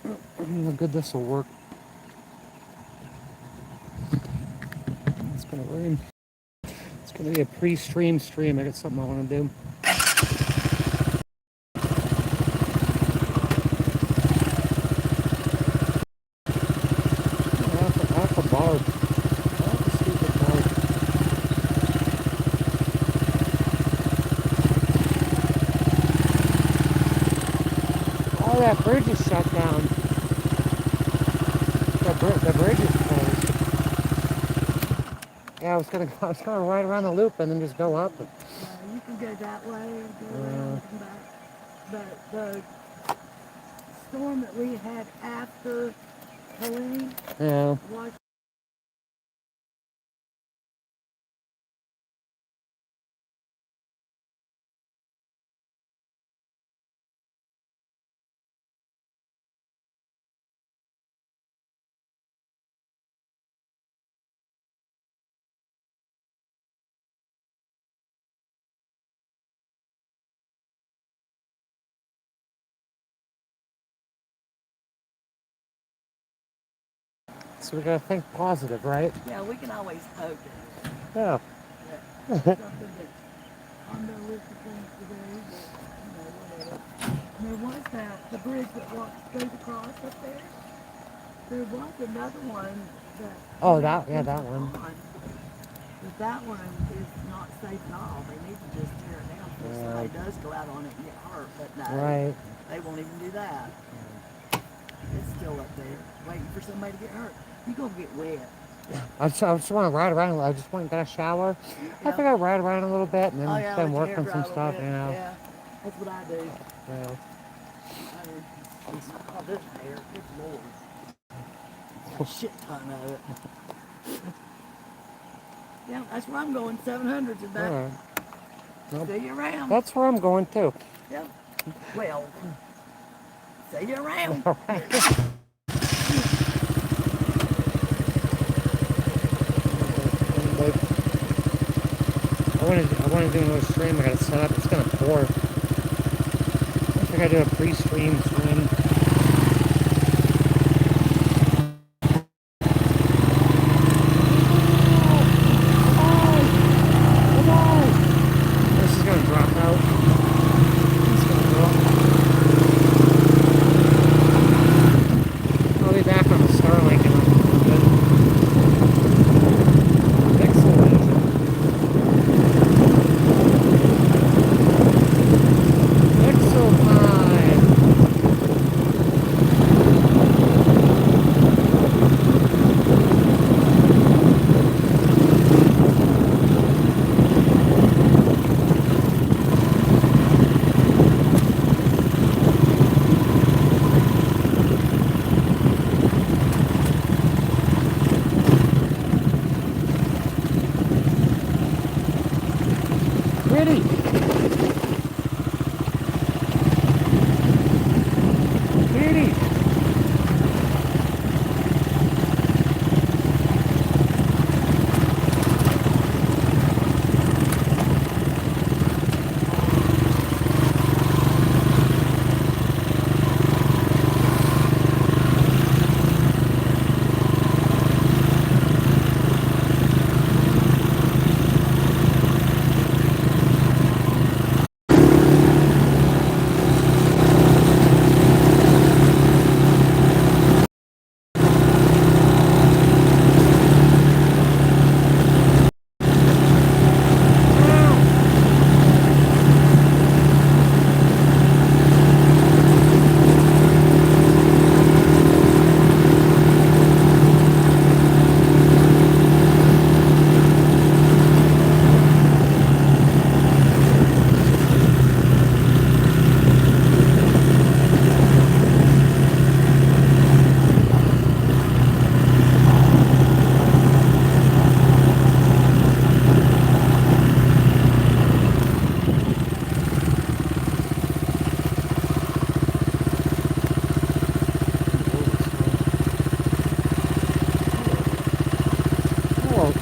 How good this will work. It's gonna rain. It's gonna be a pre-stream stream. I got something I want to do. Half a bar. Half a stupid bar. Oh, that bridge is shut down. The bridge is closed. Yeah, I was gonna ride around the loop and then just go up. You can go that way and go around and come back. But the storm that we had after Helene was So we gotta think positive, right? Yeah, we can always hope. Yeah. Something that's on the list of things today, but whatever. And there was the bridge that goes across up there. There was another one that. Oh, that one. But that one is not safe at all. They need to just tear it down before somebody does go out on it and get hurt. But no, they won't even do that. It's still up there, waiting for somebody to get hurt. You're going to get wet. I just want to ride around. I just went and got a shower. I think I'd ride around a little bit and then work on some stuff, you know. Yeah, that's what I do. Yeah. Oh, this hair, good Lord. A shit ton of it. Yeah, that's where I'm going, 700s and that. Right. Nope. See you around. That's where I'm going too. Yeah. Well, see you around. All right. I want to do another stream. I got to set up. It's gonna pour. I think I do a pre-stream stream. This is gonna drop out. It's gonna drop. I'll be back on the Starlink in a little bit. Excellent. Pretty. Pretty.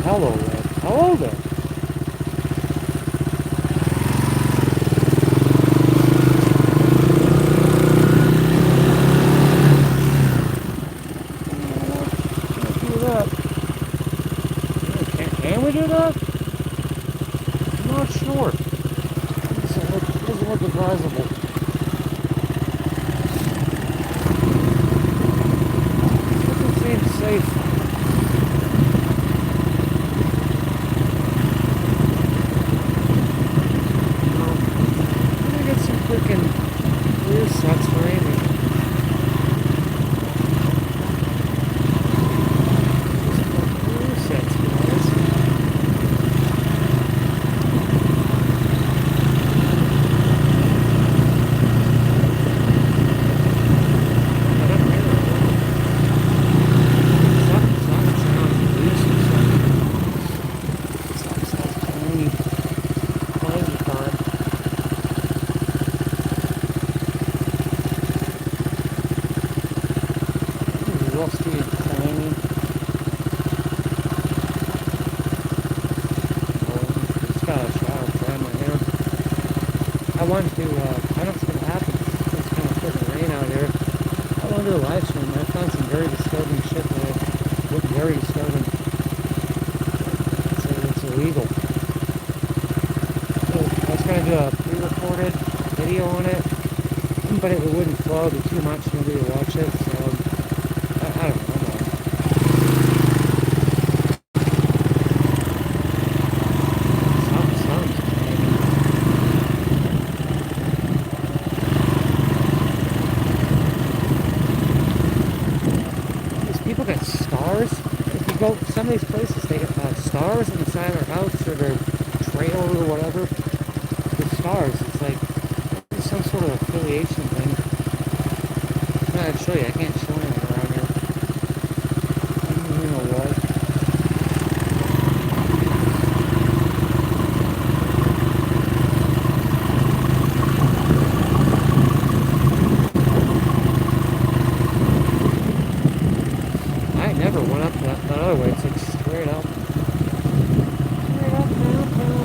Hello there. Hello there. we do that? I'm not sure. Doesn't look advisable. Doesn't seem safe. Let me get some freaking rear sets for Amy. Rear sets, guys. Rusty and tiny. Just got a shower, dry my hair. I wanted to, I don't know what's going to happen. It's kind of putting rain out here. I want to do a live stream. I found some very disturbing shit today. Looked very disturbing. It's illegal. So I was going to do a pre-recorded video on it, but it wouldn't flow. It'd be too much for me to watch it, so I don't know. These people got stars. If you go to some of these places, they got stars inside their house or their trailer or whatever. With stars, it's like it's some sort of affiliation thing. I'd show you. I can't show anything around here. I don't even know what. I never went up that other way. It's like straight up. Straight up downtown.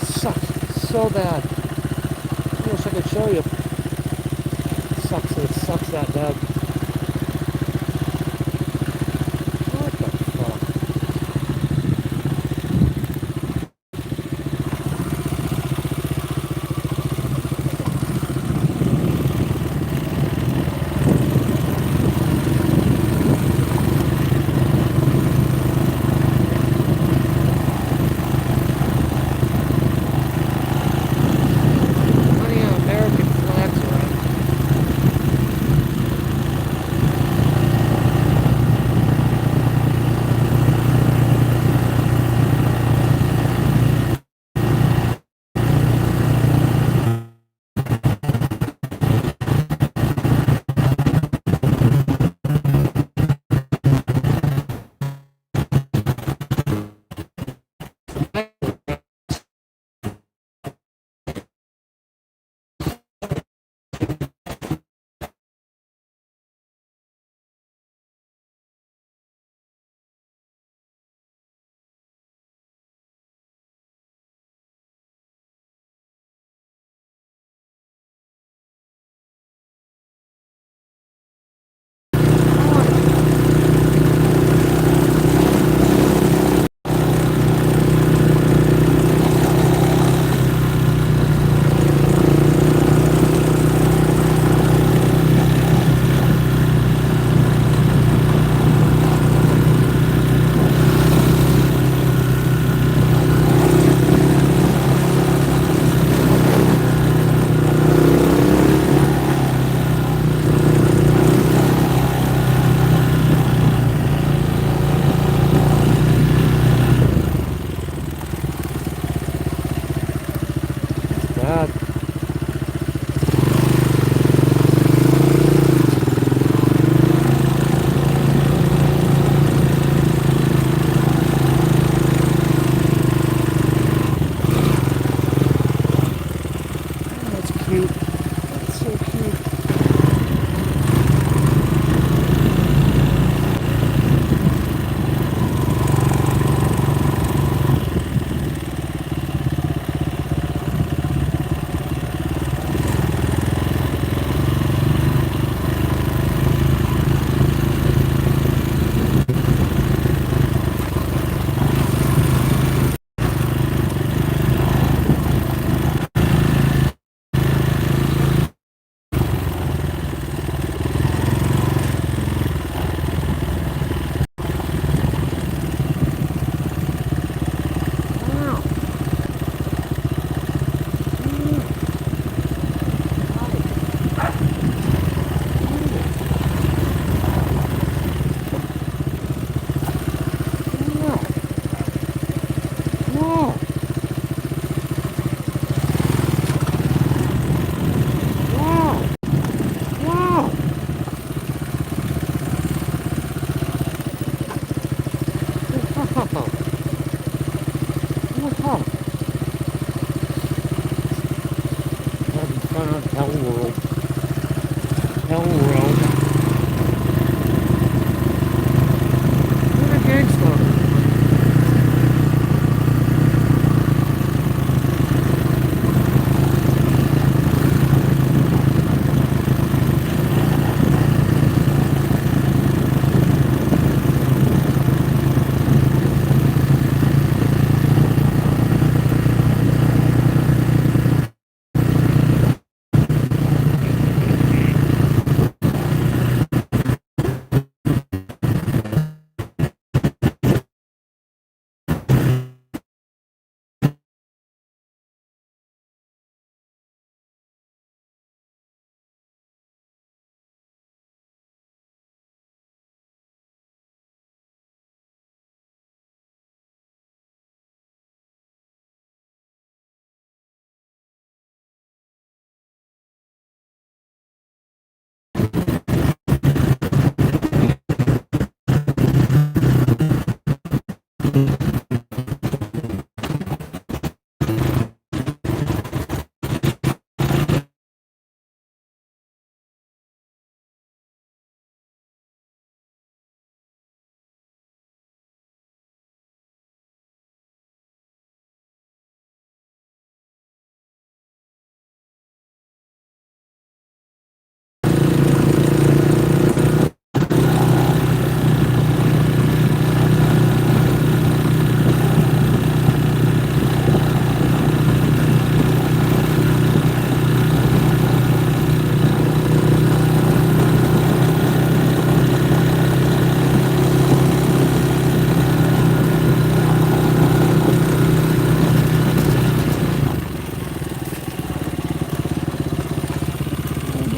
Sucks so bad. I wish I could show you. It sucks that bad. What the fuck? cute. That's so cute.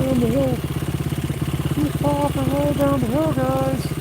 Down the hill. You fall off and roll down the hill, guys.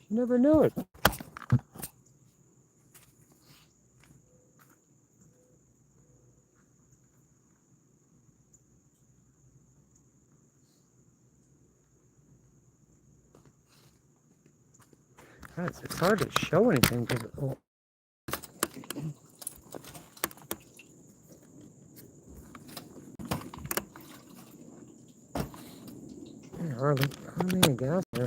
Never knew it. God, it's hard to show anything because hardly any gas there.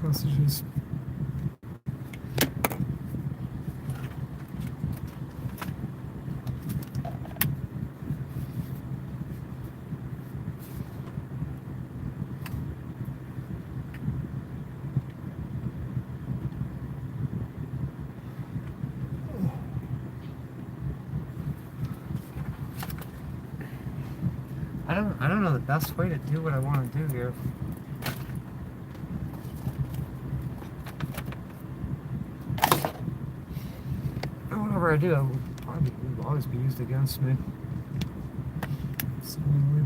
text messages. I don't know the best way to do what I want to do here. Whatever I do, it will always be used against me. Seemingly.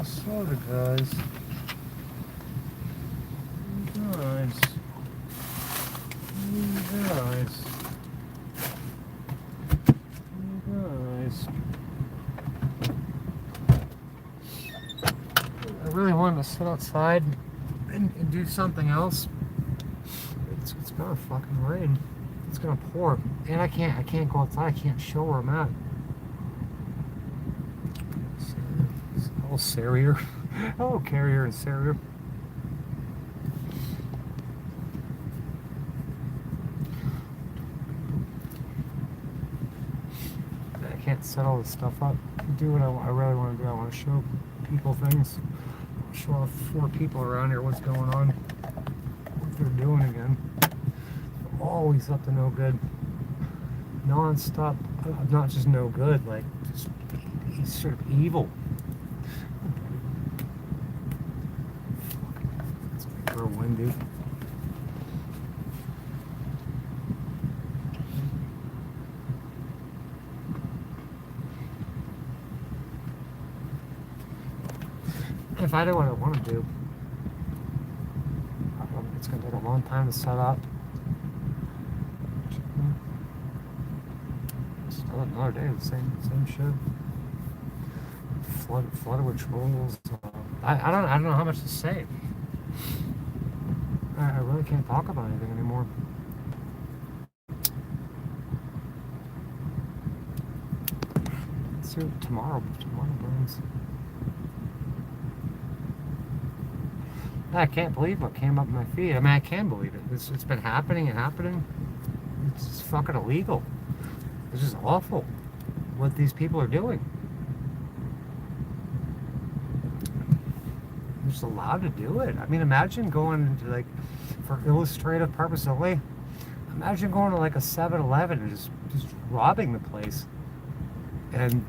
Soda, guys. Guys. Guys. Guys. I really wanted to sit outside and do something else. It's gonna fucking rain. It's gonna pour. And I can't go outside. I can't show where I'm at. Oh, Sarrier. Oh, Carrier and Sarrier. I can't set all this stuff up. Do what I really want to do. I want to show people things. Show all 4 people around here what's going on. What they're doing again. Always up to no good. Non-stop. Not just no good. Like, just he's sort of evil. Or windy. If I do what I want to do, it's going to take a long time to set up. Still another day, the same shit. Flooded with trolls. I don't know how much to say. I really can't talk about anything anymore. Let's see what tomorrow brings. I can't believe what came up my feed. I mean, I can believe it. It's been happening and happening. It's just fucking illegal. It's just awful what these people are doing. They're just allowed to do it. I mean, imagine going into, like, for illustrative purpose only, imagine going to like a 7-Eleven and just robbing the place. And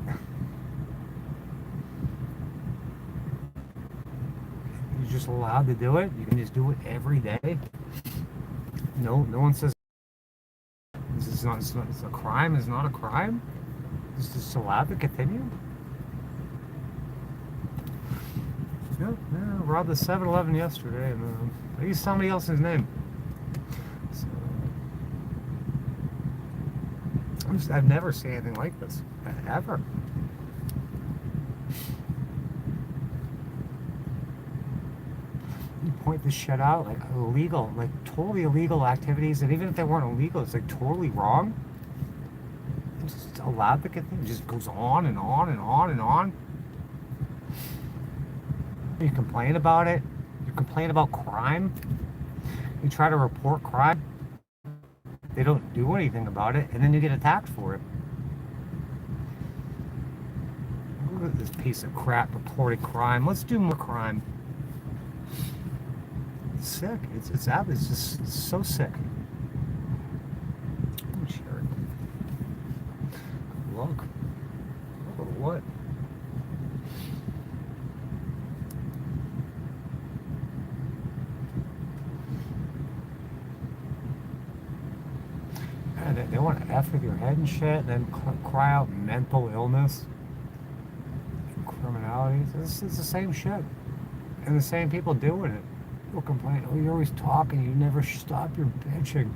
you're just allowed to do it. You can just do it every day. No one says it's a crime. It's not a crime. It's just allowed to continue. Yeah, robbed the 7-Eleven yesterday, and I used somebody else's name. So, I've never seen anything like this, ever. You point this shit out, like illegal, like totally illegal activities, and even if they weren't illegal, it's like totally wrong. It's just allowed to continue. It just goes on and on and on and on. You complain about it. You complain about crime. You try to report crime. They don't do anything about it, and then you get attacked for it. Look at this piece of crap reporting crime. Let's do more crime. It's sick. It's just so sick. what? Yeah, they want to F with your head and shit, and then cry out mental illness, criminality. It's the same shit. And the same people doing it. People complain, oh, you're always talking, you never stop your bitching.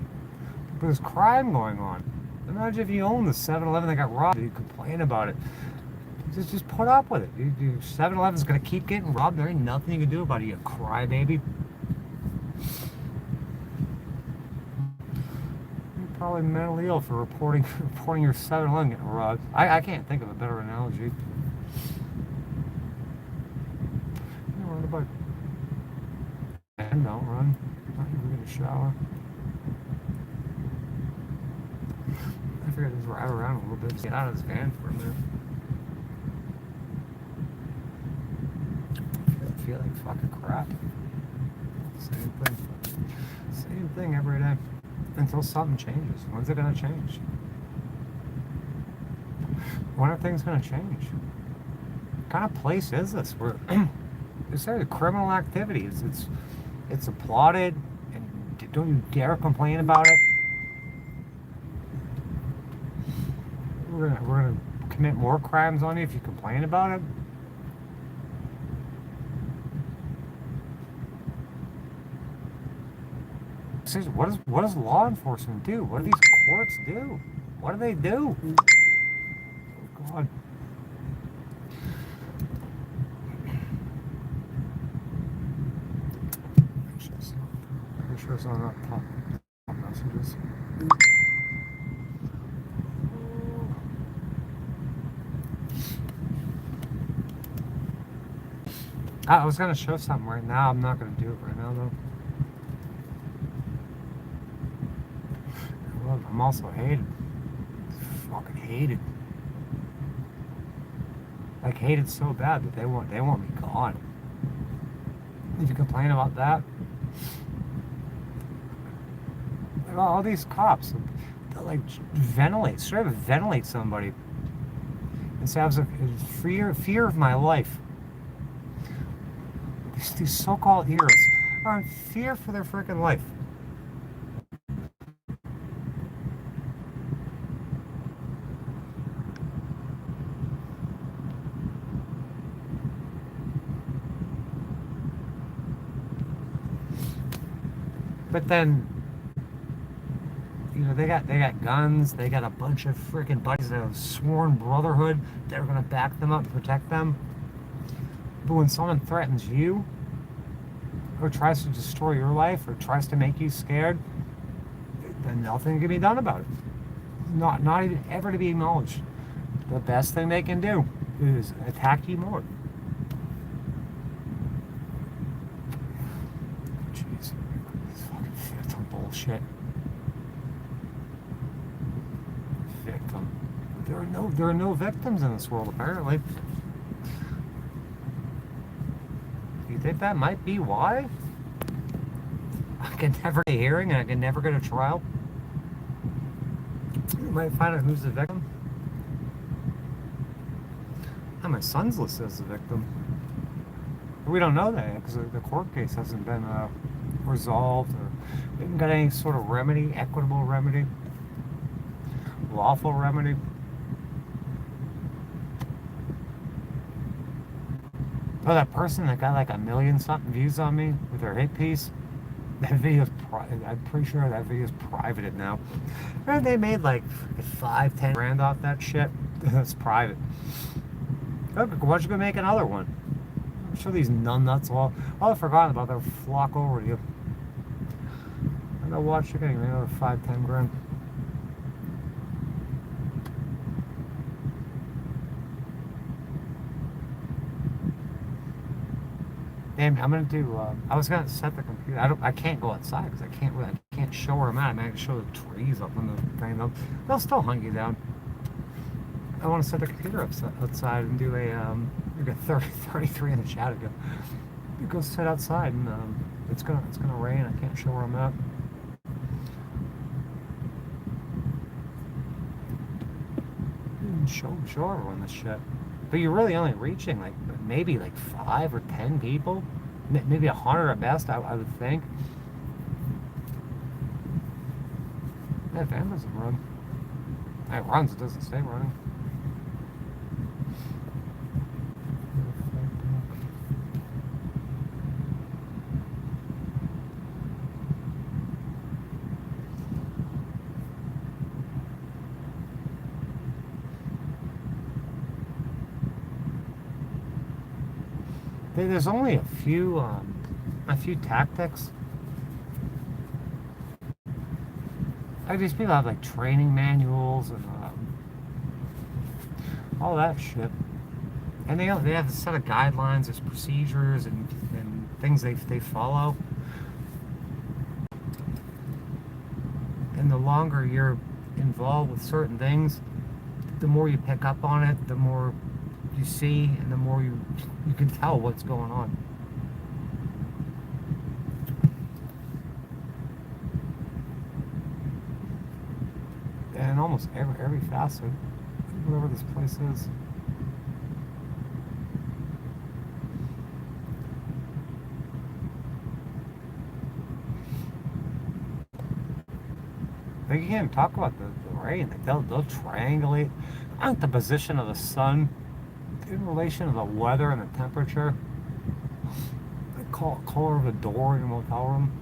But there's crime going on. Imagine if you own the 7-Eleven that got robbed and you complain about it. Just put up with it. 7-Eleven's going to keep getting robbed. There ain't nothing you can do about it, you crybaby. You're probably mentally ill for reporting your 7-Eleven getting robbed. I can't think of a better analogy. You know, run about. And don't run. Not even get a shower. I figured I'd just ride around a little bit, just get out of this van for a minute. I feel like fucking crap. Same thing. Same thing every day. Until something changes. When's it gonna change? When are things gonna change? What kind of place is this? Where it's sort of criminal activity. It's applauded, and don't you dare complain about it. We're gonna commit more crimes on you if you complain about it. What does law enforcement do? What do these courts do? What do they do? Oh God. Make sure it's on that top messages. I was gonna show something right now. I'm not gonna do it right now though. I'm also hated. Fucking hated. Like hated so bad that they want me gone. If you complain about that, like all these cops, they'll like straight up ventilate somebody and say I was a fear of my life. These so-called heroes are in fear for their freaking life. But then, you know, they got guns. They got a bunch of freaking buddies that have sworn brotherhood. They're gonna back them up and protect them. But when someone threatens you, or tries to destroy your life, or tries to make you scared, then nothing can be done about it. Not even ever to be acknowledged. The best thing they can do is attack you more. Jeez, this fucking victim bullshit. Victim. There are no victims in this world apparently. You think that might be why? I can never get a hearing and I can never get a trial. You might find out who's the victim. And my son's listed as the victim. We don't know that because the court case hasn't been resolved, or we haven't got any sort of remedy, equitable remedy, lawful remedy. Oh, that person that got like 1 million something views on me with their hit piece, that video's I'm pretty sure that video's privated now. And they made like 5-10 grand off that shit. That's private. Okay, why don't you go make another one? I'm sure these numbnuts all I've forgotten about. They'll flock over to you. And they'll watch you getting another 5-10 grand. Damn, I'm gonna do. I was gonna set the computer. I can't go outside because I can't show where I'm at. I mean, I can show the trees up on the thing. They'll still hunt you down. I want to set the computer up outside and do a. We got 33 in the chat again. You go sit outside and it's gonna rain. I can't show where I'm at. Show everyone this shit. but you're really only reaching like maybe like 5 or 10 people, maybe 100 at best. I would think. That van doesn't run. It runs. It doesn't stay running. There's only a few tactics. Like these people have like training manuals and all that shit, and they have a set of guidelines, there's procedures and things they follow. And the longer you're involved with certain things, the more you pick up on it, the more you see, and the more you can tell what's going on. And almost every facet, whatever this place is. They can't even talk about the rain. They'll triangulate the position of the sun in relation to the weather and the temperature. The color of the door in a motel room.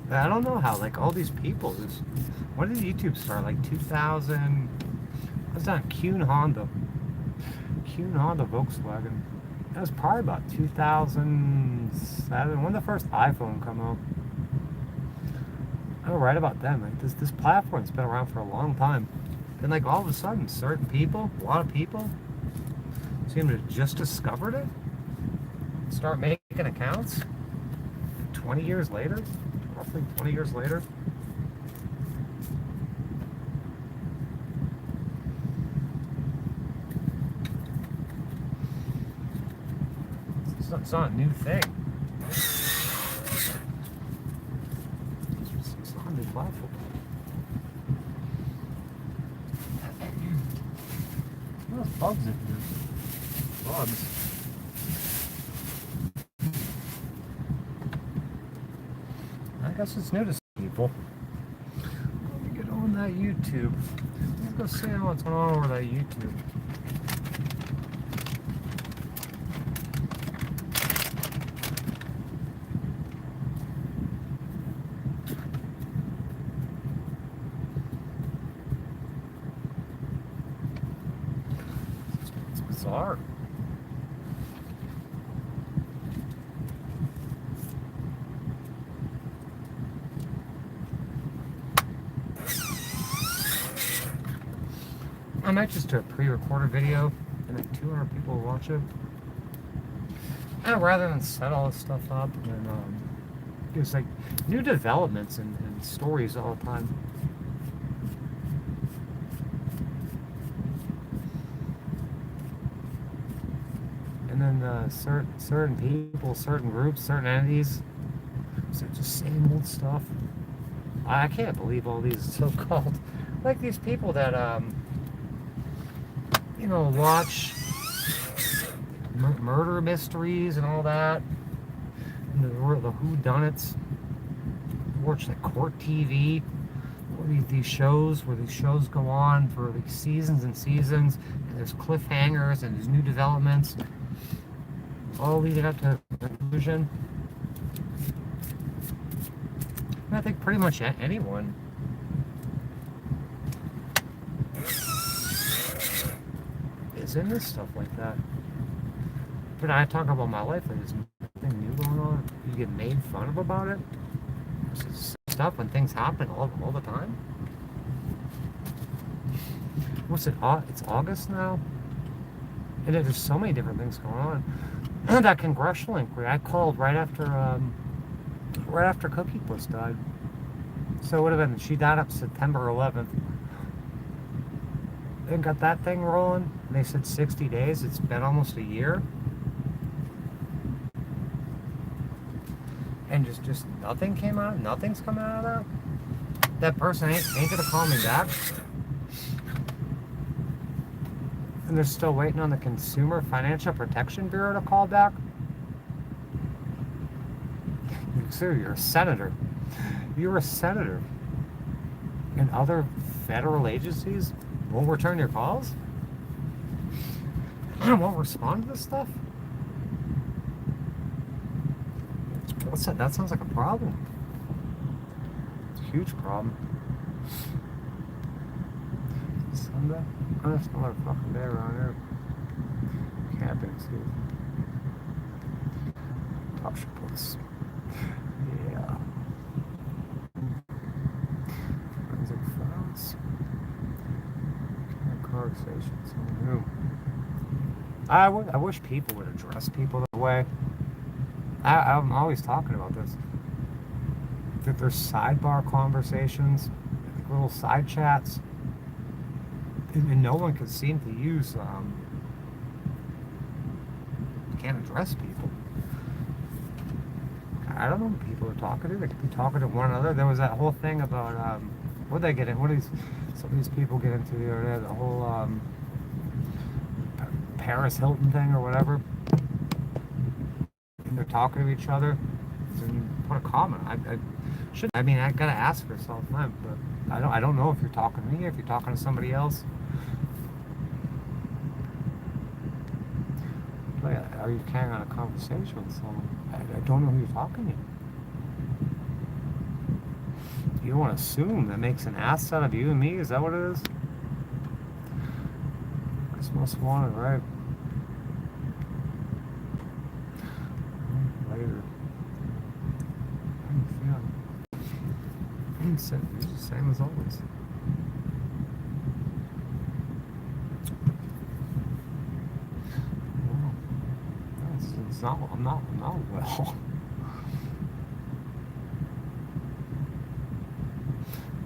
I don't know how, like, all these people, when did YouTube start? Like 2000, I was on Kuhn Honda Volkswagen. That was probably about 2007, when the first iPhone come out. I was right about then. Like, this platform's been around for a long time. And like all of a sudden, certain people, a lot of people, seem to have just discovered it, start making accounts 20 years later. Roughly 20 years later. It's not a new thing. It's not a new platform. There's bugs in here. Bugs. I guess it's new to some people. Let me get on that YouTube. Let's go see what's going on over that YouTube. It's bizarre. I might just do a pre-recorded video and then 200 people will watch it. And rather than set all this stuff up, and there's like new developments and stories all the time. And then certain people, certain groups, certain entities, so just same old stuff. I can't believe all these so-called, like these people that watch murder mysteries and all that, and the whodunits, watch like court TV, or these shows where these shows go on for like seasons and seasons, and there's cliffhangers and there's new developments, all leading up to a conclusion. And I think pretty much anyone is in this stuff like that. But I talk about my life, like there's nothing new going on. You get made fun of about it. It's stuff when things happen all the time. what's it? It's August now, and there's so many different things going on. That congressional inquiry, I called right after Cookie Puss died. So it would have been, she died up September 11th. They got that thing rolling. And they said 60 days. It's been almost a year. And just nothing came out. Nothing's coming out of that. That person ain't gonna call me back. And they're still waiting on the Consumer Financial Protection Bureau to call back. Sir, you're a senator. You're a senator. And other federal agencies won't return your calls? Won't respond to this stuff? That sounds like a problem. It's a huge problem. Sunday? Oh, that's another fucking day around here. Camping season. Tasha Teeling. Yeah. Forensic files. Conversations. I wish people would address people that way. I'm always talking about this. That there's sidebar conversations, little side chats, and no one can seem to use. Can't address people. I don't know who people are talking to. They could be talking to one another. There was that whole thing about what they get in. What these some of these people get into the other day? The whole Paris Hilton thing or whatever. And they're talking to each other. So you put a comment. I should. I mean, I gotta ask yourself, man. But I don't know if you're talking to me, if you're talking to somebody else. Like, are you carrying on a conversation with someone? I don't know who you're talking to. You don't want to assume that makes an ass out of you and me. Is that what it is? Christmas wanted, right? Later. How do you feel? It's the same as always. It's not. I'm not well.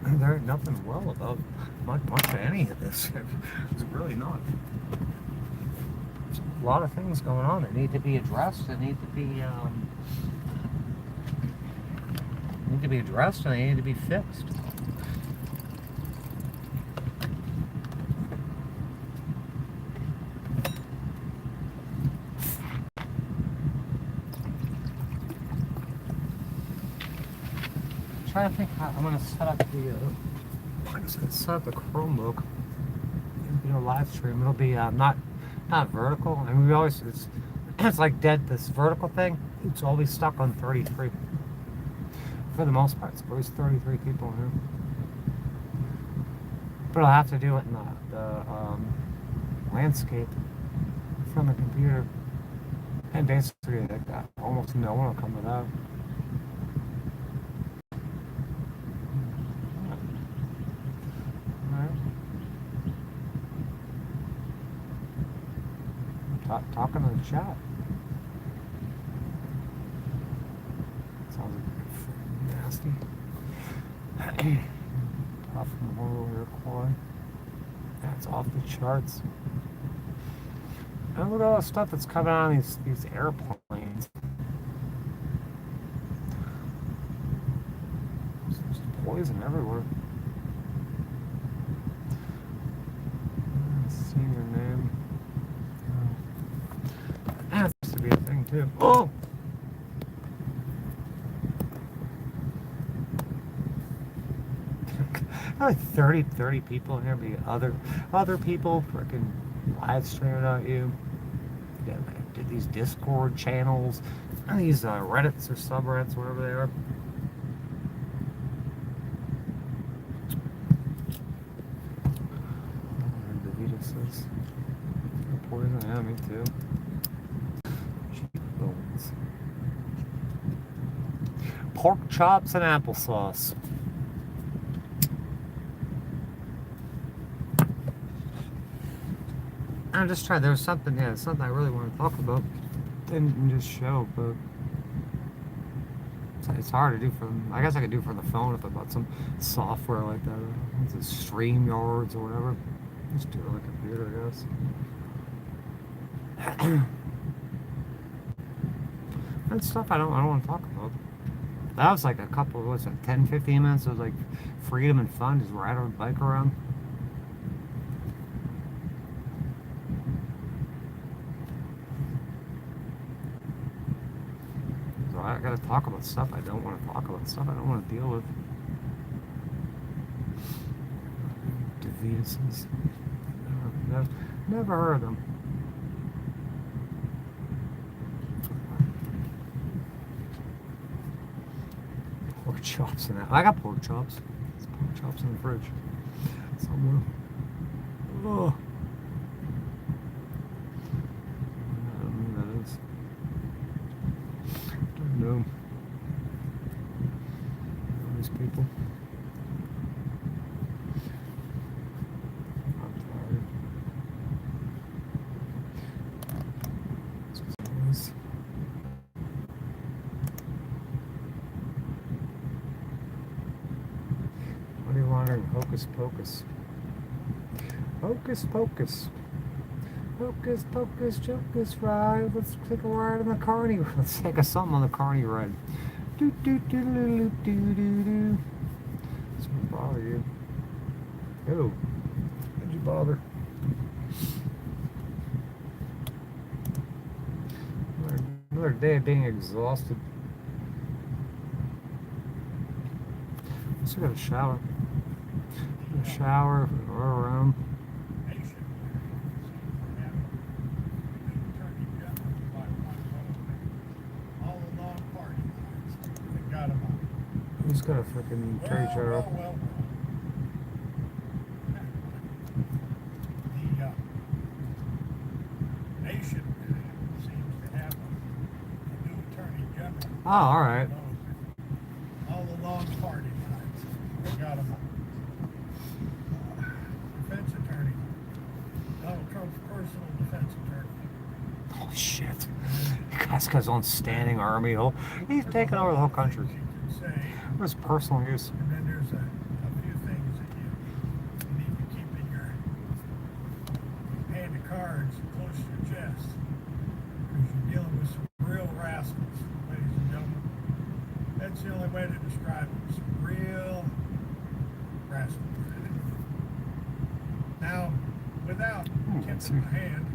There ain't nothing well about much of any of this. It's really not. There's a lot of things going on that need to be addressed. That need to be addressed, and they need to be fixed. I'm trying to think how I'm going to set up the Chromebook. Live stream. It'll be not vertical. I mean, we always it's like dead. This vertical thing, it's always stuck on 33. For the most part, it's always 33 people in here. But I'll have to do it in the landscape from the computer. And basically, like that, almost no one will come to that. Talking in the chat. Sounds like nasty. Tough from Moral Iroquois. That's off the charts. And look at all the stuff that's coming on these airplanes. There's poison everywhere. Seeing your name. That has to be a thing too. Oh! Like 30 people in here. Be other people freaking live streaming at you. Yeah, did these Discord channels, these Reddits or subreddits, whatever they are. Davida says poison. Yeah, me too. Cheekbones. Pork chops and applesauce. I'm just trying. There was something. Yeah, something I really want to talk about in this show, but it's hard to do from. I guess I could do from the phone if I bought some software like that. It's a StreamYards or whatever. Just do it on the computer, I guess. That's stuff I don't want to talk about. That was like a couple. What's it? 10, 15 minutes. It was like freedom and fun. Just ride a bike around. So I gotta talk about stuff I don't want to talk about. Stuff I don't want to deal with. Deviances. Never heard of them. Pork chops in that. I got pork chops. There's pork chops in the fridge somewhere. Oh. I don't know who that is. Don't know. All these people. I'm tired. This money laundering hocus pocus. Hocus pocus. Hocus pocus, jocus ride. Let's take a ride on the carny. Let's take a something on the carny ride. Do do do do do do do do. This won't bother you. Oh, did you bother? Another day of being exhausted. I still got a shower. A shower, or around. Who's gonna freaking tear each other up? The nation seems to have a new attorney general. Oh, all right. All the long party lines. They got them. Defense attorney. Donald Trump's personal defense attorney. Oh shit! This guy's on standing army. He's taking over the whole country. For his personal use. And then there's a few things that you need to keep in your hand of cards close to your chest. Because you're dealing with some real rascals, ladies and gentlemen. That's the only way to describe them. Some real rascals. Now, without tipping my hand,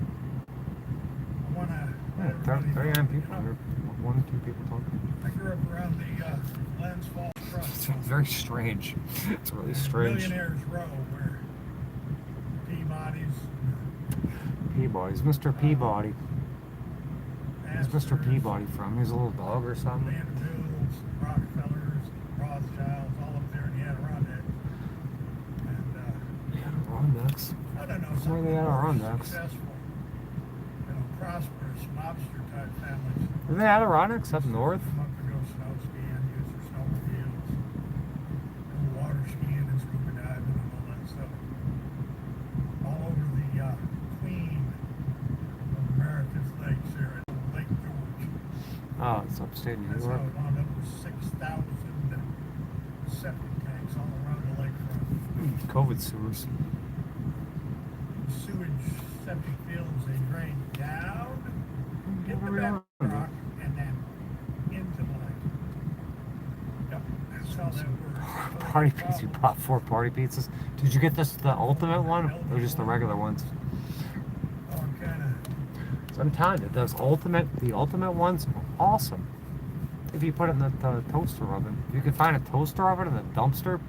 I want to... Yeah, 39 people here. 1 or 2 people talking. I grew up around the Glens Falls Trust. It's very strange. It's really strange. Millionaires Row, where Peabody's Mr. Peabody. Where's Mr. Masters, Peabody from? He's a little dog or something? Vanderbilts, Rockefellers, Rothschilds, all up there in the Adirondacks. And Adirondacks. I don't know, Where some are of the the more Adirondacks? successful, prosperous mobster type families. Are the Adirondacks up north? A month ago, snow skiing, use their snowmobiles, and water skiing and scuba diving and all that stuff. All over the Queen of America's lakes there at Lake George. Oh, it's upstate New That's York. how it wound up with 6,000 septic tanks all around the lakefront. COVID sewers. Sewage septic fields, they drain down, hit the Never bedrock, and then into the lake. Yep, that's how that works. Party pizza. You bought 4 party pizzas. Did you get the ultimate one or just the regular ones? Oh, I'm kind of... So I'm telling you, the ultimate ones are awesome. If you put it in the toaster oven. If you can find a toaster oven in the dumpster,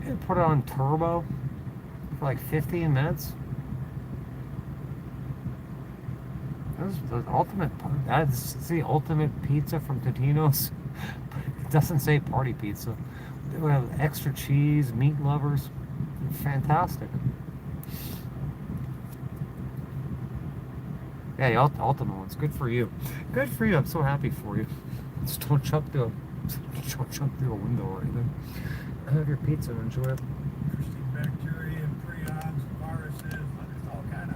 and put it on turbo for like 15 minutes. That's the ultimate pizza from Totino's. It doesn't say party pizza. They have extra cheese, meat lovers. Fantastic. Yeah, the ultimate one's good for you. Good for you. I'm so happy for you. Just don't jump through a window or anything. Have your pizza and enjoy it. Interesting bacteria, prions, viruses, there's all kind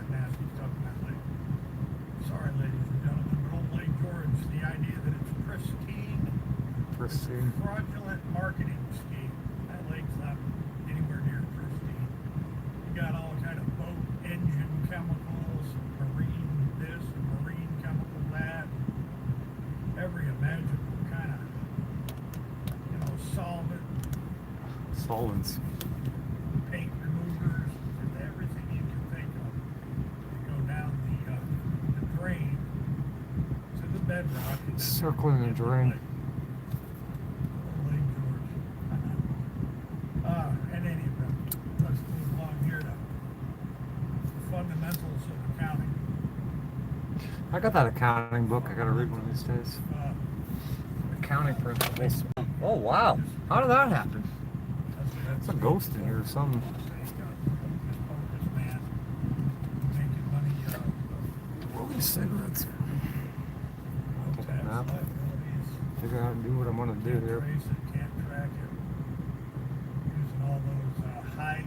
fraudulent marketing scheme. That lake's not anywhere near pristine. You got all kind of boat engine chemicals, marine this, marine chemical that, every imaginable kind of, Solvents. paint removers, and everything you can think of. They go down the drain to the bedrock. And Circling the drain. Lake George. In any event, let's move along here to the fundamentals of accounting. I got that accounting book. I gotta read one of these days. Accounting principles. Oh wow! How did that happen? It's a ghost in here or something. Rolling cigarettes. Take a nap. Figure out how to do what I'm gonna do here. Can't track it. Using all those high,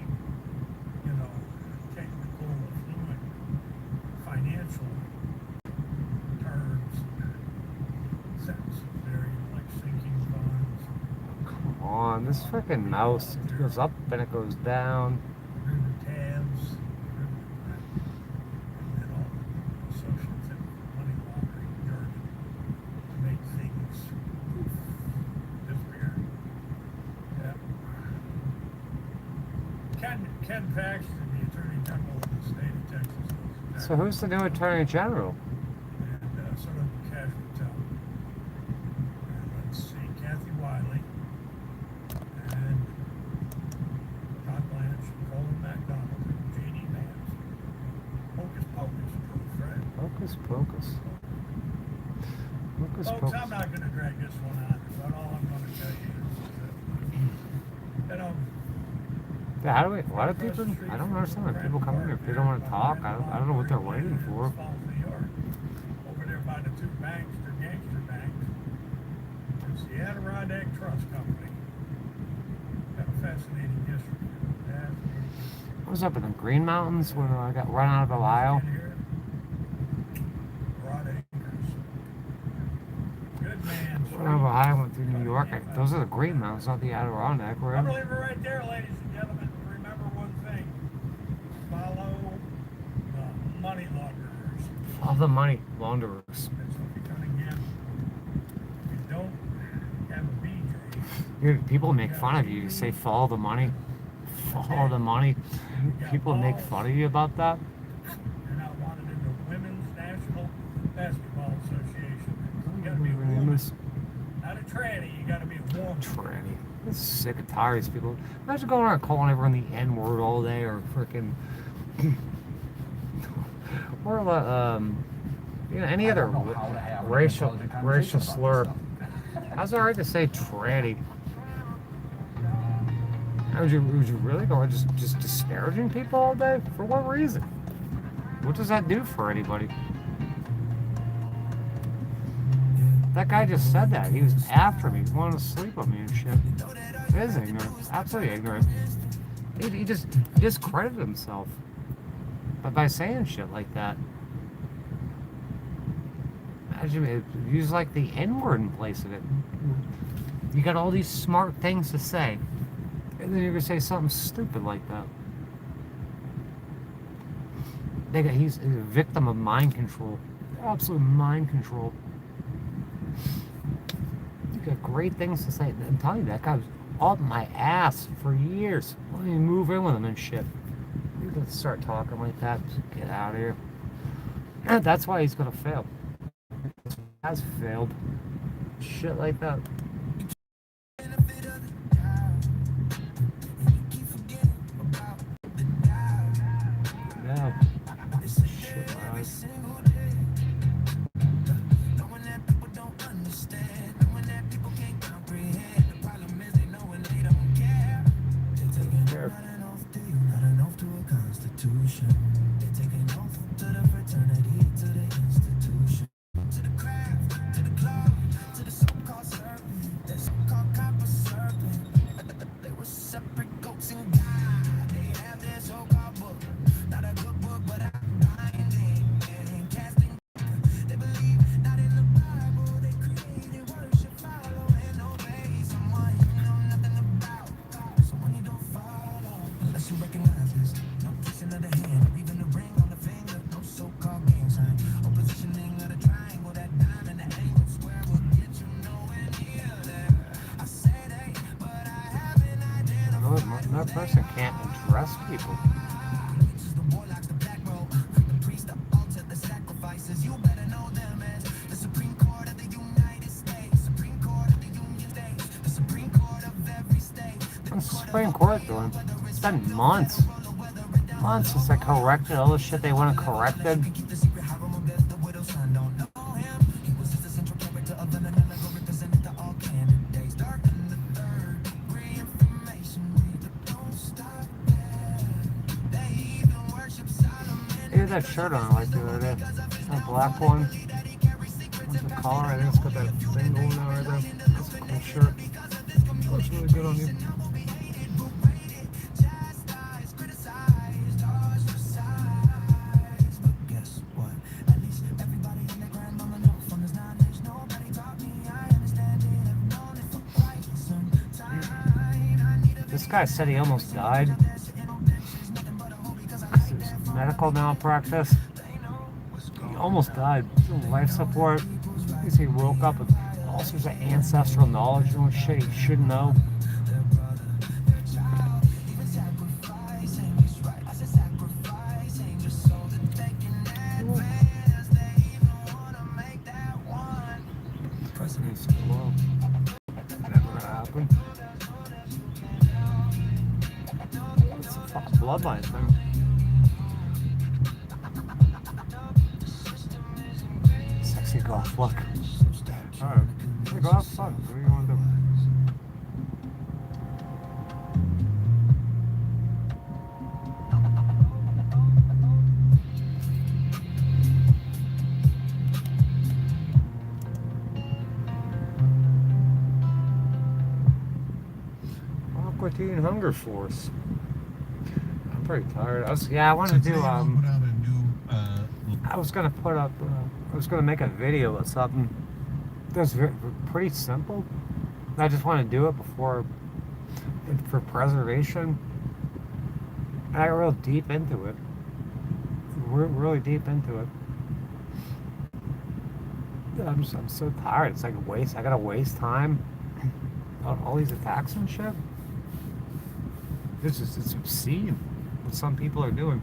technical, fluent, financial terms, sentences there, like sinking funds. Come on, this freaking mouse. It goes up and it goes down. River tabs, and then all the associates and money laundering jargon to make things disappear. Yeah. Ken Paxton, the Attorney General of the state of Texas, So who's the new Attorney General? and sort of casually tell. And let's see, Kathy Wiley and Todd Blanche, Colin McDonald, and J.D. Vance. Hocus pocus proof, right? Hocus pocus. Hocus Folks, pocus. I'm not going to drag this one on, but all I'm going to tell you is that, Yeah, how do we? Why do people? I don't understand why people come here if they don't want to talk. I don't know what they're waiting for. Falls, New York, over there by the two banks, the gangster banks, it's the Adirondack Trust Company. Got a fascinating history. I was up in the Green Mountains when I got run out of Ohio. Broad acres. Good man. Run out of Ohio, went through New York. Those are the Green Mountains, not the Adirondack. I'm Right? going to leave it right there, ladies and gentlemen. Remember one thing. Follow the money launderers. All the money launderers. That's what you're going to get. If you don't have a BJ, People make fun of you. You say follow the money. Follow the money. People make fun of you about that. you're not wanted in the Women's National Basketball Association. You got to be a woman. Not a tranny, you got to be a woman. Tranny. I'm sick and tired of these people. Imagine going around calling everyone the N word all day or freaking. Or any other racial slur. How's it alright to say tranny? Would you really go around just disparaging people all day? For what reason? What does that do for anybody? That guy just said that. He was after me. He wanted to sleep with me and shit. It is ignorant. Absolutely ignorant. He just discredited himself by saying shit like that. Imagine if you use like the N-word in place of it. You got all these smart things to say, and then you're gonna say something stupid like that. He's a victim of mind control. Absolute mind control. You got great things to say. I'm telling you, that guy was up my ass for years. Let me move in with him and shit. You can start talking like that. Just get out of here. And that's why he's gonna fail. He has failed. Shit like that. Yeah. Shit, lies. Another person can't address people. What's the Supreme Court doing? It's been months. Months since they corrected all the shit they want to corrected. Hey, that shirt on I like the other day. That black one. What's the collar? I think it's got that thing going on right there. That's a cool shirt. Looks really good on you. This guy said he almost died because of his medical malpractice. He almost died. Life support. He woke up with all sorts of ancestral knowledge and shit he shouldn't know. President's low. Never gonna happen. It's a fucking bloodline thing. Sexy golf look. Alright. Hey, go have fun. What do you want to do? Aqua Teen Hunger Force. I'm pretty tired. I wanted to do, I was gonna put up, I was gonna make a video or something that's pretty simple. I just want to do it for preservation. I got real deep into it. Really deep into it. I'm so tired. It's like a waste. I gotta waste time on all these attacks and shit. It's obscene what some people are doing.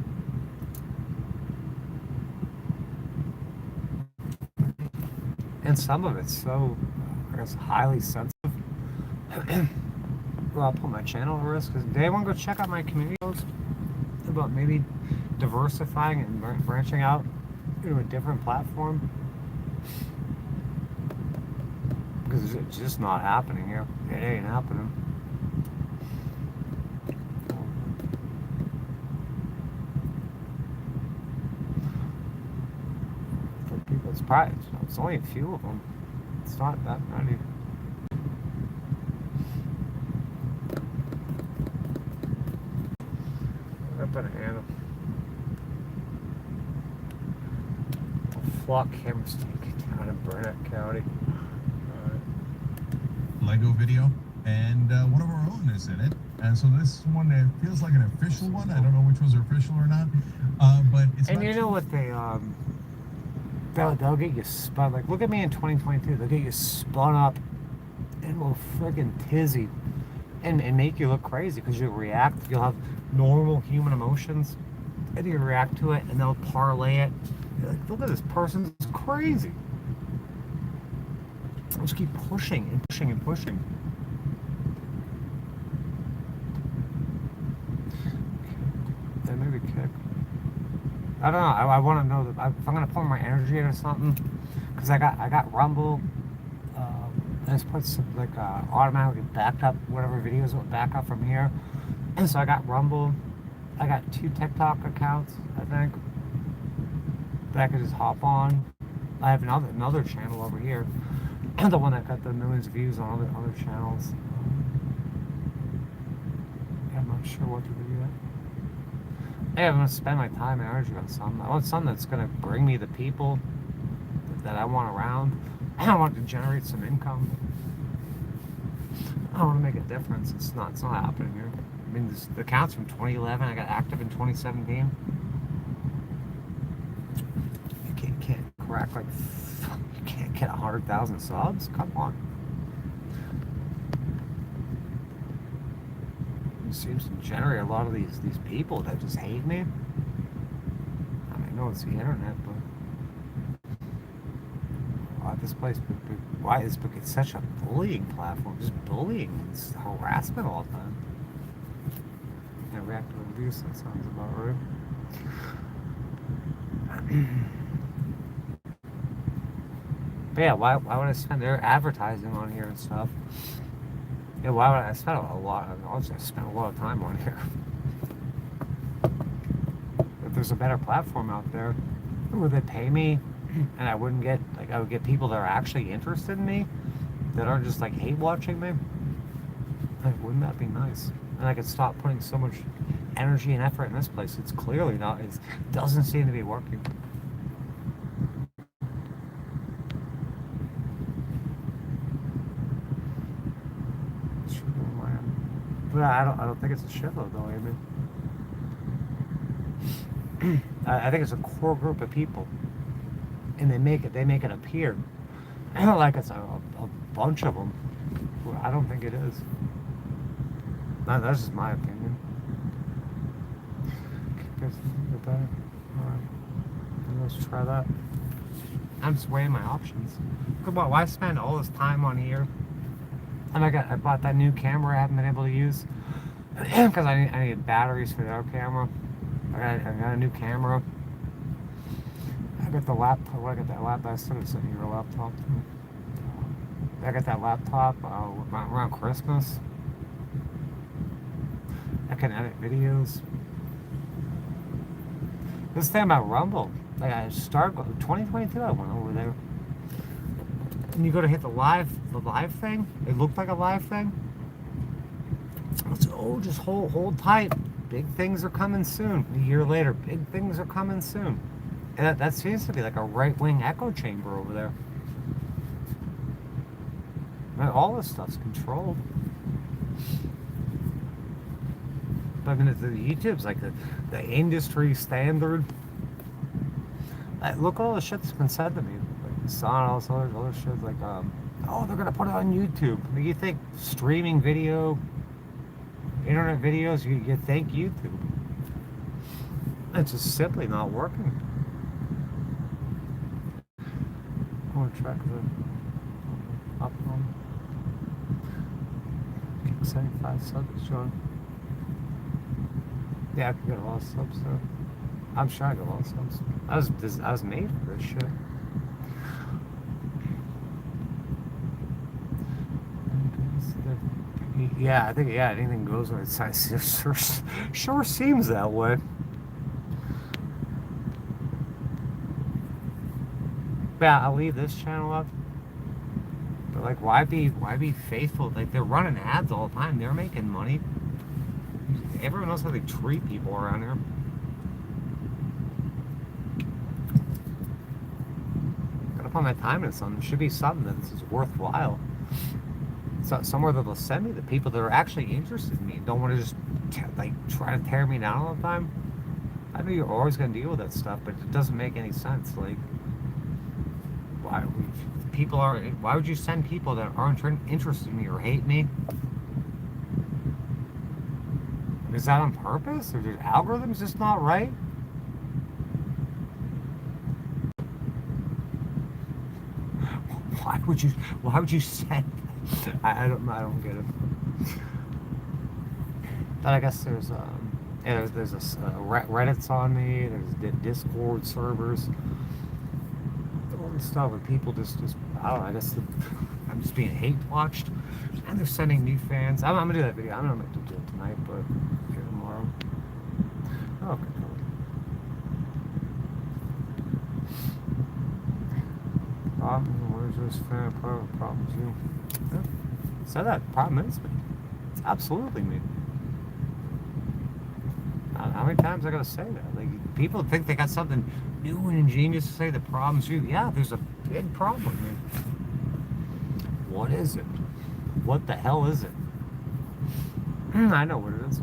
And some of it's so, I guess, highly sensitive. Well, I'll put my channel at risk. Does anyone go check out my community post about maybe diversifying and branching out into a different platform? Because it's just not happening here. It ain't happening. For people, it's only a few of them. It's not that many. Up in a handle. Flock cameras down in Burnett County. Lego video, and one of our own is in it. And so this one feels like an official one. I don't know which ones are official or not, but it's. And you know what they'll get you spun. Like, look at me in 2022. They'll get you spun up in a little friggin' tizzy and make you look crazy because you'll react. You'll have normal human emotions, and you react to it, and they'll parlay it. You're like, look at this person's crazy. Just keep pushing and pushing and pushing. And maybe kick. I don't know. I want to know that if I'm gonna pour my energy into something, because I got Rumble. I just put some automatically backed up whatever videos would back up from here, and so I got Rumble. I got 2 TikTok accounts, I think, that I could just hop on. I have another channel over here. The one that got the millions of views on other channels. Yeah, I'm not sure what to do yet. Hey, I'm going to spend my time and energy on something. I want something that's going to bring me the people that I want around. I want to generate some income. I want to make a difference. It's not happening here. I mean, the account's from 2011. I got active in 2017. You can't crack like, you can't get 100,000 subs. Come on. It seems to generate a lot of these people that just hate me. I mean, I know it's the internet, but this place, why is it's such a bullying platform? Just bullying, it's harassment all the time. And reactive abuse, that sounds about right. But yeah, why would I spend their advertising on here and stuff? Yeah, why would I spend a lot? I'll just spend a lot of time on here. If there's a better platform out there, where they pay me, and I would get people that are actually interested in me, that aren't just like hate watching me. Like, wouldn't that be nice? And I could stop putting so much energy and effort in this place. It's clearly not. It doesn't seem to be working. But I don't think it's a shitload though, Amy. I think it's a core group of people, and they make it appear like it's a bunch of them. I don't think it is. No, that's just my opinion. Alright, let's try that. I'm just weighing my options. Why spend all this time on here? And I bought that new camera I haven't been able to use because I need batteries for the other camera. I got a new camera. I got the laptop. I got that laptop. I still sent you your laptop. I got that laptop around Christmas. I can edit videos. This thing about Rumble, like I started 2022. I went over there. And you go to hit the live thing. It looked like a live thing. It's, just hold tight. Big things are coming soon. A year later, big things are coming soon. And that seems to be like a right-wing echo chamber over there. I mean, all this stuff's controlled. But I mean, the YouTube's like the industry standard. Like, look at all the shit that's been said to me. Saw all this other shit like oh, they're gonna put it on YouTube. I mean, you think streaming video, internet videos, you think YouTube? It's just simply not working. I want to track the up on 75 subs, John. Yeah, I can get a lot of subs though. I'm sure I get a lot of subs. I was made for this shit. Yeah, I think anything goes on its side. Sure seems that way. Yeah, I'll leave this channel up. But like, why be faithful? Like, they're running ads all the time. They're making money. Everyone knows how they treat people around here. Gotta put my time into something. There should be something that's worthwhile. So somewhere that will send me the people that are actually interested in me and don't want to just try to tear me down all the time. I know you're always going to deal with that stuff, but it doesn't make any sense. Like, why would you send people that aren't interested in me or hate me? Is that on purpose, or the algorithm's just not right? Why would you send? I don't get it. But I guess there's Reddit's on me. There's Discord servers, all this stuff where people just I don't know. I guess I'm just being hate watched, and they're sending new fans. I'm gonna do that video. I don't know if I'm gonna do it tonight, but here tomorrow. Okay. Where's this fan problems you? Yeah. So that problem is me. It's absolutely me. How many times I gotta say that? Like, people think they got something new and ingenious to say. The problem's you. Yeah, there's a big problem, man. What is it? What the hell is it? I know what it is.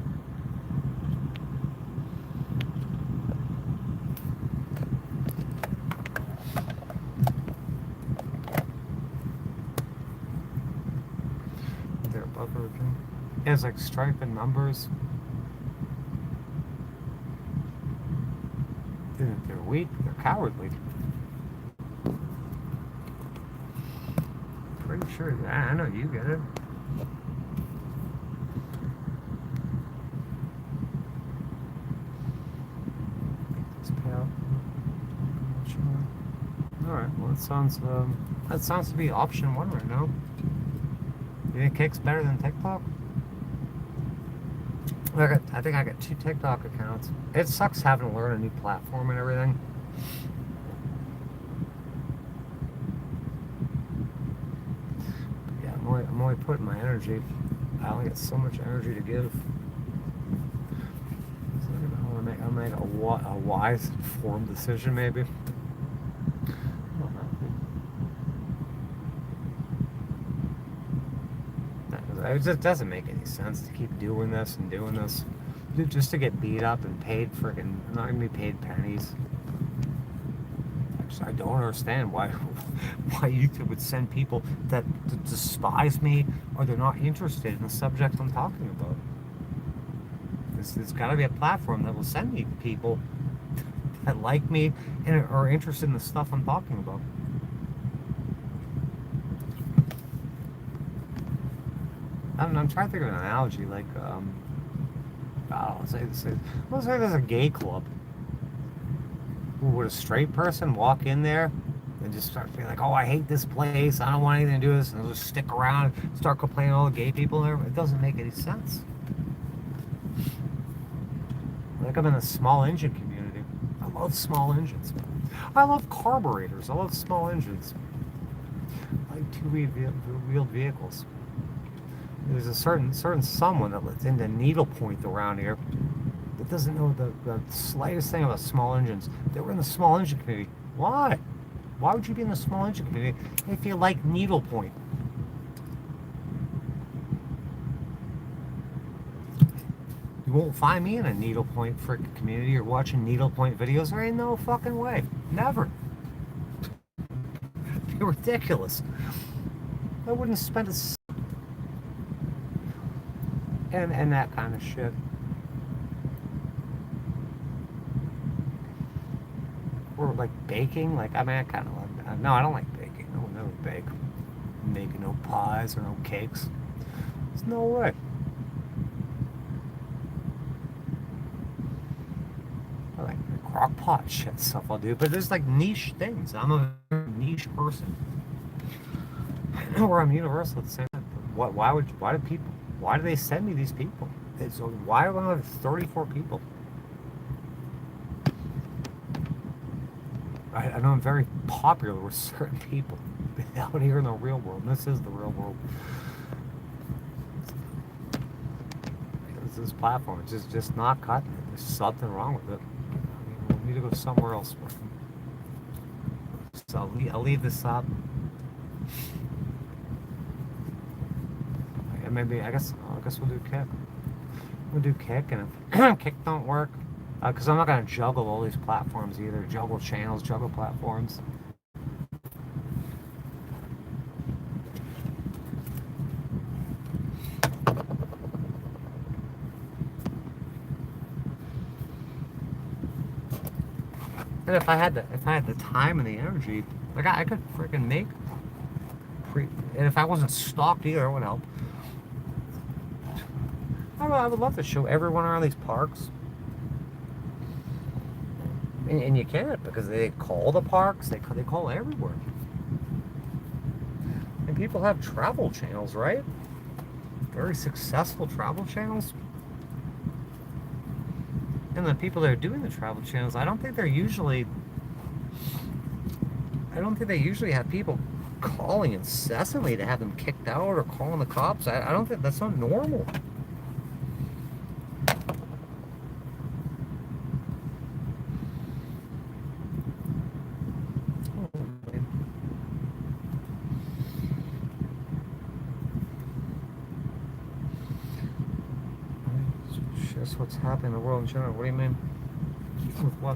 kids like striping numbers. They're weak. They're cowardly. Pretty sure. I know you get it. Alright, well that sounds to be option 1 right now. You think Kick's better than TikTok? I think I got 2 TikTok accounts. It sucks having to learn a new platform and everything. But yeah, I'm only putting my energy. I only got so much energy to give. So I'll make a wise, informed decision maybe. It just doesn't make any sense to keep doing this and doing this just to get beat up and paid freaking, not even be paid pennies. I don't understand why YouTube would send people that despise me or they're not interested in the subject I'm talking about. There's got to be a platform that will send me people that like me and are interested in the stuff I'm talking about. I don't know, I'm trying to think of an analogy, like, let's say there's a gay club. Would a straight person walk in there and just start feeling like, oh, I hate this place, I don't want anything to do with this, and they'll just stick around and start complaining all the gay people there? It doesn't make any sense. Like, I'm in a small engine community. I love small engines. I love carburetors. I love small engines. I like two-wheeled vehicles. There's a certain someone that lives in the needlepoint around here that doesn't know the slightest thing about small engines. They were in the small engine community. Why? Why would you be in the small engine community if you like needlepoint? You won't find me in a needlepoint freaking community or watching needlepoint videos. There ain't no fucking way. Never. It'd be ridiculous. I wouldn't spend a and that kind of shit. Or like baking, like, I mean, I kind of like that. No, I don't like baking. I would never bake. Making no pies or no cakes. There's no way. I like crock pot shit stuff I'll do, but there's like niche things. I'm a very niche person. I know where I'm universal at the same time. Why do they send me these people? So why do I have 34 people? I know I'm very popular with certain people out here in the real world. And this is the real world. This platform is just not cutting it. There's something wrong with it. I mean, we need to go somewhere else. So I'll leave this up. Maybe I guess we'll do Kick. We'll do Kick, and if Kick don't work, because I'm not gonna juggle all these platforms either. Juggle channels, juggle platforms. And if I had the time and the energy, like I could freaking make and if I wasn't stalked either, it would help. I would love to show everyone around these parks. And you can't, because they call the parks, they call everywhere. And people have travel channels, right? Very successful travel channels. And the people that are doing the travel channels, I don't think they usually have people calling incessantly to have them kicked out or calling the cops. I don't think that's not normal. Just what's happening in the world in general. What do you mean? With what?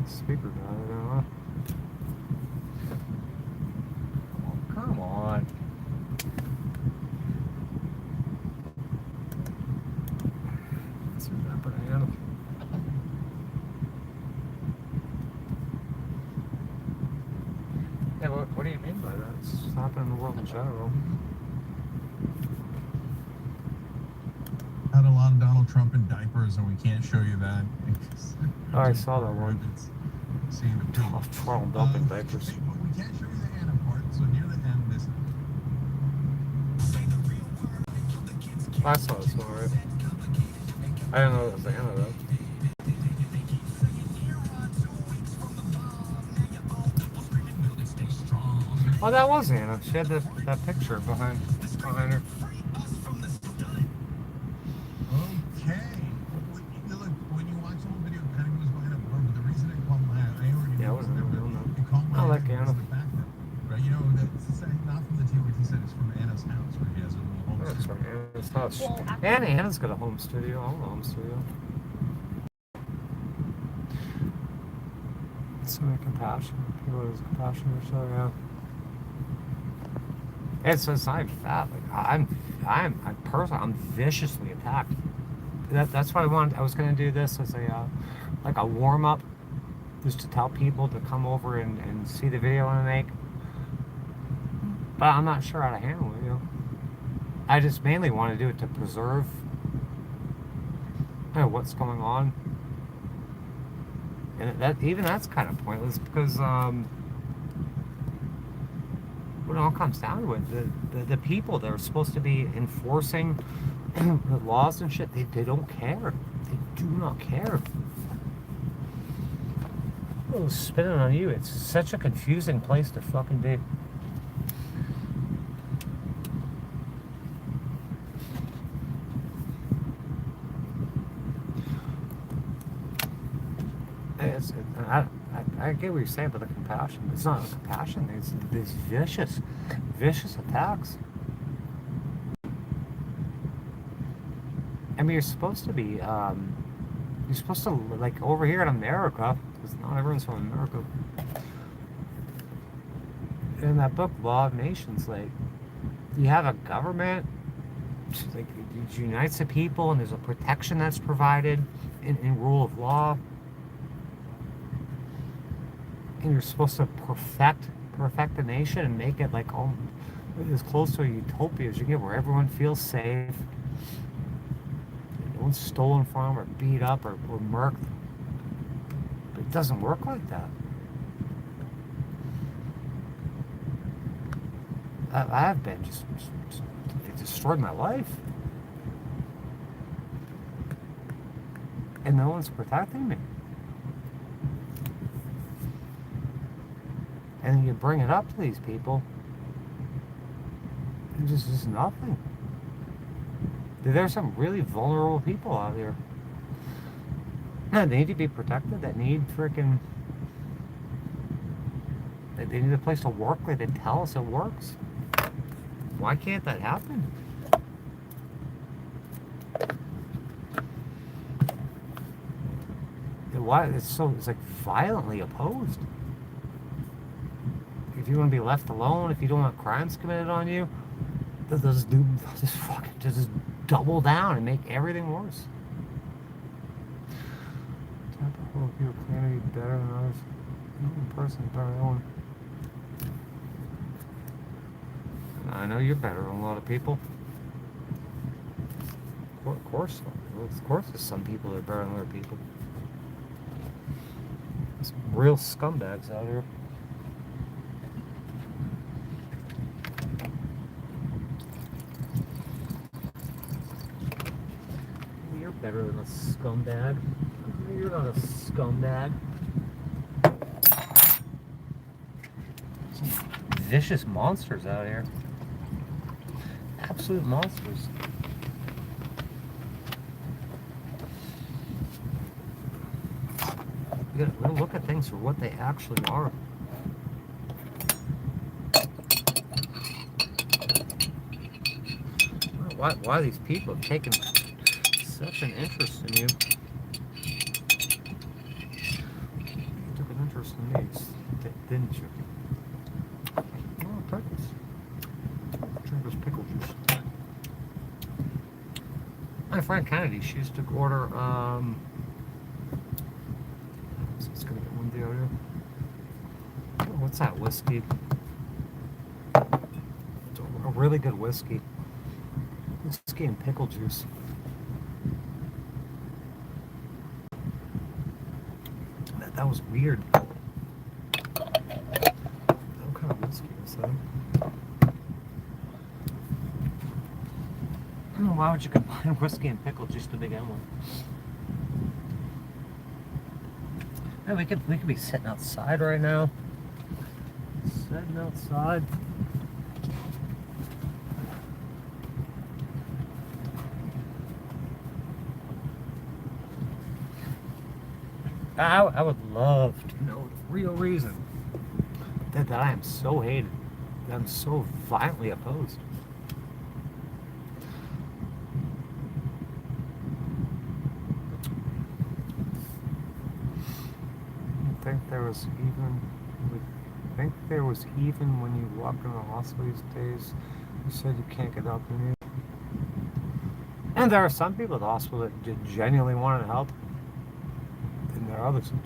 Speaker mean by that. It's happening in the world in general. Had a lot of Donald Trump in diapers, and we can't show you that. Oh, I saw that one. Seeing the poop. Trump dumping diapers. But we can't show you the Anna part, so near the end, this. I saw this one, right? I didn't know that was the Anna, though. Oh, that was Anna. She had that picture behind her. Okay. Look, when you watch the whole video, it kind of goes behind a blur, but the reason it caught my eye, I already Yeah, it knew wasn't it, real, no. it caught my I eye like because Anna. of the fact that, right, you know, that's not from the TOT set, it's from Anna's house, where she has her little home That's studio. from Anna's house. And Anna's got a home studio. I own a home studio. So many compassion. People with compassion for each other, yeah. It's not even that. Like, I'm personally, I'm viciously attacked. That's why I was going to do this as a, like a warm up, just to tell people to come over and see the video I make. But I'm not sure how to handle it, you know. I just mainly want to do it to preserve, you know, what's going on. And that's kind of pointless because when it all comes down to it, the people that are supposed to be enforcing the laws and shit, they don't care. They do not care. Oh, spinning on you. It's such a confusing place to fucking be. I get what you're saying about the compassion. It's not compassion. It's these vicious attacks. I mean, you're supposed to be, like, over here in America, because not everyone's from America. In that book, Law of Nations, like, you have a government, like, it unites the people, and there's a protection that's provided in rule of law. And you're supposed to perfect the nation and make it like as close to a utopia as you can get, where everyone feels safe, no one's stolen from or beat up or murked. But it doesn't work like that. I've been just it destroyed my life, and no one's protecting me. And then you bring it up to these people, and just nothing. There's some really vulnerable people out here. They need to be protected. They need they need a place to work where they tell us it works. Why can't that happen? Why it's like violently opposed. If you want to be left alone, if you don't want crimes committed on you, they'll just double down and make everything worse. Type of hope you claim to be better than others. One person better than one. I know you're better than a lot of people. Of course, there's some people that are better than other people. There's some real scumbags out here. You're better than a scumbag. You're not a scumbag. Some vicious monsters out here. Absolute monsters. You gotta look at things for what they actually are. Why these people have taken such an interest in you? You took an interest in me, didn't you? Oh, pickles. Drink this pickle juice. My friend Kennedy, she used to order, so it's gonna get one deal here. Oh, what's that whiskey? really good whiskey. Whiskey and pickle juice. That was weird. What kind of whiskey was that? I don't know, why would you combine whiskey and pickle juice to begin with? Yeah, we could be sitting outside right now. Sitting outside. I would love to know the real reason that I am so hated, that I'm so violently opposed. I think there was even when you walk in the hospital these days, you said you can't get up in it. And there are some people at the hospital that genuinely wanted to help. And there are others who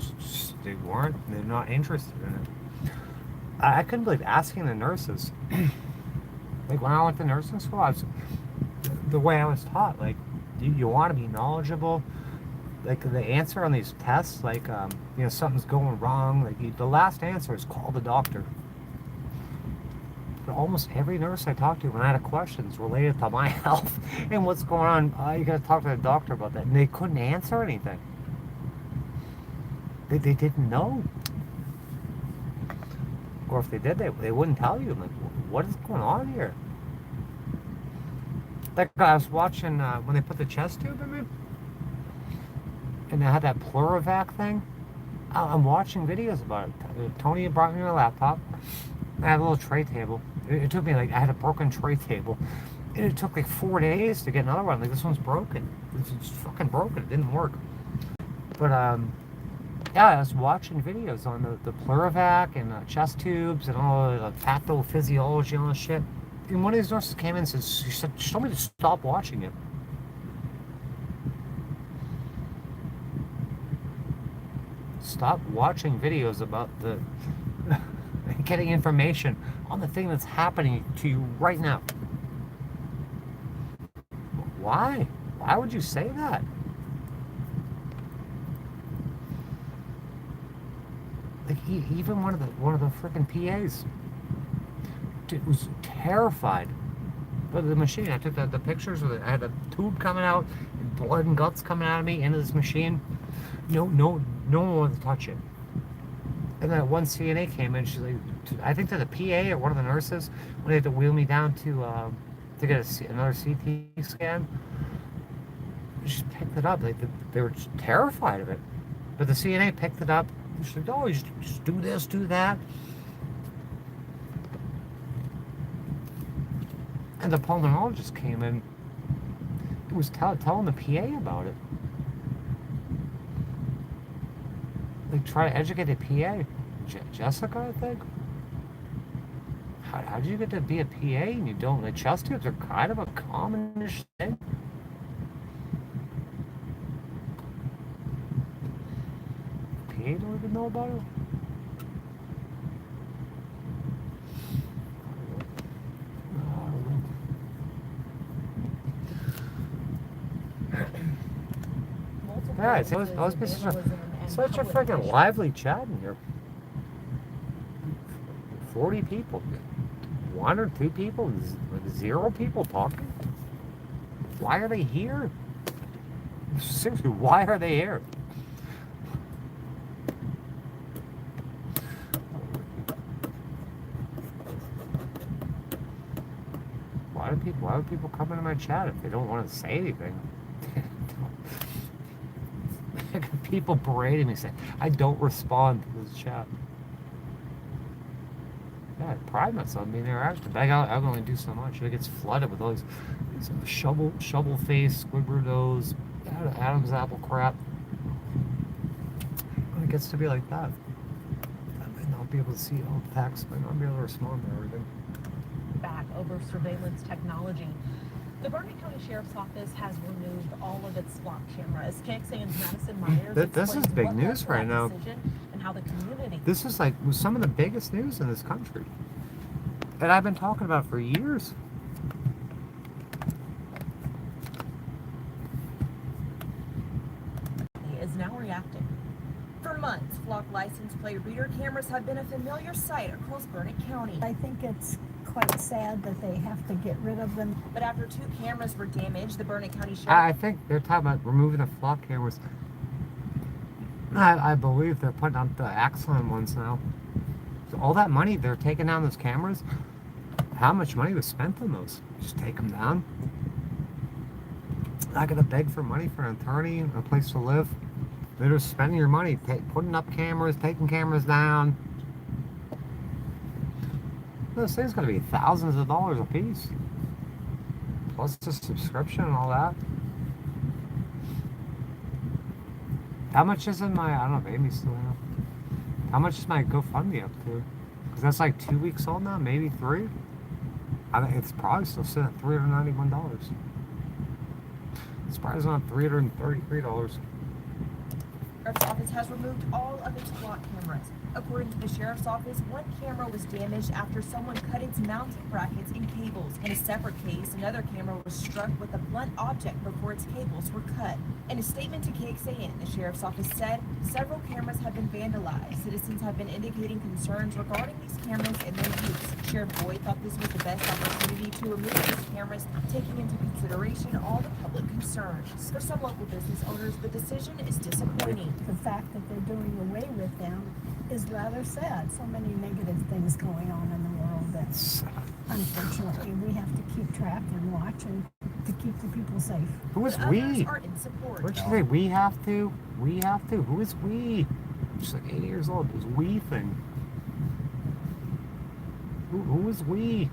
they weren't, they're not interested in it. I couldn't believe asking the nurses. Like when I went to nursing school, the way I was taught, like, you want to be knowledgeable. Like the answer on these tests, like, something's going wrong. Like the last answer is call the doctor. But almost every nurse I talked to when I had questions related to my health and what's going on, you got to talk to the doctor about that. And they couldn't answer anything. They didn't know. Or if they did, they wouldn't tell you. I'm like, what is going on here? Like I was watching when they put the chest tube in me, and they had that Pluravac thing. I'm watching videos about it. Tony had brought me my laptop. I had a little tray table. It took me I had a broken tray table. And it took 4 days to get another one. Like, this one's broken. It's fucking broken. It didn't work. But, yeah, I was watching videos on the Pluravac and chest tubes and all the pathophysiology and all this shit. And one of these nurses came in and said, she told me to stop watching it. Stop watching videos about getting information on the thing that's happening to you right now. Why? Why would you say that? Like even one of the freaking PAs was terrified of the machine. I took the pictures of it. I had a tube coming out, and blood and guts coming out of me into this machine. No one wanted to touch it. And then one CNA came in. She's like, I think to the PA or one of the nurses, when they had to wheel me down to get another CT scan. She just picked it up. They were just terrified of it. But the CNA picked it up. She said, "Oh, you just do this, do that." And the pulmonologist came in. He was telling the PA about it. Like, try to educate the PA. Jessica, I think. How did you get to be a PA and you don't? Like, chest tubes are kind of a commonish thing. PA don't even know about it. Yeah, it's supposed to be such a freaking lively chat in here. 40 people. 1 or 2 people? 0 people talking? Why are they here? Seriously, why are they here? Why do people come into my chat if they don't want to say anything? People berating me saying, I don't respond to this chat. Yeah, I pride myself on being interactive. I can only do so much. It gets flooded with all these shovel face, squidward nose, Adam's apple crap. When it gets to be like that, I might not be able to see all the facts. I might not be able to respond to everything. Back over surveillance technology. The Bergen County Sheriff's Office has removed all of its block cameras. KXAN's Madison Myers This is big news right now. And how the community. This is like some of the biggest news in this country. And I've been talking about it for years. license plate reader cameras have been a familiar sight across Burnett County. I think it's quite sad that they have to get rid of them. But after 2 cameras were damaged, the Burnett County Sheriff... I think they're talking about removing the flock cameras. I believe they're putting up the Axon ones now. So all that money they're taking down those cameras, how much money was spent on those? Just take them down. Not gonna beg for money for an attorney, a place to live. They're just spending your money, putting up cameras, taking cameras down. Those things gotta be thousands of dollars a piece. Plus the subscription and all that. How much is in my, I don't know, maybe still have. How much is my GoFundMe up to? Because that's like 2 weeks old now, maybe 3. I think it's probably still sitting at $391. It's probably not $333. Sheriff's Office has removed all of its flock cameras. According to the Sheriff's Office, 1 camera was damaged after someone cut its mounting brackets and cables. In a separate case, another camera was struck with a blunt object before its cables were cut. In a statement to KXAN, the Sheriff's Office said several cameras have been vandalized. Citizens have been indicating concerns regarding these cameras and their use. Sheriff Boyd thought this was the best opportunity to remove these cameras, taking into consideration all the public concerns. For some local business owners, the decision is disappointing. The fact that they're doing away with them is rather sad. So many negative things going on in the world that unfortunately we have to keep track and watch and to keep the people safe. Who is Others we? are in support. What'd you say? We have to? We have to? Who is we? I'm just like 80 years old. This we thing. Who is we?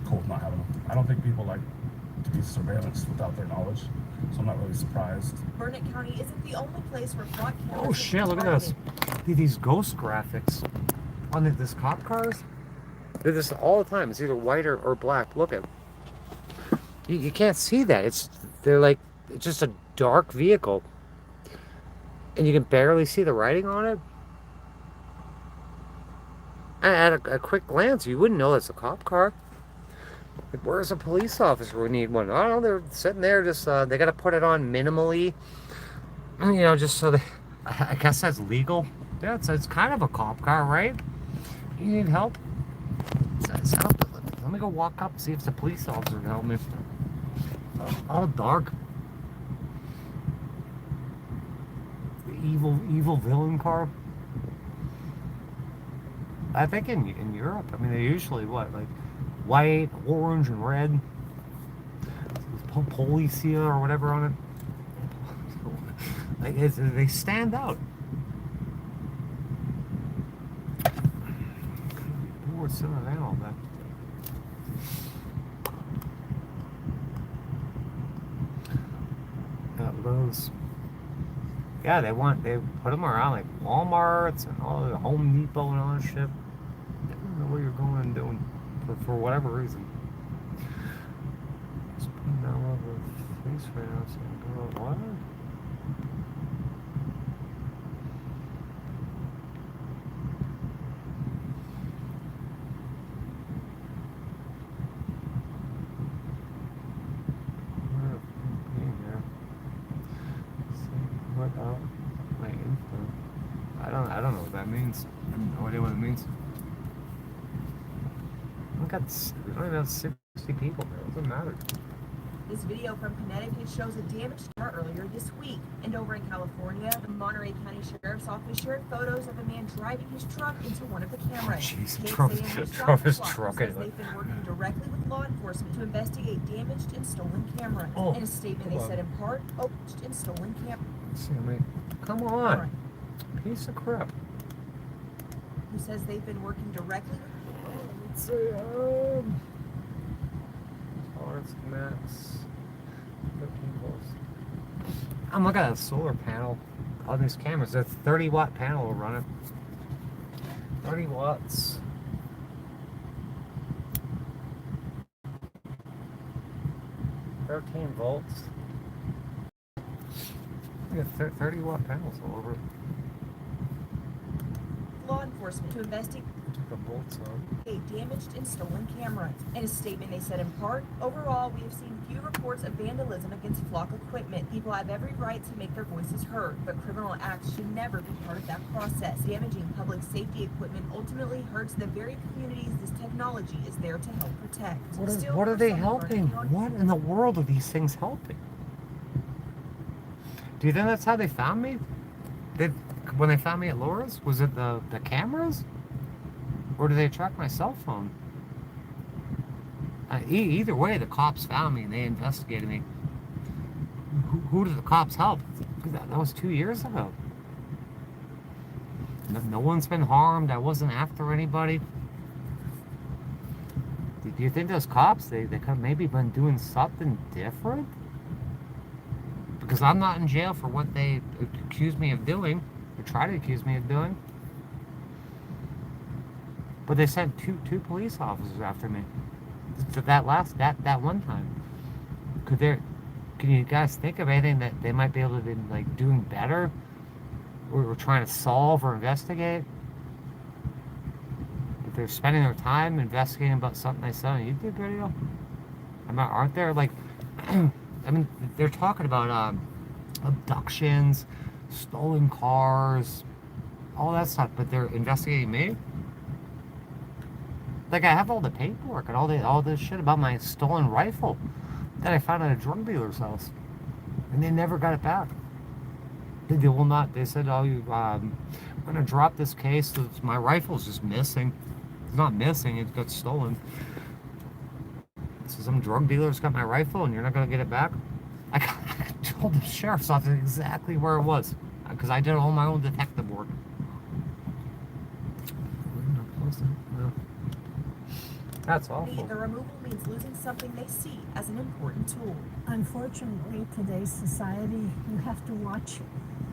Cool with not having them. I don't think people like to be surveillanced without their knowledge, so I'm not really surprised. Burnett County isn't the only place where flock cameras Oh have shit, been look at this. targeted. Dude, these ghost graphics on this cop cars. They're this all the time. It's either white or black. Look at you can't see that. They're like it's just a dark vehicle. And you can barely see the writing on it. At a quick glance, you wouldn't know that's a cop car. Like, where's a police officer? We need one. I don't know. They're sitting there just, they got to put it on minimally. You know, just so they, I guess that's legal. Yeah, it's kind of a cop car, right? You need help? Let me go walk up and see if the police officer can help me. All dark. The evil villain car. I think in Europe, I mean, they usually what, like white, orange, and red. Policia or whatever on it. Like they stand out. Bored sitting around all that. Got Lowe's. Yeah, they put them around like Walmart's and all the Home Depot and all that shit. I don't know where you're going and doing for whatever reason. Just putting down all the face right now. So what? My info. I don't know what that means. I have no idea what it means. We don't even have 60 people there. It doesn't matter. This video from Connecticut shows a damaged car earlier this week. And over in California, the Monterey County Sheriff's Office shared photos of a man driving his truck into one of the cameras. Jeez, KXAN drove his Stop truck says into they've been working directly with law enforcement to investigate damaged and stolen cameras. Oh, in a statement, they said in part, damaged and stolen cameras. See, I mean, come on. Piece of crap. Who says they've been working directly with... Let's see, Tolerance max 15 volts. I'm looking at a solar panel on these cameras. That's 30-watt panel will run it. 30 watts. $13 volts. We got 30-watt panels all over. law enforcement to investigate The bolts on. Damaged and stolen cameras. In a statement, they said in part, overall, we have seen few reports of vandalism against flock equipment. People have every right to make their voices heard, but criminal acts should never be part of that process. Damaging public safety equipment ultimately hurts the very communities this technology is there to help protect. What are they helping? What in the world are these things helping? Do you think that's how they found me? When they found me at Laura's, was it the cameras? Or did they track my cell phone? Either way, the cops found me and they investigated me. Who did the cops help? That was 2 years ago. No one's been harmed. I wasn't after anybody. Do you think those cops, they could have maybe been doing something different? Because I'm not in jail for what they accused me of doing, or tried to accuse me of doing. But they sent two police officers after me. That one time. Can you guys think of anything that they might be able to be like doing better? Or trying to solve or investigate? If they're spending their time investigating about something I saw on a YouTube video? Aren't there like I mean, they're talking about abductions, stolen cars, all that stuff, but they're investigating me? Like, I have all the paperwork and all this shit about my stolen rifle that I found at a drug dealer's house, and they never got it back. They will not. They said, "Oh, we're gonna drop this case. My rifle's just missing. It's not missing. It got stolen." So some drug dealers got my rifle, and you're not gonna get it back. I told the sheriff's office exactly where it was, because I did all my own detective work. That's awful. The removal means losing something they see as an important tool. Unfortunately, today's society, you have to watch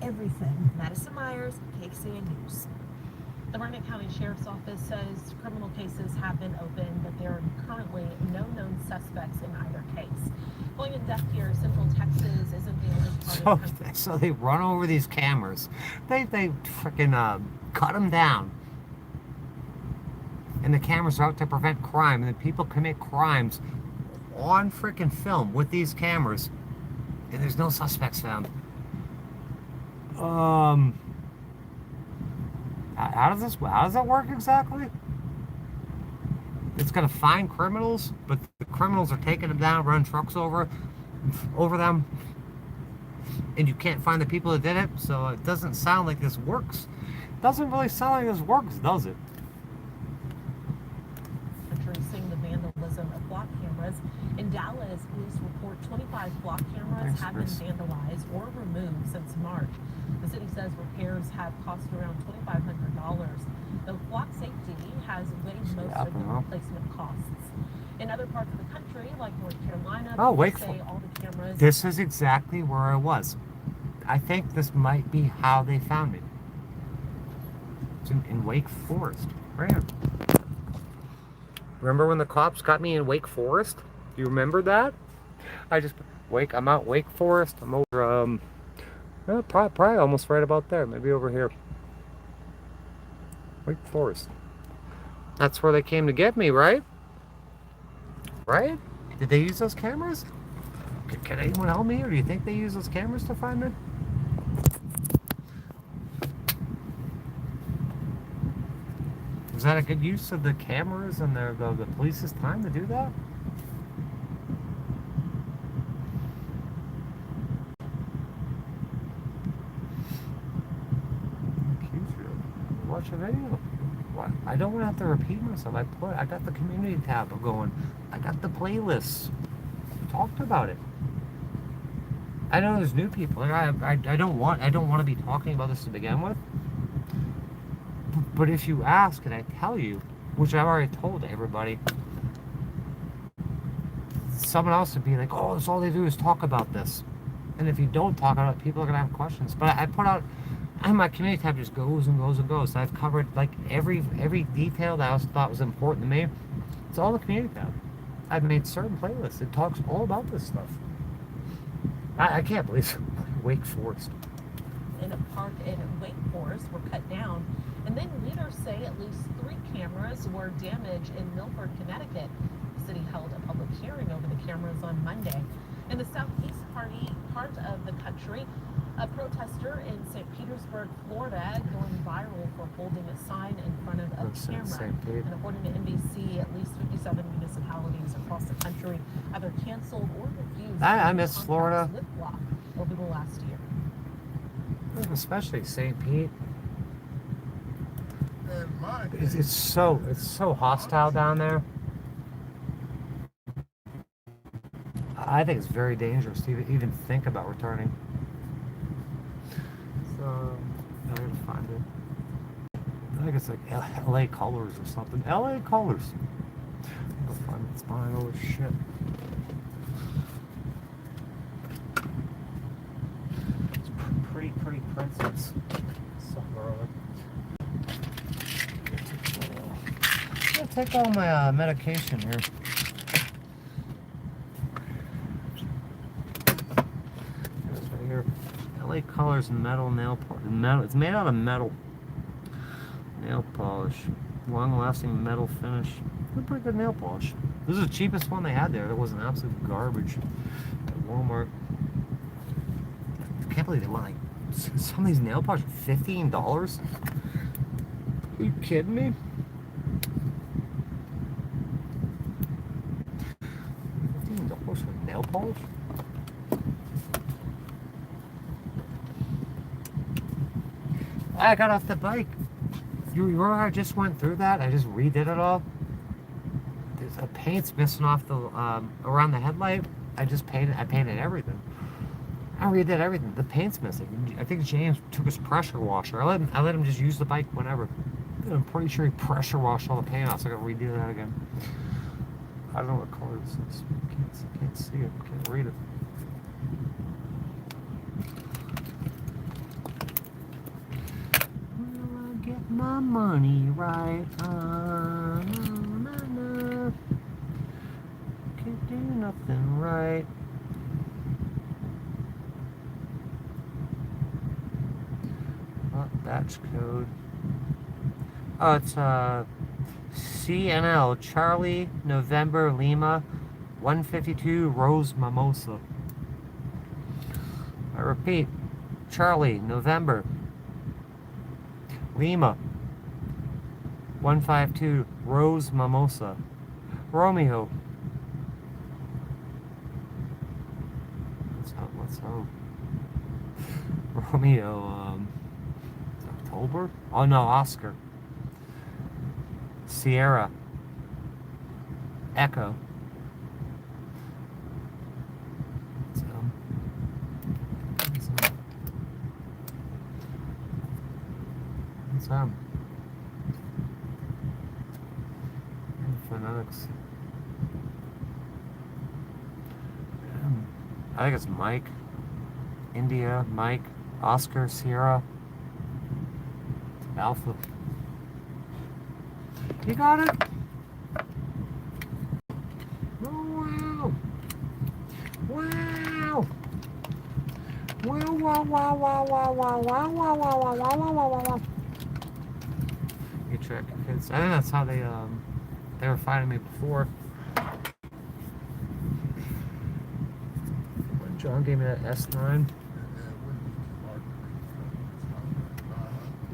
everything. Madison Myers, KCAN News. The Vernon County Sheriff's Office says criminal cases have been opened, but there are currently no known suspects in either case. Going in depth here, Central Texas isn't the only part of the country. So they run over these cameras. They freaking cut them down. And the cameras are out to prevent crime, and then people commit crimes on freaking film with these cameras, and there's no suspects found. How does that work exactly? It's gonna find criminals, but the criminals are taking them down, running trucks over them, and you can't find the people that did it. So it doesn't sound like this works. It doesn't really sound like this works, does it? Seeing the vandalism of block cameras. In Dallas, police report 25 block cameras have been vandalized or removed since March. The city says repairs have cost around $2,500. The block safety has waived most of the replacement costs. In other parts of the country, like North Carolina, say all the cameras. This is exactly where I was. I think this might be how they found me. It's in Wake Forest. Right here. Remember when the cops got me in Wake Forest? You remember that? I'm out Wake Forest. I'm over, probably almost right about there. Maybe over here. Wake Forest. That's where they came to get me, right? Right? Did they use those cameras? Can anyone help me, or do you think they use those cameras to find me? Is that a good use of the cameras and the police's time to do that? Watch a video. I don't want to have to repeat myself. I got the community tab going. I got the playlists. Talked about it. I know there's new people. I don't want to be talking about this to begin with. But if you ask and I tell you, which I've already told everybody, someone else would be like, "Oh, that's all they do is talk about this." And if you don't talk about it, people are gonna have questions. But I put out, and my community tab just goes and goes and goes. I've covered like every detail that I thought was important to me. It's all the community tab. I've made certain playlists. It talks all about this stuff. I can't believe Wake Forest. In a park in Wake Forest were cut down And then leaders say at least 3 cameras were damaged in Milford, Connecticut. The city held a public hearing over the cameras on Monday. In the southeast part of the country, a protester in St. Petersburg, Florida, going viral for holding a sign in front of a camera. And according to NBC, at least 57 municipalities across the country either canceled or refused I miss Florida. with block over the last year. Especially St. Pete. And my It's so hostile down there. I think it's very dangerous to even think about returning. So I gotta find it. I think it's like LA Colors or something. LA Colors. I'll find it. It's mine. Oh shit. It's pretty princess. Somewhere over. I'll take all my medication here. It's right here. LA Colors metal nail polish. Metal. It's made out of metal. Nail polish. Long-lasting metal finish. It's a pretty good nail polish. This is the cheapest one they had there. That wasn't absolute garbage at Walmart. I can't believe they want like some of these nail polish $15. Are you kidding me? $15 for nail polish? I got off the bike. You remember I just went through that? I just redid it all. There's a paint's missing off the around the headlight. I painted everything. I redid everything. The paint's missing. I think James took his pressure washer. I let him just use the bike whenever. I'm pretty sure he pressure washed all the paint off, so I gotta redo that again. I don't know what color this is. Can't see it. Can't read it. Will I get my money right? Can't do nothing right. Oh, batch code. Oh, it's CNL, Charlie November Lima 152 Rose Mimosa. I repeat, Charlie November Lima 152 Rose Mimosa. Romeo. Let's hope. Romeo, October? Oh no, Oscar. Sierra. Echo. Phonetics. I think it's Mike. India, Mike, Oscar, Sierra. Alpha. You got it? Oh, wow. Wow. Wow, wow, wow, wow, wow, wow, wow, wow, wow, wow, wow, wow, wow, wow. You trick kids. I think that's how they were fighting me before. When John gave me that S9.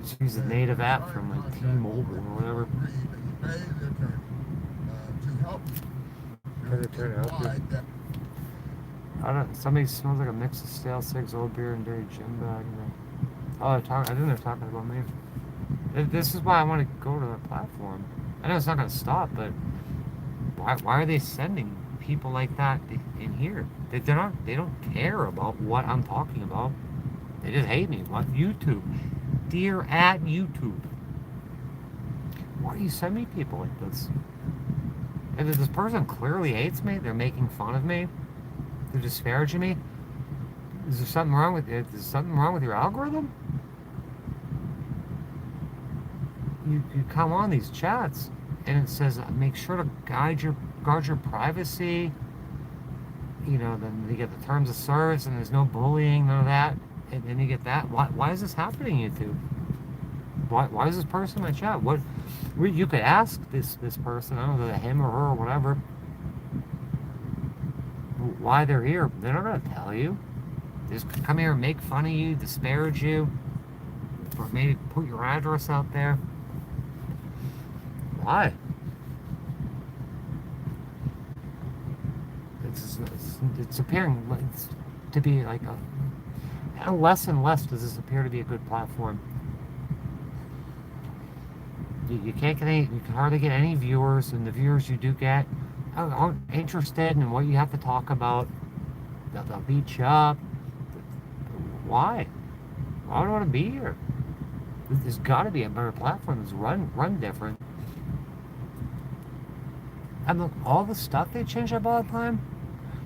Just use the native app from like T-Mobile or whatever. Try to turn it out here. I don't. Somebody smells like a mix of stale cigs, old beer, and dirty gym bag. Oh, I think they're talking about me. This is why I want to go to the platform. I know it's not going to stop, but why are they sending people like that in here? They don't care about what I'm talking about. They just hate me. What? YouTube. Dear at YouTube. Why do you send me people like this? And if this person clearly hates me, they're making fun of me, they're disparaging me. Is there something wrong with it? Is there something wrong with your algorithm? You come on these chats and it says make sure to guard your privacy. You know, then you get the terms of service and there's no bullying, none of that. And then you get that. Why is this happening, YouTube? why is this person in my chat? You could ask this person, I don't know, him or her or whatever, why they're here. They're not gonna tell you. They just come here and make fun of you, disparage you, or maybe put your address out there. Why? It's appearing to be like less and less does this appear to be a good platform. You can't get any, you can hardly get any viewers, and the viewers you do get aren't interested in what you have to talk about. They'll beat you up. Why? Why would I want to be here? There's got to be a better platform that's run different. And look, all the stuff they change up all the time,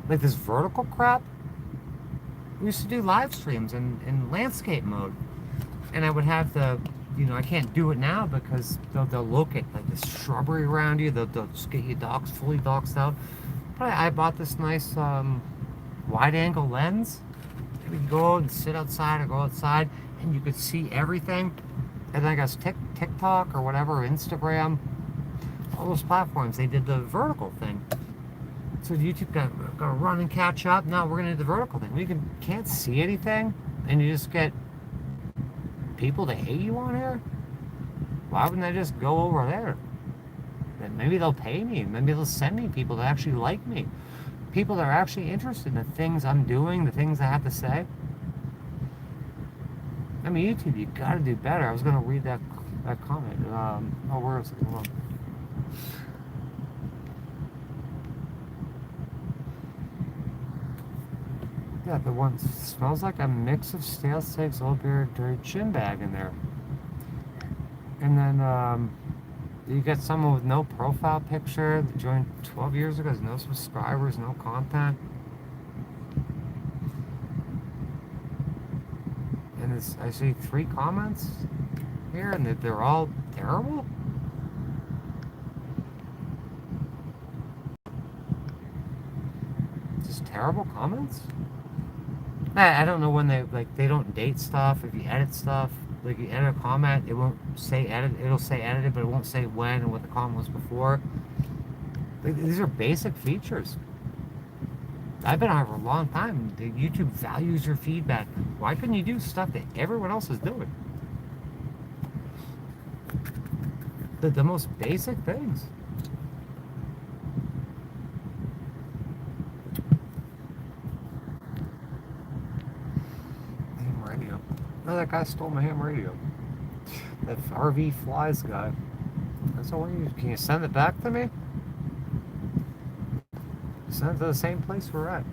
like this vertical crap. We used to do live streams in landscape mode, and I would have the, I can't do it now because they'll look at like the shrubbery around you. They'll just get you fully doxed out. But I bought this nice wide-angle lens. We could go out and sit outside or go outside, and you could see everything. And I guess TikTok or whatever, Instagram, all those platforms, they did the vertical thing. So YouTube got to run and catch up. Now we're going to do the vertical thing. We can't see anything, and you just get people to hate you on here. Why wouldn't I just go over there? And maybe they'll pay me. Maybe they'll send me people that actually like me. People that are actually interested in the things I'm doing, the things I have to say. I mean, YouTube, you got to do better. I was going to read that comment. Where is it? Hold on. Yeah, the one smells like a mix of stale steaks, old beer, dirty gin bag in there. And then you get someone with no profile picture that joined 12 years ago, has no subscribers, no content. And I see 3 comments here, and they're all terrible. Just terrible comments. I don't know when they don't date stuff. If you edit stuff, like you edit a comment, it won't say edit. It'll say edited, but it won't say when and what the comment was before. These are basic features. I've been on it for a long time. YouTube values your feedback. Why couldn't you do stuff that everyone else is doing? The most basic things. Oh, that guy stole my ham radio. That RV Flies guy. That's all can you send it back to me? Send it to the same place we're at.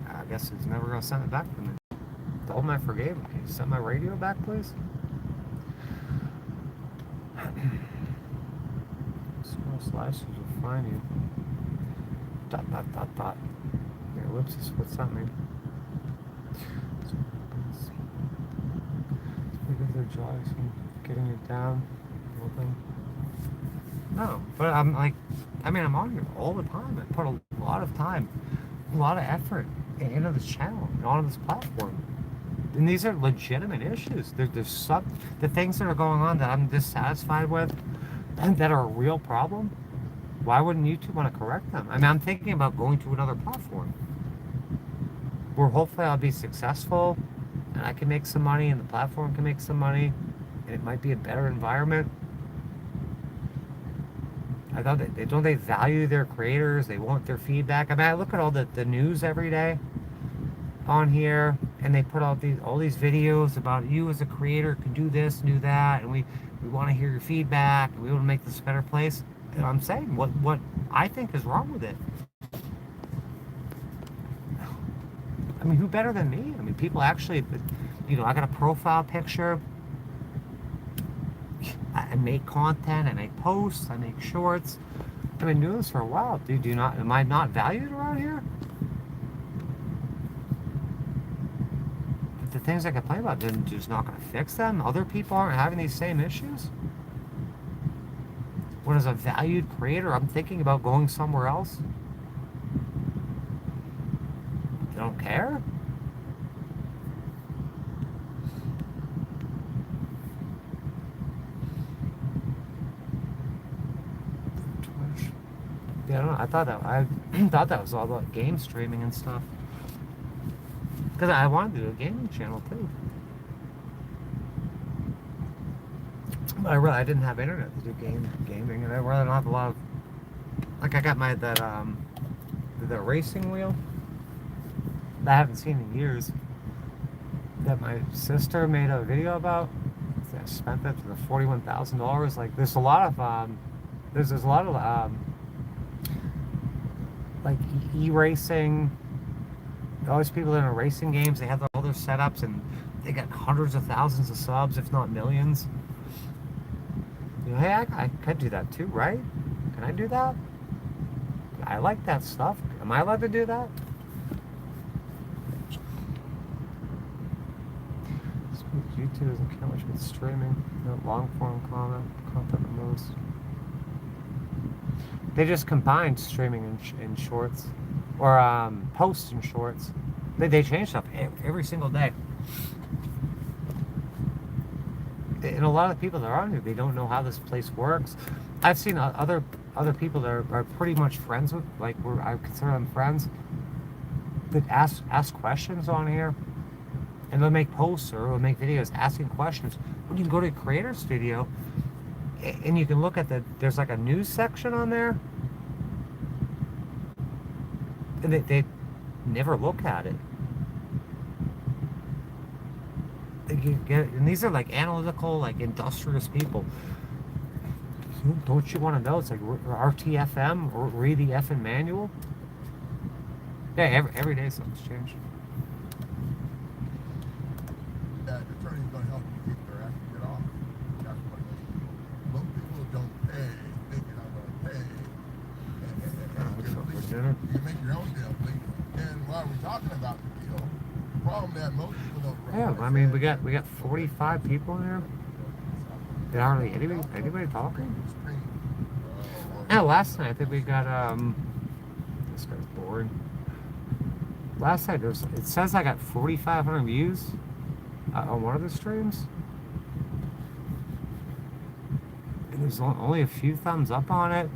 I guess he's never going to send it back to me. Told him I forgave him. Can you send my radio back, please? Small slices will find you. ... Your ellipsis, what's that mean? Their jaws from getting it down. No, but I'm on here all the time. I put a lot of time, a lot of effort into this channel and onto this platform. And these are legitimate issues. There's the things that are going on that I'm dissatisfied with and that are a real problem. Why wouldn't YouTube want to correct them? I mean, I'm thinking about going to another platform where hopefully I'll be successful and I can make some money and the platform can make some money and it might be a better environment. I thought don't they value their creators? They want their feedback. I mean, I look at all the news every day on here, and they put out all these videos about you as a creator can do this, do that, and we want to hear your feedback, and we want to make this a better place. And I'm saying what I think is wrong with it. I mean, who better than me? I mean, people actually, I got a profile picture. I make content, I make posts, I make shorts. I've been doing this for a while. Am I not valued around here? But the things I complain about, they're just not going to fix them. Other people aren't having these same issues. When as a valued creator, I'm thinking about going somewhere else. They don't care? Yeah, I don't know. I thought that was all about game streaming and stuff. Because I wanted to do a gaming channel too. But I didn't have internet to do gaming, and I really don't have a lot of. Like I got that racing wheel that I haven't seen in years. That my sister made a video about. I spent that for the $41,000. Like there's a lot of there's a lot of like e-racing. All these people that are racing games, they have all their setups and they got hundreds of thousands of subs, if not millions. You know, hey, I could do that too, right? Can I do that? I like that stuff. Am I allowed to do that? YouTube doesn't care much with streaming. No long form content removes. They just combined streaming and shorts, or posts and shorts. They change stuff every single day. And a lot of the people that are on here, they don't know how this place works. I've seen other people that are pretty much friends with, like I consider them friends, that ask questions on here, and they'll make posts or they'll make videos asking questions. When you can go to Creator Studio, and you can look at there's like a news section on there, and they never look at it. And these are like analytical, like industrious people. Don't you want to know? It's like RTFM, or read the effing manual. Yeah, every day something's changed. That attorney's going to help you keep their ass to get off. That's what most people don't pay, think you're not going to pay. You make your own deal, please. And while we're talking about the deal, the problem that most people don't realize. Yeah, I mean, we got 45 people in here. Did hardly anybody talking? Yeah, last night I think we got this guy's boring. Last night it says I got 4,500 views on one of the streams. And there's only a few thumbs up on it.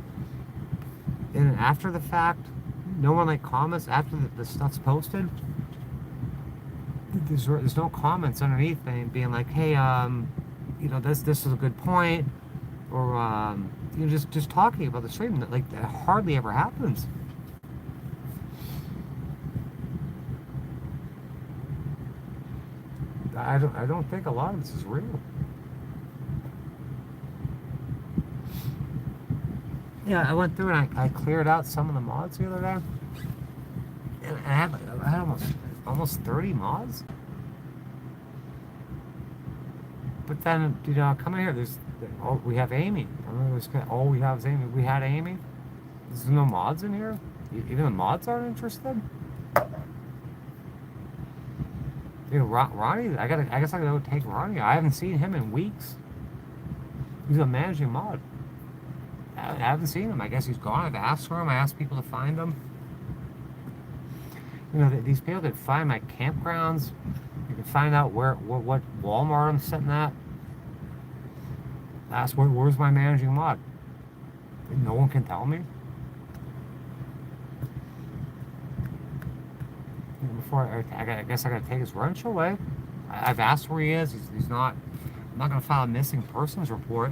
And after the fact, no one like comments after the stuff's posted. There's no comments underneath being like, hey, you know, this is a good point, or you know, just talking about the stream. Like that hardly ever happens. I don't think a lot of this is real. Yeah, I went through and I cleared out some of the mods the other day, and I had almost 30 mods. But then, you know, coming here, we have Amy. All we have is Amy. We had Amy. There's no mods in here. Even the mods aren't interested. You know, Ronnie. I guess I gotta go take Ronnie. I haven't seen him in weeks. He's a managing mod. I haven't seen him. I guess he's gone. I've asked for him. I asked people to find him. You know, these people could find my campgrounds. You can find out what Walmart I'm sitting at. Ask where's my managing mod. No one can tell me. Before I guess I gotta take his wrench away. I've asked where he is. He's not. I'm not gonna file a missing persons report.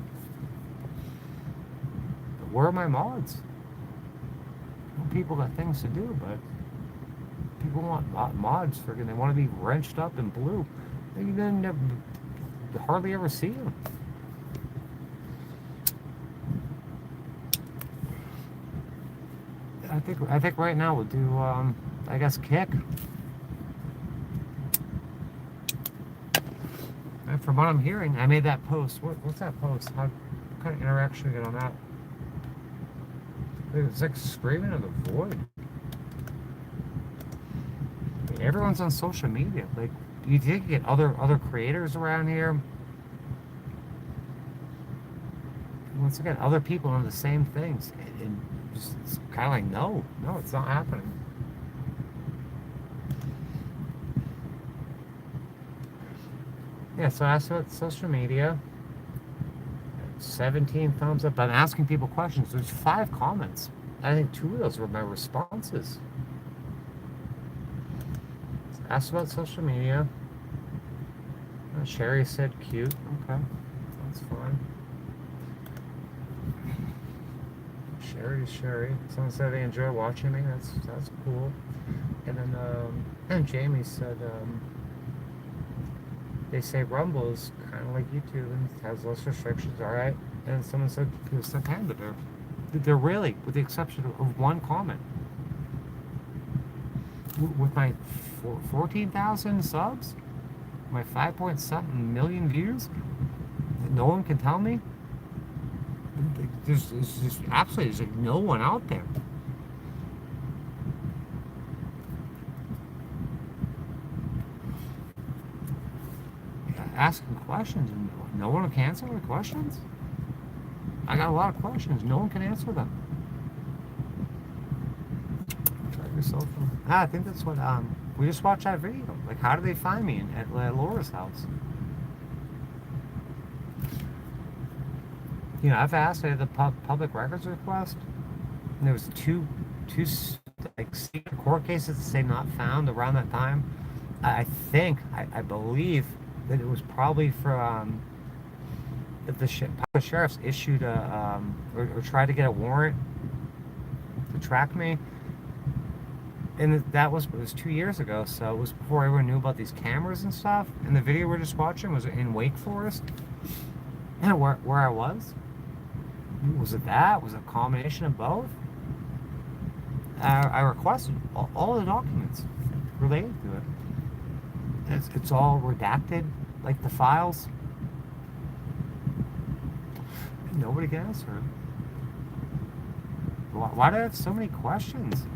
But where are my mods? Well, people got things to do, but people want mods. They want to be wrenched up in blue. You then hardly ever see them. I think right now we'll do I guess kick. And from what I'm hearing, I made that post. What's that post? What kind of interaction we get on that? It's like screaming in the void. Everyone's on social media. Like, you think you get other creators around here? Once again, other people on the same things, and just, it's kind of like, no, it's not happening. Yeah, so I asked about social media. 17 thumbs up. I'm asking people questions. There's 5 comments. I think 2 of those were my responses. Asked about social media. Sherry said cute. Okay, that's fine. Sherry is Sherry. Someone said they enjoy watching me. That's cool. And then and Jamie said they say Rumble is kind of like YouTube and has less restrictions. All right. And someone said people said Panda Bear. They're really, with the exception of one comment. With my 14,000 subs, my 5.7 million views, no one can tell me. There's just absolutely there's like no one out there. Asking questions and no one can answer my questions. I got a lot of questions. No one can answer them. Try yourself. I think that's what we just watched that video. Like, how do they find me at Laura's house? You know, I've asked. I had the public records request, and there was two like secret court cases that say not found around that time. I believe that it was probably for that the sheriff's issued a or tried to get a warrant to track me, and it was 2 years ago, so it was before everyone knew about these cameras and stuff. And the video we're just watching was in Wake Forest, and where I was. Was it that? Was it a combination of both? I requested all the documents related to it. It's all redacted, like the files. Nobody can answer it. Why do I have so many questions?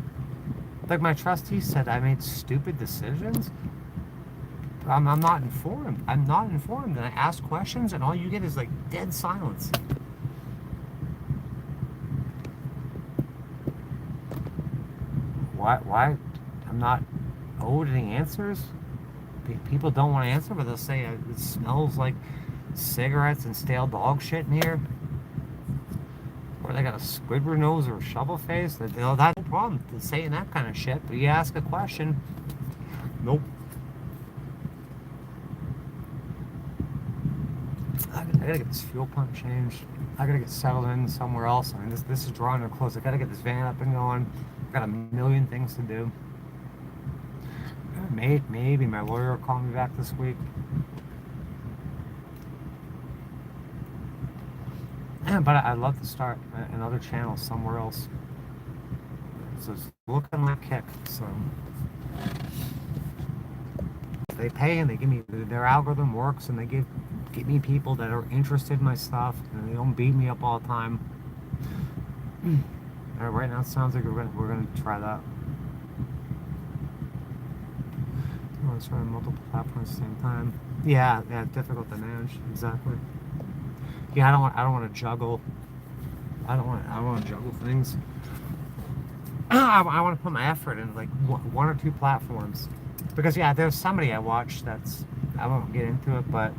Like my trustee said, I made stupid decisions. I'm not informed. I'm not informed, and I ask questions, and all you get is like dead silence. Why I'm not owed any answers? People don't want to answer, but they'll say it smells like cigarettes and stale dog shit in here. Or they got a Squidward nose or a shovel face. That's no problem saying that kind of shit. But you ask a question, nope. I gotta get this fuel pump changed. I gotta get settled in somewhere else. I mean, this is drawing to a close. I gotta get this van up and going. Got a million things to do. Maybe my lawyer will call me back this week. But I'd love to start another channel somewhere else. So it's looking like kick. So they pay and they give me their algorithm works, and they get me people that are interested in my stuff, and they don't beat me up all the time. Right now it sounds like we're gonna try that. You want to try multiple platforms at the same time? Yeah, difficult to manage. Exactly. Yeah, I don't want to juggle. I don't want to juggle things. I want to put my effort in like one or two platforms, because yeah, there's somebody I watch that's, I won't get into it, but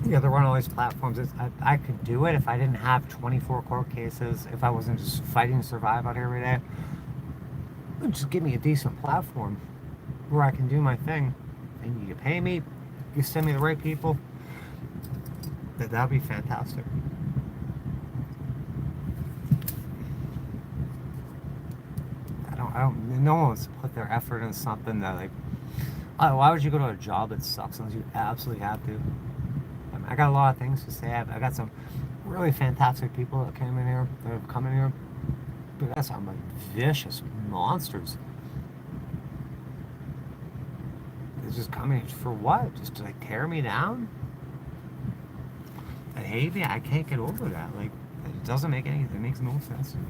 yeah, they're on all these platforms. I could do it if I didn't have 24 court cases, if I wasn't just fighting to survive out here every day. It would just give me a decent platform where I can do my thing, and you pay me, you send me the right people. That'd be fantastic. No one wants to put their effort in something that, like, oh, why would you go to a job that sucks unless you absolutely have to? I mean, I got a lot of things to say. I got some really fantastic people that came in here, that have come in here. But that's some like vicious monsters. It's just coming for what? Just to like tear me down? I hate me. I can't get over that. Like, it doesn't make any. It makes no sense to me.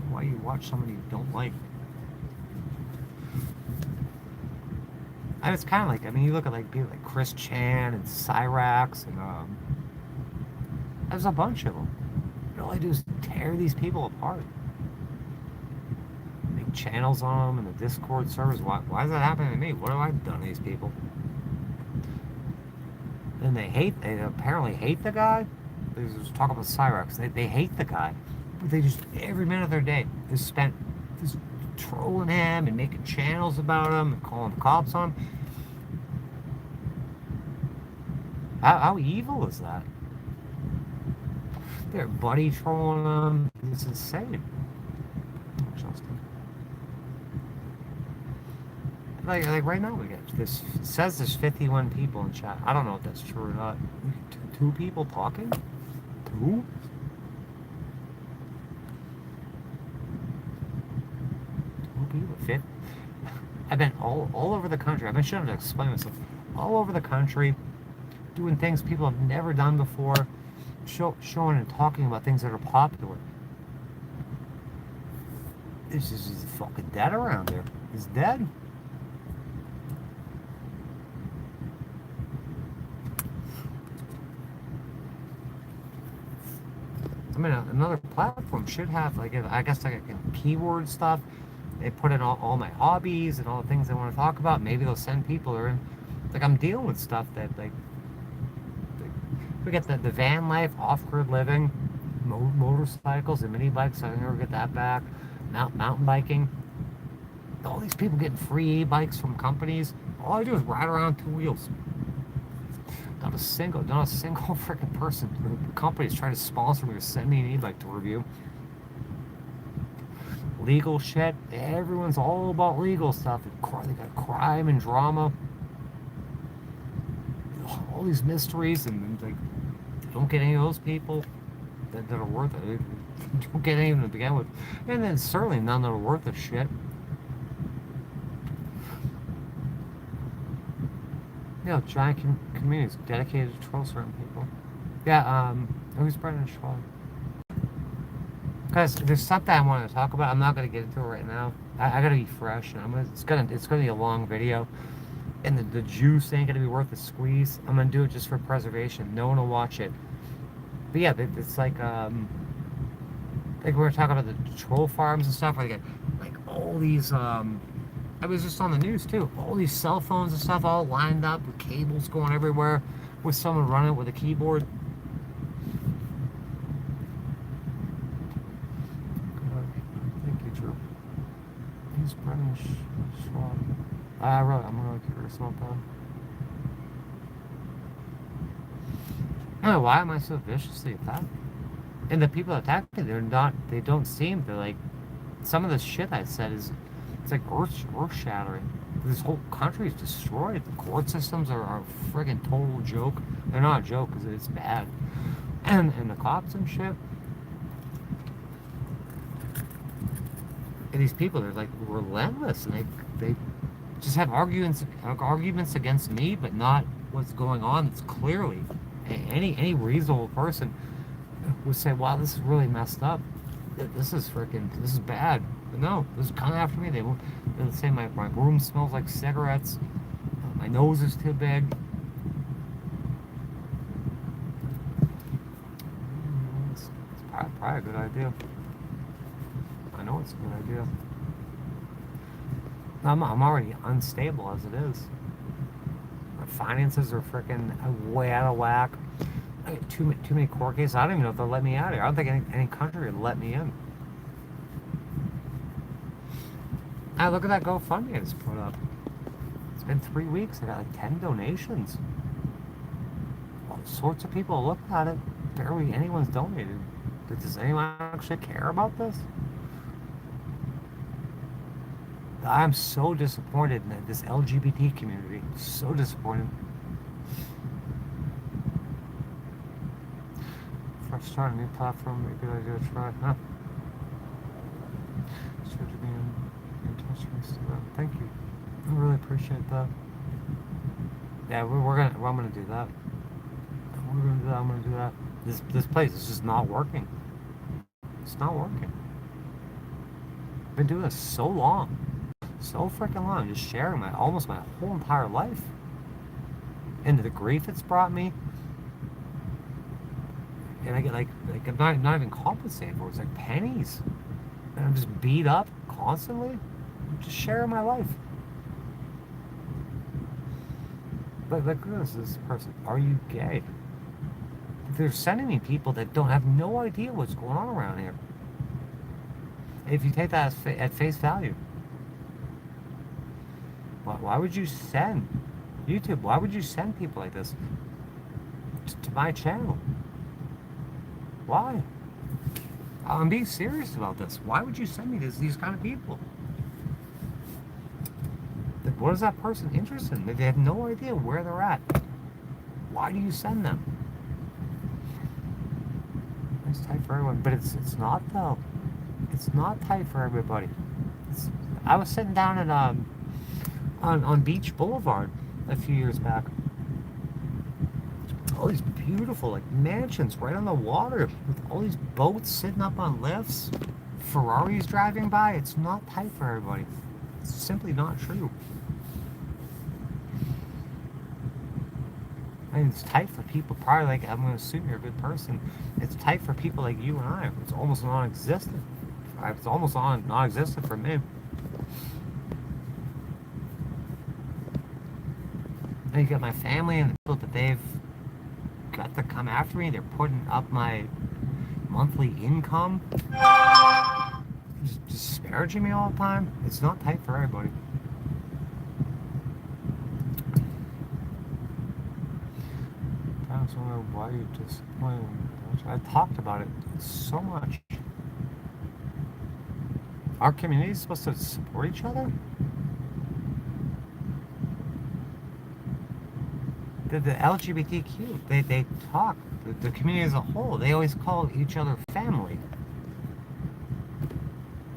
Why you watch somebody you don't like? And it's kind of like, I mean, you look at like people like Chris Chan and Cyrax, and there's a bunch of them. And all I do is tear these people apart. Make channels on them in the Discord servers. Why is that happening to me? What have I done to these people? And they apparently hate the guy. they just talk about Cyrex. They hate the guy, but they just every minute of their day is spent just trolling him and making channels about him and calling the cops on him. How evil is that? They're buddy trolling him. It's insane. Justin. Like right now we get this. It says there's 51 people in chat. I don't know if that's true or not. Two people talking? Two? Two people? Fit? I've been all over the country. I've been trying to explain myself. All over the country, doing things people have never done before, showing and talking about things that are popular. This is fucking dead around here. It's dead. I mean, another platform should have, like, I guess, like a keyword stuff. They put in all my hobbies and all the things I want to talk about. Maybe they'll send people or like I'm dealing with stuff that like we get the van life, off-grid living, motorcycles and mini bikes. I never get that back. Mountain biking. All these people getting free e-bikes from companies. All I do is ride around two wheels. Not a single freaking person. The company's trying to sponsor me or send me an e-bike to review. Legal shit. Everyone's all about legal stuff. They got crime and drama. All these mysteries, and like, you don't get any of those people that are worth it. You don't get any of them to begin with. And then certainly none that are worth a shit. You know, giant communities dedicated to troll certain people. Yeah, who's Brendan Schwab? Because there's something I want to talk about. I'm not going to get into it right now. I got to be fresh, and it's gonna be a long video, and the juice ain't going to be worth the squeeze. I'm going to do it just for preservation. No one will watch it. But yeah, it's like we were talking about the troll farms and stuff. Where they get like all these I was just on the news too. All these cell phones and stuff all lined up with cables going everywhere, with someone running with a keyboard. Thank you, Drew. He's Brendan Schwab. I'm really curious about that. I don't know, why am I so viciously attacked? And the people attacking me, they don't seem to like. Some of the shit I said it's like earth-shattering. This whole country is destroyed. The court systems are a friggin' total joke. They're not a joke because it's bad. And the cops and shit. And these people, they're like relentless, and they just have arguments against me, but not what's going on. It's clearly any reasonable person would say, "Wow, this is really messed up. This is bad." But no, this is coming after me. They'll say my room smells like cigarettes. My nose is too big. It's probably a good idea. I know it's a good idea. I'm already unstable as it is. My finances are freaking way out of whack. I get too many court cases. I don't even know if they'll let me out of here. I don't think any country would let me in. Ah, look at that GoFundMe I just put up. It's been 3 weeks. I got like 10 donations. All sorts of people looked at it. Barely anyone's donated. Does anyone actually care about this? I'm so disappointed in this LGBT community. So disappointed. Fresh start, a new platform, a good idea to try, huh? Sure to be in touch with us. Thank you. I really appreciate that. Yeah, I'm gonna do that. I'm gonna do that. This place is just not working. It's not working. I've been doing this so long. So freaking long, just sharing almost my whole entire life. And the grief it's brought me. And I get like I'm not even compensated for it. It's like pennies. And I'm just beat up constantly. I'm just sharing my life. But look at this person. Are you gay? they're sending me people that don't have no idea what's going on around here. If you take that at face value, why would you send YouTube? Why would you send people like this to my channel? Why? I'm being serious about this. Why would you send me these kind of people? What is that person interested in? They have no idea where they're at. Why do you send them? Nice type for everyone, but it's not though. It's not tight for everybody. I was sitting down at on Beach Boulevard a few years back. All these beautiful like mansions right on the water with all these boats sitting up on lifts, Ferraris driving by. It's not tight for everybody. It's simply not true. I mean, it's tight for people probably like, I'm going to assume you're a good person. It's tight for people like you and I. It's almost non-existent. It's almost non-existent for me. And you got my family and the people that they've got to come after me. They're putting up my monthly income, just disparaging me all the time. It's not tight for everybody. I was wondering why you're disappointed. I talked about it so much. Our community is supposed to support each other. The LGBTQ, they talk, the community as a whole, they always call each other family.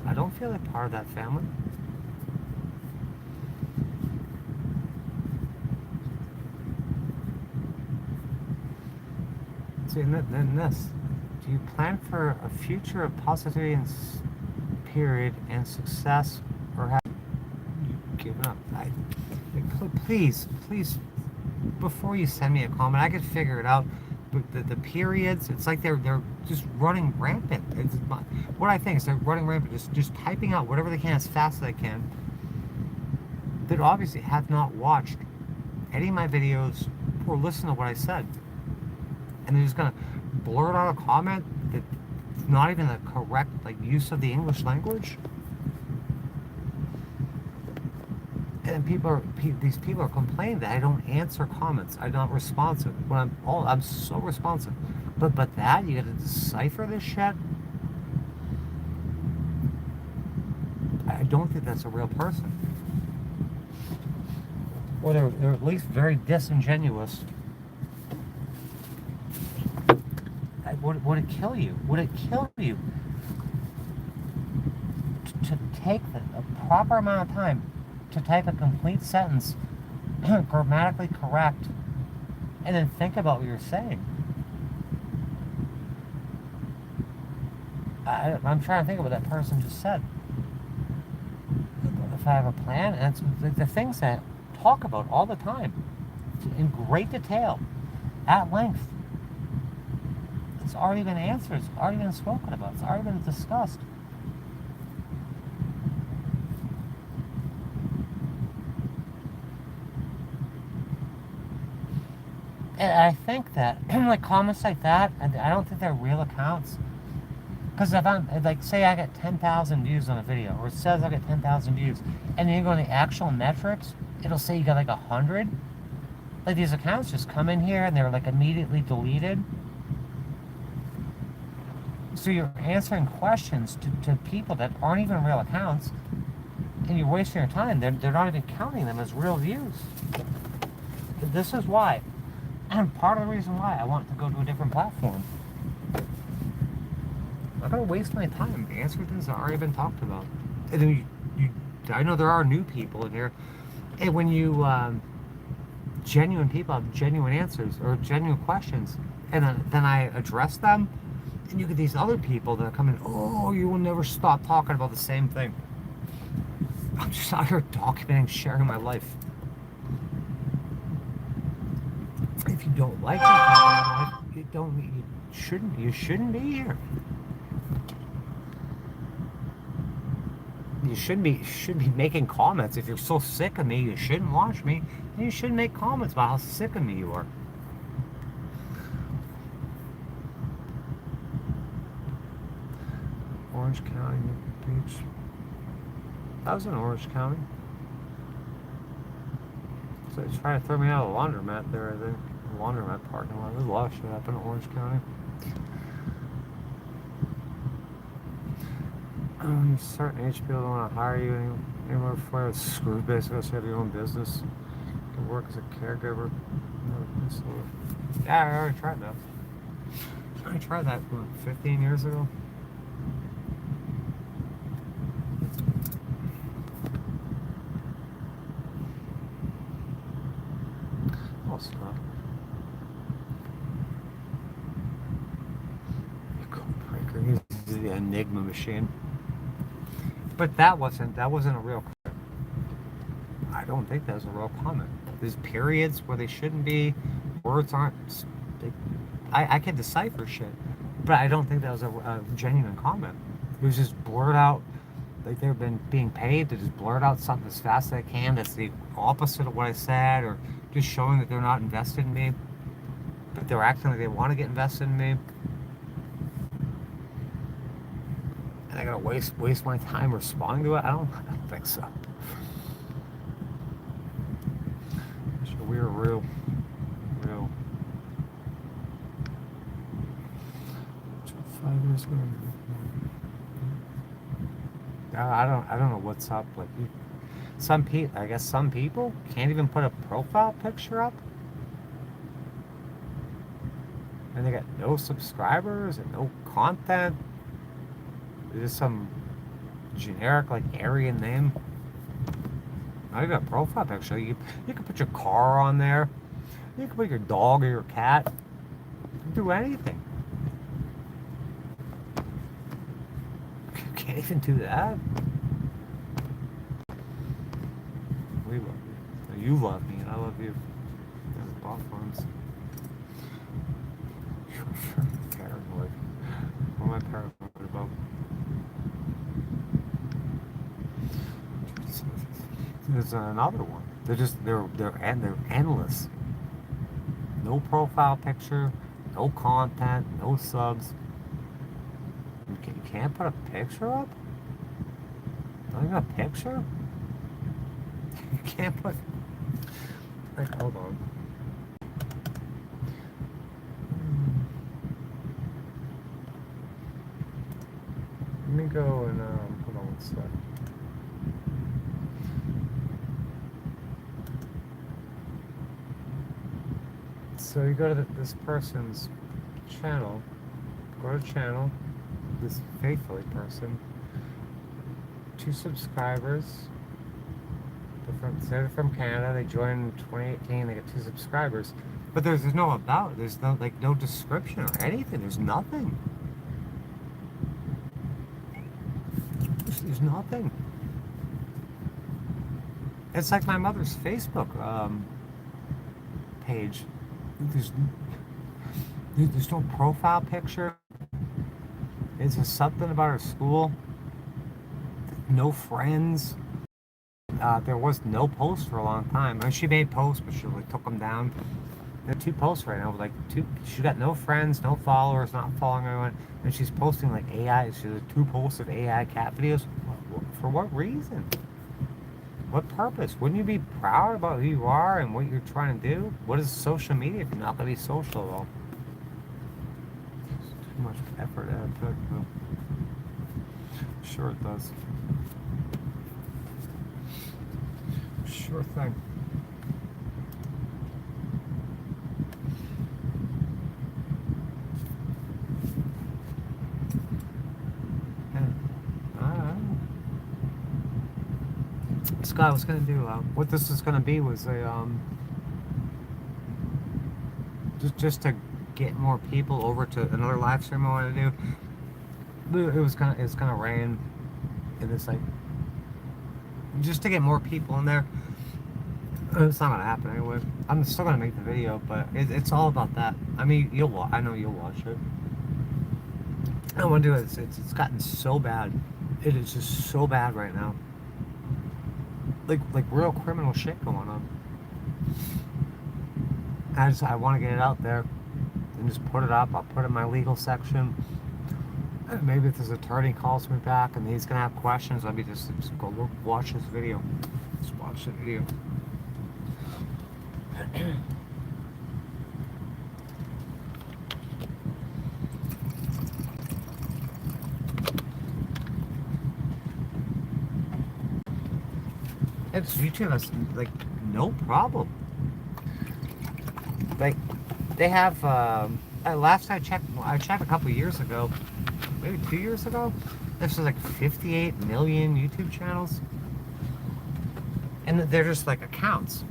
I don't feel like part of that family. See, and then this, do you plan for a future of positivity and period and success, or have you given up? Please, before you send me a comment, I could figure it out. But the periods, it's like they're just running rampant. What I think is they're running rampant, just typing out whatever they can as fast as they can. They obviously have not watched any of my videos or listened to what I said. And they're just gonna blurt out a comment that's not even the correct use of the English language. And these people are complaining that I don't answer comments. I'm not responsive. When I'm so responsive. But that you gotta decipher this shit. I don't think that's a real person. Or they're at least very disingenuous. Would it kill you? Would it kill you to take a proper amount of time to type a complete sentence, grammatically correct, and then think about what you're saying? I'm trying to think of what that person just said. If I have a plan, and it's the things that I talk about all the time, in great detail, at length. It's already been answered. It's already been spoken about. It's already been discussed. And I think that, comments like that, I don't think they're real accounts. Because if I'm, say I get 10,000 views on a video, or it says I get 10,000 views, and then you go to the actual metrics, it'll say you got 100. These accounts just come in here and they're immediately deleted. So you're answering questions to people that aren't even real accounts, and you're wasting your time. They're not even counting them as real views. This is why, and part of the reason why I want to go to a different platform. I'm not going to waste my time answering things that have already been talked about. And then I know there are new people in here, and when you, genuine people have genuine answers or genuine questions, and then I address them, and you get these other people that come in, oh, you will never stop talking about the same thing. I'm just out here documenting, sharing my life. If you don't like me talking about life, you shouldn't be here. You shouldn't be making comments. If you're so sick of me, you shouldn't watch me, and you shouldn't make comments about how sick of me you are. Orange County Beach. That was in Orange County. So they tried to throw me out of the laundromat there, I think. The laundromat parking lot. There's a lot of shit up in Orange County. You start an HBO, don't want to hire you anymore before you're screwed basically, so you have your own business. You can work as a caregiver. Yeah, I already tried that. I tried that 15 years ago. Oh, stop. Code breaker. He's the Enigma machine. But that wasn't a real. I don't think that was a real comment. There's periods where they shouldn't be. Words aren't. I can decipher shit, but I don't think that was a genuine comment. It was just blurt out, like they've been being paid to just blurt out something as fast as they can that's the opposite of what I said, or just showing that they're not invested in me, but they're acting like they want to get invested in me. And I gotta waste my time responding to it? I don't think so. So we were real. 5 years ago. I don't know what's up. Like I guess some people can't even put a profile picture up, and they got no subscribers and no content. It's just some generic like Aryan name. Not even a profile picture. You can put your car on there. You can put your dog or your cat. You can do anything. You can't even do that. We love you. You love me, and I love you. There's both ones. You're paranoid. What am I paranoid about? There's another one. They're endless. No profile picture, no content, no subs. You can't put a picture up? Not even a picture? You can't put. Like, hold on. Let me go and hold on one sec. So you go to this person's channel, go to channel, this faithfully person, 2 subscribers, they're from Canada, they joined in 2018, they got 2 subscribers, but there's no about, there's no description or anything, there's nothing. There's nothing. It's like my mother's Facebook page. There's no profile picture. It's just something about her school. No friends. There was no posts for a long time. I mean, she made posts, but she took them down. There are 2 posts right now. She got no friends, no followers, not following anyone, and she's posting like AI. She has 2 posts of AI cat videos. For what reason? What purpose? Wouldn't you be proud about who you are and what you're trying to do? What is social media if you're not going to be social at all? It's too much effort added to it. But sure it does. Sure thing. Scott, I was going to do, what this was going to be was a, just to get more people over to another live stream I wanted to do. It's gonna rain in this, like, just to get more people in there. It's not gonna happen anyway. I'm still gonna make the video, but it's all about that. I mean, I know you'll watch it. I want to do it. It's gotten so bad. It is just so bad right now. Like real criminal shit going on. I want to get it out there and just put it up. I'll put it in my legal section. Maybe if this attorney calls me back and he's gonna have questions, I'll be just go look, watch this video. Just watch the video. It's YouTube has like no problem. Like they have last I checked a couple years ago, maybe 2 years ago, this was like 58 million YouTube channels. And they're just like accounts.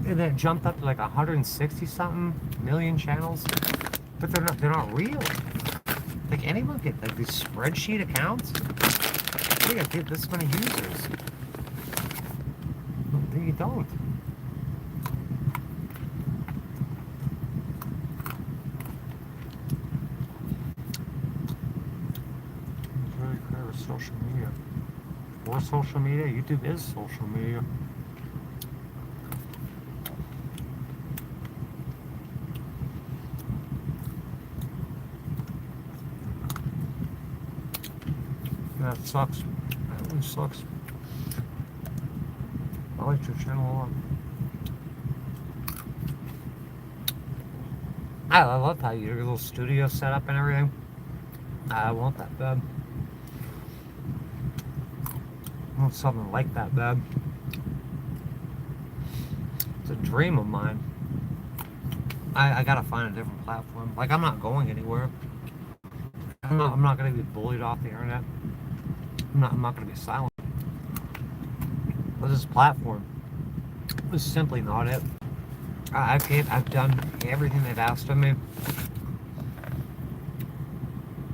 And then it jumped up to like 160 something million channels. But they're not real. Like anyone get like these spreadsheet accounts? They got this many users. No, you don't. It's really clear with social media. For social media, YouTube is social media. Yeah, it sucks. That really sucks. I like your channel a lot. I love how your little studio set up and everything. I want that bad. I want something like that bad. It's a dream of mine. I gotta find a different platform. Like I'm not going anywhere. I'm not gonna be bullied off the internet. I'm not gonna be silent. But this platform was simply not it. I've done everything they've asked of me.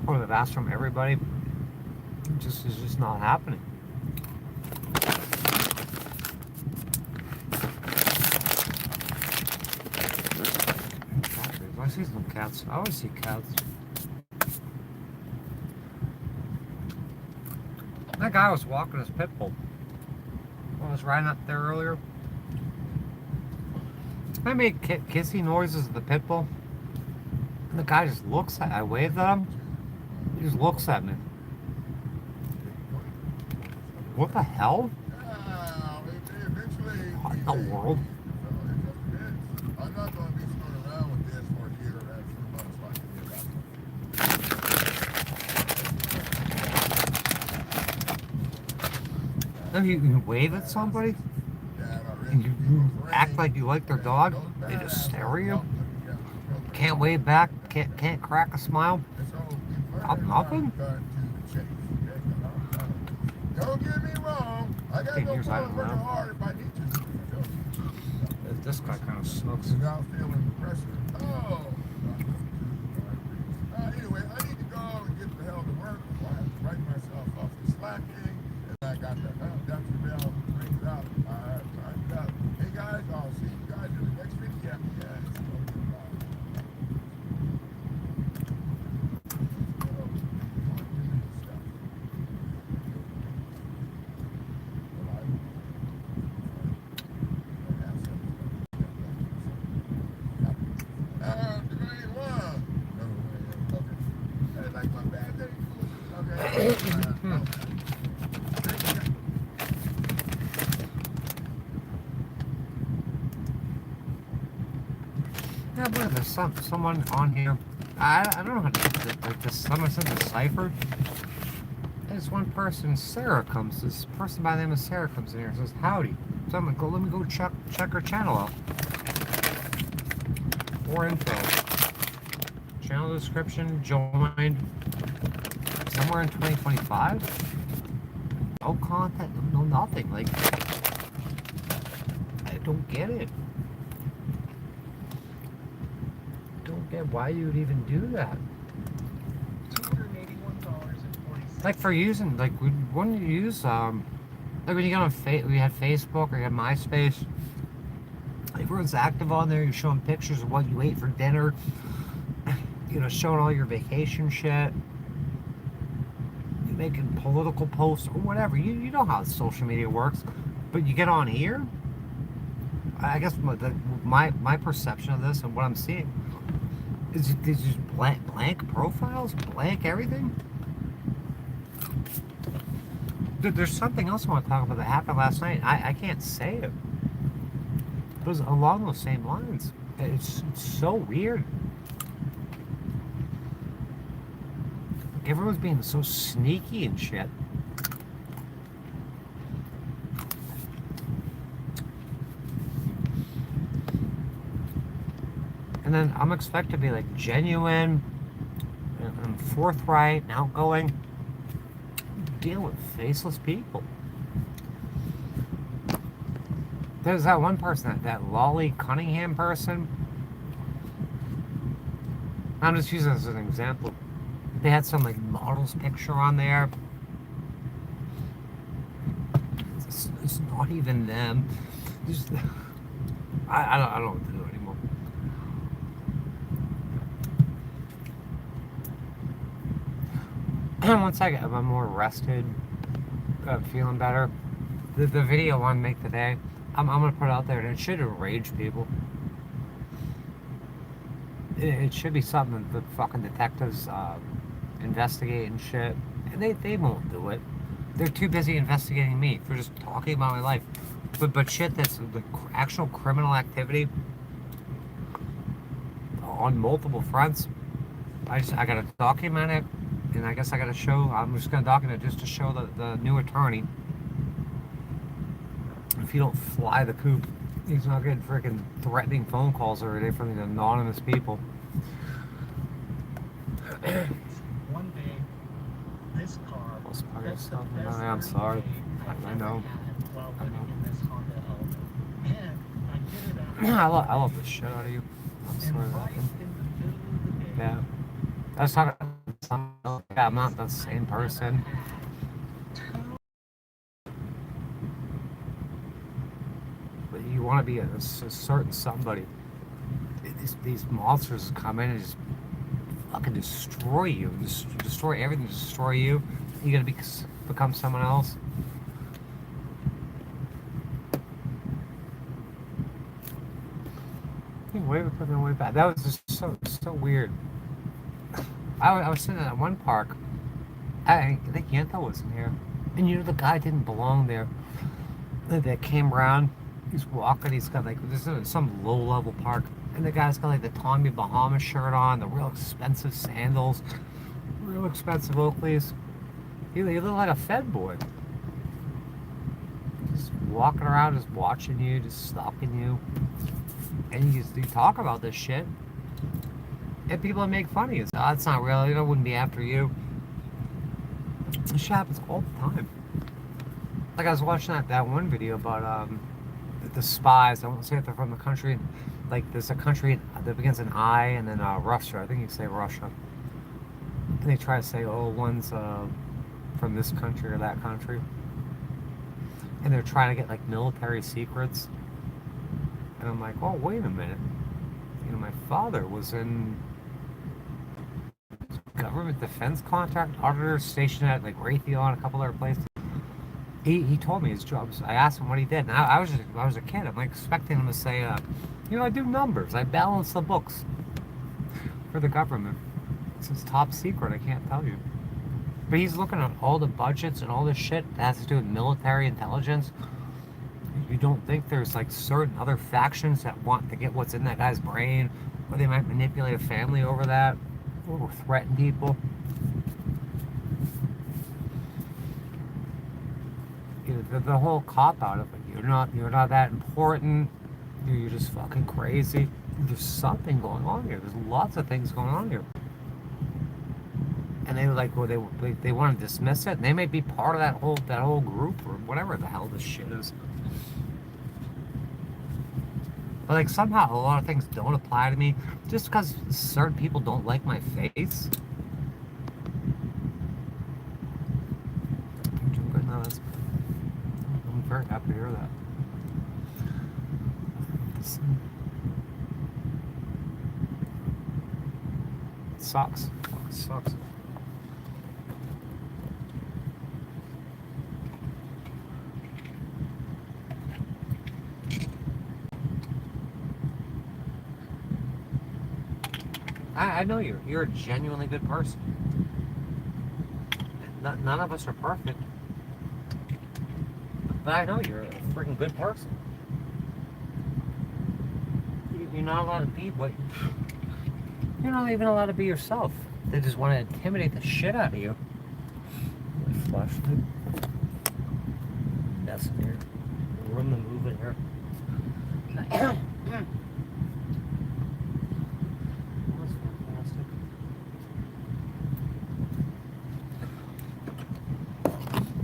Or they've asked from everybody. It's just not happening. I see some cats. I always see cats. That guy was walking his pit bull. I was riding up there earlier. I made kissy noises at the pit bull. And the guy just looks at me. I waved at him. He just looks at me. What the hell? What in the world? I'm not going to be screwing around with this for a year or 2 months like I did. Then you wave at somebody? And you act like you like their dog? They just stare at you? Can't wave back? Can't crack a smile? Nothing? Don't get me wrong. I got no problem working hard if I need to. This guy kind of sucks. Without feeling the pressure. Oh. Anyway, I need to go and get the hell to work. I have to write myself off the slacking. And I got the Dr. Bell brings it up. Time's up. Hey guys, I'll see you guys in the next video. Yes. Yeah, but there's someone on here. I don't know how to do it. Like this, someone said the cipher. There's one person, Sarah comes. This person by the name of Sarah comes in here and says howdy. So I'm gonna go. Let me go check her channel out. More info. Channel description joined somewhere in 2025. No content. No nothing. Like I don't get it. Get why you would even do that. $281.40. Like for using, like when you use, like when you get on we had Facebook or you had MySpace. Everyone's active on there. You're showing pictures of what you ate for dinner. You know, showing all your vacation shit. You're making political posts or whatever. You know how social media works. But you get on here. I guess my perception of this and what I'm seeing Is it just blank profiles, blank everything? Dude, there's something else I want to talk about that happened last night. I can't say it. It was along those same lines. It's so weird. Everyone's being so sneaky and shit. And then I'm expected to be like genuine and forthright and outgoing. Deal with faceless people. There's that one person, that Lolly Cunningham person. I'm just using this as an example. They had some like model's picture on there. It's not even them. Just, I don't know what to do anymore. Once I'm more rested, feeling better, the video I want to make today, I'm gonna put it out there, and it should enrage people. It should be something that the fucking detectives investigate and shit. And they won't do it. They're too busy investigating me for just talking about my life. But shit that's the actual criminal activity on multiple fronts, I gotta document it, and I guess I gotta show. I'm just gonna document it just to show the new attorney. If you don't fly the coop, he's not getting freaking threatening phone calls every day from these anonymous people. One day, this car. I'm sorry. I know. I love the shit out of you. I'm sorry about that. Yeah. I was talking about something else. Yeah, I'm not the same person. But you want to be a certain somebody. These monsters come in and just fucking destroy you. Destroy everything, destroy you. You gotta become someone else. Way back. That was just so weird. I was sitting at one park. I think Yenta was in here, and you know the guy didn't belong there. That came around. He's walking. He's got like this is some low-level park, and the guy's got like the Tommy Bahama shirt on, the real expensive sandals, real expensive Oakleys. He looked like a Fed boy. Just walking around, just watching you, just stalking you. And you talk about this shit, and people make fun of you. So, it's not real. I wouldn't be after you. This shit happens all the time. Like I was watching that one video about the spies. I won't say if they're from the country. Like there's a country that begins in I, and then Russia. I think you say Russia. And they try to say, oh, one's from this country or that country. And they're trying to get like military secrets. And I'm like, oh, wait a minute. You know, my father was in government defense contract auditor stationed at like Raytheon, a couple other places. He told me his jobs. I asked him what he did, and I was a kid. I'm like expecting him to say, you know, I do numbers. I balance the books for the government. It's top secret. I can't tell you. But he's looking at all the budgets and all this shit that has to do with military intelligence. You don't think there's like certain other factions that want to get what's in that guy's brain, or they might manipulate a family over that, or threaten people? The whole cop out of it. You're not that important. You're just fucking crazy. There's something going on here. There's lots of things going on here. And they like, well, they want to dismiss it. And they may be part of that whole group or whatever the hell this shit is. But like somehow a lot of things don't apply to me just because certain people don't like my face. I'm very happy to hear that. It sucks. It sucks. I know you're a genuinely good person. None of us are perfect, but I know you're a freaking good person. You're not allowed to be what you're not even allowed to be yourself. They just want to intimidate the shit out of you. Flush mess in here. Room to move in here. That's fantastic.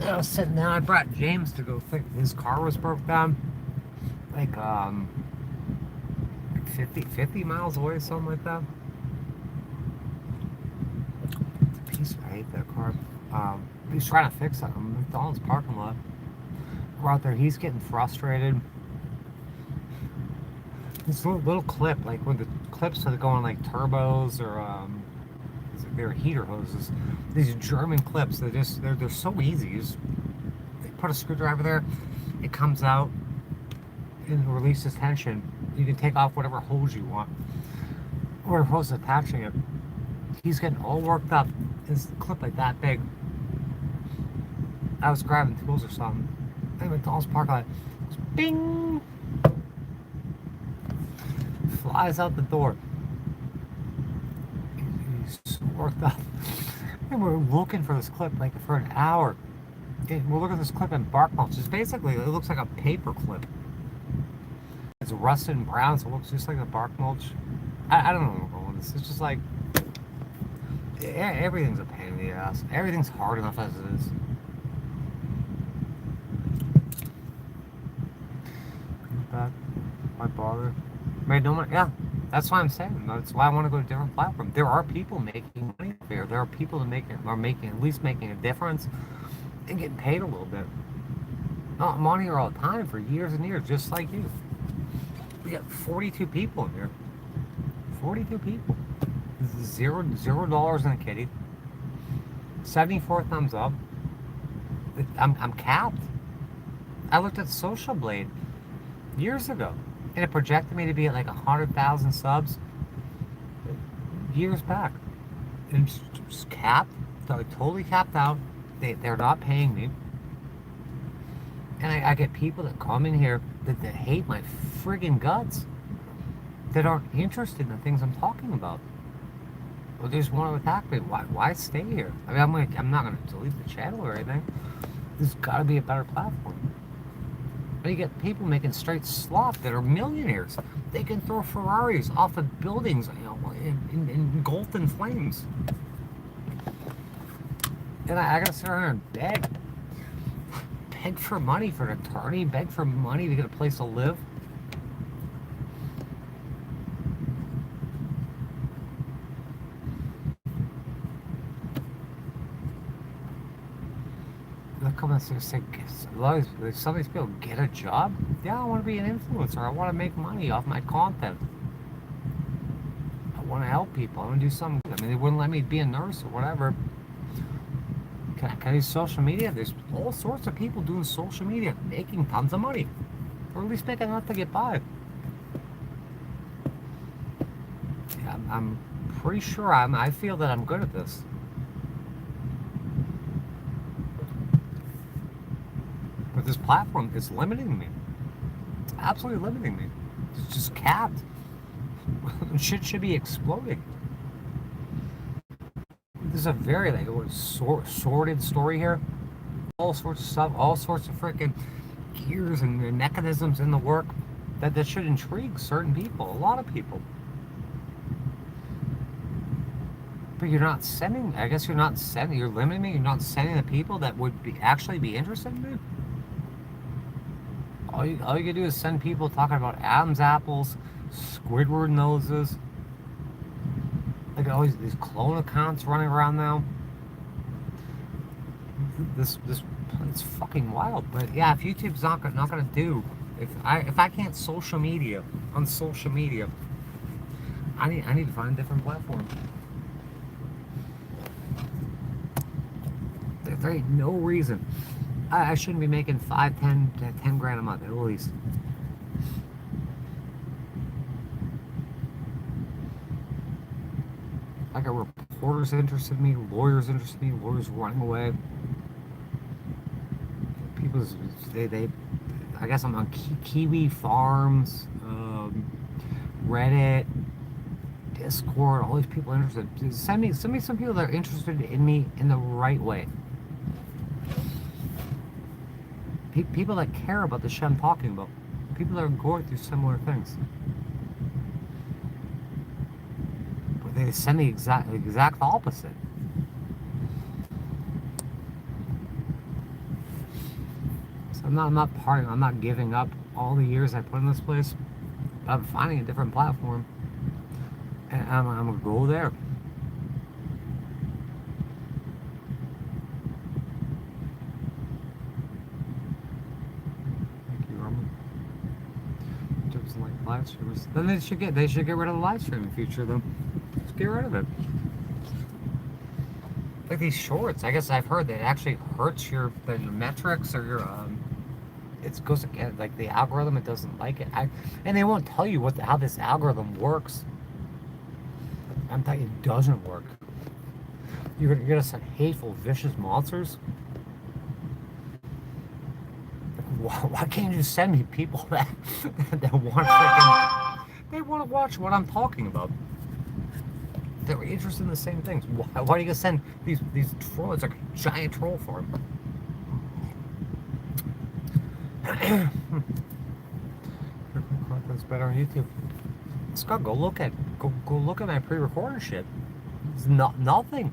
I was sitting down. I brought James to go fix. His car was broke down. Like 50 miles away, something like that. It's a piece. I hate that car. He's trying to fix it. I'm in McDonald's parking lot. We're out there. He's getting frustrated. This little clip, like when the clips are going like turbos or they're heater hoses. These German clips, they're so easy. They put a screwdriver there, it comes out and releases tension. You can take off whatever hose you want, or hose attaching it. He's getting all worked up. This clip like that big. I was grabbing tools or something. Anyway, McDonald's parking lot. Bing! Flies out the door. He's so worked up. And we're looking for this clip like for an hour. And we're looking at this clip in bark mulch. It's basically, it looks like a paper clip. It's rusted and brown, so it looks just like a bark mulch. I don't know what this is. It's just like, everything's a pain in the ass. Everything's hard enough as it is. Why bother? Right, no money. Yeah, that's why I'm saying. That's why I want to go to a different platform. There are people making money there. There are people that at least making a difference and getting paid a little bit. No, I'm on here all the time for years and years, just like you. We got 42 people in here. 42 people. $0 in a kitty. 74 thumbs up. I'm capped. I looked at Social Blade years ago, and it projected me to be at like 100,000 subs years back. And just capped, totally capped out. They're not paying me. And I get people that come in here that hate my friggin' guts, that aren't interested in the things I'm talking about. Well, they just want to attack me. Why stay here? I mean, I'm not going to delete the channel or anything. There's got to be a better platform. But you get people making straight slop that are millionaires. They can throw Ferraris off of buildings, engulfed in flames. And I gotta sit around and beg for money for an attorney, beg for money to get a place to live. They'll come and say, some of these people get a job. Yeah, I want to be an influencer. I want to make money off my content. I want to help people. I want to do something good. I mean, they wouldn't let me be a nurse or whatever. Can I use social media? There's all sorts of people doing social media, making tons of money. Or at least making enough to get by. Yeah, I'm pretty sure I feel that I'm good at this. But this platform is limiting me. It's absolutely limiting me. It's just capped. Shit should be exploding. This is a very sordid story here. All sorts of stuff, all sorts of freaking gears and mechanisms in the work that should intrigue certain people, a lot of people. But you're not sending, I guess you're limiting me, you're not sending the people that would actually be interested in me. All you can do is send people talking about Adam's apples, Squidward noses. Like always these clone accounts running around now. This it's fucking wild. But yeah, if YouTube's not gonna do, if I can't social media, I need to find a different platform. There ain't no reason. I shouldn't be making 10 grand a month at least. reporters interested in me, lawyers interested in me, lawyers running away. People's, they I guess I'm on Kiwi Farms, Reddit, Discord, all these people interested. Send me some people that are interested in me in the right way. People that care about the shit I'm talking about. People that are going through similar things. But they send me exact opposite. So I'm not parting. I'm not giving up all the years I put in this place. I'm finding a different platform, and I'm gonna go there. Thank you, Roman. Just like live streamers. Then they should get rid of the live streaming feature though. Just get rid of it. Like these shorts, I guess I've heard that it actually hurts your metrics or your it goes again like the algorithm. It doesn't like it. And they won't tell you how this algorithm works. I'm telling you, it doesn't work. You're gonna send hateful, vicious monsters. Why can't you just send me people that want they want to watch what I'm talking about? They're interested in the same things. Why are you gonna send these trolls? It's like a giant troll farm. Content's better on YouTube. Scott, go look at my pre-recorded shit. It's nothing.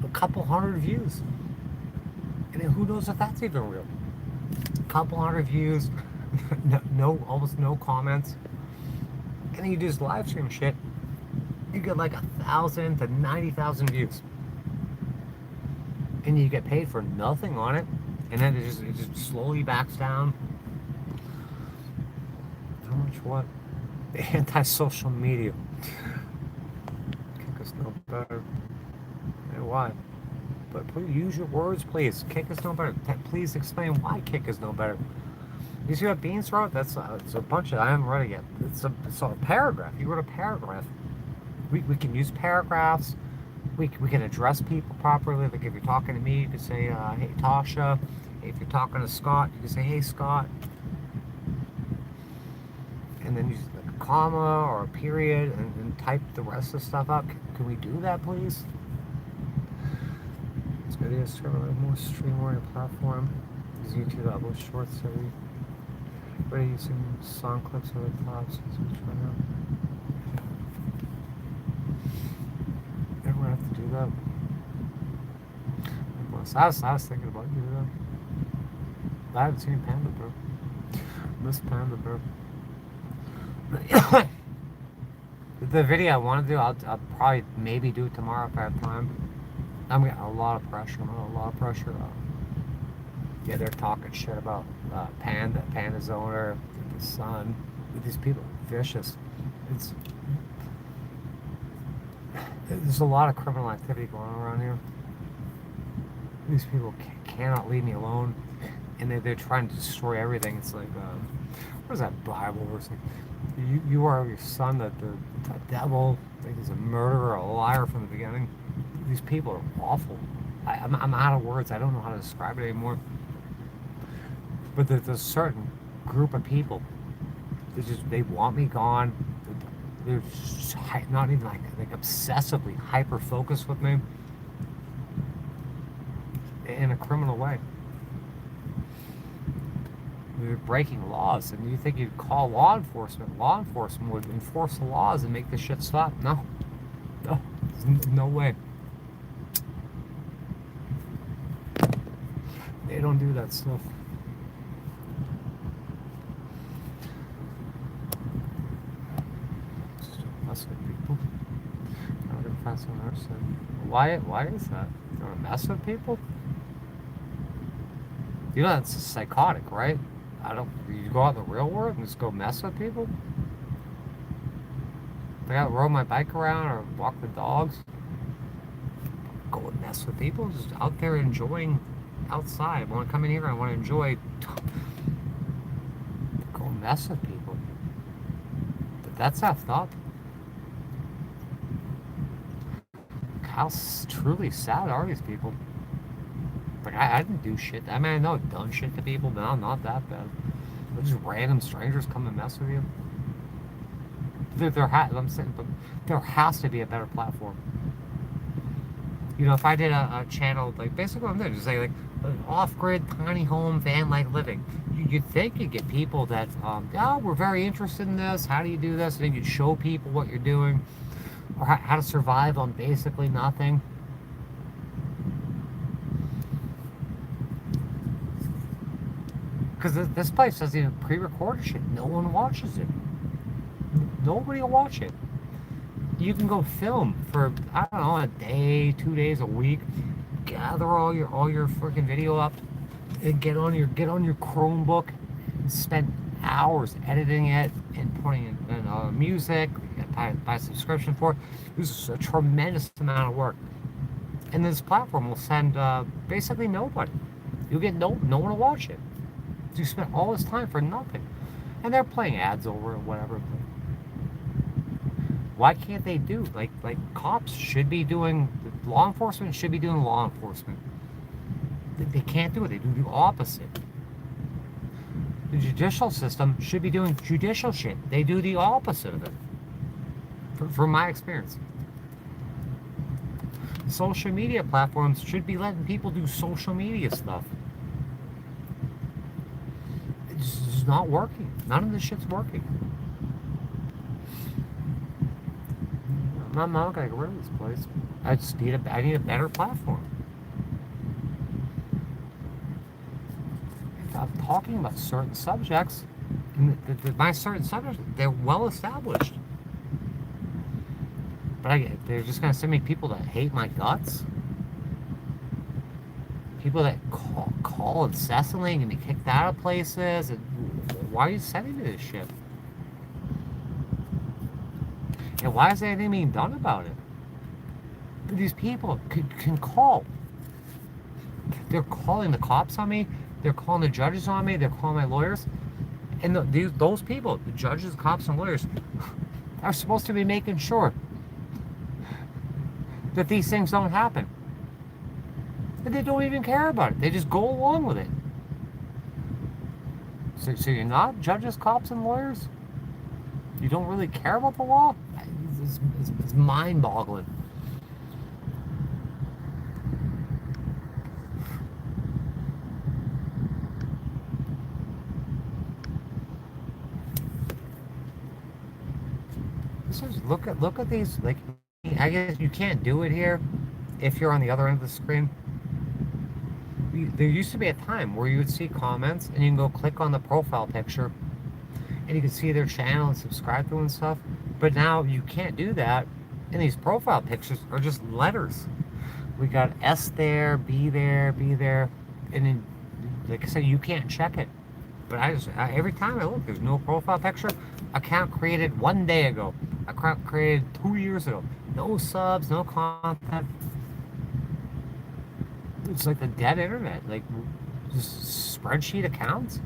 A couple hundred views, and then who knows if that's even real? A couple hundred views, almost no comments, and then you do this live stream shit. You get like 1,000 to 90,000 views, and you get paid for nothing on it, and then it just slowly backs down. How much what? The anti-social media. Kick us no better. Hey, why? But please use your words, please. Kick us no better. Please explain why kick is no better. You see what Beans wrote? It's a bunch of, I haven't read it yet. It's a paragraph. He wrote a paragraph. We can use paragraphs. We can address people properly. Like if you're talking to me, you can say, hey, Tasha. If you're talking to Scott, you can say, hey, Scott. And then use like a comma or a period and type the rest of the stuff up. Can we do that, please? This video is a more stream-oriented platform. Use YouTube to upload shorts every. We're using song clips over the top, so we try out. Everyone have to do that. I was thinking about doing that. I haven't seen Panda Bro. Miss Panda Bro. The video I want to do, I'll probably maybe do it tomorrow if I have time. I'm getting a lot of pressure. Yeah, they're talking shit about Panda's owner, his son. These people are vicious. There's a lot of criminal activity going on around here. These people cannot leave me alone, and they're trying to destroy everything. It's like, what is that Bible verse? You are your son, the devil. I think he's a murderer, a liar from the beginning. These people are awful. I'm out of words. I don't know how to describe it anymore. But there's a certain group of people. They want me gone. They're just not even like obsessively hyper focused with me in a criminal way. They're breaking laws, and you think you'd call law enforcement? Law enforcement would enforce the laws and make this shit stop. No, there's no way. They don't do that stuff. Mess with people. I'm gonna find someone else. Why is that? You want to mess with people? You know that's psychotic, right? You go out in the real world and just go mess with people? I gotta roll my bike around or walk the dogs. Go and mess with people, just out there enjoying outside. I want to come in here and I want to enjoy. Go and mess with people. But that's effed up. how truly sad are these people? Like, I didn't do shit. I mean, I know I've done shit to people, but I'm not that bad. But just random strangers come and mess with you. I'm saying, but there has to be a better platform. You know, if I did a channel, like, basically what I'm doing, just like off-grid, tiny home, van-like living, you'd think you'd get people that, oh, we're very interested in this, how do you do this? And then you'd show people what you're doing, or how to survive on basically nothing. Because this place doesn't even pre-record shit. No one watches it. Nobody will watch it. You can go film for, I don't know, a day, 2 days, a week. Gather all your freaking video up, and get on your Chromebook, and spend hours editing it and putting in music. Buy a subscription for it. This is a tremendous amount of work. And this platform will send basically nobody. You'll get no one will watch it. You spent all this time for nothing, and they're playing ads over it, whatever. Why can't they do like cops should be doing? Law enforcement should be doing law enforcement. They can't do it. They do the opposite. The judicial system should be doing judicial shit. They do the opposite of it. From my experience, social media platforms should be letting people do social media stuff. It's just not working. None of this shit's working. I'm not gonna get rid of this place. I just need a better platform. If I'm talking about certain subjects, and my certain subjects, they're well established. But they're just gonna send me people that hate my guts. People that call incessantly and get me kicked out of places. And why are you sending me this shit? And why is anything being done about it? These people can call. They're calling the cops on me. They're calling the judges on me. They're calling my lawyers. And those people, the judges, cops, and lawyers, are supposed to be making sure that these things don't happen. And they don't even care about it. They just go along with it. So you're not judges, cops, and lawyers? You don't really care about the law? It's mind-boggling. Look at these. Like, I guess you can't do it here if you're on the other end of the screen. There used to be a time where you would see comments and you can go click on the profile picture and you can see their channel and subscribe to them and stuff. But now you can't do that, and these profile pictures are just letters. We got S there, B there, B there, and then, like I said, you can't check it. But every time I look, there's no profile picture. Account created 1 day ago. Account created 2 years ago. No subs, no content. It's like the dead internet, like just spreadsheet accounts.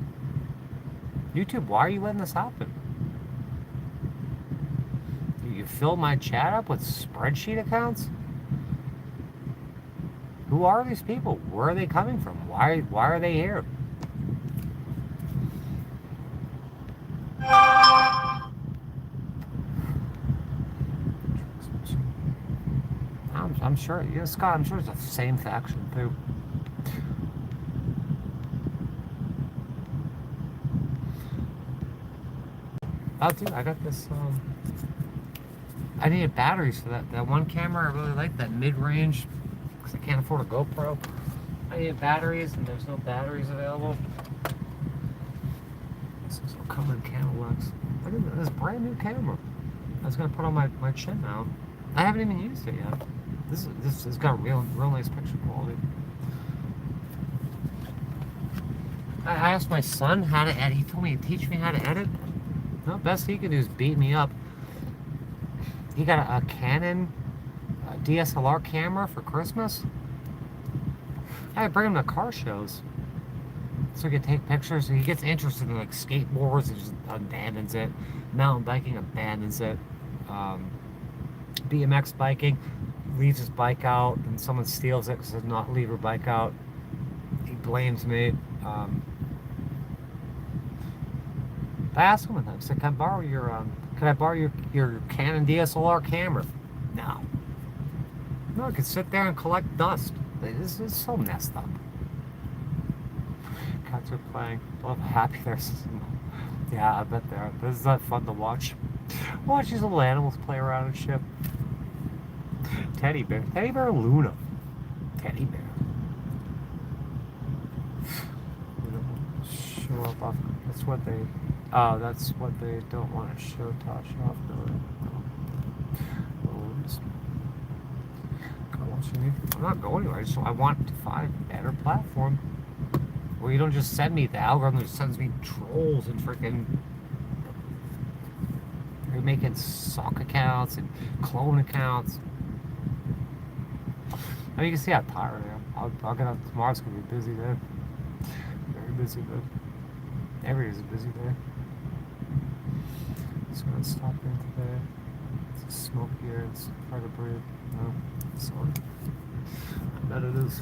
YouTube, why are you letting this happen? You fill my chat up with spreadsheet accounts? Who are these people? Where are they coming from? Why are they here? I'm sure, yeah, Scott, I'm sure it's the same faction too. Oh, dude, I got this, I needed batteries for that one camera. I really like that mid-range, because I can't afford a GoPro. I needed batteries, and there's no batteries available. This is all covered in Cadillacs. Look at this brand new camera. I was going to put on my chin mount. I haven't even used it yet. This has got real nice picture quality. I asked my son how to edit. He told me to teach me how to edit. No, best he can do is beat me up. He got a Canon DSLR camera for Christmas. I bring him to car shows so he can take pictures. He gets interested in like skateboards and just abandons it. Mountain biking abandons it. BMX biking. leaves his bike out and someone steals it because he did not leave her bike out. He blames me. I asked him one time, I said, can I borrow your Canon DSLR camera? No. No, I could sit there and collect dust. This is so messed up. Cats are playing. Love happy there's yeah, I bet they are. This is not fun to watch. Watch these little animals play around and shit. Teddy bear Luna. Teddy bear. Show up off. That's what they don't want to show Tasha off the balloons. I'm not going anywhere. I want to find a better platform where you don't just send me the algorithm that sends me trolls and freaking. You're making sock accounts and clone accounts. I mean, you can see how tired I am. I'll get up tomorrow's gonna be a busy day. Very busy day. Every day is a busy day. Just gonna stop in today. It's smoke here. It's hard to breathe. No, sorry. I bet it is.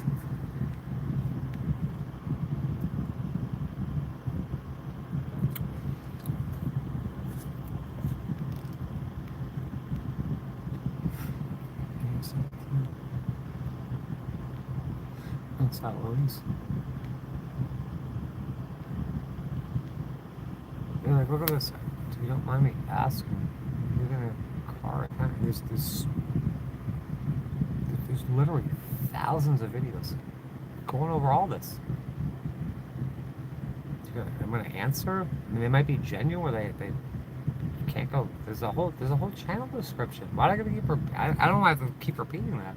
Inside loans. You're like, look at this. If you don't mind me asking, you're gonna car account. There's literally thousands of videos going over all this. I'm gonna answer. I mean, they might be genuine. Where they can't go. There's a whole channel description. Why do I gotta keep? I don't have to keep repeating that.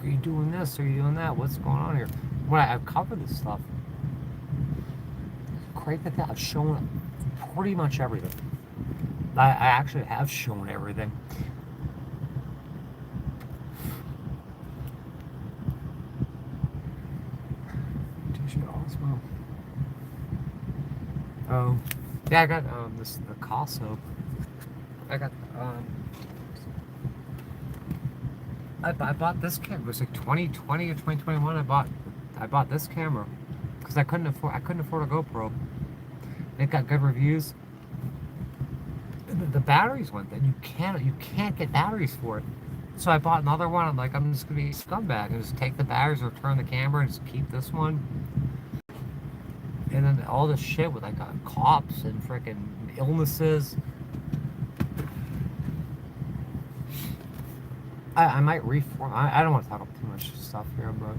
Are you doing this? Are you doing that? What's going on here? When I've covered this stuff, great that I've shown pretty much everything. I actually have shown everything. Oh, yeah, I got the Picasso. I got I bought this camera. It was like 2020 or 2021. I bought this camera because I couldn't afford a GoPro. It got good reviews. The batteries went. Then you can't get batteries for it. So I bought another one. I'm like, I'm just gonna be a scumbag and just take the batteries, return the camera, and just keep this one. And then all this shit with like cops and freaking illnesses. I might reform. I don't want to talk about too much stuff here, but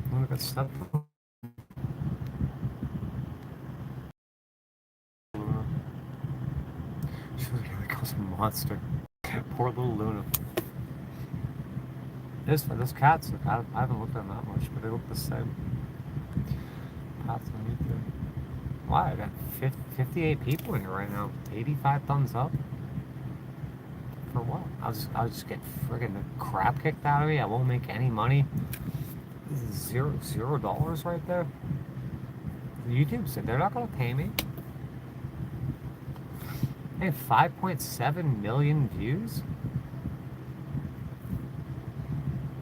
I'm gonna get stuff. She really goes a monster. Poor little Luna. This cat's look. I haven't looked at them that much, but they look the same. Cats on YouTube. Wow, I got 58 people in here right now. 85 thumbs up. For what? I'll just get friggin' the crap kicked out of me. I won't make any money. This is $0 right there. YouTube said they're not gonna pay me. They have 5.7 million views.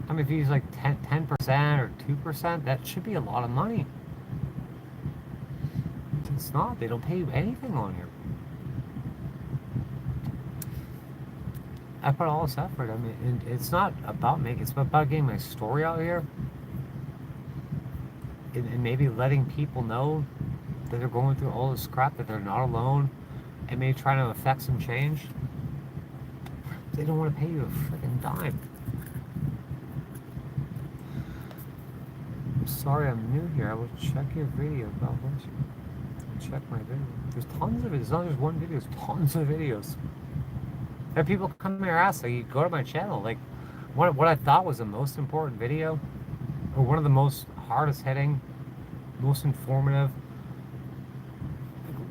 I mean, if you use like 10% or 2%, that should be a lot of money. It's not. They don't pay you anything on here. I put all this effort. I mean, and it's not about making. It's about getting my story out here, and maybe letting people know that they're going through all this crap, that they're not alone, and maybe trying to affect some change. They don't want to pay you a freaking dime. I'm sorry, I'm new here. I will check your video. God bless you. Check my video. There's tons of it. It's not just one video. There's tons of videos. There are people come here ask, like, you go to my channel, like, what I thought was the most important video, or one of the most hardest hitting, most informative,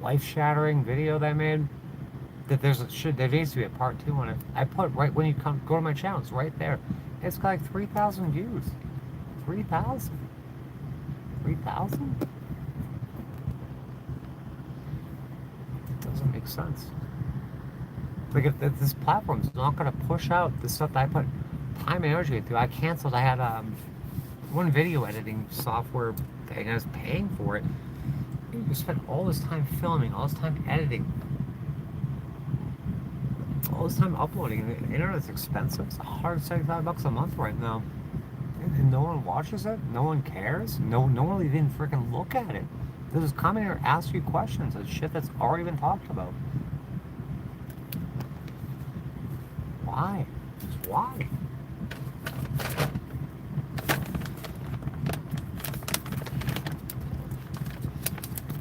life-shattering video that I made, that there needs to be a part 2 on it. I put right when you go to my channel, it's right there. It's got like 3,000 views. 3,000? 3,000? It doesn't make sense. Like if this platform's not gonna push out the stuff that I put time and energy into. I canceled. I had one video editing software thing. I was paying for it. You spend all this time filming, all this time editing, all this time uploading. The internet's expensive. It's $175 a month right now, and no one watches it. No one cares. No one will even freaking look at it. They'll just come in here and ask you questions of shit that's already been talked about. Why? Just why?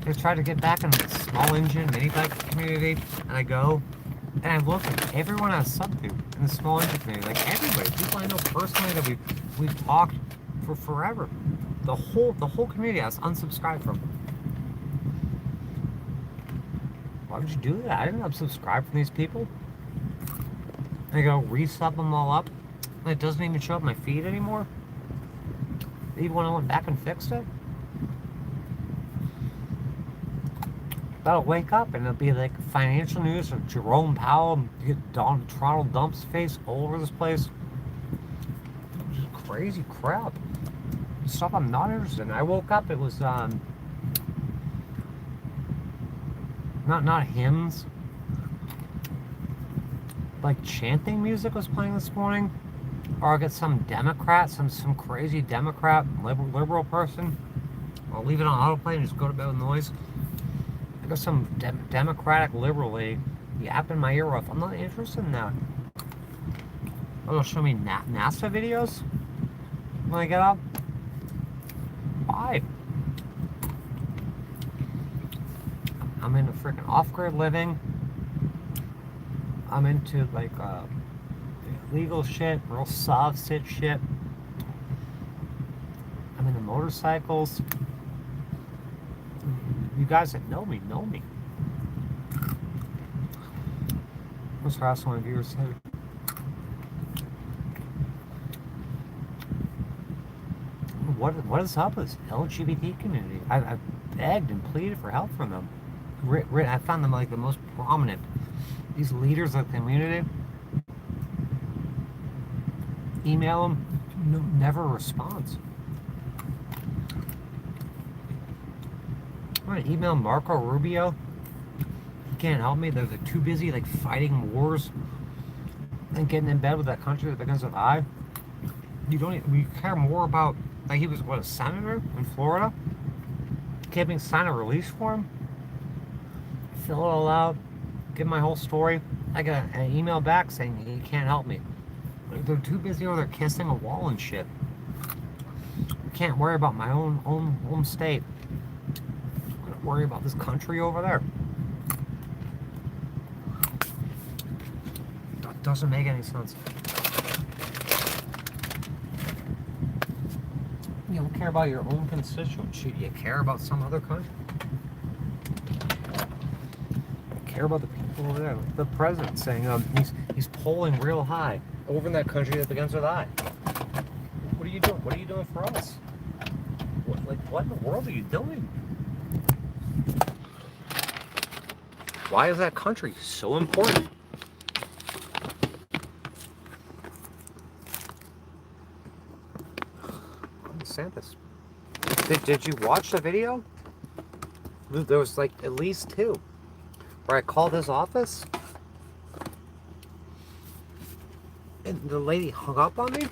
I try to get back in the small engine mini bike community, and I go and I look at everyone I sub to in the small engine community, like everybody, people I know personally that we've talked for forever. The whole community I was unsubscribed from. Why would you do that? I didn't unsubscribe from these people. I go resub them all up, and it doesn't even show up in my feed anymore. Even when I went back and fixed it. I'll wake up and it'll be like financial news of Jerome Powell, Toronto dumps face all over this place. Just crazy crap. Stuff I'm not interested in. I woke up, it was not hymns. Like chanting music was playing this morning. Or I get some Democrat, some crazy Democrat, liberal person. I'll leave it on autoplay and just go to bed with noise. I got some Democratic liberal lady yapping my ear off. I'm not interested in that. Oh, they'll show me NASA videos when I get up. Why? I'm into freaking off-grid living. I'm into like legal shit, real soft shit. I'm into motorcycles. You guys that know me know me. What's the last one of yours said? What is up with this LGBT community? I've begged and pleaded for help from them. I found them like the most prominent. These leaders of the community. Email them, never a response. I'm gonna email Marco Rubio. He can't help me. They're too busy like fighting wars and getting in bed with that country that begins with I. We care more about, like he was a senator in Florida? Can't even sign a release form? Fill it all out, give my whole story. I got an email back saying he can't help me. They're too busy over there kissing a wall and shit. I can't worry about my own home state. Worry about this country over there. That doesn't make any sense. You don't care about your own constituents. You care about some other country. You care about the people over there. The president saying he's polling real high over in that country that begins with I. What are you doing? What are you doing for us? What in the world are you doing? Why is that country so important? DeSantis. Did you watch the video? There was like at least two where I called his office and the lady hung up on me.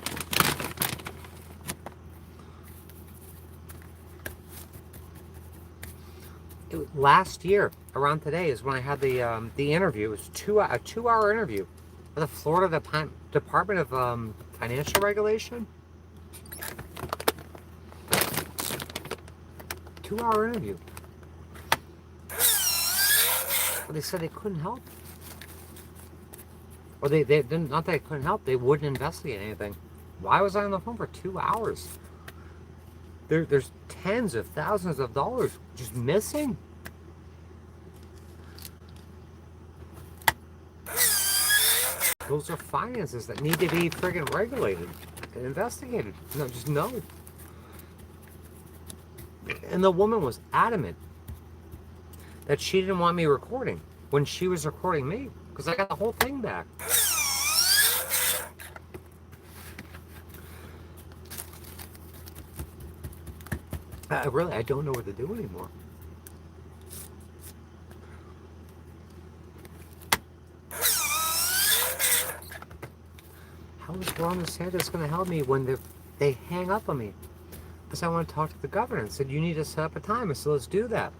Last year, around today, is when I had the interview. It was a 2-hour interview with the Florida Department of Financial Regulation. 2-hour interview. But they said they couldn't help. Or they didn't, not that they couldn't help, they wouldn't investigate anything. Why was I on the phone for 2 hours? There's tens of thousands of dollars just missing. Those are finances that need to be friggin' regulated and investigated. No, just no. And the woman was adamant that she didn't want me recording when she was recording me. because I got the whole thing back. I don't know what to do anymore. How is Ron DeSantis going to help me when they hang up on me? Because I want to talk to the governor and said, you need to set up a time. I said, let's do that.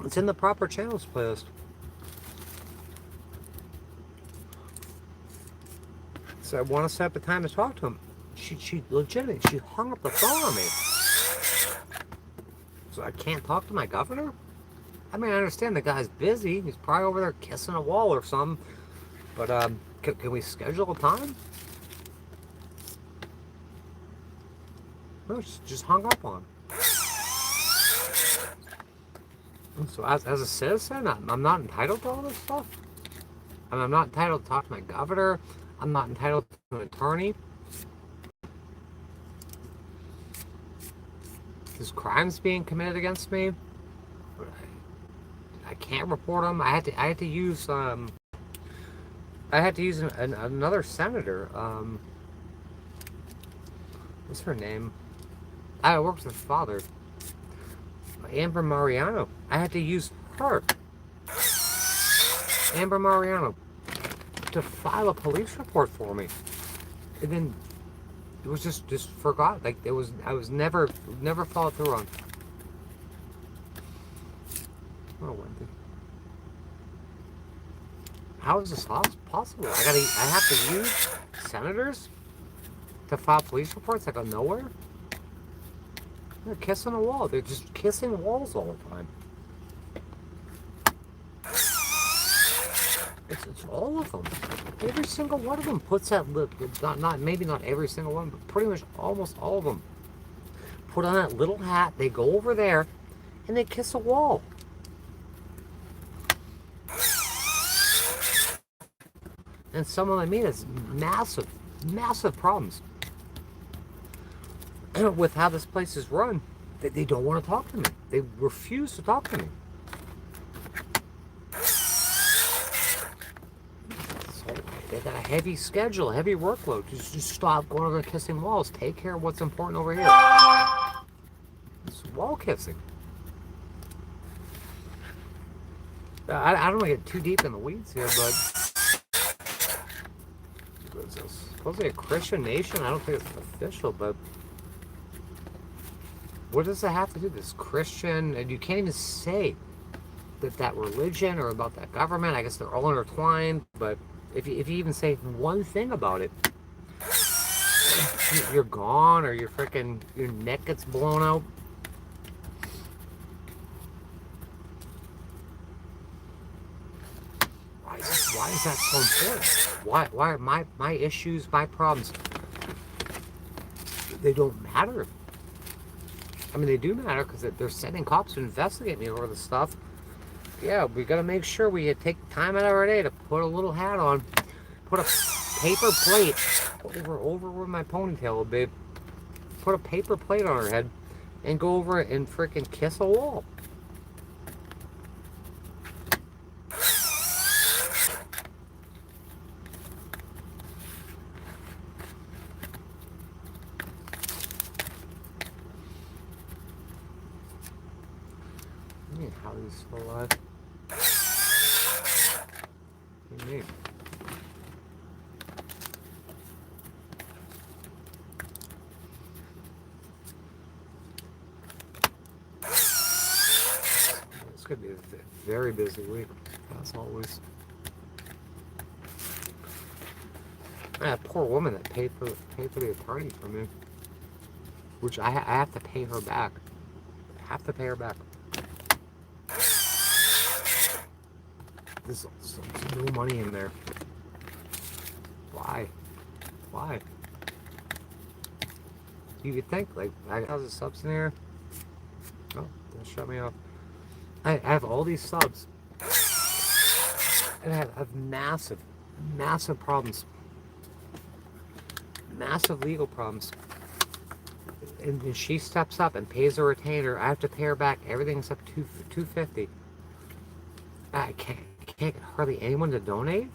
It's in the proper channels playlist. So I want to set up a time to talk to him. She legitimately, she hung up the phone on me. So I can't talk to my governor? I mean, I understand the guy's busy. He's probably over there kissing a wall or something. But can we schedule a time? No, she just hung up on. So as a citizen, I'm not entitled to all this stuff. I mean, I'm not entitled to talk to my governor. I'm not entitled to an attorney. There's crimes being committed against me. I can't report them. I had to use another senator. What's her name? I worked with her father. Amber Mariano. I had to use her. Amber Mariano. To file a police report for me. And then it was just forgot. Like I was never followed through on. Oh, Wendy. How is this possible? I have to use senators to file police reports that go nowhere? They're kissing a wall. They're just kissing walls all the time. It's all of them. Every single one of them puts that lip. Maybe not every single one, but pretty much almost all of them put on that little hat. They go over there and they kiss a wall. And someone like me has massive problems with how this place is run. They don't want to talk to me. They refuse to talk to me. So they got a heavy schedule, a heavy workload. Just stop going over kissing walls. Take care of what's important over here. It's wall kissing. I don't want to get too deep in the weeds here, but what is this? Supposedly a Christian nation? I don't think it's official, but what does it have to do? This Christian, and you can't even say that religion or about that government. I guess they're all intertwined, but if you even say one thing about it, you're gone, or your neck gets blown out. Why is that so important? Why are my issues, my problems, they don't matter? I mean, they do matter because they're sending cops to investigate me over the stuff. Yeah, we got to make sure we take time out of our day to put a little hat on, put a paper plate over where my ponytail will be, put a paper plate on her head, and go over and freaking kiss a wall. How he's still alive? What do you mean? It's gonna be a very busy week, as always. That poor woman that paid for the attorney for me, which I have to pay her back. I have to pay her back. There's no money in there. Why? You would think, like, how's the subs in here? Oh, don't shut me off. I have all these subs. And I have massive problems. Massive legal problems. And she steps up and pays a retainer. I have to pay her back everything except $250. I can't. can't get hardly anyone to donate.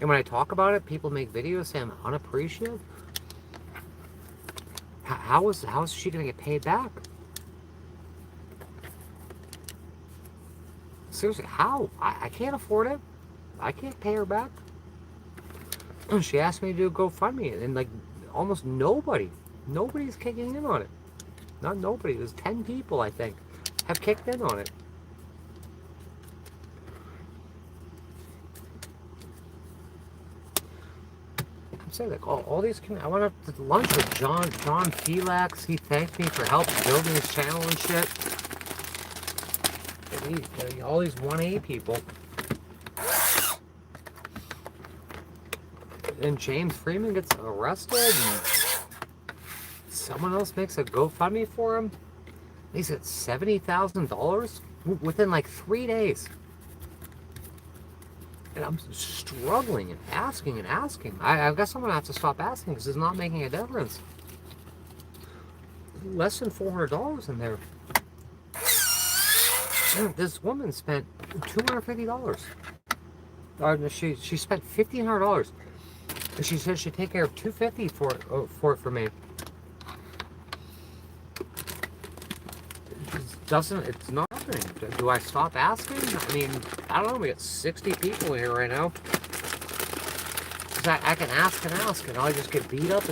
And when I talk about it, people make videos saying I'm unappreciative. How is she gonna get paid back? Seriously, how? I can't afford it. I can't pay her back. She asked me to do a GoFundMe, and like almost nobody's kicking in on it. Not nobody. There's 10 people, I think, have kicked in on it. I'm saying, like, all these, I went up to lunch with John Felix. He thanked me for help building his channel and shit. And all these 1A people. And James Freeman gets arrested, and someone else makes a GoFundMe for him. He's at $70,000 within like 3 days. And I'm struggling and asking. I guess I'm going to have to stop asking because it's not making a difference. Less than $400 in there. This woman spent $250. She spent $1,500. And she said she'd take care of $250 for me. It's not happening. Do I stop asking? I mean, I don't know. We got 60 people here right now. I can ask and I'll just get beat up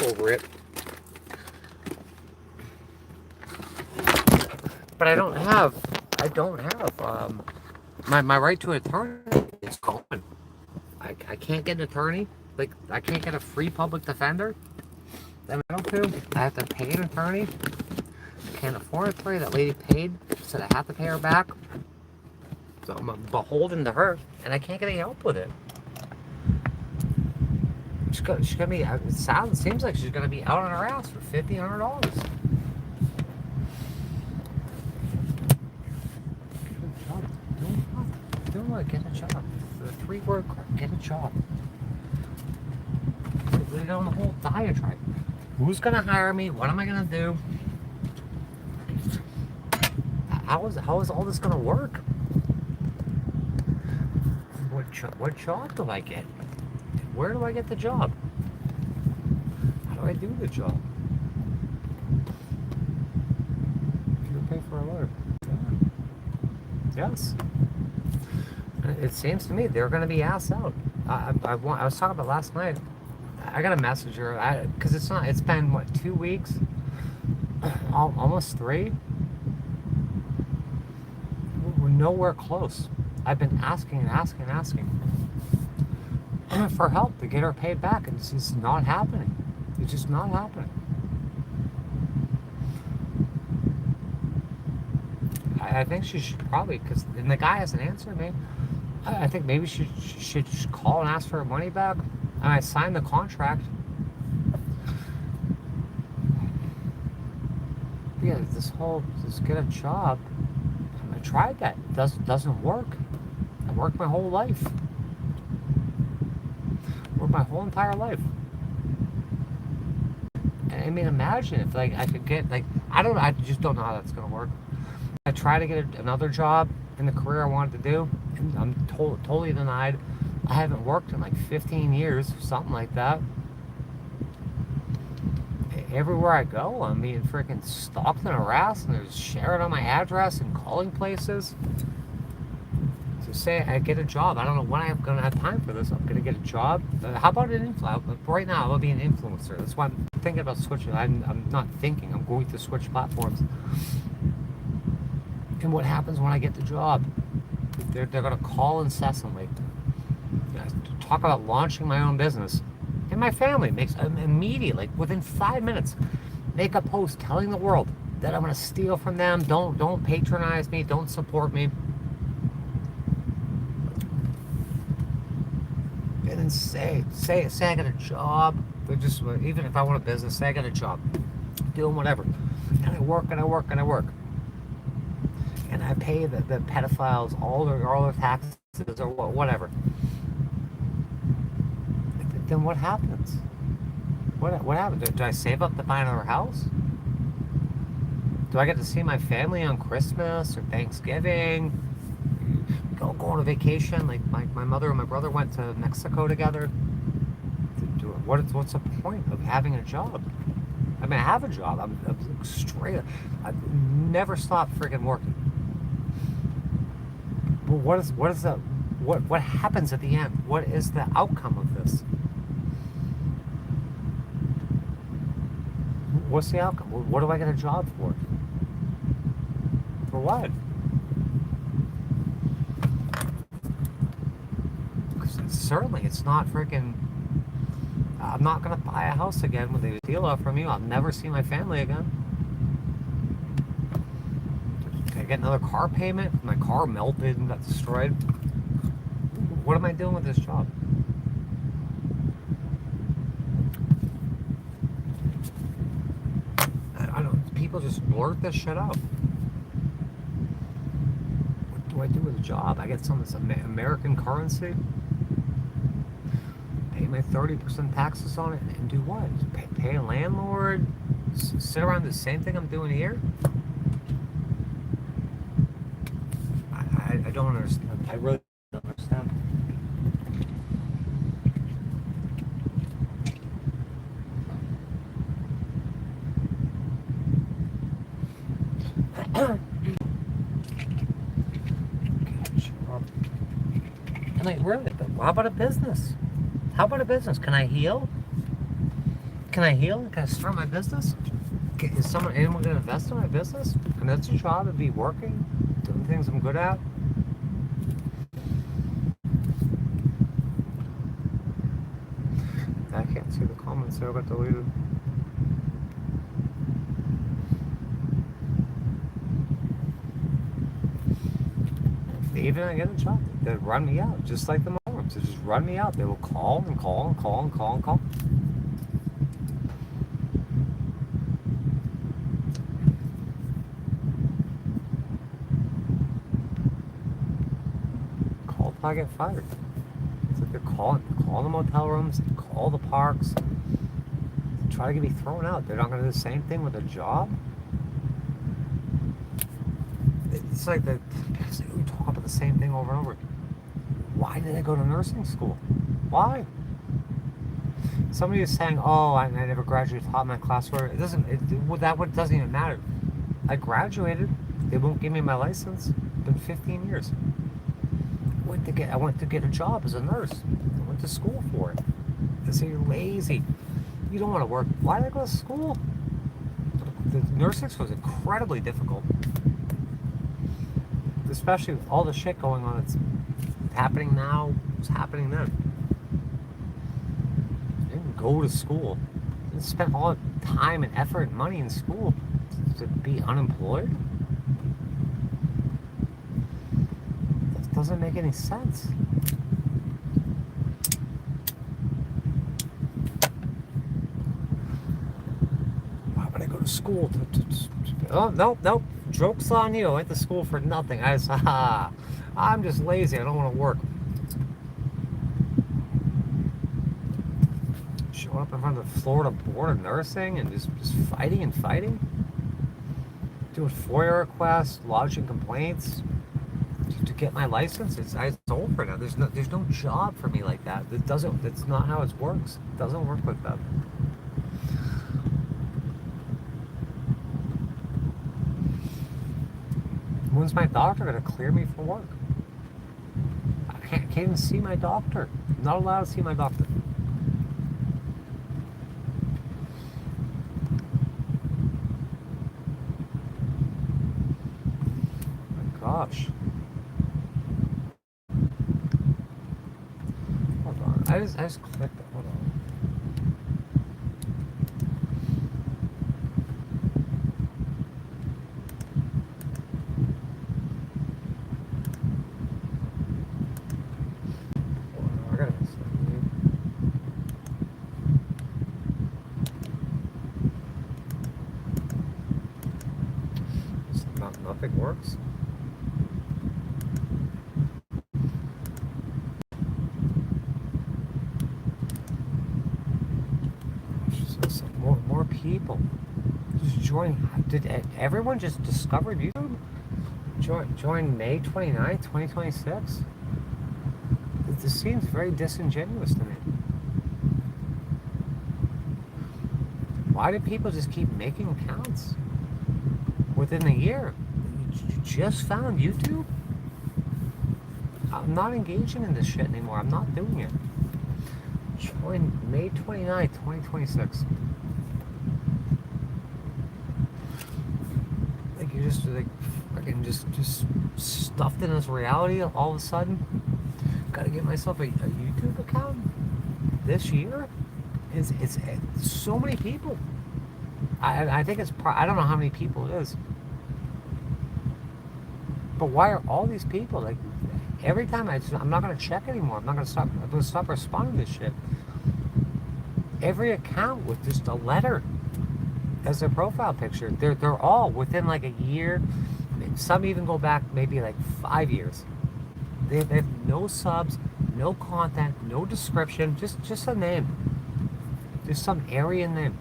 over it. But I don't have my right to an attorney is gone. I can't get an attorney. Like, I can't get a free public defender. I don't do. I have to pay an attorney. I can't afford an attorney. That lady paid, said I have to pay her back. So I'm beholden to her, and I can't get any help with it. She's gonna be. It seems like she's gonna be out on her ass for $1,500. Doing what? Get a job. The 3-word, get a job. We're on the whole diatribe. Who's gonna hire me? What am I gonna do? How is all this gonna work? What job do I get? Where do I get the job? How do I do the job? You pay for a lawyer. Yeah. Yes. It seems to me they're going to be asked out. I was talking about last night. I got a message her because it's been what, 2 weeks, almost 3. We're nowhere close. I've been asking for help to get her paid back, and it's just not happening. It's just not happening. I think she should probably, and the guy hasn't answered me. I think maybe she should just call and ask for her money back. And I signed the contract. Yeah, this get a job. I tried that. It doesn't work. I worked my whole life. Worked my whole entire life. And I mean, imagine if like I could get like I just don't know how that's gonna work. I try to get another job in the career I wanted to do, and I'm totally denied. I haven't worked in like 15 years, something like that. Everywhere I go, I'm being freaking stalked and harassed, and there's sharing on my address and calling places. So say I get a job. I don't know when I'm going to have time for this. I'm going to get a job. How about an influencer? Right now, I'm going to be an influencer. That's why I'm thinking about switching. I'm not thinking. I'm going to switch platforms. And what happens when I get the job? They're going to call incessantly. Talk about launching my own business. And my family makes immediately, within 5 minutes, make a post telling the world that I'm going to steal from them. Don't patronize me. Don't support me. And then say I got a job. Just even if I want a business, say I got a job, doing whatever, and I work. And I pay the pedophiles all their taxes or whatever. Then what happens? What happens? Do I save up to buy another house? Do I get to see my family on Christmas or Thanksgiving? don't go on a vacation. Like my mother and my brother went to Mexico together. What's the point of having a job? I mean, I have a job. I'm straight. I've never stopped freaking working. But what happens at the end? What is the outcome of this? What's the outcome? What do I get a job for? For what? Certainly, it's not freaking. I'm not gonna buy a house again with a deal offer me. I'll never see my family again. Can I get another car payment? My car melted and got destroyed. What am I doing with this job? I don't. People just blurt this shit out. What do I do with a job? I get some of this American currency. Pay my 30% taxes on it and do what? Pay a landlord? Sit around the same thing I'm doing here? I don't understand. I really don't understand. And like, really, how about a business? How about a business? Can I heal? Can I heal? Can I start my business? Is anyone going to invest in my business? And that's a job to be working, doing things I'm good at. I can't see the comments there. I got deleted. Even I get a job, they run me out, just like the morons. They just run me out. They will call and call and call and call and call. Call till I get fired. It's like they're calling the motel rooms, they call the parks, they try to get me thrown out. They're not going to do the same thing with a job. It's like we talk about the same thing over and over. Why did I go to nursing school? Why? Somebody is saying, "Oh, I never graduated, taught my classwork." It doesn't. That doesn't even matter. I graduated. They won't give me my license. It's been 15 years. I went to get a job as a nurse. I went to school for it. They say you're lazy. You don't want to work. Why did I go to school? The nursing school was incredibly difficult. Especially with all the shit going on that's happening now, it's happening then. I didn't go to school. I didn't spend all the time and effort and money in school to be unemployed. That doesn't make any sense. Why would I go to school oh, nope. Joke's on you. I went to school for nothing. I'm just lazy. I don't want to work. Showing up in front of the Florida Board of Nursing and just fighting and fighting. Doing FOIA requests, lodging complaints to get my license. It's over now. There's no job for me like that. That's not how it works. It doesn't work like that. When's my doctor going to clear me for work? I can't even see my doctor. I'm not allowed to see my doctor. My gosh. Hold on. I just clicked it. Hold on. Nothing works. So more people just join. Did everyone just discover YouTube? Join May 29th, 2026? This seems very disingenuous to me. Why do people just keep making accounts within a year? You just found YouTube? I'm not engaging in this shit anymore. I'm not doing it. Join May 29th, 2026. Like you're just like fucking just stuffed in this reality all of a sudden. Gotta get myself a YouTube account this year. It's so many people. I think it's I don't know how many people it is. But why are all these people like every time I'm not gonna check anymore. I'm gonna stop responding to this shit. Every account with just a letter as their profile picture. They're all within like a year. Some even go back maybe like 5 years. They have no subs, no content, no description, just a name. Just some Aryan name.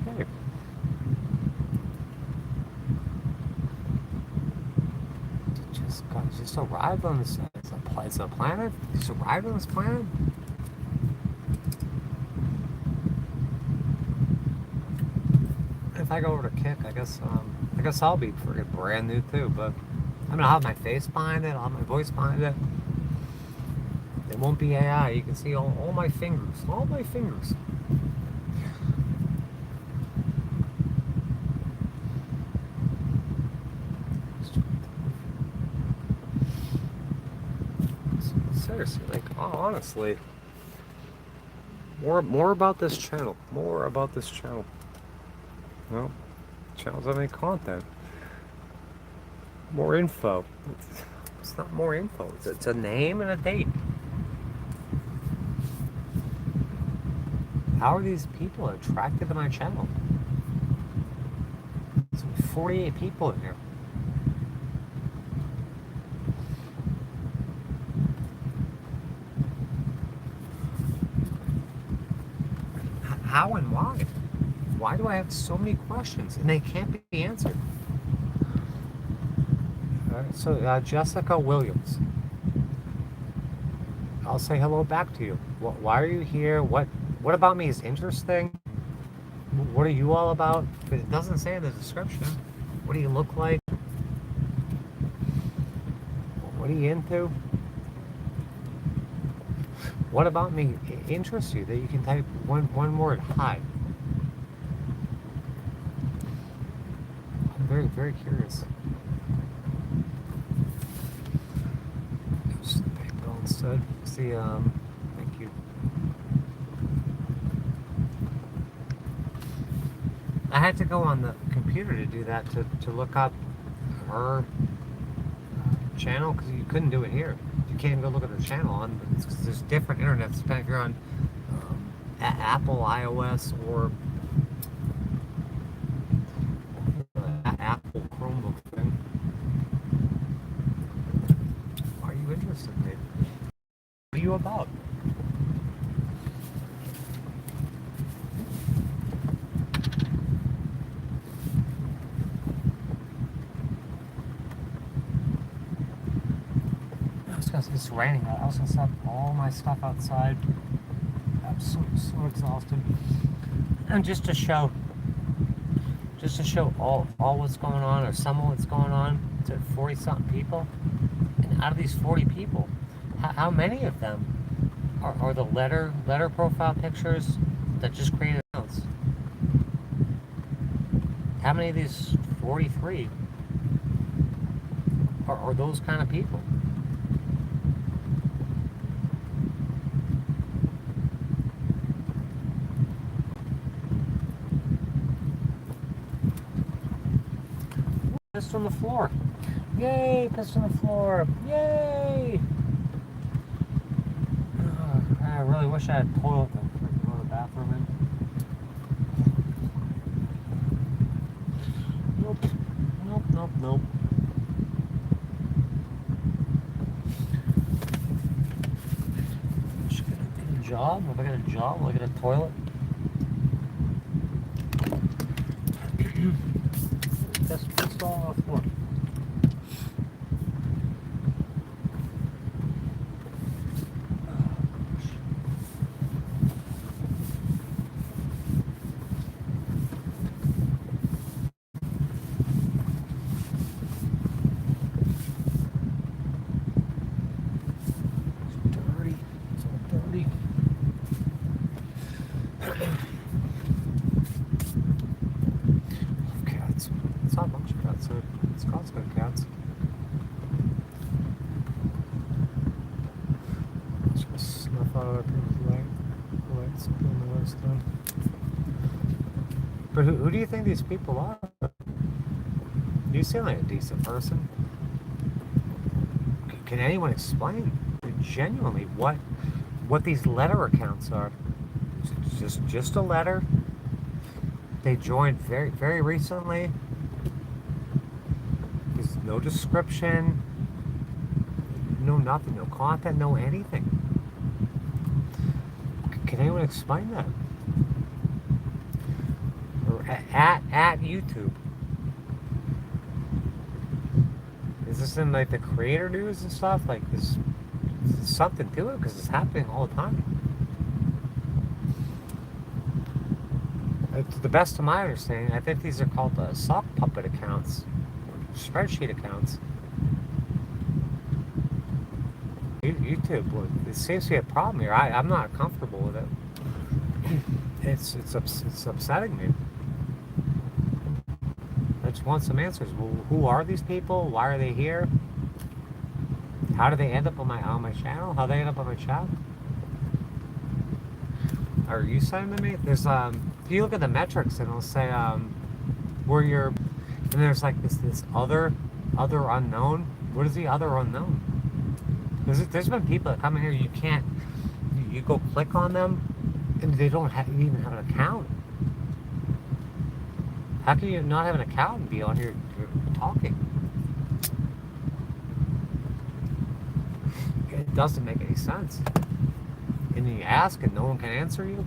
Okay. Just arrived on this. It's a planet. Just arrived on this planet. If I go over to Kick, I guess I'll be pretty brand new too. But I mean, I'll have my face behind it. I'll have my voice behind it. It won't be AI. You can see all my fingers. All my fingers. Seriously, like, honestly, more about this channel. More about this channel. Well, channels that make content. More info. It's not more info. It's a name and a date. How are these people attracted to my channel? There's 48 people in here. How and why? Why do I have so many questions and they can't be answered? All right, so Jessica Williams. I'll say hello back to you. Why are you here? What about me is interesting? What are you all about? But it doesn't say in the description. What do you look like? What are you into? What about me interests you that you can type one word, hi? I'm very, very curious. Just the PayPal instead. See, thank you. I had to go on the computer to do that, to look up her channel, because you couldn't do it here. You can't even go look at the channel on, because there's different internet, depending if you're on Apple, iOS, or Apple Chromebook thing. Are you interested in it? What are you about? It's raining. I was gonna set all my stuff outside. I'm so exhausted. And just to show all what's going on, or some of what's going on, to 40 something people. And out of these 40 people, how many of them are the letter profile pictures that just created accounts? How many of these 43 are those kind of people? Pissed on the floor. Yay, pissed on the floor. Yay! I really wish I had a toilet to go to the bathroom in. Nope. Should I get a job? If I get a job, will I get a toilet? That's all for. Dirty. It's all dirty. Cats. It's not a bunch of cats. It's Costco cats. Just snuff out other people's lights doing the worst stuff. But who do you think these people are? You seem like a decent person. Can anyone explain genuinely what these letter accounts are? Just a letter. They joined very, very recently. There's no description, no nothing, no content, no anything. Can anyone explain that? Or at YouTube. Is this in like the creator news and stuff? Like there's something to it because it's happening all the time. To the best of my understanding, I think these are called sock puppet accounts, spreadsheet accounts. YouTube, it seems to be a problem here. I'm not comfortable with it. It's upsetting me. I just want some answers. Well, who are these people? Why are they here? How do they end up on my channel? How do they end up on my channel? Are you sending me? There's if you look at the metrics, and it'll say where you're, and there's like this other unknown. What is the other unknown? There's been people that come in here, you can't, you go click on them, and they don't even have an account. How can you not have an account and be on here talking? It doesn't make any sense. And you ask and no one can answer you.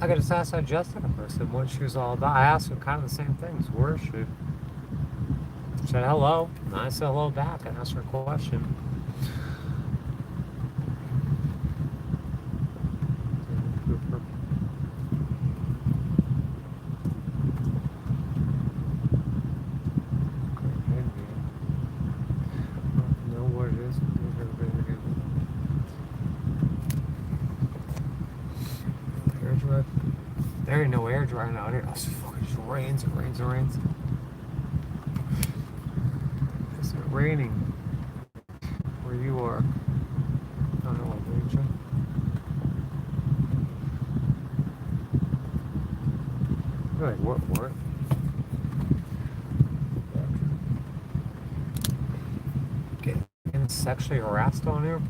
I got to ask that Jessica person what she was all about. I asked her kind of the same things. Where is she? She said hello, and I said hello back and asked her a question. There ain't no air drying out here. It fucking just rains and rains and rains. Is it raining where you are? I don't know what region. Really, what? Getting sexually harassed on here?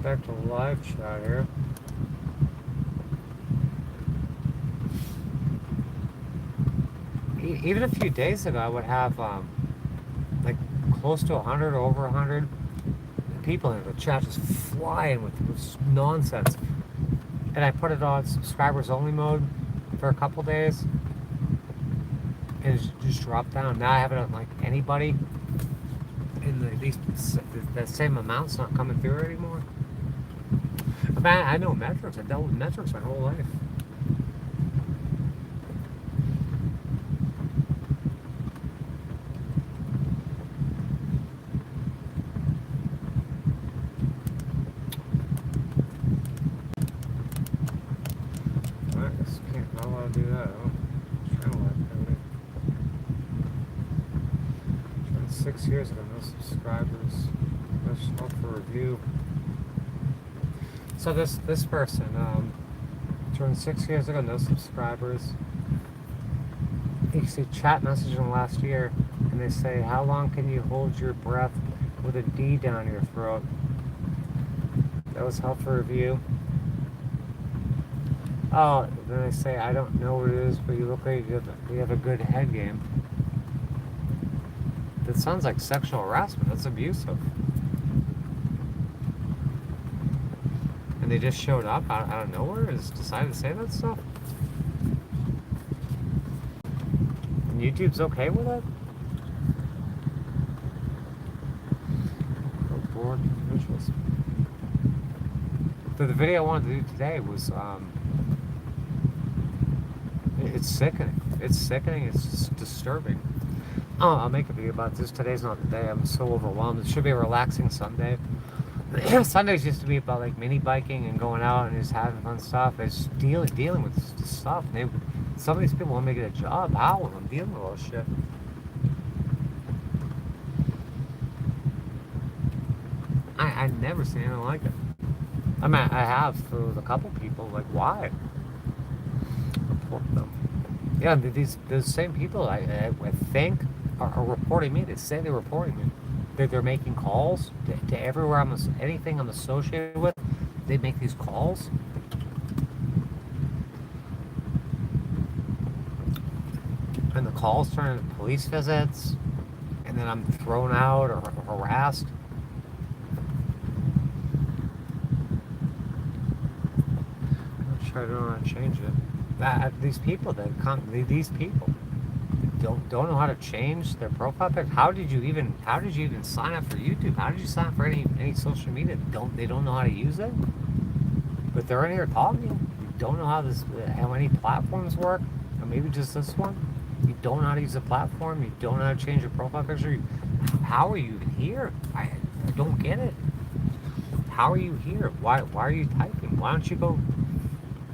Back to live chat here. Even a few days ago, I would have like close to 100 or over 100 people in the chat just flying with nonsense. And I put it on subscribers only mode for a couple days, and it just dropped down. Now I have it on like anybody, and the same amount's not coming through anymore. I know metrics. I dealt with metrics my whole life. I just can't. Not allowed to do that. Channel activity. 6 years ago, no subscribers. Let's look for review. So this person joined 6 years ago, no subscribers. You can see chat message from last year, and they say, how long can you hold your breath with a D down your throat? That was helpful review. Oh, then they say, I don't know what it is, but you look like you have a good head game. That sounds like sexual harassment. That's abusive. And they just showed up out of nowhere and just decided to say that stuff? And YouTube's okay with it? Oh, bored individuals. The video I wanted to do today was, it's sickening. It's sickening. It's just disturbing. Oh, I'll make a video about this. Today's not the day. I'm so overwhelmed. It should be a relaxing Sunday. Sundays used to be about like mini biking and going out and just having fun stuff. It's dealing with this stuff. And some of these people want to make it a job. How? I'm dealing with all this shit. I've never seen anything like it. I mean, I have through a couple people. Like, why? Report them. Yeah, these same people I think are reporting me. They say they're reporting me. They're making calls to everywhere anything I'm associated with. They make these calls. And the calls turn into police visits. And then I'm thrown out or harassed. I don't know how to change it. These people don't know how to change their profile pic. How did you even sign up for YouTube? How did you sign up for any social media? They don't know how to use it? But they're in here talking. You don't know how any platforms work, or maybe just this one. You don't know how to use a platform. You don't know how to change your profile picture. How are you even here? I don't get it. How are you here? Why are you typing? Why don't you go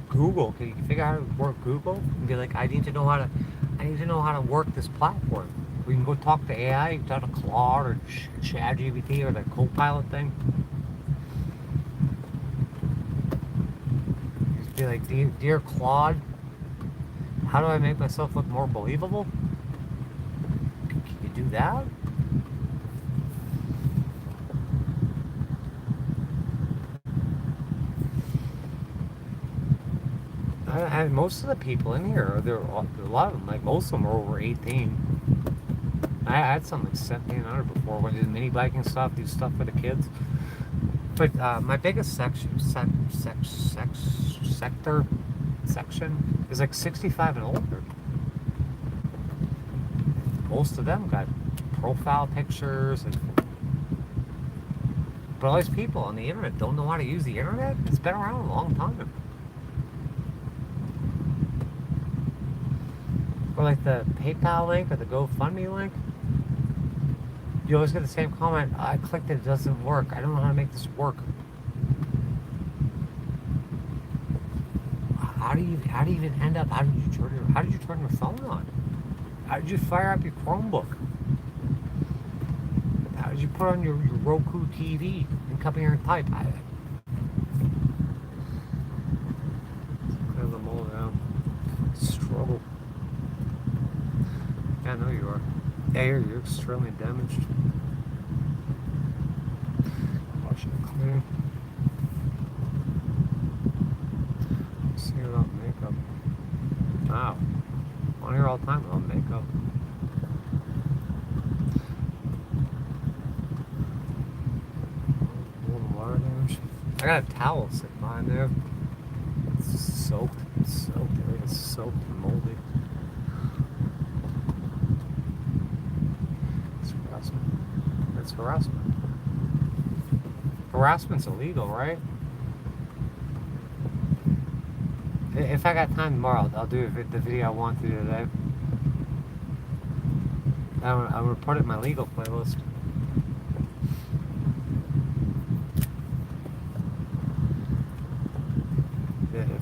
Google? Can you figure out how to work Google and be like, I need to know how to work this platform. We can go talk to AI, you can talk to Claude or ChatGPT or the Copilot thing. Just be like, dear Claude, how do I make myself look more believable? Can you do that? And most of the people in here, a lot of them, like most of them are over 18. I had some like 1700 before when I did mini biking stuff, do stuff for the kids. But my biggest section is like 65 and older. Most of them got profile pictures, but all these people on the internet don't know how to use the internet. It's been around a long time. Or like the PayPal link or the GoFundMe link. You always get the same comment, I clicked it doesn't work. I don't know how to make this work. How do you even end up, how did you turn your phone on? How did you fire up your Chromebook? How did you put on your Roku TV and come here and type? Clear them all down. Struggle. Yeah, I know you are. Yeah, you're extremely damaged. Wash it clear. See it without makeup. Wow. On here all the time without makeup. Water damage. I got a towel sitting behind there. It's soaked. It's soaked and moldy. It's harassment. Harassment's illegal, right? If I got time tomorrow, I'll do the video I want to do today. I'm gonna put it in my legal playlist.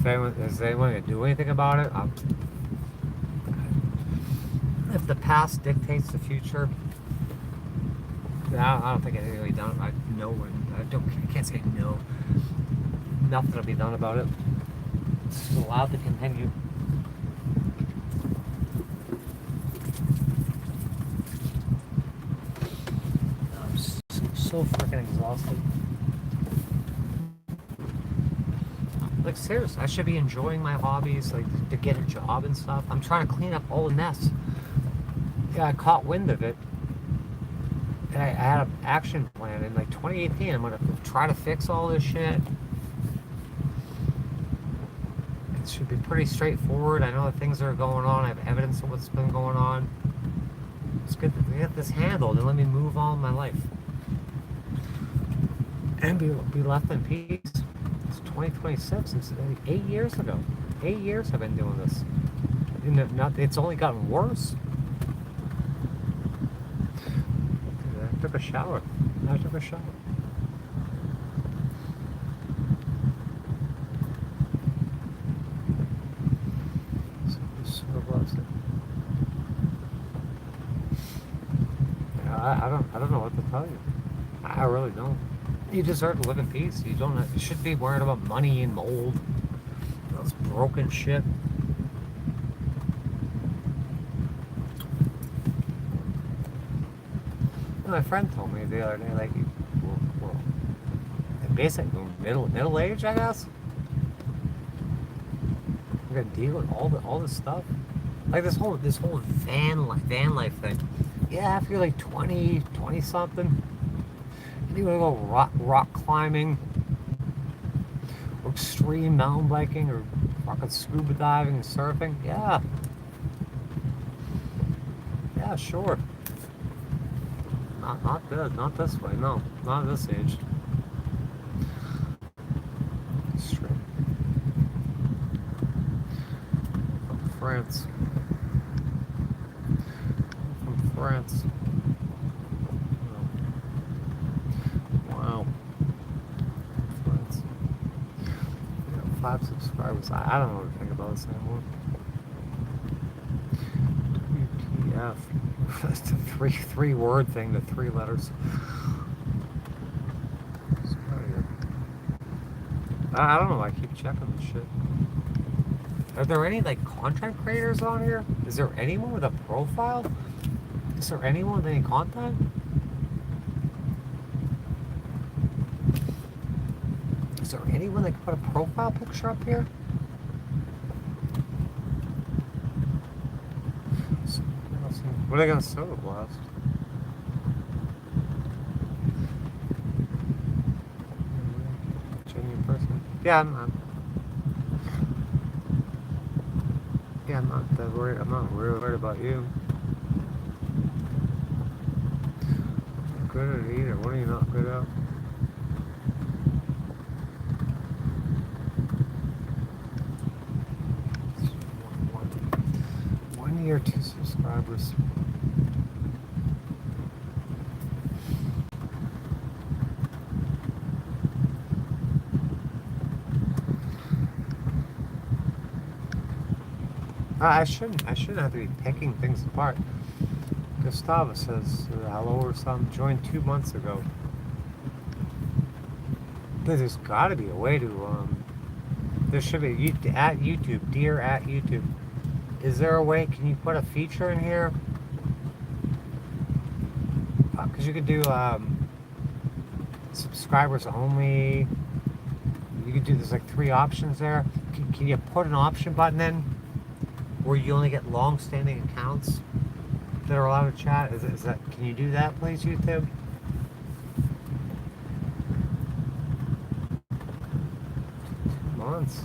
Is anyone gonna do anything about it? If the past dictates the future, I don't think anything will be done. I can't say no. Nothing will be done about it. It's allowed to continue. I'm so freaking exhausted. Like, seriously, I should be enjoying my hobbies, like, to get a job and stuff. I'm trying to clean up all the mess. Yeah, I caught wind of it. And I had an action plan in like 2018. I'm gonna try to fix all this shit. It should be pretty straightforward. I know the things that are going on. I have evidence of what's been going on. It's good to get this handled and let me move on with my life. And be left in peace. It's 2026. It's 8 years ago. 8 years I've been doing this. And it's only gotten worse. I took a shower. So loves it. I don't know what to tell you. I really don't. You deserve to live in peace. You shouldn't be worried about money and mold. Those broken shit. My friend told me the other day, like, well, basically middle age, I guess. You're gonna deal with all this stuff, like this whole van life thing. Yeah, after you're like 20 something, you wanna go rock climbing, or extreme mountain biking, or fucking scuba diving and surfing. Yeah, sure. Not good. Not this way. No, not at this age. Straight from France. Wow. France. 5 subscribers. I don't know what to think about this anymore. WTF. That's a three word thing to 3 letters. I don't know why I keep checking this shit. Are there any like content creators on here? Is there anyone with a profile? Is there anyone with any content? Is there anyone that can put a profile picture up here? What are they gonna soda blast? Genuine person. Yeah, I'm not that worried. I'm not really worried about you. I'm good at it either. What are you not good at? One year, 2 subscribers. I shouldn't have to be picking things apart. Gustavo says hello or something. Joined 2 months ago. There's got to be a way to. There should be at YouTube. Dear at YouTube. Is there a way? Can you put a feature in here? Because you could do subscribers only. You could do. There's like 3 options there. Can you put an option button in? Where you only get long-standing accounts that are allowed to chat? Is that? Can you do that, please, YouTube? 2 months.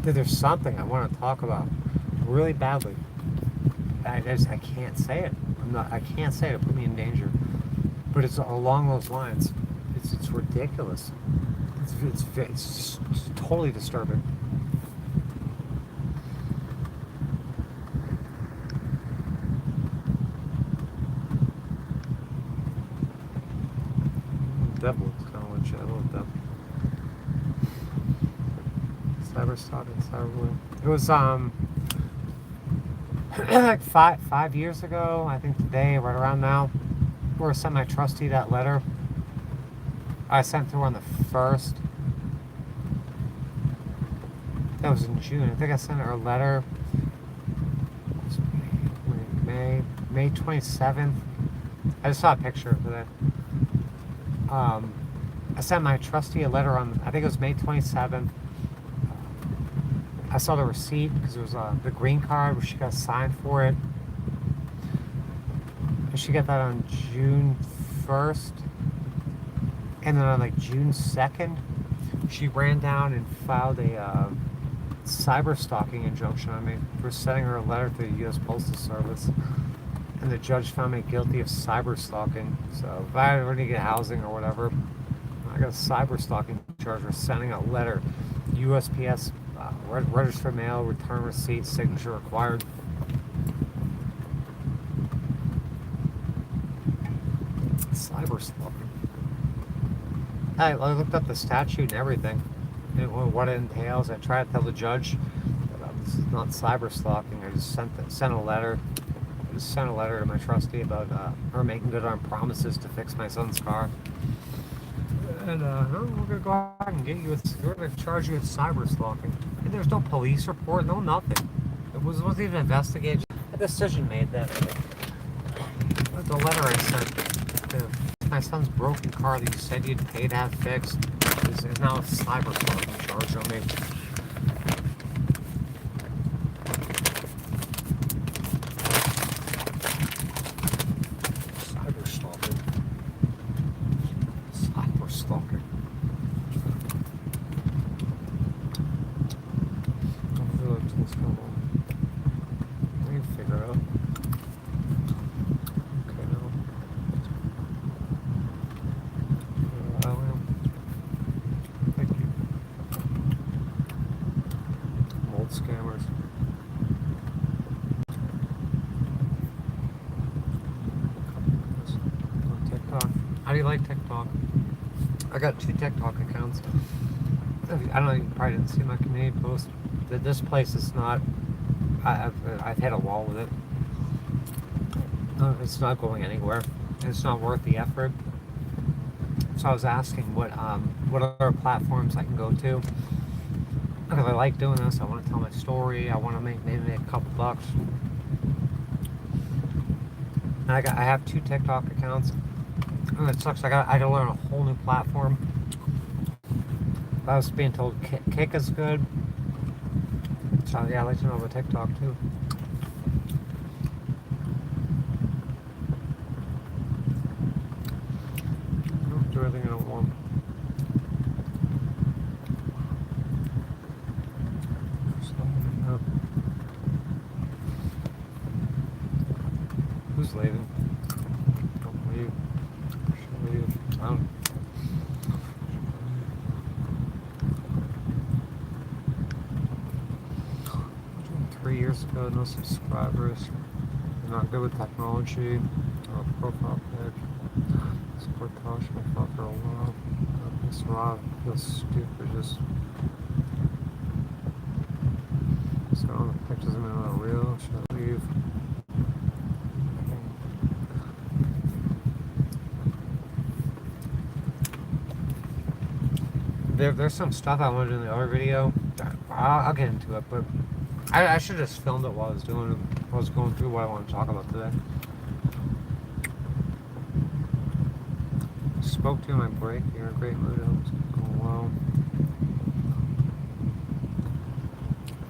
Dude, there's something I want to talk about really badly. I can't say it. I can't say it. It put me in danger. But it's along those lines. It's ridiculous. It's just totally disturbing. Devil is kind of legit. I love Devil. Cyberstalking, cyberbullying. It was like five years ago, I think today, right around now, where I sent my trustee that letter. I sent to her on the 1st. That was in June. I think I sent her a letter. May 27th. I just saw a picture today. I sent my trustee a letter on, I think it was May 27th. I saw the receipt because it was the green card where she got signed for it. And she got that on June 1st, and then on like June 2nd, she ran down and filed a cyber stalking injunction on me for sending her a letter to the U.S. Postal Service. And the judge found me guilty of cyber stalking. So if I ever need to get housing or whatever, I got a cyber stalking charge for sending a letter. USPS, registered mail, return receipt, signature required. Cyber stalking. I looked up the statute and everything, and what it entails. I tried to tell the judge that this is not cyber stalking. I just sent a letter. I just sent a letter to my trustee about her making good on promises to fix my son's car. And we're gonna go out and get you. We're gonna charge you with cyber stalking. And there's no police report, no nothing. It wasn't even investigated. A decision made that the letter I sent to my son's broken car that you said you'd pay to have fixed is now a cyber stalking charge on me. Cyber stalking. Cyber stalking. What's going on? We can figure it out. Okay, no. Thank you. Old scammers. On TikTok. How do you like TikTok? I got 2 TikTok accounts. I don't know, you probably didn't see my community post. This place is not, I've hit a wall with it. It's not going anywhere. It's not worth the effort. So I was asking what other platforms I can go to. Because I like doing this. I want to tell my story. I want to maybe make a couple bucks. And I have 2 TikTok accounts. And it sucks. I got to learn a whole new platform. I was being told Kick is good. So yeah, I'd like to know about TikTok too. Don't do everything I don't want. Who's leaving? Don't leave. Should leave. I don't. 3 years ago, no subscribers. Not good with technology. Profile pic. Support Tasha. I felt for a while. This Rob feels stupid. Just so on the pictures of me not real. Should I leave? There's some stuff I wanted to do in the other video. I'll get into it, but I should have just filmed it while I was doing it. I was going through what I want to talk about today. Spoke to you in my break. You're in a great mood. It's going well.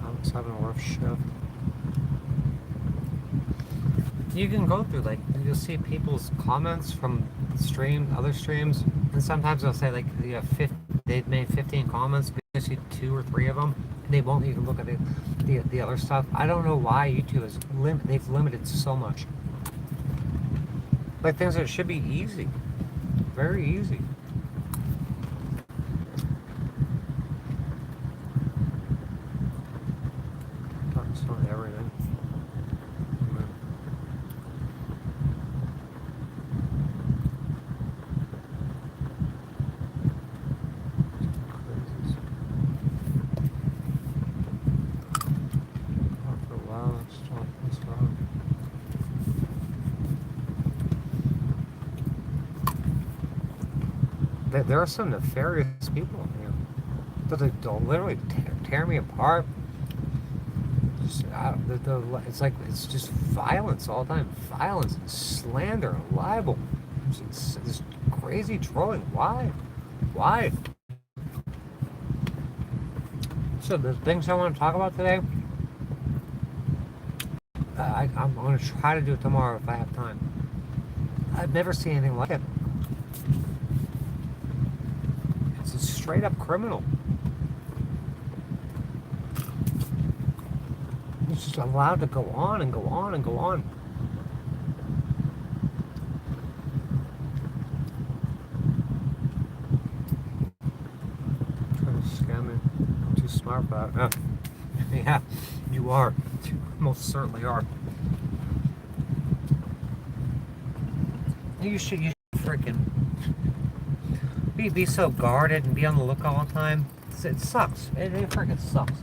I was having a rough shift. You can go through, like, you'll see people's comments from other streams, and sometimes they'll say, like, they've made 15 comments, but you see 2 or 3 of them, and they won't even look at the other stuff. I don't know why YouTube is they've limited so much. Like, things that should be easy. Very easy. Talking about everything. There are some nefarious people in here. They'll literally tear me apart. It's like it's just violence all the time. Violence and slander and libel. It's this crazy trolling. Why? Why? So the things I want to talk about today, I'm going to try to do it tomorrow if I have time. I've never seen anything like it. straight up criminal. It's just allowed to go on and go on and go on. Trying to scam me. I'm too smart for that. Yeah, you are. You most certainly are. You should freaking be so guarded and be on the look all the time. It sucks. It freaking sucks.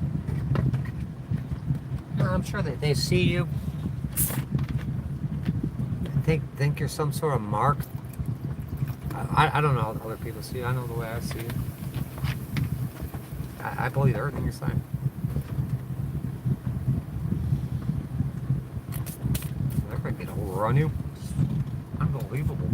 I'm sure that they see you. Think you're some sort of mark. I don't know how other people see you. I know the way I see you. I believe everything you're saying. They're freaking overrun you. Unbelievable.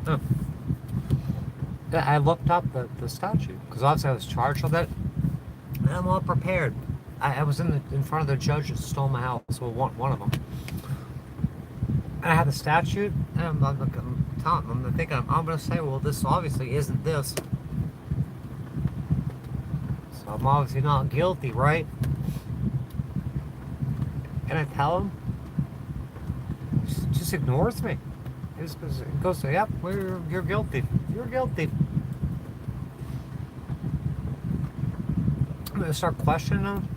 Huh. I looked up the statute because obviously I was charged with it, and I'm all prepared. I was in front of the judge that stole my house, well, one of them. And I had the statute, and I'm thinking I'm going to say, well, this obviously isn't this. So I'm obviously not guilty, right? And I tell him, just ignores me. It goes, yep, you're guilty. You're guilty. I'm gonna start questioning him.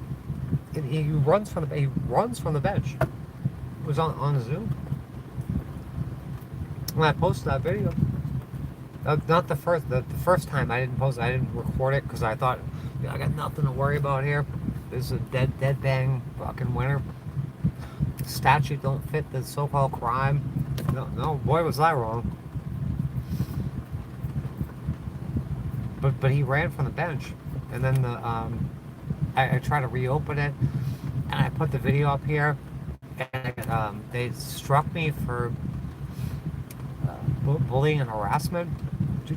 He runs from the bench. It was on Zoom. When I posted that video, not the first time I didn't post it, I didn't record it because I thought, I got nothing to worry about here. This is a dead bang fucking winner. The statute don't fit the so-called crime. No, boy was I wrong. But he ran from the bench, and then I tried to reopen it, and I put the video up here, and they struck me for bullying and harassment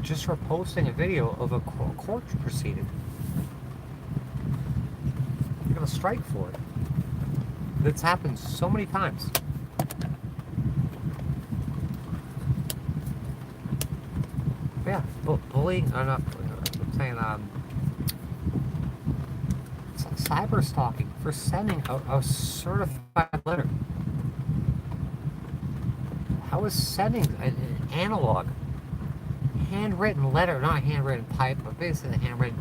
just for posting a video of a court proceeding. You're gonna strike for it. That's happened so many times. Yeah, bullying, I'm saying, cyber stalking for sending a certified letter. How is sending an analog, handwritten letter, not handwritten type, but basically handwritten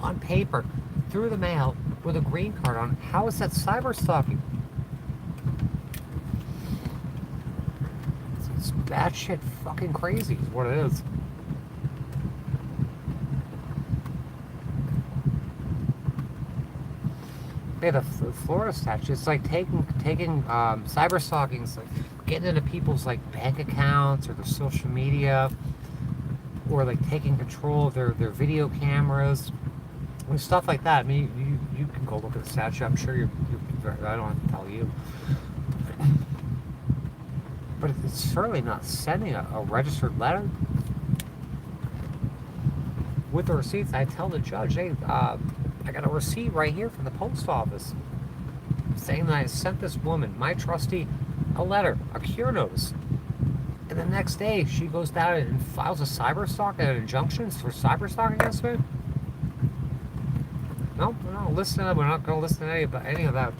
on paper through the mail with a green card on, how is that cyber stalking? It's batshit fucking crazy is what it is. Yeah, the Florida statute, it's like taking cyber stalking, it's like getting into people's like bank accounts or their social media, or like taking control of their video cameras and stuff like that. I mean, you can go look at the statute. I'm sure you're I don't have to tell you, but it's certainly not sending a registered letter with the receipts. I tell the judge, hey, I got a receipt right here from the post office saying that I sent this woman, my trustee, a letter, a cure notice. And the next day, she goes down and files a cyber stalk and an injunction for cyber stalking against me. No, we're not listening. We're not going to listen to any of that.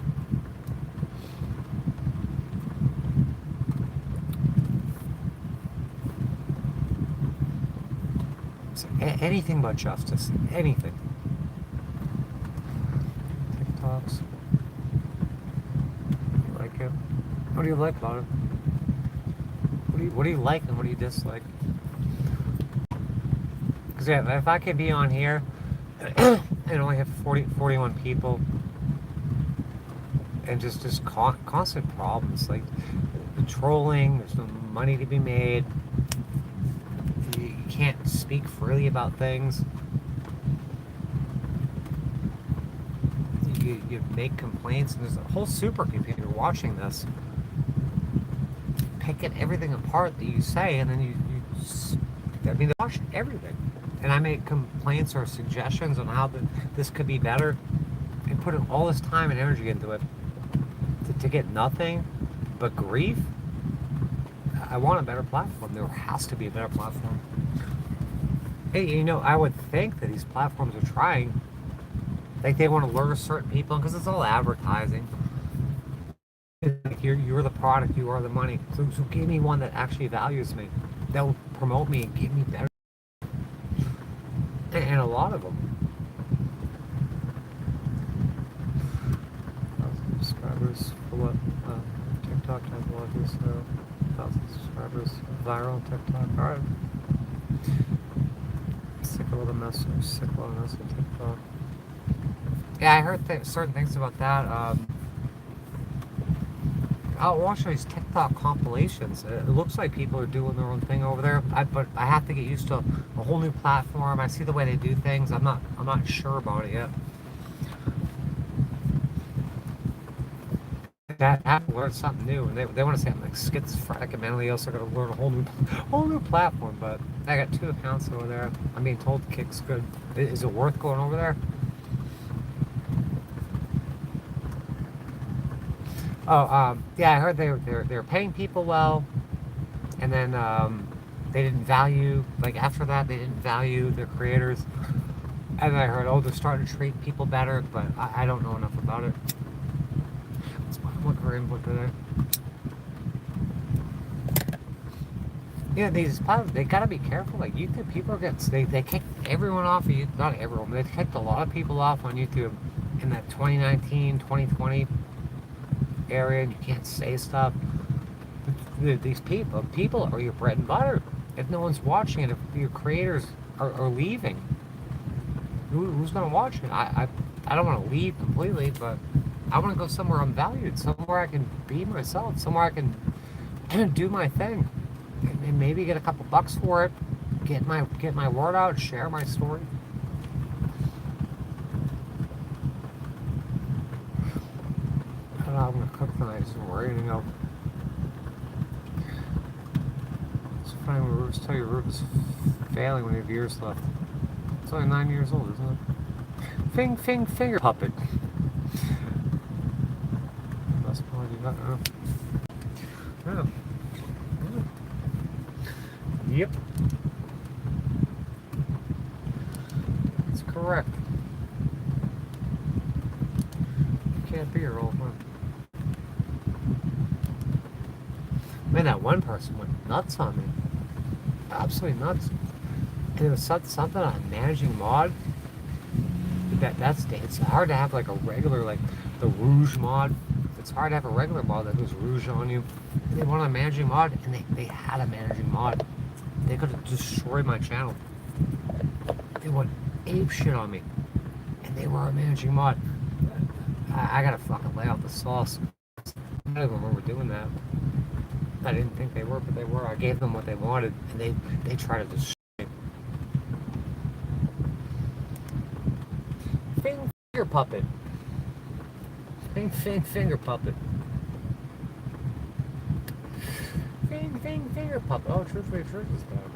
It's anything but justice. Anything. TikToks. You like it? What do you like about it? What do you like and what do you dislike? Because yeah, if I could be on here and only have 41 people and just constant problems, like the trolling, there's no money to be made, you can't speak freely about things, you make complaints, and there's a whole supercomputer watching this, picking everything apart that you say, and then they watch everything. And I make complaints or suggestions on how this could be better, and putting all this time and energy into it to get nothing but grief, I want a better platform. There has to be a better platform. Hey, you know, I would think that these platforms are trying, like they want to lure certain people, because it's all advertising. Like you're the product, you are the money. So give me one that actually values me, that will promote me and give me better. And a lot of them. 1,000 subscribers for what? TikTok has a lot of this. 1,000 subscribers viral on TikTok. All right. Sick of all the mess. Sick of all the mess on TikTok. Yeah, I heard certain things about that. I'll watch these TikTok compilations. It looks like people are doing their own thing over there. But I have to get used to a whole new platform. I see the way they do things. I'm not sure about it yet. I have to learn something new, and they want to say I'm like schizophrenic and mentally ill, so I got to learn a whole new platform. But I got 2 accounts over there. I'm being told the kick's good. Is it worth going over there? Oh, yeah, I heard they're paying people well, and then they didn't value, like after that they didn't value their creators, and I heard, oh, they're starting to treat people better, but I don't know enough about it. Let's look for input today. Yeah, these platforms, they gotta be careful. Like YouTube, people they kicked everyone off of YouTube. Not everyone, but they kicked a lot of people off on YouTube in that 2019, 2020 area, and you can't say stuff. These people are your bread and butter. If no one's watching it, if your creators are leaving, who's gonna watch it? I don't want to leave completely, but I want to go somewhere I'm valued, somewhere I can be myself, somewhere I can do my thing, and maybe get a couple bucks for it, get my word out, share my story. I don't know, I'm gonna cook tonight, so we're eating up. It's funny when roofs tell you roof is failing when you have years left. It's only 9 years old, isn't it? Finger puppet. That's probably not. Yeah. Yep. That's correct. You can't be here all the time. Man, that one person went nuts on me. Absolutely nuts. And it was something on managing mod. It's hard to have like a regular, like the Rouge mod. It's hard to have a regular mod that goes Rouge on you. And they wanted a managing mod, and they had a managing mod. They could have destroyed my channel. They went ape shit on me, and they were a managing mod. I gotta fucking lay off the sauce. I don't even remember doing that. I didn't think they were, but they were. I gave them what they wanted, and they tried to destroy me. Finger puppet. Finger puppet. Finger puppet. Oh, truthfully, truth is back.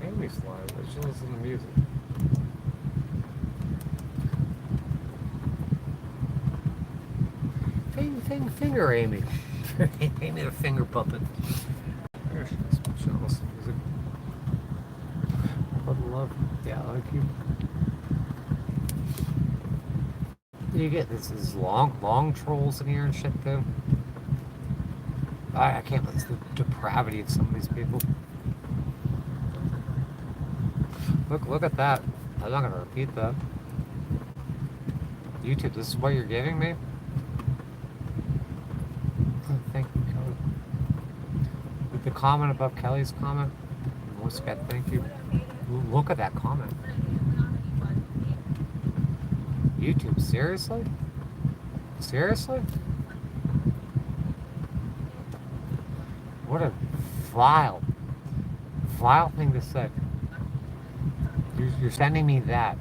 Amy's live, but she listens to music. Finger Amy. Amy the finger puppet. There she is. She listens to music. Love. Yeah, I like you. You get this long trolls in here and shit too. I can't believe the depravity of some of these people. Look at that. I'm not gonna repeat that. YouTube, this is what you're giving me? Thank you, Kelly. With the comment above Kelly's comment, once again, thank you. Look at that comment. YouTube, seriously? Seriously? What a vile thing to say. You're sending me that.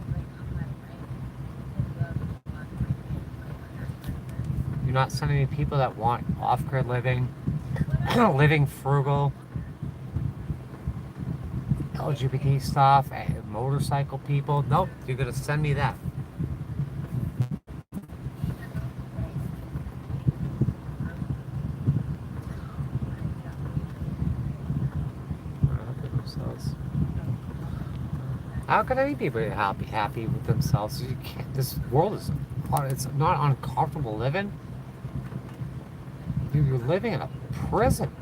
You're not sending me people that want off-grid living, living frugal, LGBT stuff, motorcycle people. Nope, you're gonna send me that. How can anybody be happy with themselves? You can't. This world is, it's not uncomfortable living. You're living in a prison.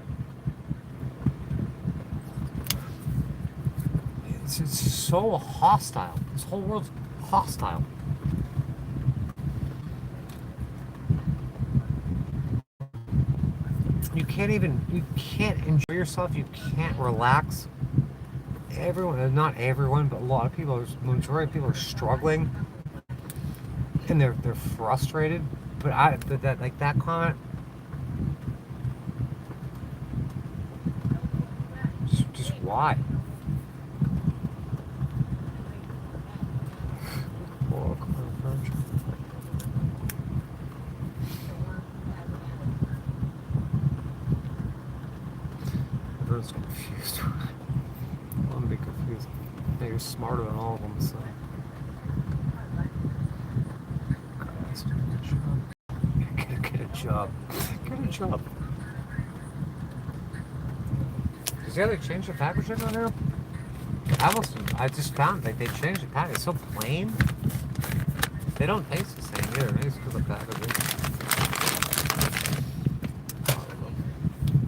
It's so hostile. This whole world's hostile. You can't enjoy yourself. You can't relax. Everyone, not everyone, but a lot of people, majority of people are struggling, and they're frustrated. But that comment, just why? Everyone's confused. I'm be confused. Yeah, you're smarter than all of them, so. Get a job. Get a job. Does the other change the packaging on there? I just found like they changed the package. It's so plain. They don't taste the same either. Maybe it's because of the packaging.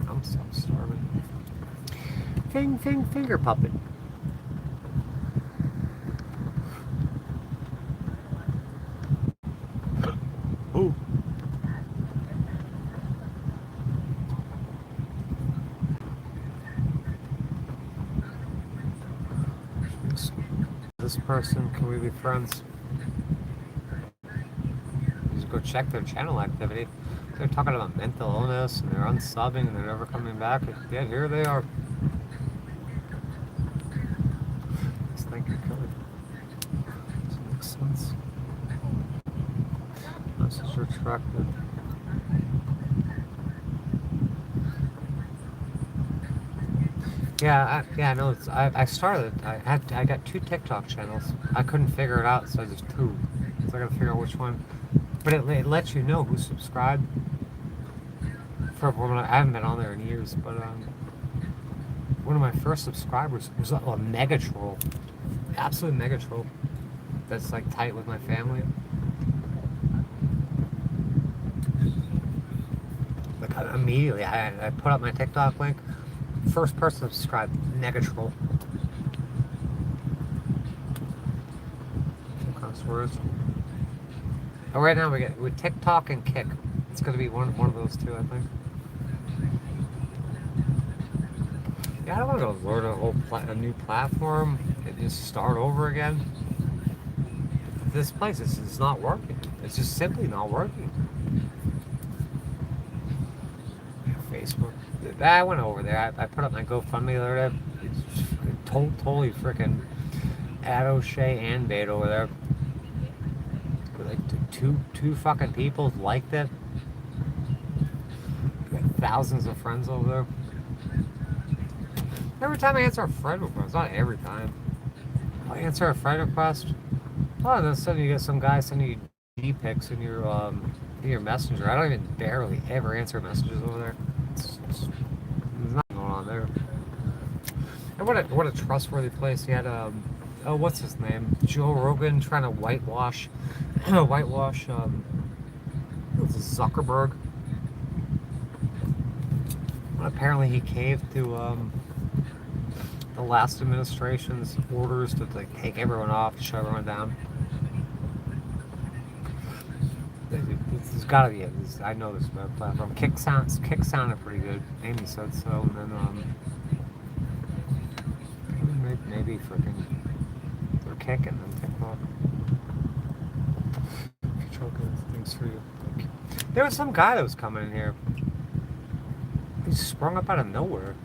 I'm starving. Finger puppet. Ooh. This person, can we be friends? Just go check their channel activity. They're talking about mental illness and they're unsubbing and they're never coming back. Yet here they are. Just think it could. Does it make sense? Message retracted. Yeah, no. I started. I got 2 TikTok channels. I couldn't figure it out, so there's 2. So I gotta figure out which one. But it lets you know who's subscribed. For when I haven't been on there in years, but one of my first subscribers was a mega troll, absolute mega troll. That's like tight with my family. Like immediately, I put up my TikTok link. First person to subscribe, mega troll. Words. Oh, right now we get with TikTok and Kick. It's gonna be one of those 2, I think. Yeah, I don't want to learn a new platform and just start over again. This place is not working. It's just simply not working. Facebook. I went over there. I put up my GoFundMe the other day. It's totally freaking Ad O'Shea and Bait over there. Like two fucking people liked it. Got thousands of friends over there. Every time I answer a friend request, not every time. I answer a friend request. Oh, and then suddenly you get some guy sending you D-pics in your messenger. I don't even barely ever answer messages over there. There's nothing going on there. And what a trustworthy place. He had what's his name? Joe Rogan trying to whitewash Zuckerberg. Apparently he caved to the last administration's orders to like take everyone off, to shut everyone down. There's gotta be I know this platform. Kick sounded pretty good. Amy said so, and then maybe freaking they're kicking them TikTok. Control things for you. There was some guy that was coming in here. He sprung up out of nowhere.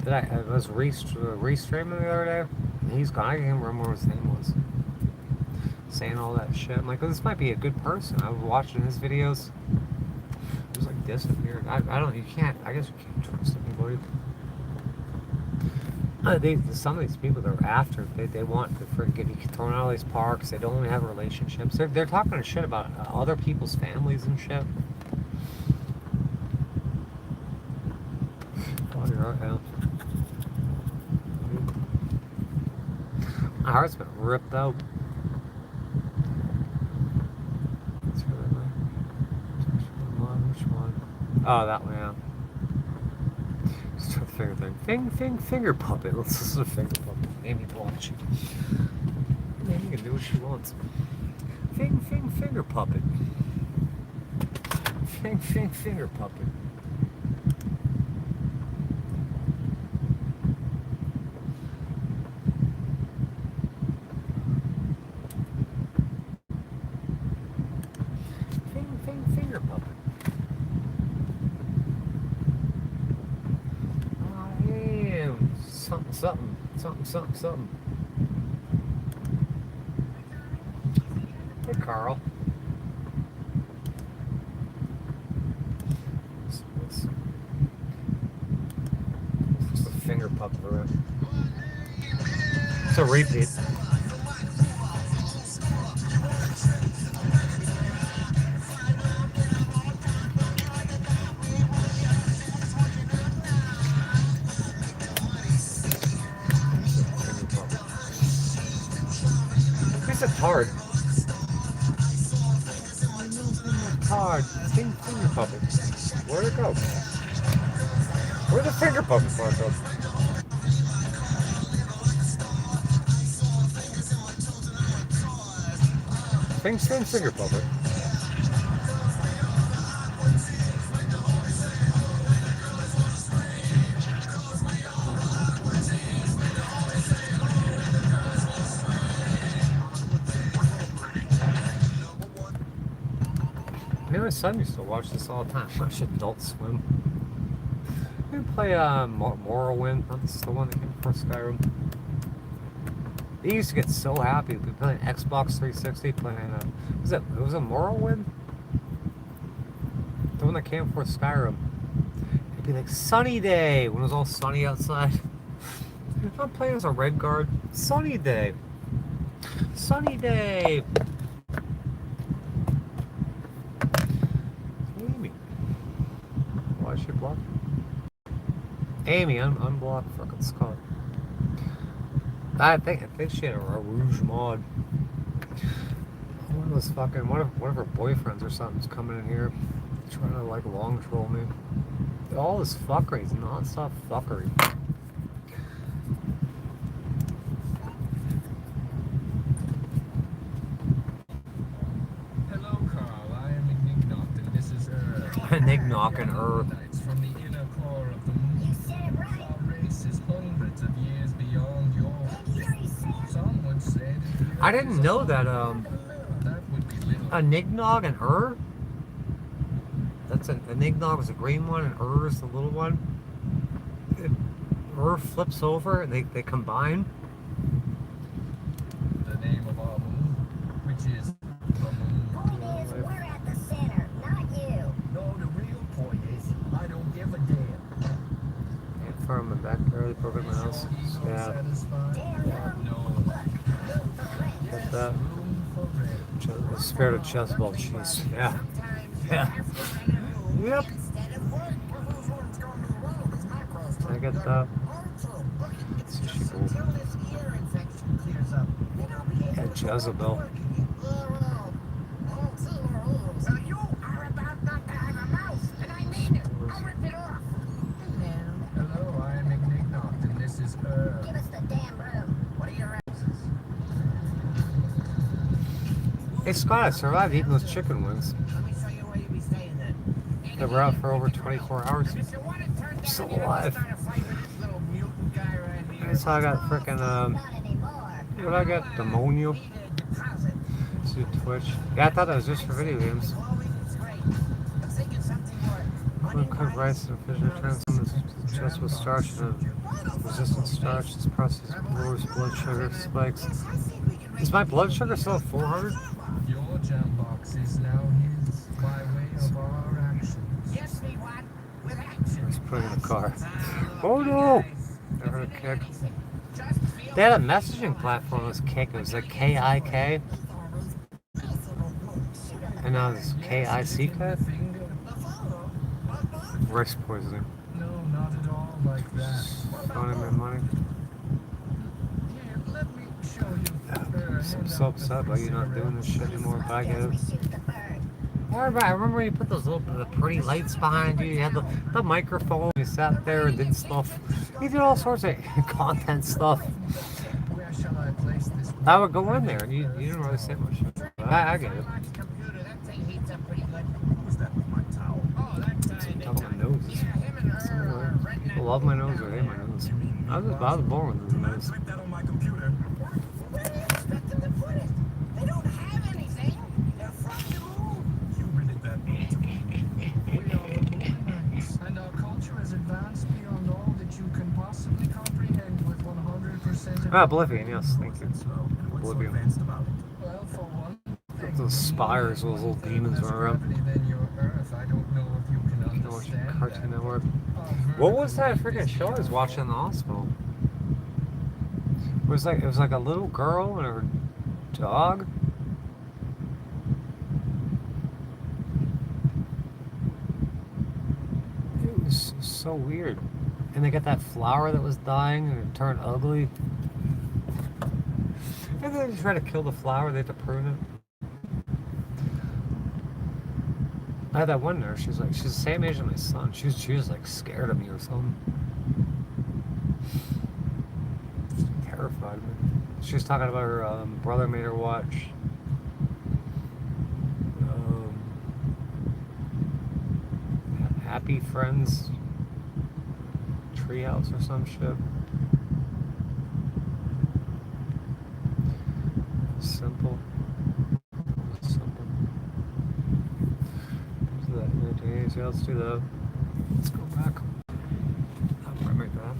I was restreaming the other day, and he's gone. I can't remember what his name was. Saying all that shit. I'm like, oh, this might be a good person. I was watching his videos. It was like disappeared. I guess you can't trust anybody. Some of these people they're after, they want to freaking get you thrown out of these parks. They don't even have relationships. They're talking shit about other people's families and shit. Oh, you're right, yeah. My heart's been ripped out. Which one? Oh, that one, yeah. Just try the finger thing. Finger puppet. Let's listen to finger puppet. Amy Blanche. Amy can do what she wants. Finger puppet. Finger puppet. Finger puppet. I am something. Hey, Carl. It's a finger puppet for it. It's a repeat. It's hard. Hard. Finger puppet. Where'd it go? Where'd the finger puppet part go? Finger puppet. My son used to watch this all the time. Watch Adult Swim. We play Morrowind. That's the one that came before Skyrim. They used to get so happy. We'd be playing Xbox 360, playing it was a Morrowind? The one that came before Skyrim. It'd be like sunny day when it was all sunny outside. I'm playing as a red guard. Sunny day. Sunny day. Amy. Why is she blocked? Amy, unblock fucking Scott. I think she had a Rouge mod. One of her boyfriends or something's coming in here, trying to like long troll me. All this fuckery, is non-stop fuckery. Hello, Carl. I am Ignoct, and this is Ignoct and from the inner core of the moon. You said it right. Our race is hundreds of years beyond yours. Some would say that I didn't know that that would be little. a Nignog and that's a Nignog was a green one and is the little one. Flips over and they combine. The name of our moon, which is the moon. Point is, we're at the center, not you. No, the real point is, I don't give a damn. Farm and back early program my house. Yeah. Get that. The spirit of chessball cheese. Yeah. Yeah. Yep. I get that. Sushi bowl. And Jezebel. So you are about not to have a mouse, and I mean it. I'll rip it off. Hello, I am Ignoct, and this is Give us the damn room. What are your answers? Hey Scott, I survived eating those chicken wings. Let me show you where you be staying then. They were out for over 24 hours. I'm still alive. That's how I got frickin' what I got? Demonio? To Twitch. Yeah, I thought that was just for video games. Cooked rice and fish returns just with starch and resistant starch. This process lowers blood sugar spikes. Is my blood sugar still at 400? Your jam box is now his by way of our actions. Yes, me what? With action. Let's put it in the car. Oh no! I heard a kick. They had a messaging platform that was Kick. It was like KIK. And now it's KICK? Rice poisoning. No, not at all like that. Phoning my money. Here, let me show I'm so upset about you not doing this shit anymore, but I get it. I remember when you put those little the pretty lights behind you. You had the microphone. You sat there and did stuff. You did all sorts of content stuff. I would go in there, and you didn't really say much. But I get it. My nose is people love my nose or hate my nose. I was born with the nose. They don't have anything. They're from the moon. You really that mean to me. We are movements, and our culture is advanced beyond all that you can possibly comprehend with 100% of Oblivion, yes, thank you. Oblivion. Well, for one thing, Those spires, those little demons run around. than your Earth. I don't know if you can understand Cartoon that. Network. What was that freaking show I was watching in the hospital? It was like a little girl and her dog. It was so weird. And they got that flower that was dying and it turned ugly. And then they try to kill the flower, they had to prune it. I had that one nurse, she's the same age as my son. She was like scared of me or something. Terrified of me. She was talking about her brother made her watch Happy Friends Treehouse or some shit. Simple. So let's do that. Let's go back.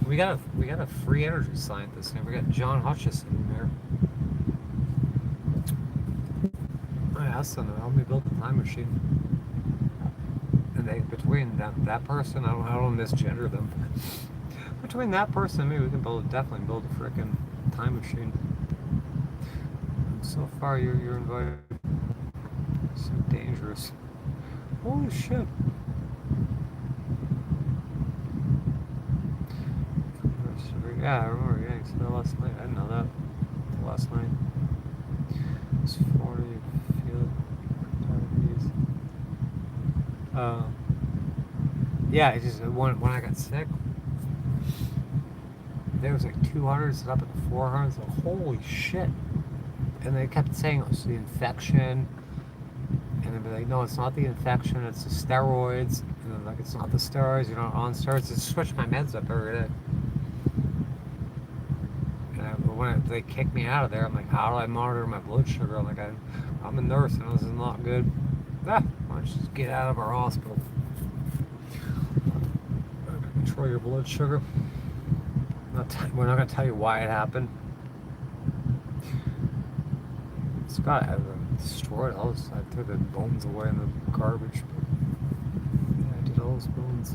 We got a free energy scientist here. We got John Hutchison in there. I asked them to help me build the time machine. And between that person, I don't misgender them. Between that person and me, we can definitely build a frickin' time machine. And so far, you're invited. So dangerous. Holy shit. Yeah, I remember getting to that last night. I didn't know that last night. It's 40, feel it. Yeah, it just when I got sick, there was like 200 set up at the 400. So holy shit! And they kept saying it was the infection, and they'd be like, no, it's not the infection, it's the steroids. And they're like, it's not the steroids. You're not on steroids. Just switch my meds up every day. When they kicked me out of there, I'm like, how do I monitor my blood sugar? I'm like, I'm a nurse, and this is not good. Why don't you just get out of our hospital? Control your blood sugar. We're not going to tell you why it happened. Scott, I destroyed all this. I threw the bones away in the garbage. Yeah, I did all those bones.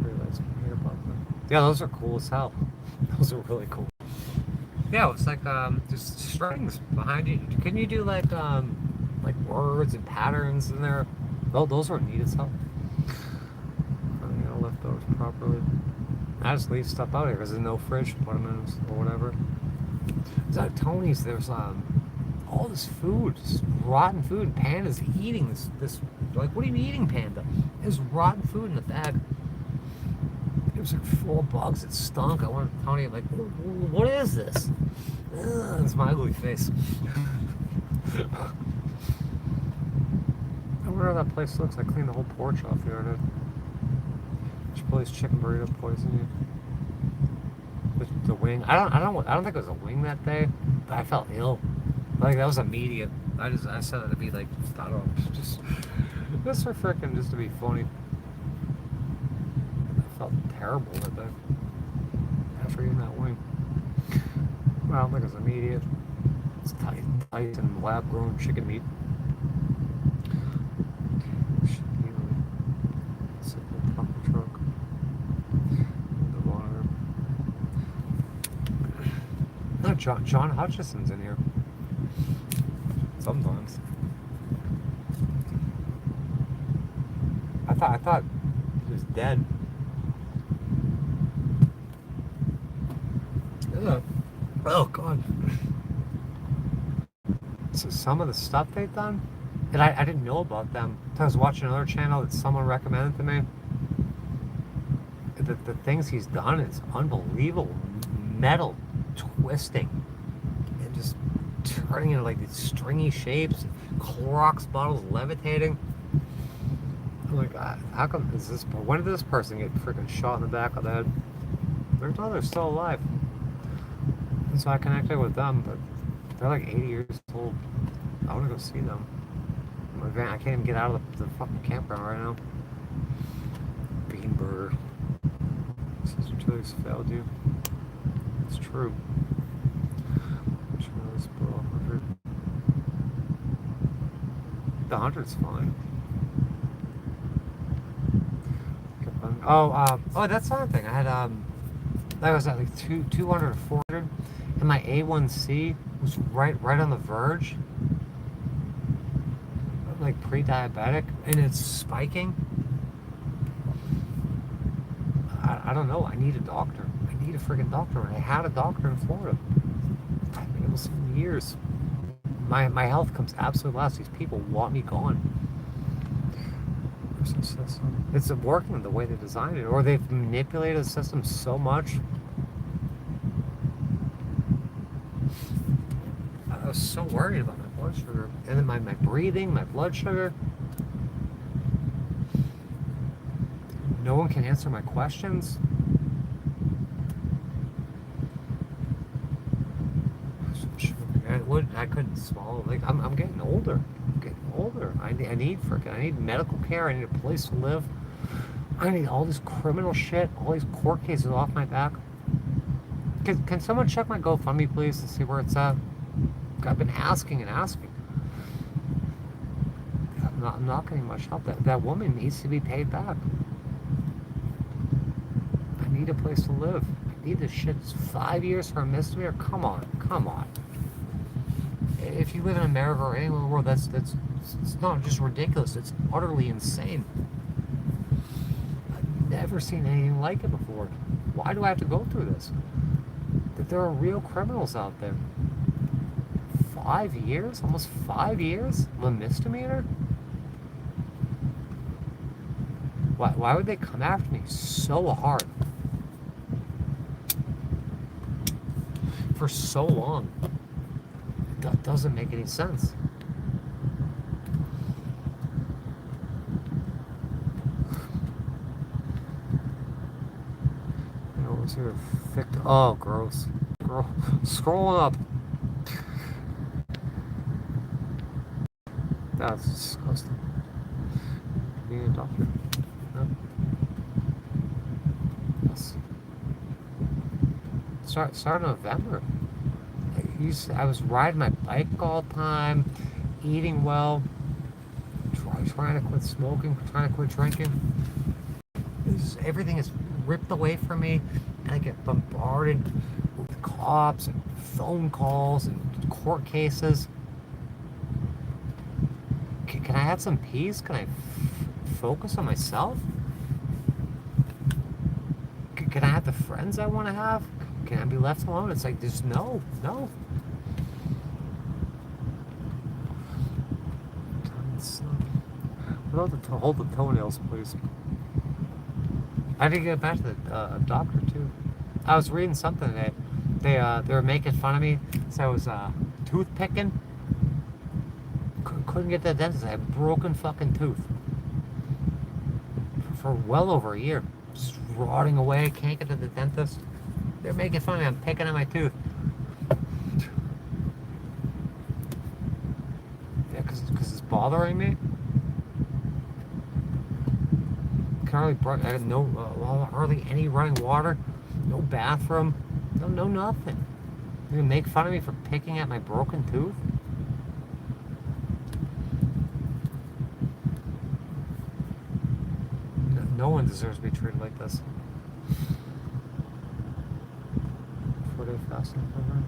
Pretty nice to hear about them. Yeah, those are cool as hell. Those are really cool. Yeah, it's like just strings behind you. Can you do like words and patterns in there? Oh, those are neat as hell. I'm gonna lift those properly. I just leave stuff out here because there's no fridge to put them in or whatever. It's at Tony's. There's all this food, this rotten food. Panda's eating this. Like, what are you eating, Panda? There's rotten food in the bag. It was like full of bugs. It stunk. I wanted Tony like, what is this? It's my ugly face. I wonder how that place looks. I cleaned the whole porch off the other day. Chipotle's chicken burrito poisoned you. The wing. I don't think it was a wing that day, but I felt ill. Like that was immediate. I said it to be like, I don't know, just for frickin' just to be funny. I felt terrible that day after eating that wing. Well, I don't think it was immediate. It's tight and lab grown chicken meat. Truck. The monitor. No, John Hutchison's in here. Sometimes. I thought he was dead. Ugh. Oh God. some of the stuff they've done, and I didn't know about them. I was watching another channel that someone recommended to me. The things he's done is unbelievable. Metal twisting and just turning into like these stringy shapes, Clorox bottles levitating. I'm like, how come is this? When did this person get freaking shot in the back of the head? They're still alive. And so I connected with them, but they're like 80 years old. I want to go see them. I can't even get out of the fucking campground right now. Bean burger. Sister Chili's failed you. It's true. Chili's below 100. The 100's fine. Oh, that's another thing. I had that was at like 200 or 400, and my A1C was right on the verge, like pre-diabetic, and it's spiking. I don't know. I need a doctor. I need a freaking doctor. And I had a doctor in Florida. I've been able to see in years. My health comes absolutely last. These people want me gone. It's working the way they designed it, or they've manipulated the system so much. I was so worried about my blood sugar, and then my breathing, my blood sugar. No one can answer my questions. I couldn't swallow. Like I'm getting older. I need medical care. I need a place to live. I need all this criminal shit, all these court cases off my back. Can someone check my GoFundMe, please, to see where it's at? I've been asking and asking. I'm not getting much help. That woman needs to be paid back. I need a place to live. I need this shit. It's 5 years for a misdemeanor. Come on. If you live in America or anywhere in the world, it's not just ridiculous. It's utterly insane. I've never seen anything like it before. Why do I have to go through this? That there are real criminals out there. 5 years? Almost 5 years? of a misdemeanor? Why would they come after me so hard? For so long? That doesn't make any sense. You know, it's here. Oh, gross. Scroll up. That's disgusting. Being a doctor. No. Yes. Start November. I was riding my bike all the time, eating well, trying to quit smoking, trying to quit drinking. Everything is ripped away from me, and I get bombarded with cops and phone calls and court cases. Can I have some peace? Can I focus on myself? Can I have the friends I want to have? Can I be left alone? It's like, there's no. Hold the toenails, please. I did get back to the doctor too. I was reading something that they were making fun of me, so I was tooth picking. Couldn't get to the dentist. I had a broken fucking tooth for well over a year, just rotting away. Can't get to the dentist. They're making fun of me. I'm picking at my tooth. Yeah, because it's bothering me. I had hardly any running water, no bathroom, no nothing. You're gonna make fun of me for picking at my broken tooth? No one deserves to be treated like this. 4-day fasting program.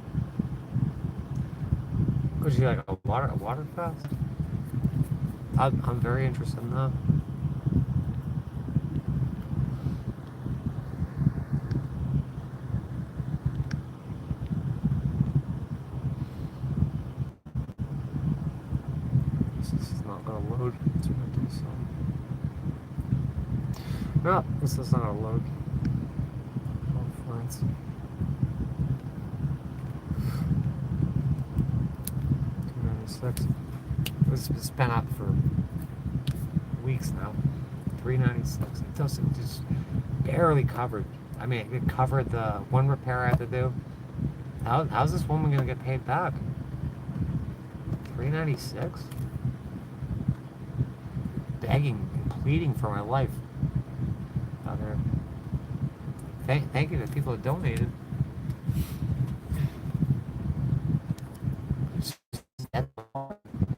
Would you like a water fast? I'm very interested in that. No, this is not a load. Oh, France. 296. It's been up for weeks now. 396. It doesn't just barely covered. I mean, it covered the one repair I had to do. How's this woman gonna get paid back? 396? Begging and pleading for my life out there. Thank you to people that donated.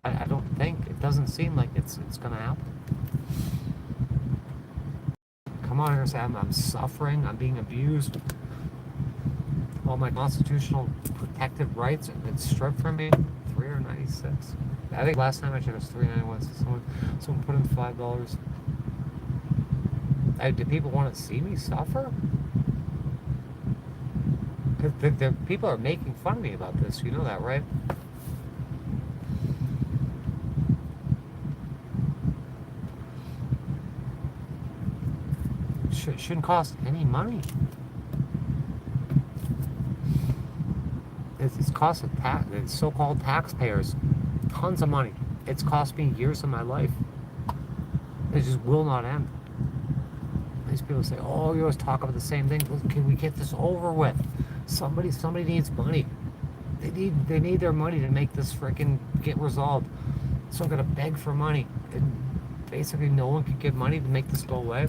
I don't think, it doesn't seem like it's gonna happen. Come on here and say I'm suffering, I'm being abused. All my constitutional protected rights have been stripped from me. 396. I think last time I checked it was 391. So someone put in $5. Do people want to see me suffer? Because people are making fun of me about this. You know that, right? Shouldn't cost any money. It's cost of the so-called taxpayers tons of money. It's cost me years of my life. It just will not end. These people say, "Oh, you always talk about the same thing. Can we get this over with?" Somebody needs money. They need their money to make this freaking get resolved. So I'm gonna beg for money, and basically no one can give money to make this go away.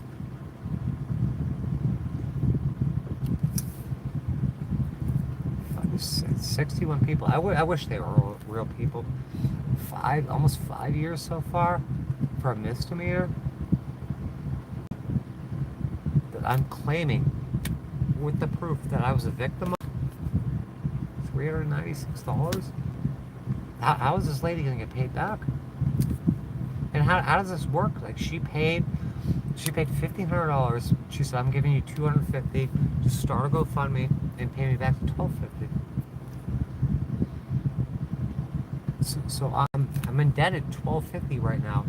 61 people. I wish they were real people. Almost 5 years so far for a misdemeanor that I'm claiming with the proof that I was a victim of. $396. How is this lady gonna get paid back? And how does this work? Like she paid $1,500. She said, "I'm giving you $250. Just start a GoFundMe and pay me back $1,250." So I'm indebted $1,250 right now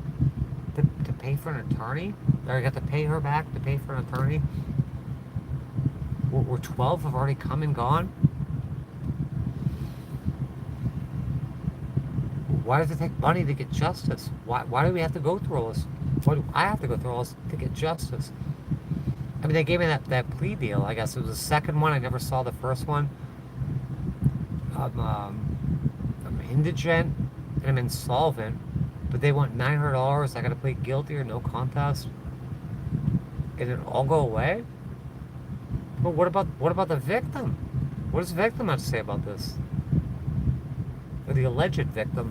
to pay for an attorney. I got to pay her back to pay for an attorney. Where 12 have already come and gone. Why does it take money to get justice? Why do we have to go through all this? Why do I have to go through all this to get justice? I mean, they gave me that plea deal. I guess it was the second one. I never saw the first one. I'm indigent and I'm insolvent, but they want $900. I got to plead guilty or no contest, and it all go away. But what about the victim? What does the victim have to say about this? Or the alleged victim?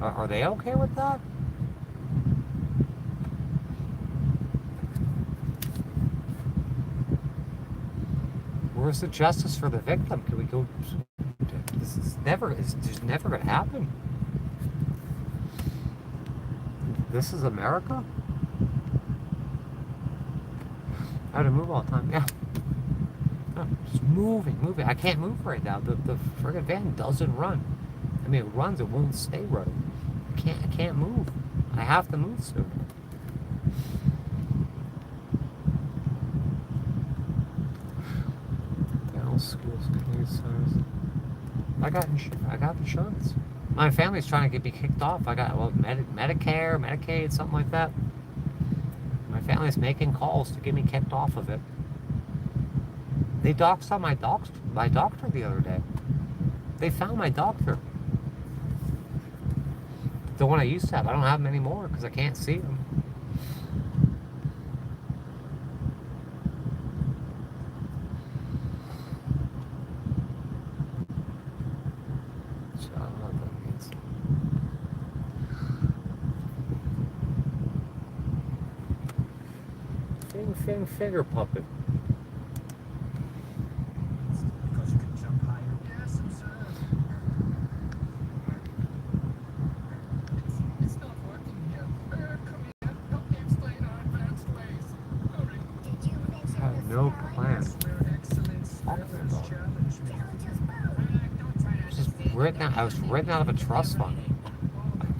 Are they okay with that? Where's the justice for the victim? Can we go? It's just never going to happen. This is America? I have to move all the time. Yeah. Just moving. I can't move right now. The friggin' van doesn't run. I mean, it runs, it won't stay running. I can't move. I have to move soon. Dental schools, community centers. I got insurance. My family's trying to get me kicked off. I got Medicare, Medicaid, something like that. My family's making calls to get me kicked off of it. They doxed on my doctor the other day. They found my doctor. The one I used to have. I don't have him anymore because I can't see him. So I don't know what that means. Finger puppet. Because you can jump higher. Yes, sir. It's not working here. Come here. Help me explain our advanced ways. Hurry. I have no plan. Where excellence others challenge me. I was written out of a trust fund.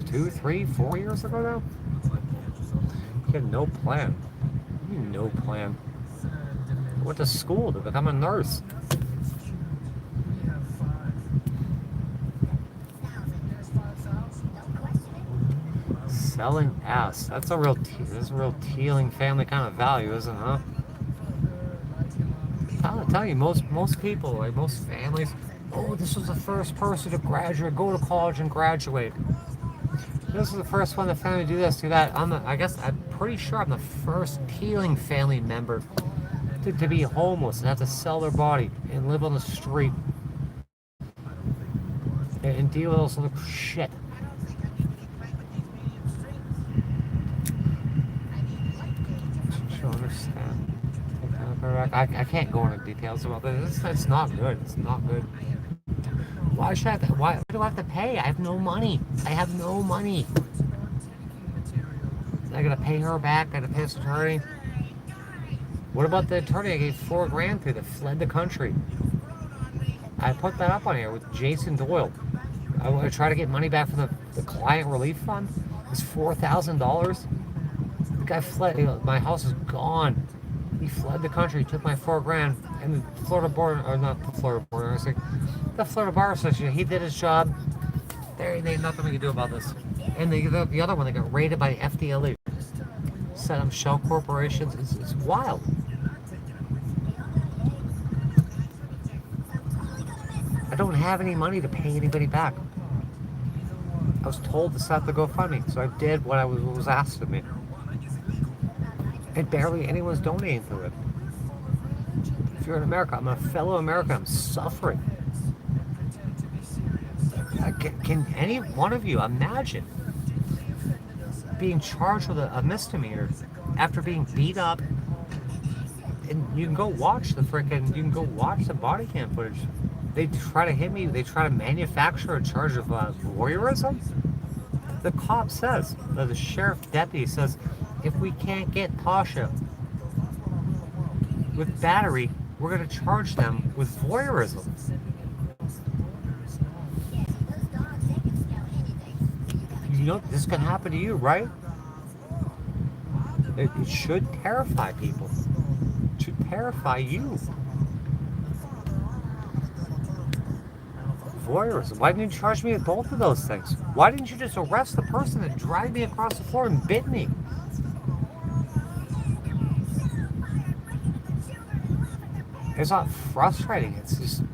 2, 3, 4 years ago now. He had no plan. No plan. He went to school to become a nurse. Selling ass. That's a real Teeling family kind of value, isn't it? Huh? I'll tell you, most people, like most families, oh, this was the first person to graduate, go to college and graduate. This is the first one in the family to do this, do that. I'm pretty sure I'm the first Teeling family member to be homeless and have to sell their body and live on the street and deal with all sort of shit. To understand. I can't go into details about this. It's not good. It's not good. Why should I have to, why do I have to pay? I have no money. I have no money. I gotta pay her back. I gotta pay this attorney. What about the attorney I gave $4,000 to that fled the country? I put that up on here with Jason Doyle. I want to try to get money back from the client relief fund. It's $4,000. The guy fled. My house is gone. He fled the country, took my $4,000, and the Florida board, or not the Florida board, I was like, the Florida Bar Association. He did his job. There ain't nothing we can do about this. And the other one, they got raided by the FDLE. Set up shell corporations. It's wild. I don't have any money to pay anybody back. I was told to set the GoFundMe, so I did what was asked of me. And barely anyone's donating to it. If you're in America, I'm a fellow American. I'm suffering. Can any one of you imagine being charged with a misdemeanor after being beat up? And you can go watch the body cam footage. They try to hit me. They try to manufacture a charge of voyeurism. The cop says, the sheriff deputy says, if we can't get Tasha with battery, we're going to charge them with voyeurism. You know, this can happen to you, right? It should terrify people. It should terrify you. Voyeurism. Why didn't you charge me with both of those things? Why didn't you just arrest the person that dragged me across the floor and bit me? It's not frustrating. It's just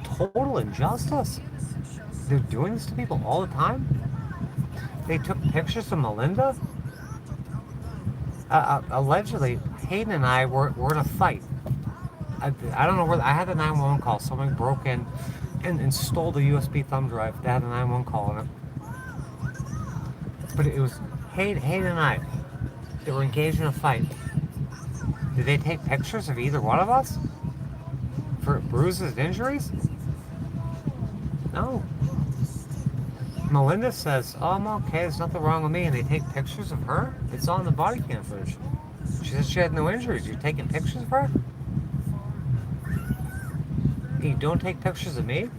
total injustice. They're doing this to people all the time. They took pictures of Melinda. Allegedly, Hayden and I were in a fight. I don't know where. I had a 911 call. Someone broke in and stole the USB thumb drive. They had a 911 call on it. But it was Hayden and I. They were engaged in a fight. Did they take pictures of either one of us? For bruises and injuries? No. Melinda says, oh, I'm okay, there's nothing wrong with me, and they take pictures of her? It's on the body cam footage. She says she had no injuries. You're taking pictures of her? You don't take pictures of me?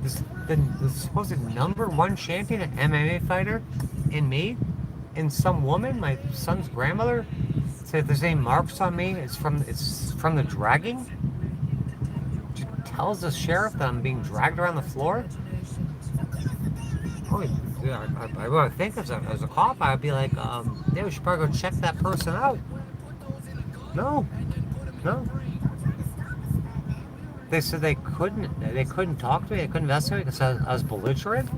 The supposed #1 champion, an MMA fighter, and me, and some woman, my son's grandmother, said if there's any marks on me, it's from the dragging. She tells the sheriff that I'm being dragged around the floor. Oh, yeah, I would think as a cop, I'd be like, yeah, we should probably go check that person out. No. They said they couldn't talk to me, they couldn't investigate because I was belligerent.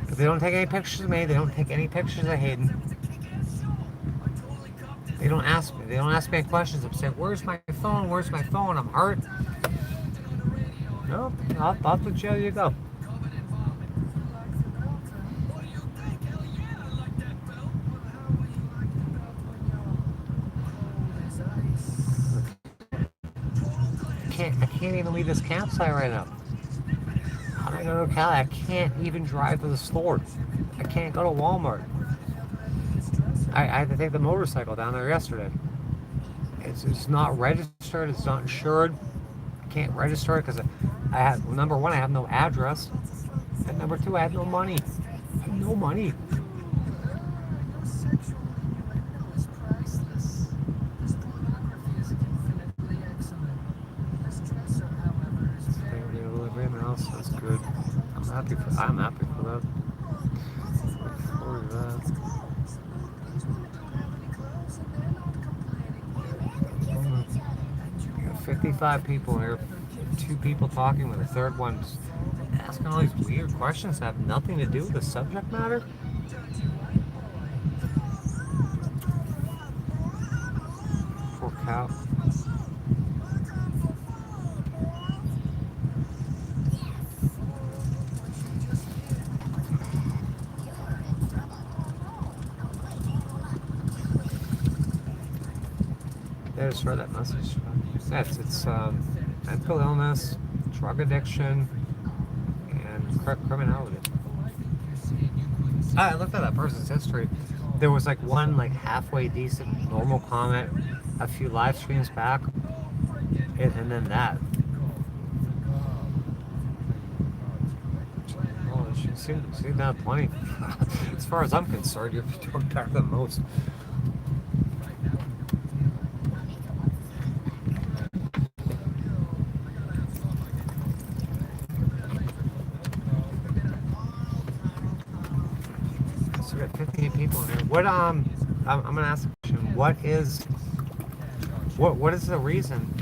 But they don't take any pictures of me, they don't take any pictures of Hayden. They don't ask me any questions. They say, where's my phone, I'm hurt. No, off to jail you go. I can't even leave this campsite right now. I'm gonna go to Cali. I can't even drive to the store. I can't go to Walmart. I had to take the motorcycle down there yesterday. It's not registered. It's not insured. I can't register it because I have, number one, I have no address, and number two, I have no money. No money. Your sexual innuendo is priceless. This pornography is infinitely excellent. This dresser, however, is very Mouse, that's good. I'm happy for that. For that. These women don't have any clothes and they're not complaining. We got 55 people here. 2 people talking with a third one asking all these weird questions that have nothing to do with the subject matter. Poor cow. I just read that message. Yes, it's mental illness, drug addiction, and criminality. I looked at that person's history. There was like one like halfway decent normal comment a few live streams back, and then that. Oh, she seemed to have plenty. As far as I'm concerned, you're doing better than most. So we got 58 people in here. What I'm gonna ask a question. What is the reason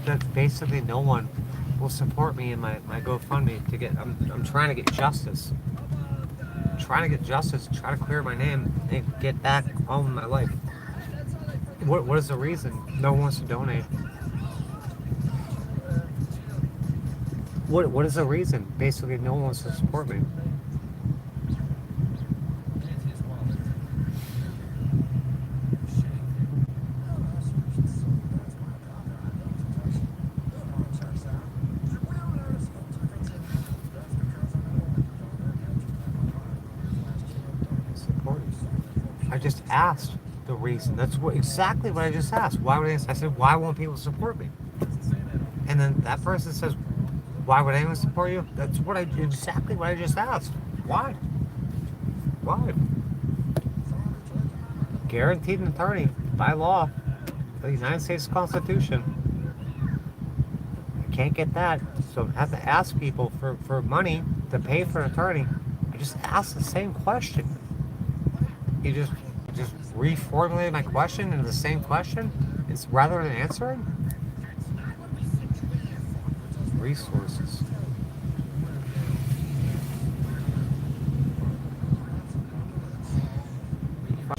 that basically no one will support me in my GoFundMe to get? I'm trying to get justice. I'm trying to get justice. Try to clear my name and get back on with my life. What is the reason no one wants to donate? What is the reason basically no one wants to support me? I just asked the reason. That's exactly what I just asked. Why would I said, why won't people support me? And then that person says, why would anyone support you? That's exactly what I just asked. Why? Why? Guaranteed an attorney by law, the United States Constitution. I can't get that, so I have to ask people for money to pay for an attorney. I just asked the same question. You just reformulated my question into the same question? It's rather than answering? Resources.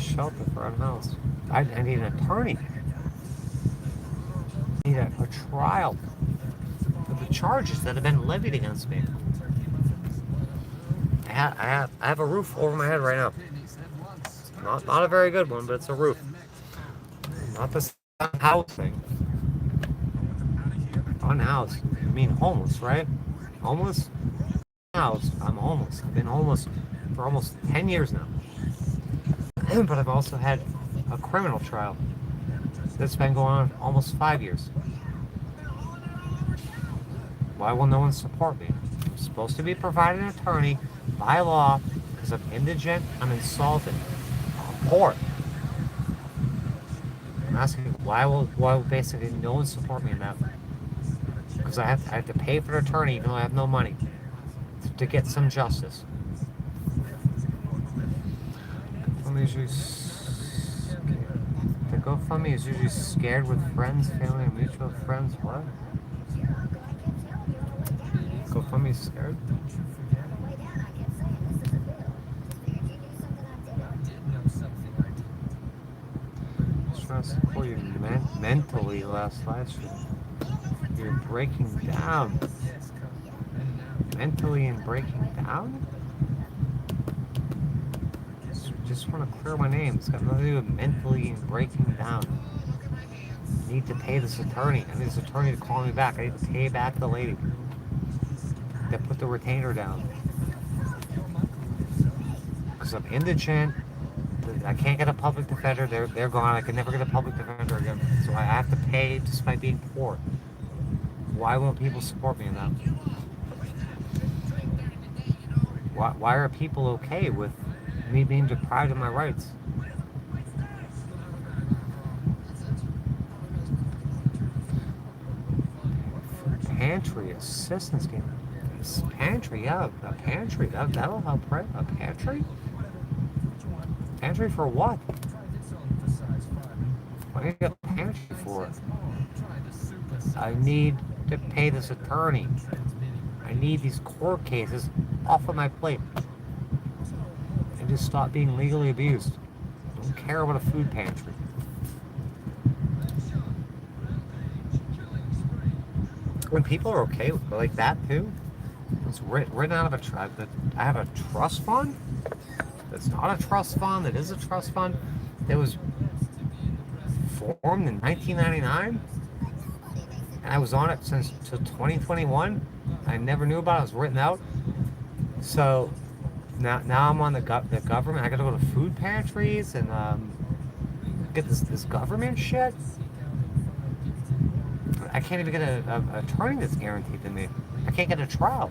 Shelter for unhoused. I need an attorney. I need a trial for the charges that have been levied against me. I have a roof over my head right now. Not a very good one, but it's a roof. Not the housing. Unhoused. I mean homeless, right? Homeless? Housed. I'm homeless. I've been homeless for almost 10 years now. But I've also had a criminal trial that's been going on almost 5 years. Why will no one support me? I'm supposed to be provided an attorney by law because I'm indigent, I'm insolvent, I'm poor. I'm asking why will basically no one support me in that? Because I have to pay for an attorney even though I have no money to get some justice. The GoFundMe is usually scared with friends, family, and mutual friends. What? GoFundMe is scared? Just trying to support you mentally last live stream. You're breaking down. Mentally and breaking down? Just want to clear my name. It's got nothing to do with mentally and breaking down. I need to pay this attorney. I need this attorney to call me back. I need to pay back the lady that put the retainer down. Because I'm indigent. I can't get a public defender. They're gone. I can never get a public defender again. So I have to pay just by being poor. Why won't people support me in that? Why are people okay with me being deprived of my rights? Pantry assistance game. Pantry, yeah, a pantry. That'll help, right? A pantry? Pantry for what? What do you get a pantry for? I need to pay this attorney. I need these court cases off of my plate. And just stop being legally abused. Don't care about a food pantry. When people are okay with like that too, it's written out of a trust. I have a trust fund. That's not a trust fund. That is a trust fund. It was formed in 1999, and I was on it since 2021. I never knew about it. It was written out. So now I'm on the government. I got to go to food pantries and get this government shit. I can't even get a attorney that's guaranteed to me. I can't get a trial.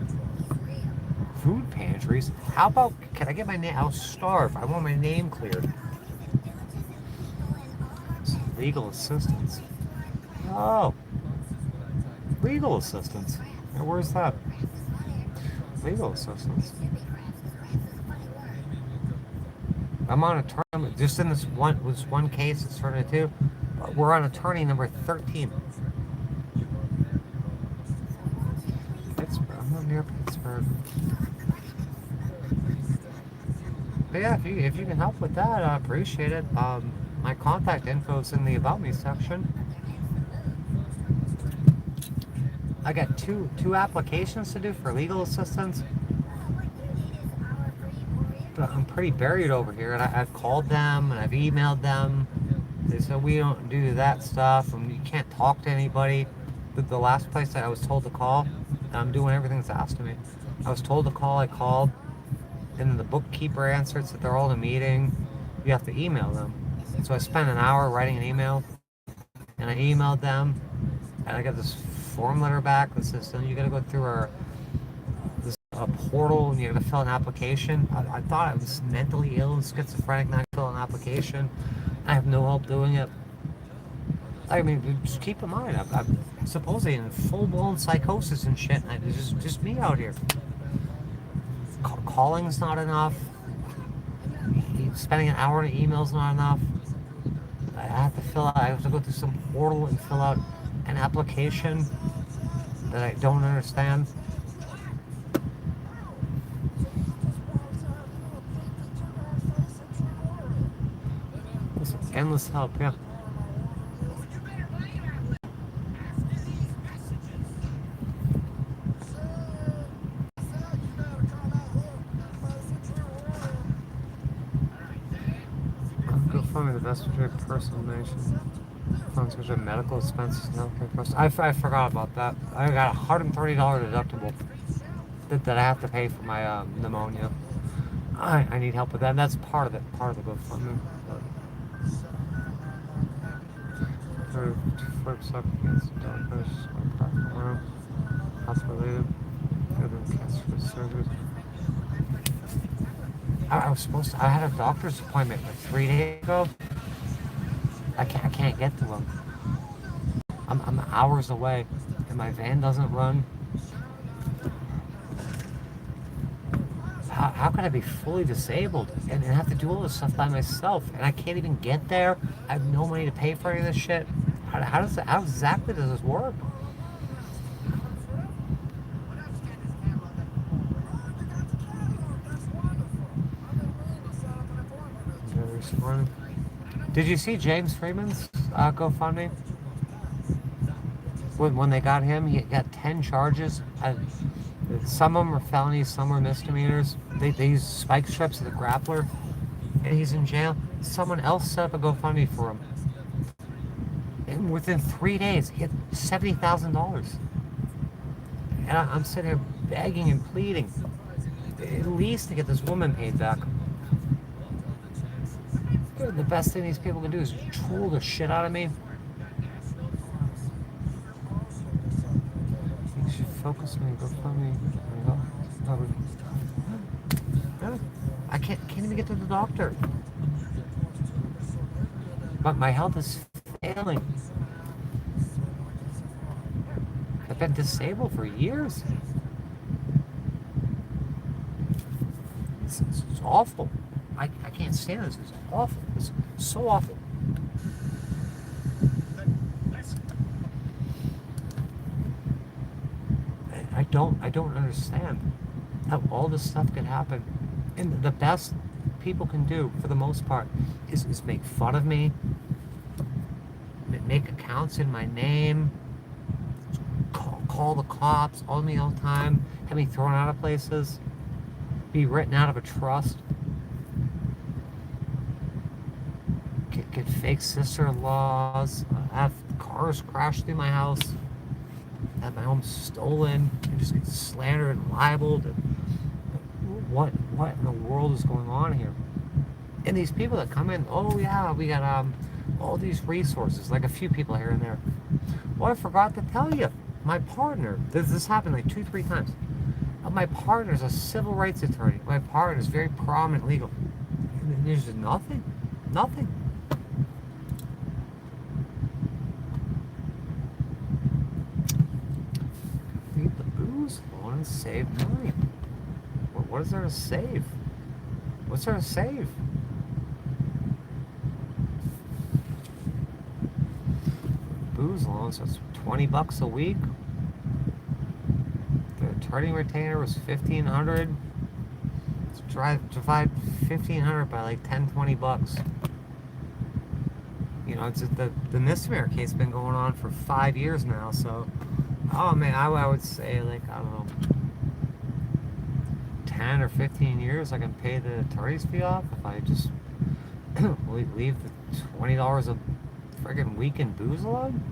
Food pantries? How about, can I get my name? I'll starve. I want my name cleared. Legal assistance. Oh. Legal assistance. Now, where's that? Legal assistance. I'm on attorney, just in this one case, it's turned into, we're on attorney number 13. Pittsburgh, I'm not near Pittsburgh. But yeah, if you can help with that, I appreciate it. My contact info is in the About Me section. I got two applications to do for legal assistance. But I'm pretty buried over here, and I've called them and I've emailed them. They said we don't do that stuff, and you can't talk to anybody. The last place that I was told to call, and I'm doing everything that's asked of me. I was told to call, I called, and then the bookkeeper answered, said they're all in a meeting. You have to email them. So I spent an hour writing an email, and I emailed them, and I got this form letter back that says, you got to go through a portal, and you got to fill an application. I thought I was mentally ill and schizophrenic, not fill an application. I have no help doing it. I mean, just keep in mind, I'm supposedly in full-blown psychosis and shit, and it's just me out here. Calling's not enough. Spending an hour on an email's not enough. I have to go through some portal and fill out an application that I don't understand. It's endless help, yeah. GoFundMe, the best way to personalization. Funds which are medical expenses and healthcare costs. I forgot about that. I got a $130 deductible that I have to pay for my pneumonia. I need help with that. And that's part of the GoFundMe. Flips up against darkness, health related, cancer surgery. I had a doctor's appointment like 3 days ago. I can't get to him. I'm hours away, and my van doesn't run. How can I be fully disabled and have to do all this stuff by myself? And I can't even get there. I have no money to pay for any of this shit. How exactly does this work? Did you see James Freeman's GoFundMe? When they got him, he got 10 charges. Some of them were felonies, some were misdemeanors. They used spike strips of the grappler, and he's in jail. Someone else set up a GoFundMe for him. And within 3 days, he had $70,000. And I'm sitting here begging and pleading, at least to get this woman paid back. The best thing these people can do is troll the shit out of me. You should focus me, GoFundMe. can't even get to the doctor. But my health is failing. I've been disabled for years. It's awful. I can't stand this. It's awful. It's so awful. I don't understand how all this stuff can happen. And the best people can do, for the most part, is make fun of me, make accounts in my name, call the cops on me all the time, have me thrown out of places, be written out of a trust, get fake sister-in-laws, have cars crash through my house, have my home stolen, and just get slandered and libeled. And what in the world is going on here? And these people that come in, oh yeah, we got all these resources, like a few people here and there. Well, I forgot to tell you, my partner, this happened like 2-3 times. My partner is a civil rights attorney. My partner is very prominent legal. And there's just nothing. Leave the booze alone and save money. What is there to save? What's there to save? Booze alone, so it's $20 a week. The attorney retainer was $1,500. Let's divide $1,500 by like $10-20. You know, it's the misdemeanor case has been going on for 5 years now. So, oh man, I would say like, I don't know, 10 or 15 years I can pay the attorney's fee off if I just leave the $20 a friggin' week in booze alone.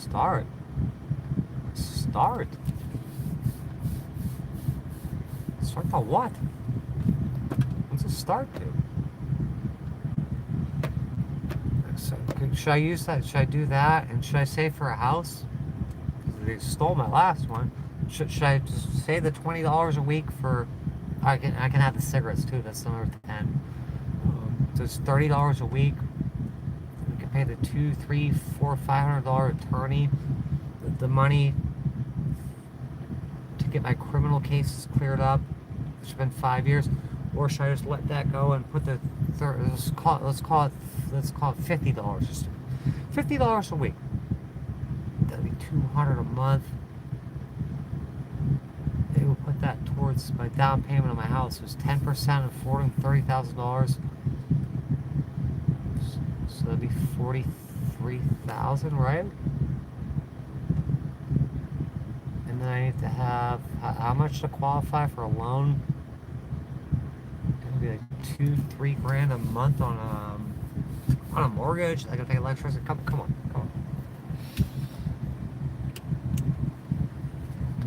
Start to what? What's it start to? So, should I use that? Should I do that? And should I save for a house? They stole my last one. Should I just say the $20 a week for? I can have the cigarettes too. That's another 10. So it's $30 a week. We can pay the $200, $300, $400, $500 attorney. The money to get my criminal cases cleared up, which has been 5 years, or should I just let that go and put the let's call it $50, just $50 a week. That'd be $200 a month. They will put that towards my down payment on my house. It was 10% of $430,000. So that'd be $43,000, right? And then I need to have how much to qualify for a loan? It'll be like $2-3 grand a month on a mortgage. I gotta pay electricity. Come on.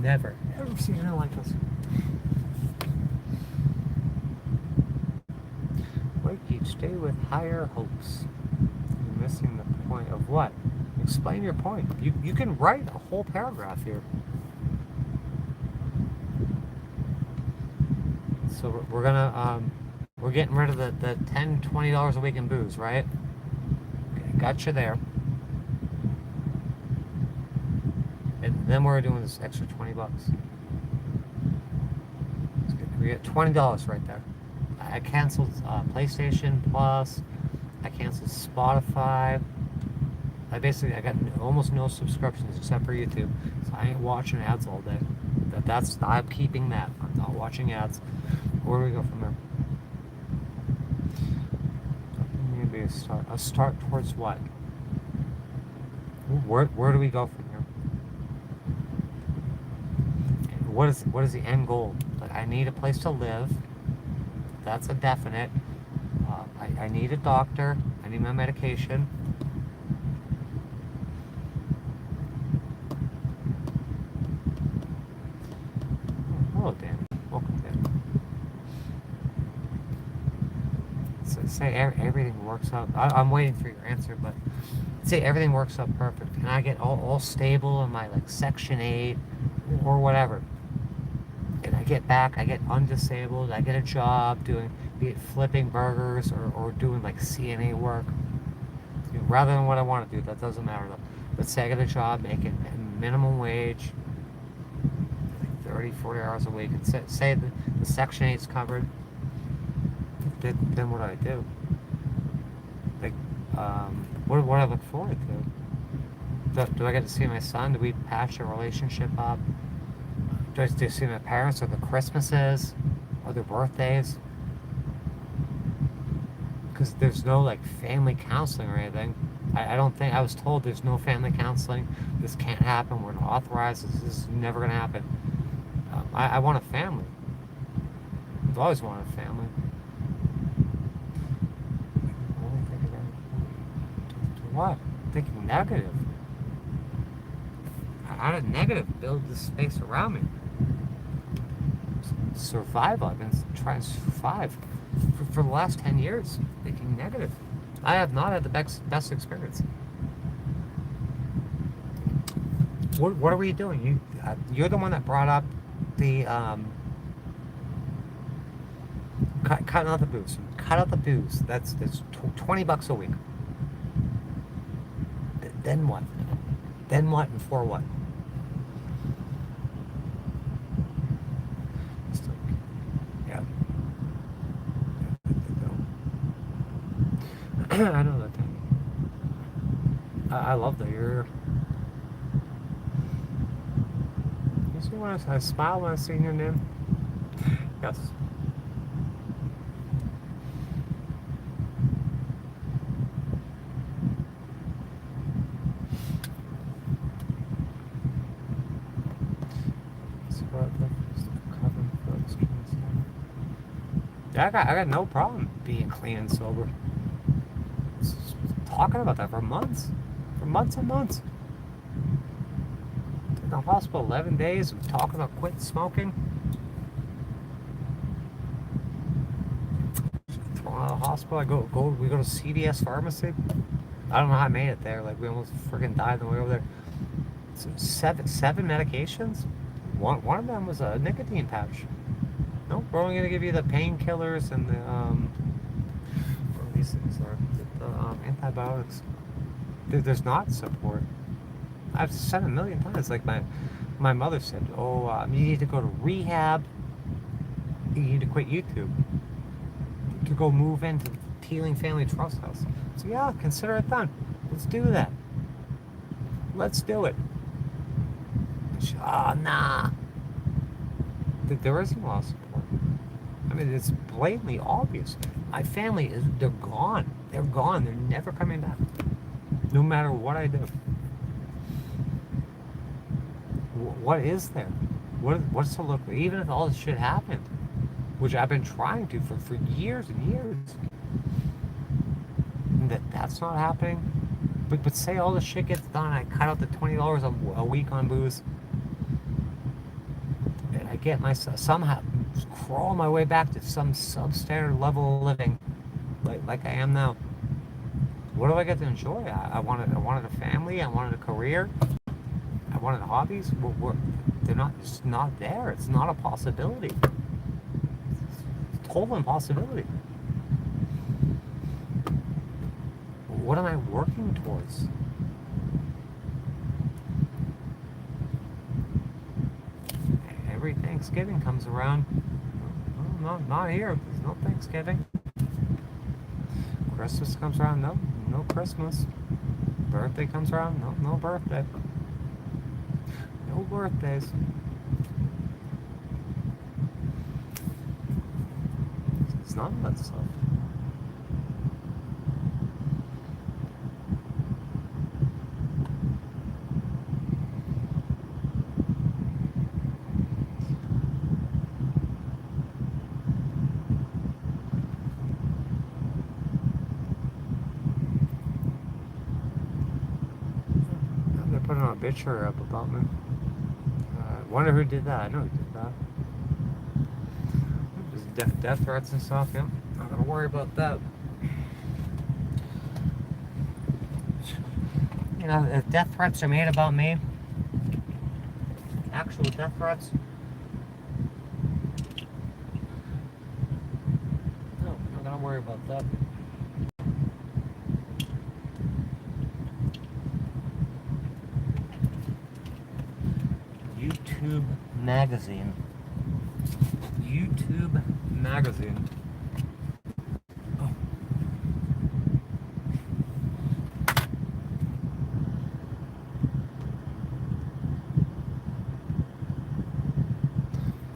Never seen anything like this. Wake each day with higher hopes. You're missing the point of what? Explain your point. You can write a whole paragraph here. So we're gonna we're getting rid of the $10-20 a week in booze, right? Okay, got you there. And then we're doing this extra $20. We get $20 right there. I canceled PlayStation Plus. I canceled Spotify. I got almost no subscriptions except for YouTube. So I ain't watching ads all day. I'm keeping that. I'm not watching ads. Where do we go from there? Maybe a start towards what? Where do we go from here? What is the end goal? Like, I need a place to live. That's a definite. I need a doctor. I need my medication. Oh, Dan. Welcome, Dan. So say everything works out. I'm waiting for your answer, but say everything works out perfect. Can I get all stable in my like Section 8, or whatever. And I get back, I get undisabled, I get a job doing, be it flipping burgers or doing like CNA work. Rather than what I want to do, that doesn't matter though. Let's say I get a job making minimum wage, like 30, 40 hours a week, and say the Section 8's covered, then what do I do? Like, what do I look forward to? Do I get to see my son? Do we patch a relationship up? Do I see my parents, or the Christmases, or their birthdays? Because there's no like family counseling or anything. I don't think, I was told there's no family counseling. This can't happen. We're not authorized. This is never going to happen. I want a family. I've always wanted a family. What? Thinking negative. How did negative build this space around me? Survival. I've been trying to survive for the last 10 years, thinking negative. I have not had the best experience. What are we doing? You're the one that brought up the cutting out the booze. Cut out the booze. That's $20 a week. Then what? Then what and for what? Yeah. I know that thing. I love that you're. You see when I smile when I see your name? Yes. Yeah, I got no problem being clean and sober. Talking about that for months and months. In the hospital 11 days, I'm talking about quitting smoking. Thrown out of the hospital, we go to CVS pharmacy. I don't know how I made it there. Like, we almost freaking died on the way over there. So seven medications. One of them was a nicotine patch. No, we're only gonna give you the painkillers and the what are these things are? The antibiotics. There's not support. I've said a million times. Like my mother said, you need to go to rehab. You need to quit YouTube to go move into the Teeling Family Trust House. So yeah, consider it done. Let's do that. Let's do it. Nah. There isn't a lot of support. I mean, it's blatantly obvious. My family they're gone. They're gone. They're never coming back. No matter what I do. What is there? What's to look for? Even if all this shit happened, which I've been trying to for years and years. And that's not happening. But say all the shit gets done, I cut out the $20 a week on booze. And I get myself somehow crawl my way back to some substandard level of living, like I am now. What do I get to enjoy? I wanted a family. I wanted a career. I wanted hobbies. They're not. It's not there. It's not a possibility. It's a total impossibility. What am I working towards? Every Thanksgiving comes around. No, not here. There's no Thanksgiving. Christmas comes around. No Christmas. Birthday comes around. No birthday. No birthdays. It's none of that stuff. Put an obituary up about me. Wonder who did that. I know who did that. Just death threats and stuff. Yeah, not gonna worry about that. You know, if death threats are made about me, actual death threats? No, I'm not gonna worry about that. YouTube magazine. YouTube magazine. Oh.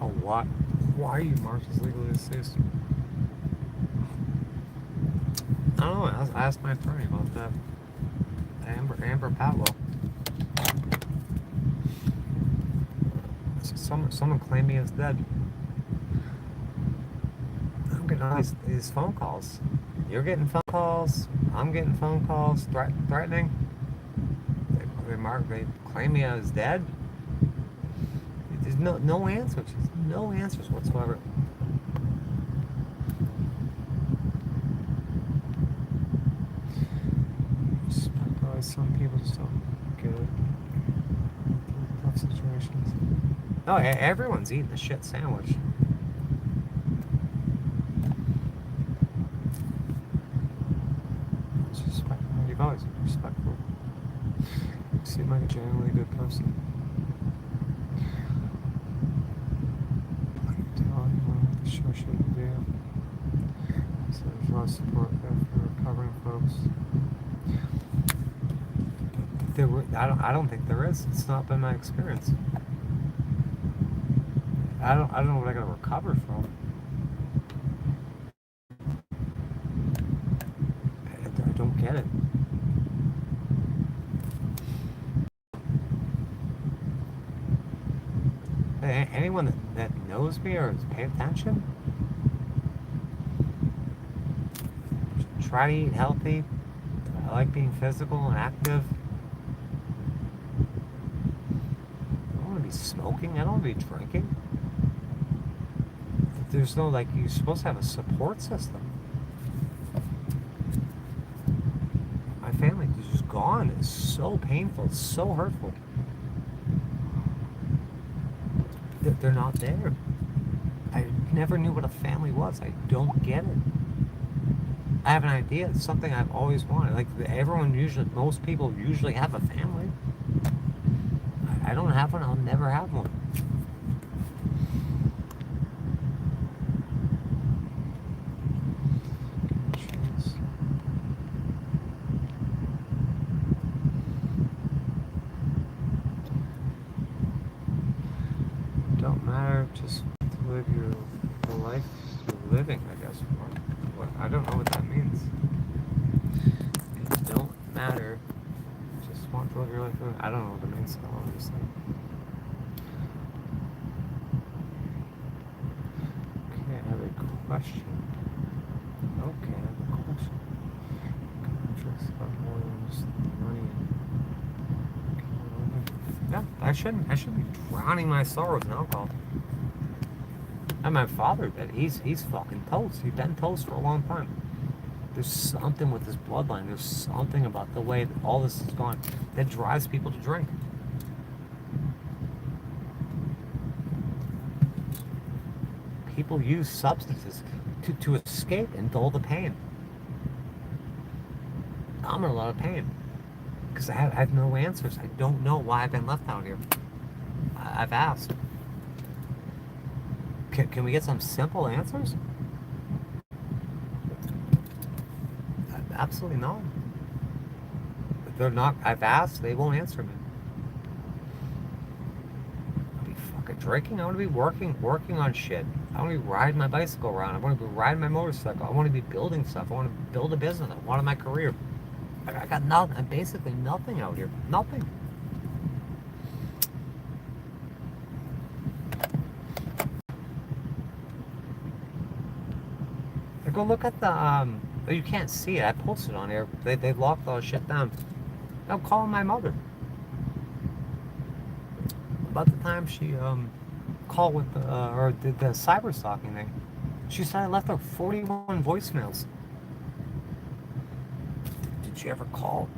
Oh, what? Why are you marked as legally deceased? I don't know. I asked my attorney about that. Amber Patwell. Someone claimed me as dead. I'm getting all these phone calls. You're getting phone calls. I'm getting phone calls threatening. They claim me as dead. There's no answers. There's no answers whatsoever. Probably some people just don't get it. Tough situations. No, everyone's eating a shit sandwich. It's respectful. You've always been respectful. You seem like a genuinely good person. I can tell anyone what the show shouldn't do. So there's a lot of support there for recovering folks. I don't think there is. It's not been my experience. I don't know what I gotta recover from. I don't get it. Anyone that knows me or has paid attention, try to eat healthy. I like being physical and active. I don't want to be smoking. I don't want to be drinking. There's no, like, you're supposed to have a support system. My family is just gone. It's so painful. It's so hurtful. They're not there. I never knew what a family was. I don't get it. I have an idea. It's something I've always wanted. Like, most people usually have a family. I don't have one. I'll never have one. Don't matter. Just to live the life you're living, I guess. I don't know what that means. It don't matter. Just want to live your life. I don't know what it means, honestly. Okay, I have a question. Okay, I have a question. Contracts about more than just money. Yeah, I shouldn't be drowning my sorrows in alcohol. And my father did. He's fucking toast. He's been toast for a long time. There's something with his bloodline. There's something about the way that all this has gone that drives people to drink. People use substances to escape and dull the pain. I'm in a lot of pain because I have no answers. I don't know why I've been left out here. I've asked. Can we get some simple answers? Absolutely not. They're not. I've asked. They won't answer me. I'll be fucking drinking. I want to be working on shit. I want to be riding my bicycle around. I want to be riding my motorcycle. I want to be building stuff. I want to build a business. I want my career. I got nothing. Basically nothing out here. Nothing. Go look at the oh, you can't see it. I posted on here. They locked all the shit down. I'm calling my mother. About the time she called with or did the cyber stalking thing, she said I left her 41 voicemails. Did she ever call?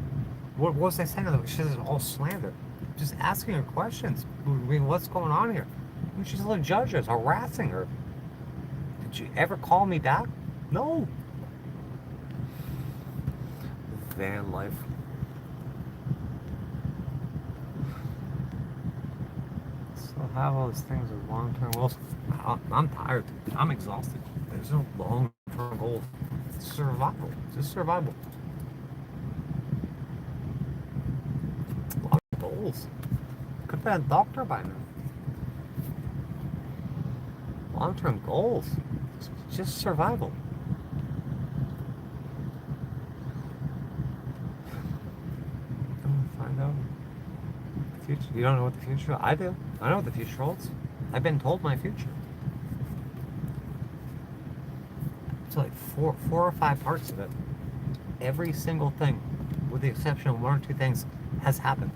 What was I saying? She says all slander. just asking her questions. I mean, what's going on here? And she's telling judges harassing her. Did you ever call me back? No. Van life. So have all these things with long-term goals. I'm tired. I'm exhausted. There's no long-term goals. It's survival. It's just survival. Long goals. Could have been a doctor by now. Long-term goals. It's just survival. Find out. The future. You don't know what the future. I do. I know what the future holds. I've been told my future. It's like four or five parts of it. Every single thing, with the exception of one or two things, has happened.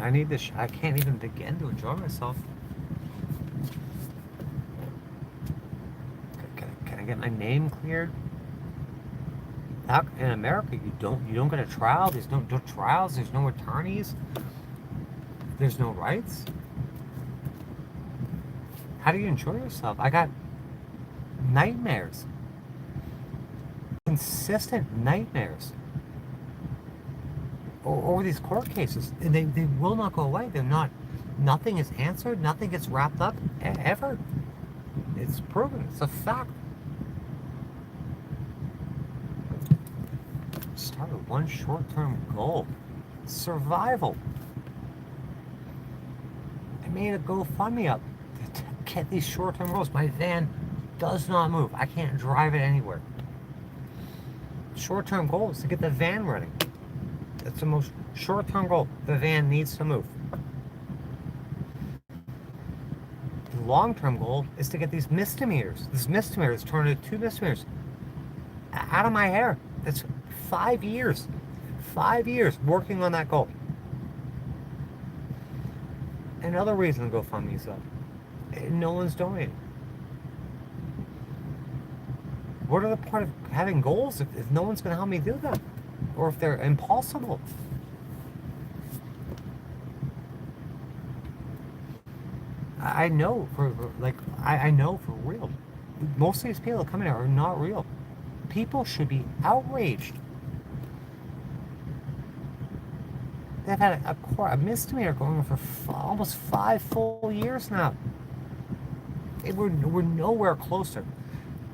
I need this. I can't even begin to enjoy myself. Can I get my name cleared? In America, you don't get a trial. There's no trials. There's no attorneys. There's no rights. How do you enjoy yourself? I got nightmares. Consistent nightmares over these court cases. And they will not go away. Nothing is answered. Nothing gets wrapped up ever. It's proven. It's a fact. Start with one short-term goal. Survival. I made a GoFundMe up to get these short-term goals. My van does not move. I can't drive it anywhere. Short-term goal is to get the van running. That's the most short-term goal. The van needs to move. The long-term goal is to get these misdemeanors. This misdemeanor is turned into 2 misdemeanors out of my hair. That's 5 years. 5 years working on that goal. Another reason to GoFundMe is up. No one's donating. What are the point of having goals if no one's going to help me do them? Or if they're impossible? I know I know for real. Most of these people that come in here are not real. People should be outraged. They've had a misdemeanor going on for almost 5 full years now. We're nowhere closer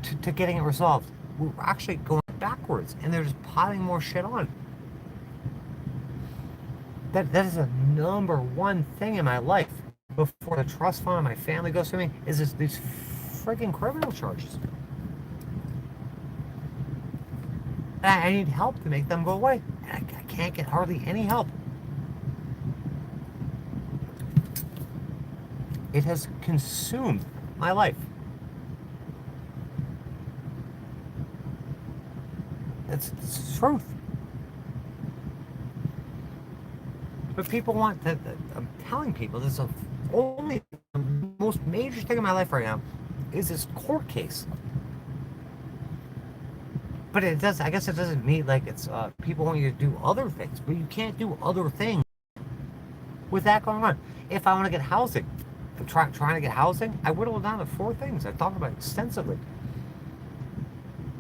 to getting it resolved. We're actually going backwards, and they're just piling more shit on. That is the number one thing in my life before the trust fund of my family goes to me is these friggin' criminal charges. And I need help to make them go away. And I can't get hardly any help. It has consumed my life. That's the truth. But people want to, I'm telling people, this is the most major thing in my life right now is this court case. But it does, I guess it doesn't mean like it's, people want you to do other things, but you can't do other things with that going on. If I want to get housing, I'm trying to get housing, I whittle it down to 4 things I've talked about extensively.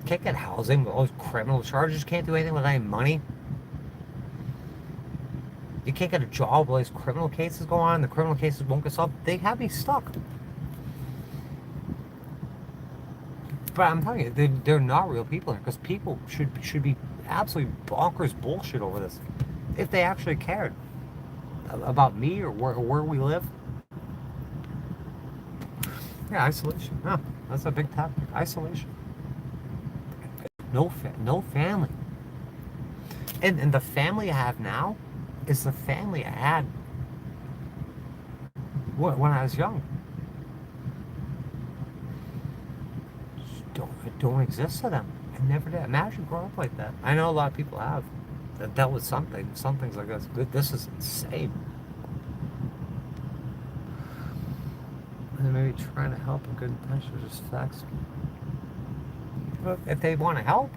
Can't get housing with all these criminal charges, can't do anything with any money. You can't get a job while these criminal cases go on, the criminal cases won't get solved. They have me stuck. But I'm telling you, they're not real people here, because people should be absolutely bonkers bullshit over this. If they actually cared about me or where we live. Yeah, isolation. Yeah, that's a big topic. Isolation. No family. And the family I have now is the family I had when I was young. Just don't exist to them never did. Imagine growing up like that. I know a lot of people have that dealt with something. Some things like this. This is insane. And maybe trying to help a good intention just facts. But if they want to help,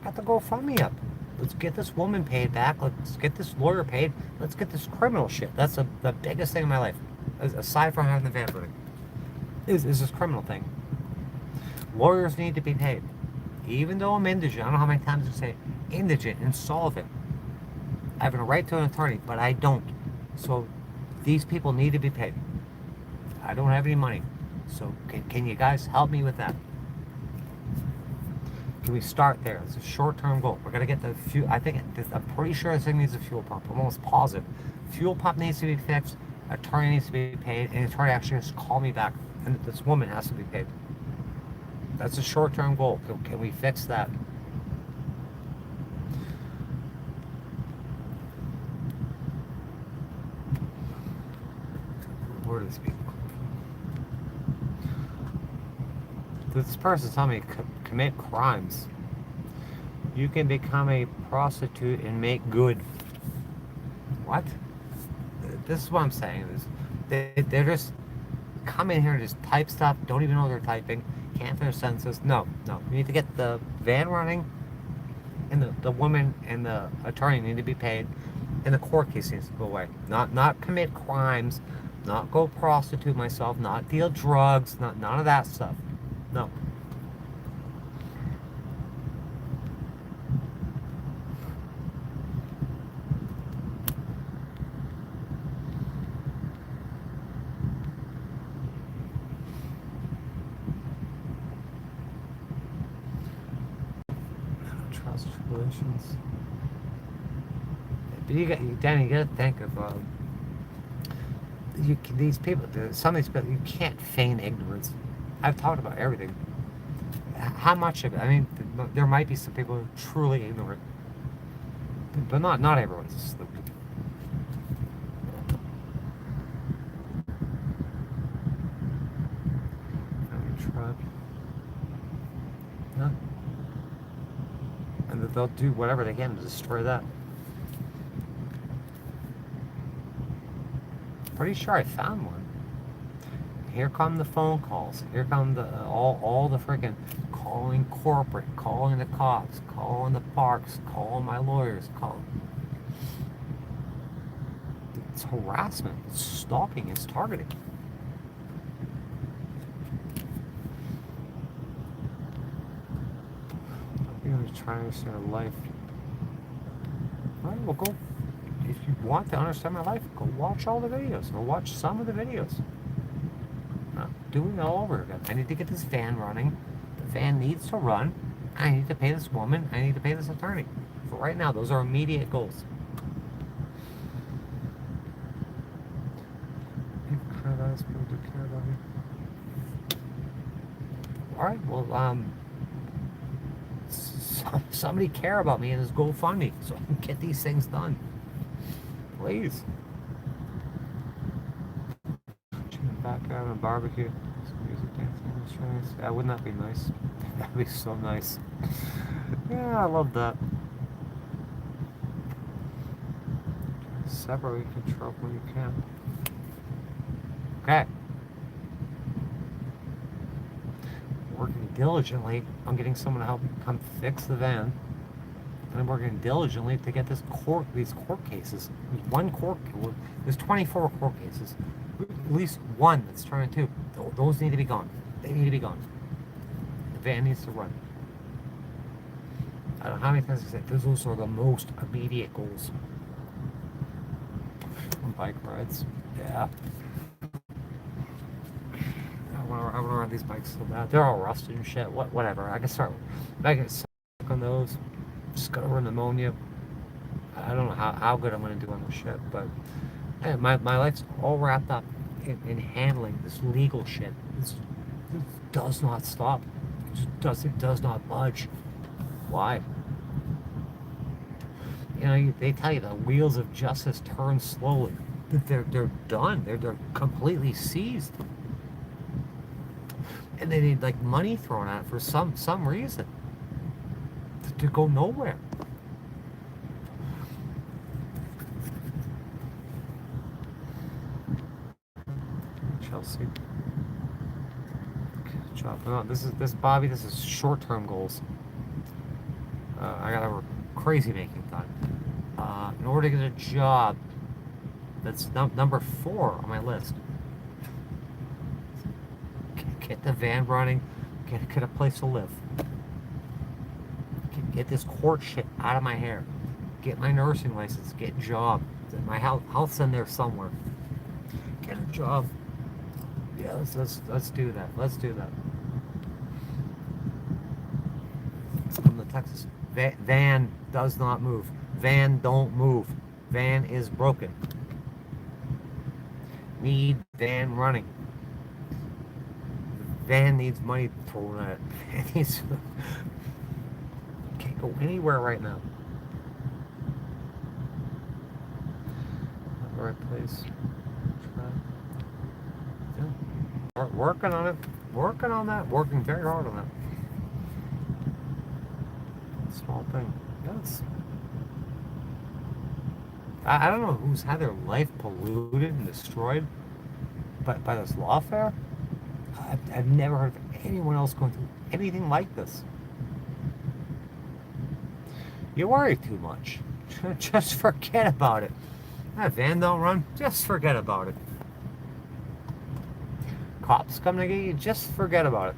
got the GoFundMe up. Let's get this woman paid back. Let's get this lawyer paid. Let's get this criminal shit. That's the biggest thing in my life, aside from having the van running, is this criminal thing. Lawyers need to be paid. Even though I'm indigent, I don't know how many times I say indigent, insolvent. I have a right to an attorney, but I don't. So these people need to be paid. I don't have any money. So can you guys help me with that? Can we start there? It's a short-term goal. We're going to get the fuel. I'm pretty sure this thing needs a fuel pump. I'm almost positive. Fuel pump needs to be fixed. Attorney needs to be paid. And the attorney actually has to call me back. And this woman has to be paid. That's a short-term goal. Can we fix that? Where do these people come from? This person's telling me commit crimes. You can become a prostitute and make good. What? This is what I'm saying. They're just come in here and just type stuff. Don't even know they're typing. Can't finish sentences. No. We need to get the van running, and the woman and the attorney need to be paid, and the court case needs to go away. Not commit crimes, not go prostitute myself, not deal drugs, none of that stuff. No. Trust relations. But Danny, you gotta think of these people. Some of these people, you can't feign ignorance. I've talked about everything. How much of it? I mean, there might be some people who are truly ignorant, but not everyone's stupid. Truck. Yeah. And they'll do whatever they can to destroy that. Pretty sure I found one. Here come the phone calls. Here come the all the freaking calling corporate, calling the cops, calling the parks, calling my lawyers, calling. It's harassment. It's stalking. It's targeting. I'm trying to understand life. All right, well, go. If you want to understand my life, go watch all the videos, or watch some of the videos. I'm doing it all over again. I need to get this van running. The van needs to run. I need to pay this woman. I need to pay this attorney. For right now, those are immediate goals. People care about us. People do care about me. All right. Well, somebody care about me and this GoFundMe so I can get these things done. Please. Back out on a barbecue. Some music, dancing, that wouldn't that be nice? That'd be so nice. Yeah, I love that. Separate control when you can. Okay. Working diligently on getting someone to help come fix the van. And I'm working diligently to get these court cases. There's 24 court cases. At least one that's turned into. Those need to be gone. They need to be gone. The van needs to run. I don't know how many times I said those are the most immediate goals. Bike rides. Yeah. I want to ride these bikes so bad. They're all rusted and shit. Whatever. I can start. I get stuck on those. Just got over pneumonia. I don't know how good I'm going to do on this shit, but man, my life's all wrapped up in handling this legal shit. This does not stop. It does not budge. Why? You know, they tell you the wheels of justice turn slowly. They're done. They're completely seized. And they need like money thrown at it for some reason. to go nowhere. Chelsea. Good job. No, this Bobby. This is short-term goals. I got a crazy making done. In order to get a job, that's number 4 on my list. Get the van running. Get a place to live. Get this court shit out of my hair. Get my nursing license. Get a job. My health's in there somewhere. Get a job. Yeah, let's do that. Let's do that. From the Texas van does not move. Van don't move. Van is broken. Need van running. Van needs money thrown at it. Van needs. Can't go anywhere right now. Not the right place. Yeah. Working on it. Working on that. Working very hard on that. Small thing. Yes. I don't know who's had their life polluted and destroyed by this lawfare. I've never heard of anyone else going through anything like this. You worry too much. Just forget about it. That van don't run. Just forget about it. Cops come to get you. Just forget about it.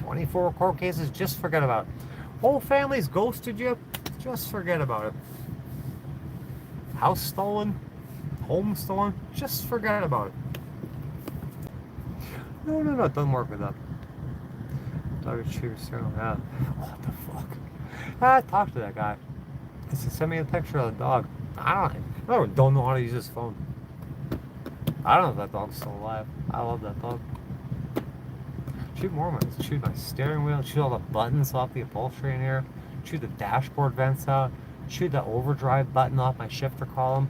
24 court cases. Just forget about it. Whole families ghosted you. Just forget about it. House stolen. Home stolen. Just forget about it. No, it doesn't work with that. Dog cheers, yeah. What the fuck? I talked to that guy. He said, send me a picture of the dog. I don't know how to use his phone. I don't know if that dog's still alive. I love that dog. Chewed more of mine. Chewed my steering wheel. Chewed all the buttons off the upholstery in here. Chewed the dashboard vents out. Chewed the overdrive button off my shifter column.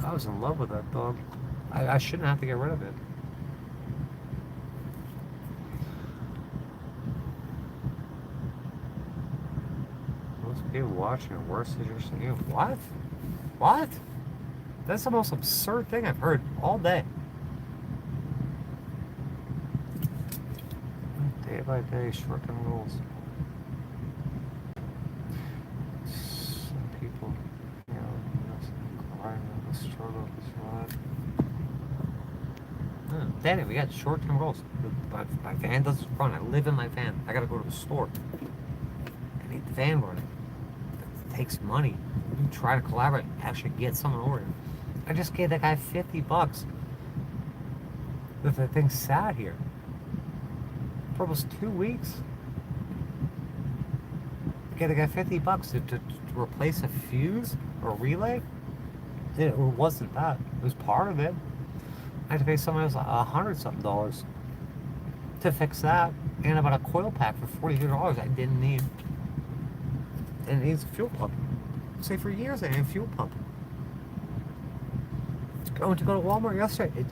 I was in love with that dog. I shouldn't have to get rid of it. Most people watching are worse than you're saying. What? What? That's the most absurd thing I've heard all day. Day by day, short-term goals. Some people, struggle to survive. Danny, we got short-term goals. My van doesn't run. I live in my van. I gotta go to the store. I need the van running. It takes money. You try to collaborate, actually get someone over here. I just gave that guy $50. The thing sat here for almost 2 weeks. I gave the guy $50 to replace a fuse or relay. It wasn't that. It was part of it. I had to pay someone else $100-something to fix that, and about a coil pack for $42 I didn't need. And it needs a fuel pump. Say for years I had a fuel pump. I went to go to Walmart yesterday.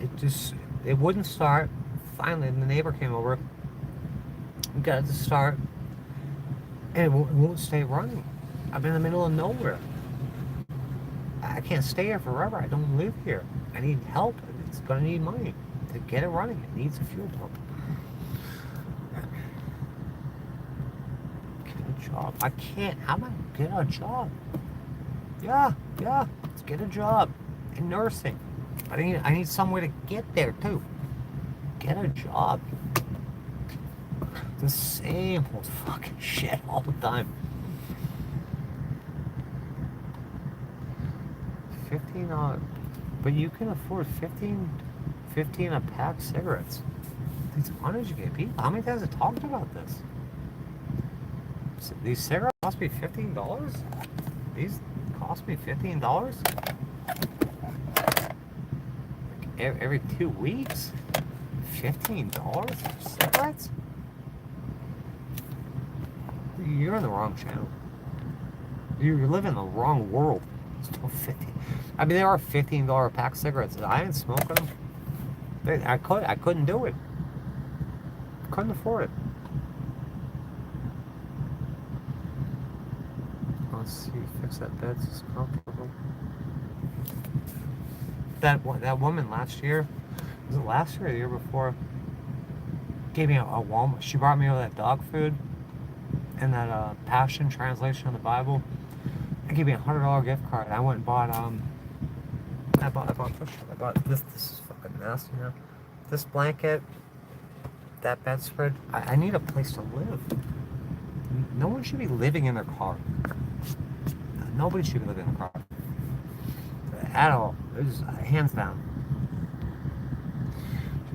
It wouldn't start. Finally, the neighbor came over. We got it to start, and it won't stay running. I'm in the middle of nowhere. I can't stay here forever. I don't live here. I need help. It's going to need money to get it running. It needs a fuel pump. Get a job. I can't. How am I get a job? Yeah. Let's get a job in nursing. But I need somewhere to get there too. Get a job. The same old fucking shit all the time. $15, but you can afford 15 a pack cigarettes. These uneducated people. How many times have I talked about this? These cigarettes cost me $15. These cost me $15. Every 2 weeks, $15 for cigarettes. You're in the wrong channel. You're living in the wrong world. It's still 15. I mean, there are $15 pack cigarettes. I ain't smoking them. I couldn't do it. couldn't afford it. Let's see, fix that bed so it's comfortable. That woman last year, was it last year or the year before? Gave me a Walmart. She brought me over that dog food and that Passion translation of the Bible. They gave me $100 gift card. I went and bought I bought this. This is fucking nasty now. This blanket, that bedspread. I need a place to live. No one should be living in their car. Nobody should be living in a car. At all. It's hands down.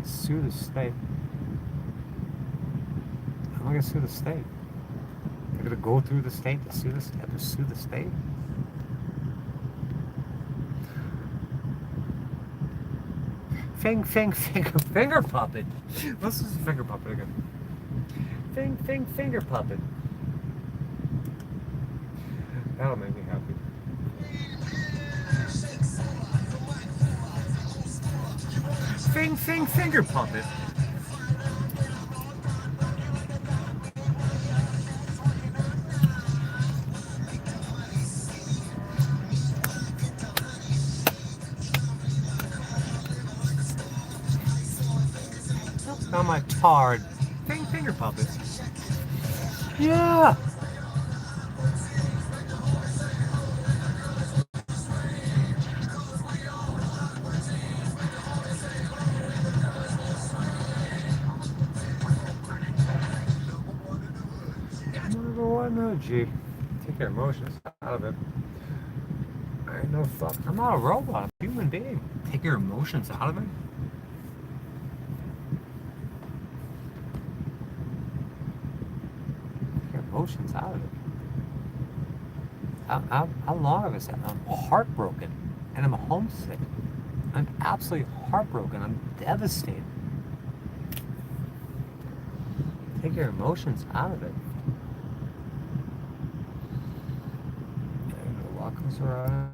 Just sue the state. How am I gonna sue the state? They're gonna go through the state to sue the state. Have to sue the state. Finger puppet. Let's use finger puppet again. Finger puppet. That'll make me happy. Finger puppet. Not my tard. Finger puppets. Yeah. Number one, no G. Take your emotions out of it. I ain't no fuck. I'm not a robot. I'm a human being. Take your emotions out of it. Emotions out of it. How long have I said? I'm heartbroken and I'm homesick. I'm absolutely heartbroken. I'm devastated. Take your emotions out of it. And what comes around.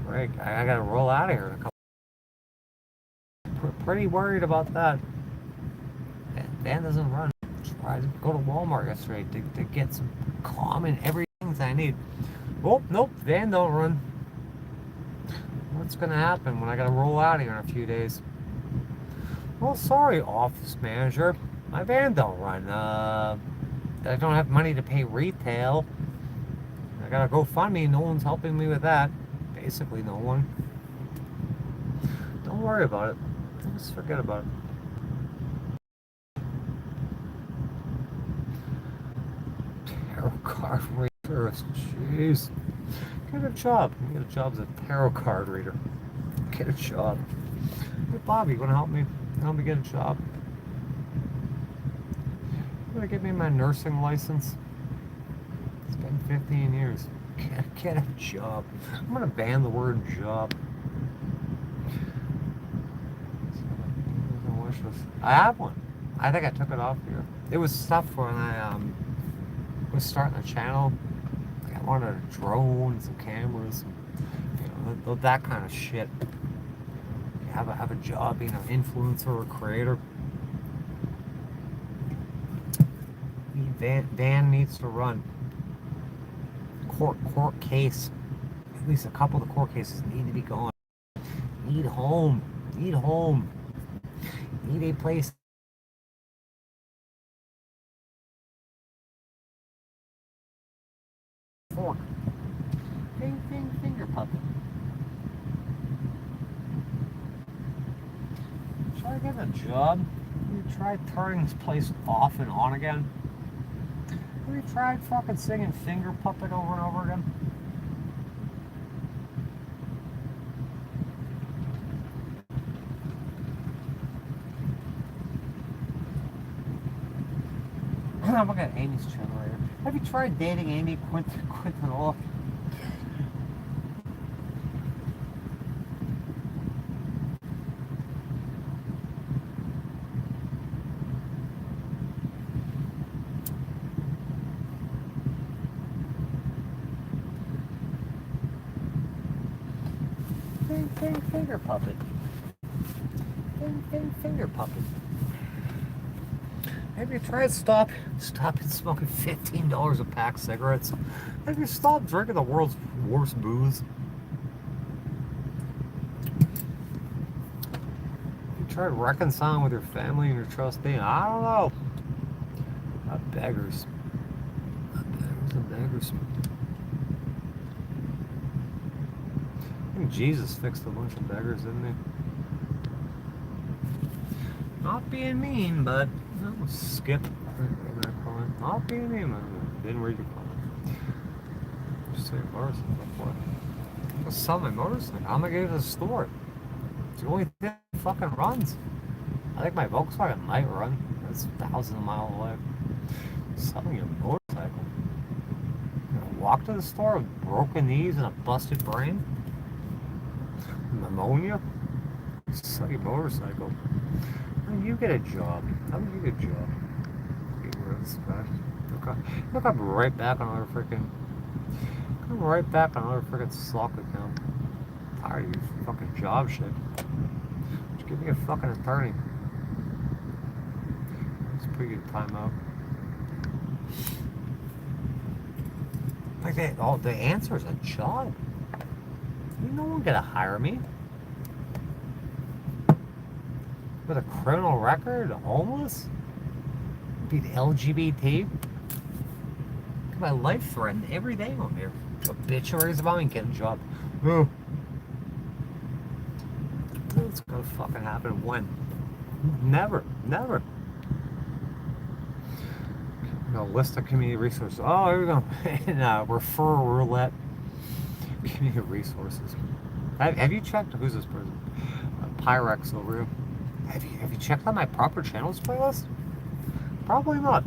Right, I gotta roll out of here in a couple. Pretty worried about that. Van doesn't run. Tried to go to Walmart yesterday to get some common everything that I need. Oh, nope, van don't run. What's gonna happen when I gotta roll out of here in a few days? Well, sorry, office manager. My van don't run. I don't have money to pay retail. I gotta go fund me. No one's helping me with that. Basically, no one. Don't worry about it. Just forget about it. Tarot card reader. Jeez. Get a job. Get a job as a tarot card reader. Get a job. Hey, Bobby, you want to help me? Help me get a job? You want to get me my nursing license? It's been 15 years. Get a job. I'm going to ban the word job. I have one. I think I took it off here. It was stuff when I was starting a channel. Like I wanted a drone, some cameras, you know, that kind of shit. Have a job being an influencer or creator. Van needs to run. Court case. At least a couple of the court cases need to be gone. Need home. Need home. Need a place. Fork. Finger puppet. Should I get a job? Have you tried turning this place off and on again? Have you tried fucking singing Finger Puppet over and over again? I'm looking at Amy's generator. Have you tried dating Amy Quintanilla? finger puppet. Finger puppet. Have you tried stopping smoking $15 a pack cigarettes? Have you stopped drinking the world's worst booze? You tried reconciling with your family and your trustee? I don't know. Beggars. Beggars. I think Jesus fixed a bunch of beggars, didn't he? Not being mean, but skip. Not being mean. Didn't read your comment. Just say motorcycle before. I'm gonna sell my motorcycle. I'm gonna get it to the store. It's the only thing that fucking runs. I think my Volkswagen might run. It's thousands of miles away. Selling your motorcycle. You know, walk to the store with broken knees and a busted brain. Pneumonia. Sell your motorcycle. How do you get a job? How do you get a job? Look, I'm right back on another freaking. I'm right back on another freaking sock account. I'm tired of your fucking job shit. Just give me a fucking attorney. It's a pretty good timeout. Like the answer is a job. No one gonna hire me. With a criminal record, homeless, be LGBT. My life threatened every day on there. Obituaries about me getting a job. Oh. It's gonna fucking happen when? Never. List of community resources. Oh, here we go. And referral roulette. Community resources. Have you checked? Who's this person? Pyrex over here. Have you checked out my proper channels playlist? Probably not.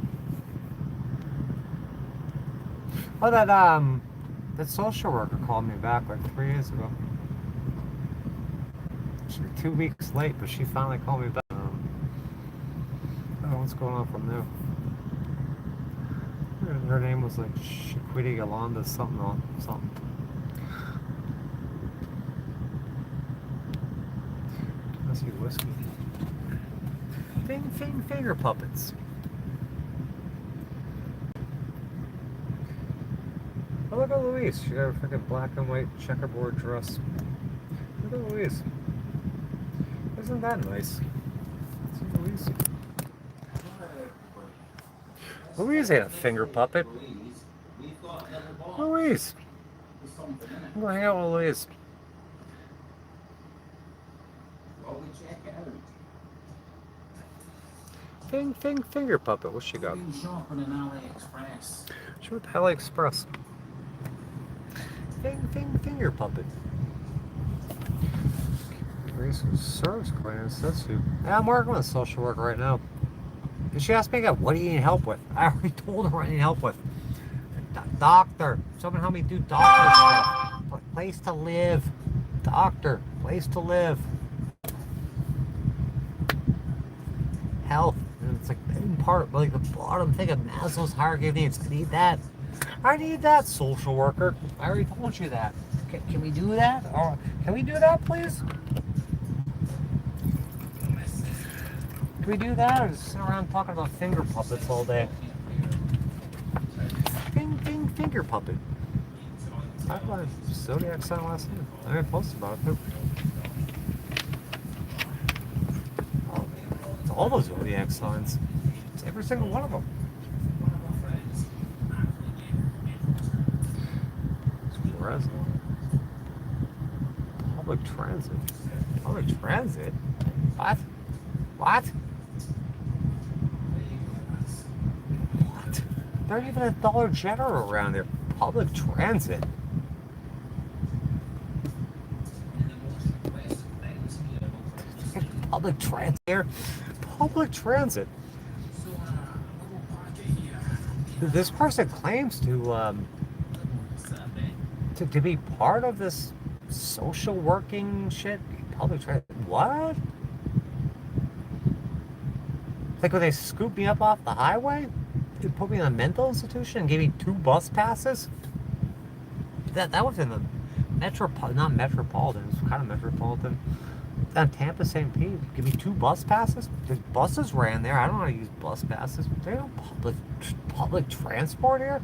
Oh, that social worker called me back like 3 days ago. She's 2 weeks late, but she finally called me back. I don't know what's going on from there. Her name was like Shaquita Yolanda something. Let's see whiskey. Finger puppets. Oh, look at Louise. She got a freaking black and white checkerboard dress. Look at Louise. Isn't that nice? See Louise? Louise ain't a finger puppet. Louise. I'm going to hang out with Louise. Finger puppet. What's she got? She went to AliExpress. Finger puppet. Service clearance. That's who. Yeah, I'm working with a social worker right now. And she asked me again, what do you need help with? I already told her what I need help with. Doctor. Someone help me do doctor stuff. Place to live. Doctor. Place to live. Health. And it's like in part, like the bottom thing of Maslow's hierarchy of needs. I need that. I need that, social worker. I already told you that. Can we do that? Or can we do that, please? Can we do that, or just sit around talking about finger puppets all day? Finger puppet. I got a zodiac sign last night. I didn't post about it too. It's all those zodiac signs. It's every single one of them. Public transit. Public transit? What? What? What? There ain't even a Dollar General around there. Public transit. Public transit here. Public transit. This person claims to be part of this social working shit. Public transit. What? Like when they scooped me up off the highway, they put me in a mental institution and gave me 2 bus passes. That was in the not metropolitan, it's kind of metropolitan. On Tampa St. Pete, give me 2 bus passes. The buses ran there. I don't know how to use bus passes. There no public transport here.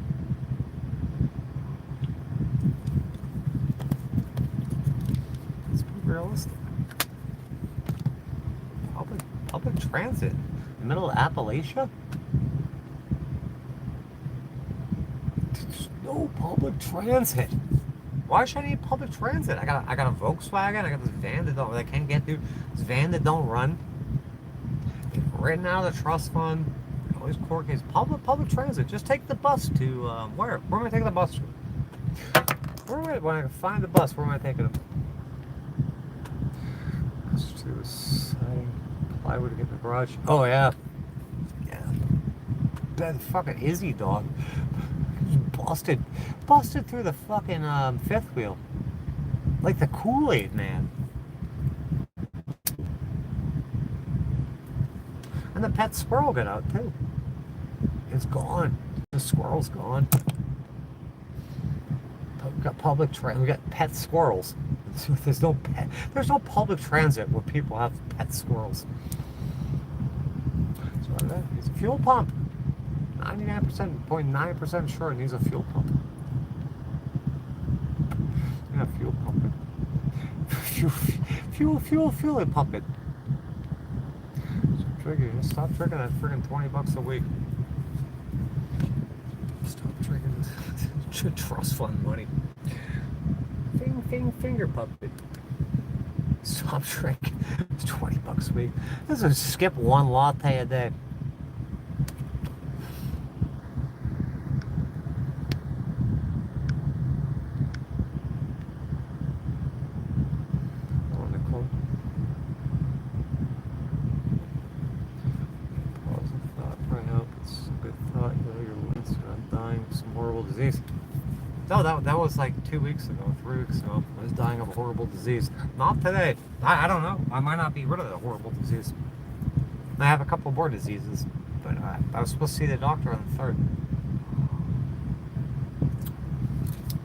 Let's be realistic. Public transit in the middle of Appalachia. There's no public transit. Why should I need public transit? I got a Volkswagen. I got this van that I can't get through. This van that don't run. It's written out of the trust fund. All these court cases. Public transit. Just take the bus to where? Where am I taking the bus to? When I find the bus, where am I taking it? Let's do this. Plywood to get in the garage. Oh yeah. Yeah. That fucking Izzy dog. Busted through the fucking fifth wheel. Like the Kool-Aid man. And the pet squirrel got out too. It's gone. The squirrel's gone. We got public transit. We got pet squirrels. There's no public transit where people have pet squirrels. So it's a fuel pump. 99.9% sure it needs a fuel pump. Yeah, fuel pump it. Fuel it, pump it. Stop drinking that friggin' $20 a week. Stop drinking this trust fund money. Finger puppet. Stop drinking. It's $20 a week. This is skip 1 latte a day. No, that was like 2 weeks ago, 3 weeks ago. I was dying of a horrible disease. Not today. I don't know. I might not be rid of the horrible disease. I have a couple more diseases, but I was supposed to see the doctor on the 3rd.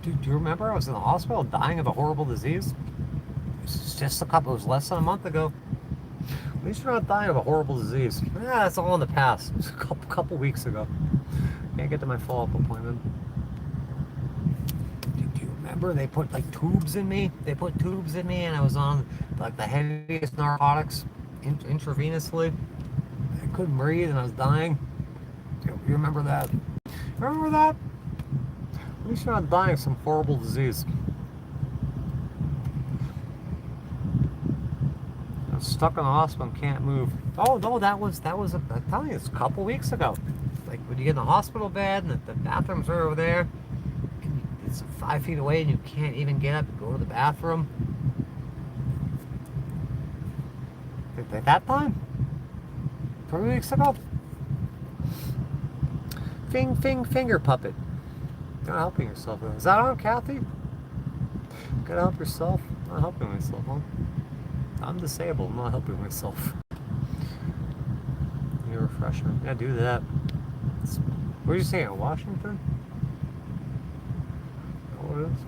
Do you remember I was in the hospital dying of a horrible disease? It was just it was less than a month ago. At least you're not dying of a horrible disease. Yeah, that's all in the past. It was a couple weeks ago. Can't get to my follow-up appointment. Remember they put like tubes in me? They put tubes in me and I was on like the heaviest narcotics intravenously. I couldn't breathe and I was dying. You remember that? Remember that? At least you're not dying of some horrible disease. I was stuck in the hospital and can't move. Oh no, that was I'm telling you, it's a couple weeks ago. Like when you get in the hospital bed and the bathrooms are over there. It's 5 feet away and you can't even get up and go to the bathroom. At that time? 3 weeks ago? Finger puppet. You're not helping yourself. Is that on, Kathy? You gotta help yourself. I'm not helping myself, huh? I'm disabled. I'm not helping myself. New refresher. Yeah, do that. What are you saying? Washington? What it is?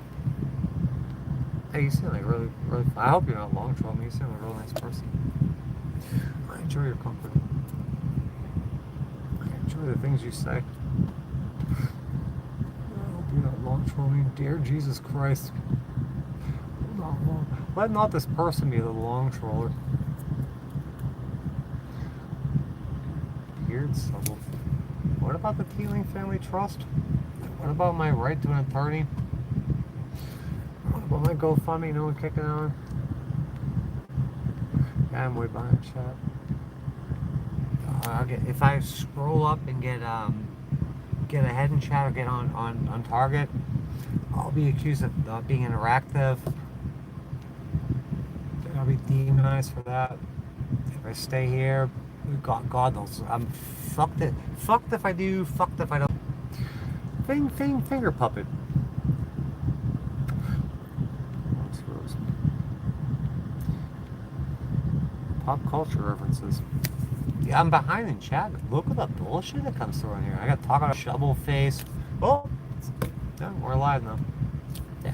Hey, you seem like really. I hope you're not long trouble. You seem like a real nice person. I enjoy your company. I enjoy the things you say. I hope you're not long trolling. Dear Jesus Christ. Let not this person be the long troller. Beard stubble. What about the Teeling Family Trust? What about my right to an attorney? What about my GoFundMe? No one kicking on? Yeah, I'm way behind chat. If I scroll up and get ahead in chat or get on target, I'll be accused of being interactive. I'll be demonized for that. If I stay here, God knows, I'm fucked. Fucked if I do. Fucked if I don't. Finger puppet. Pop culture references. Yeah, I'm behind in chat. Look at the bullshit that comes through in here. I got to talk about shovel face. Oh, yeah, we're live now. Yeah.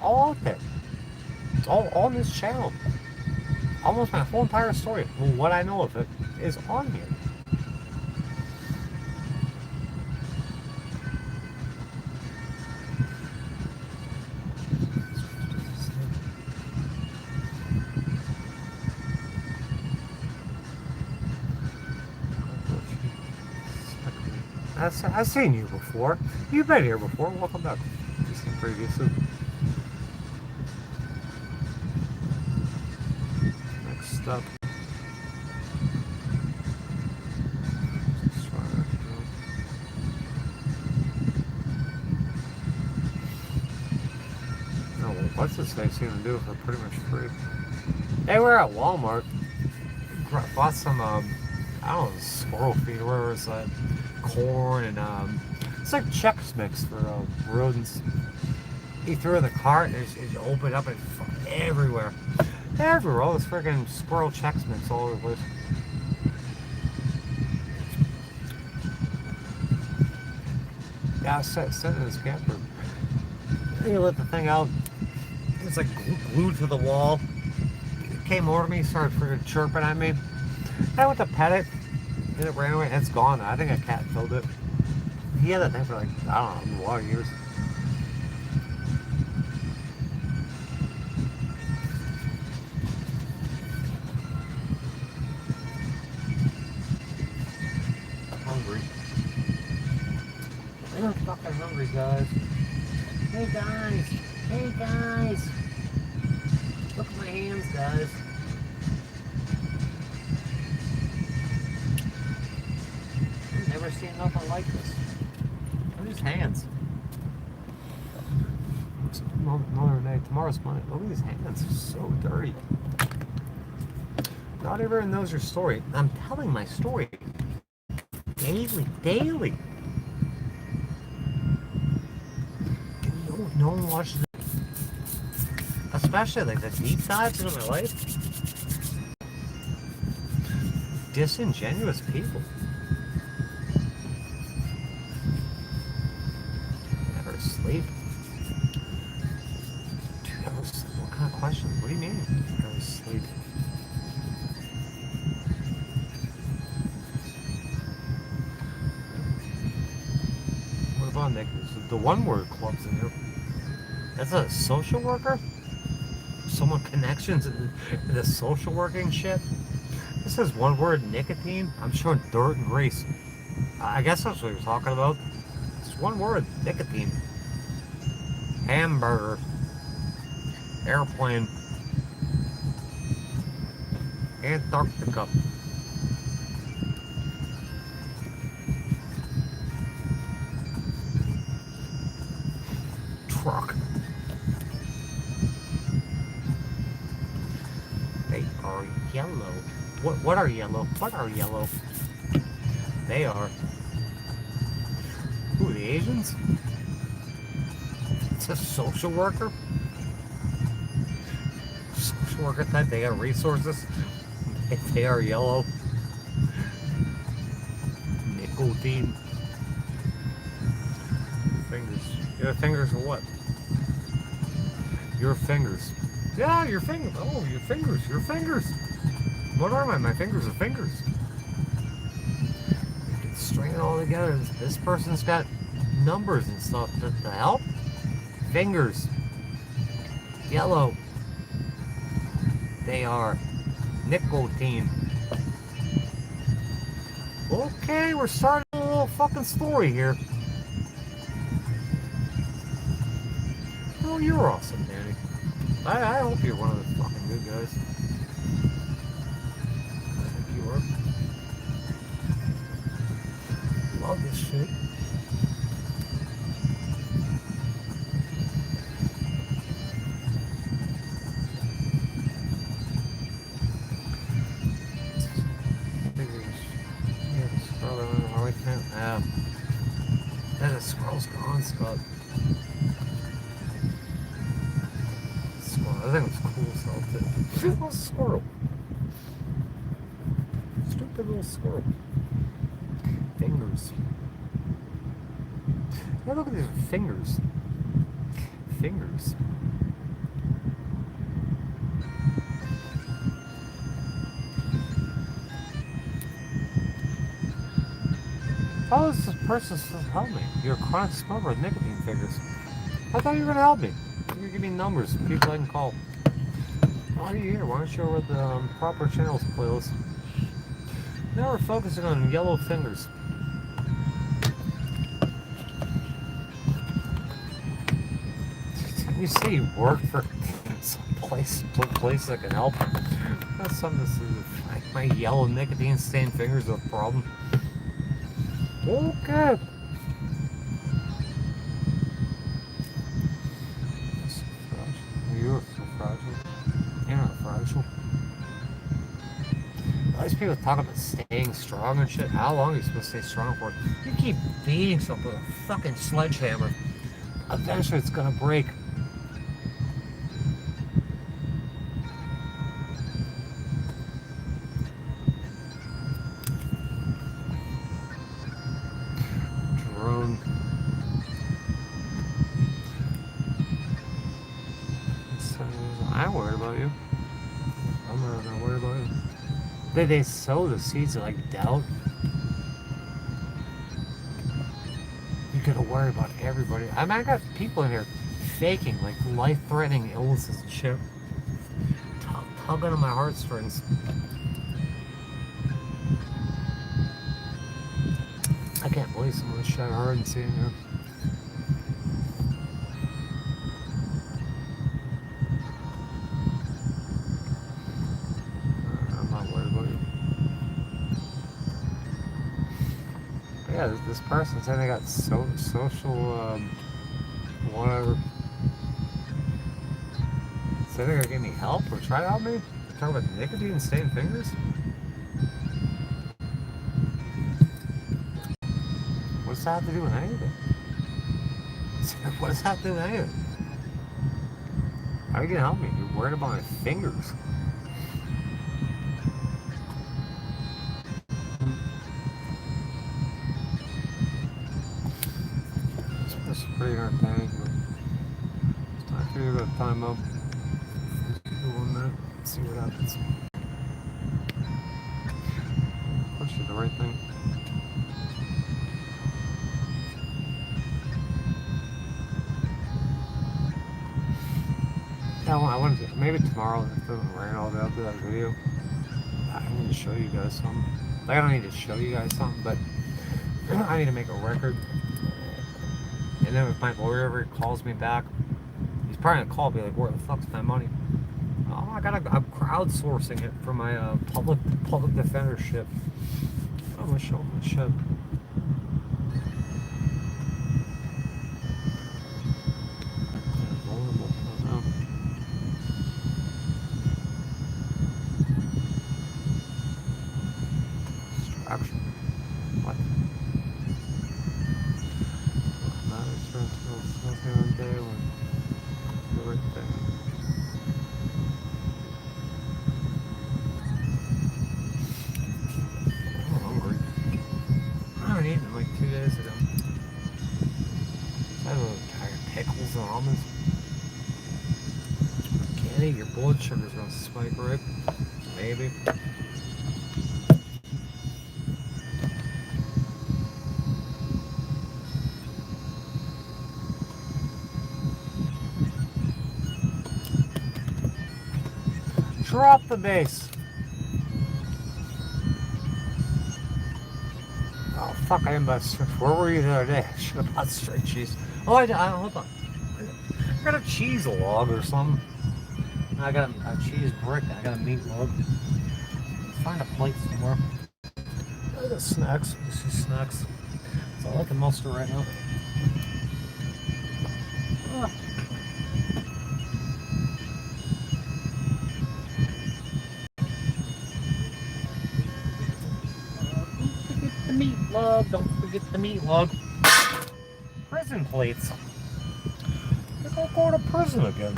all out there. It's all on this channel. Almost my whole entire story, well, what I know of it, is on here. I've seen you before. You've been here before. Welcome back. Just previously. Next up. Oh, well, what's this thing seem to do for pretty much free? Hey, we're at Walmart. Bought some, I don't know, squirrel feed or whatever it's like. Corn and it's like Chex Mix for rodents. He threw it in the cart and it opened up and everywhere. Everywhere. All this freaking squirrel Chex Mix all over the place. Yeah, I was sitting in this camper. You let the thing out. It's like glued to the wall. It came over to me, started freaking chirping at me. I went to pet it. And it ran away and it's gone. I think a cat killed it. He had that thing for like, I don't know, a lot of years. I'm hungry. I'm fucking hungry, guys. Hey guys! Hey guys! Look at my hands, guys. Never seen nothing like this. Look at his hands. It's another day. Tomorrow's Monday. Look at these hands. They're so dirty. Not everyone knows your story. I'm telling my story. Daily. No one watches it. Especially like the deep dives into my life. Disingenuous people. Sleep? 2 hours? What kind of question? What do you mean? 2 hours sleep? What about Nick? The one word club's in here. That's a social worker? Someone connections in the social working shit? This says one word nicotine. I'm showing dirt and grease. I guess that's what you're talking about. It's one word, nicotine. Hamburger. Airplane. Antarctica. Truck. They are yellow. What are yellow? What are yellow? They are. Who, the Asians? It's a social worker? Social worker type, they got resources. If they are yellow. Nicotine. Fingers. Your fingers are what? Your fingers. Yeah, your fingers. Oh, your fingers. Your fingers. What are my fingers are fingers. You can string it all together. This person's got numbers and stuff to help. Fingers. Yellow. They are nicotine. Okay, we're starting a little fucking story here. Oh, you're awesome, Danny. I hope you're one of the fucking good guys. I think you are. Love this shit. That squirrel's gone, Scott. Squirrel. I think it was cool stuff too. Little squirrel. Stupid little squirrel. Fingers. Now look at these fingers. Fingers. Oh, this person says help me. You're a chronic smoker with nicotine fingers. I thought you were gonna help me. You're gonna give me numbers, people I can call. Why are you here? Why don't you show her the proper channels playlist? Now we're focusing on yellow fingers. You say you work for some place that can help. That's something that's my yellow nicotine stained fingers are a problem. Okay. You're so fragile. You're not fragile. All these people talk about staying strong and shit. How long are you supposed to stay strong for? You keep beating something with a fucking sledgehammer. Eventually it's gonna break. Drone. I'm worried about you. I'm not gonna worry about you. They sow the seeds of like doubt. You gotta worry about everybody. I mean, I got people in here faking like life-threatening illnesses and shit. Tugging on my heartstrings. I can't believe some of the shit I heard and seen here. I'm not worried about you. But yeah, this person said they got social, whatever. Say they're gonna give me help or try to help me? Talk about nicotine and stained fingers? What does that have to do with anything? What does that have to do with anything? How are you gonna help me? You're worried about my fingers. This is pretty entertaining, but it's time for you to time up. Do 1 minute, see what happens. Push it the right thing. Yeah, I wanted to, maybe tomorrow, if it doesn't rain all day, I'll do that video. I need to show you guys something. Like, I don't need to show you guys something, but I need to make a record. And then if my lawyer ever calls me back, he's probably gonna call me like, where the fuck's my money? Oh, I'm crowdsourcing it for my public defendership. I'm gonna show him the shit. Distraction. What? Not something on day when the right thing. I'm hungry. I haven't eaten in like 2 days ago. I have a bag of pickles and almonds. Can't eat, your blood sugar's gonna spike, right? Maybe. Drop the bass. Oh fuck! I didn't buy. Where were you the other day? I should have bought straight cheese. Oh, I hold on. I got a cheese log or something. I got a cheese brick. I got a meat log. Find a plate somewhere. I got snacks. You see snacks. That's all I can muster right now. Ugh. Meat log, don't forget the meat log. Prison plates. They're gonna go to prison again.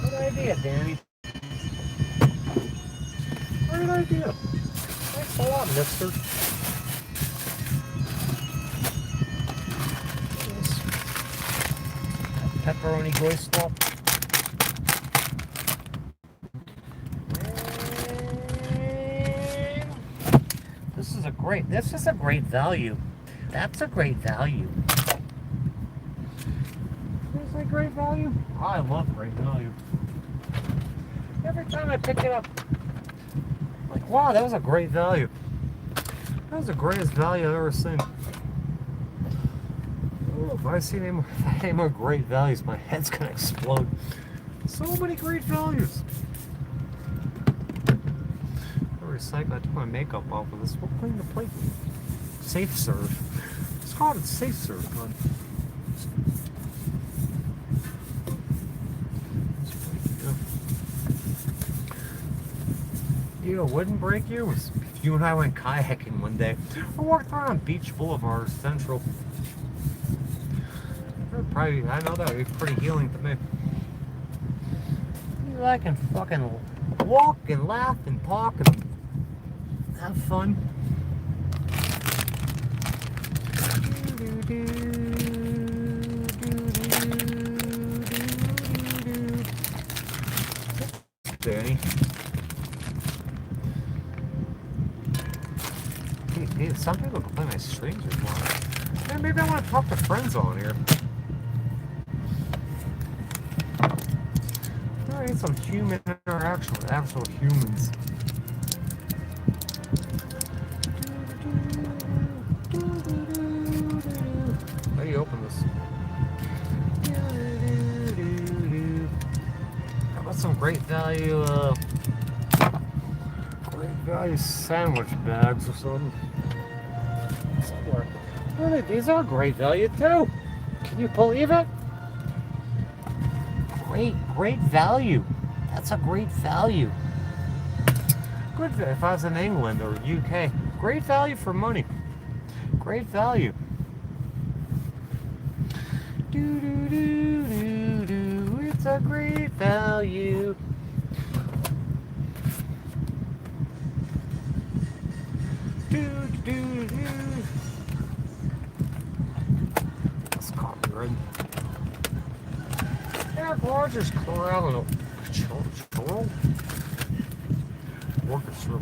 Good idea, Danny. Great idea. Thanks a lot, mister. Yes. Pepperoni graceful. is a great value. That's a great value. Is that great value? I love great value. Every time I pick it up, I'm like, wow, that was a great value. That was the greatest value I've ever seen. Oh, if I see any more great values, my head's gonna explode. So many great values. I recycle. I took my makeup off of this. We'll clean the plate. Safe serve. It's called safe serve, man. You know, wouldn't break you was if you and I went kayaking one day. I walked around on Beach Boulevard, Central. Probably, I know that would be pretty healing to me. I can fucking walk and laugh and talk and have fun. Danny. Hey, some people can play my strings or more. Man, maybe I want to talk to friends on here. I need some human interaction with actual humans. How do you open this? How about some great value sandwich bags or something? Somewhere. Oh, these are great value too. Can you believe it? Great value. That's a great value. Good if I was in England or UK. Great value for money. Great value. Do do do do do. It's a great value. Do do do. That's copyright. Eric Rogers Chorale and Choral Orchestra.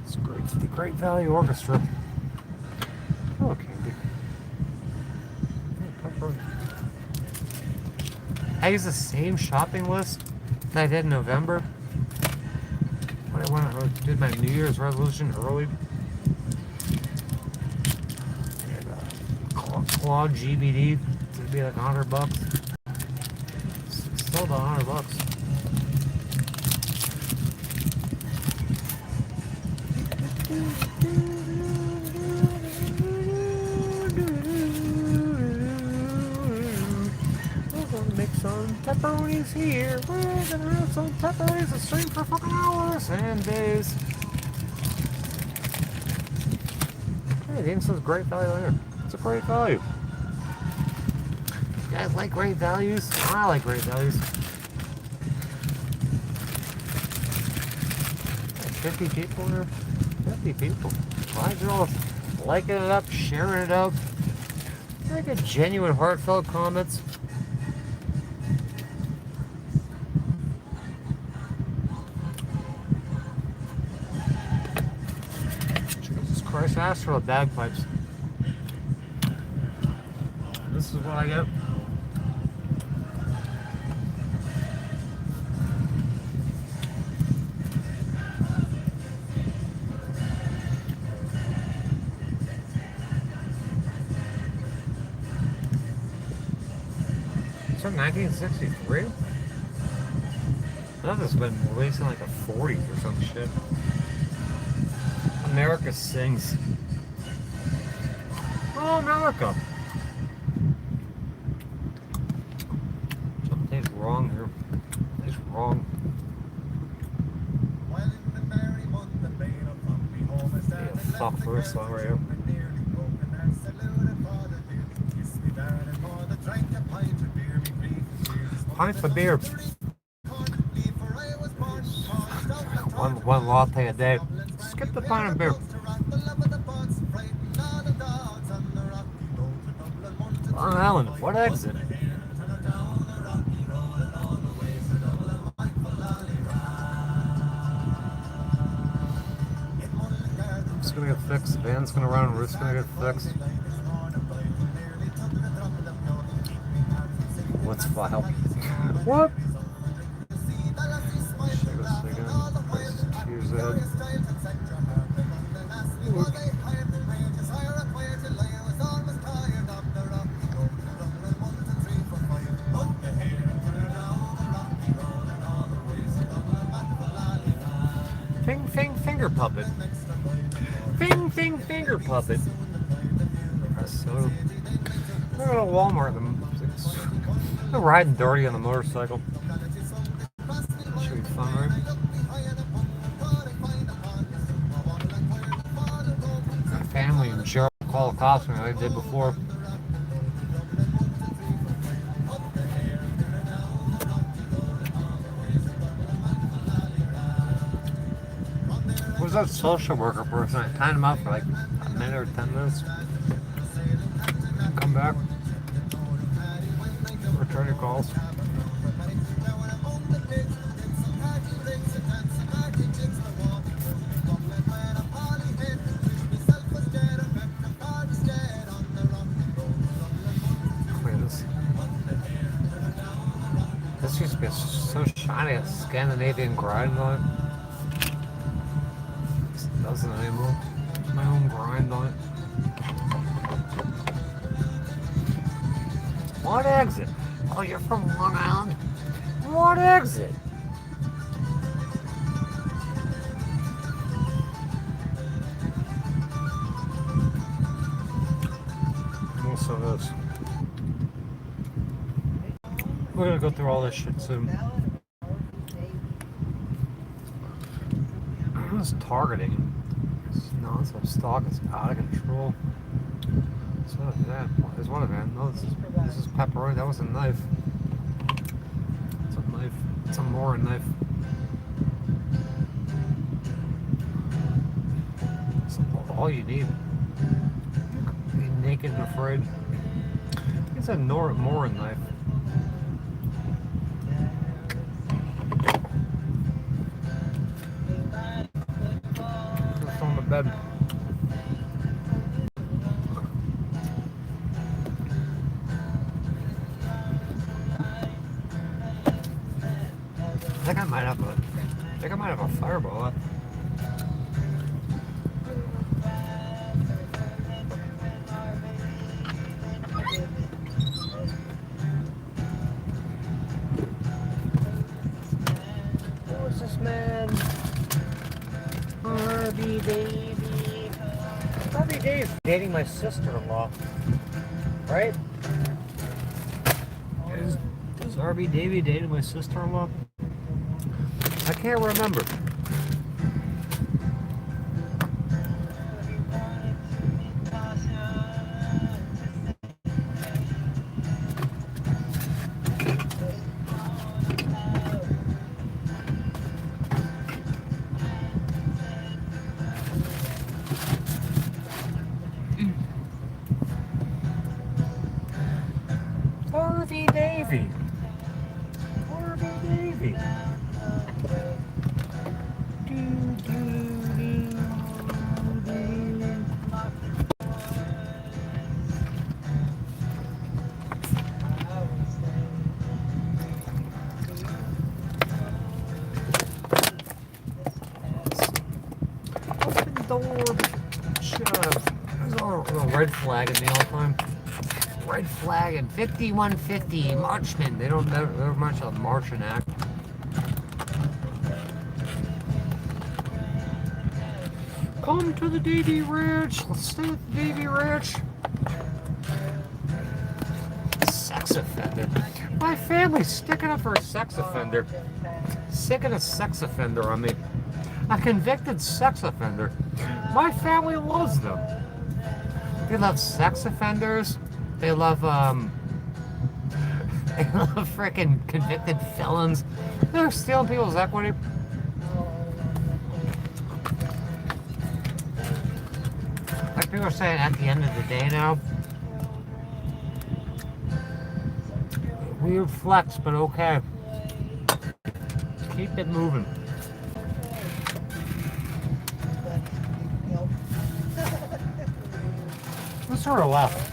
It's great. The Great Value Orchestra. Oh, candy. I use the same shopping list that I did in November when I went and did my New Year's resolution early. And Claude GBD to be like $100. Still about $100. We're gonna make some pepperonis here. We're gonna have some pepperonis to stream for fucking hours and days. Hey, the says great value there. It's a great value. You guys like great values? I like great values. 50 people here? 50 people. Glad you're all liking it up, sharing it out. I get genuine, heartfelt comments. Jesus Christ, I asked for the bagpipes. This is what I get. It's from 1963? I thought this has been released in like the 40s or some shit. America sings. Oh, America! Something's wrong here. It's wrong. Yeah, fuck first song right here. Pint for beer. One latte a day. Skip the pint of beer. Long Island, what exit? gonna get fixed, the van's gonna run, roof's gonna get fixed. Let's file. What? Shake this again. Price tears ahead. Finger puppet. Finger puppet. So, we're going to Walmart. They're riding dirty on the motorcycle. Should be fun, right? My family and Joe call the cops like they did before. What was that social worker person? I tied him up for like a minute or 10 minutes. Come back. Return your calls. This used to be so shiny, a Scandinavian grind on it. It doesn't anymore. My own grind on it. What exit? Oh, you're from Long Island? What exit? Also this. We're gonna go through all this shit soon. This targeting. This nonsense stock is out of control. So that is one of them. No, this is pepperoni. That was a knife. It's a knife. It's a more knife. It's all you need. Be naked and afraid. It's a more knife. It's on the bed. I think I might have a fireball left. Who's this man? Harvey Davy. Harvey Dave's dating my sister-in-law, right? Is Harvey Davy dating my sister-in-law? I can't remember. Harvey Davy. Harvey Davy. Open the door. Shut up. There's a red flag at me all the time. Red flag and 5150 Marchman. They don't never much of Marchman Act. Come to the Davy Ranch. Let's stay at the Davy Ranch. Sex offender. My family's sticking up for a sex offender. Sicking a sex offender on me. A convicted sex offender. My family loves them. They love sex offenders. They love freaking convicted felons. They're stealing people's equity. Like people are saying, at the end of the day now, weird flex, but okay. Keep it moving. sort of left.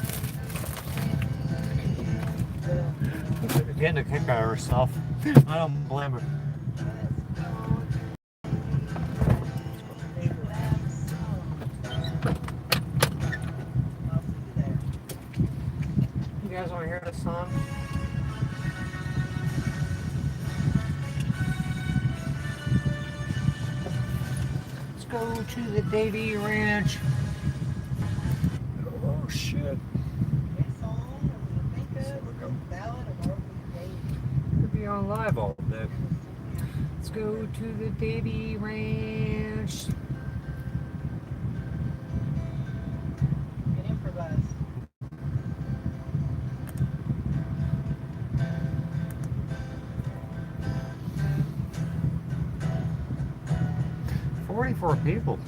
Getting a kick out of herself. I don't blame her. You guys want to hear this song? Let's go to the Davy Ranch. Oh shit. Could be on live all day. Let's go to the Davy Ranch. Get improvise. $44 people.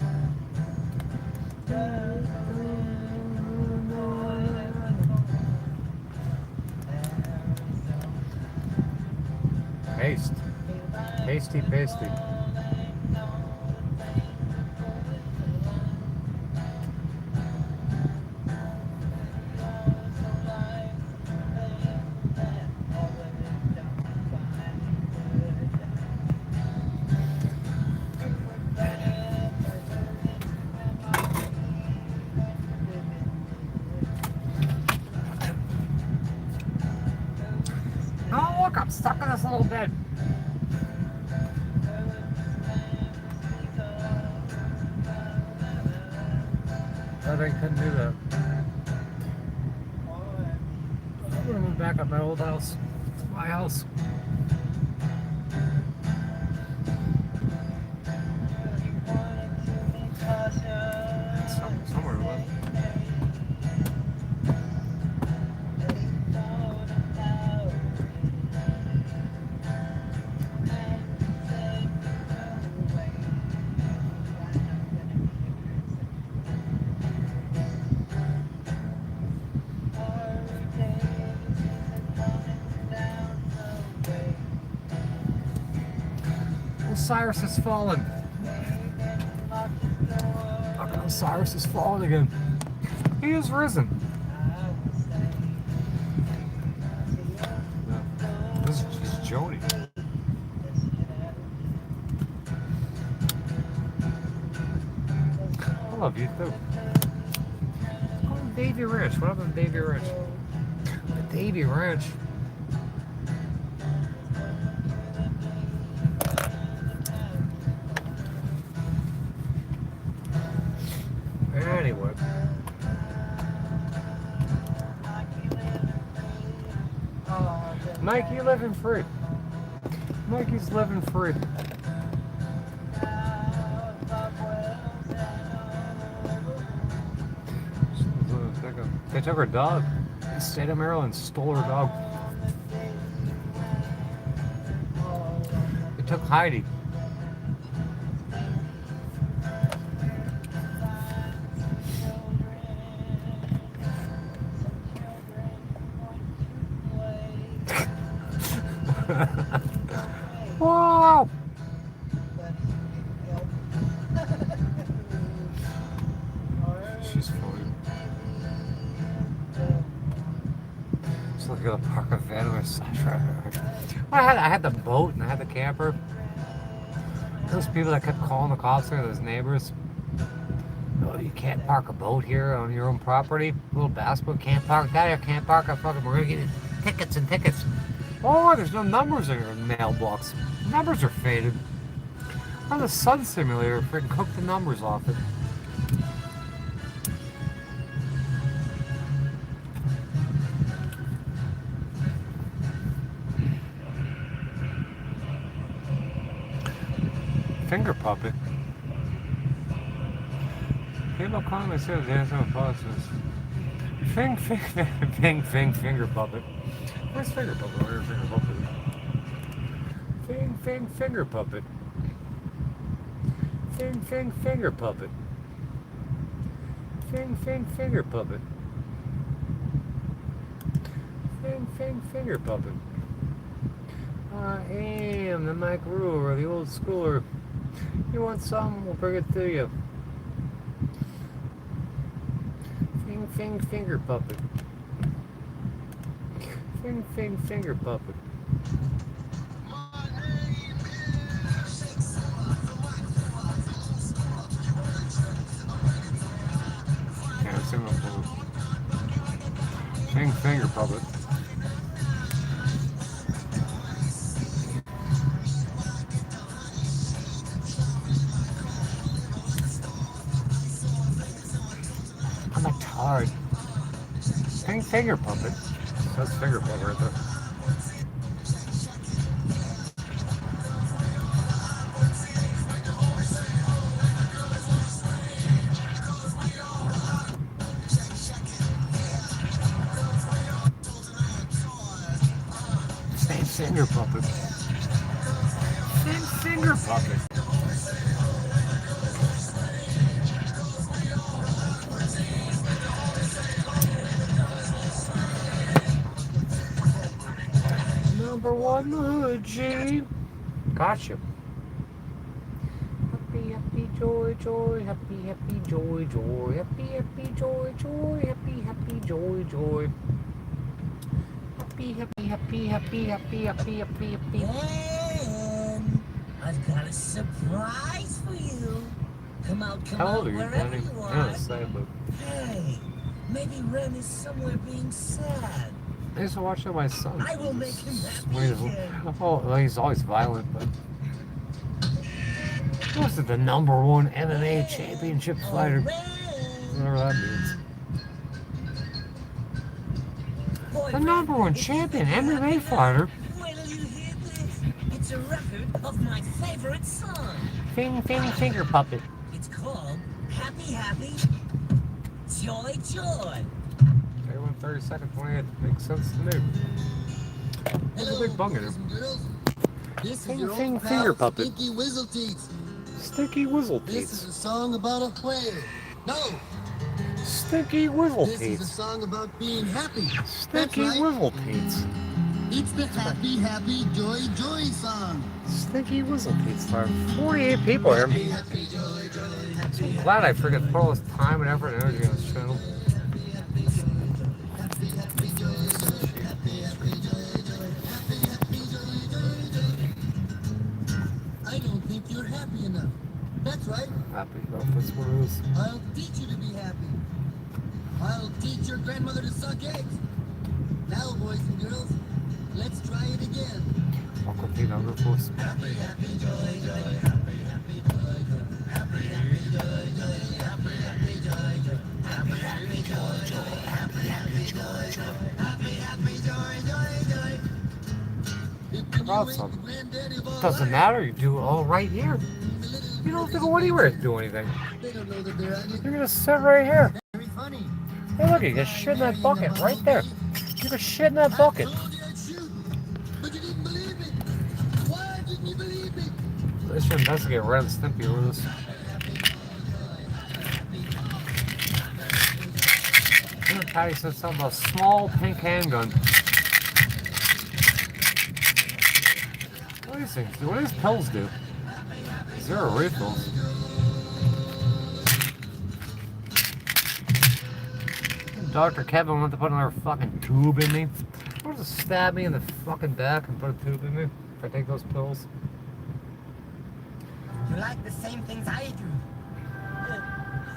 Paste. Pasty, pasty. Oh, look, I'm stuck in this little bed. Thought I couldn't do that. I'm gonna move back up my old house. It's my house. Somewhere left. Osiris has fallen. Fucking Osiris has fallen again. He is risen. No, this is just Jody. I love you too. Let's go to Davy Ranch. What happened to Davy Ranch? The Davy Ranch. Anyway. Mikey living free. Mikey's living free. They took her dog. The state of Maryland stole her dog. They took Heidi. Whoa! She's funny. Just look at the park of van with I had the boat and I had the camper. Those people that kept calling the cops there, those neighbors. Oh, you can't park a boat here on your own property. Little basketball can't park that here, can't park a fucking. We're gonna get tickets and tickets. Oh, there's no numbers in your mailbox. Numbers are faded. On the Sun Simulator, freaking cook the numbers off it. Finger puppet. People call me says there's no pauses. Finger puppet. Where's finger puppet? Where's finger puppet? Finger puppet. Finger puppet. Finger puppet. Finger puppet. I am the Mike Ruler, the old schooler. You want some? We'll bring it to you. finger puppet. Finger puppet. Can't sing the phone. Finger puppet. I'm a tard. Finger puppet. That's finger puppet right there. Finger puppet. Finger puppet. Number one hood, G. Gotcha. Happy, joy, happy, joy, happy, joy, happy, joy, happy. And I've got a surprise for you. Come out, wherever you are. Hey, maybe Ren is somewhere being sad. I used to watch my son. I will make him happy again. Oh, well, he's always violent, but he wasn't the #1 MMA championship fighter. Whatever that means. The #1 champion MMA fighter. Wait till you hear this. It's a record of my favorite song. Finger puppet. It's called Happy, Joy, Joy. 30 seconds, 28 makes sense to me. There's a big bung in him. This is your old Finger pal, puppet. Stinky Whizzleteats. Stinky Whizzleteats. This is a song about a whale. No. Stinky This is a Whizzleteats. song about being happy. Stinky That's right. Whizzleteats. It's the happy, joy, joy song. Stinky Whizzleteats. There are 48 people here. I'm glad I forget to put all this time and effort and energy on this channel. I don't think you're happy enough. That's right. Happy, that's what it is. I'll teach you to be happy. I'll teach your grandmother to suck eggs. Now, boys and girls, let's try it again. Happy, joy, joy, happy, joy, joy. Happy, joy, joy. Happy, joy, joy. Happy, joy, joy. Happy, joy, joy. Happy, joy, joy, joy. Awesome. Doesn't matter, you do it all right here. You don't have to go anywhere to do anything. You're gonna sit right here. Very funny. Hey, look, you can shit in that bucket right there. You can shit in that bucket. But you didn't believe me. Why didn't you believe me? They should investigate Ren and Stimpy over this. Patty said something about a small pink handgun. What do these things do? What do these pills do? Zero refills. Dr. Kevin wanted to put another fucking tube in me. He wants to stab me in the fucking back and put a tube in me if I take those pills. You like the same things I do.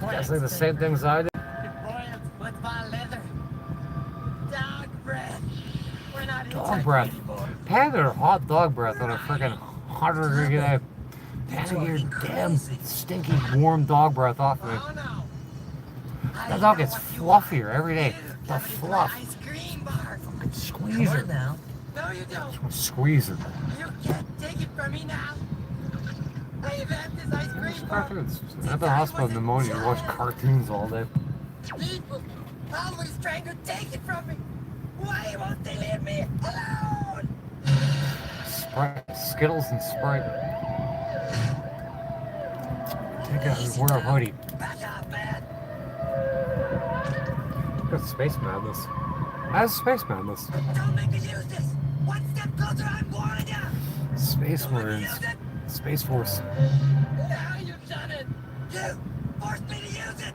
You guys like the same things I do? Boiled with raw leather. Dog breath. We're not Dog breath. Pat their hot dog breath on a freaking 100 degree day. Pat your damn stinky warm dog breath off of me. That dog gets fluffier every day. The fluff. Fucking squeeze her. No, you don't. Just want to squeeze her. You can't take it from me now. I've had this ice cream bar. At the hospital, pneumonia, you watch cartoons all day. People always trying to take it from me. Why won't they leave me alone? Sprite, Skittles and Sprite. Take it and wear a hoodie. Back up, man. Got Space Madness. How's Space Madness? Don't make me use this. One step closer, I'm warning you. Space Marines. Space Force. Now you've done it. You forced me to use it.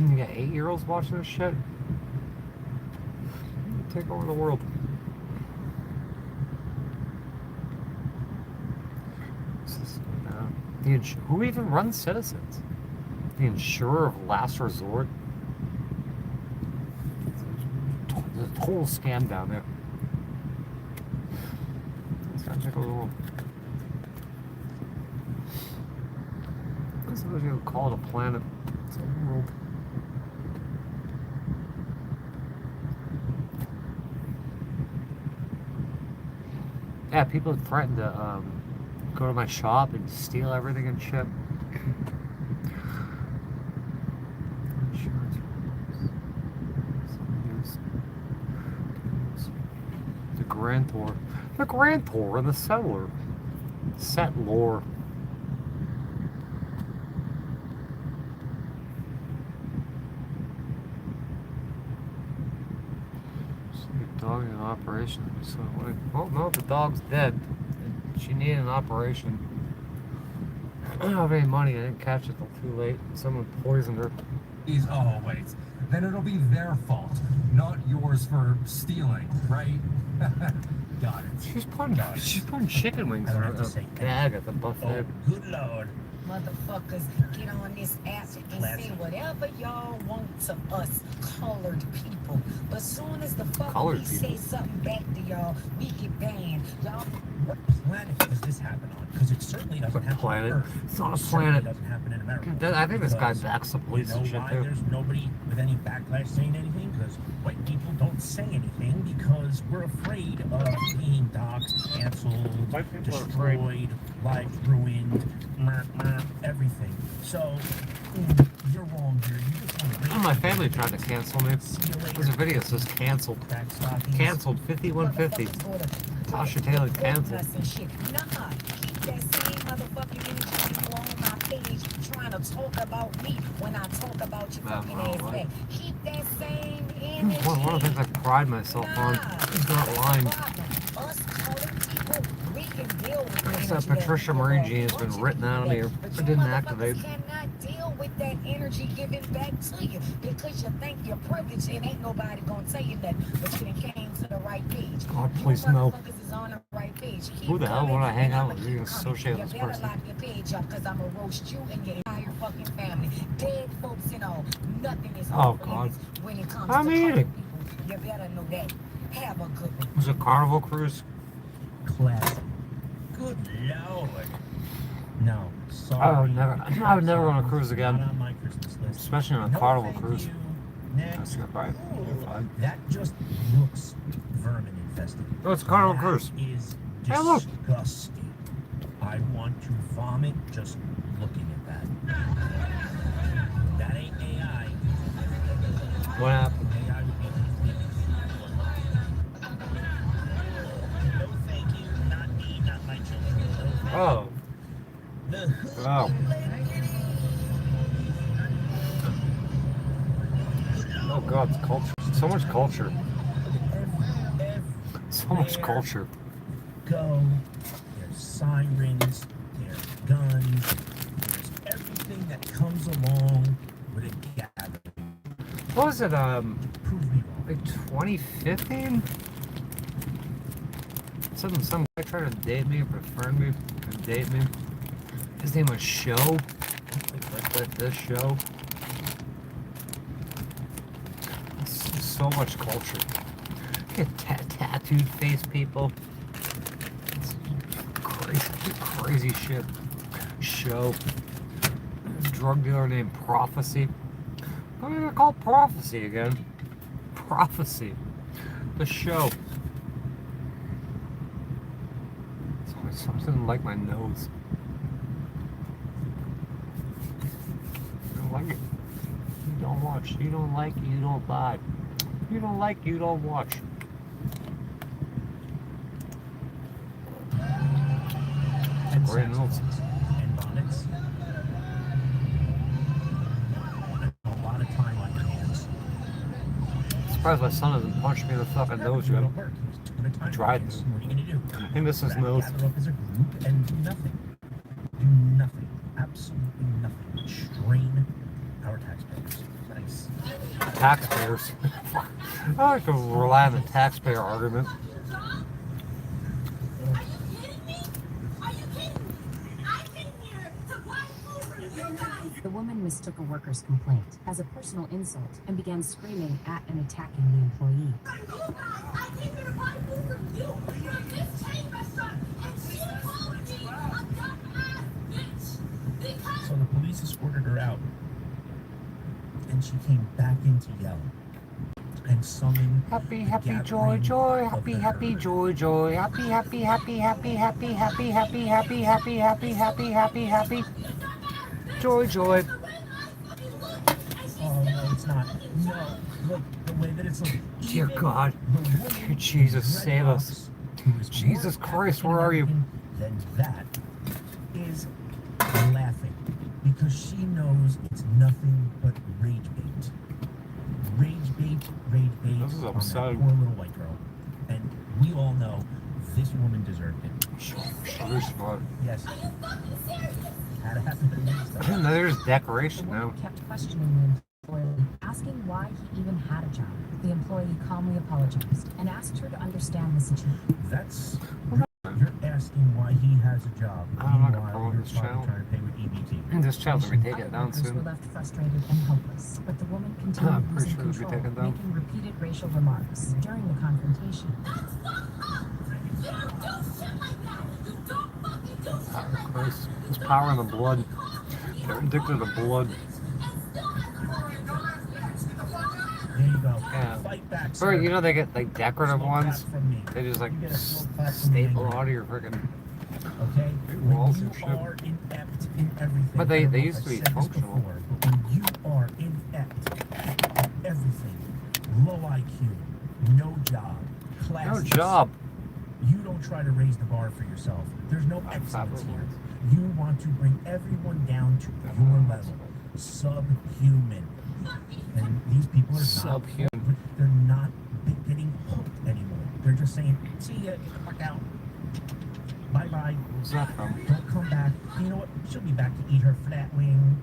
You got 8-year-olds watching this shit. Take over the world. Who even runs Citizens? The insurer of last resort? It's a total scam down there. Let's go check a little. What's supposed to call it a planet? It's a world. Yeah, people threatened to go to my shop and steal everything and shit. The Grantor. The Grantor and the Settler. Settlor. Dog in operation. So, like, oh no, the dog's dead. She needed an operation. I don't have any money. I didn't catch it till too late. Someone poisoned her. Oh, wait. Then it'll be their fault, not yours for stealing, right? Got it. She's putting chicken wings in her bag at the buffet. Oh, good Lord. Motherfuckers, get on this app and say whatever y'all want to us colored people. But soon as the fuck we say something back to y'all, we get banned. Y'all. What planet does this happen on? Because it certainly doesn't happen on Earth. It's not a planet. It doesn't happen in America. I think this guy backs the police and shit why too. There's nobody with any backlash saying anything? Because white people don't say anything because we're afraid of being doxxed, canceled, destroyed, lives ruined, everything. So, you're wrong here. You just want to My family tried to cancel me. There's a video that says canceled. Canceled 5150. Tasha Teeling canceled. Nah, keep that same motherfucking energy you on my page trying to talk about me when I talk about your fucking ass back. Keep that same energy. One of the things I pride myself on is not lying. Us colored people, we can deal with It's that Patricia Marie gene has been written out of me. It didn't activate. Cannot deal with that energy given back to you because you think you're privileged and ain't nobody gonna tell you nothing, but you came to the right page. God, please no. Is on the right page. Who the hell would I hang out with? You associate with this person? You better lock your page up because I'm gonna roast you and your entire fucking family. Dead folks and all. Nothing is oh God. When it comes I'm to eating. people. You better know that. Have a good one. Was it Carnival Cruise? classic. Good Lord. No, sorry. I would never want to cruise again. Not on my Christmas list. Especially on a Carnival cruise. Next. Right. That just looks vermin infested. Oh, it's a Carnival cruise. Is Hey, look. disgusting. I want to vomit just looking at that. That ain't AI. What happened? AI would be no thank you, not me, not my children. No, thank you. Oh. Oh. Oh God, it's culture. So much culture. So much culture. Go. There's sirens. There's guns. There's everything that comes along with a gathering. What was it? Prove me wrong. Like 2015? Some guy tried to date me, befriend me, and date me. His name was Show. Like this show. So much culture. Get tattooed face people. It's crazy shit. Show. Drug dealer named Prophecy. What are they called Prophecy again? Prophecy. The show. Something like my nose. I don't like it. You don't watch. You don't like, you don't buy. You don't like, you don't watch. And Great notes. and bonnets. A lot of time on your hands. Surprised my son hasn't punched me in the fucking nose yet. It'll work. He's doing a time Tried lapse. to. What are you gonna do? I think this is nose. Gather up as a group and do nothing. Do nothing. Absolutely nothing. Strain our taxpayers. Thanks. taxpayers. I like to rely on the taxpayer argument. The woman mistook a worker's complaint as a personal insult and began screaming at and attacking the employee. I came here to buy food from you from this chain restaurant, and she called me a dumbass bitch because. So the police escorted her out, and she came back into yelling and summoned happy, happy, joy, joy, happy, happy, joy, joy, happy, happy, happy, happy, happy, happy, happy, happy, happy, happy, happy, happy, happy, joy, joy. Oh no, it's not. No, look the way that it's looking. Dear God, dear Jesus, save us. Jesus Christ, where are you? Then that is laughing because she knows it's nothing but rage bait. Rage bait, rage bait This is on that upsetting. poor little white girl. And we all know this woman deserved it. Sure, smart. Yes. Had to happen to me. No, there's decoration The now. woman kept questioning the employee, asking why he even had a job. The employee calmly apologized and asked her to understand the situation. That's you're asking why he has a job. I'm not gonna Meanwhile, promote you're this fucking channel. trying to pay with EBT. This channel's gonna be taken Other down workers were soon. left frustrated and helpless, but the woman I'm continued pretty losing sure it'll be control, taken down. making repeated racial remarks during the confrontation. Christ, there's power in the blood. They're addicted to blood. There you go. Yeah. Fight back, Or, sir. you know, they get like decorative Slow ones. clap from me. They just like You get a slow clap from me, staple angry. onto your freaking Okay? walls When and you shit. are inept in everything. But I they don't know if used I to be said this functional. before, but when you are inept at everything, low IQ, no job, No classes. job. You don't try to raise the bar for yourself. There's no excellence here. You want to bring everyone down to your level. Subhuman. And these people are not. Subhuman. They're not getting hooked anymore. They're just saying, see ya, get the fuck out. Bye-bye. Where's that from? Don't come back. You know what? She'll be back to eat her flat wing,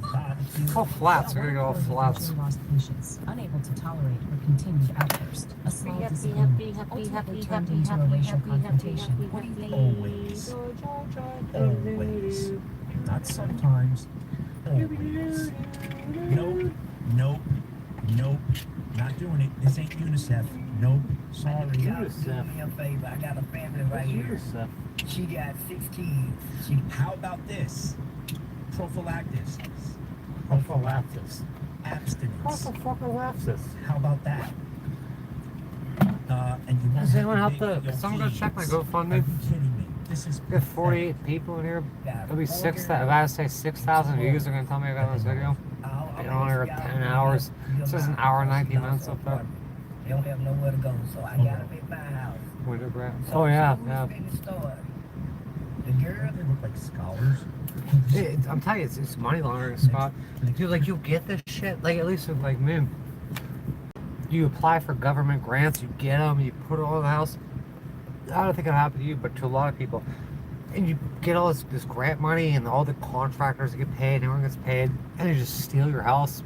barbecue. Oh, flats. We're gonna go off flats. Eventually lost patience, unable to tolerate her continued outburst. A small disagreement ultimately turned into a racial confrontation. What do you think? Always. Always. Not sometimes. Always. Nope. Nope. Nope. Not doing it. This ain't UNICEF. Nope. Sorry. Do me a favor. I got a family right here. She got 6 kids. How about this? Prophylaxis. Prophylaxis. Abstinence. What the fuck is this? How about that? And you won't Does anyone have help to the? pay your Can someone go check my fees. GoFundMe? Are you kidding me? This is We have 48 people in here. It'll be 6,000. If I say 6,000 views, they're gonna tell me I got this video. It only got 10 hours. It says an hour and 19 minutes up there. They don't have nowhere to go, so I gotta pick my house. Window grab. So Oh yeah, who's yeah. finna start? The girl? They look like scholars. I'm telling you, it's money laundering, Scott. Dude, like you get this shit. Like at least with like me, you apply for government grants, you get them, you put it all in the house. I don't think it'll happen to you, but to a lot of people. And you get all this grant money, and all the contractors get paid, and everyone gets paid, and they just steal your house,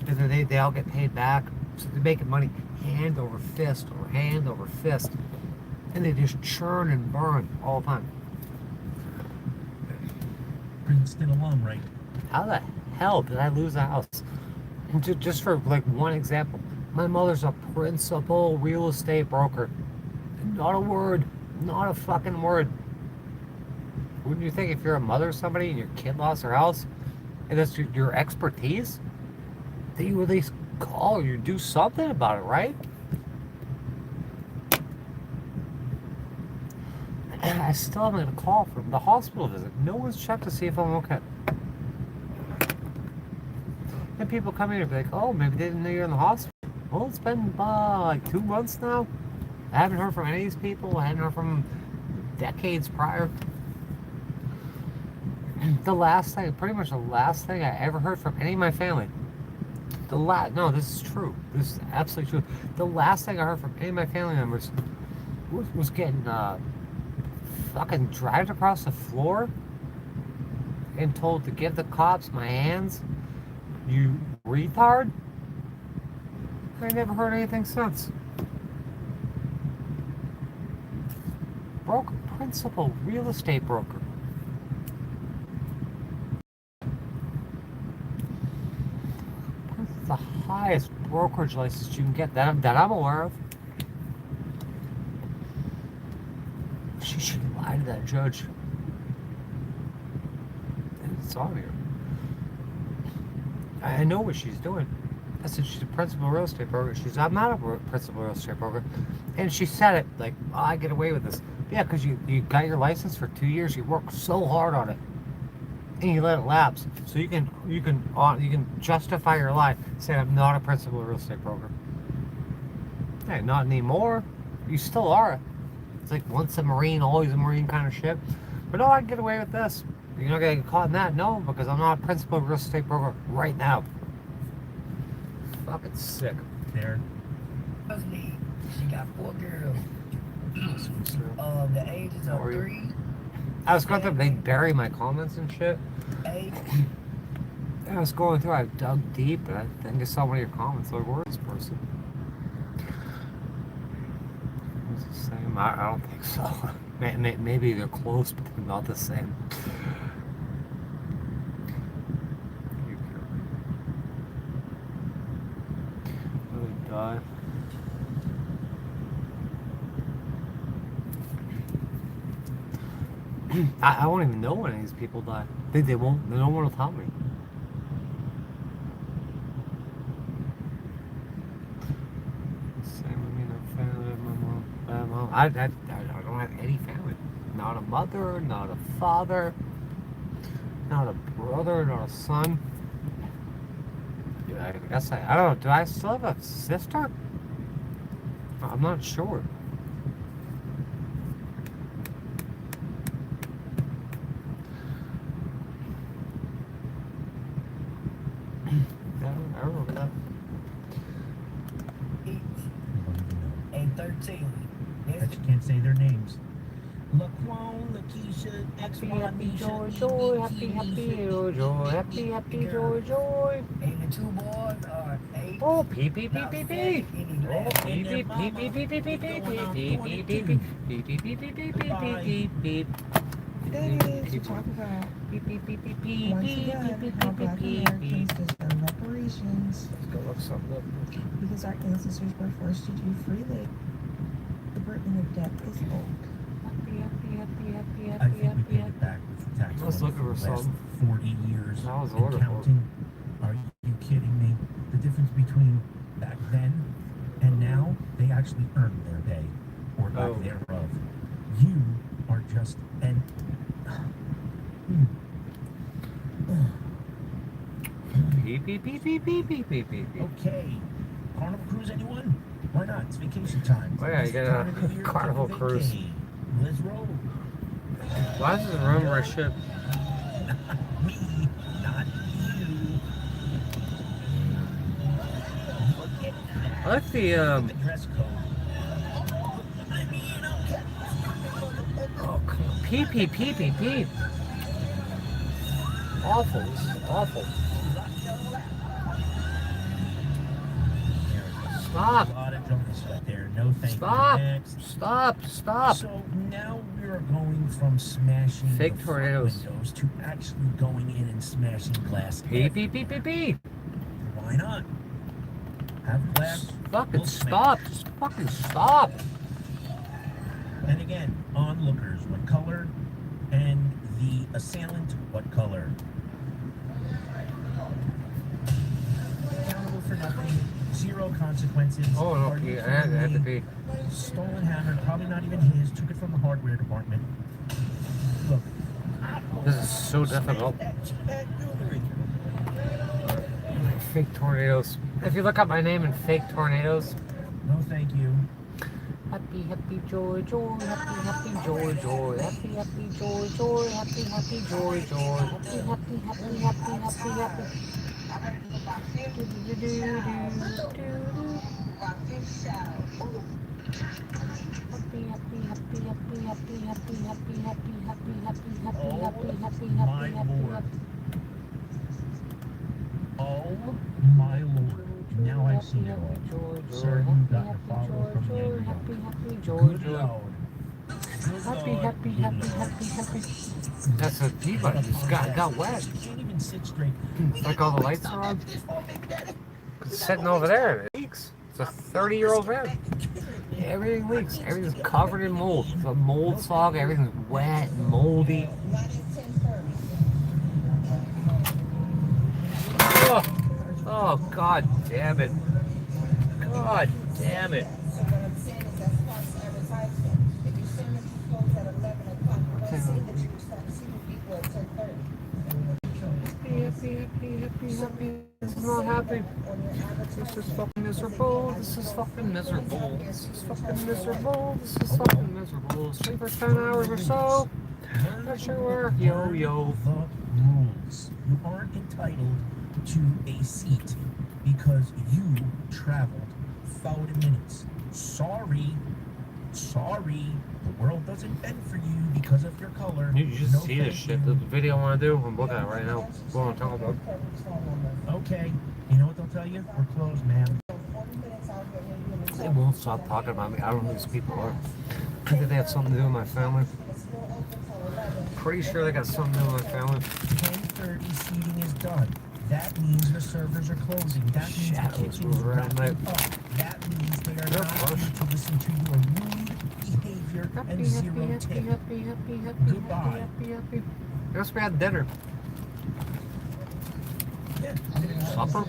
and then they all get paid back. So they're making money hand over fist or hand over fist, and they just churn and burn all the time. Princeton alum, right? How the hell did I lose a house? And just for like one example, my mother's a principal real estate broker. Not a word, not a fucking word. Wouldn't you think if you're a mother of somebody and your kid lost their house, and that's your expertise, that you at least call or you do something about it, right? And I still haven't got a call from the hospital visit. No one's checked to see if I'm okay. And people come in and be like, oh, maybe they didn't know you're in the hospital. Well, it's been like 2 months now. I haven't heard from any of these people. I haven't heard from them decades prior. And pretty much the last thing I ever heard from any of my family. No, this is true. This is absolutely true. The last thing I heard from any of my family members was getting fucking dragged across the floor and told to give the cops my hands. You retard? I never heard anything since. Broker, principal, real estate broker. What's the highest brokerage license you can get that I'm aware of? She should lie to that judge. It's on here. I know what she's doing. I said she's a principal real estate broker. I'm not a principal real estate broker. And she said it like, oh, I get away with this. Yeah, because you got your license for 2 years. You worked so hard on it. And you let it lapse. So you can justify your lie saying I'm not a principal real estate broker. Hey, not anymore. You still are. It's like once a Marine, always a Marine kind of shit. But no, I can get away with this. You're not gonna get caught in that? No, because I'm not a principal real estate broker right now. Fucking sick. There. She got 4 girls. The ages of 3. I was going through, they bury my comments and shit. 8. I was going through, I dug deep, and I think I saw one of your comments. Like, where is this person? Is it the same? I don't think so. Maybe they're close, but they're not the same. Really die. I won't even know when any of these people die. They won't. No one will tell me. Same with me, no family. My mom. I don't have any family. Not a mother. Not a father. Not a brother. Not a son. I guess I don't know. Do I still have a sister? I'm not sure. I remember that. 8 and 13. But you can't say their names. Laquan, Lakeisha, Happy joy, happy joy, happy joy. And the 2 boys are 8. Oh, pee pee pee pee pee. Oh, pee pee pee pee pee pee pee pee pee pee pee pee pee pee pee pee pee pee. That is to talk about once again how Black Americans deserve reparations. Let's go look something up. Because our ancestors were forced to do freely. The burden of debt is old. I think we paid it back with tax Let's look over the last some. 40 years That was and order counting. Are you kidding me? The difference between back then and now, they actually earned their pay or lack thereof. You are just an Beep beep beep beep beep beep beep beep. Okay. Carnival cruise, anyone? Why not? It's vacation time. Oh yeah, you get a carnival cruise. Let's roll. Why is this room where I should? Me, not you. I like the The dress code. Oh, pee pee pee pee pee. Awful. This is awful. Stop. A lot of drunkenness right there. No thank Stop. you. Next. Stop. So now we're going from smashing Fake the tornadoes. windows to actually going in and smashing glass. Pee pee pee pee pee. Why not? Have glass. Fucking we'll smash. stop. Just fucking stop. And again, onlookers, what color? And the assailant, what color? Accountable for nothing. 0 consequences. Oh no, Are you I had to kidding me? pee. Stolen hammer, probably not even his. Took it from the hardware department. Look. This is so difficult. Fake tornadoes. If you look up my name in fake tornadoes. No, thank you. Happy joy joy, happy joy joy, happy joy joy, happy joy joy, happy. Oh my lord. Now I seen it all. Sir, you got to follow from the angry uncle. Good Lord. Happy. That's a Peabody. Just got wet. Can't even sit straight. It's like all the lights are on. It's sitting over there. It leaks. It's a 30-year-old van. Everything leaks. Everything's covered in mold. The mold fog. Everything's wet, moldy. Oh, God damn it. God damn it. Happy. This is not happy. This is fucking miserable. This is fucking miserable. This is fucking miserable. This is fucking miserable. Sleep for 10 hours or so. Not sure where. Yo. The rules. You aren't entitled to a seat because you traveled 40 minutes. Sorry. The world doesn't bend for you because of your color. You just see this shit. The video I want to do, I'm looking at it right now. What I'm talking about. Okay. You know what they'll tell you? We're closed, ma'am. They won't stop talking about me. I don't know who these people are. I think they have something to do with my family. Pretty sure they got something to do with my family. 10:30 seating is done. That means the servers are closing. That means the kitchen is wrapping up. That means they are not here to listen to your rude behavior and zero tip. Goodbye. Guess we had dinner. Supper?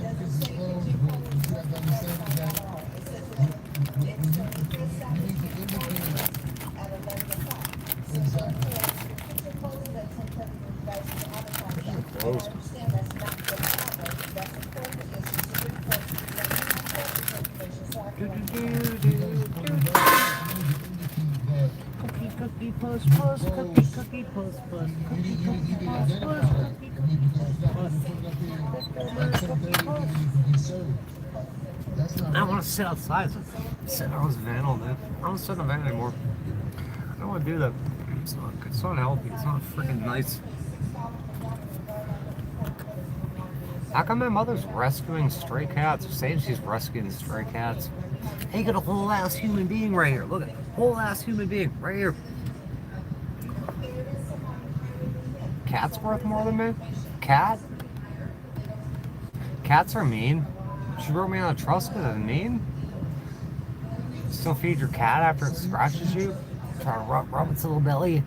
Closed. Cookie puss, cookie puss. I want to sit outside. Sit in our van all day. I don't want to sit in a van anymore. I don't want to do that. It's not healthy. It's not freaking nice. How come my mother's rescuing stray cats? Saying she's rescuing stray cats. Hey, got a whole ass human being right here. Look at it. Whole ass human being right here. Cat's worth more than me? Cat? Cats are mean. She wrote me on a trust because it's mean. Still feed your cat after it scratches you. Try to rub its little belly.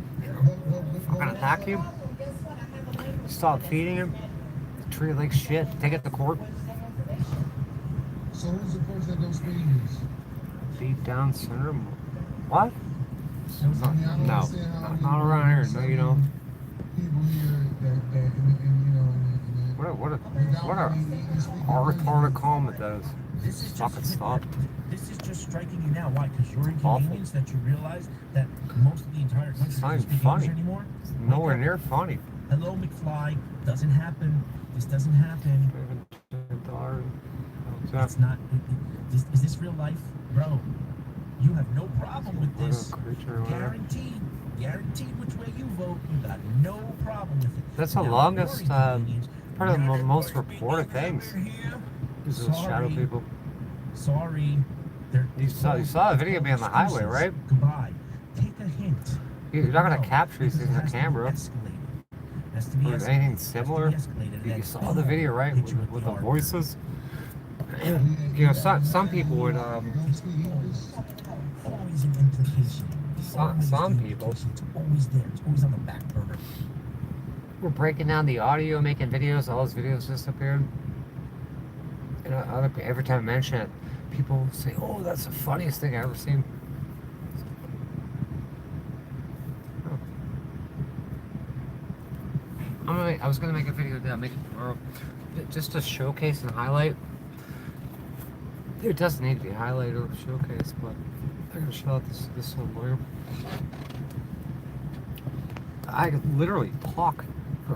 Fucking attack you. Stop feeding him. Treat it like shit. Take it to court. So who's the person that goes fingers? Deep down syndrome. What? Not around here. No, you don't. People here that What a retarded comment that is. Fucking stop. This is just striking you now. Why? Because you're inconvenienced that you realize that most of the entire country doesn't speak English anymore? It's nowhere near funny. Hello, McFly. Doesn't happen. This doesn't happen. It's not. Is this real life? Bro, you have no problem with this. Guaranteed. Guaranteed which way you vote. You got no problem with it. That's the longest, part of the most reported things. These are shadow people. Sorry. You saw a video being on the highway, right? Goodbye. Take a hint. You're not going to capture these things on camera. Or anything similar. You saw the video, right? With the voices. You know, some people would, Always an implication. some people It's always there. It's always on the back burner. were breaking down the audio, making videos. All those videos disappeared. And every time I mention it, people say, "Oh, that's the funniest thing I've ever seen." I was gonna make a video today. I'll make it tomorrow, just to showcase and highlight. It doesn't need to be highlighted or showcased, but I'm gonna show out this one lawyer. I could literally talk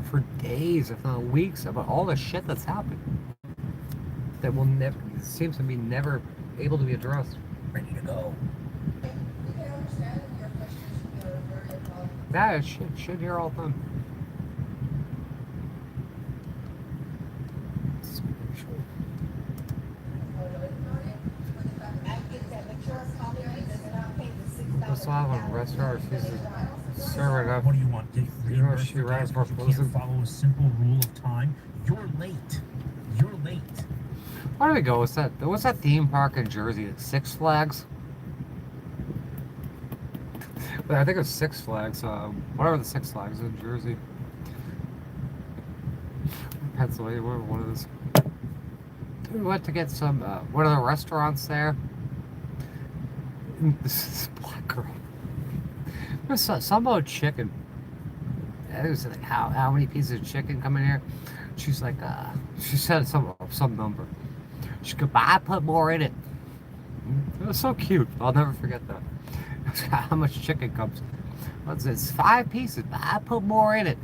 for days, if not weeks, about all the shit that's happened that will never seems to be never able to be addressed. Ready to go. Yeah, shit here all the time. still have a restaurant. She's serving up. What do you want? Get reimbursed she for ran gas for because you can't follow a simple rule of time? You're late. You're late. Where do we go? What's that theme park in Jersey? Six Flags? But I think it's Six Flags. Whatever the Six Flags in Jersey. Pennsylvania, whatever one it is. We went to get some, one of the restaurants there. This black girl. There's some about chicken. I think it was like, how many pieces of chicken come in here? She's like, she said some number. She goes, I put more in it. It was so cute. I'll never forget that. How much chicken comes? What's it? It's 5 pieces, but I put more in it.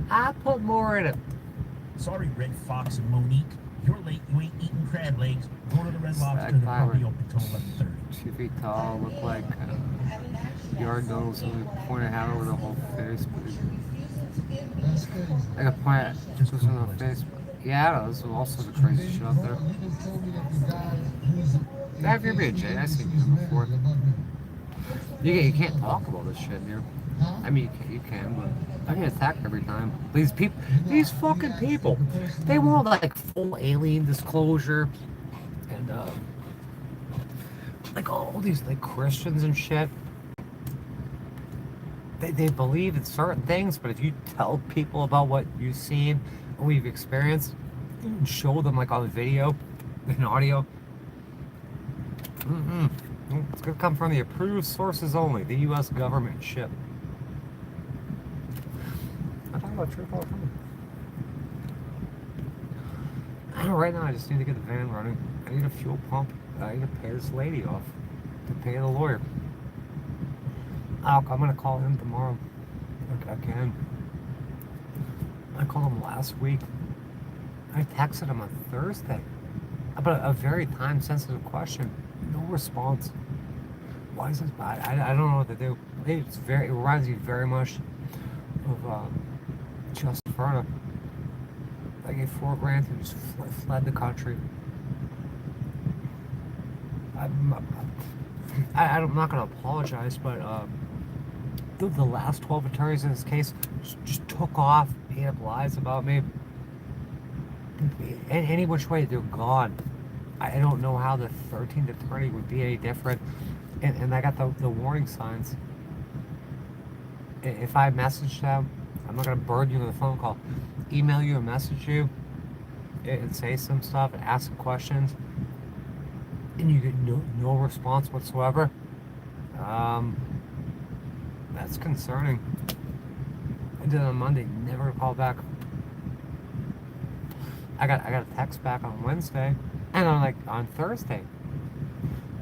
I put more in it. Sorry, Red Fox and Monique. You're late. You ain't eating crab legs. Go to the Red Lobster. They're probably open till 11:30. 2 feet tall, look like yard nose, only point a hat over the whole face. Like a point just on the face. Yeah, there's all sorts of crazy shit out there. Have you ever been Jay? I've seen you before. You can't talk about this shit here. I mean, you can, but I get attacked every time. These people, these fucking people, they want like full alien disclosure and like all these like Christians and shit. They believe in certain things, but if you tell people about what you've seen or what you've experienced, and show them like on video and audio, it's gonna come from the approved sources only, the U.S. government ship. I talk about truth all the time. Right now, I just need to get the van running. I need a fuel pump. I need to pay this lady off to pay the lawyer. I'm gonna call him tomorrow. I can. I called him last week. I texted him on Thursday about a very time-sensitive question. No response. Why is this bad? I don't know what to do. It reminds me very much of Justin Furna. I gave $4,000 and just fled the country. I'm not gonna apologize, but the last 12 attorneys in this case just took off, made up lies about me. Any which way, they're gone. I don't know how the 13th attorney would be any different. And I got the warning signs. If I message them, I'm not going to burden you with a phone call. Email you and message you and say some stuff and ask some questions. And you get no response whatsoever. That's concerning. I did it on Monday, never called back. I got a text back on Wednesday, and on Thursday,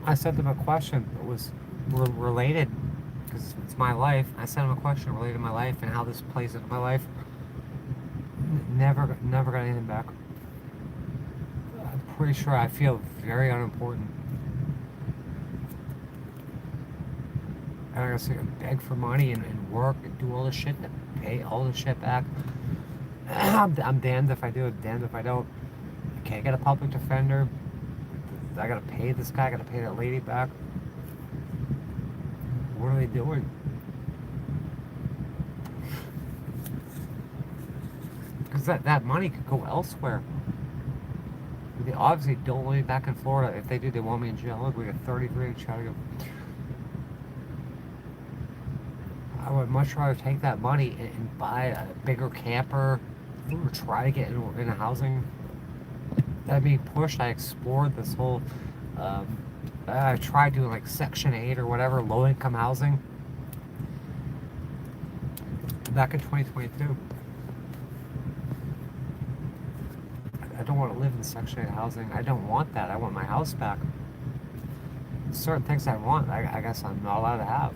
I sent them a question that was related, because it's my life. I sent them a question related to my life and how this plays into my life. Never got anything back. I'm pretty sure I feel very unimportant. And I gotta beg for money and work and do all this shit and pay all this shit back. I'm damned if I do, damned if I don't. I can't get a public defender. I gotta pay this guy, I gotta pay that lady back. What are they doing? Because that money could go elsewhere. They obviously don't want me back in Florida. If they do, they want me in jail. Look, we got 33 in Chattanooga. I would much rather take that money and buy a bigger camper or try to get in a housing. That being pushed, I explored this whole, I tried doing like Section 8 or whatever, low-income housing back in 2022. I don't want to live in Section 8 housing. I don't want that. I want my house back. Certain things I want, I guess I'm not allowed to have.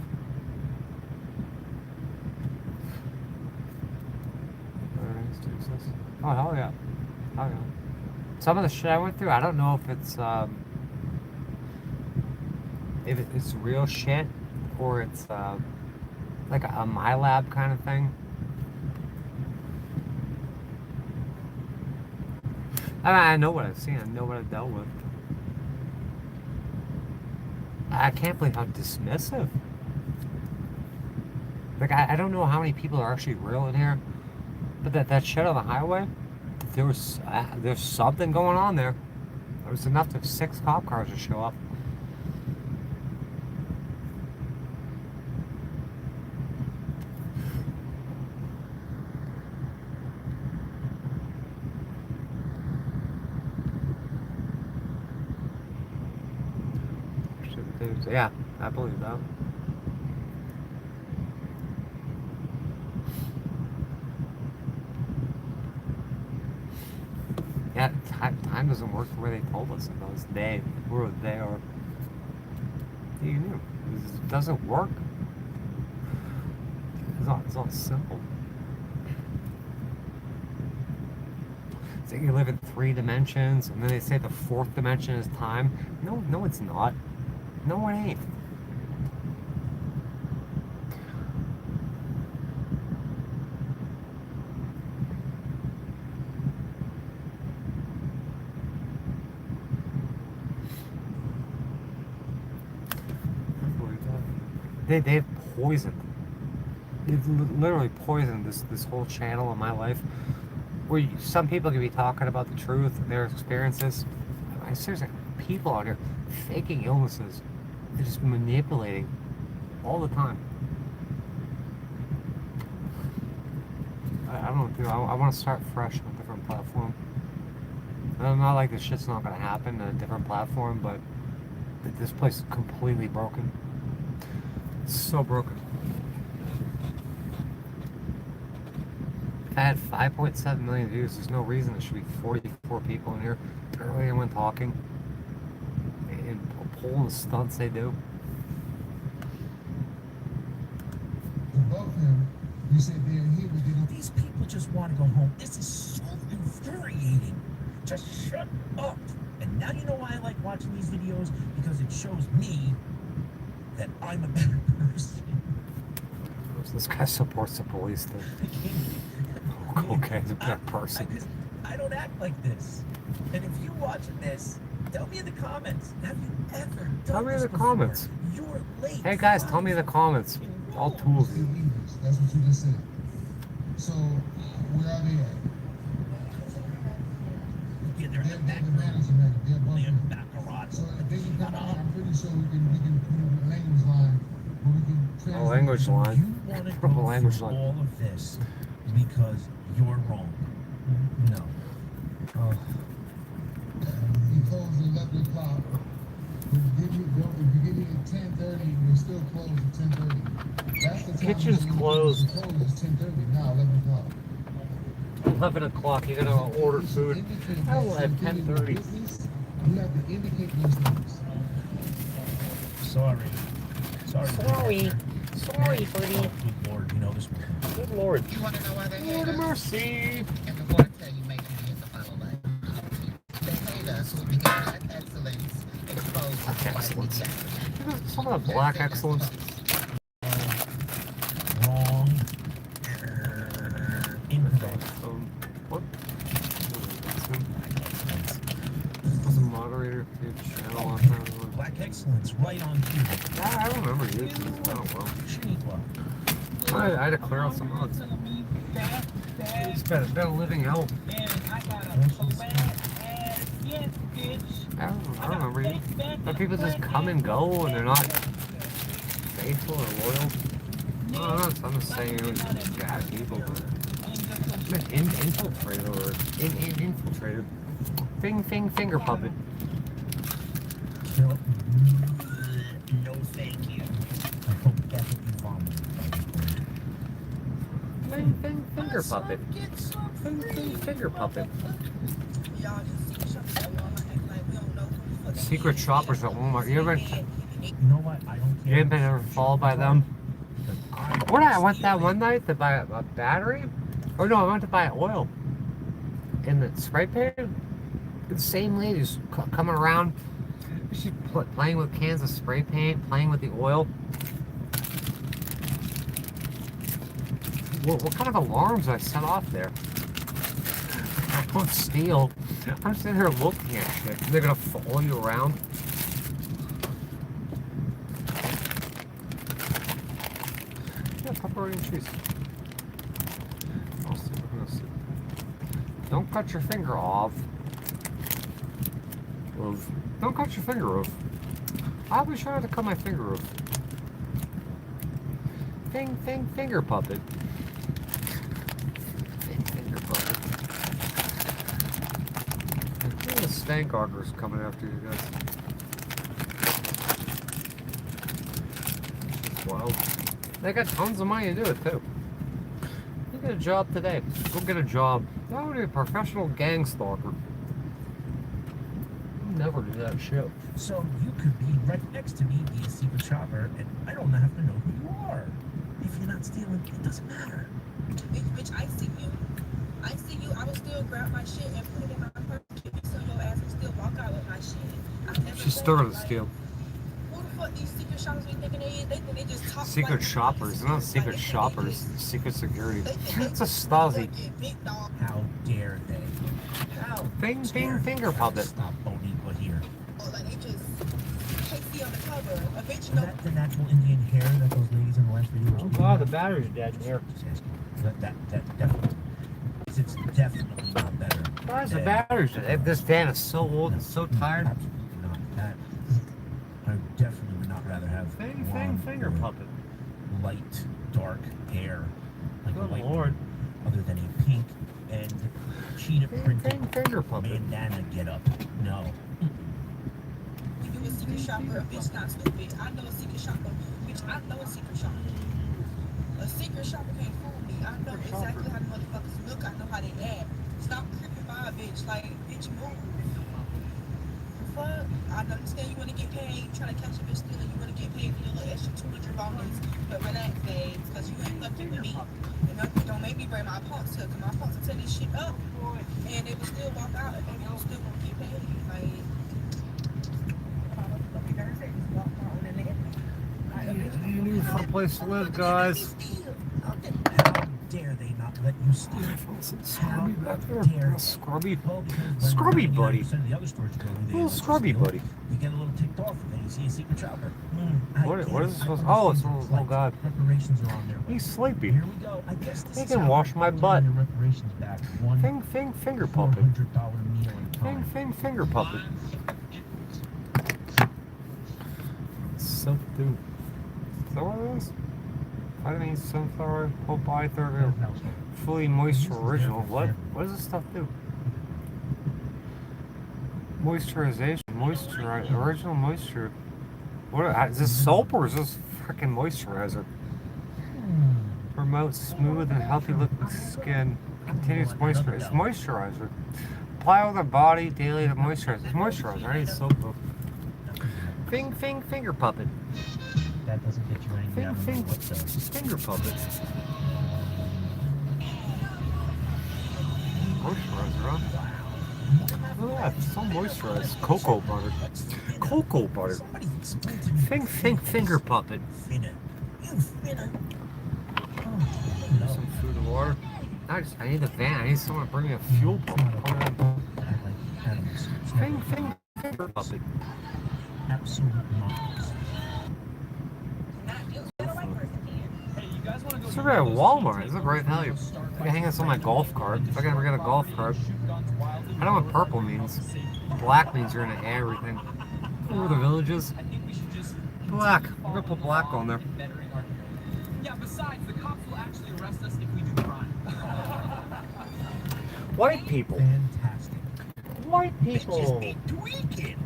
Oh, hell yeah. Hell yeah. Some of the shit I went through, I don't know if it's real shit or it's like a My Lab kind of thing. I know what I've seen. I know what I've dealt with. I can't believe how dismissive. Like, I don't know how many people are actually real in here, but that shit on the highway, there's something going on there. It was enough for 6 cop cars to show up. Yeah, I believe that. Yeah, time doesn't work the way they told us it does. They were there. You knew. It doesn't work. It's not simple. So you live in 3 dimensions, and then they say the 4th dimension is time. No, it's not. No, it ain't. They've poisoned. They've literally poisoned this whole channel in my life. Where some people can be talking about the truth and their experiences. I seriously, people out here faking illnesses. They're just manipulating all the time. I don't know, dude. I want to start fresh on a different platform. I'm not like this shit's not going to happen on a different platform, but this place is completely broken. It's so broken. If I had 5.7 million views, there's no reason there should be 44 people in here. Barely anyone talking. And pulling the stunts they do. Above him, you said they're here, but they don't. These people just want to go home. This is so infuriating. Just shut up. And now you know why I like watching these videos? Because it shows me that I'm a better person. This guy supports the police thing. Okay, he's a better person. I don't act like this. And if you're watching this, tell me in the comments. Have you ever done Tell me in this the before? comments. You're late. Hey guys, tell me in the comments. All 2 of you. That's what you just said. So, where are they at? Yeah, they're in the back garage. So if they can come out, I'm pretty sure we can put a language line where we can translate. A language line. You want to go language through line. all of this because you're wrong. No. He closed at 11 o'clock. If you give me at 10:30, we're still closed at 10:30. That's the time. Kitchen's closed. It's 10:30 now, 11 o'clock. 11 o'clock, you're gonna order food. I will have 10:30. You have to indicate those things. Sorry, Sorry, buddy. Good Lord, you know this. Good Lord. You want to know why they hate Lord of us? mercy. And before I tell you, make sure you hit the follow button. They hate us because black excellence exposes Black excellence. white Some of the black excellence. Wrong. Incorrect. What? Was a moderator for your channel last time. Black excellence, right on cue. Yeah, I remember you. I had to clear out some odds. It's been a living hell. I don't remember you. But people just come and go and they're not faithful or loyal. I'm not saying it was bad people, but I'm an infiltrator or infiltrator. Finger puppet. No, thank you. I hope that's what you vomited. Finger puppet. Finger puppet. Secret shoppers at Walmart. You know what? I don't care. You ain't been ever followed by them? What? I went that one night to buy a battery? Or no, I went to buy oil. In the spray paint? The same lady's coming around. She's playing with cans of spray paint, playing with the oil. What kind of alarms do I set off there? I don't steal. I'm sitting here looking at shit. They're gonna follow you around. Yeah, pepperoni and cheese. I'll see. We're gonna see. Don't cut your finger off. Don't cut your finger off. I'll be sure to cut my finger off. Finger puppet. Finger puppet. Look at the stank augers coming after you guys. Wow. They got tons of money to do it too. You get a job today. Go get a job. That would be a professional gang stalker. Never do that shit. So you could be right next to me, be a secret shopper, and I don't have to know who you are. If you're not stealing, it doesn't matter. Bitch, I see you. I will still grab my shit and put it in my purse. So your ass will still walk out with my shit. She's still gonna steal. Who the fuck these secret shoppers be thinking they is? They think they just talk Secret shoppers. They're not secret shoppers. Secret security. It's a Stasi. How dare they? How Finger puppet. Stop Boniqua here. Oh, like they just can't see on the cover. A bitch, Is that the natural Indian hair that those ladies in the last video were Oh god, the battery's dead here. That definitely. It's definitely not better. Why is the battery's dead? This fan is so old and so tired. Absolutely not. That I definitely would not rather have Finger puppet. light, dark hair like Good a white lord. man, other than a pink and cheetah printed Finger puppet. bandana get up. No. if you a secret shopper, a bitch not stupid. I know a secret shopper. Bitch, I know a secret shopper. A secret shopper can't fool me. I know exactly how the motherfuckers look. I know how they act. Stop creeping by a bitch. Like, bitch, move. Fuck. I understand you want to get paid. You trying to catch a bitch stealing. You want to get paid for your little extra 200 bonus. But relax, babes, because you ain't lucky with me. You know, don't make me bring my punks here, because my punks will tear this shit up. And they will still walk out, and maybe you still won't get paid. Like, You need some place to live, guys. How dare they not let you steal? Scrubby back there. Dare Scrubby. Well, because Scrubby buddy. 99% of the other stores you go to, they Little let you scrubby steal. buddy. You get a little ticked off when you see a secret shopper. What is this supposed to... Oh, it's oh god. Reparations are on their way. He's sleepy. Here we go. I guess this He is can how wash my they're butt. getting their reparations back. One Finger puppet. $400 meal in time. Finger puppet. Soap too. Is that what it is? Vitamin sunflower, whole body therapy, fully moisture original. What? What does this stuff do? Moisturization, original moisture. What is this soap or is this freaking moisturizer? Promotes smooth and healthy looking skin. Continuous moisture. It's moisturizer. Apply on the body daily to moisturize. It's moisturizer. I need soap though. Finger puppet. That doesn't get you angry. I don't know what does. Finger puppet. Moisturizer, huh? Look at that, it's so moisturized. Cocoa butter. Cocoa butter. Finger puppet. Finna. You finna. Some food and water. I need the van. I need someone to bring me a fuel pump. Finger puppet. Absolute nonsense. It's over at Walmart. It's a great value. I can hang this on my golf cart. If I can ever get a golf cart. I know what purple means. Black means you're into everything. Where the village is? Black. We're gonna put black on there. Yeah, besides, the cops will actually arrest us if we do crime. White people. Fantastic. White people. Just be tweaking.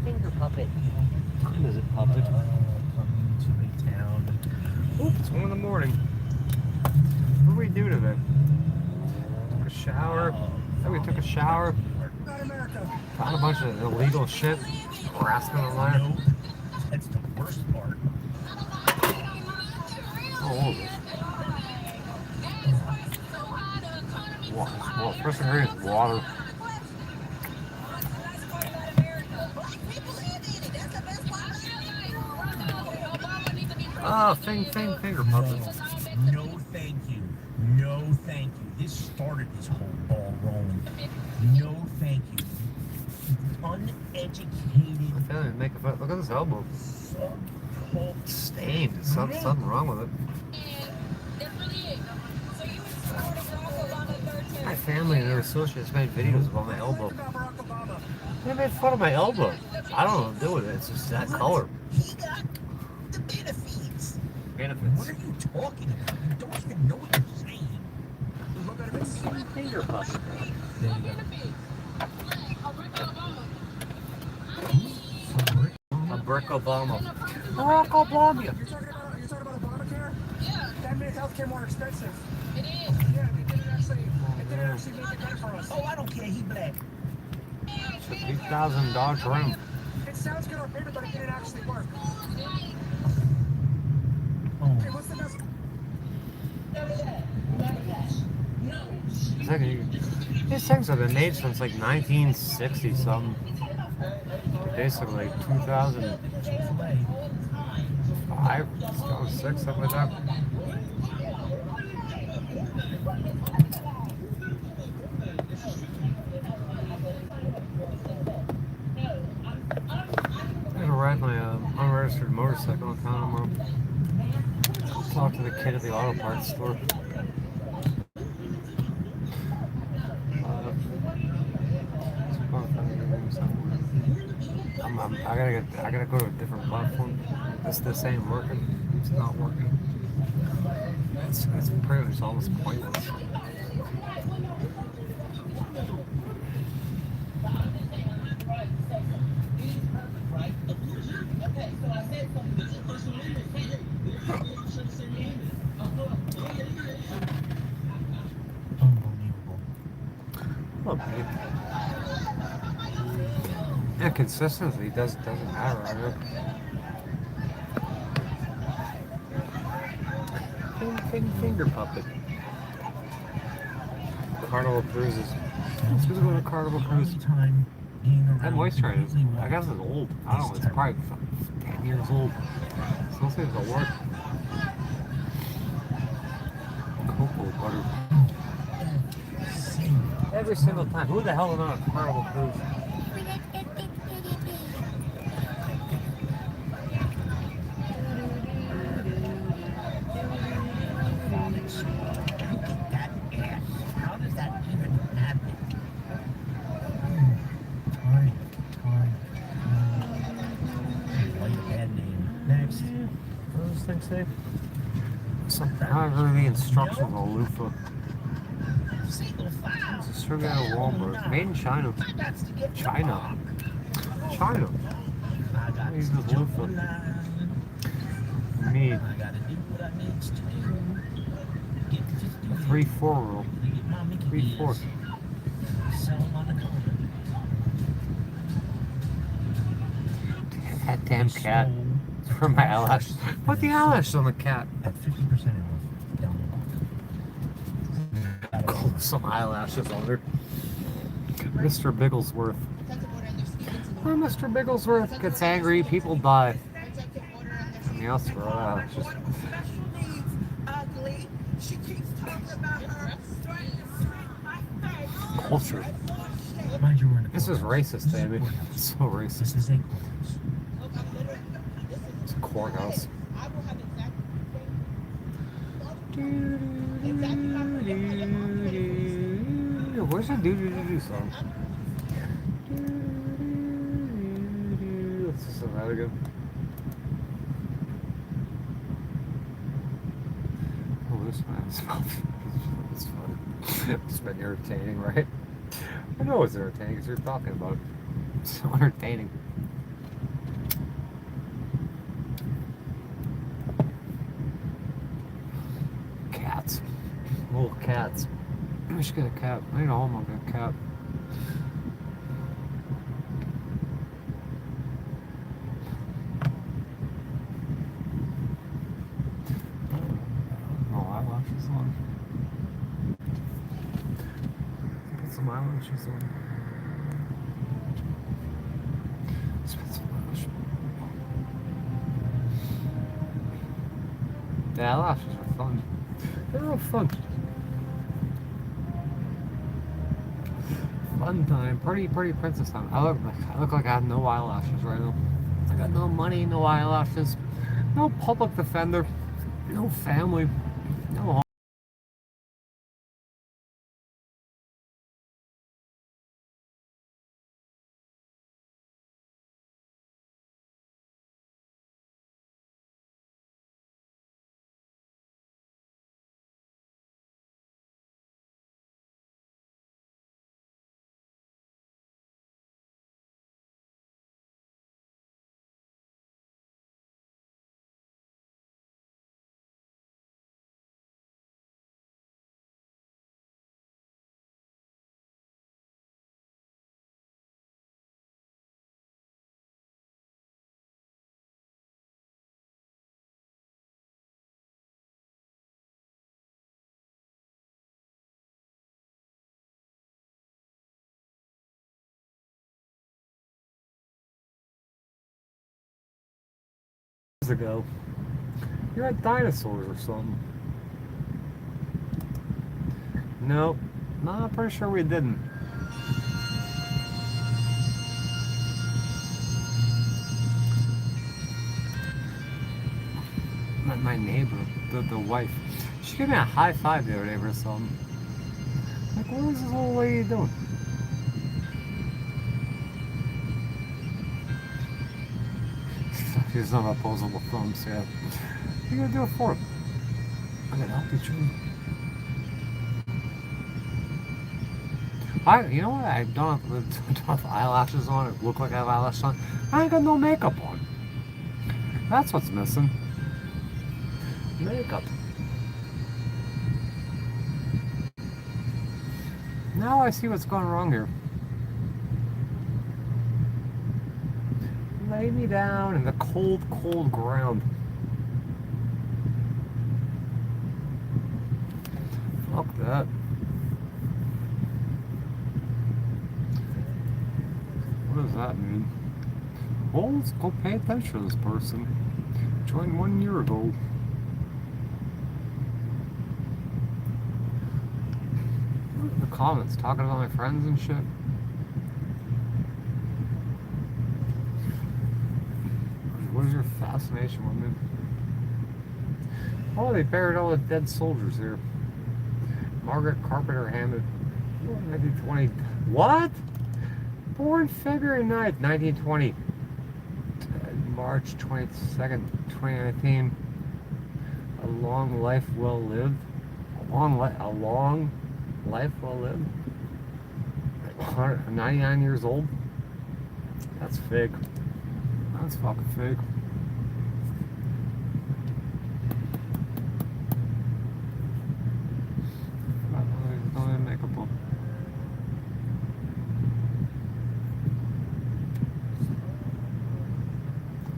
Finger puppet. What is it, puppet? Coming to a town. Oop, it's 1 in the morning. What do we do today? Took a shower. We took a shower. Found a bunch of illegal shit. Harassment online. That's the worst part. Oh, well, first thing here is water. Ah, finger puppet. No, thank you. No, thank you. This started this whole ball rolling. No, thank you. Uneducated telling you, make a foot. Look at this elbow. Stained. Something wrong with it. My family and their associates made videos about my elbow. They made fun of my elbow. I don't know what to do with it. It's just that color. He got the benefits. Benefits. What are you talking about? You don't even know what you're saying. Look at it. Finger puppet. There you go. A brick Obama. Barack Obama. You're talking about Obamacare? Yeah. That made healthcare more expensive. It is. Yeah, it didn't actually make it better for us. Oh, I don't care. He black. It's a $2,000 for him. It sounds good on paper, but it didn't actually work. Oh. Okay, what's the best? These things have been made since like 1960 something. Basically 2005, 2006, something like that. I'm gonna ride my unregistered motorcycle in town tomorrow. Talk to the kid at the auto parts store. I gotta go to a different platform. This ain't working. It's not working. It's pretty much almost pointless. Okay. Yeah, consistency doesn't matter, I mean. Finger puppet. Carnival Cruises. Let's go to Carnival Cruise. That moisturizer, I guess it's old. I don't know, it's probably 10 years old. Still seems to work. Cocoa butter. Every single time. Who the hell is on a Carnival Cruise? How does that even happen? Bad name. Next. What does this thing say? Something. I remember the instructions on loofah. It's a string out of Walmart. Made in China. China. Use this loofah. Me. 3-4 rule. 3-4. That damn cat. It's for my eyelashes. Put the eyelashes on the cat. At 50% off. Some eyelashes on her. Mr. Bigglesworth. When Mr. Bigglesworth gets angry, people die. Something else for eyelashes. Culture. This is racist, David. It's so racist. It's a courthouse. Where's the do song? Let's just that again. Oh, this man's it's funny. It's been irritating, right? I know it's entertaining because you're talking about it. It's so entertaining. Cats. Little cats. I should get a cat. I need a home. I'll get a cat. No eyelashes on. Put some eyelashes on. Let's put some eyelashes. The eyelashes are fun. They're real fun. Fun time. Pretty princess time. I look like I have no eyelashes right now. I got no money, no eyelashes, no public defender, no family, no home. Ago. You had dinosaurs or something. Nope. No, I'm pretty sure we didn't. My neighbor, the wife, she gave me a high five the other day or something. Like, what is this old lady doing? She's not opposable thumbs, yeah. What are you gonna do it for? I can help you, true. You know what? I don't have eyelashes on. It look like I have eyelashes on. I ain't got no makeup on. That's what's missing. Makeup. Now I see what's going wrong here. Lay me down in the cold, cold ground. Fuck that. What does that mean? Well, let's go pay attention to this person. Joined 1 year ago. The comments talking about my friends and shit. What is your fascination with me? Oh, they buried all the dead soldiers here. Margaret Carpenter Hammond, 1920. What? Born February 9th, 1920. March 22nd, 2019. A long life well lived. A long life well lived. 99 years old. That's fake. That's fucking fake. Don't even make a book.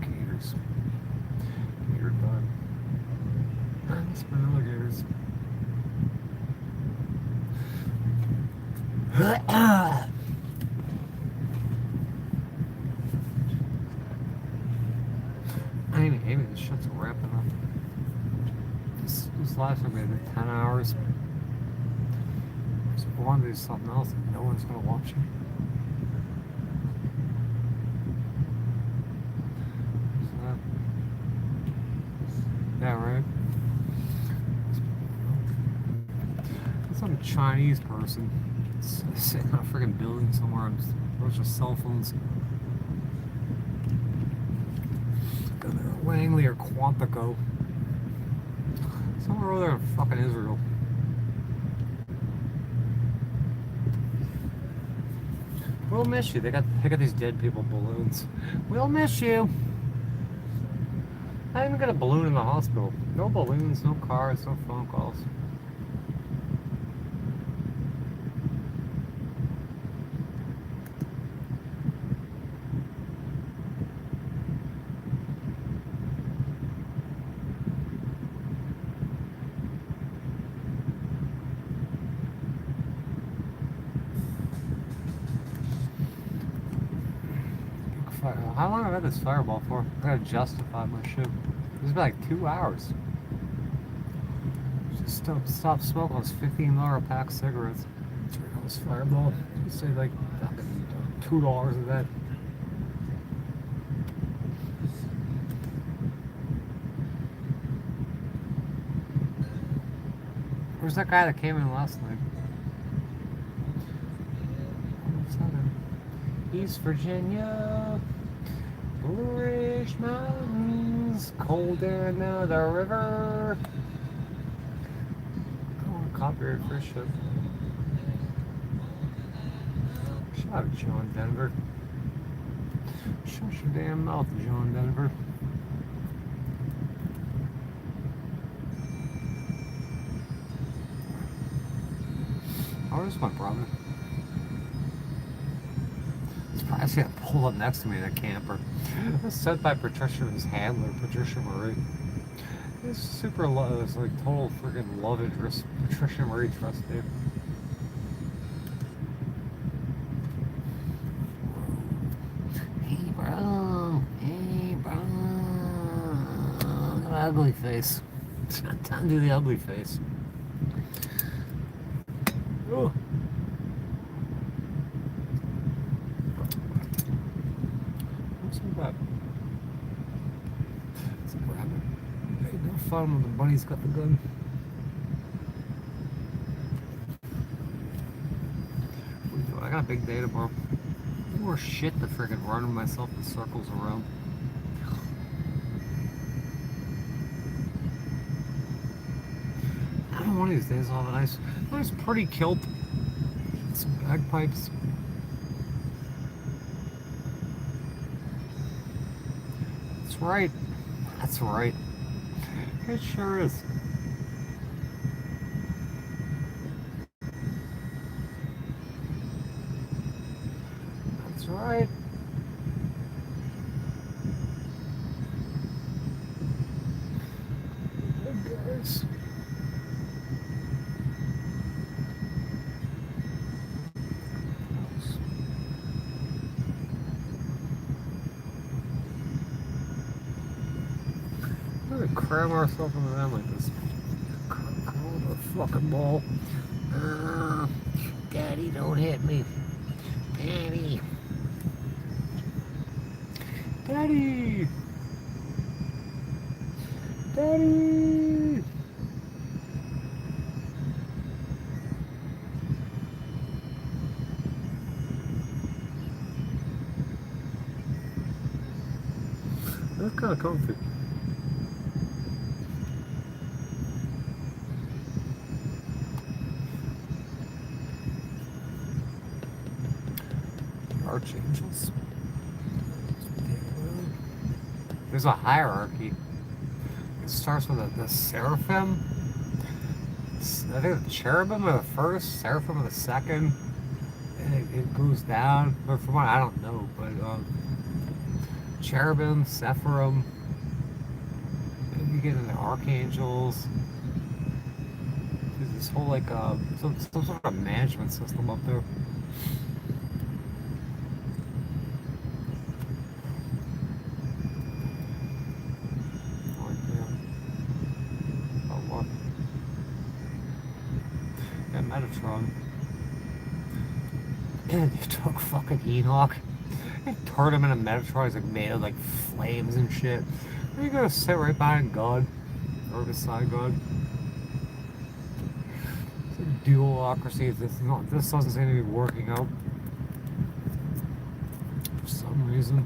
Gators. Gator time. And spin alligators. Amy, this shit's wrapping up. This last week maybe 10 hours. So I want to do something else and no one's gonna watch it. Yeah, right? Some Chinese person sitting on a freaking building somewhere on a bunch of cell phones. Langley or Quantico. Somewhere over there in fucking Israel. We'll miss you. They got these dead people balloons. We'll miss you. I even got a balloon in the hospital. No balloons, no cars, no phone calls. How long have I had this fireball for? I gotta justify my shit. This has been like 2 hours. Just stop smoking those $15 a pack cigarettes. This Fireball, you say like $2 of that. Where's that guy that came in last night? East Virginia, Blue Ridge Mountains, cold air now the river. I don't want to copyright for shit. Shut up, John Denver. Shut your damn mouth, John Denver. Oh, there's my brother. I see that pull up next to me in a camper. It was sent by Patricia's handler, Patricia Marie. It's super love. It's like total freaking love interest. Patricia Marie trust me. Hey bro, hey bro. Ugly face. Time to do the ugly face. Ooh. Fun when the bunny's got the gun. What are you doing? I got a big day tomorrow. More shit to freaking run myself in circles around. I don't want these days. I'll have a nice pretty kilt. Some bagpipes. That's right. That's right. It sure is. That's right. Hey guys. We're gonna cram ourselves into them like this. Call the fucking ball. Daddy, don't hit me. Daddy. Daddy. Daddy. That's kind of comfy. Archangels. There's a hierarchy. It starts with the seraphim. I think the cherubim are the first, seraphim are the second, and it goes down. But from what I don't know, but cherubim, sephirim, and you get into archangels. There's this whole like some sort of management system up there. Metatron. And you took fucking Enoch and turned him into Metatron. He's like made of like flames and shit. Are you gonna sit right behind God? Or beside God? It's a dualocracy. This doesn't seem to be working out. For some reason.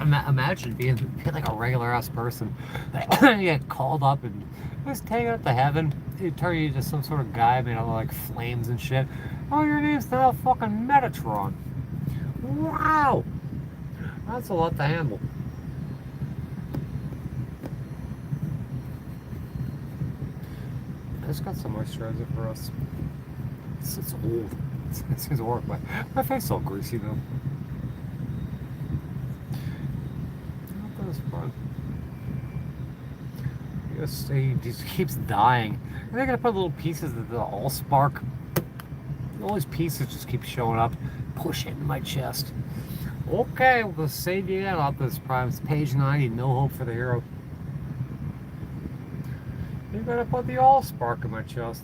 Imagine being like a regular ass person. You get called up and just taken up to heaven. They turn you into some sort of guy made out of like flames and shit. Oh, your name's now fucking Metatron. Wow! That's a lot to handle. I just got some moisturizer for us. It's old. It seems to work, but my face is all greasy though. That was fun. He just keeps dying. And they're gonna put little pieces of the allspark. All these pieces just keep showing up. Push it in my chest. Okay, we're gonna save you that up this prime. It's page 90, no hope for the hero. You're gonna put the allspark in my chest.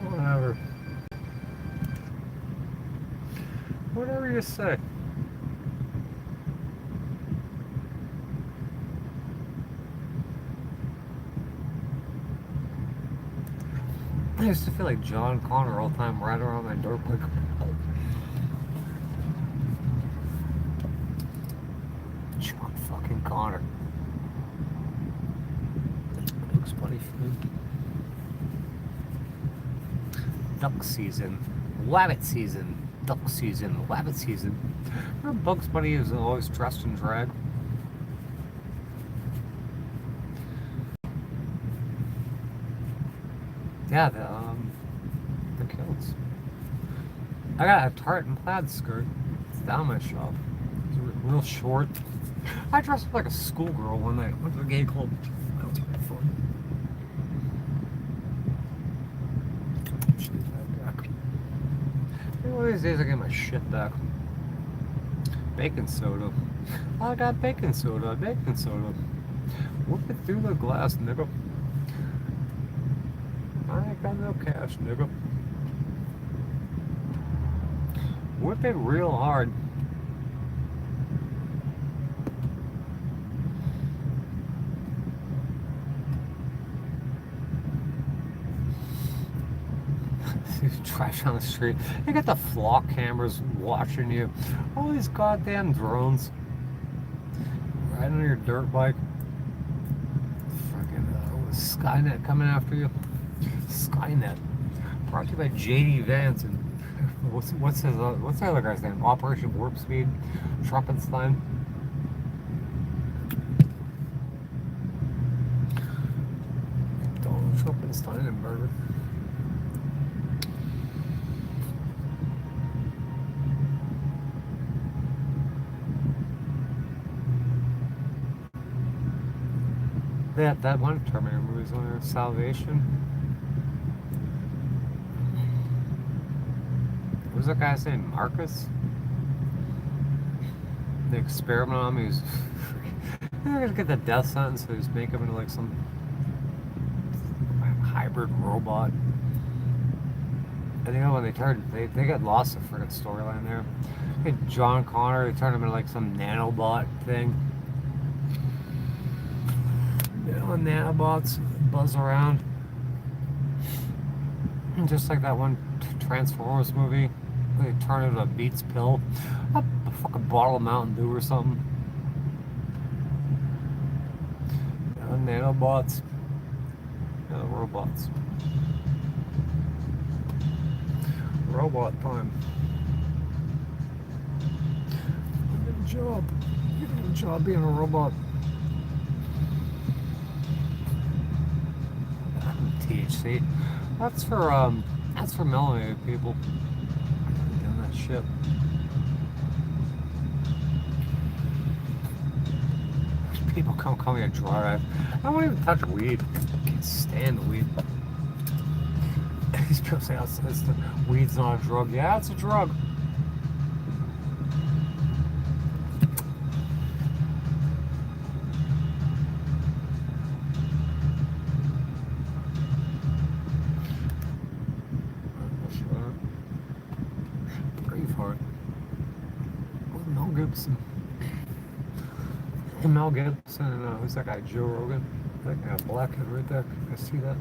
Whatever. Whatever you say. I used to feel like John Connor all the time riding around my dirt bike. John fucking Connor. Looks funny for me. Duck season. Rabbit season. Duck season. Rabbit season. Remember Bugs Bunny is always dressed in drag? Yeah, the kilts. I got a tartan plaid skirt. It's down my shelf. It's real short. I dressed up like a schoolgirl one night. Went to a gay club. That was pretty fun. Maybe one of these days I get my shit back. Baking soda. I got baking soda. Baking soda. Whip it through the glass, nigga. I ain't got no cash, nigga. Whip it real hard. Trash on the street. They got the flock cameras watching you. All these goddamn drones. Riding on your dirt bike. Fucking Skynet coming after you. Skynet. Brought to you by JD Vance and what's the other guy's name? Operation Warp Speed. Trumpenstein. Donald Trumpenstein and Burger. That one Terminator movie's on there, Salvation. What was that guy's name? Marcus? The experiment on him, he was they're gonna get the death sentence, so just make him into like some hybrid robot. And you know when they got lost the friggin' storyline there. Hey, John Connor, they turned him into like some nanobot thing. Nanobots buzz around. Just like that one Transformers movie. They turn into a Beats pill. A fucking bottle of Mountain Dew or something. Nanobots. Yeah, robots. Robot time. Get a job. Get a job being a robot. THC. That's for melanated people. Doing that shit. People come call me a drug. I won't even touch weed. I can't stand weed. These people say the weed's not a drug. Yeah, it's a drug. Mel Gibson and who's that guy? Joe Rogan. That guy, blackhead right there. I see that.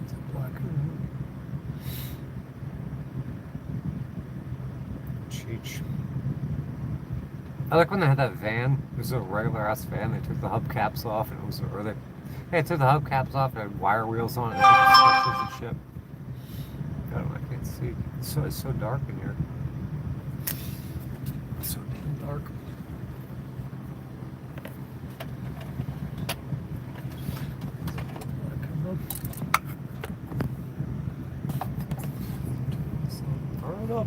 It's a blackhead. Cheech. I like when they had that van. It was a regular ass van. They took the hubcaps off and it was, or they took the hubcaps off and had wire wheels on it and took the switches and shit. God, I can't see. It's so dark in here. It's so damn dark. Turn it up.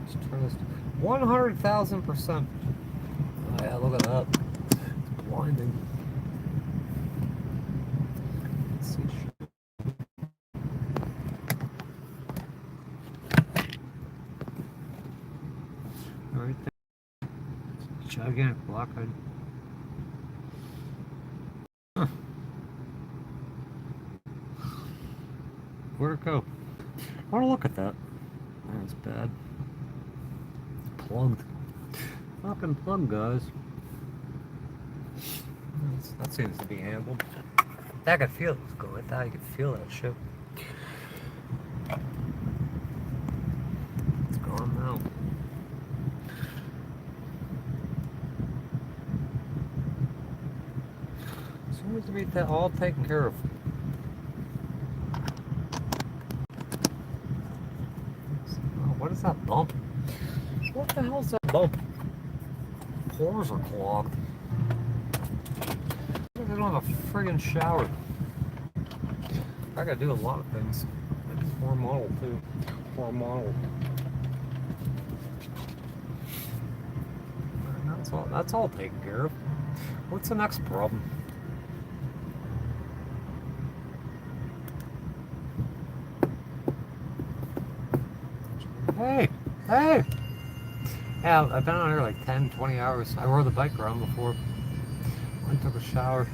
Let's turn this 100,000%. Oh yeah, look at that. It's blinding. Gigantic blockhead. Huh. Where'd it go? I want to look at that. That's bad. Plugged. Fucking plugged, guys. That seems to be handled. I could feel it was going. I thought you could feel that shit. It's gone now. Seems to be all taken care of. Oh, what is that bump? What the hell is that bump? Pores are clogged. I don't have a friggin' shower. I gotta do a lot of things. Maybe hormonal too. Hormonal. That's all taken care of. What's the next problem? Hey! Hey! Yeah, I've been on here like 10, 20 hours. I rode the bike around before. I took a shower.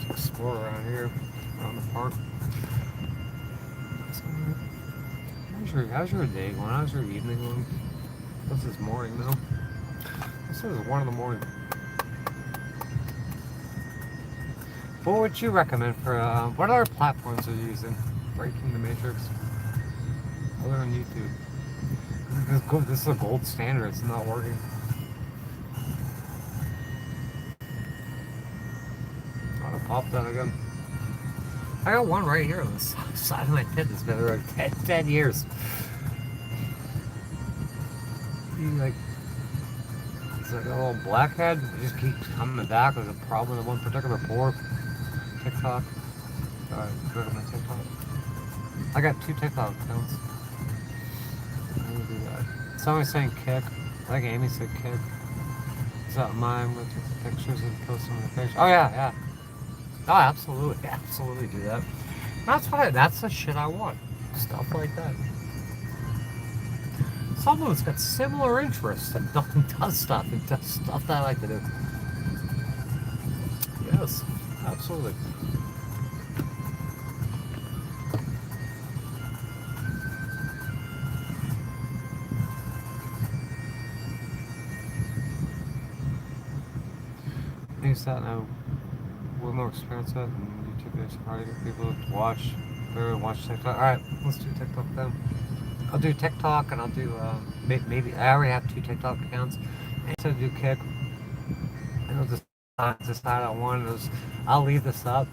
Just explore around here, around the park. How's your day going? How's your evening going? This is morning now. This is 1 in the morning. What would you recommend for, what other platforms are you using? Breaking the Matrix? Other than YouTube. This is a gold standard, it's not working. I'll pop that again. I got one right here on the side of my head that's been there like 10 years. It's like a little blackhead. It just keeps coming back. There's a problem in one particular pore. TikTok. Alright, go to my TikTok. I got 2 TikTok accounts. I'm gonna do that. Somebody's saying kick. I think Amy said kick. Is that mine? I'm gonna take the pictures and post them on the page. Oh yeah, yeah. Oh, absolutely, absolutely do that. That's the shit I want. Stuff like that. Someone who's got similar interests and does stuff that I like to do. Yes, absolutely. Use that now. We're more experienced at and YouTube is hard to get people to watch TikTok. Alright, let's do TikTok then. I'll do TikTok and I'll do maybe I already have 2 TikTok accounts. Instead of do kick, and I'll just decide on one. I'll leave this up.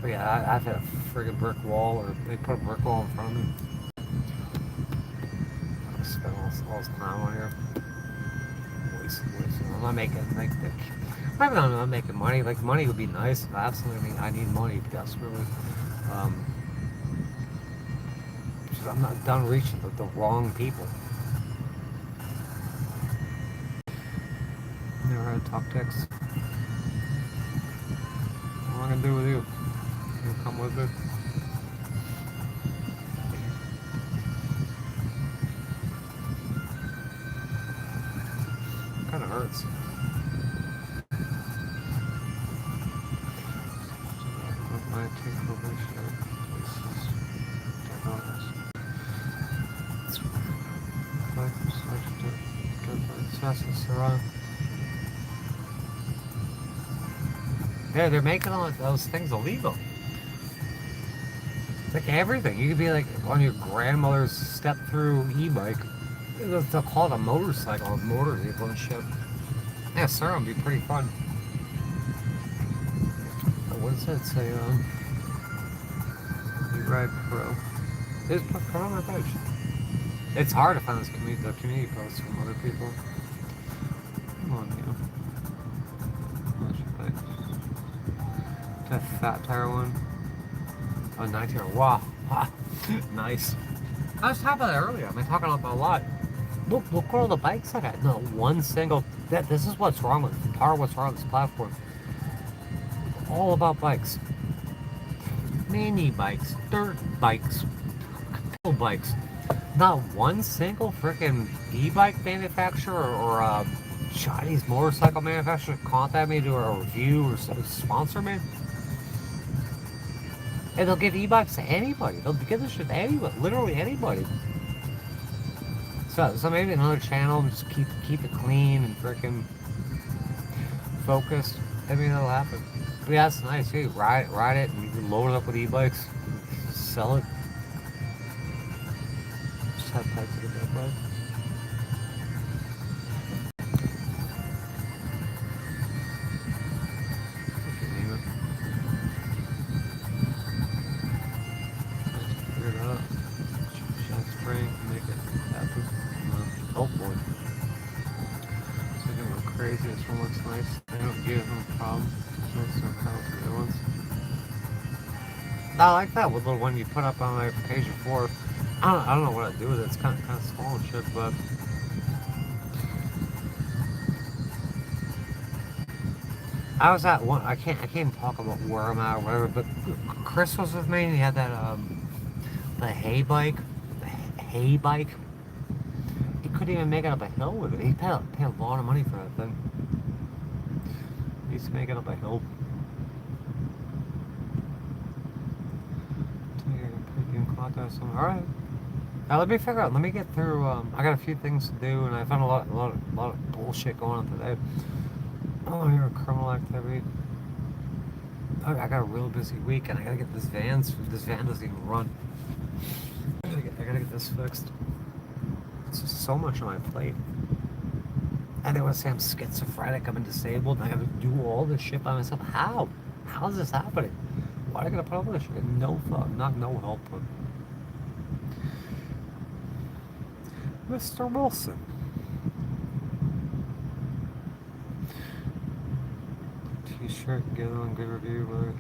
But yeah, I've had a friggin' brick wall, or they put a brick wall in front of me. I spent all this time on here. I'm not making I'm not making money. Like, money would be nice. Absolutely, I need money desperately. Because I'm not done reaching the wrong people. Never had talk text. What am I gonna do with you? You come with it. It kind of hurts. Yeah, they're making all those things illegal. Like everything. You could be like on your grandmother's step-through e-bike. They'll call it a motorcycle, a motor vehicle and shit. Yeah, sir, it'd be pretty fun. What does that say? You ride pro. Just put pro on my page. It's hard to find the community posts from other people. Come on, you. That fat tire one. Oh, 19. Wow. Nice. I was talking about that earlier. I've been talking about a lot. Look at all the bikes I got. No, one single. This is what's wrong with what's wrong with this platform. All about bikes. Mini bikes, dirt bikes, pedal bikes. Not one single freaking e-bike manufacturer or Chinese motorcycle manufacturer contact me to do a review or sponsor me. And they'll give e-bikes to anybody. They'll give this shit to anybody, literally anybody. So maybe another channel, just keep it clean and freaking focused. Maybe that'll happen. But yeah, that's nice. You ride it, and you can load it up with e-bikes, sell it. Just have types of the bike. Figure it out. Shot spring, make it happen. Hopefully. So they go crazy. This one looks nice. They don't give them a problem. Most of the other ones. I like that little one you put up on my page before. I don't know what I do with it. It's kind of small and shit, but I was at one. I can't even talk about where I'm at or whatever. But Chris was with me, and he had that the hay bike. The hay bike. He couldn't even make it up a hill with it. He paid a lot of money for that thing. He used to make it up a hill. Alright. Now let me figure out. Let me get through. I got a few things to do, and I found a lot of bullshit going on today. Oh, here, criminal activity. I got a real busy week, and I gotta get this van. This van doesn't even run. I gotta get this fixed. It's just so much on my plate. And they want to say I'm schizophrenic, I'm disabled, and I gotta do all this shit by myself. How? How is this happening? Why am I gonna put up with this shit? No thought, not no help. But Mr. Wilson. T-shirt, get on good review,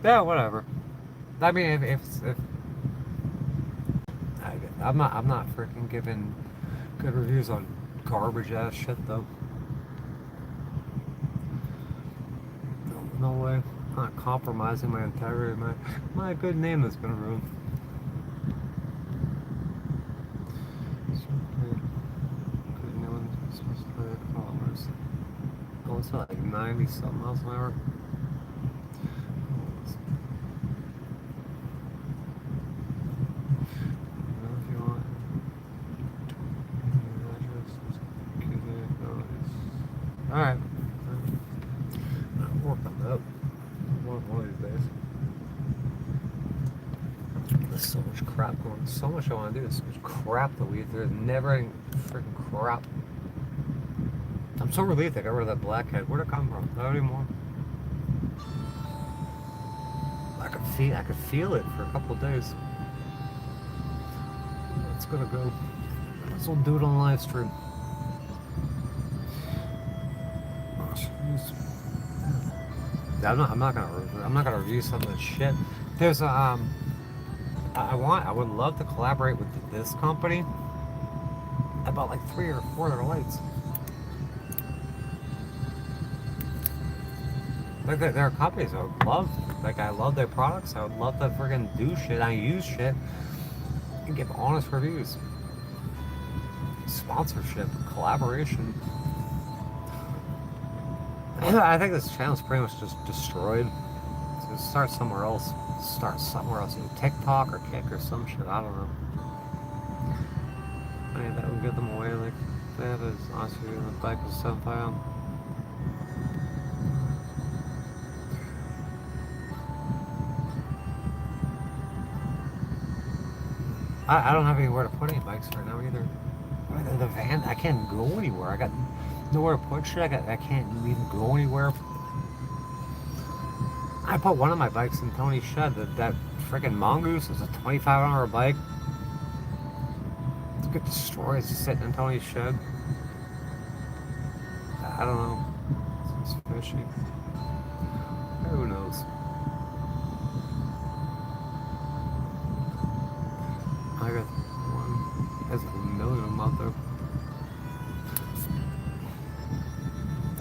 but yeah, whatever. I mean, if I'm not freaking giving good reviews on garbage ass shit though. No way. I'm not compromising my integrity. My good name has been ruined. Oh, it's like 90 something miles an hour. Alright. I'll work on that one of these days. There's so much crap going on. So much I want to do. There's so much crap that there's never ending freaking crap. I'm so relieved I got rid of that blackhead. Where'd it come from? Not anymore. I could feel it for a couple of days. It's gonna go. Let's all do it on live stream. I'm not gonna review some of this shit. There's I would love to collaborate with this company about like 3 or 4 of their lights. Like there are companies I would love, like I love their products. I would love to friggin' do shit. I use shit and give honest reviews. Sponsorship, collaboration. I think this channel's pretty much just destroyed. So start somewhere else. Either TikTok or Kick or some shit. I don't know. I mean, that would get them away. Like that is honestly the bike was 7.5. I don't have anywhere to put any bikes right now either. The van, I can't go anywhere. I got nowhere to put shit. I can't even go anywhere. I put one of my bikes in Tony's shed. That freaking Mongoose is a $2,500 bike. It's get destroyed. It's just sitting in Tony's shed. I don't know. It's fishy. Who knows? I got one. There's a million of them out there.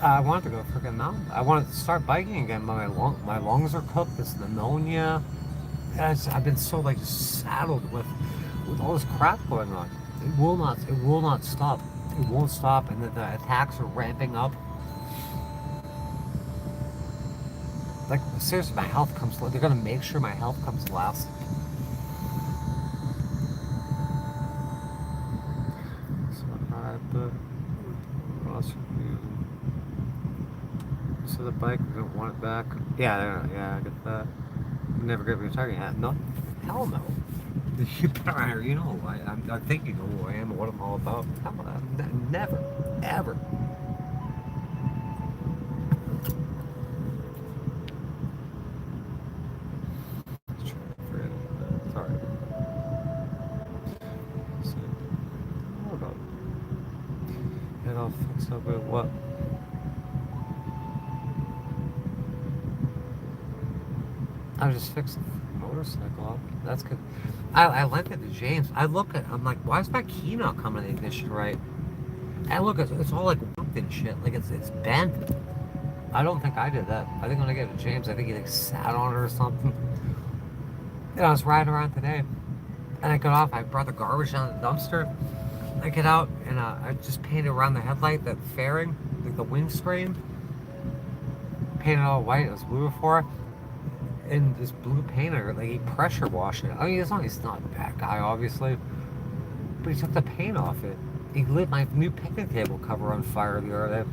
I wanted to go freaking mountain. I wanted to start biking again, but my lungs are cooked. It's pneumonia. I've been so like saddled with with all this crap going on. It will not stop. It won't stop, and the attacks are ramping up. Like, seriously, my health comes, they're gonna make sure my health comes last. So the bike, we don't want it back. Yeah, I get that. Never give me a target. Yeah, no, hell no. You better, you know, I think you know who I am and what I'm all about. Never, ever. Sorry. Hold on. And I'll fix up with what? I just fixed the motorcycle up. That's good. I lent it to James. I'm like, why is my key not coming in the ignition right? And look, it's all like warped and shit. Like it's bent. I don't think I did that. I think when I get it to James, I think he like sat on it or something. And I was riding around today, and I got off. I brought the garbage down to the dumpster. I get out, and I just painted around the headlight, that fairing, like the windscreen. Painted all white. It was blue before. And this blue painter, like, he pressure washed it. I mean, he's not a bad guy, obviously, but he took the paint off it. He lit my new picnic table cover on fire the other day.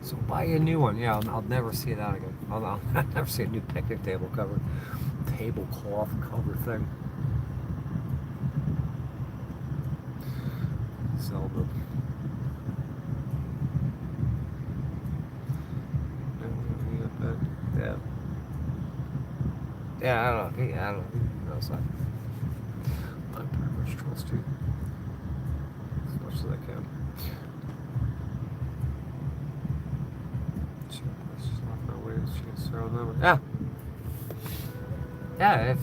So buy a new one. Yeah, I'll never see that again. I'll never see a new picnic table cover, tablecloth cover thing. Zelda. Yeah. Yeah, I don't know. He knows that. I pretty much trust you. As much as I can. Let's just off our ways. She's serial number. Yeah. Yeah, if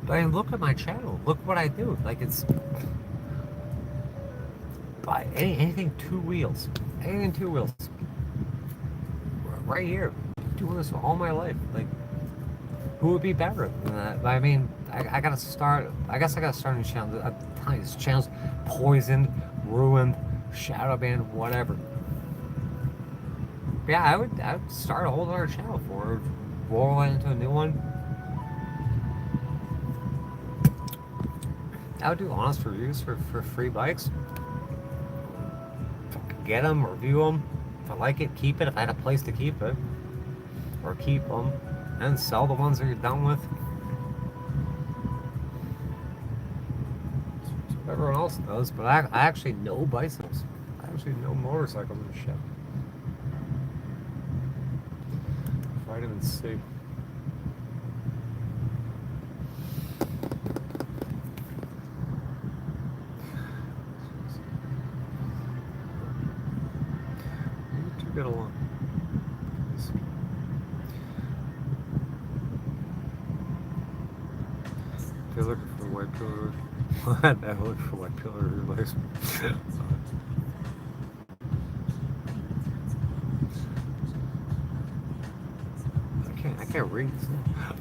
I mean, look at my channel. Look what I do. Like, it's by anything 2 wheels. Anything 2 wheels. Right here. Doing this all my life. Like, who would be better than that? I mean, I gotta start. I guess I gotta start a new channel. I'm telling you, this channel's poisoned, ruined, shadow banned, whatever. Yeah, I would start a whole other channel for it. Roll it into a new one. I would do honest reviews for free bikes. Get them, review them. If I like it, keep it. If I had a place to keep it, or keep them. And sell the ones that you're done with. That's what everyone else does, but I actually know bicycles. I actually know motorcycles and shit. Vitamin C. You two get along. They're looking for white pillar. They're looking for white pillar replacement. I can't read this.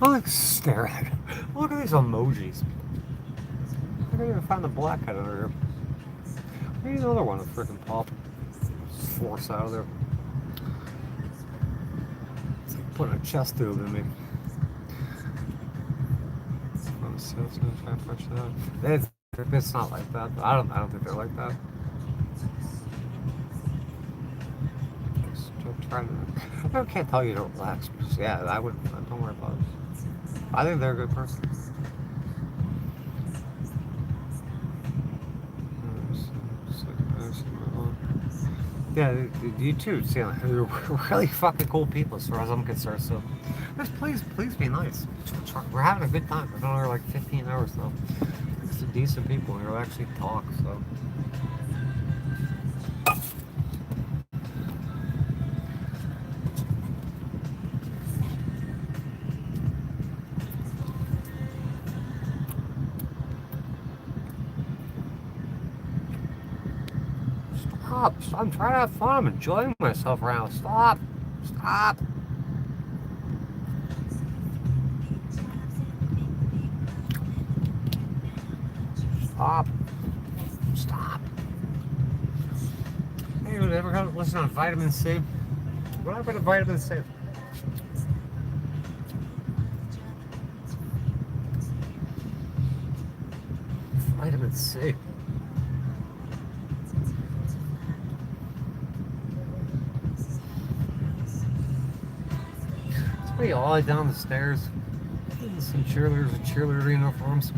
I like stare at it. Look at these emojis. I can't even find the black head under here. We need another one to freaking pop. Just force out of there. It's like putting a chest tube in me. It's not like that. I don't think they're like that. I can't tell you to relax. Yeah, I wouldn't. Don't worry about it. I think they're a good person. Yeah, you too. See, they're really fucking cool people as far as I'm concerned. So, just please be nice. We're having a good time. We've been over like 15 hours now. It's decent people who actually talk. So. Stop. I'm trying to have fun. I'm enjoying myself around. Stop. Stop. Stop. Hey, would ever go listen on vitamin C? What happened to vitamin C? Vitamin C. Somebody ollie down the stairs. Some cheerleaders with cheerleader uniforms.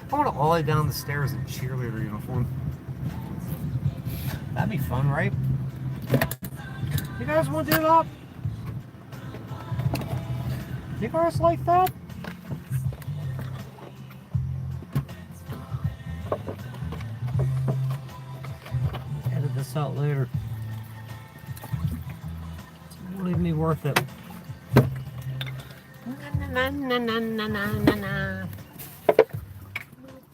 I want to ollie down the stairs in cheerleader uniform. That'd be fun, right? You guys want to do that? You guys like that? Edit this out later. Leave me worth it. Na na na na na na na.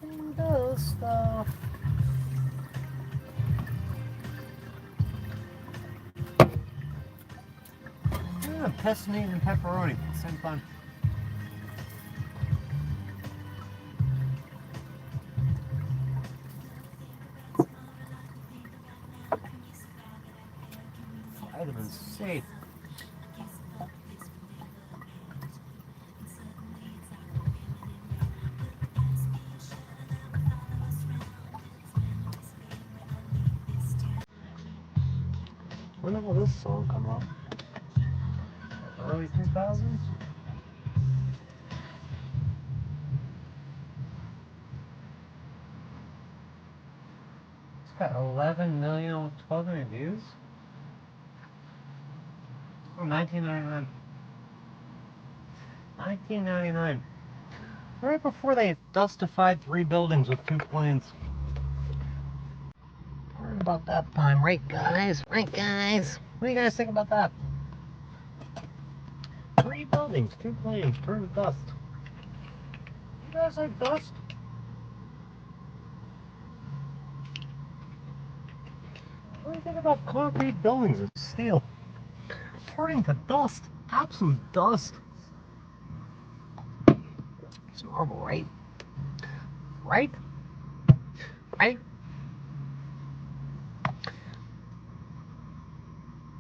Nothing does stuff. Yeah, pessonine and pepperoni, same time. Vitamin C. When will this song come out? Early 2000s? It's got 11 million, 12 million views. Oh, 1999. 1999. Right before they dustified 3 buildings with 2 planes. What about that time, right guys? Right guys? What do you guys think about that? 3 buildings, 2 planes, turned to dust. You guys like dust? What do you think about concrete buildings and steel? Turning to dust. Absolute dust. It's normal, right? Right? Right?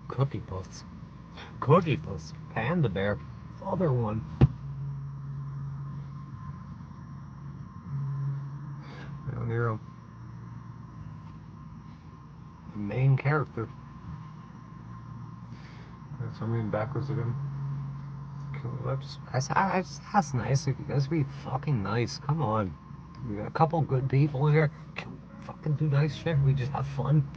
Cookie Puss. Cookie Puss. Panda Bear. Other one. Down here, the main character. That's I mean backwards again. That's nice. You guys be fucking nice. Come on. We got a couple good people in here. Can we fucking do nice shit? We just have fun.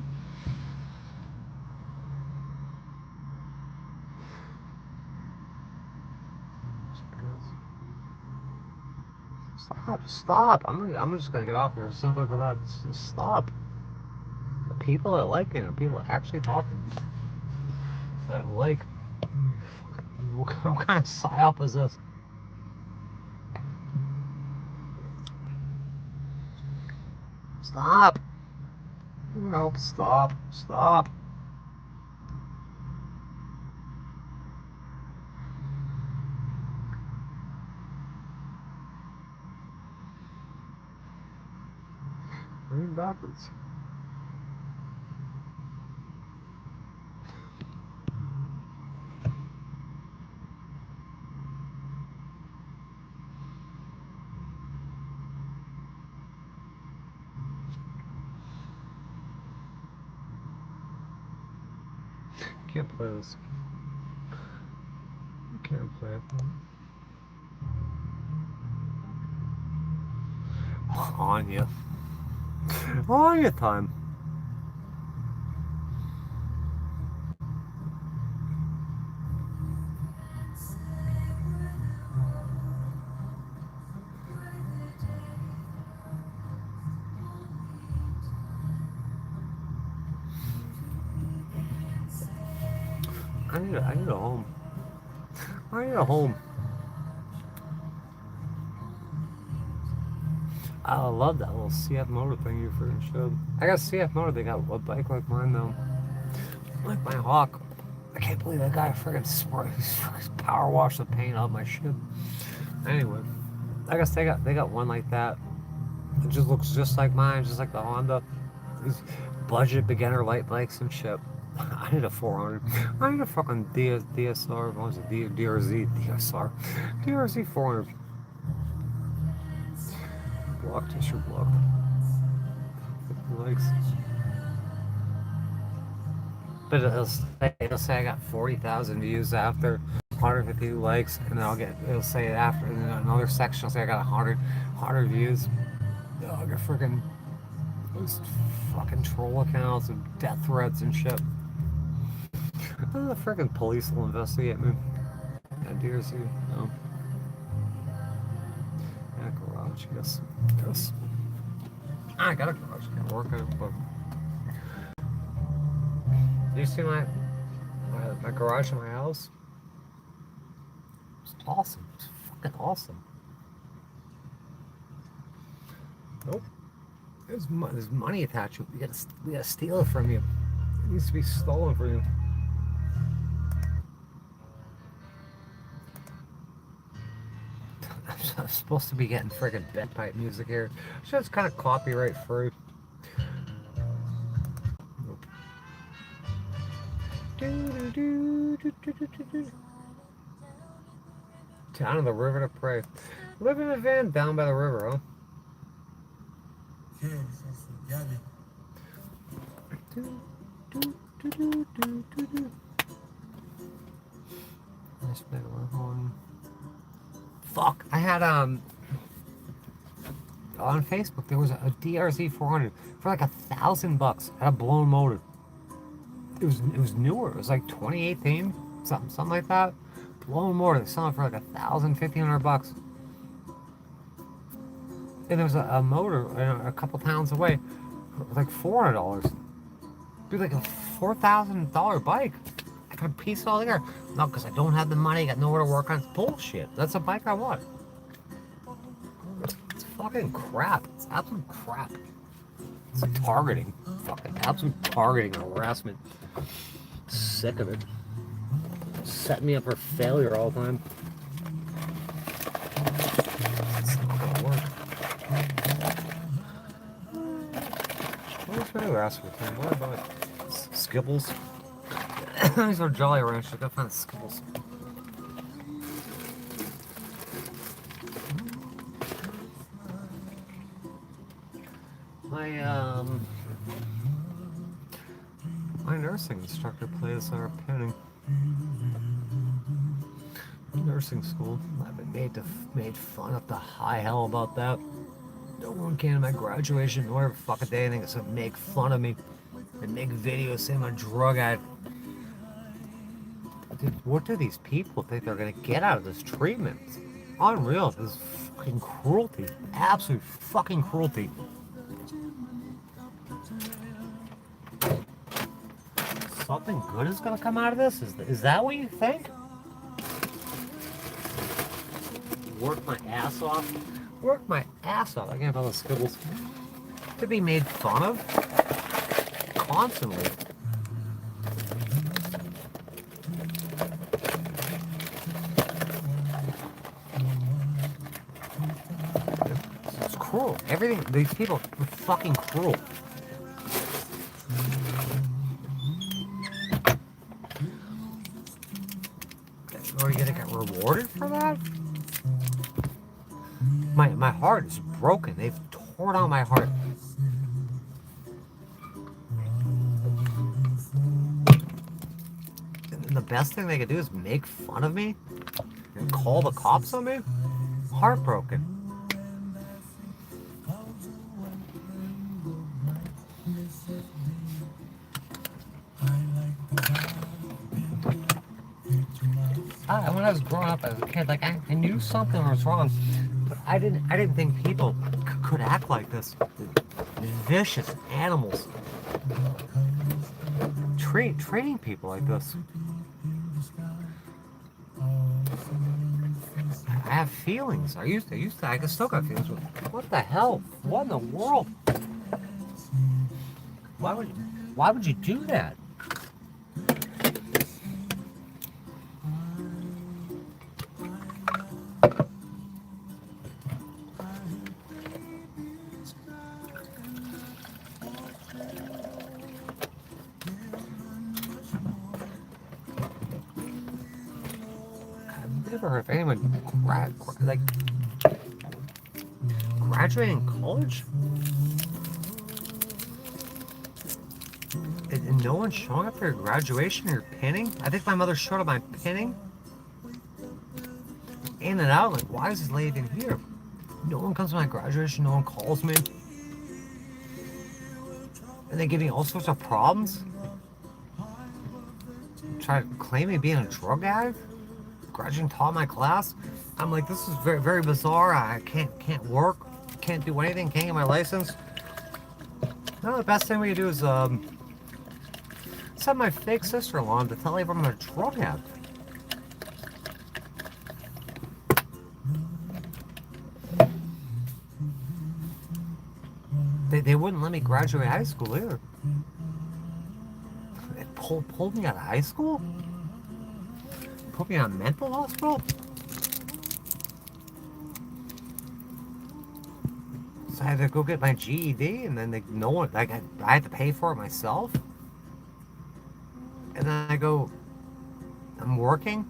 Stop. I'm just gonna get off here. Simple for that. Just stop. The people that like it are people that actually talking. That like. What kind of psyop is this? Stop. Nope. Stop. Stop. Read backwards. Can't play this. Can't play it. Anya. Anya time. I need a home. I need a home. I love that little CF motor thing you freaking showed. I got a CF motor. They got a bike like mine though. Like my Hawk. I can't believe that guy freaking power washed the paint off my shit. Anyway, I guess they got one like that. It just looks just like mine, just like the Honda. These budget beginner light bikes and shit. I need a 400. I need a fucking DSR. What was it? DRZ? DSR. DRZ 400. Block tissue block. 50 likes. But it'll say I got 40,000 views after 150 likes, and then it'll say after in another section, it'll say I got 100 views. Oh, I got freaking those fucking troll accounts and death threats and shit. The freaking police will investigate me. Yeah, DRC, no. Yeah, garage, yes. Yes. I got a garage, can't work on it, but. Do you see my garage in my house? It's awesome. It's fucking awesome. Nope. There's money attached to it. We gotta steal it from you. It needs to be stolen from you. I'm supposed to be getting friggin' bedpipe music here. So it's kind of copyright free. Nope. Down to the river to pray. Live in a van down by the river, huh? Fuck, I had on Facebook there was a DRZ 400 for like $1,000. Had a blown motor. It was newer. It was like 2018, something like that. Blown motor. They sold it for like $1,500. And there was a motor a couple towns away, for like $400. Be like a $4,000 bike. I could piece it all together. No, because I don't have the money. I got nowhere to work on. It's bullshit. That's a bike I want. It's fucking crap. It's absolute crap. It's targeting. Fucking absolute targeting and harassment. Sick of it. Setting me up for failure all the time. It's not gonna work. What else would I ask for? What about Skibbles? These are Jolly Ranchers. I gotta find Skibbles. My nursing instructor plays our pinning. Nursing school. I've been made fun of the high hell about that. No one came to my graduation or fucking day anything except make fun of me and make videos saying I'm a drug addict. Dude, what do these people think they're gonna get out of this treatment? It's unreal. This is fucking cruelty. Absolute fucking cruelty. Something good is gonna come out of this? Is that what you think? Work my ass off. Work my ass off. I can't find the Skibbles. To be made fun of constantly. It's cruel. Everything. These people are fucking cruel. Are you gonna get rewarded for that? My heart is broken. They've torn out my heart. And the best thing they could do is make fun of me and call the cops on me? Heartbroken. When I was growing up as a kid, like I knew something was wrong, but I didn't think people could act like this. Vicious animals. Treating people like this. I have feelings. I still got feelings. What the hell? What in the world? Why would you do that? never heard of anyone graduating college and no one showing up for your graduation or your pinning. I think my mother showed up my pinning. In and out, like, why is this lady even here? No one comes to my graduation, no one calls me. And they give me all sorts of problems. Try to claim me being a drug addict. Graduating taught my class. I'm like, this is very, very bizarre. I can't work, can't do anything, can't get my license. No, the best thing we can do is send my fake sister-in-law to tell everyone I'm a drug addict. They wouldn't let me graduate high school either. They pulled me out of high school? Put me in a mental hospital? So I had to go get my GED, and then no one, like, I had to pay for it myself. And then I go, I'm working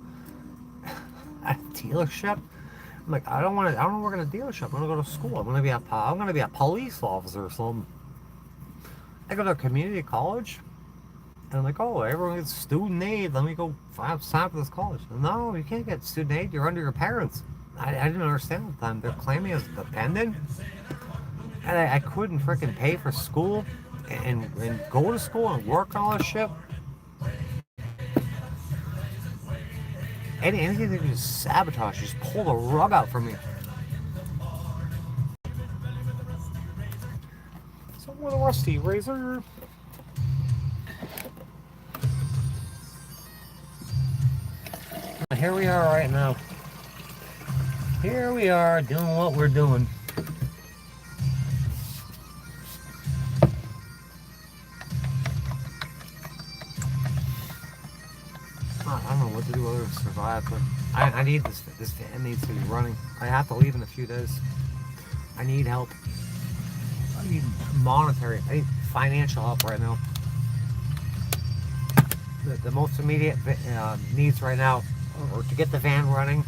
at a dealership. I'm like, I don't want to work in a dealership. I'm gonna go to school. I'm gonna be a police officer or something. I go to a community college, and I'm like, oh, everyone gets student aid. Let me go sign up for this college. No, you can't get student aid. You're under your parents. I didn't understand at the time. They're claiming as dependent, and I couldn't freaking pay for school and go to school and work and all this shit. Anything that just sabotage, just pull the rug out from me. So with a rusty razor. Here we are right now. Here we are doing what we're doing. I don't know what to do other than survive, but I need this van needs to be running. I have to leave in a few days. I need help. I need I need financial help right now. The most immediate needs right now are to get the van running.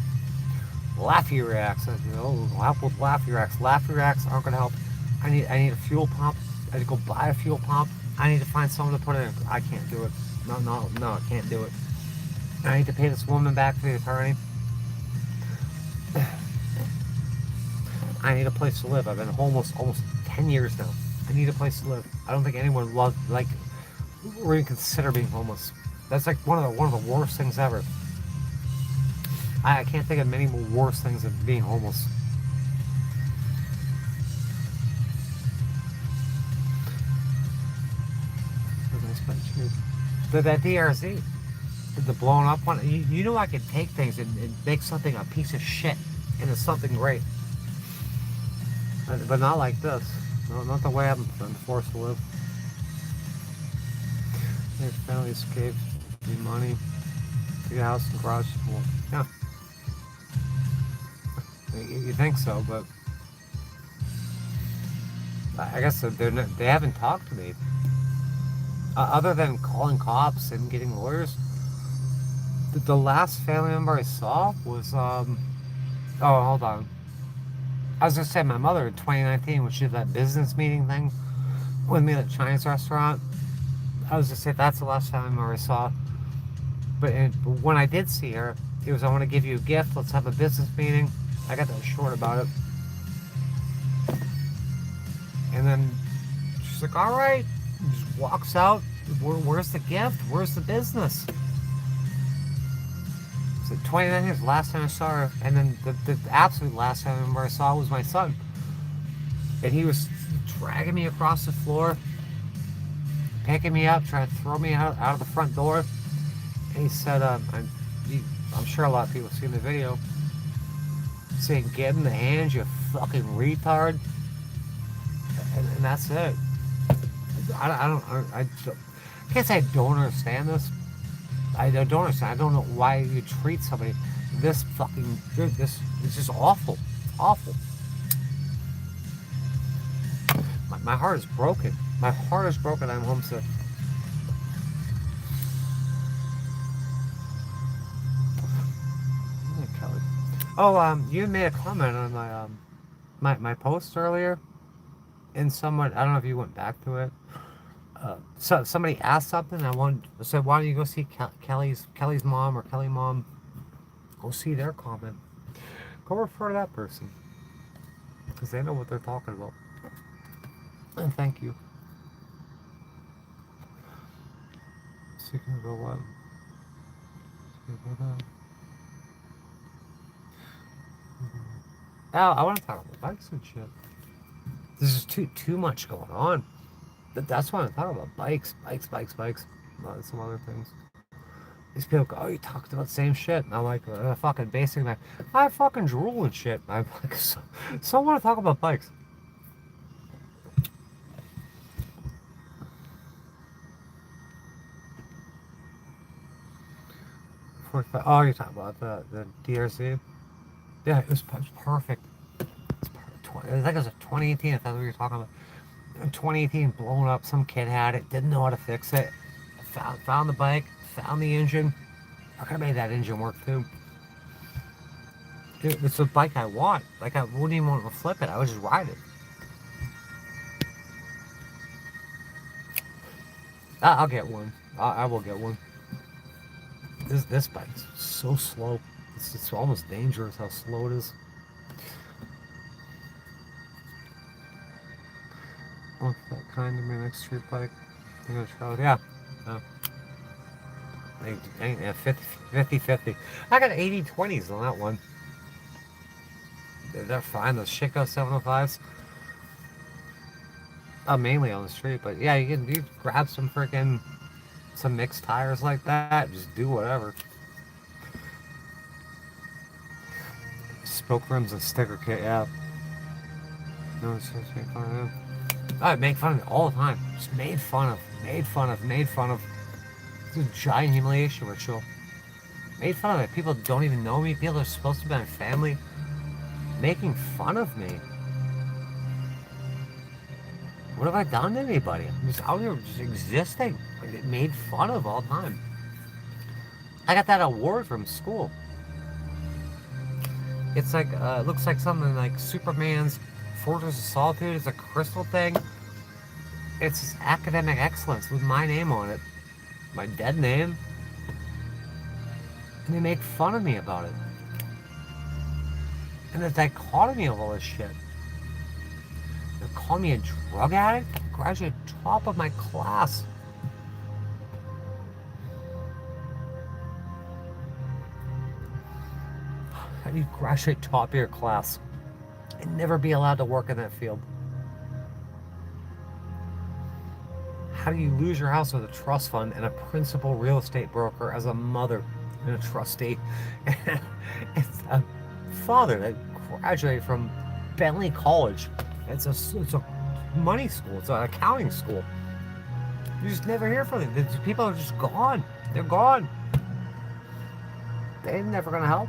Laffy racks, help with Laffy racks. Laffy racks aren't going to help. I need a fuel pump. I need to go buy a fuel pump. I need to find someone to put it in. I can't do it. No, I can't do it. I need to pay this woman back for the attorney. I need a place to live. I've been homeless almost 10 years now. I need a place to live. I don't think anyone or even consider being homeless. That's like one of the worst things ever. I can't think of many worse things than being homeless. That DRZ, the blown up one, you know I can take things and make something a piece of shit into something great. But not like this. No, not the way I'm forced to live. Your family escaped, need money, to get a house and garage. Well, yeah. You think so, but I guess they haven't talked to me. Other than calling cops and getting lawyers, the last family member I saw was, oh, hold on. I was going to say my mother in 2019 when she did that business meeting thing with me at a Chinese restaurant. I was going to say that's the last family member I saw. But when I did see her, it was, I want to give you a gift. Let's have a business meeting. I got that short about it. And then she's like, all right. Just walks out. Where's the gift? Where's the business? So 29 is the last time I saw her. And then the absolute last time I remember I saw was my son. And he was dragging me across the floor, picking me up, trying to throw me out of the front door. And he said, I'm sure a lot of people have seen the video, saying, get in the hands, you fucking retard. And that's it. I can't say I don't understand this. I don't understand. I don't know why you treat somebody this fucking good. This is just awful. Awful. My heart is broken. My heart is broken. I'm homesick. Kelly. Oh, you made a comment on my post earlier, and someone, I don't know if you went back to it. So somebody asked something. Said, why don't you go see Kelly's mom or Kelly mom? Go see their comment. Go refer to that person because they know what they're talking about. And thank you. So you can go what? Oh, I want to talk about bikes and shit. There's just too much going on. That's why I'm talking about bikes. Some other things. These people go, oh, you talked about the same shit. And I'm like, fucking basing that. I fucking drool and shit. I'm like, so I want to talk about bikes. Oh, you're talking about the DRC? Yeah, it was perfect. I think it was 2018, if that's what you're talking about. In 2018, blown up, some kid had it, didn't know how to fix it. Found the bike, found the engine. I could have made that engine work too. Dude, it's a bike I want. Like, I wouldn't even want to flip it, I would just ride it. I'll get one. I will get one. This bike's so slow. It's almost dangerous how slow it is. Oh, that kind of my next street bike. I'm gonna try it. Yeah. Yeah, 50-50. I got 80-20s on that one. They're fine. Those Chico 705s. Mainly on the street, but yeah, you grab some mixed tires like that. Just do whatever. Spoke rims and sticker kit. Yeah. No, it's just make fun of them. I make fun of it all the time. Just made fun of. It's a giant humiliation ritual. Made fun of it. People don't even know me. People are supposed to be my family. Making fun of me. What have I done to anybody? I'm just out here just existing. I get made fun of all the time. I got that award from school. It's like, it looks like something like Superman's Fortress of Solitude. It's a crystal thing. It's academic excellence with my name on it. My dead name. And they make fun of me about it. And the dichotomy of all this shit. They're calling me a drug addict? I graduated top of my class. How do you graduate top of your class and never be allowed to work in that field? How do you lose your house with a trust fund and a principal real estate broker as a mother and a trustee? It's a father that graduated from Bentley College. It's a money school. It's an accounting school. You just never hear from them. These people are just gone. They're gone. They're never going to help.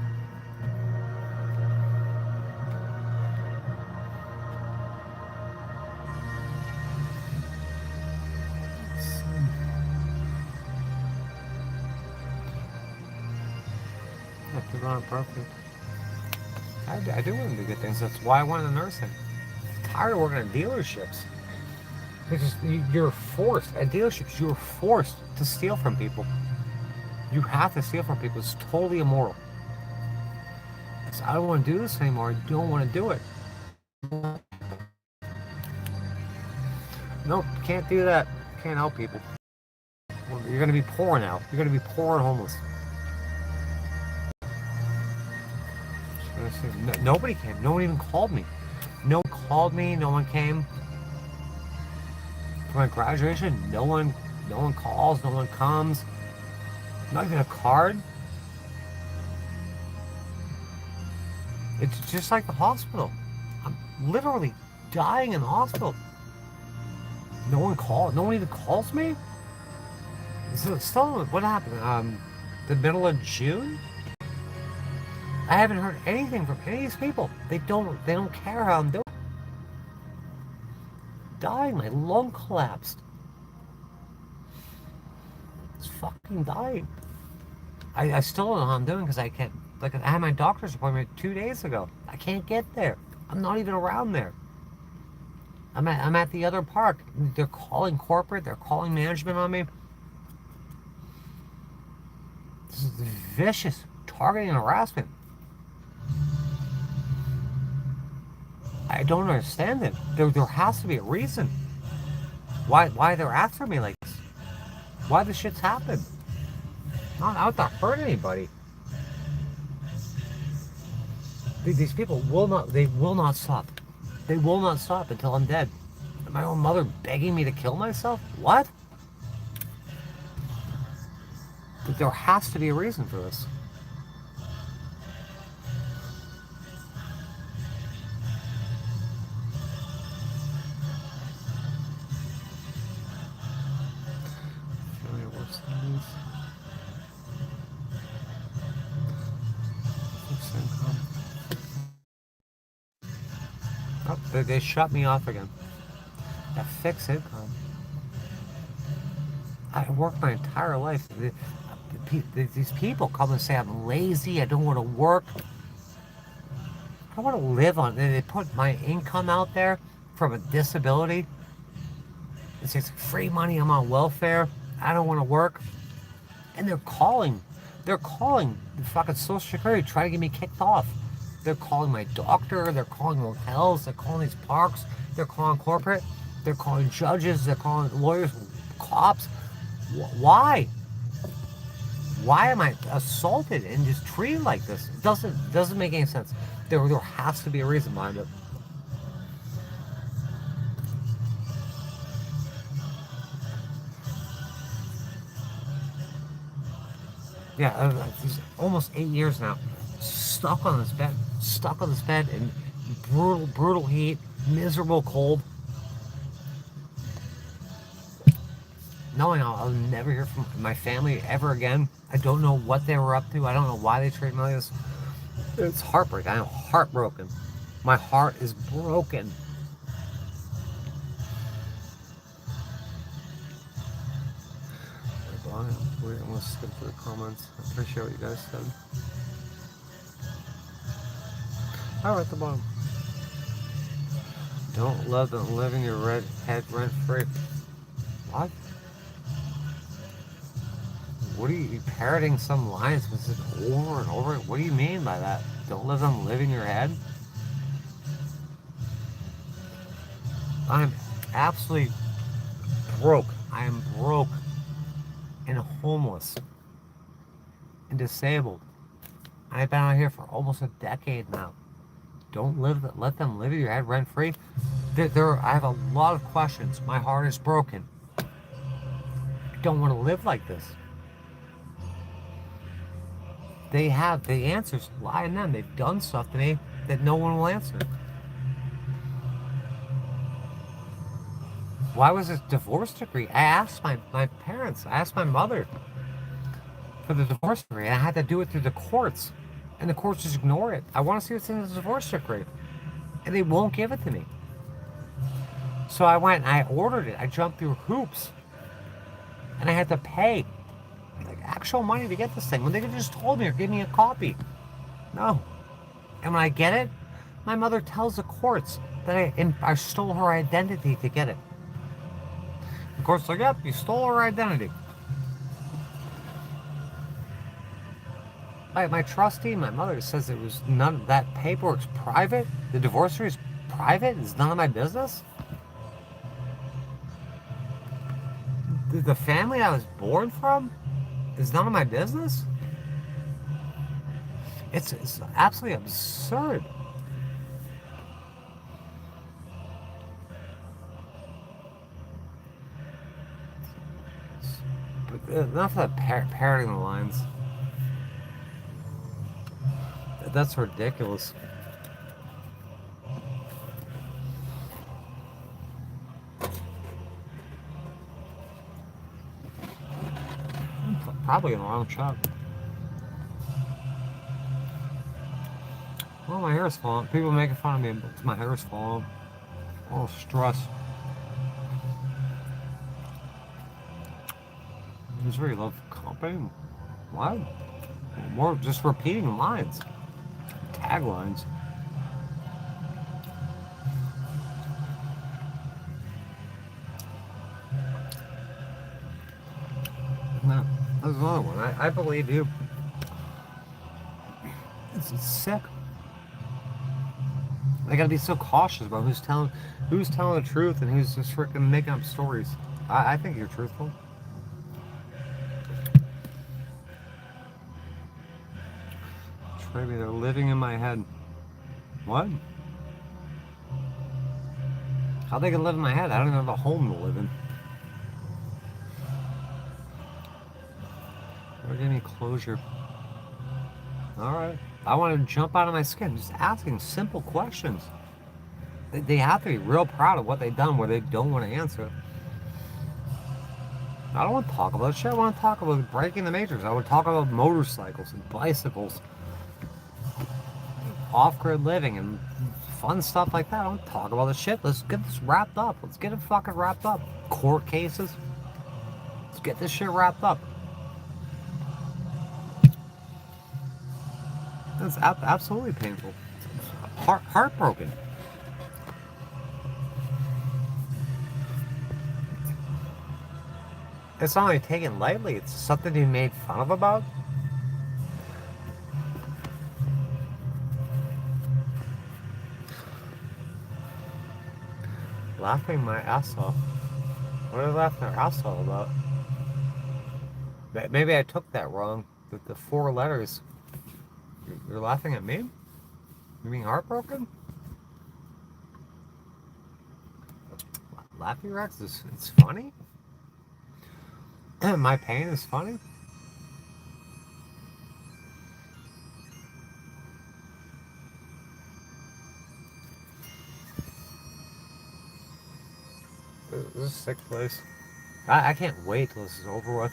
They're not perfect. I do want to do good things. That's why I went into nursing. I'm tired of working at dealerships. Because you're forced, at dealerships, you're forced to steal from people. You have to steal from people. It's totally immoral. So I don't want to do this anymore. I don't want to do it. Nope, can't do that. Can't help people. Well, you're going to be poor now. You're going to be poor and homeless. Nobody came. No one even called me. No one called me. No one came. For my graduation, no one calls. No one comes. Not even a card. It's just like the hospital. I'm literally dying in the hospital. No one called. No one even calls me. So still, what happened? The middle of June. I haven't heard anything from any of these people. They don't care how I'm doing. Dying. My lung collapsed. It's fucking dying. I still don't know how I'm doing because I can't Like, I had my doctor's appointment 2 days ago. I can't get there. I'm not even around there. I'm at the other park. They're calling corporate. They're calling management on me. This is vicious targeting and harassment. I don't understand it. There has to be a reason. Why they're after me like this? Why this shit's happened? Not out to hurt anybody. These people will not stop. They will not stop until I'm dead. My own mother begging me to kill myself? What? There has to be a reason for this. Oh, they shut me off again. That fixed income. I worked my entire life. These people come and say I'm lazy, I don't want to work. I want to live on. They put my income out there from a disability. It says free money, I'm on welfare, I don't want to work. And they're calling the fucking Social Security trying to get me kicked off. They're calling my doctor, they're calling hotels, they're calling these parks, they're calling corporate, they're calling judges, they're calling lawyers, cops. Why? Why am I assaulted and just treated like this? It doesn't make any sense. There has to be a reason behind it. Yeah, almost 8 years now. Stuck on this bed in brutal heat, miserable cold. Knowing I'll never hear from my family ever again. I don't know what they were up to. I don't know why they treated me like this. It's heartbreaking. I'm heartbroken. My heart is broken. We're going to skip through the comments. I appreciate what you guys said. Oh, at the bottom. Don't let them live in your red head rent free. What? What are you parroting some lines? Was it over and over? What do you mean by that? Don't let them live in your head? I'm absolutely broke. I am broke and homeless and disabled. I've been out here for almost a decade now. Don't let them live in your head rent free. I have a lot of questions. My heart is broken. I don't want to live like this. They have the answers lie in them. They've done stuff to me that no one will answer. Why was this divorce decree? I asked my parents, I asked my mother for the divorce decree, and I had to do it through the courts. And the courts just ignore it. I want to see what's in the divorce decree. And they won't give it to me. So I went and I ordered it. I jumped through hoops. And I had to pay like actual money to get this thing when they could just told me or give me a copy. No. And when I get it, my mother tells the courts that I stole her identity to get it. The court's like, yep, you stole her identity. My trustee, my mother says it was none. That paperwork's private. The divorce decree is private. It's none of my business. The family I was born from is none of my business. It's absolutely absurd. But enough of that parroting the lines. That's ridiculous. I'm probably in the wrong shot. Well, my hair's falling. People making fun of me, but my hair's falling. All stress. I just really love comping. What? More just repeating lines, taglines. No, that's another one. I believe you. It's sick. They gotta be so cautious about who's telling the truth and who's just freaking making up stories. I think you're truthful. Maybe they're living in my head. What? How they can live in my head? I don't even have a home to live in. Or give me closure. Alright. I want to jump out of my skin. Just asking simple questions. They have to be real proud of what they've done where they don't want to answer. I don't want to talk about shit. I want to talk about breaking the matrix. I want to talk about motorcycles and bicycles. Off-grid living and fun stuff like that. I don't talk about the shit. Let's get this wrapped up. Let's get it fucking wrapped up. Court cases. Let's get this shit wrapped up. That's absolutely painful. Heartbroken. It's not only taken lightly, it's something to be made fun of about. Laughing my ass off. What are they laughing their ass off about? Maybe I took that wrong. The 4 letters. You're laughing at me? You're being heartbroken? Laughing Rex it's funny? My pain is funny? This is a sick place. I can't wait till this is over with.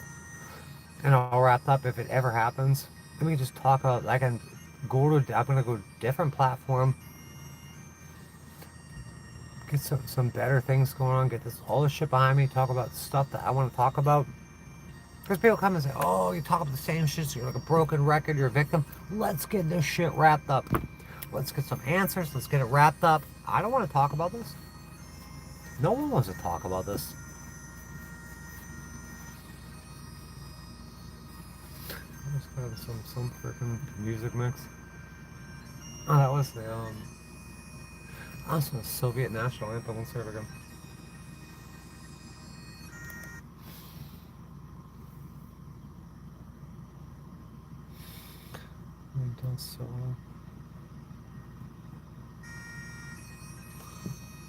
And all wrapped up if it ever happens. Let me just talk about, I'm gonna go to a different platform. Get some better things going on. Get all this shit behind me. Talk about stuff that I want to talk about. Because people come and say, oh, you talk about the same shit, so you're like a broken record, you're a victim. Let's get this shit wrapped up. Let's get some answers. Let's get it wrapped up. I don't want to talk about this. No one wants to talk about this. I just got some freaking music mix. Oh, that was the also the Soviet national anthem. Let's hear it again.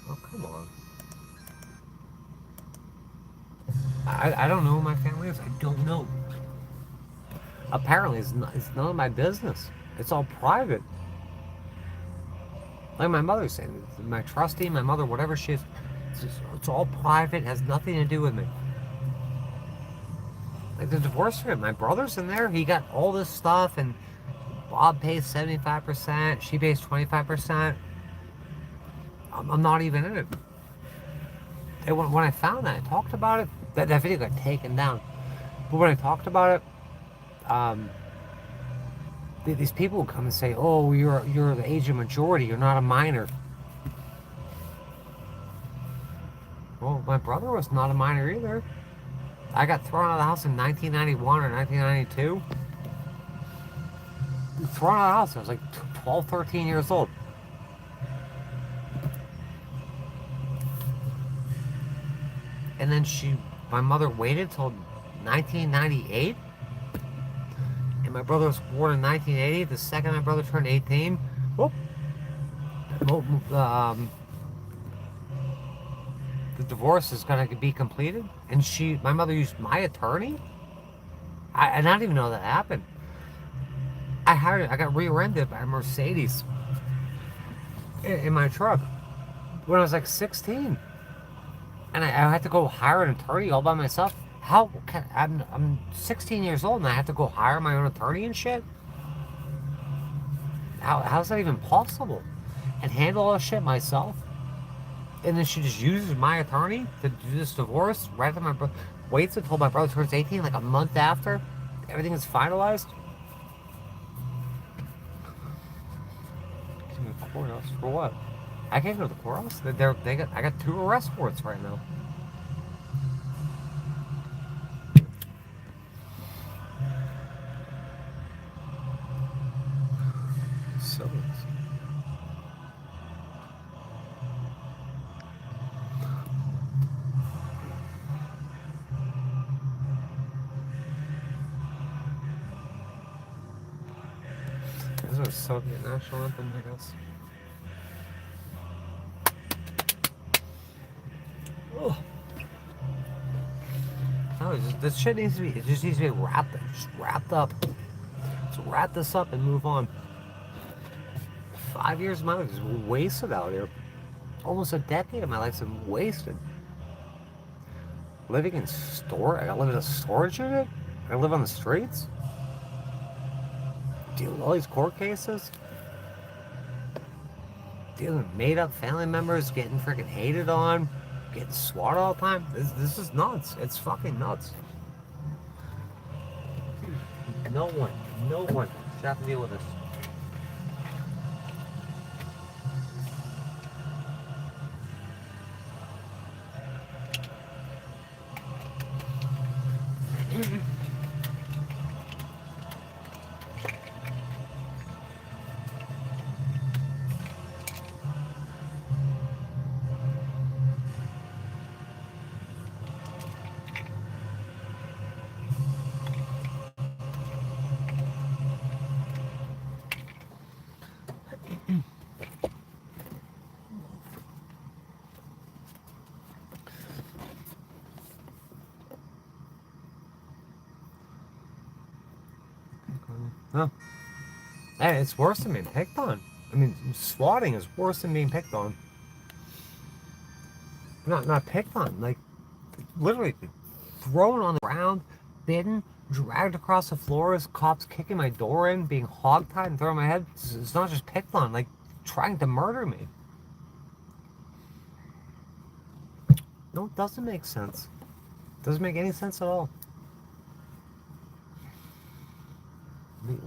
Oh, come on. I don't know who my family is. I don't know. Apparently, it's none of my business. It's all private. Like my mother's saying, my trustee, my mother, whatever she is, it's all private. It has nothing to do with me. Like the divorce rate, my brother's in there. He got all this stuff, and Bob pays 75%. She pays 25%. I'm not even in it. And when I found that, I talked about it. That video got taken down. But when I talked about it, these people would come and say, "Oh, you're the age of majority. You're not a minor." Well, my brother was not a minor either. I got thrown out of the house in 1991 or 1992. Thrown out of the house. I was like 12, 13 years old. And then my mother waited till 1998. And my brother was born in 1980. The second my brother turned 18, whoop, the divorce is going to be completed. And my mother used my attorney. I didn't even know that happened. I got rear-ended by a Mercedes in my truck when I was like 16. And I had to go hire an attorney all by myself. I'm 16 years old and I have to go hire my own attorney and shit? How's that even possible? And handle all this shit myself? And then she just uses my attorney to do this divorce right after my brother waits until my brother turns 18, like a month after everything is finalized? courthouse. For what? I can't go to the courthouse. I got 2 arrest warrants right now. So. This is a Soviet national anthem, I guess. Oh. No, this shit needs to be. It just needs to be wrapped up. Let's wrap this up and move on. 5 years of my life is wasted out here. Almost a decade of my life's been wasted. Living in I gotta live in a storage unit? I gotta live on the streets? Deal with all these court cases? Dealing with made-up family members, getting freaking hated on, getting swatted all the time? This is nuts. It's fucking nuts. No one should have to deal with this. Huh. Hey, it's worse than being picked on. I mean, swatting is worse than being picked on. Not picked on, like literally thrown on the ground, bitten, dragged across the floors, cops kicking my door in, being hogtied and throwing my head. It's not just picked on, like trying to murder me. No, it doesn't make sense. It doesn't make any sense at all.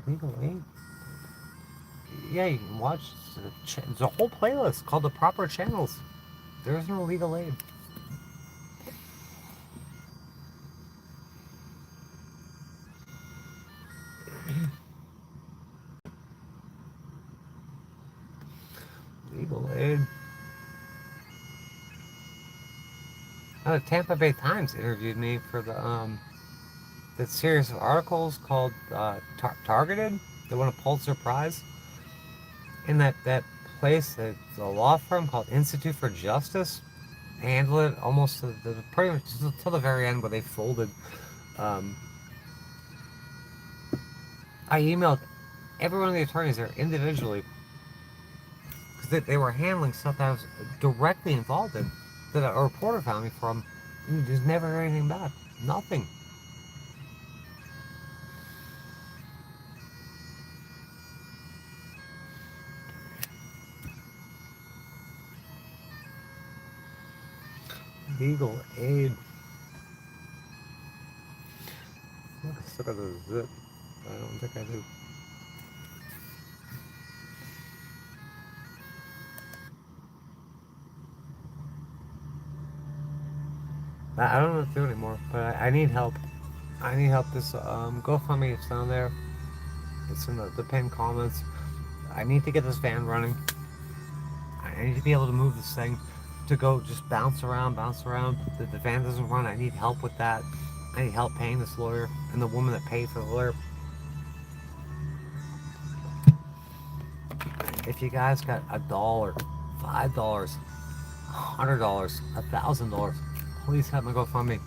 Legal aid? Yeah, you can watch. There's a whole playlist called The Proper Channels. There is no legal aid. Legal aid. The Tampa Bay Times interviewed me for that series of articles called Targeted. They won a Pulitzer Prize. In that place, it's a law firm called Institute for Justice. Handled it almost to pretty much till the very end where they folded. I emailed every one of the attorneys there individually because they were handling stuff that I was directly involved in that a reporter found me from. And just never heard anything back. Nothing. Legal aid. I still got the zip. I don't think I do. I don't know what to do anymore, but I need help. I need help. This GoFundMe is down there. It's in the pinned comments. I need to get this van running. I need to be able to move this thing to go just bounce around. The van doesn't run. I need help with that. I need help paying this lawyer and the woman that paid for the lawyer. If you guys got $1, $5, $100, $1,000, please help me GoFundMe.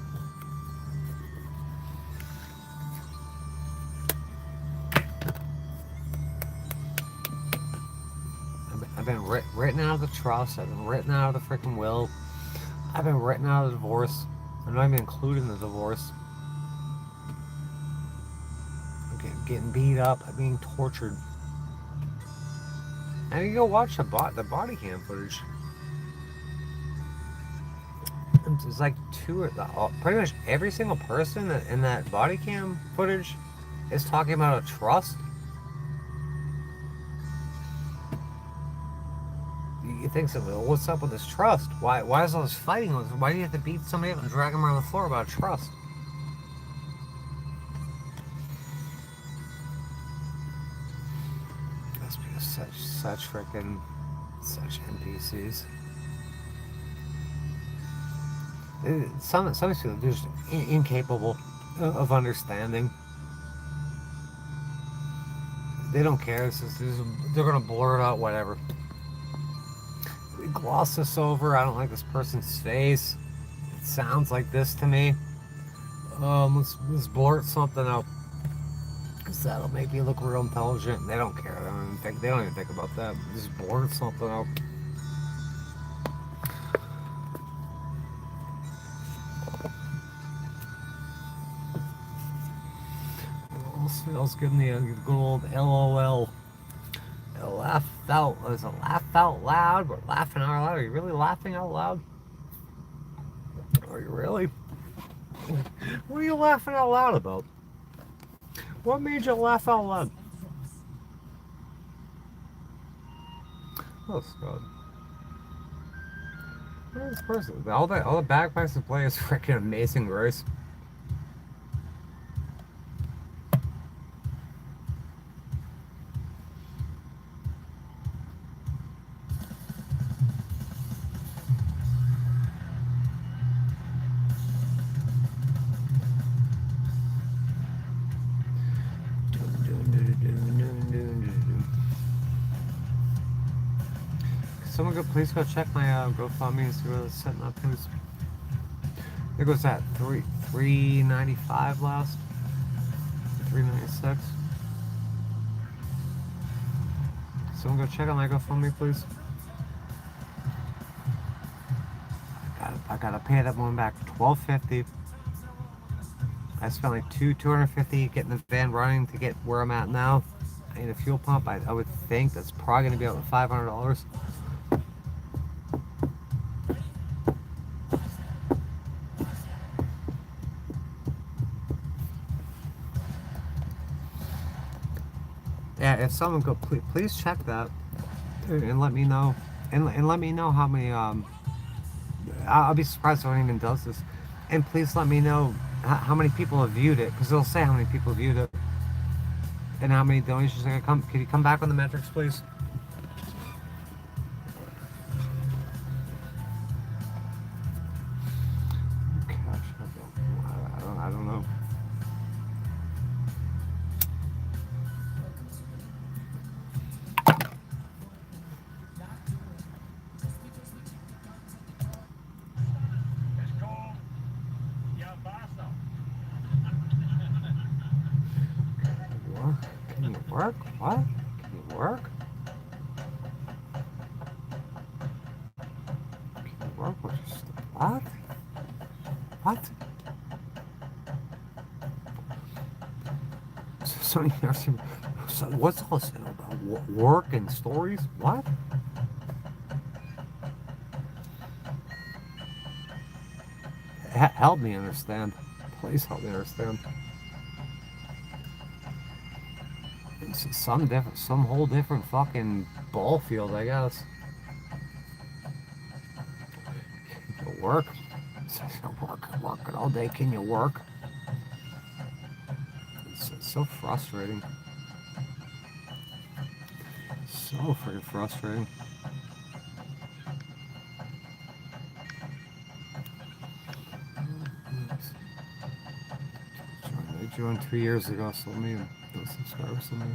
I've been written out of the trust. I've been written out of the freaking will. I've been written out of the divorce. I'm not even including the divorce. I'm getting beat up. I'm being tortured. I need to go watch the body cam footage. It's like pretty much every single person in that body cam footage is talking about a trust. thinks of it. What's up with this trust? Why is all this fighting? Why do you have to beat somebody up and drag them around the floor about trust? That's because such NPCs. Some people are just incapable of understanding. They don't care. They're gonna blurt out whatever. We gloss this over. I don't like this person's face. It sounds like this to me. Let's blurt something out, because that'll make me look real intelligent. They don't care. They don't even think about that. Just blurt something out. Let's give me a good old LOL. Laugh out. Is it laugh out loud? We're laughing out loud. Are you really laughing out loud? Are you really? What are you laughing out loud about? What made you laugh out loud? Oh, God. What is this person? All the bagpipes to play is freaking Amazing Grace. Someone please go check my GoFundMe and see where it's setting up. There goes that $395 last, $396. Someone go check on my GoFundMe, please. I gotta pay that one back, $12.50. I spent like $250 getting the van running to get where I'm at now. I need a fuel pump. I would think that's probably gonna be about $500. Yeah, if someone go, please check that and let me know, and let me know how many. I'll be surprised if anyone even does this, and please let me know how many people have viewed it, because it'll say how many people viewed it and how many donations are gonna come. Can you come back on the metrics, please? I don't know. Can you work? What? Can you work? Can you work with what? What? So what's all this about work and stories? What? Help me understand. Please help me understand. It's some whole different fucking ball field, I guess. Can you work? Working all day. Can you work? It's so frustrating. So freaking frustrating. I joined 2 years ago, so let me subscribe to me.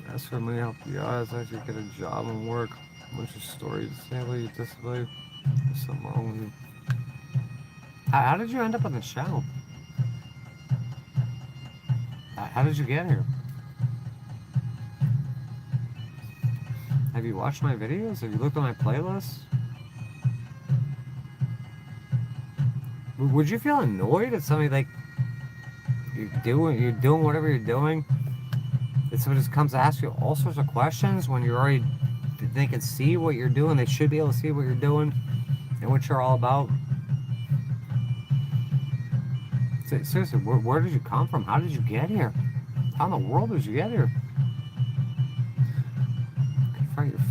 Ask for money, help the eyes, actually get a job and work. Bunch of stories, disability, disability. There's something wrong with you. How did you end up on the channel? How did you get here? Have you watched my videos? Have you looked at my playlists? Would you feel annoyed at somebody like you're doing whatever you're doing? If somebody just comes to ask you all sorts of questions when you're already, they can see what you're doing. They should be able to see what you're doing and what you're all about. Seriously, where did you come from? How did you get here? How in the world did you get here?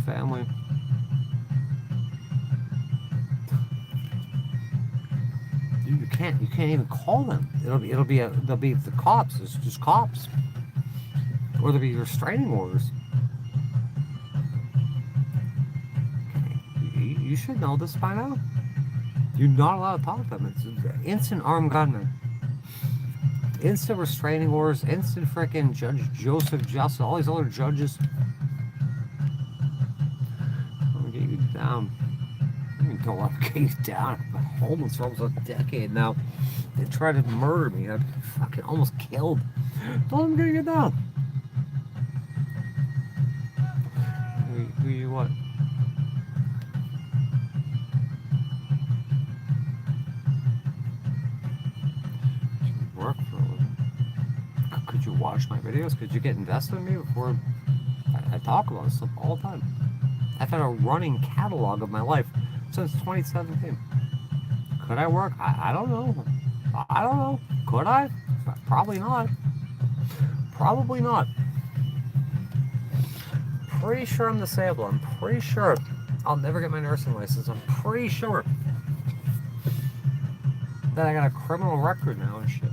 family. You can't even call them. They'll be the cops. It's just cops, or there'll be restraining orders. You should know this by now. You're not allowed to talk to them. It's instant armed gunman, instant restraining orders, instant freaking Judge Joseph Justice, all these other judges. I'm gonna get you down. I don't even know I'm getting you down. I've been homeless for almost a decade now. They tried to murder me. I fucking almost killed. Tell them I'm gonna get down. Who you what? Work for a living. Could you watch my videos? Could you get invested in me before I talk about this stuff all the time? I've had a running catalog of my life since 2017. Could I work? I don't know. I don't know. Could I? Probably not. Probably not. Pretty sure I'm disabled. I'm pretty sure I'll never get my nursing license. I'm pretty sure that I got a criminal record now and shit.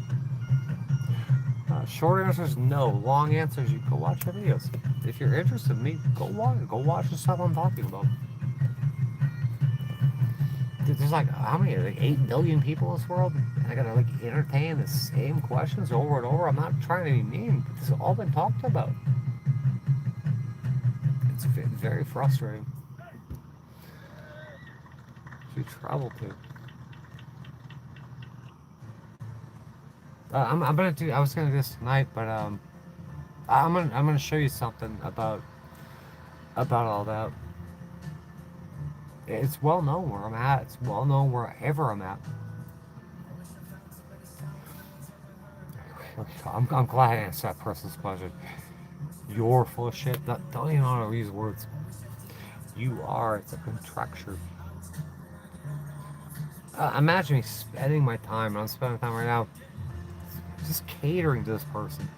Short answer is no. Long answer is you go watch my videos. If you're interested in me, go watch the stuff I'm talking about. There's like, how many? Like 8 billion people in this world? And I gotta like entertain the same questions over and over. I'm not trying to be mean. It's all been talked about. It's very frustrating. To travel to. I'm gonna do. I was gonna do this tonight, but I'm gonna show you something about all that. It's well known where I'm at. It's well known wherever I'm at. I'm glad I answered that person's question. You're full of shit. Don't even know how to use words. You are. It's a contraction. Imagine me spending my time, and I'm spending time right now, just catering to this person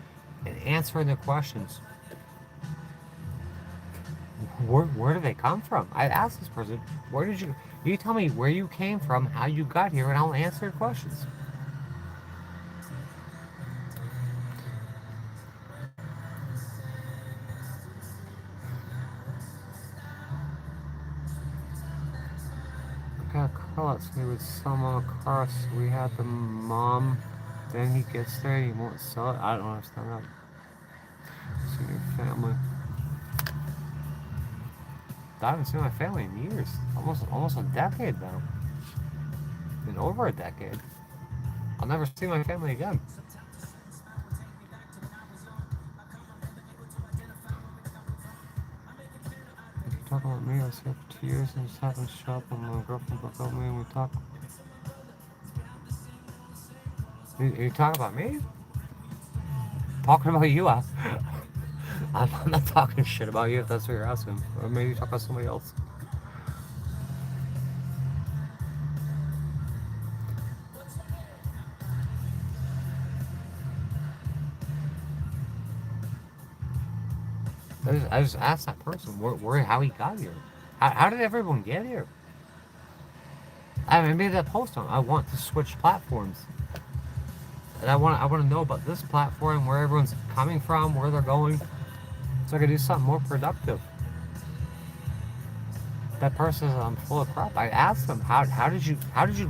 and answering their questions. Where do they come from? I asked this person, where did you tell me where you came from, how you got here, and I'll answer your questions. Got cross. We would sell him on a car, so we had the mom. Then he gets there and he won't sell it. I don't understand that. See your family. I haven't seen my family in years. Almost a decade now. Been over a decade. I'll never see my family again. If you talk about me, I was here for 2 years and just happened to show up when my girlfriend broke up with me and we talked. You talking about me? Talking about you, I'm not talking shit about you if that's what you're asking. Or maybe you talk about somebody else. I just asked that person how he got here. How did everyone get here? I made that post on. I want to switch platforms. And I want to know about this platform, where everyone's coming from, where they're going, so I can do something more productive. That person says I'm full of crap. I asked them, how did you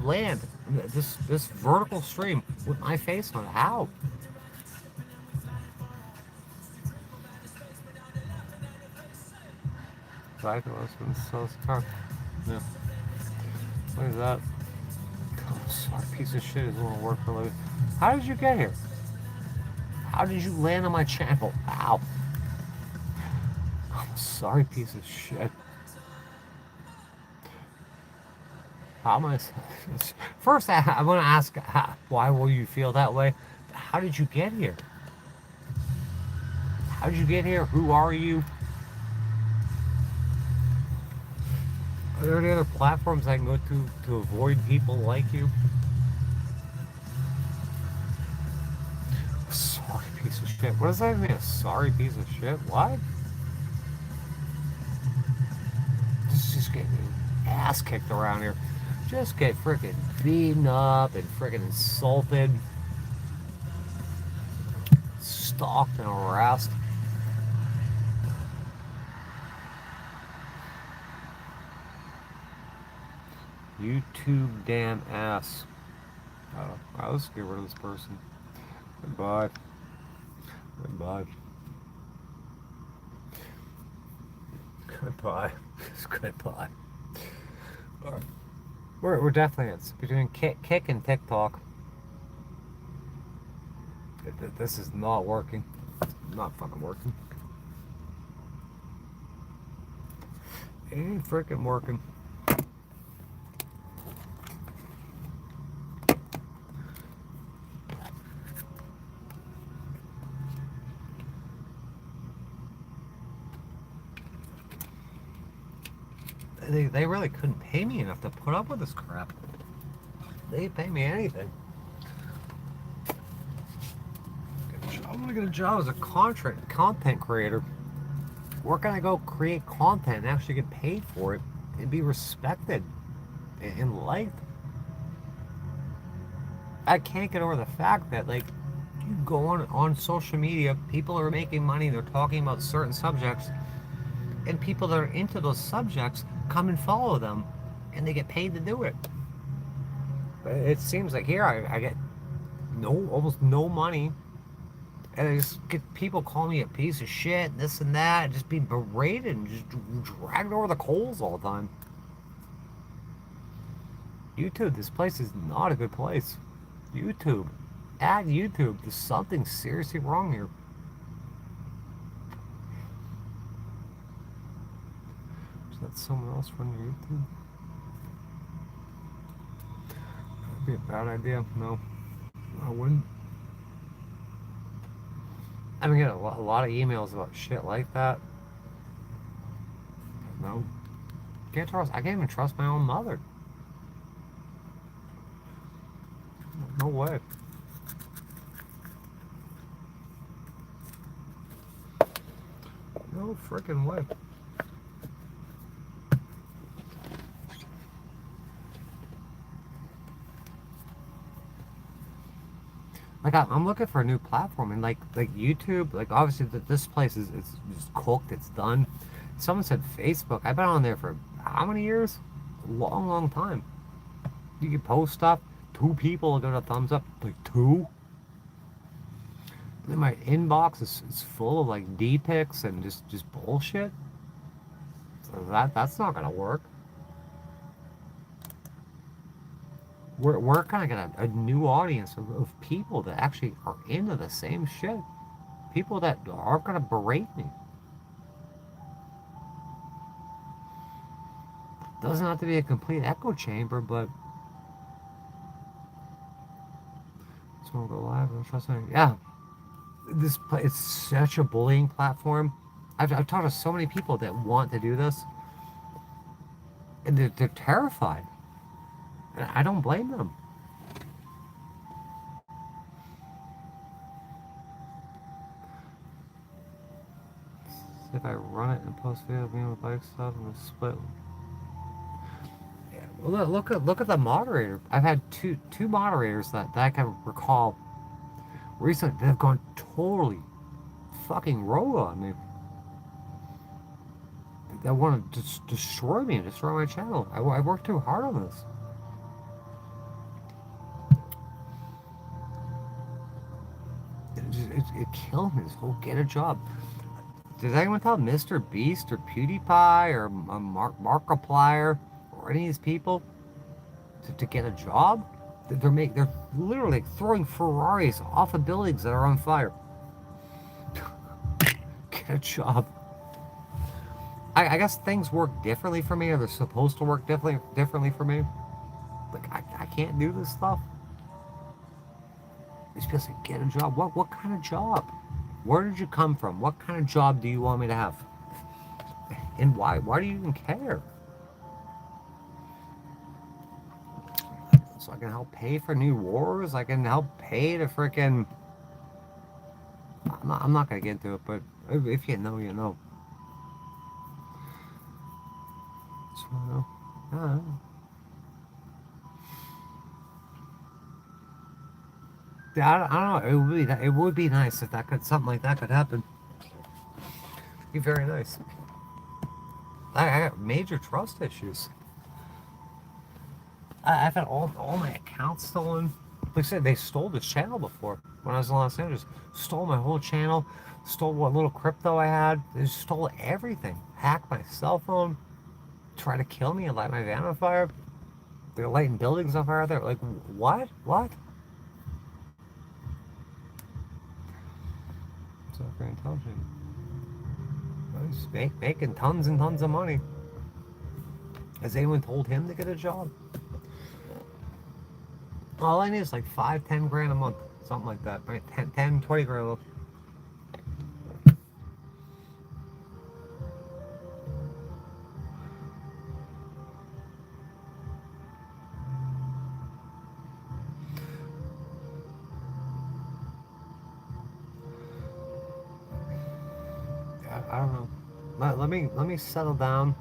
land this vertical stream with my face on it? How? I can listen to sales car. Yeah. What is that? Oh, sorry, piece of shit is going to work for a living. How did you get here? How did you land on my channel? How? I'm a sorry piece of shit. How am I? First, I want to ask, why will you feel that way? How did you get here? How did you get here? Who are you? Are there any other platforms I can go to avoid people like you? Sorry piece of shit. What does that mean? A sorry piece of shit? What? just get ass kicked around here. Just get freaking beaten up and freaking insulted, stalked and harassed. YouTube damn ass. Alright, let's get rid of this person. Goodbye. Goodbye. Goodbye. Goodbye. Alright. We're definitely it's between kick and TikTok. This is not working. It's not fucking working. It ain't freaking working. They really couldn't pay me enough to put up with this crap. They didn't pay me anything. I want to get a job as a content creator. Where can I go create content and actually get paid for it and be respected and liked? I can't get over the fact that, like, you go on social media, people are making money, they're talking about certain subjects, and people that are into those subjects come and follow them, and they get paid to do it. But it seems like here I get almost no money, and I just get people calling me a piece of shit, and this and that, and just being berated and just dragged over the coals all the time. YouTube, this place is not a good place. YouTube. At YouTube, there's something seriously wrong here. Is that someone else running YouTube? That'd be a bad idea. No, I wouldn't. I mean, get a lot of emails about shit like that. No. Can't trust. I can't even trust my own mother. No way. No freaking way. Like, I'm looking for a new platform, and like YouTube, like obviously this place is just cooked, it's done. Someone said Facebook. I've been on there for how many years? A long time. You can post stuff, 2 people will give it a thumbs up, like 2. Then my inbox is full of like D-pics and just bullshit. So that's not gonna work. We're kind of get a new audience of people that actually are into the same shit. People that aren't gonna berate me. Doesn't have to be a complete echo chamber, but someone go live. Don't trust me. Yeah, it's such a bullying platform. I've talked to so many people that want to do this, and they're terrified. And I don't blame them. See if I run it and post video of me on the bike stuff and the split. Yeah, well, look at the moderator. I've had two moderators that I can recall recently that have gone totally fucking rogue on me. They want to destroy me and destroy my channel. I worked too hard on this. It killed me, this whole get a job. Does anyone tell Mr. Beast or PewDiePie or Markiplier or any of these people to get a job? They're literally throwing Ferraris off of buildings that are on fire. Get a job. I guess things work differently for me, or they're supposed to work differently for me. Like, I can't do this stuff. You're supposed to get a job. What kind of job? Where did you come from? What kind of job do you want me to have? And why? Why do you even care? So I can help pay for new wars? I can help pay to frickin'... I'm not gonna get into it, but if you know, you know. So, uh, yeah, I don't know. It would be nice if that could something like that could happen. It'd be very nice. I got major trust issues. I've had all my accounts stolen. Like I said, they stole this channel before when I was in Los Angeles. Stole my whole channel. Stole what little crypto I had. They just stole everything. Hacked my cell phone. Tried to kill me and light my van on fire. They're lighting buildings on fire. They're like, what? What? So very intelligent. He's making tons and tons of money. Has anyone told him to get a job? All I need is like 5, 10 grand a month. Something like that. Right? 10, 20 grand a month. I don't know. Let me settle down.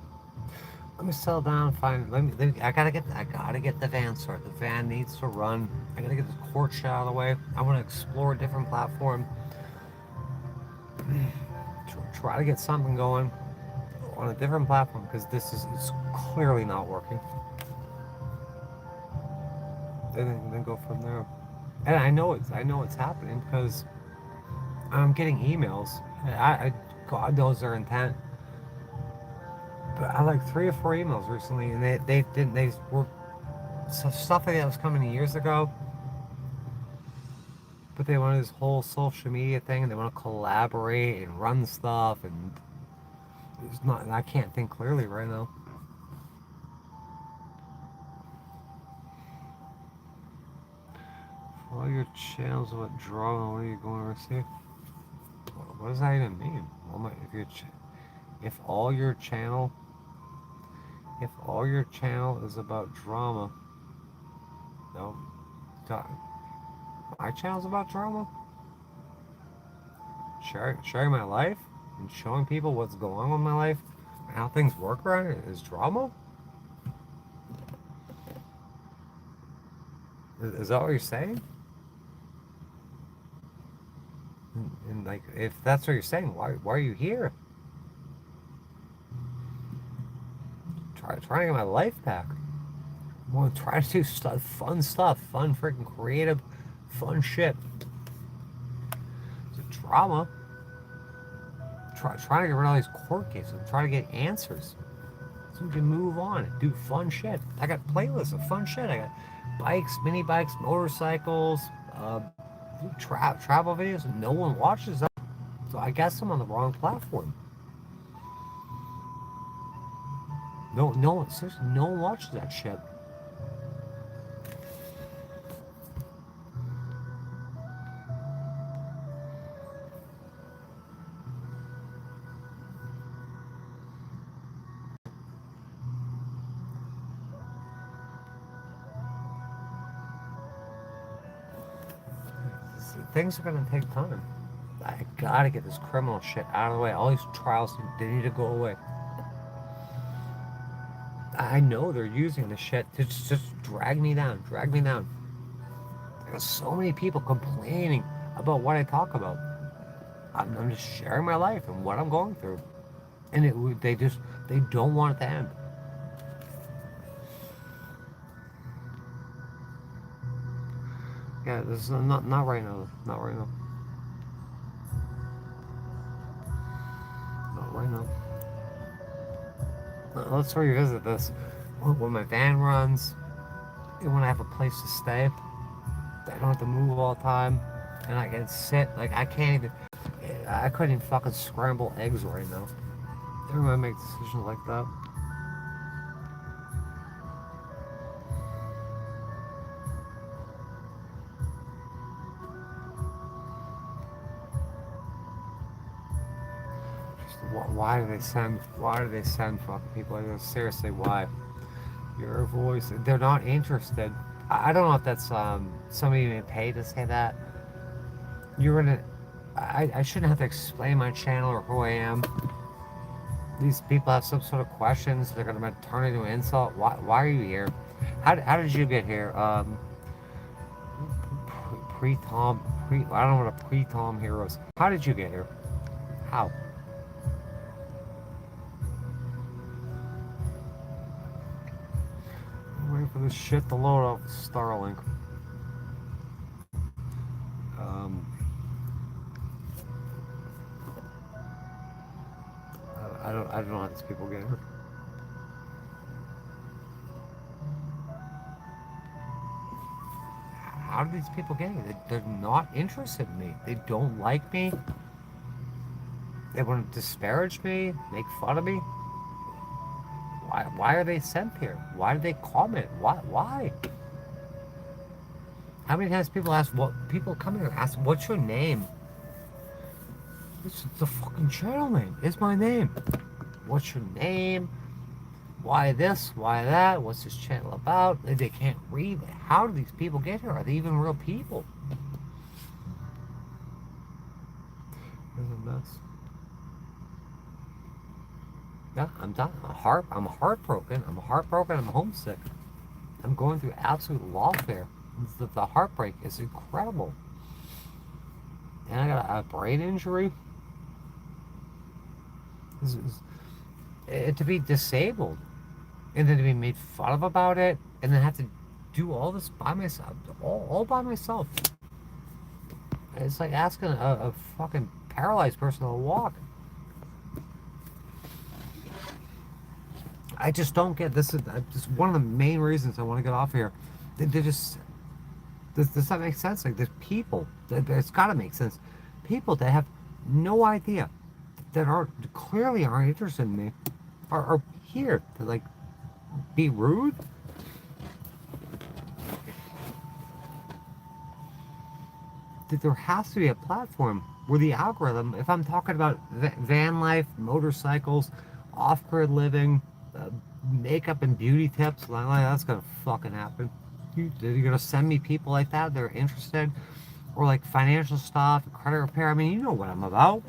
Let me settle down. Find. I gotta get the van sorted. The van needs to run. I gotta get this court shit out of the way. I want to explore a different platform. Try to get something going on a different platform because this is it's clearly not working. And then go from there. And I know it's happening because I'm getting emails. God knows their intent. But I like 3 or 4 emails recently, and they were stuff that was coming years ago. But they wanted this whole social media thing, and they want to collaborate and run stuff, and it's not. I can't think clearly right now. For all your channels about drama, what are you going to receive? What does that even mean? If all your channel is about drama, no, my channel's about drama. Sharing my life and showing people what's going on with my life and how things work around it is drama. Is that what you're saying? And like, if that's what you're saying, why are you here? Trying to get my life back. I want to try to do fun, freaking creative, fun shit. It's a drama. Trying to get rid of all these court cases. Trying to get answers. So we can move on and do fun shit. I got playlists of fun shit. I got bikes, mini bikes, motorcycles, travel videos. No one watches that. So I guess I'm on the wrong platform. Seriously, no one watches that shit. Things are gonna take time. I gotta get this criminal shit out of the way. All these trials, they need to go away. I know they're using this shit to just drag me down. There's so many people complaining about what I talk about. I'm just sharing my life and what I'm going through, and they don't want it to end. Yeah, this is not right now. Not right now. Not right now. Let's revisit this when my van runs and when I have a place to stay. I don't have to move all the time, and I can sit. Like I couldn't even fucking scramble eggs right now. Everyone make decisions like that. Why do they send fucking people like this? Seriously, why? Your voice, they're not interested. I don't know if that's somebody being paid to say that. I shouldn't have to explain my channel or who I am. These people have some sort of questions. They're gonna turn it into an insult. Why are you here? How did you get here? Pre-Tom, I don't know what a pre-Tom hero is. How did you get here? How? I'm waiting for this shit to load off Starlink. Um, I don't know how these people get here. How do these people get here? They're not interested in me. They don't like me. They want to disparage me, make fun of me. Why are they sent here? Why do they comment? Why? How many times people ask what people come here ask what's your name? It's the fucking channel name. It's my name. What's your name? Why this? Why that? What's this channel about? They can't read. How do these people get here? Are they even real people? It's a mess. Yeah, I'm done. I'm heartbroken. I'm heartbroken. I'm homesick. I'm going through absolute lawfare. The heartbreak is incredible. And I got a brain injury. To be disabled and then to be made fun of about it and then have to do all this by myself, all by myself. It's like asking a fucking paralyzed person to walk. I just don't get this. Is one of the main reasons I want to get off here. They just does that make sense? Like there's people. It's got to make sense. People that have no idea, that clearly aren't interested in me, are here to like be rude. That there has to be a platform where the algorithm, if I'm talking about van life, motorcycles, off-grid living, makeup and beauty tips, that's gonna fucking happen. You're gonna send me people like that that are interested, or like financial stuff, credit repair. I mean, you know what I'm about.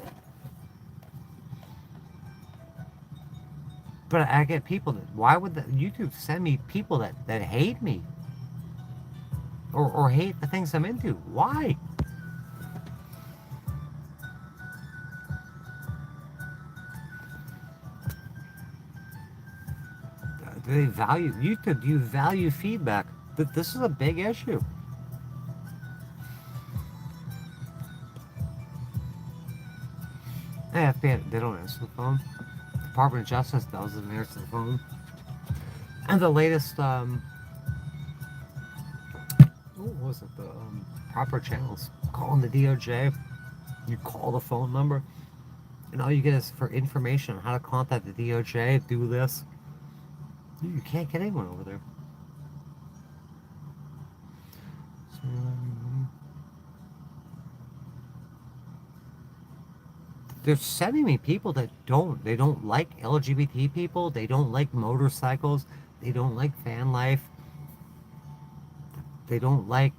But I get people that, why would YouTube send me people that hate me? Or hate the things I'm into? Why? Do they value YouTube? Do you value feedback? That this is a big issue. FBI, they don't answer the phone. Department of Justice doesn't answer the phone. And the latest, what was it? The proper channels. Calling the DOJ. You call the phone number, and all you get is for information on how to contact the DOJ. Do this. You can't get anyone over there. They're sending me people that they don't like LGBT people, they don't like motorcycles, they don't like van life, they don't like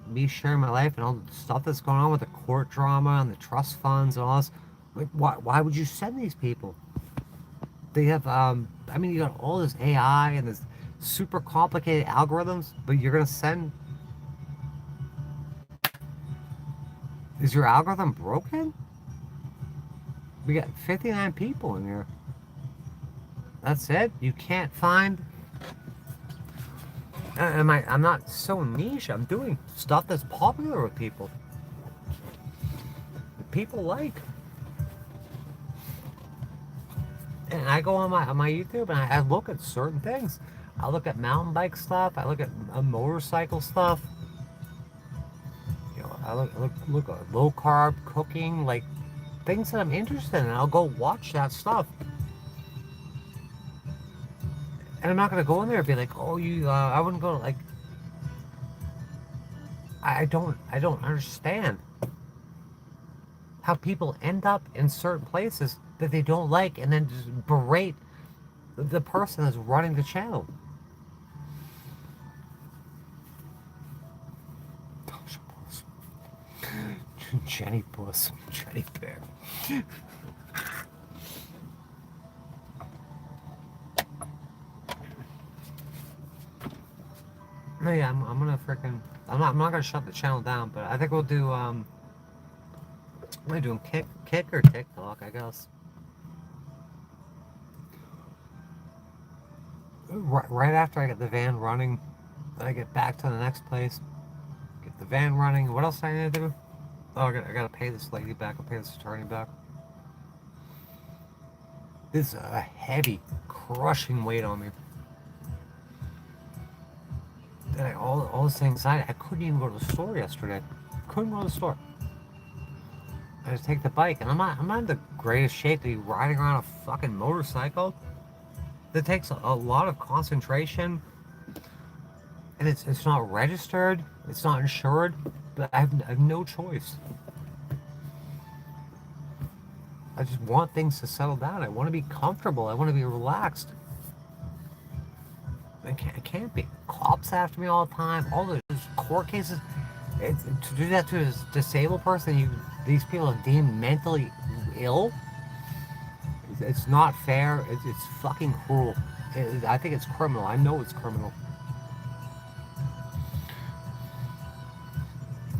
me sharing my life and all the stuff that's going on with the court drama and the trust funds and all this. Like, why would you send these people? They have, I mean, you got all this AI and this super complicated algorithms, but you're going to send... Is your algorithm broken? We got 59 people in here. That's it? You can't find... I'm not so niche. I'm doing stuff that's popular with people. People like. And I go on my YouTube and I look at certain things. I look at mountain bike stuff. I look at motorcycle stuff. You know, I look at low carb cooking, like things that I'm interested in. I'll go watch that stuff. And I'm not gonna go in there and be like, oh, I wouldn't go like. I don't understand how people end up in certain places that they don't like and then just berate the person that's running the channel. Tasha Puss. Jenny Puss. Jenny Bear. No, yeah, I'm gonna freaking. I'm not gonna shut the channel down, but I think we'll do. What am I doing? Kick or TikTok? I guess. Right after I get the van running, I get back to the next place. Get the van running. What else do I need to do? Oh, I gotta pay this lady back. I'll pay this attorney back. This is a heavy, crushing weight on me. And all this anxiety. I couldn't even go to the store yesterday. Couldn't go to the store. I just take the bike, and I'm not in the greatest shape to be riding around a fucking motorcycle. That takes a lot of concentration, and it's not registered. It's not insured. But I have no choice. I just want things to settle down. I want to be comfortable. I want to be relaxed. I can't be. Cops after me all the time. All those court cases. To do that to a disabled person, these people are deemed mentally ill. It's not fair. It's fucking cruel. I think it's criminal. I know it's criminal.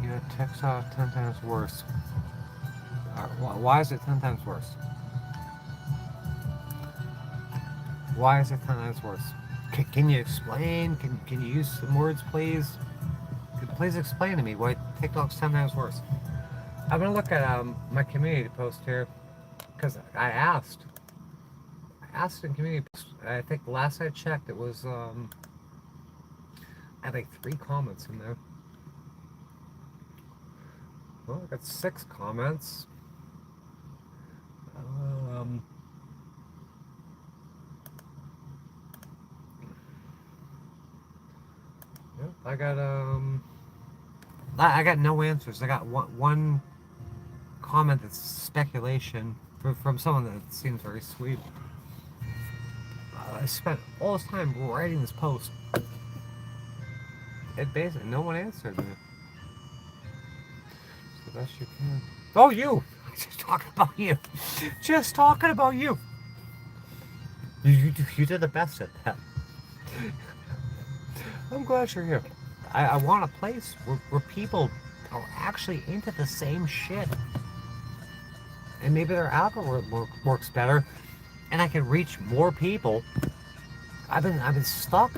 Yeah, TikTok 10 times worse. Why is it 10 times worse? Why is it 10 times worse? Can you explain? Can you use some words, please? Please explain to me why TikTok's 10 times worse. I'm gonna look at my community post here because I asked in community post. I think last I checked it was I had like 3 comments in there. Well, I got 6 comments. Yep, I got no answers. I got one comment that's speculation from someone that seems very sweet. I spent all this time writing this post. It basically, no one answered me. It's the best you can. Oh, you! Just talking about you. Just talking about you. You did the best at that. I'm glad you're here. I want a place where people are actually into the same shit. And maybe their algorithm works better, and I can reach more people. I've been stuck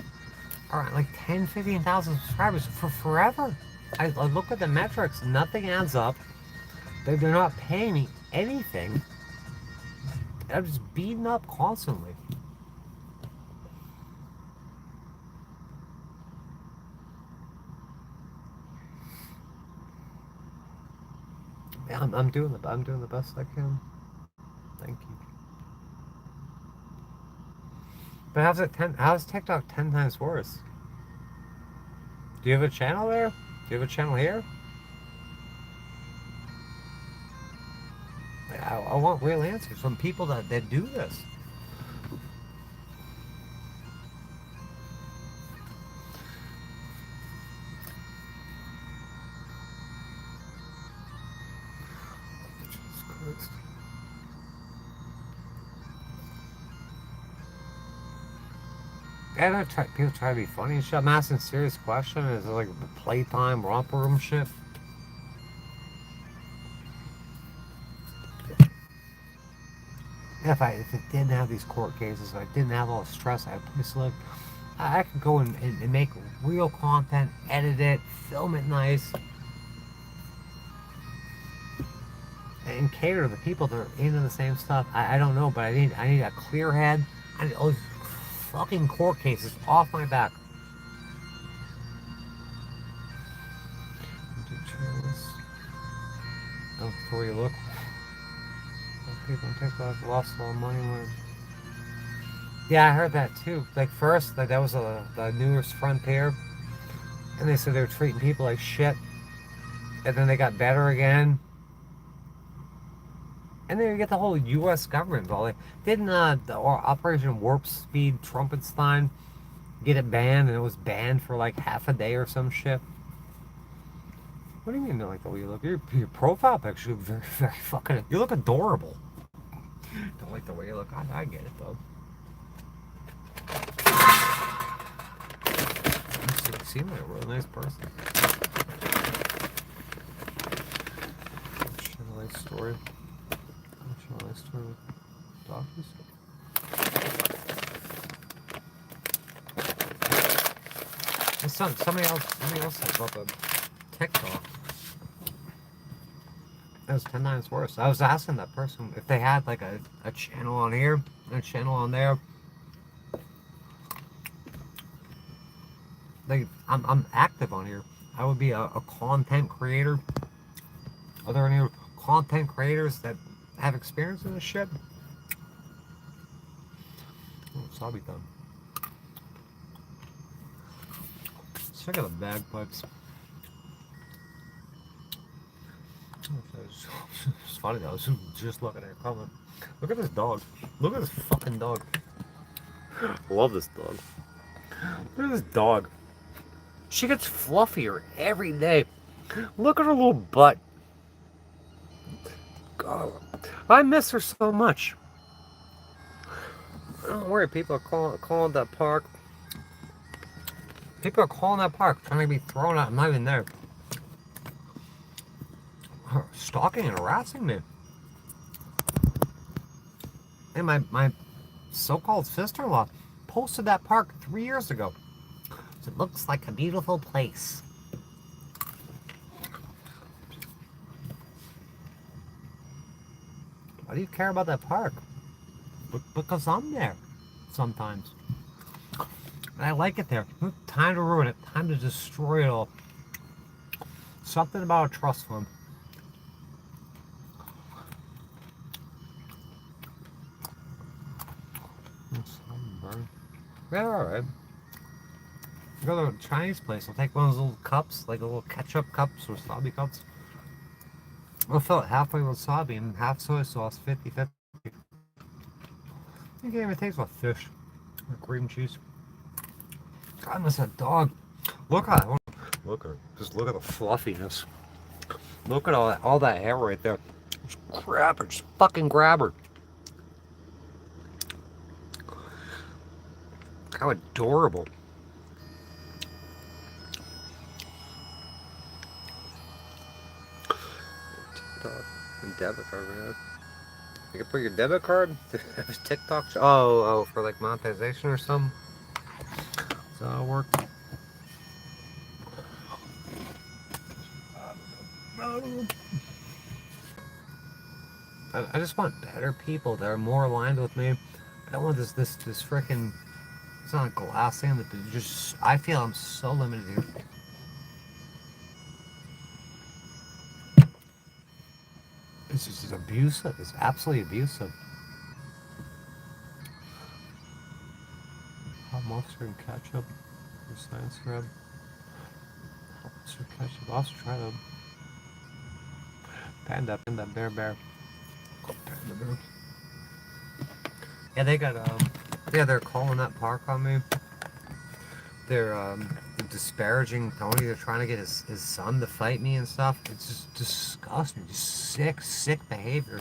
around like 10, 15,000 subscribers for forever. I look at the metrics, nothing adds up. They're not paying me anything. I'm just beaten up constantly. Yeah, I'm doing the best I can. Thank you. But how's TikTok 10 times worse? Do you have a channel there? Do you have a channel here? I want real answers from people that do this. Jesus Christ. Yeah, people try to be funny and shit. I'm asking serious question. Is it like playtime, romper room shit? If it didn't have these court cases, if I didn't have all the stress I have to live, I could go and make real content, edit it, film it nice, and cater to the people that are into the same stuff. I don't know, but I need a clear head. I need all these fucking court cases off my back. Oh, before you look. People on TikTok lost a lot of money. Yeah, I heard that too. Like first, that was the newest frontier, and they said they were treating people like shit, and then they got better again, and then you get the whole U.S. government involved. Didn't the Operation Warp Speed Trumpenstein get it banned, and it was banned for like half a day or some shit? What do you mean, like the way you look? Your profile picture, very, very fucking. You look adorable. Don't like the way you look. I get it though. seemed like a really nice person. Share a nice story. Share a nice story with doctors. And somebody else said about the TikTok. It was 10 times worse. I was asking that person if they had like a channel on here and a channel on there. Like, I'm active on here. I would be a content creator. Are there any content creators that have experience in this shit? Oh, Sabi done. Let's check out the bagpipes. It's funny though. I was just looking at a comment. Look at this dog. Look at this fucking dog. I love this dog. Look at this dog. She gets fluffier every day. Look at her little butt. God, I miss her so much. Don't worry, people are calling that park. People are calling that park, trying to be thrown out. I'm not even there. Stalking and harassing me. And my so-called sister-in-law posted that park 3 years ago. So it looks like a beautiful place. Why do you care about that park? Because I'm there sometimes. And I like it there. Time to ruin it. Time to destroy it all. Something about a trust fund. Yeah, alright. Go to a Chinese place. I'll take one of those little cups, like a little ketchup cups or wasabi cups. I'll fill it halfway with wasabi and half soy sauce, 50-50. I think it even tastes like fish or cream cheese. God, I miss that dog. Look at it. Look at her. Just look at the fluffiness. Look at all that hair right there. Just grab her. Just fucking grab her. How adorable. TikTok and debit card, man. You can put your debit card? TikTok? Oh, for like monetization or something? So that'll work. I just want better people that are more aligned with me. I don't want this freaking. It's not a glass thing, but just I feel I'm so limited here. It's just abusive. It's absolutely abusive. Hot mustard and ketchup. Your science grab. Hot mustard ketchup. I'll also try them. Panda, bear. Oh, panda bear. Yeah, they got yeah, they're calling that park on me. They're disparaging Tony. They're trying to get his son to fight me and stuff. It's just disgusting. Just sick behavior.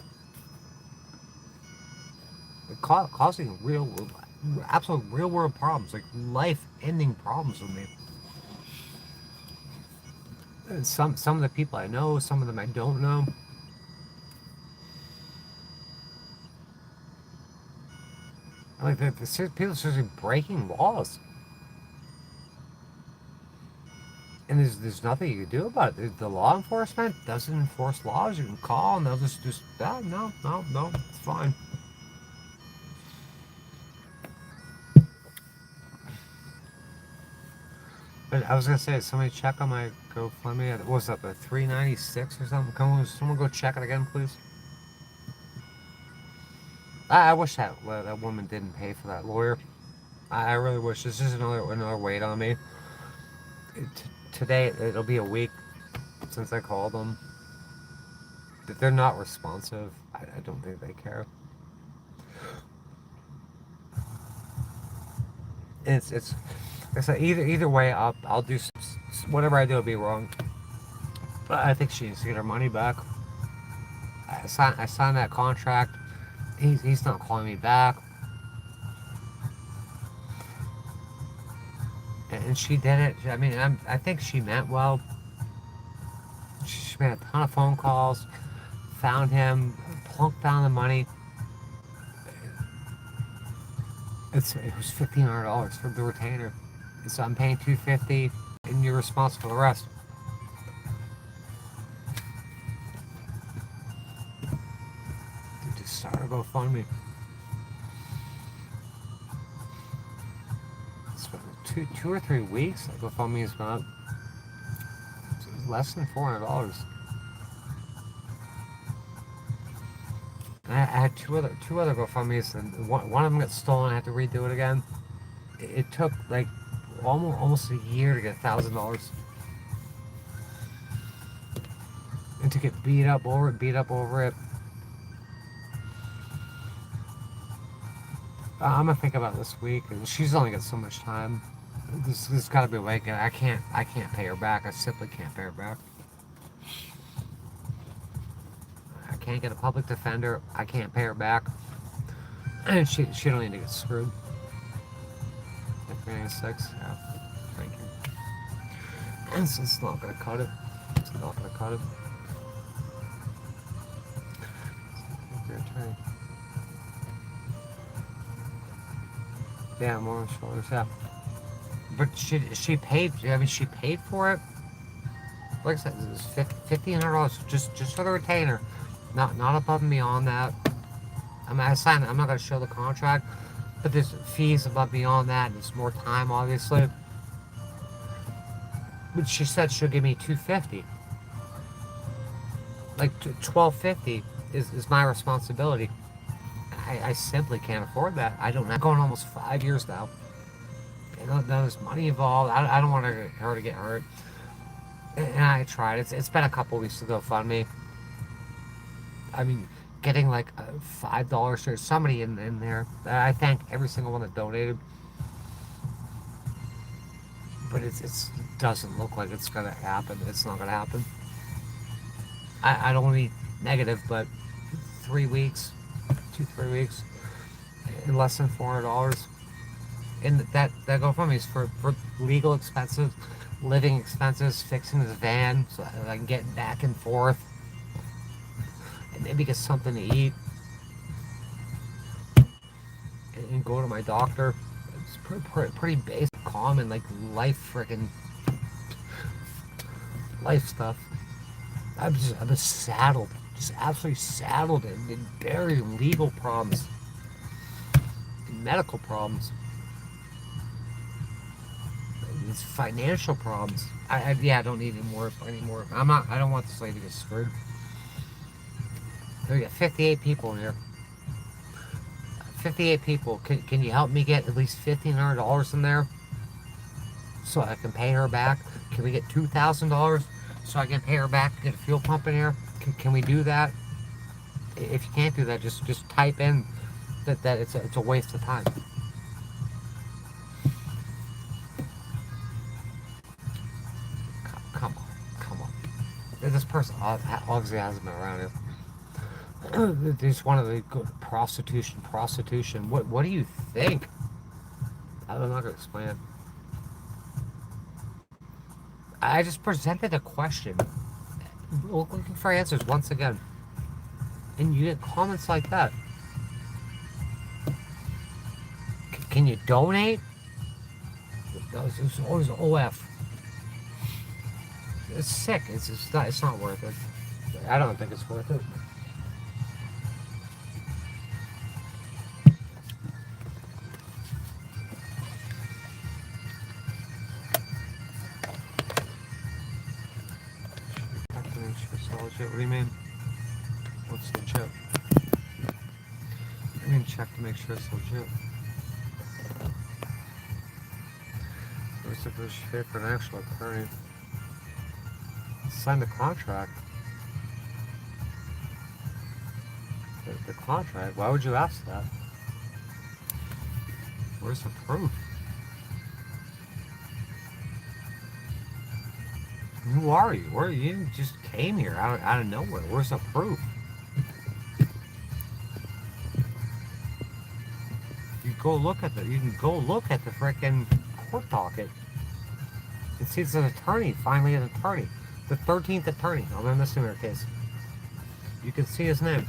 Causing absolute real world problems, like life-ending problems with me. And some of the people I know, some of them I don't know. Like people are seriously breaking laws. And there's nothing you can do about it. The law enforcement doesn't enforce laws. You can call and they'll just no, it's fine. But I was gonna say, somebody check on my GoFundMe. What was that, the $396 or something? Come on, someone go check it again, please. I wish that woman didn't pay for that lawyer. I really wish. This is another weight on me. Today it'll be a week since I called them. They're not responsive. I don't think they care. It's either way. I'll do whatever I do will be wrong. But I think she needs to get her money back. I signed that contract. He's not calling me back. And she did it. I mean, I think she meant well. She made a ton of phone calls, found him, plunked down the money. It was $1,500 for the retainer. So I'm paying $250, and you're responsible for the rest. Just start a GoFundMe. It's been two or 3 weeks. GoFundMe has gone up. It's less than $400. And I had two other GoFundMes, and one of them got stolen. I had to redo it again. It took like almost a year to get $1,000, and to get beat up over it. I'm gonna think about it this week, and she's only got so much time. This got to be a way. I can't pay her back. I simply can't pay her back. I can't get a public defender. I can't pay her back, and she don't need to get screwed. 96, yeah, thank you. It's not gonna cut it. It's not gonna cut it. Yeah, more on shoulders, yeah. But she paid. I mean, she paid for it. Like I said, it was $1,500 just for the retainer, not above and beyond that. I mean, I signed. I'm not gonna show the contract, but there's fees above and beyond that, and it's more time, obviously. But she said she'll give me $250. Like $1,250 is my responsibility. I simply can't afford that. I don't. I'm going almost 5 years now. And there's money involved. I don't want her to get hurt. And I tried. It's been a couple weeks to GoFundMe. I mean, getting like $5 for somebody in there. I thank every single one that donated. But it doesn't look like it's gonna happen. It's not gonna happen. I don't want to be negative, but 3 weeks, 2-3 weeks, in less than $400. And that GoFundMe is for legal expenses, living expenses, fixing his van so that I can get back and forth, and maybe get something to eat, and go to my doctor. It's pretty basic, common, like life stuff. I'm just saddled, just absolutely saddled and buried in legal problems, and medical problems. It's financial problems. I don't need anymore. I don't want this lady to get screwed. We got 58 people in here. 58 people. Can you help me get at least $1,500 in there so I can pay her back? Can we get $2,000 so I can pay her back and get a fuel pump in here? Can we do that? If you can't do that, just type in that it's a waste of time. Come on. This person obviously hasn't been around here. They just wanted to go to prostitution. What do you think? I'm not gonna explain it. I just presented a question, looking for answers once again, and you get comments like that. Can you donate? It's always OF. It's sick. It's not worth it. I don't think it's worth it. What do you mean? What's legit? I mean, check to make sure it's legit. Where's the shape for an actual attorney? Sign the contract. The contract? Why would you ask that? Where's the proof? Who are you? You just came here out of nowhere. Where's the proof? You can go look at the freaking court docket. And see, it's an attorney, finally an attorney. The 13th attorney on the misdemeanor case. You can see his name.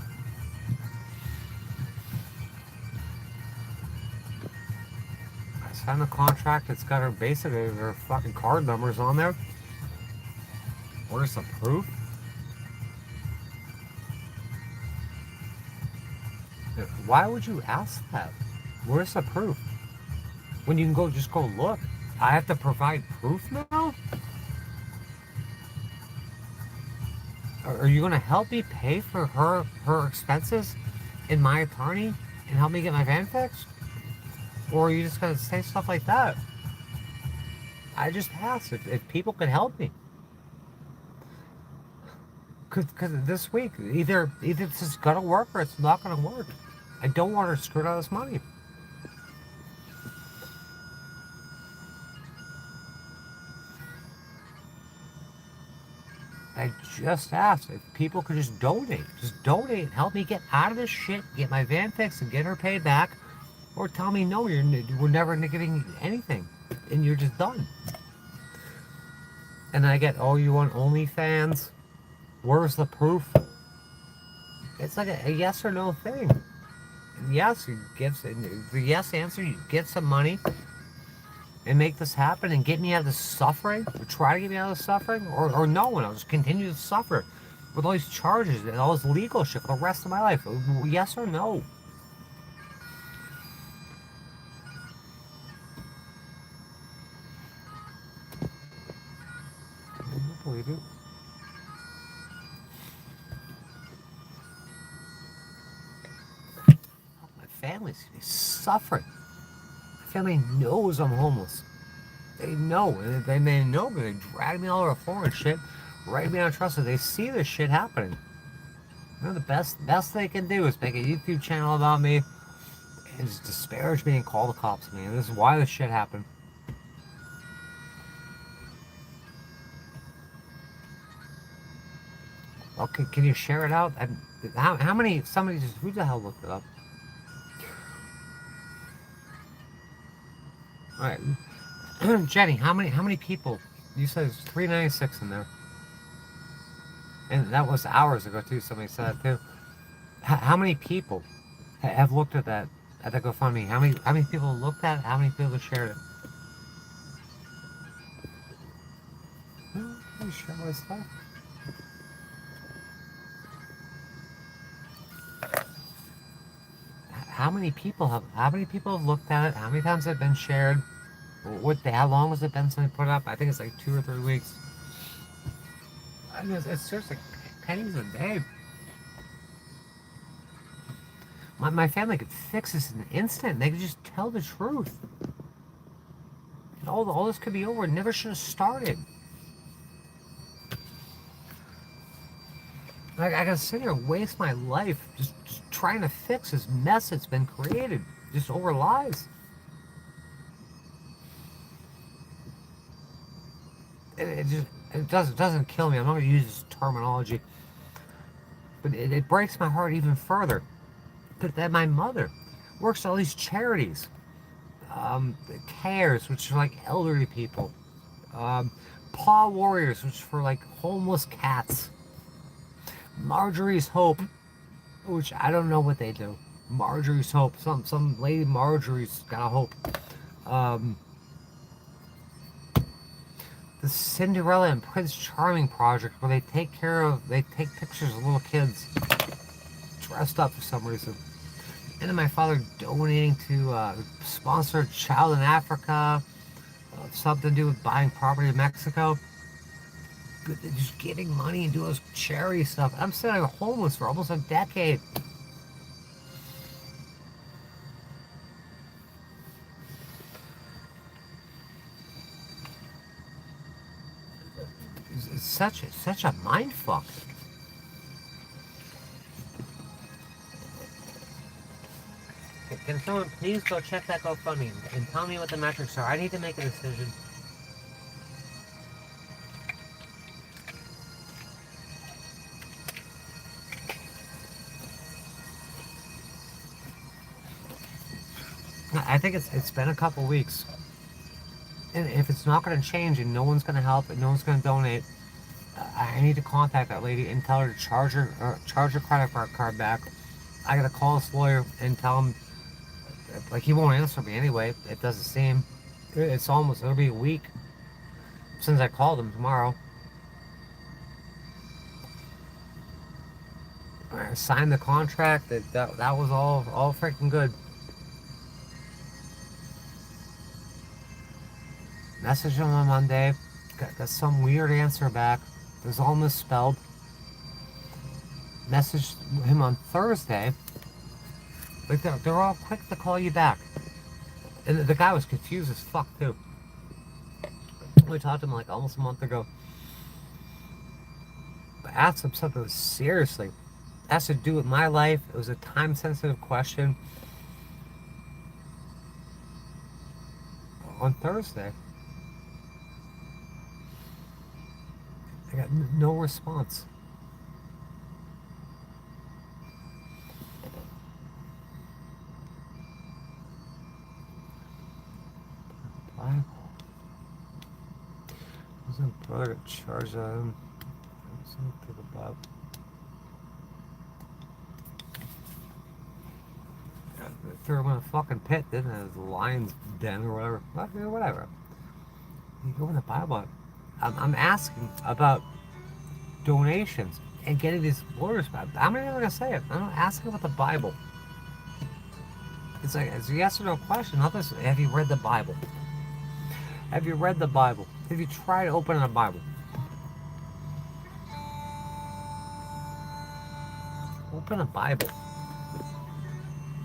I signed the contract. It's got her basically her fucking card numbers on there. Where's the proof? Why would you ask that? Where's the proof? When you can just go look. I have to provide proof now? Are you gonna help me pay for her expenses and my attorney and help me get my van fixed? Or are you just gonna say stuff like that? I just asked if people could help me. Cause this week, either this is gonna work or it's not gonna work. I don't want her screwed out of this money. I just asked if people could just donate. Just donate and help me get out of this shit, get my van fixed and get her paid back. Or tell me, no, we're never giving anything. And you're just done. And I get, oh, you want OnlyFans? Where's the proof? It's like a yes or no thing. And yes, the yes answer, you get some money and make this happen and get me out of this suffering, or try to get me out of this suffering, or no, and I'll just continue to suffer with all these charges and all this legal shit for the rest of my life. Yes or no? I don't believe it. My family's suffering. My family knows I'm homeless. They know, and they may know, but they drag me all over the floor and shit, write me on trust. They see this shit happening. You know, the best they can do is make a YouTube channel about me and just disparage me and call the cops on me. And this is why this shit happened. Okay, can you share it out? How many? Somebody just who the hell looked it up? All right, Jenny, how many people? You said it's 396 in there, and that was hours ago too. Somebody said that too. How many people have looked at that GoFundMe? How many people looked at it? How many people have shared it? Can you share my stuff? How many people have looked at it? How many times has it been shared? How long has it been since I put it up? I think it's like 2 or 3 weeks. I mean, it's seriously pennies a day. My family could fix this in an instant. They could just tell the truth. And all this could be over. It never should have started. I gotta sit here and waste my life just trying to fix this mess that's been created just over lies. It doesn't kill me. I'm not gonna use this terminology, but it breaks my heart even further that my mother works at all these charities, CARES, which are like elderly people, Paw Warriors, which is for like homeless cats. Marjorie's Hope, which I don't know what they do. Marjorie's Hope. Some lady Marjorie's got a hope. The Cinderella and Prince Charming project, where they take pictures of little kids dressed up for some reason. And then my father donating to sponsor a child in Africa, something to do with buying property in Mexico. Just giving money and doing this charity stuff. I'm sitting here homeless for almost a decade. It's such a mind fuck. Can someone please go check that GoFundMe and tell me what the metrics are? I need to make a decision. I think it's been a couple weeks. And if it's not going to change and no one's going to help and no one's going to donate, I need to contact that lady and tell her to charge her credit card back. I got to call this lawyer and tell him, like, he won't answer me anyway. It doesn't seem. It'll be a week since I called him tomorrow. I signed the contract. That was all freaking good. Messaged him on Monday. Got some weird answer back. It was all misspelled. Messaged him on Thursday. Like, they're all quick to call you back. And the guy was confused as fuck, too. We talked to him like almost a month ago. I asked him something seriously. It has to do with my life. It was a time-sensitive question. On Thursday, I got no response. Bible. Wasn't brother got charged on him. To the Bible. Threw him in a fucking pit, didn't it? The lion's den or whatever. Whatever. You go in the Bible. I'm asking about donations and getting these lawyers back. I'm not even gonna say it. I'm not asking about the Bible. It's like it's a yes or no question. Not this. Have you read the Bible? Have you read the Bible? Have you tried opening a Bible? Open a Bible.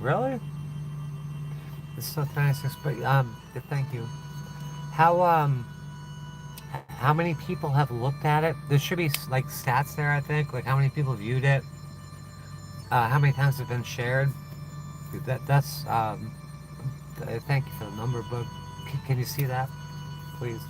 Really? It's so nice, but thank you. How many people have looked at it? There should be like stats there, I think, like how many people viewed it, how many times it's been shared. That's thank you for the number, but can you see that, please?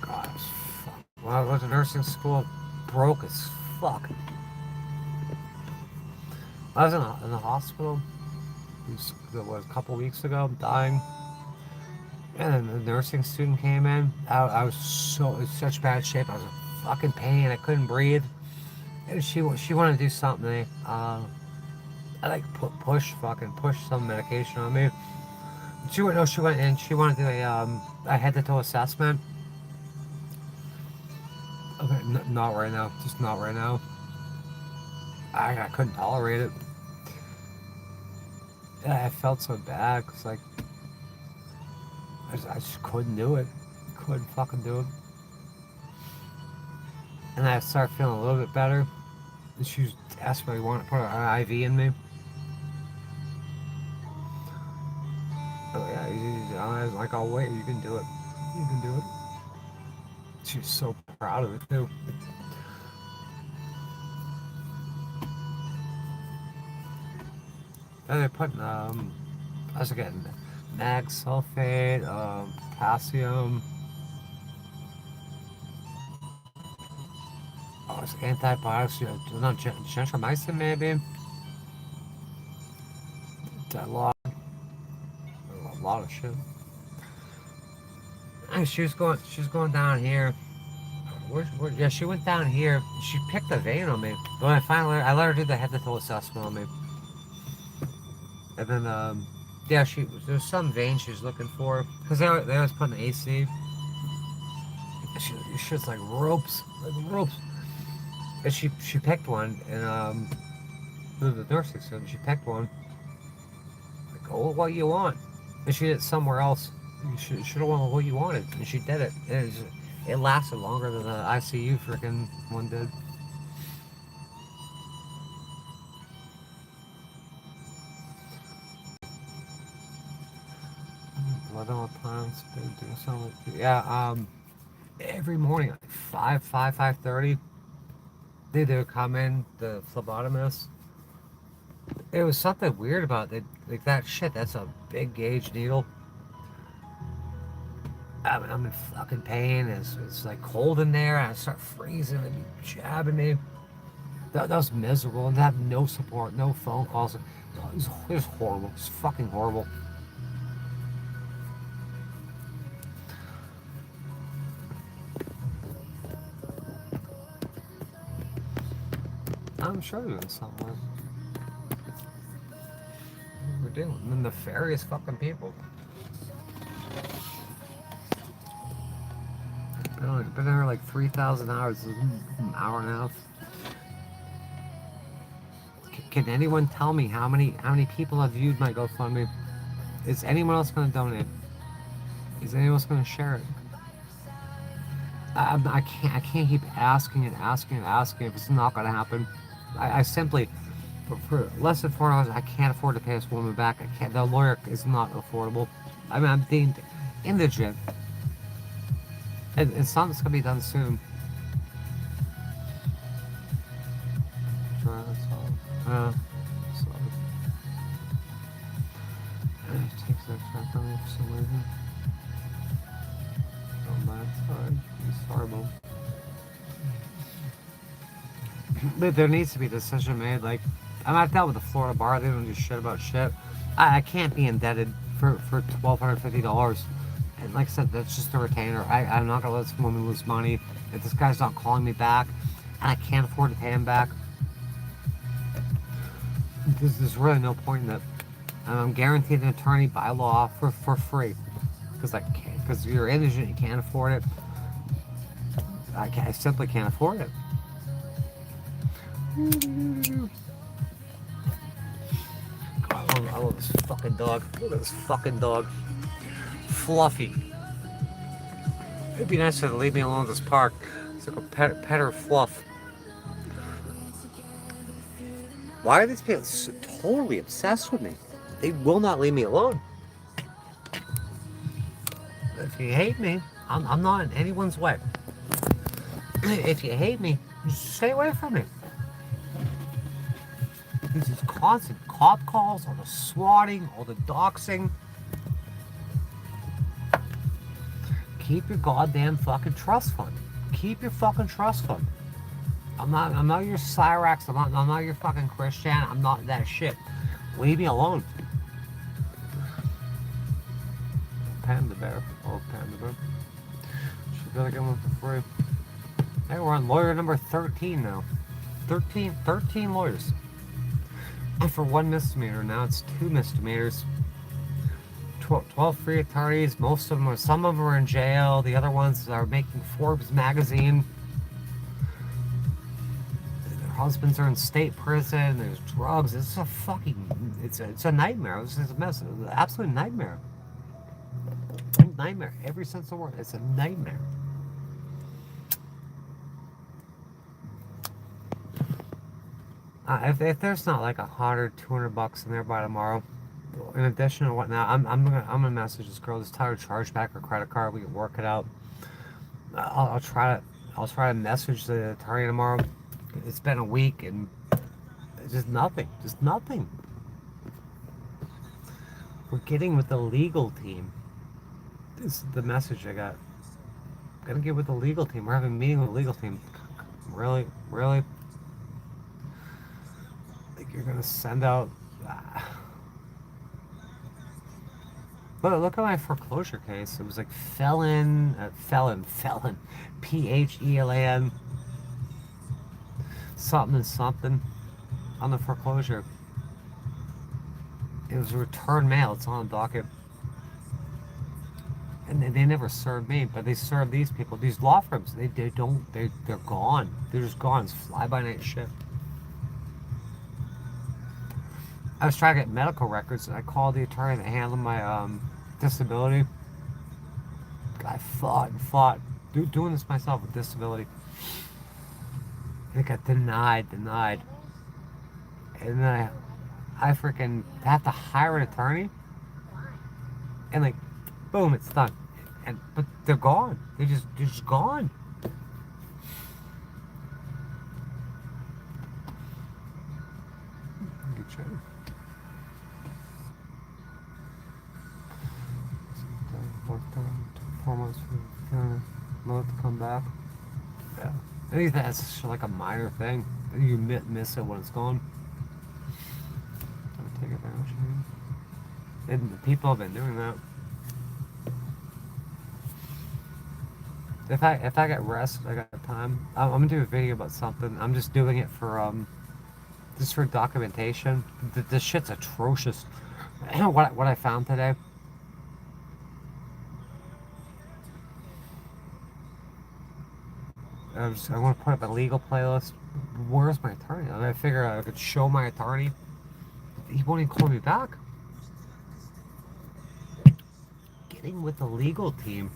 God, fuck. When I went to nursing school, broke as fuck. I was in the hospital. A couple weeks ago, dying. And then the nursing student came in. I was in such bad shape. I was in fucking pain. I couldn't breathe. And she wanted to do something. I like push some medication on me. She went in. She wanted to do a head to toe assessment. Okay, not right now. Just not right now. I couldn't tolerate it. I felt so bad because like I just couldn't do it. Couldn't fucking do it. And I started feeling a little bit better. And she asked me if I wanted to put an IV in me. Oh yeah, I was like, I'll wait. You can do it. You can do it. She was so proud of it too. Then they're putting I was getting mag sulfate, potassium. Oh, it's antibiotics. No, gentamicin maybe. A lot of shit. And she was going down here. Yeah, she went down here. She picked a vein on me. But I let her do the head to toe assessment on me. And then, yeah, there's some vein she was looking for. Because they always put an AC. She's like ropes. And she picked one. And, the nursing student, she picked one. Like, oh, what you want? And she did it somewhere else. You should have won what you wanted. And she did it. And it lasted longer than the ICU freaking one did. Blood on plants, doing something. Yeah, every morning at 5:30, they would come in, the phlebotomist. It was something weird about it. Like that shit, that's a big gauge needle. I'm in fucking pain. It's like cold in there, and I start freezing and jabbing me. That was miserable, and to have no support, no phone calls. It was horrible. It's fucking horrible. I'm sure you're in somewhere. We're dealing with nefarious fucking people. Been there like 3,000 hours, an hour and a half. Can anyone tell me how many people have viewed my GoFundMe? Is anyone else going to donate? Is anyone else going to share it? I can't keep asking and asking and asking if it's not going to happen. I simply, for less than $4, I can't afford to pay this woman back. I can't. The lawyer is not affordable. I mean, I'm being indigent, and something's going to be done soon. Sure, that's all. It takes that track on me for some reason. Oh man, sorry. I'm sorry, But there needs to be a decision made. Like, I've dealt with the Florida bar. They don't do shit about shit. I can't be indebted for $1,250. And like I said, that's just a retainer. I'm not going to let this woman lose money. If this guy's not calling me back, and I can't afford to pay him back, there's really no point in it. I'm guaranteed an attorney by law for free. Because you're indigent, you can't afford it. I simply can't afford it. I love this fucking dog. Look at this fucking dog. Fluffy. It'd be nicer to leave me alone in this park. It's like a pet or fluff. Why are these people so totally obsessed with me? They will not leave me alone. If you hate me, I'm not in anyone's way. If you hate me, just stay away from me. This is constant cop calls, all the swatting, all the doxing. Keep your goddamn fucking trust fund. Keep your fucking trust fund. I'm not your Cyrax. I'm not your fucking Christian. I'm not that shit. Leave me alone. Panda bear. Oh, panda bear. Should be able to get one for free. Hey, we're on lawyer number 13 now. 13 lawyers. And for one misdemeanor, now it's 2 misdemeanors. 12 free attorneys. Some of them are in jail. The other ones are making Forbes magazine. Their husbands are in state prison. There's drugs. It's a nightmare. It's a mess. It's an absolute nightmare. Nightmare. Every sense of the word. It's a nightmare. If there's not like $100, $200 in there by tomorrow, in addition to whatnot, I'm gonna message this girl. Just tell her to charge back her credit card. We can work it out. I'll try to message the attorney tomorrow. It's been a week and it's just nothing. We're getting with the legal team. This is the message I got. I'm gonna get with the legal team. We're having a meeting with the legal team. Really? Like you're gonna send out. Look at my foreclosure case. It was like felon, PHELAN, something on the foreclosure. It was return mail. It's on the docket. And they never served me, but they served these people, these law firms. They're gone. They're just gone. It's fly-by-night shit. I was trying to get medical records, and I called the attorney that handled my disability. I fought, doing this myself with disability. And it got denied. And then I freaking have to hire an attorney. And like, boom, it's done. But they're gone. They're just gone. Good show. 4 months for Mode to come back. Yeah. I think that's like a minor thing. You miss it when it's gone. Don't take advantage. And people have been doing that. If I get rest, I got time. I'm gonna do a video about something. I'm just doing it for just for documentation. This shit's atrocious. What I found today. I want to put up a legal playlist. Where's my attorney? I figure I could show my attorney. He won't even call me back. Getting with the legal team.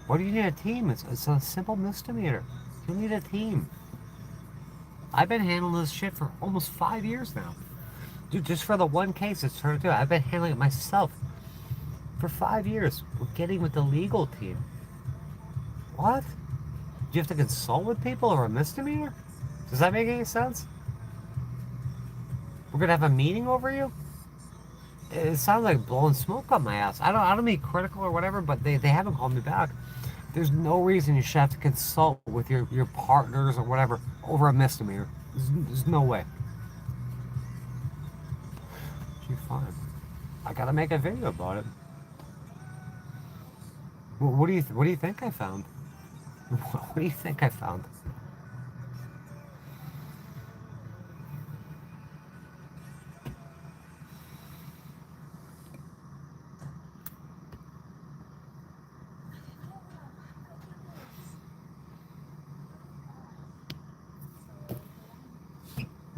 What do you need a team? It's a simple misdemeanor. You need a team. I've been handling this shit for almost 5 years now. Dude, just for the one case it's turned into, I've been handling it myself for 5 years. We're getting with the legal team. What? Do you have to consult with people or a misdemeanor? Does that make any sense? We're gonna have a meeting over you? It sounds like blowing smoke up my ass. I don't mean critical or whatever, but they haven't called me back. There's no reason you should have to consult with your partners or whatever over a misdemeanor. There's no way. Gee, fine. I gotta make a video about it. What do you think I found? What do you think I found?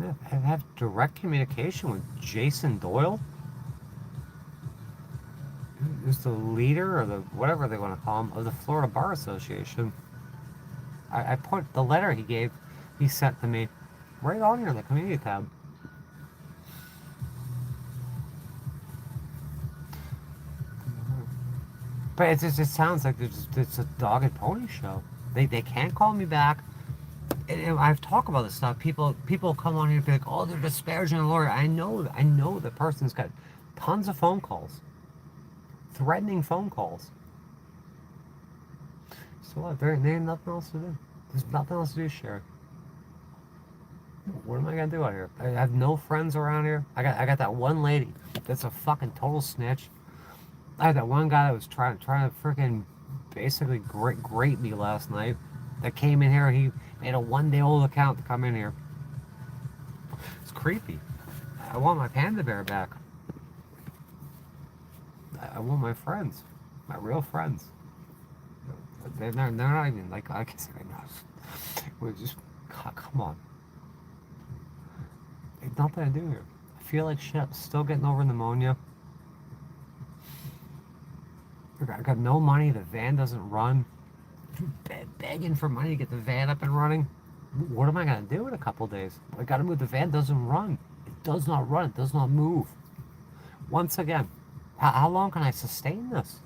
Yeah, I have direct communication with Jason Doyle. Who's the leader or the whatever they want to call him of the Florida Bar Association. I put the letter he sent to me right on here in the community tab. But it just sounds like it's a dog and pony show. They can't call me back. And I've talked about this stuff. People come on here and be like, oh, they're disparaging a lawyer. I know the person's got tons of phone calls. Threatening phone calls. So what? There ain't nothing else to do. There's nothing else to do, Sherry. What am I gonna do out here? I have no friends around here. I got that one lady that's a fucking total snitch. I had that one guy that was trying to freaking basically grate me last night. That came in here. He made a 1-day-old account to come in here. It's creepy. I want my panda bear back. I want my friends, my real friends. They're not even like I guess right now. We're just come on. There's nothing to do here. I feel like shit. I'm still getting over pneumonia. I got no money. The van doesn't run. Begging for money to get the van up and running. What am I gonna do in a couple days? I gotta move. The van doesn't run. It does not run. It does not move. Once again, how long can I sustain this?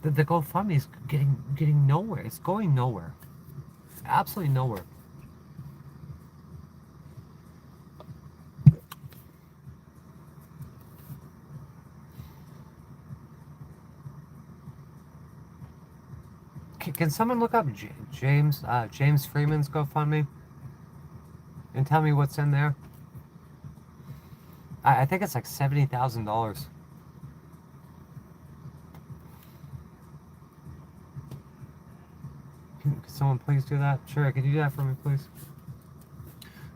The GoFundMe is getting nowhere. It's going nowhere. Absolutely nowhere. Can someone look up James Freeman's GoFundMe and tell me what's in there? I think it's like $70,000. Can someone please do that? Sure, could you do that for me, please?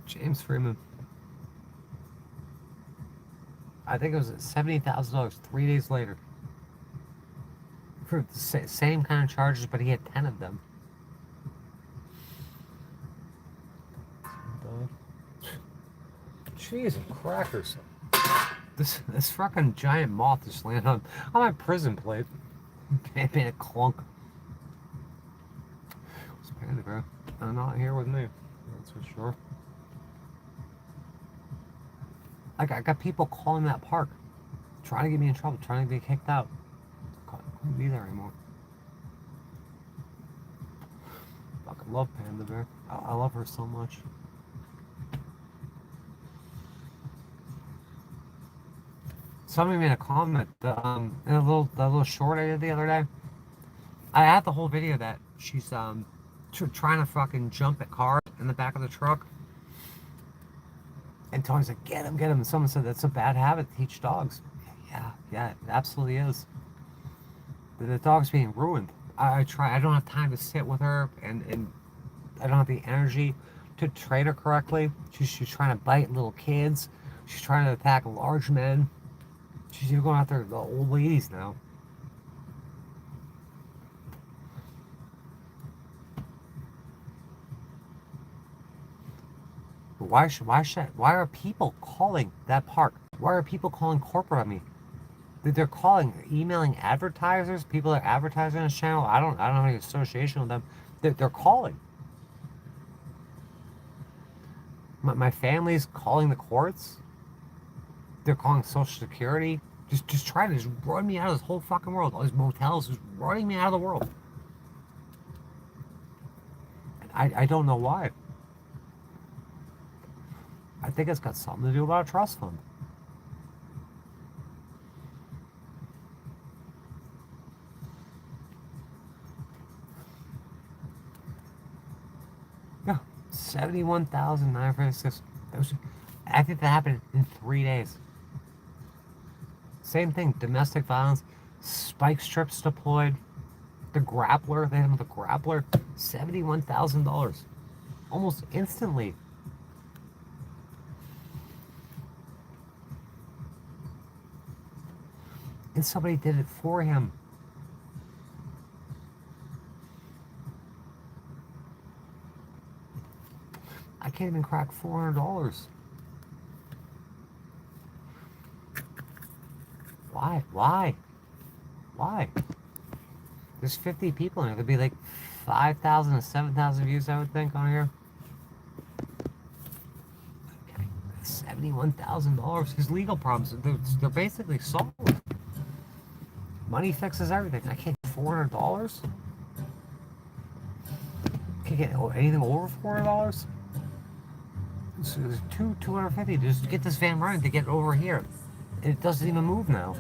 James Freeman. I think it was $70,000 3 days later. For the same kind of charges, but he had 10 of them. Cheese and crackers. This fucking giant moth just landed on my prison plate. It made a clunk. It's Panda Bear. They're not here with me. That's for sure. I got people calling that park, trying to get me in trouble, trying to get kicked out. Couldn't be there anymore. Fucking love Panda Bear. I love her so much. somebody made a comment in a little short I did the other day. I had the whole video that she's trying to fucking jump at cars in the back of the truck. And Tony's like, get him, get him. And someone said that's a bad habit to teach dogs. Yeah, it absolutely is. The dog's being ruined. I don't have time to sit with her, and I don't have the energy to train her correctly. She's trying to bite little kids. She's trying to attack large men. She's even going after the old ladies now. Why are people calling that park? Why are people calling corporate on me? They're emailing advertisers, people that are advertising on this channel. I don't have any association with them. They're calling. My family's calling the courts. They're calling Social Security. Just trying to run me out of this whole fucking world. All these motels just running me out of the world. I don't know why. I think it's got something to do about a trust fund. Yeah, 71,956. I think that happened in 3 days. Same thing, domestic violence, spike strips deployed, the grappler, they had him with a grappler, $71,000, almost instantly. And somebody did it for him. I can't even crack $400. Why? There's 50 people in it. There'd be like 5,000 to 7,000 views, I would think, on here. Okay. $71,000. His legal problems, they're basically solved. Money fixes everything. I can't get $400. Can't get anything over $400. So there's $250 just to get this van running to get over here. It doesn't even move now.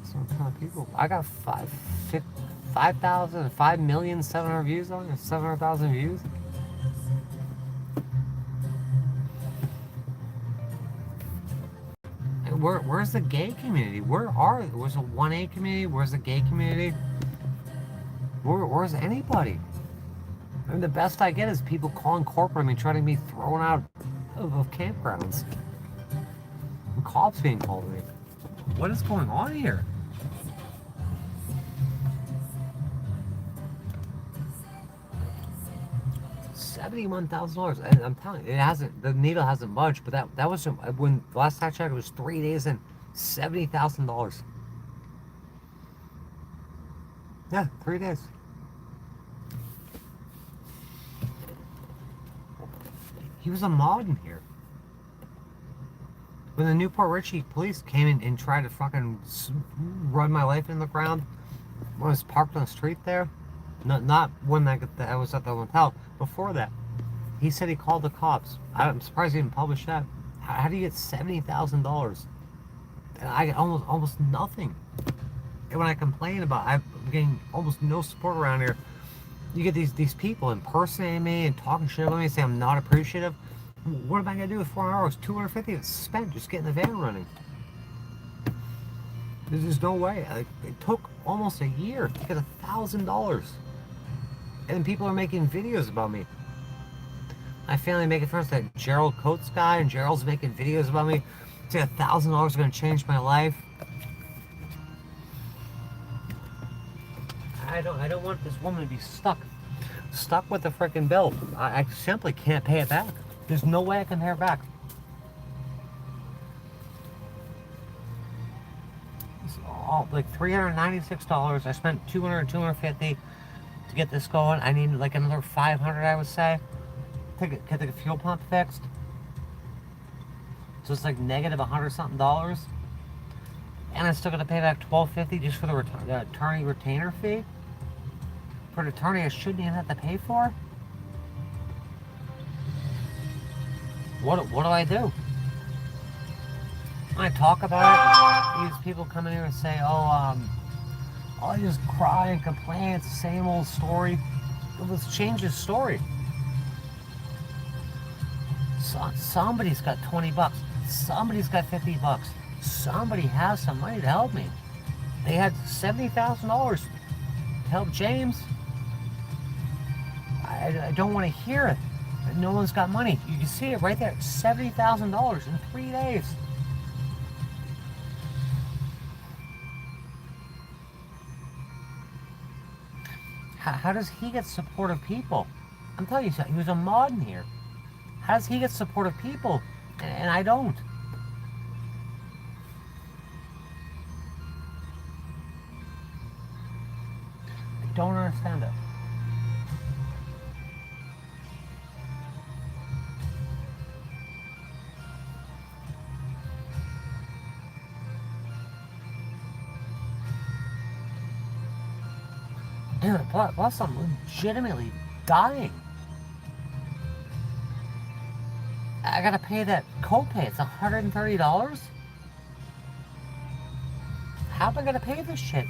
Some kind of people. I got 5,700 views on it. 700,000 views. And where's the gay community? Where's the 1A community? Where's the gay community? Where's anybody? I mean, the best I get is people calling corporate and trying to be thrown out of campgrounds. And cops being called me. What is going on here? $71,000. And I'm telling you, the needle hasn't budged, but that was when the last time I checked, it was 3 days in. $70,000. Yeah, 3 days. He was a mod in here. When the Newport Richie police came in and tried to fucking run my life in the ground when I was parked on the street there, not when I was at the hotel, before that, he said he called the cops. I'm surprised he didn't publish that. How do you get $70,000? And I get almost nothing. And when I complain about I'm getting almost no support around here, you get these people impersonating me and talking shit about me, saying I'm not appreciative. What am I gonna do with 4 hours? $250 is spent just getting the van running. There's no way. It took almost a year to get $1,000, and people are making videos about me. My family making friends with that Gerald Coates guy, and Gerald's making videos about me. Say $1,000 is gonna change my life. I don't want this woman to be stuck with the freaking bill. I simply can't pay it back. There's no way I can pay her back. It's all like $396. I spent $250 to get this going. I need like another $500, I would say, to get the fuel pump fixed. So it's like negative $100 something. And I still got to pay back $12.50 just for the attorney retainer fee. For an attorney I shouldn't even have to pay for? what do I do? When I talk about it, these people come in here and say, oh, I just cry and complain. It's the same old story. Well, let's change the story. Somebody's got 20 bucks. Somebody's got 50 bucks. Somebody has some money to help me. They had $70,000 to help James. I don't want to hear it. No one's got money. You can see it right there. $70,000 in 3 days. How does he get supportive people? I'm telling you something. He was a mod in here. How does he get supportive people and I don't? I don't understand it. Plus, I'm legitimately dying. I gotta pay that copay. It's $130. How am I gonna pay this shit?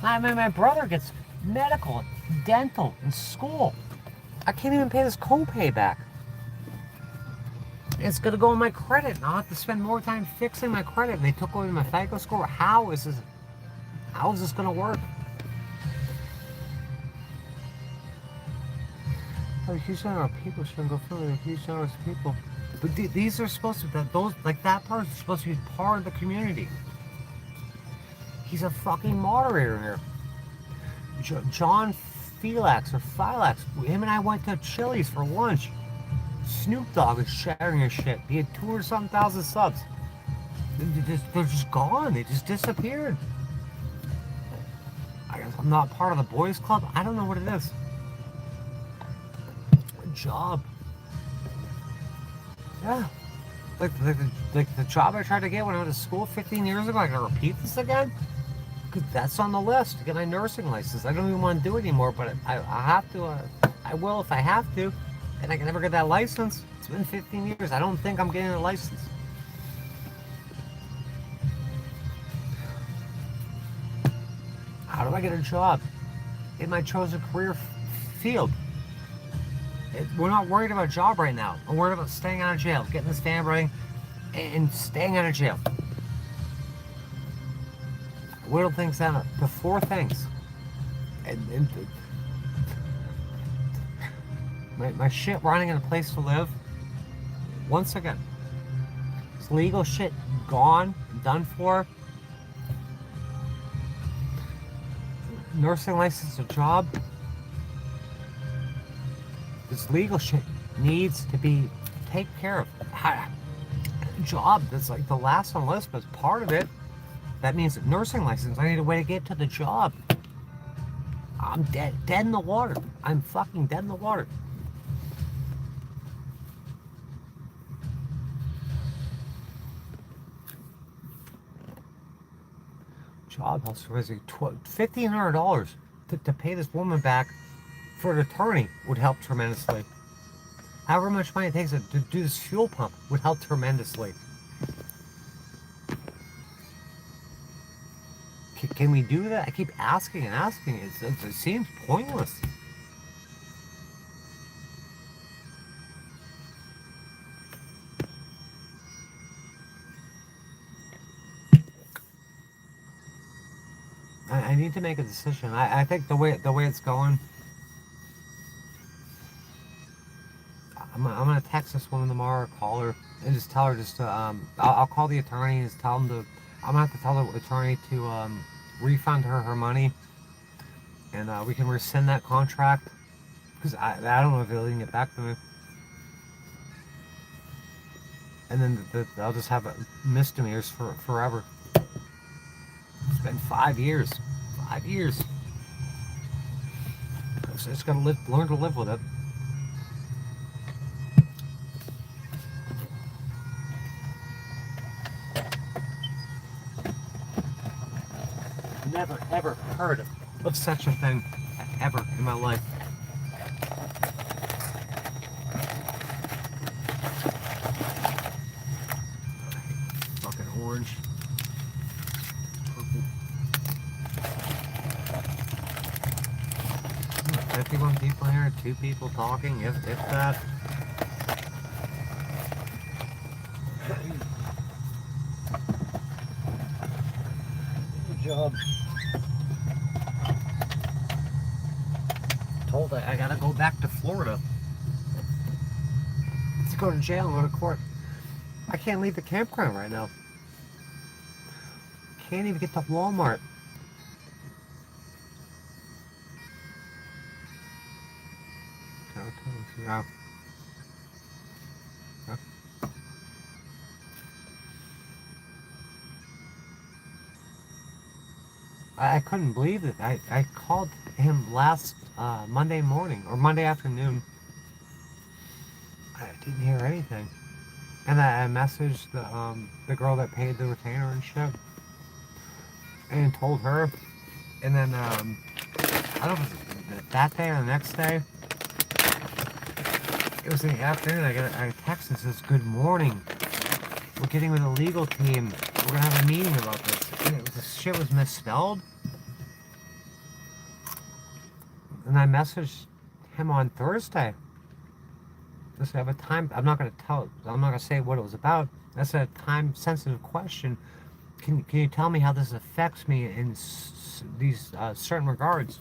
My brother gets medical, dental, and school. I can't even pay this copay back. It's gonna go on my credit, and I'll have to spend more time fixing my credit. And they took away my FICO score. How is this gonna work? A huge number of people shouldn't go through it. A huge number of people. But these are supposed to, that person's supposed to be part of the community. He's a fucking moderator here. John Felix or Philax. Him and I went to Chili's for lunch. Snoop Dogg is sharing his shit. He had 200-something thousand subs. They're just gone. They just disappeared. I guess I'm not part of the boys club. I don't know what it is. Job. Yeah. Like the job I tried to get when I went to school 15 years ago. I gotta repeat this again? Because that's on the list to get my nursing license. I don't even want to do it anymore, but I have to. I will if I have to. And I can never get that license. It's been 15 years. I don't think I'm getting a license. How do I get a job in my chosen career field? We're not worried about a job right now. I'm worried about staying out of jail, getting this fan running, and staying out of jail. Whittle things down to 4 things. And my shit running in a place to live. Once again, this legal shit gone, done for. Nursing license, a job. This legal shit needs to be taken care of. Job that's like the last on the list, but part of it. That means a nursing license. I need a way to get to the job. I'm dead in the water. I'm fucking dead in the water. Job helps raising $1,500 to pay this woman back for an attorney would help tremendously. However much money it takes to do this fuel pump would help tremendously. Can we do that? I keep asking and asking. It seems pointless. I need to make a decision. I think the way it's going, I'm gonna text this woman tomorrow, or call her, and just tell her I'll call the attorney and just tell him to. I'm gonna have to tell the attorney to refund her money, and we can rescind that contract because I don't know if they'll even get back to me. And then I'll just have misdemeanors for forever. It's been 5 years. 5 years. I just gotta learn to live with it. Never ever heard of such a thing ever in my life. 2 people talking, if that. Good job. Told I gotta go back to Florida. Let's go to jail and go to court. I can't leave the campground right now. Can't even get to Walmart. Yeah. I couldn't believe it. I called him last Monday morning or Monday afternoon. I didn't hear anything. And I messaged the girl that paid the retainer and shit. And told her. And then, I don't know if it was that day or the next day. It was in the afternoon. I got a text that says, "Good morning. We're getting with the legal team. We're going to have a meeting about this." And the shit was misspelled. And I messaged him on Thursday. Just have a time. I'm not going to say what it was about. That's a time-sensitive question. Can you tell me how this affects me in these certain regards?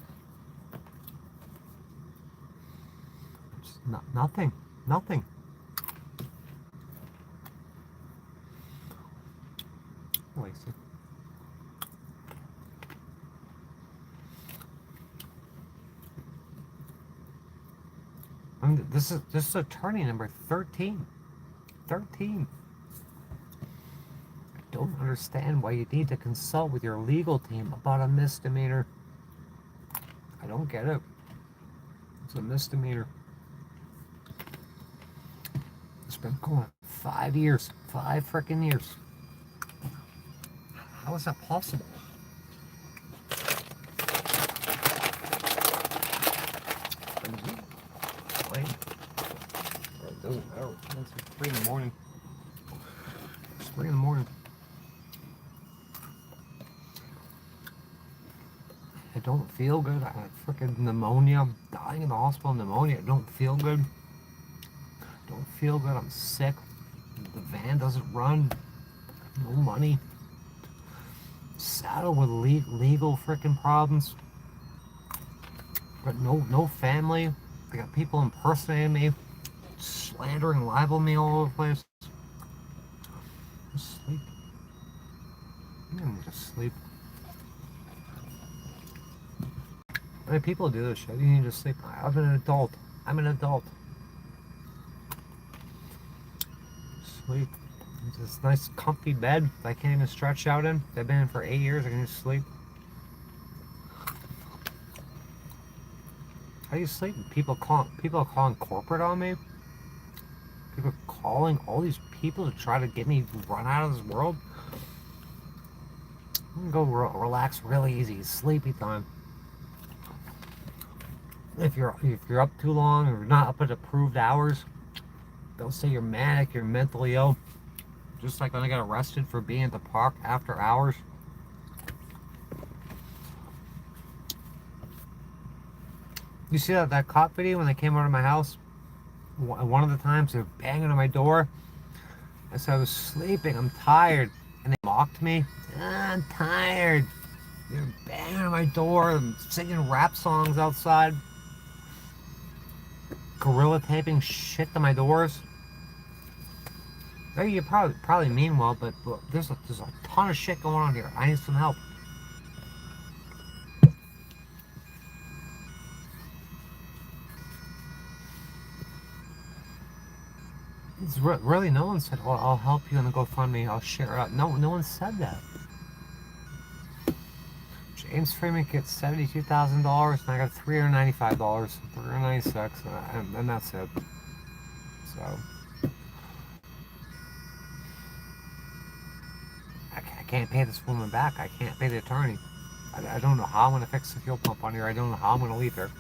Nothing. Nothing. Wasted. This is attorney number 13. 13. I don't understand why you need to consult with your legal team about a misdemeanor. I don't get it. It's a misdemeanor. It's been going 5 years. 5 freaking years. How is that possible? It doesn't matter. It's 3 in the morning. It's 3 in the morning. I don't feel good. I have freaking pneumonia. I'm dying in the hospital. Pneumonia. I don't feel good. Don't feel good. I'm sick. The van doesn't run. No money. Saddled with legal freaking problems. But no family. I got people impersonating me, slandering, libeling me all over the place. Just sleep. I need to sleep. I mean, people do this shit. You need to sleep. I'm an adult. I'm an adult. Sleep. It's this nice, comfy bed I can't even stretch out in. I've been in for 8 years. I can just sleep. How do you sleep? People are calling corporate on me. People are calling all these people to try to get me run out of this world. I'm gonna go relax really easy. Sleepy time. If you're up too long or not up at approved hours, they'll say you're manic, you're mentally ill. Just like when I got arrested for being at the park after hours. You see that cop video when they came over to my house? One of the times they were banging on my door. I said I was sleeping, I'm tired. And they mocked me. I'm tired. They're banging on my door and singing rap songs outside. Gorilla taping shit to my doors. Hey, you probably mean well, but there's a ton of shit going on here. I need some help. It's really no one said, "Well, I'll help you in the GoFundMe. I'll share it out." No one said that. James Freeman gets $72,000, and I got $395, $396, and that's it. So I can't pay this woman back. I can't pay the attorney. I don't know how I'm gonna fix the fuel pump on here. I don't know how I'm gonna leave here.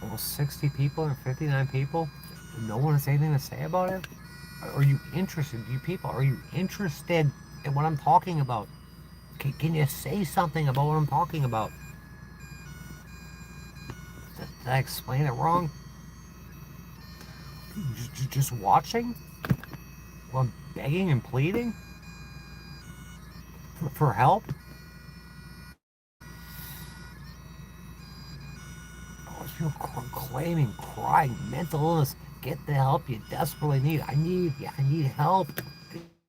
Almost 60 people or 59 people. No one has anything to say about it. Are you interested? You people, are you interested in what I'm talking about? Can you say something about what I'm talking about? Did I explain it wrong? Just watching? While I'm begging and pleading? For help? Oh, you're claiming, crying, mental illness. Get the help you desperately need. I need help.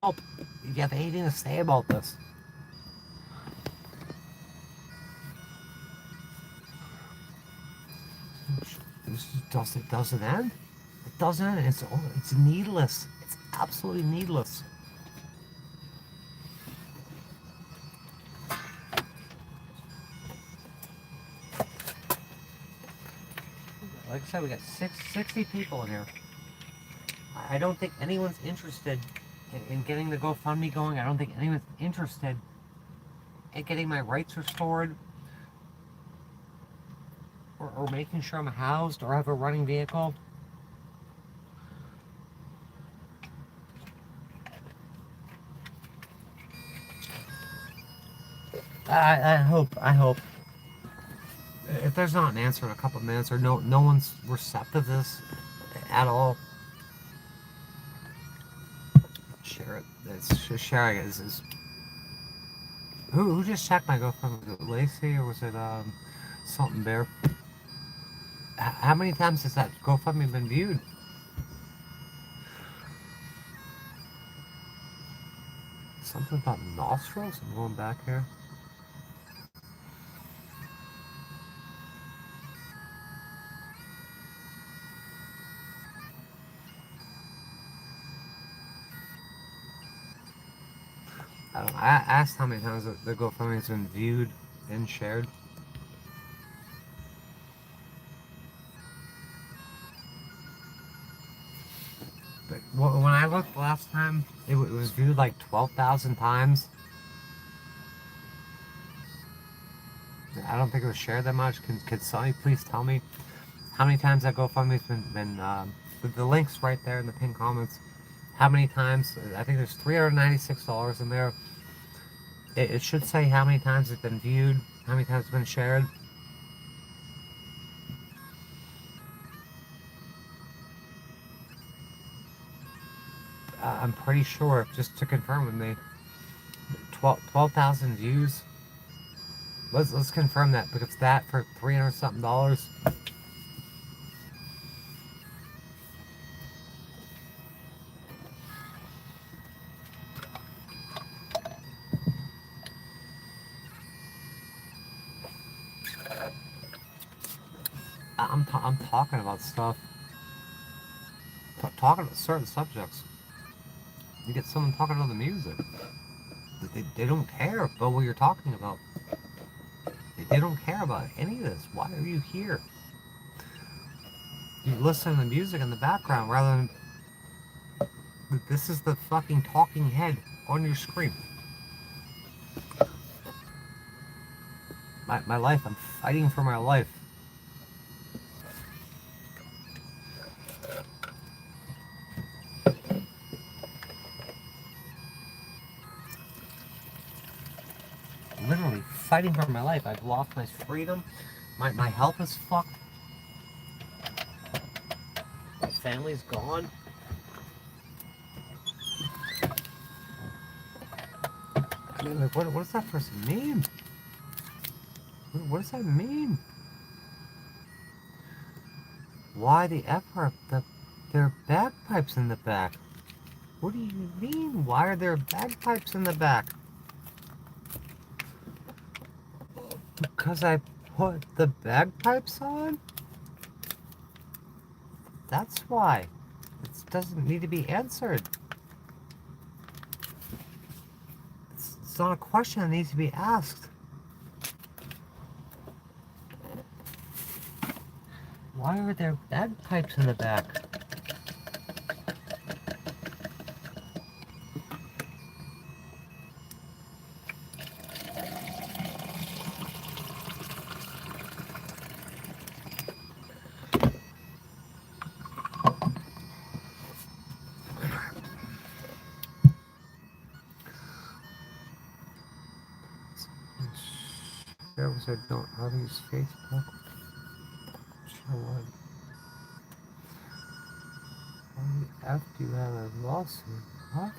Help. Do you have anything to say about this? This doesn't end. It doesn't end. It's needless. It's absolutely needless. Like I said, we got 60 people in here. I don't think anyone's interested in getting the GoFundMe going. I don't think anyone's interested in getting my rights restored, or making sure I'm housed or have a running vehicle. I hope. If there's not an answer in a couple of minutes, or no one's receptive to this at all, share it. It's just sharing it. Who just checked my GoFundMe? Was it Lacey or was it something Bear? How many times has that GoFundMe been viewed? Something about nostrils? I'm going back here. I asked how many times the GoFundMe has been viewed and shared. But when I looked last time, it was viewed like 12,000 times. I don't think it was shared that much. Can somebody please tell me how many times that GoFundMe's been the link's right there in the pinned comments. How many times? I think there's $396 in there. It should say how many times it's been viewed, how many times it's been shared. I'm pretty sure, just to confirm with me, 12,000 views. Let's confirm that, because that for $300 something. I'm talking about stuff. Talking about certain subjects. You get someone talking about the music. They don't care about what you're talking about. They don't care about any of this. Why are you here? You listen to the music in the background rather than... This is the fucking talking head on your screen. My life, I'm fighting for my life. Literally fighting for my life. I've lost my freedom. My health is fucked. My family's gone. I mean, like, what does that person mean? What does that mean? Why the F are there are bagpipes in the back? What do you mean? Why are there bagpipes in the back? Because I put the bagpipes on? That's why. It doesn't need to be answered. It's not a question that needs to be asked. Why are there bagpipes in the back? Shows I don't know how to use Facebook. Sure what. Why the F do you have a lawsuit? What?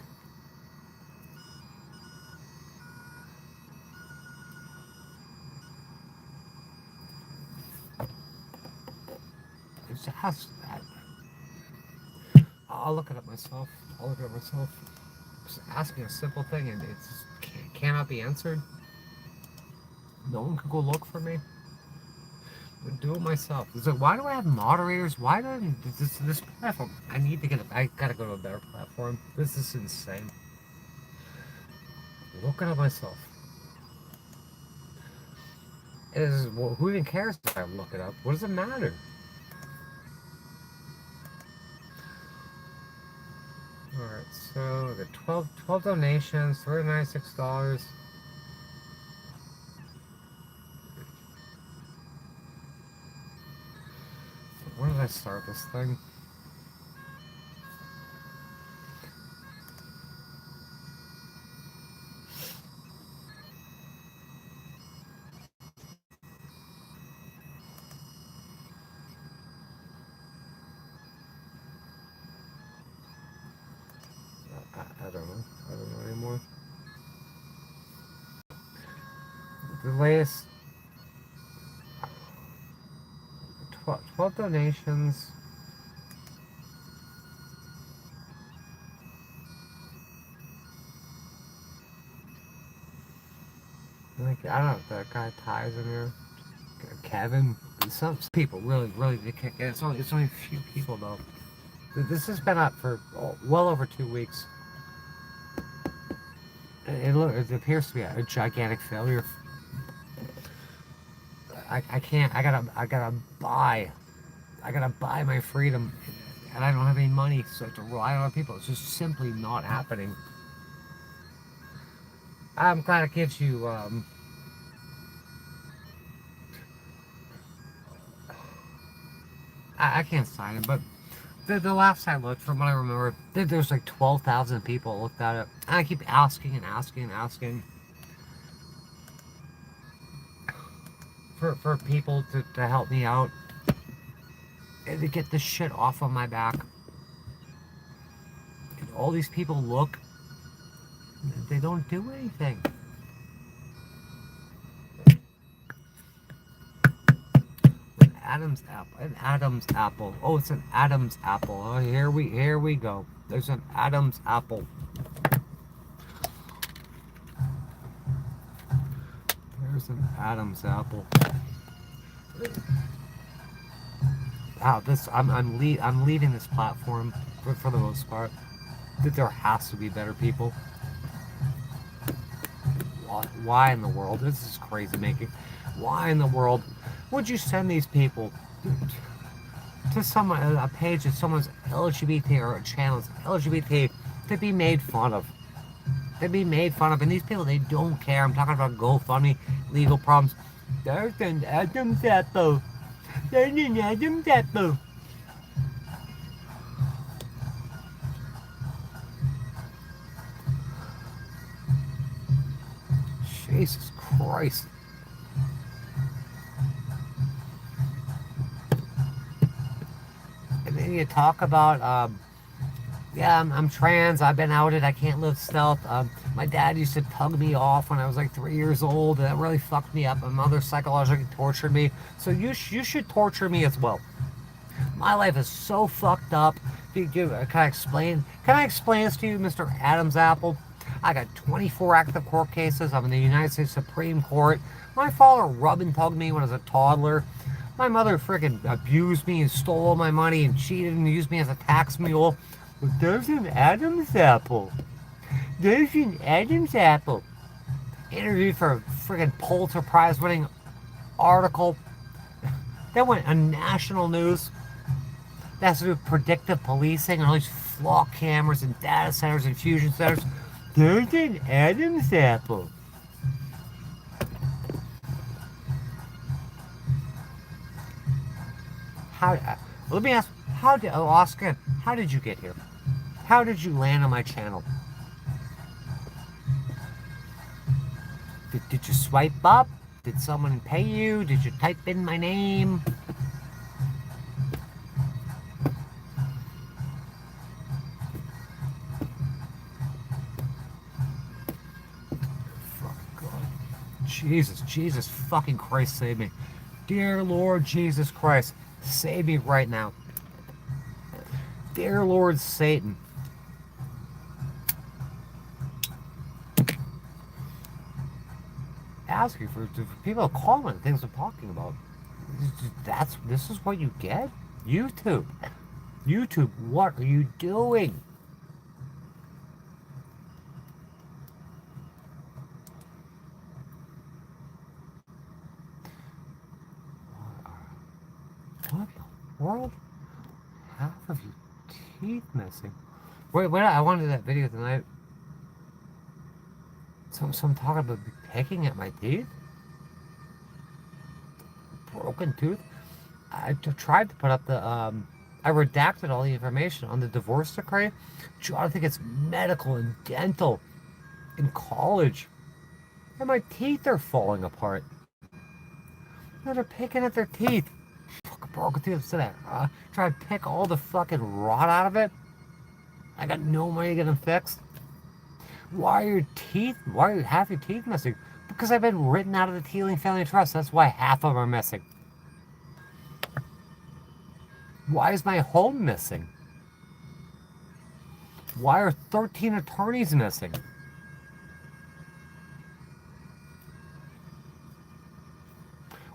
Just ask that. I'll look it up myself. Just asking a simple thing and it cannot be answered. No one could go look for me. I'll do it myself. It's like, why do I have moderators? Why do this platform? I need to I gotta go to a better platform. This is insane. Looking at myself. Well, who even cares if I look it up? What does it matter? Alright, so the 12 donations, $396. When did I start this thing? I don't know. I don't know anymore. The latest 12 donations. Like, I don't know if that guy ties in here. Kevin. Some people really did kick it. It's only a few people though. This has been up for well over 2 weeks. It appears to be a gigantic failure. I can't. I gotta buy my freedom, and I don't have any money, so to rely on other people. It's just simply not happening. I'm glad it gives you. I can't sign it, but the last I looked, from what I remember, there's like 12,000 people looked at it. And I keep asking and asking and asking for people to help me out and to get this shit off of my back. And all these people look, they don't do anything. An Adam's apple. Oh, it's an Adam's apple. Oh, here we go. There's an Adam's apple. There's an Adam's apple. Wow, I'm leaving this platform for the most part. That there has to be better people. Why in the world? This is crazy making. Why in the world would you send these people to someone, a page of someone's LGBT or a channel's LGBT to be made fun of? To be made fun of, and these people, they don't care. I'm talking about GoFundMe, legal problems. There's an Adam's apple. There's an Adam's apple. Jesus Christ. And then you talk about, yeah, I'm trans, I've been outed, I can't live stealth. My dad used to tug me off when I was like 3 years old, and that really fucked me up. My mother psychologically tortured me, so you should torture me as well. My life is so fucked up. Can I explain? Can I explain this to you, Mr. Adam's apple? I got 24 active court cases. I'm in the United States Supreme Court. My father rub and tugged me when I was a toddler. My mother freaking abused me and stole all my money and cheated and used me as a tax mule. But there's an Adam's apple. There's an Adam's apple. Interviewed for a freaking Pulitzer Prize winning article that went on national news. That has to do with predictive policing and all these flock cameras and data centers and fusion centers. There's an Adam's apple. Let me ask, Oscar, how did you get here? How did you land on my channel? Did you swipe up? Did someone pay you? Did you type in my name? Jesus fucking Christ, save me. Dear Lord Jesus Christ, save me right now. Dear Lord Satan. Asking for people to comment things I'm talking about. This is what you get? YouTube. YouTube, what are you doing? What the world? Half of your teeth missing. Wait, I wanted that video tonight. Some talking about picking at my teeth? Broken tooth? I tried to put up the, I redacted all the information on the divorce decree. I think it's medical and dental in college. And my teeth are falling apart. And they're picking at their teeth. Fucking broken tooth. So that, try to pick all the fucking rot out of it. I got no money to get them fixed. Why are half your teeth missing? Because I've been written out of the Teeling Family Trust. That's why half of them are missing. Why is my home missing? Why are 13 attorneys missing?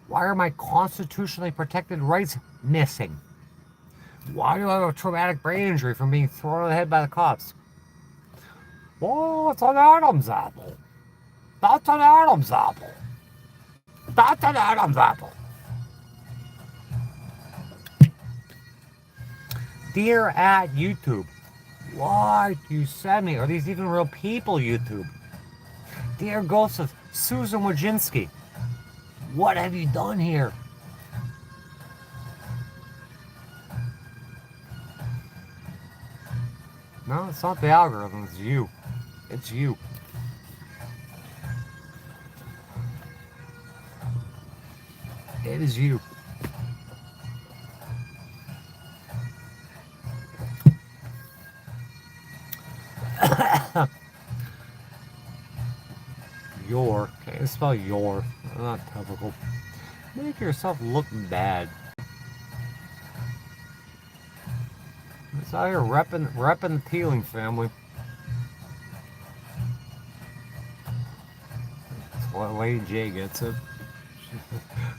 Why are my constitutionally protected rights missing? Why do I have a traumatic brain injury from being thrown on the head by the cops? Oh, it's an Adam's apple. That's an Adam's apple. That's an Adam's apple. Dear at YouTube, why do you send me? Are these even real people, YouTube? Dear Ghost of Susan Wojcinski, what have you done here? No, it's not the algorithm, it's you. It's you. It is you. Your. Can't you spell your? Not typical. Make yourself look bad. It's out here repping the Teeling family. That's why Lady J gets it.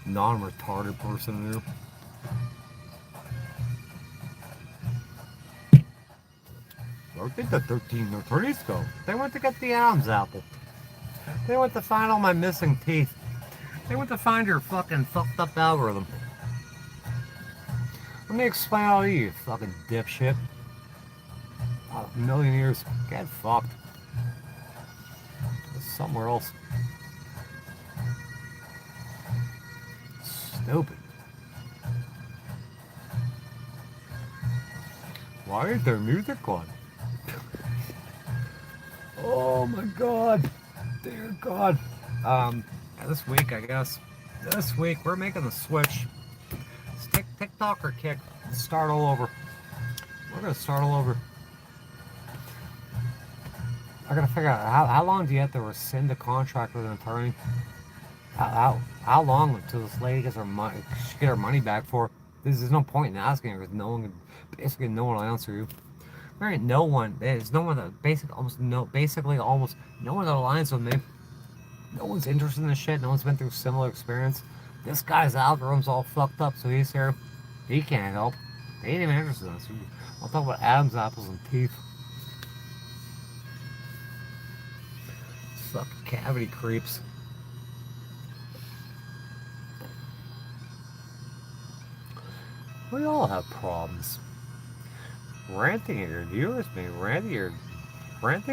Non-retarded person here. Where did the 13 attorneys go? They went to get the Adam's apple. They went to find all my missing teeth. They went to find your fucking fucked up algorithm. Let me explain all to you, fucking dipshit. A million years. Get fucked. Somewhere else. Stupid. Why is there music on? Oh my god. Dear God. This week, I guess. This week, we're making the switch. It's TikTok or Kick. Let's start all over. We're gonna start all over. I gotta figure out how long do you have to rescind a contract with an attorney? How long until this lady gets her money? She get her money back for? There's no point in asking her because no one will answer you. There ain't no one. There's no one that basically almost no one that aligns with me. No one's interested in this shit. No one's been through similar experience. This guy's algorithm's all fucked up, so he's here. He can't help. He ain't even interested in this. I'll talk about Adam's apples and teeth. Fucking cavity creeps. We all have problems. Ranting at your viewers may ranting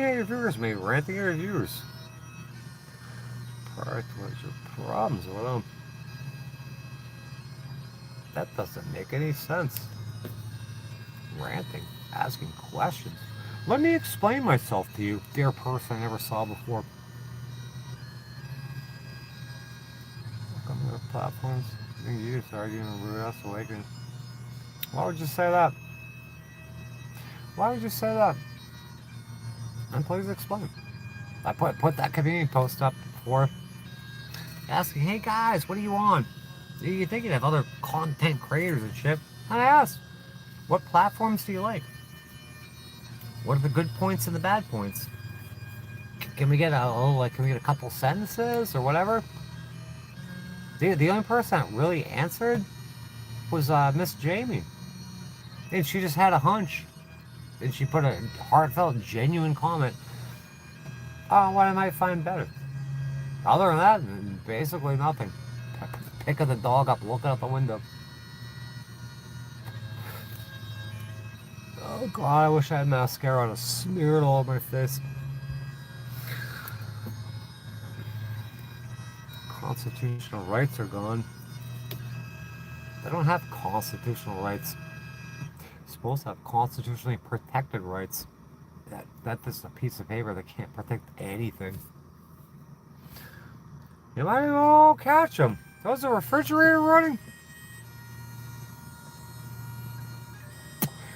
at your viewers may ranting at your viewers. Prioritize your problems with them. That doesn't make any sense. Ranting, asking questions. Let me explain myself to you, dear person I never saw before. Other platforms being used arguing over Russ Awakening. Why would you say that? Why would you say that? And please explain. I put that community post up before, asking, hey guys, what do you want? You think you'd have other content creators and shit? And I asked, what platforms do you like? What are the good points and the bad points? Can we get a couple sentences or whatever? The only person that really answered was Miss Jamie. And she just had a hunch. And she put a heartfelt, genuine comment on what I might find better. Other than that, basically nothing. Picking the dog up, looking out the window. Oh god, I wish I had mascara on to smear it all over my face. Constitutional rights are gone. They don't have constitutional rights. They're supposed to have constitutionally protected rights. That's just a piece of paper that can't protect anything. You might as well catch them. Those a refrigerator running?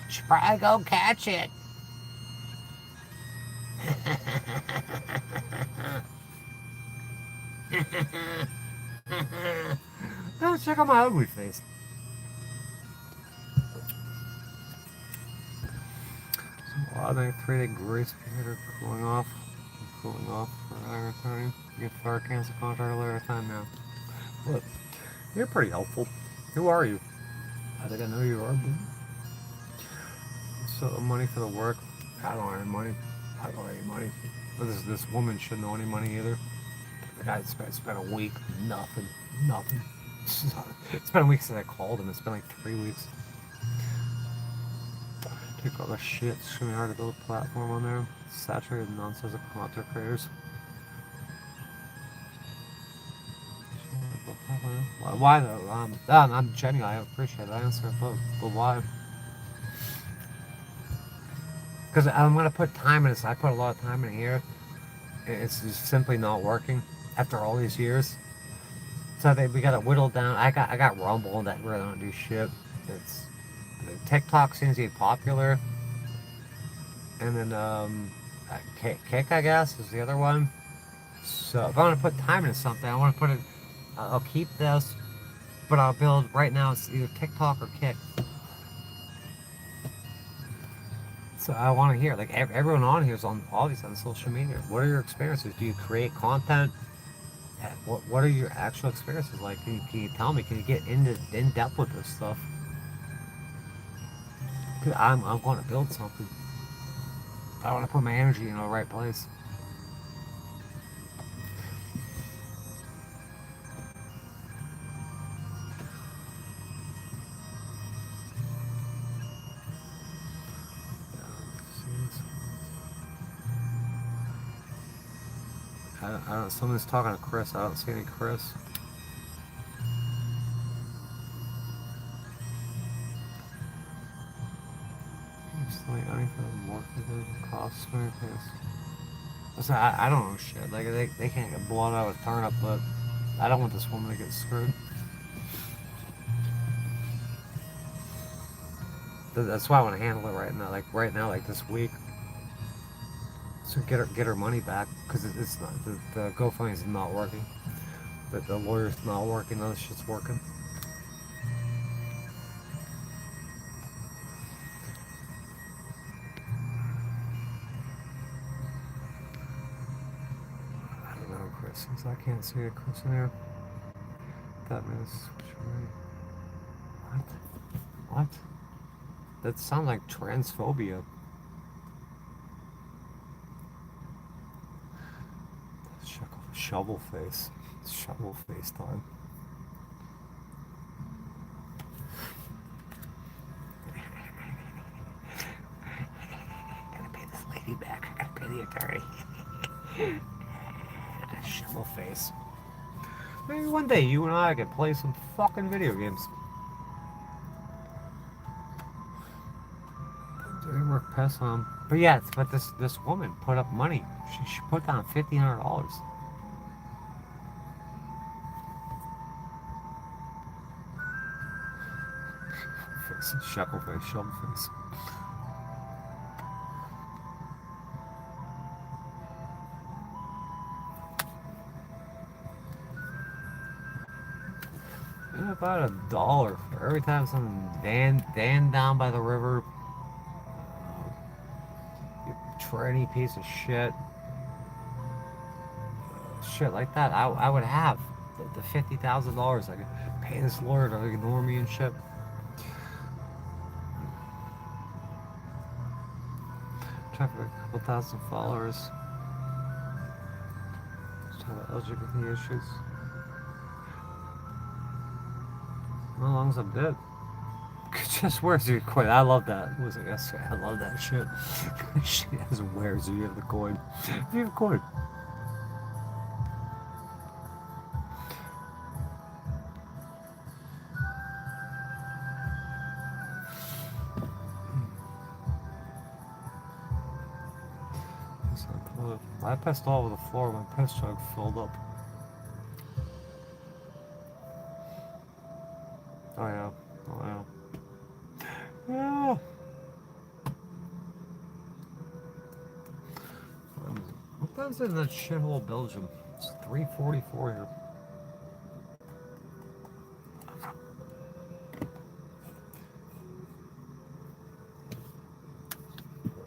Should probably go catch it. Oh, check out my ugly face. So, automatic 3-day grace period cooling off for later time. Get fire cancel contract later time now. Look, you're pretty helpful. Who are you? I think I know you are. So money for the work. I don't have any money. I don't have any money. This woman shouldn't know any money either. The guy spent a week, nothing. It's been a week since I called him. It's been like 3 weeks. Take all the shit. It's really hard to build a platform on there. Saturated nonsense of content creators. Why though? I'm genuine. I appreciate the answer, but why? Because I'm gonna put time in this. I put a lot of time in here. It's just simply not working after all these years. So we gotta whittle down. I got Rumble that really don't do shit. It's TikTok seems to be popular, and then Kick I guess is the other one. So if I want to put time into something, I want to put it. I'll keep this, but I'll build right now. It's either TikTok or Kick. So I want to hear, like, everyone on here is on all these on social media. What are your experiences? Do you create content? What are your actual experiences like? Can you tell me? Can you get in depth with this stuff? Cause I'm going to build something. I want to put my energy in the right place. I don't. Someone's talking to Chris. I don't see any Chris. Listen, I don't know shit. Like they can't get blown out of a turnip, but I don't want this woman to get screwed. That's why I want to handle it right now. Like this week. So get her money back, because it's not the GoFundMe is not working. The lawyer's not working. None of this shit's working. I don't know, Chris. Since I can't see a Chris in there. That means what? That sounds like transphobia. Shovel face. Shovel face time. Gotta pay this lady back. I gotta pay the attorney. Shovel face. Maybe one day you and I could play some fucking video games. Didn't work pass on. But yeah, but this woman put up money. She put down $1,500. Shekel face, shovel face. If I had $1 for every time someone van down by the river, you tranny piece of shit, shit like that, I would have the $50,000. I could pay this lawyer to ignore me and shit. Trying for a couple thousand followers. Just talking about LGBT issues. How long as I'm dead? Just where's your coin? I love that. What was it yesterday? I love that shit. She has where's you have the coin. If you have a coin. I pissed all over the floor. My piss jug filled up. Oh yeah. Oh yeah. Yeah. What time's in that shithole Belgium? It's 3:44 here.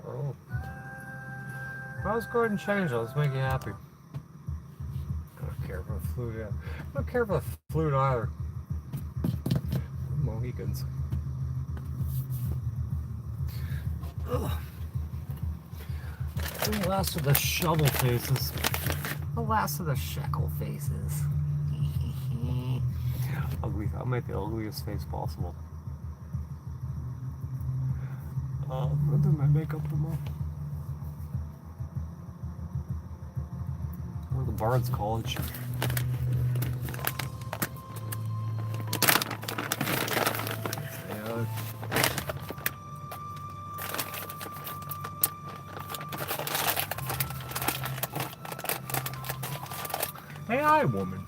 Oh. Well, let's go ahead and change it. Let's make you happy. I don't care for the flute yet. I don't care for the flute either. Mohicans. Ugh. The last of the shovel faces. The last of the shekel faces. Ugly. I'll make the ugliest face possible. I'll do my makeup tomorrow. Or the Bard's College. Yeah. AI woman.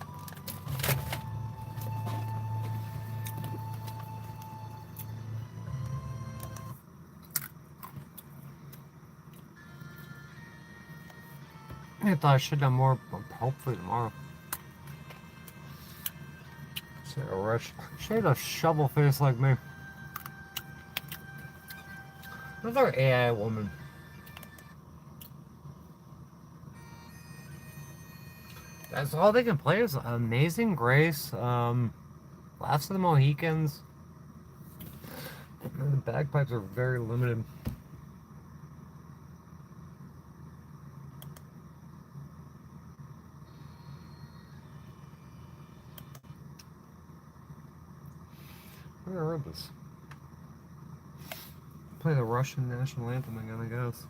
I thought I should have more, hopefully tomorrow. She had a rush. She had a shovel face like me. Another AI woman. That's all they can play is Amazing Grace, Last of the Mohicans. And the bagpipes are very limited. I heard this. Play the Russian national anthem again, I guess.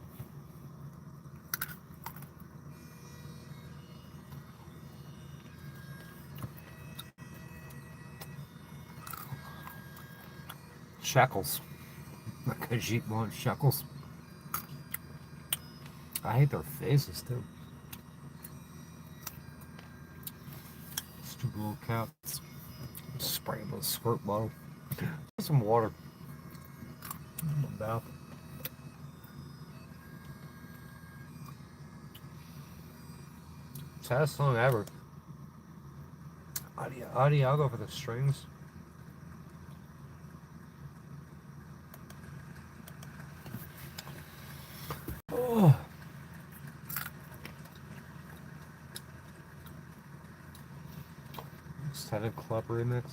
Shekels. Like Ajit wants shekels. I hate their faces too. Stupid little cats. Spray them with a squirt bottle. Put some water. A bath. Saddest song ever. Adi, I'll go for the strings. Oh. Extended Club remix.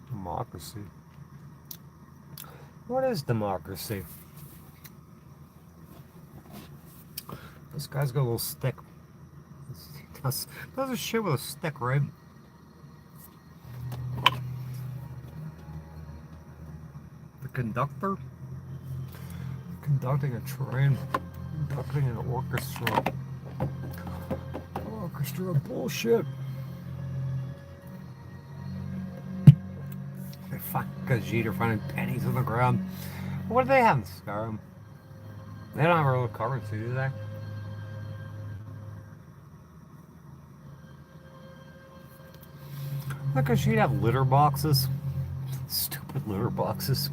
Democracy. What is democracy? This guy's got a little stick. He does a shit with a stick, right? The conductor? Conducting a train. Conducting an orchestra. Orchestra bullshit. They fucking Khajiit are finding pennies on the ground. What do they have in Skyrim? They don't have a real currency, do they? Like, cause she'd have litter boxes. Stupid litter boxes.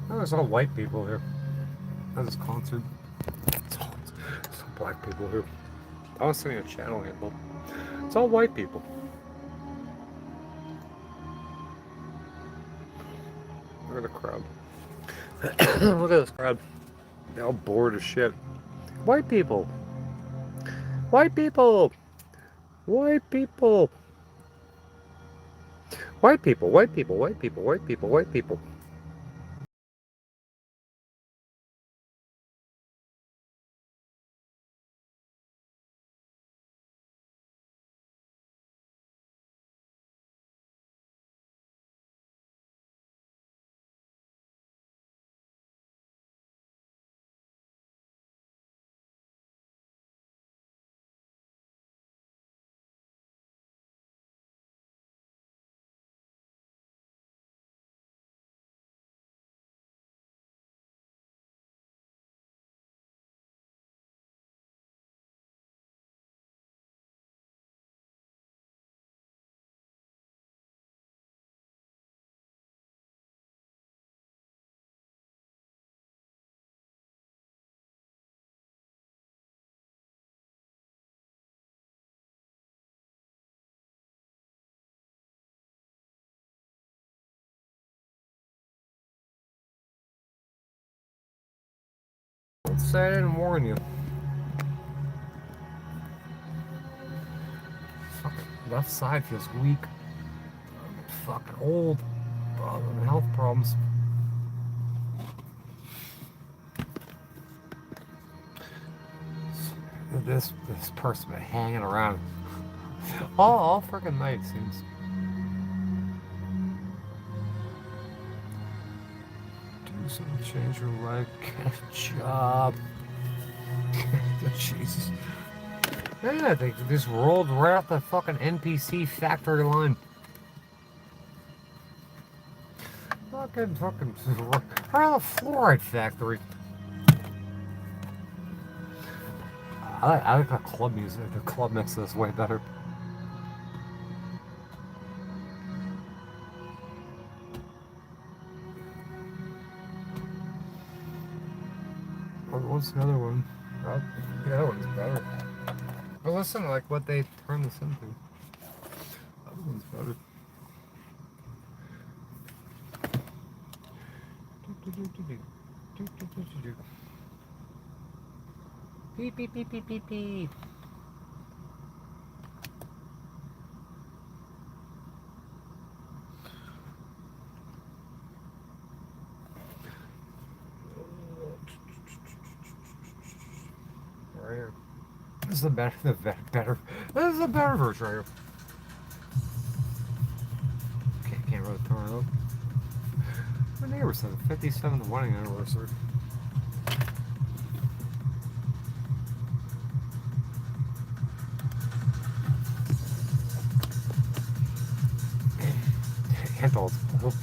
Oh, there's all white people here. At this concert. It's all black people here. I was sending a channel handle. It's all white people. Look at the crowd. Look at this crowd. They're all bored as shit. White people. White people. White people. White people. White people. White people. White people. White people. Let's say I didn't warn you. Fucking left side feels weak. I'm fucking old. Health problems. This person been hanging around all freaking night, seems. Do something, change your life, get a job. Jesus. Yeah, they just rolled right off the fucking NPC factory line. Fucking, right off the fluoride factory. I like the club music. The club mix is way better. What's the other one? The other one's better. But listen to like what they turn this into. The other one's better. Beep beep beep beep beep beep. Right here. This is the better. This is a better version right here. Can't really turn it up. My neighbor said 57th wedding anniversary. He'll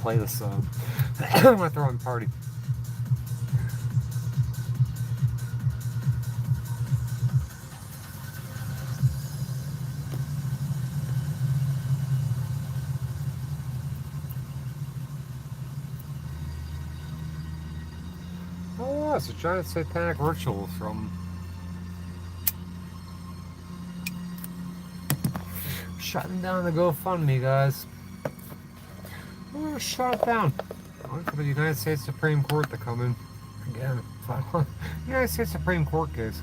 play this song when I throw him a party. Oh, it's a giant satanic ritual from shutting down the GoFundMe, guys. We're gonna shut it down. Wait for the United States Supreme Court to come in again. United States Supreme Court case.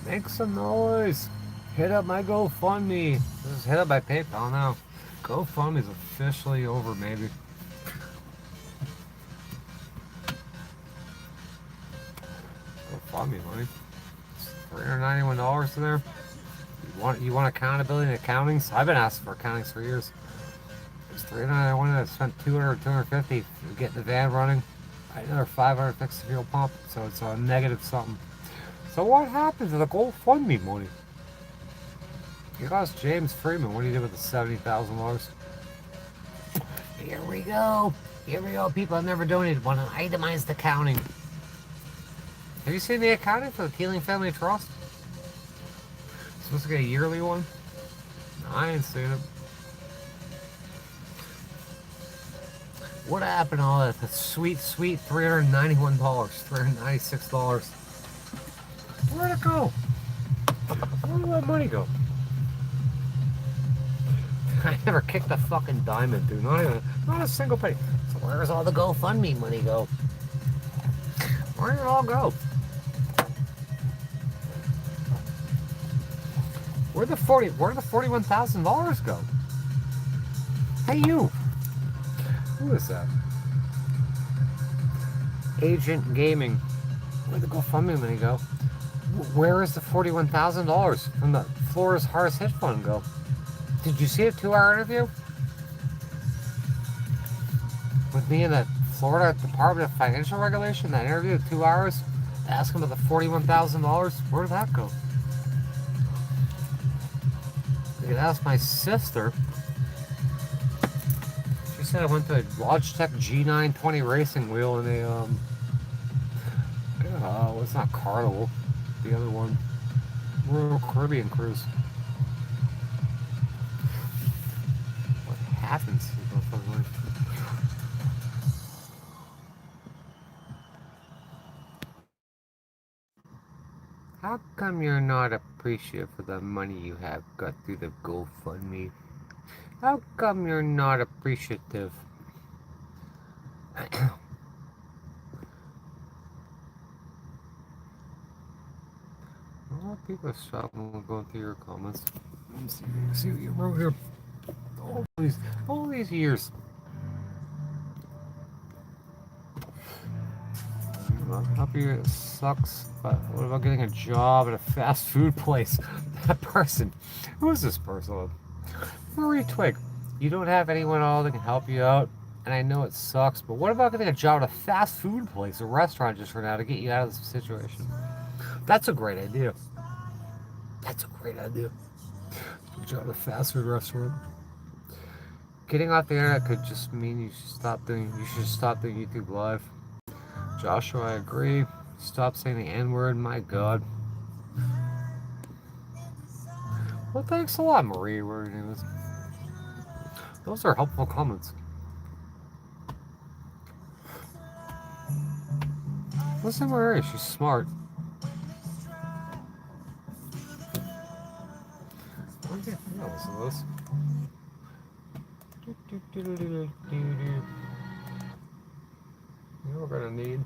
Make some noise. Hit up my GoFundMe. Just hit up my PayPal now. GoFundMe is officially over, maybe. GoFundMe money. It's $391 there. You want accountability and accountings? I've been asking for accountings for years. It's $391. I spent $200, $250 to get the van running. Another $500 to fix the fuel pump. So it's a negative something. So what happened to the GoFundMe money? You asked James Freeman what he did with the $70,000. Here we go. Here we go. People have never donated. Want an itemized accounting. Have you seen the accounting for the Teeling Family Trust? It's supposed to get a yearly one? No, I ain't seen it. What happened to all that? The sweet, sweet $391, $396. Where'd it go? Where did that money go? I never kicked a fucking diamond, dude. Not a single penny. So where's all the GoFundMe money go? Where did it all go? Where'd the $41,000 go? Hey, you. Who is that? Agent Gaming. Where'd the GoFundMe money go? Where is the $41,000 from the Florida's Hardest Hit Fund go? Did you see a 2-hour interview with me in the Florida Department of Financial Regulation? That interview, 2 hours, asking about the $41,000. Where did that go? You could ask my sister. She said I went to a Logitech G920 racing wheel in a it's not Carnival, the other one, Royal Caribbean cruise. What happens? How come you're not appreciative for the money you have got through the GoFundMe? How come you're not appreciative? A lot of people are struggling going through your comments. Let me see what you wrote here. All these years. Well, up here it sucks, but what about getting a job at a fast food place? That person. Who is this person? Marie Twig. You don't have anyone at all that can help you out, and I know it sucks, but what about getting a job at a fast food place, a restaurant just for now to get you out of this situation? That's a great idea. That's a great idea. A job at a fast food restaurant. Getting off the internet could just mean you should stop doing YouTube Live. Joshua, I agree. Stop saying the N-word, my God. Well, thanks a lot, Marie, whatever your name is. Those are helpful comments. Listen to Marie, she's smart. Okay, yeah, listen to this. You know what we're gonna need?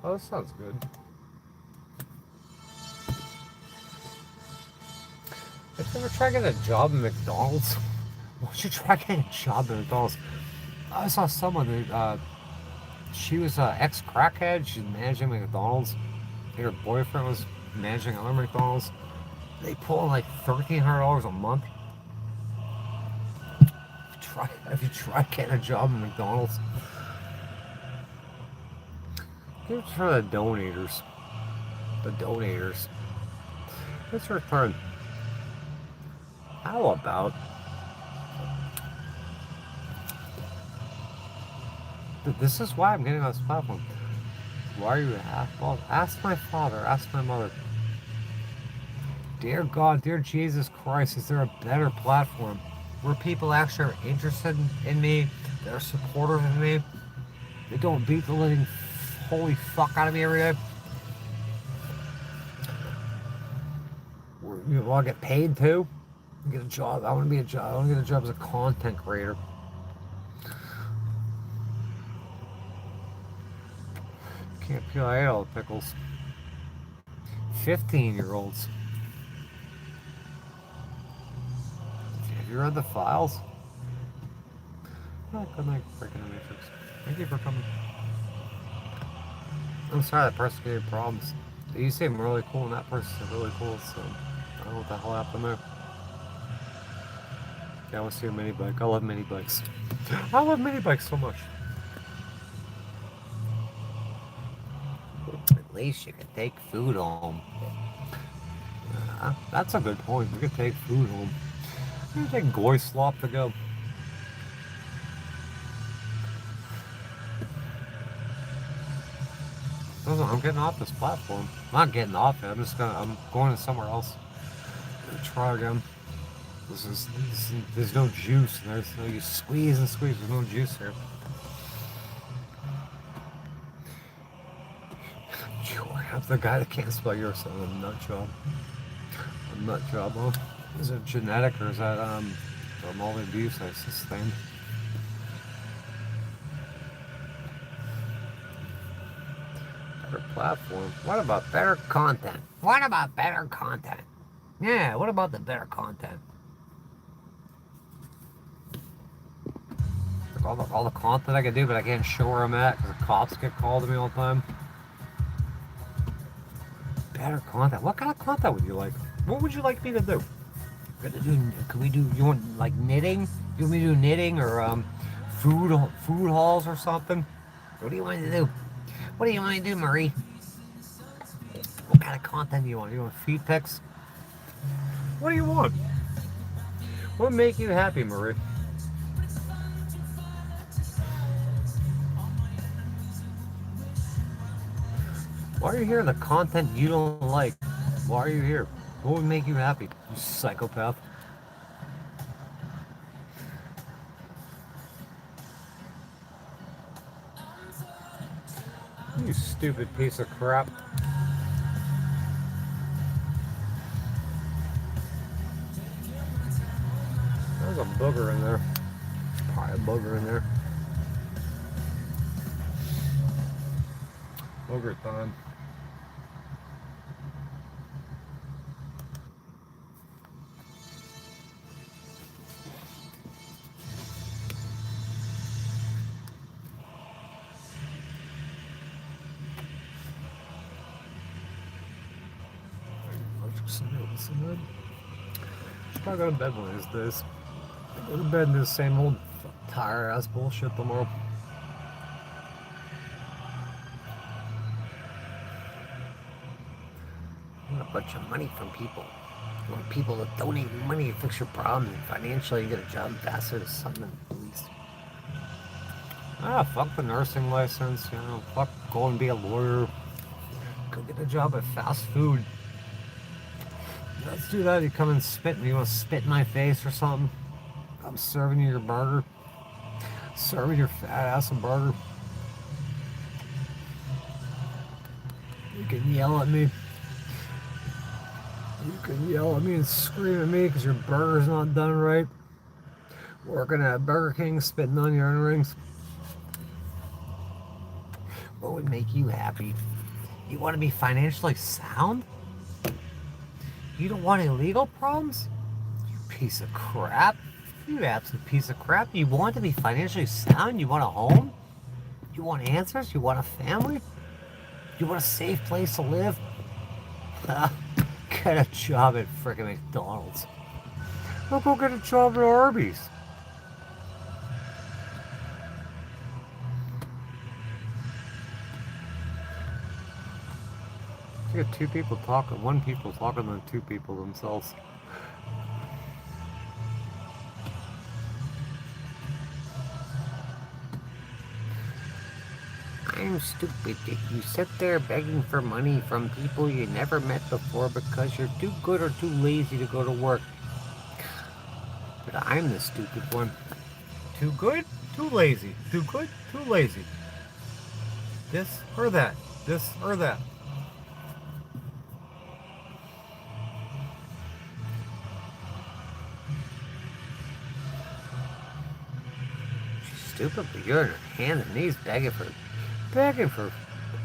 Oh, this sounds good. If you ever try getting a job at McDonald's, why don't you try getting a job at McDonald's? I saw someone that she was an ex-crackhead. She's managing McDonald's. Her boyfriend was managing other McDonald's. They pull like $1,300 a month. If you try getting a job at McDonald's, give it for the donators. The donators. Let's return. How about this is why I'm getting on this platform. Why are you well, ask my father, ask my mother. Dear God, dear Jesus Christ, is there a better platform where people actually are interested in me, they're supportive of me, they don't beat the living holy fuck out of me every day? You want to get paid too? Get a job. I want to get a job as a content creator. Can't peel out all the pickles. 15-year-olds. Have you read the files? Oh, good night, Breaking the Matrix. Thank you for coming. I'm sorry that person gave you problems. You seem really cool and that person's really cool, so I don't know what the hell happened there. Yeah, I want to see a mini bike. I love mini bikes. I love mini bikes so much. At least you can take food home. That's a good point. You can take food home. You take goy slop to go. I'm getting off this platform. I'm not getting off it. I'm going to somewhere else. Try again. There's no juice. You squeeze and squeeze. There's no juice here. That's the guy that can't spell your son. A nut job. A nut job. Huh? Is it genetic or is that from all the abuse I sustained? Better platform. What about better content? What about better content? Yeah, what about the better content? Like all the content I can do, but I can't show where I'm at because the cops get called to me all the time. Better content. What kind of content would you like? What would you like me to do? Could we do? You want like knitting? You want me to do knitting or food hauls or something? What do you want to do? What do you want to do, Marie? What kind of content do you want? You want feed pics? What do you want? What would make you happy, Marie? Why are you hearing the content you don't like? Why are you here? What would make you happy, you psychopath? You stupid piece of crap. There's a booger in there. Probably a booger in there. Booger time. Should probably go to bed one of these days. Go to bed and do the same old tired ass bullshit tomorrow. You want a bunch of money from people. You want people to donate money to fix your problem and financially you get a job faster to something at least. Fuck the nursing license, fuck go and be a lawyer. Go get a job at fast food. Let's do that. You come and spit me. You want to spit in my face or something? I'm serving you your burger. Serving your fat ass a burger. You can yell at me. You can yell at me and scream at me because your burger's not done right. Working at Burger King, spitting on your earrings. What would make you happy? You want to be financially sound? You don't want any legal problems? You piece of crap. You absolute piece of crap. You want to be financially sound? You want a home? You want answers? You want a family? You want a safe place to live? Get a job at frickin' McDonald's. Or go get a job at Arby's. You got two people talking, one people talking to two people themselves. I'm stupid that you sit there begging for money from people you never met before because you're too good or too lazy to go to work. But I'm the stupid one. Too good, too lazy. Too good, too lazy. This or that. This or that. Stupid, but you're on your hands and knees begging for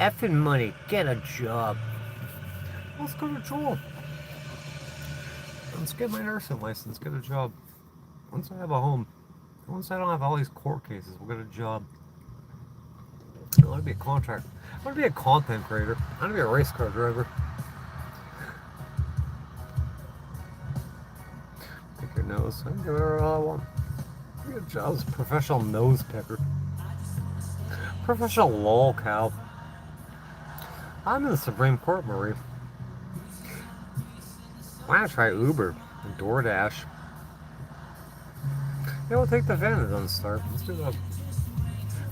effing money. Get a job. Let's go to a job. Let's get my nursing license. Get a job. Once I have a home, once I don't have all these court cases, we'll get a job. I want to be a contractor. I want to be a content creator. I want to be a race car driver. Pick your nose. I can do whatever I want. Get a job as a professional nose picker. Professional lol cow. I'm in the Supreme Court, Marie. Why not try Uber and DoorDash? Yeah, we'll take the van that doesn't start. Let's do that.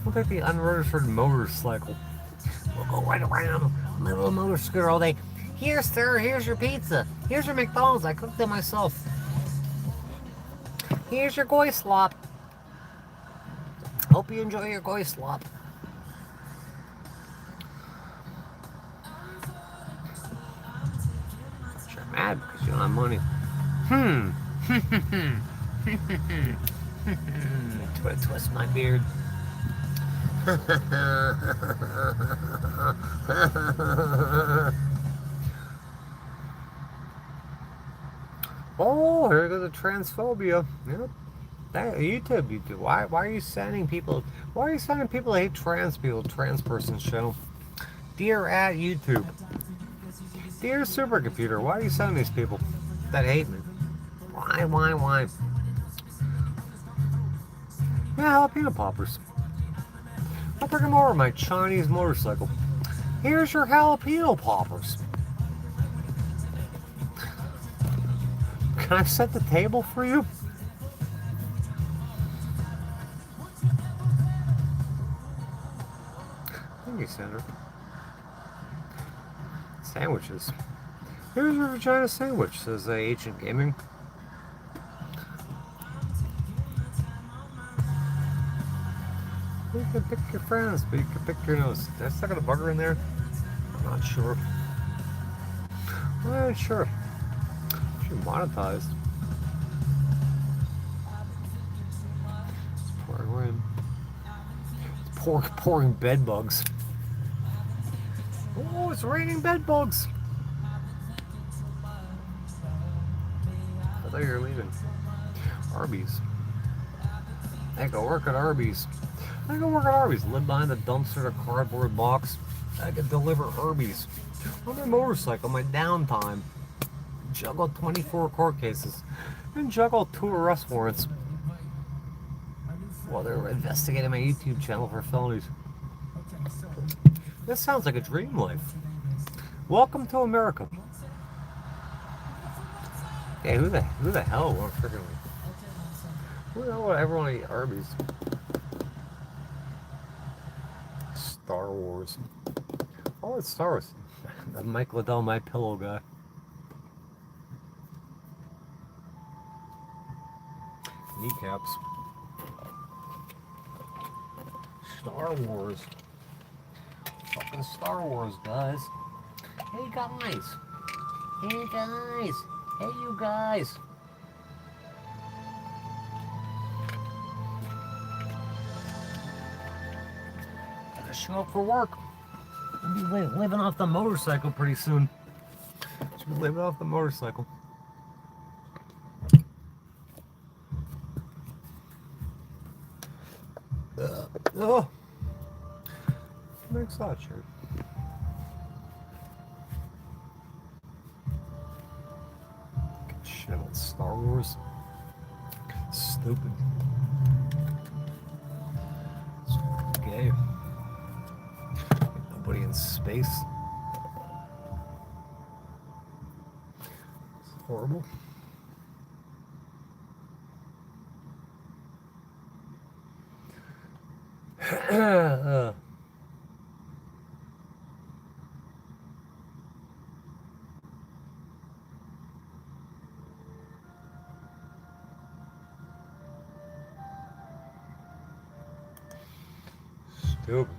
We'll take the unregistered motorcycle. We'll go right around on my little motor scooter all day. Here, sir, here's your pizza. Here's your McDonald's. I cooked it myself. Here's your goy slop. Hope you enjoy your goy slop. You're mad because you don't have money. Twist my beard. Oh, here goes the transphobia. Yep. YouTube. Why are you sending people? Why are you sending people to hate trans people? Trans person's channel. Dear at YouTube. Dear supercomputer. Why are you sending these people that hate me? Why? Yeah, jalapeno poppers. I'll bring them over my Chinese motorcycle. Here's your jalapeno poppers. Can I set the table for you? Thank you, Sandra. Sandwiches. Here's your vagina sandwich, says Ancient Gaming. You can pick your friends, but you can pick your nose. Did I stick a bugger in there? I'm not sure. I'm not sure. Should monetized. It's pouring rain. It's pouring bed bugs. Oh, it's raining bed bugs. I thought you were leaving. Arby's. I go work at Arby's. Live behind the dumpster, a cardboard box. I could deliver Arby's. On my motorcycle, my downtime. Juggle 24 court cases. And juggle 2 arrest warrants. While they're investigating my YouTube channel for felonies. This sounds like a dream life. Welcome to America. Hey, who the hell won't freaking... Who the hell would ever want to eat Arby's? Star Wars. Oh, it's Star Wars. The Mike Liddell, my pillow guy. Kneecaps. Star Wars. Fucking Star Wars, guys. Hey, guys. Hey, guys. Hey, you guys. Gotta show up for work. I'll be living off the motorcycle pretty soon. Should be living off the motorcycle. Oh, next thought, sure. Shit about Star Wars. Stupid. It's gay. Nobody in space. It's horrible. Stupid.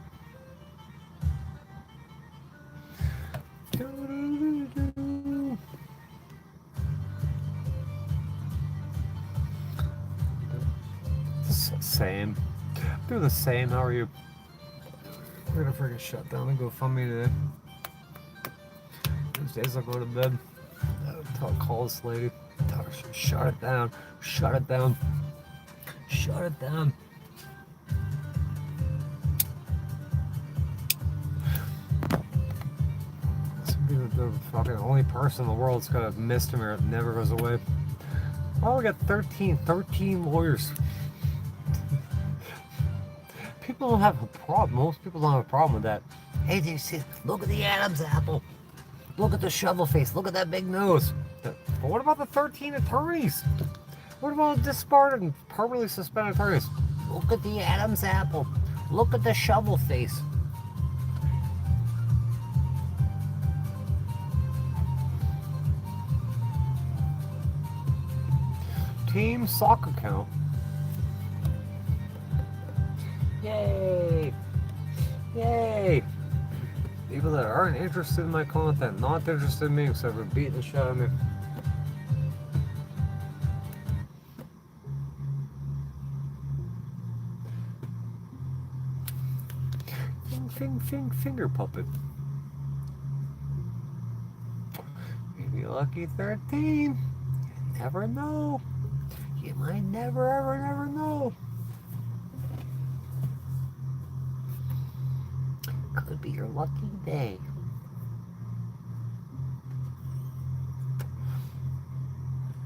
Same. Doing the same. How are you? We're gonna freaking shut down and go fund me today. These days I'll go to bed. I'll call this lady. Tell her, shut it down. Shut it down. Shut it down. This would be the fucking only person in the world that's got a misdemeanor that never goes away. Oh, we got 13 lawyers. People don't have a problem. Most people don't have a problem with that. Hey, look at the Adam's apple. Look at the shovel face. Look at that big nose. But what about the 13 attorneys? What about disbarred and permanently suspended attorneys? Look at the Adam's apple. Look at the shovel face. Team soccer count. Yay! Yay! People that aren't interested in my content, not interested in me, except for beating the shit out of me. Finger puppet. Maybe lucky 13. You never know. You might never know. Could be your lucky day.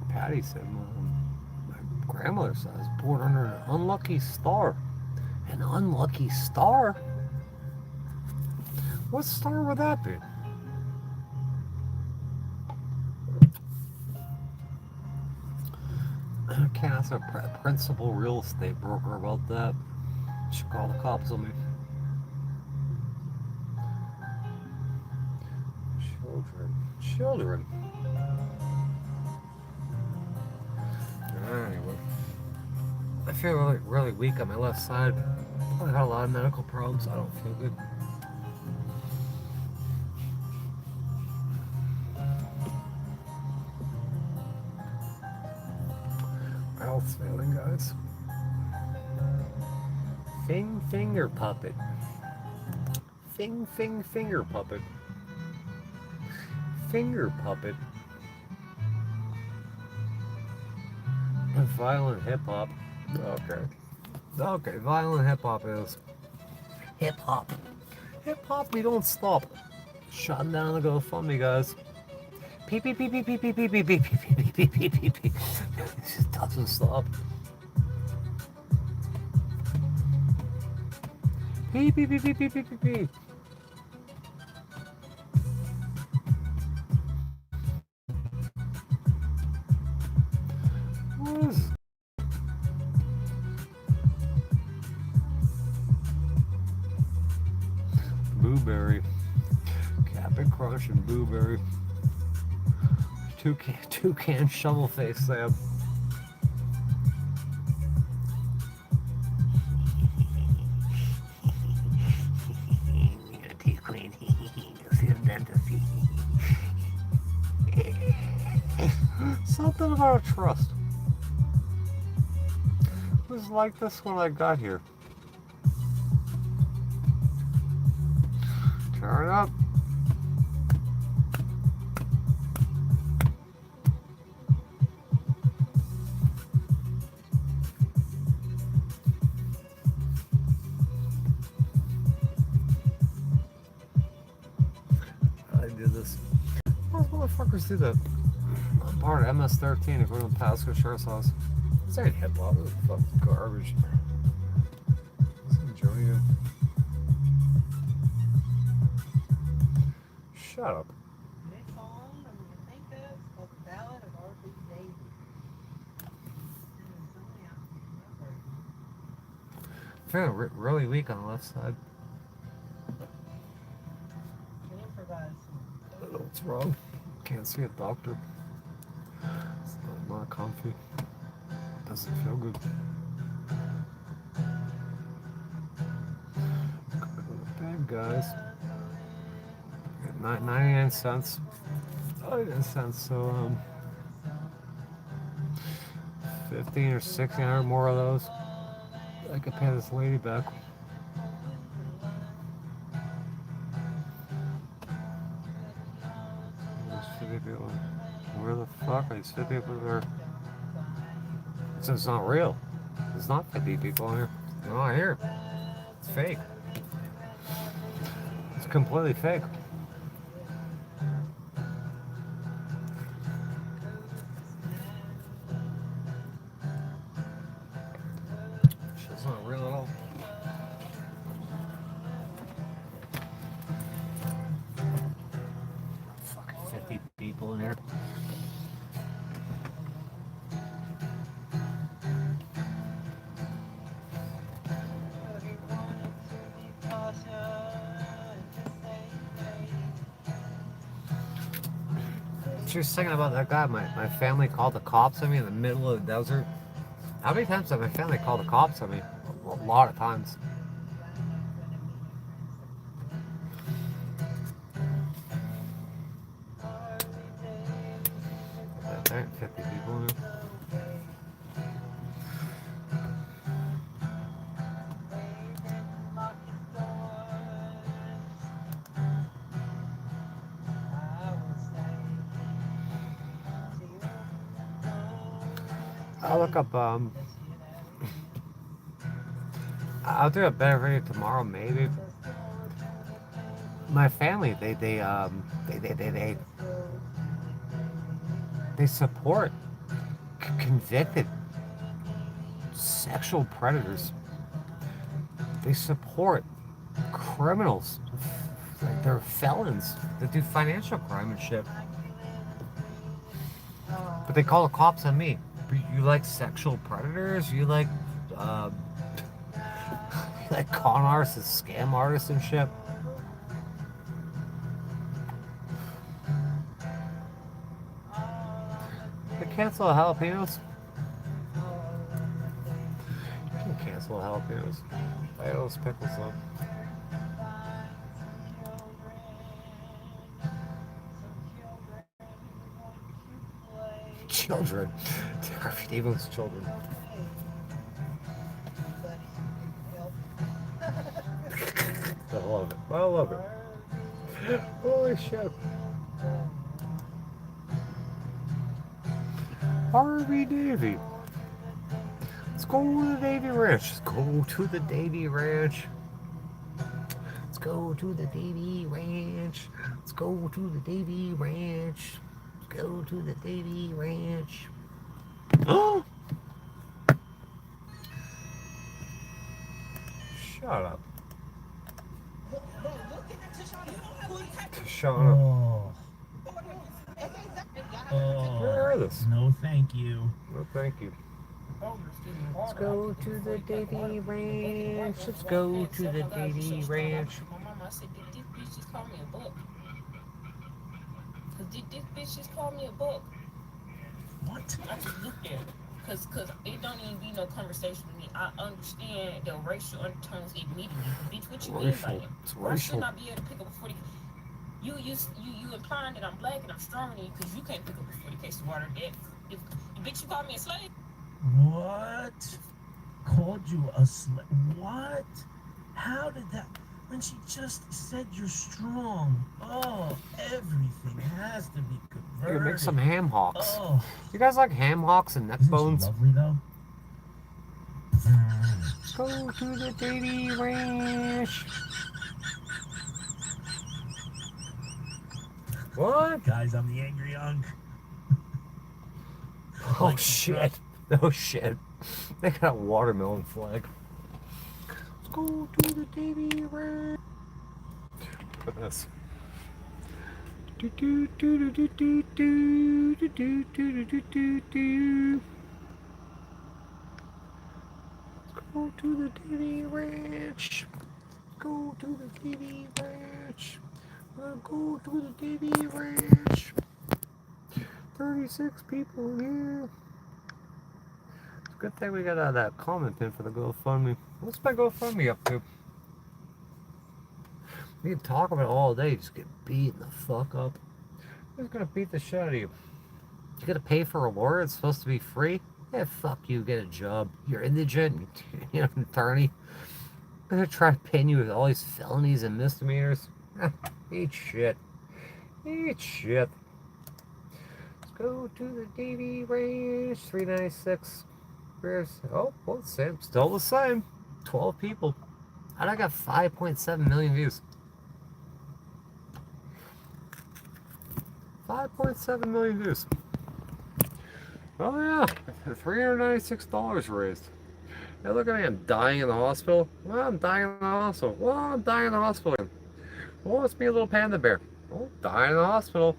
Patty said, my grandmother said I was born under an unlucky star. An unlucky star? What star would that be? I can't ask a principal real estate broker about that. Should call the cops on me. Children. Anyway, I feel really weak on my left side. I got a lot of medical problems. I don't feel good. My health's failing, guys. Finger puppet. Finger puppet. Finger puppet. And violent hip hop. Okay, violent hip hop is. Hip hop. Hip hop, we don't stop. Shutting down the GoFundMe, guys. Beep beep beep beep beep beep beep beep beep beep beep beep beep beep. It just doesn't stop. Beep beep beep beep beep beep beep beep. What is it? Blueberry. Captain Crunch and Blueberry. Two can shovel face, Sam. Teeth clean. Go see the dentist. Something about trust. It was like this when I got here. Turn up. I did this. Most motherfuckers do that. I'm part of MS-13 if we don't pass the sheriff's house. This ain't hip hop. This is fucking garbage. This is Jody. Shut up. It's on, and you think that's called the Ballad of R.B. Davies. Feeling really weak on the left side. Can improvise. What's wrong? Can't see a doctor. It's not comfy. Doesn't feel good. Bad guys. 99 cents. 99 cents. So 15 or 1600 more of those. I could pay this lady back. Where the fuck are these 50 people there? It's not real. There's not 50 people in here. They're not here. It's fake. It's completely fake. Shit's not real at all. Fucking 50 people in here. she was saying about that guy, my family called the cops on me in the middle of the desert. How many times have my family called the cops on me? A lot of times. There ain't 50 people in here. I'll look up, I'll do a better video tomorrow, maybe. My family, they support convicted sexual predators. They support criminals, like they're felons that do financial crime and shit. But they call the cops on me. You like sexual predators? You like, you like con artists and scam artists and shit? They cancel jalapenos. You can cancel jalapenos. I got those pickles though. Children. Evelyn's children. I love it. I love it. Holy shit. Harvey Davy. Let's go to the Davy Ranch. Let's go to the Davy Ranch. Let's go to the Davy Ranch. Let's go to the Davy Ranch. Let's go to the Davy Ranch. Oh! Shut up. Shut up. Where are this? No, thank you. No, thank you. Let's go to the Davy Ranch. Let's go to the Davy Ranch. My mama said, this bitch just called me a book. Cause this bitch just called me a book. What? I just looked at it. Cause it don't even be no conversation with me. I understand the racial undertones immediately. Bitch, what you mean by it? Why should not be able to pick up a 40? You implying that I'm black and I'm stronger than you because you can't pick up a 40 case of water. If bitch, you called me a slave? What? Called you a slave? What? How did that? When she just said you're strong. Oh, everything has to be converted. Here, make some ham hocks. Oh. You guys like ham hocks and neck bones? Lovely though. Go to the Davy Ranch. What? Guys, I'm the angry unk. Oh shit. Oh shit. They got a watermelon flag. Let's go to the Davy Ranch. Look at this. Let's go to the Davy Ranch. Go to the Davy Ranch. Go to the Davy Ranch. 36 people here. It's a good thing we got that comment pin for the GoFundMe. What's my GoFundMe up to? We can talk about it all day, just get beaten the fuck up. Who's gonna beat the shit out of you? You gotta pay for a lawyer, it's supposed to be free? Yeah, fuck you, get a job. You're indigent, you're an attorney. I'm gonna try to pin you with all these felonies and misdemeanors. Eat shit. Eat shit. Let's go to the Davy Ranch. 396. Where's, oh, well, it's same. Still the same. 12 people. And I got 5.7 million views. 5.7 million views. Oh yeah, $396 raised. Hey, look at me, I'm dying in the hospital. Well, I'm dying in the hospital. Well, I'm dying in the hospital. Oh, it's me, a little panda bear. Oh, dying in the hospital.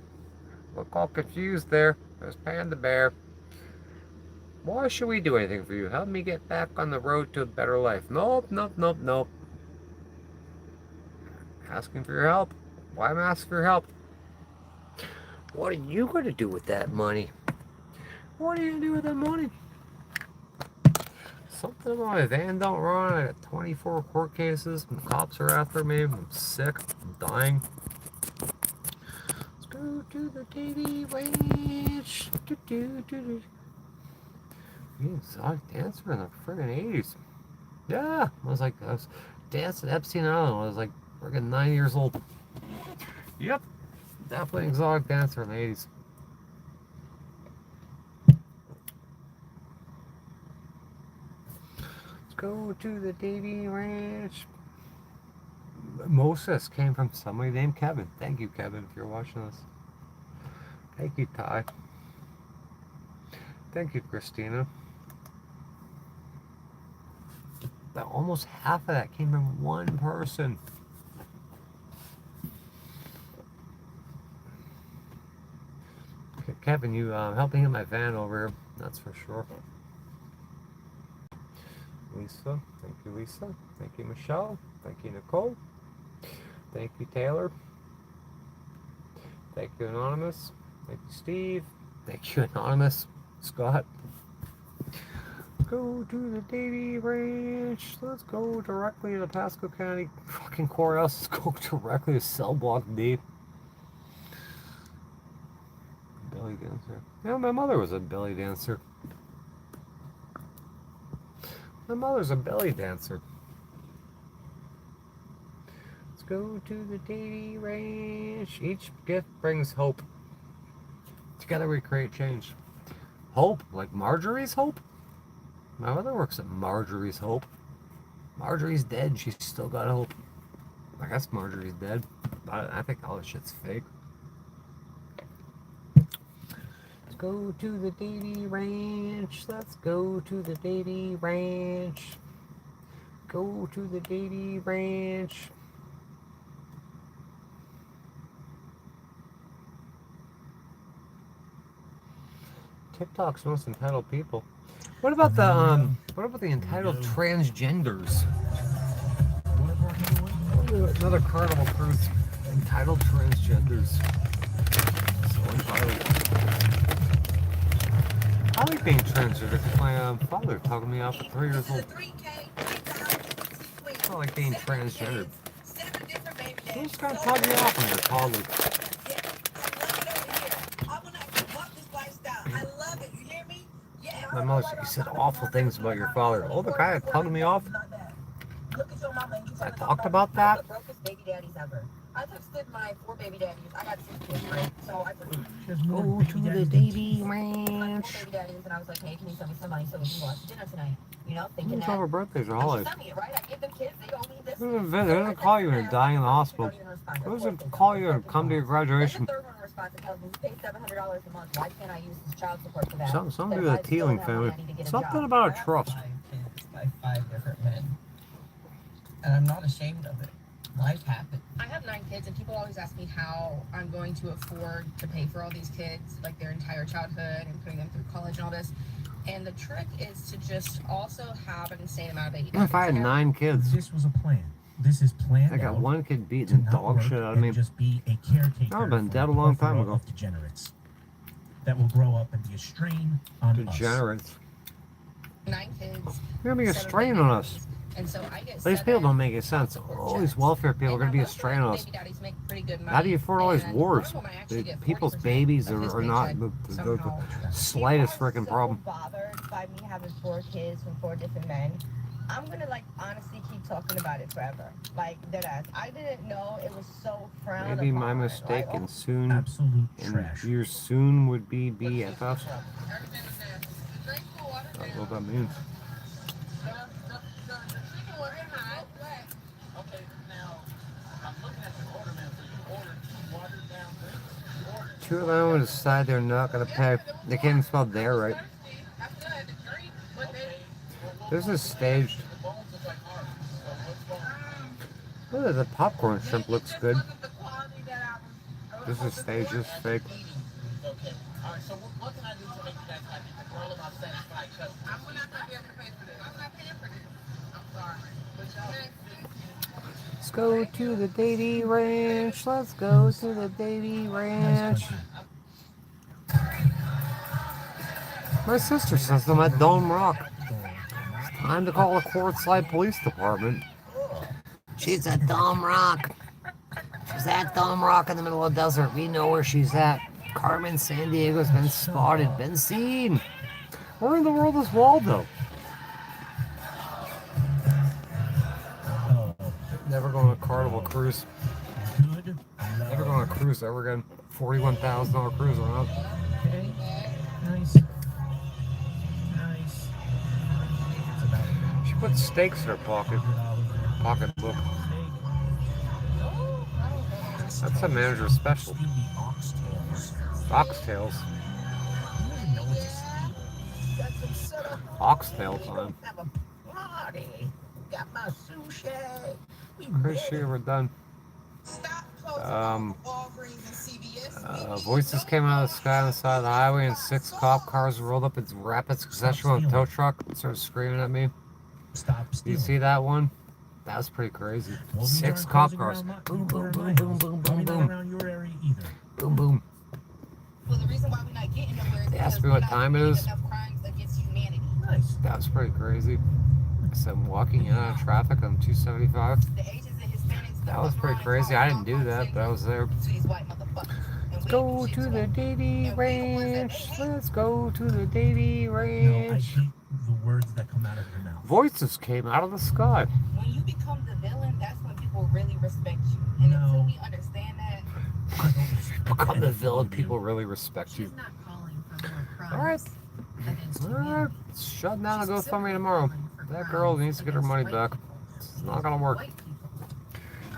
Look all confused there. There's Panda Bear. Why should we do anything for you? Help me get back on the road to a better life. Nope, nope, nope, nope. Asking for your help. Why am I asking for your help? What are you going to do with that money? What are you going to do with that money? Something about my van don't run. I got 24 court cases. The cops are after me. I'm sick. I'm dying. Let's go to the TV ranch. You exotic dancer in the friggin' 80s. Yeah, I was dancing at Epstein Island when I was like friggin' 9 years old. Yep, definitely exotic dancer in the 80s. Let's go to the Davy Ranch. Moses came from somebody named Kevin. Thank you, Kevin, if you're watching this. Thank you, Ty. Thank you, Christina. Almost half of that came from one person. Okay, Kevin, you helped me get my van over here. That's for sure. Lisa, thank you, Lisa. Thank you, Michelle. Thank you, Nicole. Thank you, Taylor. Thank you, Anonymous. Thank you, Steve. Thank you, Anonymous. Scott. Go to the Davy Ranch. Let's go directly to Pasco County fucking courthouse. Let's go directly to Cell Block D. Belly dancer. Yeah, my mother was a belly dancer. My mother's a belly dancer. Let's go to the Davy Ranch. Each gift brings hope. Together we create change. Hope? Like Marjorie's hope? My mother works at Marjorie's Hope. Marjorie's dead. She's still got hope. I guess Marjorie's dead. But I think all this shit's fake. Let's go to the Davy Ranch. Let's go to the Davy Ranch. Go to the Davy Ranch. TikTok's most entitled people. What about the entitled transgenders? Another Carnival cruise. Entitled transgenders. So entitled. I like being transgender. My father talked me off at 3 years old. I like being transgendered. Who's gonna tug me off when you're toddler? My mother said, you said awful things about your father. Oh, the guy that tugged me off? I talked about that? I texted my 4 baby daddies. I got 6 kids, right? So I go to the Davy Ranch. 4 baby daddies, and I was like, hey, can you send me some money so we can go out to dinner tonight? You know, thinking that. Our birthdays are holidays. Send me it, right? I give them kids. They owe me this. They're gonna call you when you're dying in the hospital. Who's gonna call you and come to your graduation? The third one responds and tells me, we pay $700 a month. Why can't I use this child support for that? Something to do with the Teeling family. Something about a trust. 5 different men. And I'm not ashamed of it. Life happens. I have 9 kids, and people always ask me how I'm going to afford to pay for all these kids, like their entire childhood and putting them through college and all this. And the trick is to just also have an insane amount of baby. If I had 9 kids, this was a plan. This is planned. I got one kid beating the dog shit out of me. Just be a caretaker. I've been dead a long time ago. Of degenerates that will grow up and be a strain on degenerates. us. 9 kids. You're gonna be a strain on us. And so I get these people don't make any sense. All these welfare people are going to be a strain on us. How do you afford all these wars? People's babies are not the slightest freaking problem. Bothered by me having 4 kids from 4 different men. I'm gonna honestly keep talking about it forever. Like deadass. I didn't know it was so frowned upon. Maybe my mistake, and soon, absolute trash. Your soon would be BFFs. That's what that means. Two of them will decide they're not going to pay. They can't even spell there right. This is staged. Oh, the popcorn shrimp looks good. This is staged. This is fake. Alright, so what can I do to make you guys happy? Like, we're all about satisfied customers. I'm not going to be able to pay for this. I'm not paying for this. I'm sorry. Let's go to the Davy Ranch. Let's go to the Davy Ranch. My sister says I'm at Dome Rock. It's time to call the Quartzside Police Department. She's at Dome Rock. She's at Dome Rock in the middle of the desert. We know where she's at. Carmen Sandiego's been spotted, been seen. Where in the world is Waldo? Never going on a Carnival cruise. Never going on a cruise ever again. $41,000 cruise around. Okay. Nice. Nice. She put steaks in her pocketbook. That's a manager's special. Oxtails. Oxtail time. Got my sushi. Appreciate we're done. Voices came out of the sky on the side of the highway, and 6 cop cars rolled up in rapid succession with a tow truck and started screaming at me. Do you see that one? That was pretty crazy. 6 cop cars. Boom, boom, boom, boom, boom, boom, boom. Boom, boom. Well, the reason why we're not getting nowhere is They asked me what time it is. crimes against humanity. Nice. That was pretty crazy. So I'm walking out of traffic on 275. The Asians and Hispanics. That was pretty crazy. I didn't do that, but I was there. Let's go to the Davy Ranch. Let's go to the Davy Ranch. No, I hate the words that come out of your mouth. Voices came out of the sky. When you become the villain, that's when people really respect you. And until we understand that, Become the villain, people really respect you. Alright. Alright. Shut down and go fund me tomorrow. That girl needs to get her money back. It's not gonna work.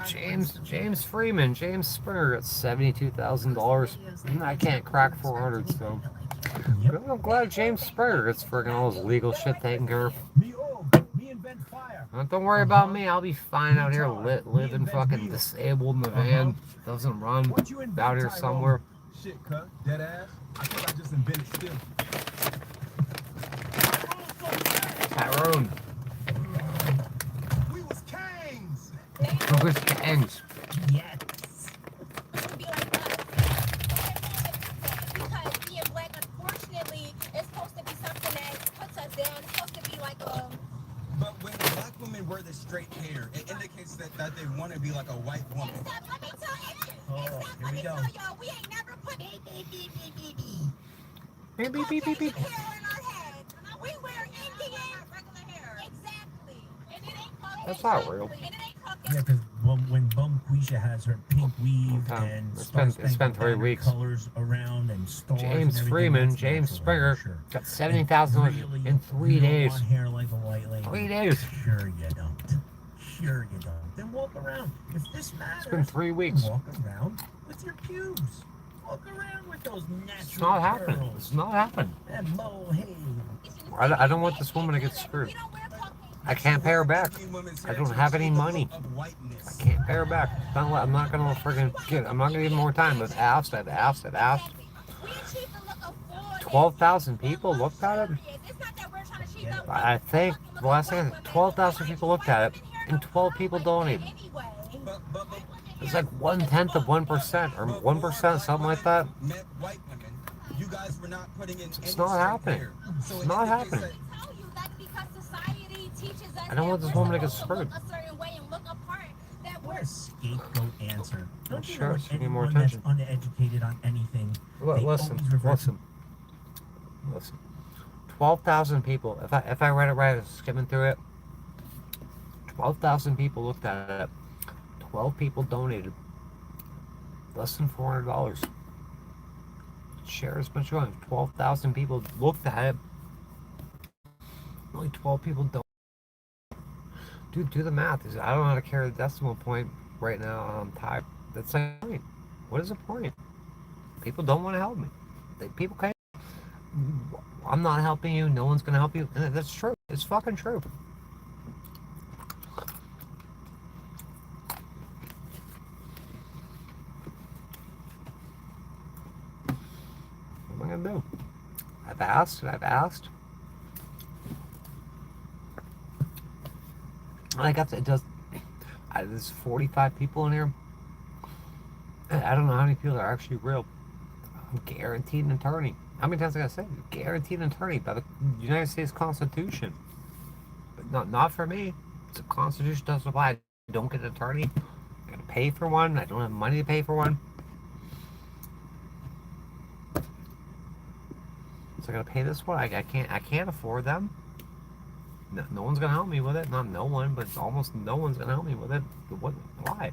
James Freeman, James Springer got $72,000. I can't crack 400, so I'm glad James Springer gets friggin' all his legal shit taken care of. Don't worry about me. I'll be fine out here living fucking disabled in the van. Doesn't run out here somewhere. Shit, cut. Dead ass. I think I just invented still. Tyrone. We was kings. Who was kings? Yes. Because being black, unfortunately, is supposed to be something that puts us down. It's supposed to be like But when black women wear the straight hair, it indicates that they want to be like a white woman. Except, let me tell you. Oh, here we go. Y'all, we ain't never put Beep, beep, beep, beep. hair in our heads. We wear Indian regular hair. Exactly. And it ain't called That's not real. Yeah, because when Bum Quisha has her pink weave and It's been 3 weeks. colors around and stars James and Freeman, that's James natural, Springer sure. got $70,000 in 3 days. Want hair like a white lady. 3 days. Sure you don't. Sure you don't. Then walk around. If this matters, It's been 3 weeks. walk around with your pubes. Walk around with those natural It's not happening. curls. It's not happening. That mole head. I don't want this woman to get screwed. I can't pay her back. I don't have any money. I can't pay her back. I'm not gonna friggin' I'm not gonna give more time. I've asked. 12,000 people looked at it. I think the last thing, 12,000 people looked at it, and 12 people donated. It's like 1/10 of 1%, or 1%, something like that. You guys were not putting in It's not happening. It's not happening. I don't want this woman to get screwed. What a scapegoat answer. Don't you know Sure, what she need more anyone that's attention. uneducated on anything, they Listen, always revert to listen. 12,000 people. If I read it right, I was skimming through it. 12,000 people looked at it. 12 people donated. Less than $400. Share as much you want. 12,000 people looked at it. Only 12 people don't. Dude, do the math. I don't know how to carry the decimal point right now. I'm tired. That's like the point. What is the point? People don't want to help me. People can't. I'm not helping you. No one's gonna help you. And that's true. It's fucking true. What am I gonna do? I've asked. I got to, it does. There's 45 people in here. I don't know how many people are actually real. I'm guaranteed an attorney. How many times I gotta say? Guaranteed attorney by the United States Constitution. But not for me. The Constitution doesn't apply. I don't get an attorney. I gotta pay for one. I don't have money to pay for one. So I gotta pay this one. I can't afford them. No one's gonna help me with it. Not no one, but almost no one's gonna help me with it. What? Why?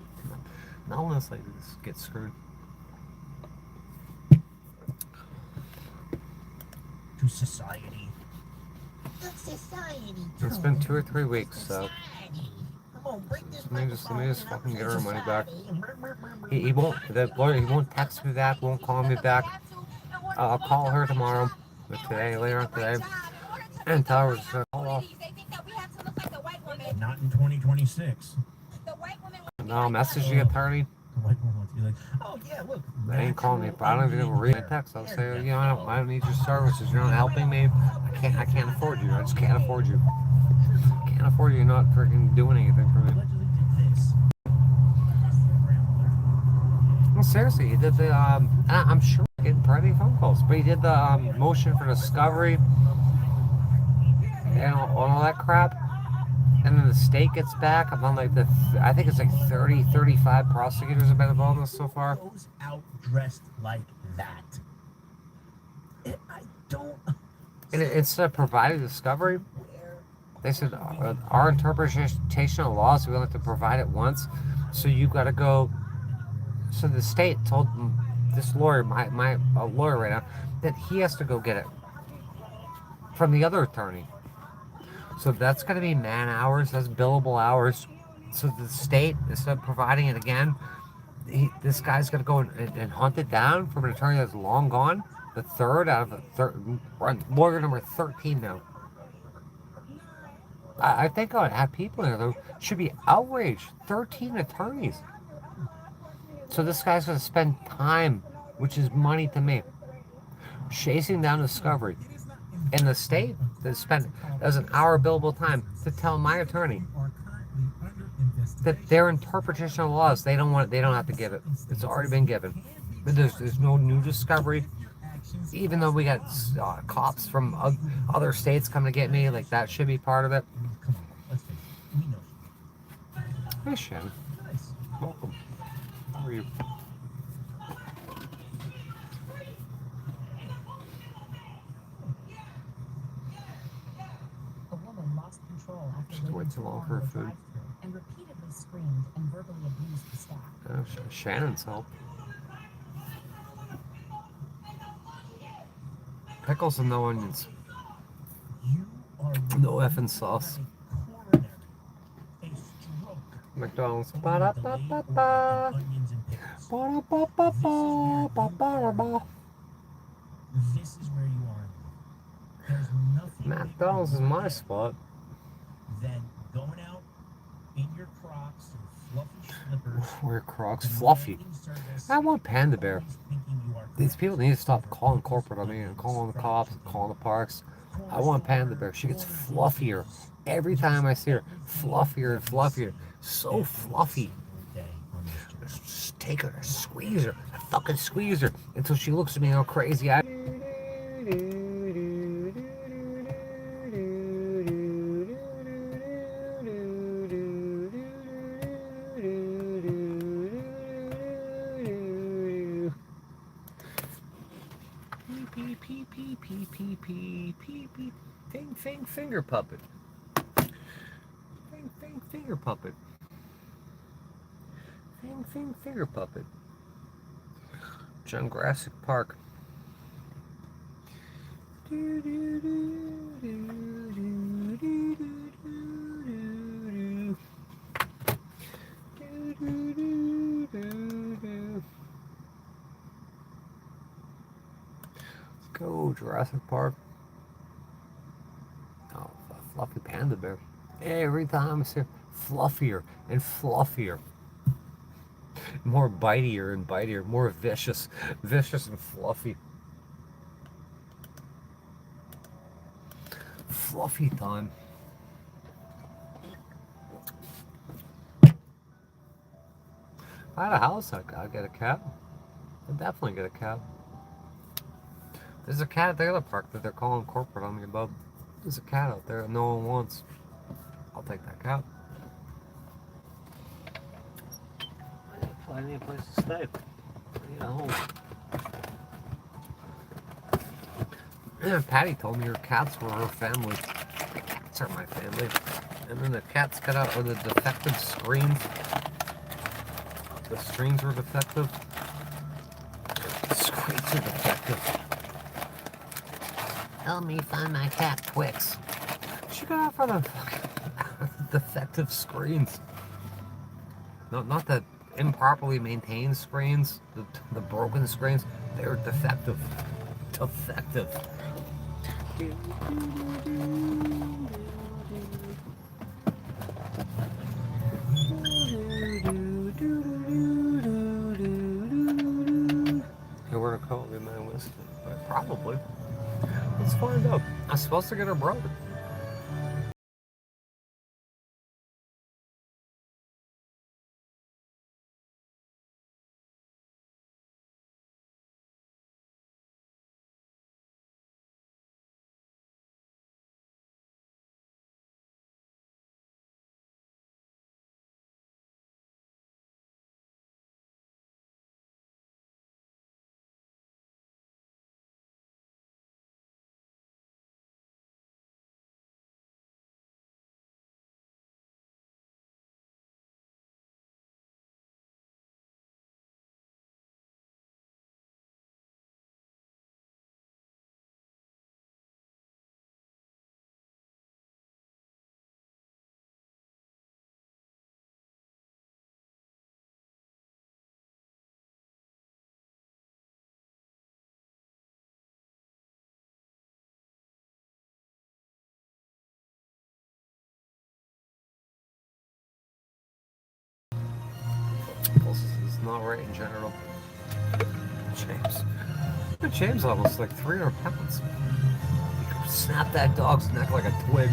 No one's like this gets screwed. To society. It's been 2 or 3 weeks, so let me just fucking get her money back. He won't. The lawyer, he won't text me back. Won't call me back. I'll call her tomorrow, or today, later on today, and tell her to call off. Not in 2026. And I'll message the attorney. The white woman wants to be like, oh yeah, look. They ain't calling me, but I don't even read the text. I'll say, you know, I don't need your services. You're not helping me. I can't afford you. I just can't afford you. Can't afford you. You're not freaking doing anything for me. Well, seriously, he did the I'm sure we're getting private phone calls, but he did the motion for discovery and all that crap. And then the state gets back. I'm on like I think it's like 30, 35 prosecutors have been involved in this so far. Goes out dressed like that. I don't. And it's a provided discovery. They said our interpretation of laws, we only have to provide it once. So you got to go. So the state told this lawyer, my lawyer right now, that he has to go get it from the other attorney. So that's going to be man hours. That's billable hours. So the state, instead of providing it again, this guy's going to go and hunt it down from an attorney that's long gone. The third out of the third, lawyer number 13 now. I think I would have people there though should be outraged. 13 attorneys. So this guy's going to spend time, which is money to me, chasing down discovery. And the state that spent as an hour billable time to tell my attorney that their interpretation of laws they don't have to give it. It's already been given. There's no new discovery. Even though we got cops from other states coming to get me, like that should be part of it. Hey Shannon, welcome. How are you? Just wait too long for her food. And repeatedly screamed and verbally abused the staff. Shannon's help. Pickles and no onions. No effing sauce. McDonald's. Ba-da-ba-ba-ba. Ba-da-ba-ba-ba. This is where you are. There's nothing. McDonald's is my spot. Then going out in your Crocs and fluffy slippers. Wear Crocs, fluffy. I want Panda Bear. These people need to stop calling corporate on me and calling the cops and calling the parks. I want Panda Bear. She gets fluffier every time I see her. Fluffier and fluffier. So fluffy. Just take her, squeeze her, I fucking squeeze her until she looks at me all crazy. Finger puppet. Finger puppet. Finger puppet. Jurassic Park. Let's go, Jurassic Park. Oh, fluffy Panda Bear. Every time I see her, fluffier and fluffier. More bitier and bitier. More vicious and fluffy. Fluffy time. If I had a house, I'd get a cat. I'd definitely get a cat. There's a cat at the other park that they're calling corporate on me about. There's a cat out there that no one wants. I'll take that cat. I need a place to stay. I need a home. Yeah, Patty told me her cats were her family. The cats are my family. And then the cats cut out with the defective screens. The screens were defective. The screens are defective. Help me find my cat, Twix. She got out for the fucking defective screens. Not the improperly maintained screens, the broken screens. They're defective. Defective. Hey, where to call me, man? Probably. Let's find out. I'm supposed to get her brother. It's not right in general. James almost like 300 pounds. You could snap that dog's neck like a twig.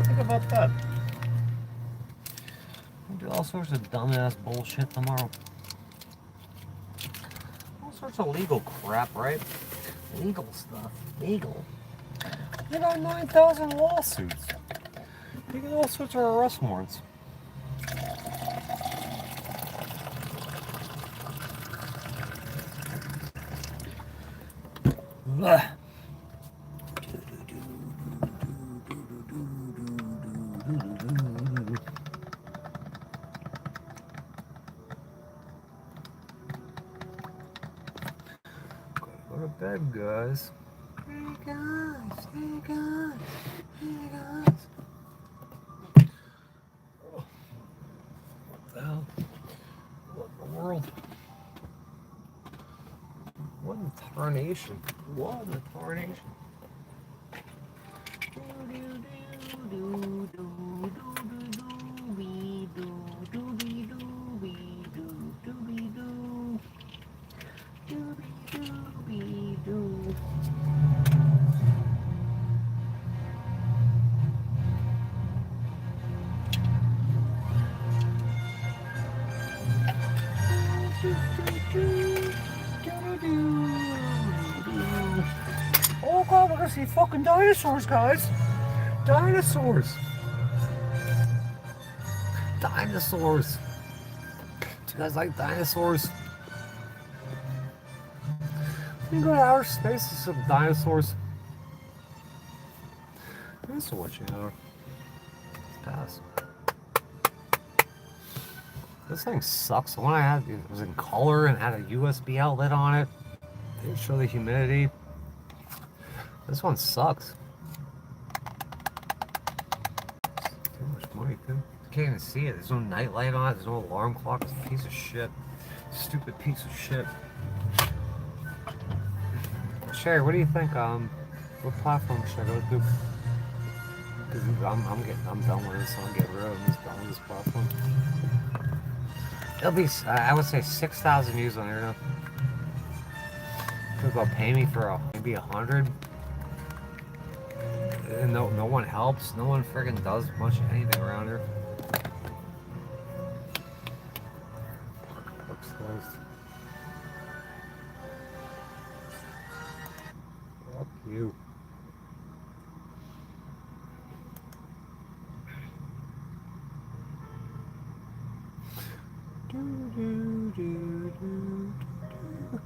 Think about that. We'll do all sorts of dumbass bullshit tomorrow. All sorts of legal crap, right? Legal stuff. Legal. You got 9,000 lawsuits. You get all sorts of arrest warrants. Ugh. Go to bed, guys. Hey guys, hey guys, hey guys. Oh. What the hell? What in the world? What in tarnation? What in the tarnation? Oh god, we're gonna see fucking dinosaurs, guys! Dinosaurs! Dinosaurs! Do you guys like dinosaurs? You go to outer space to some dinosaurs. This is what you are. Let's pass. This thing sucks. The one I had, it was in color and had a USB outlet on it. Didn't show the humidity. This one sucks. Too much money, too. You can't even see it. There's no night light on it. There's no alarm clock. It's a piece of shit. Stupid piece of shit. Sherry, what do you think? What platform should I go to? I'm done with this. So I'm getting rid of this. Done with this platform. It'll be, I would say, 6,000 views on here now. People about pay me for maybe 100. And no one helps. No one friggin' does much of anything around here. Park's closed. Fuck you.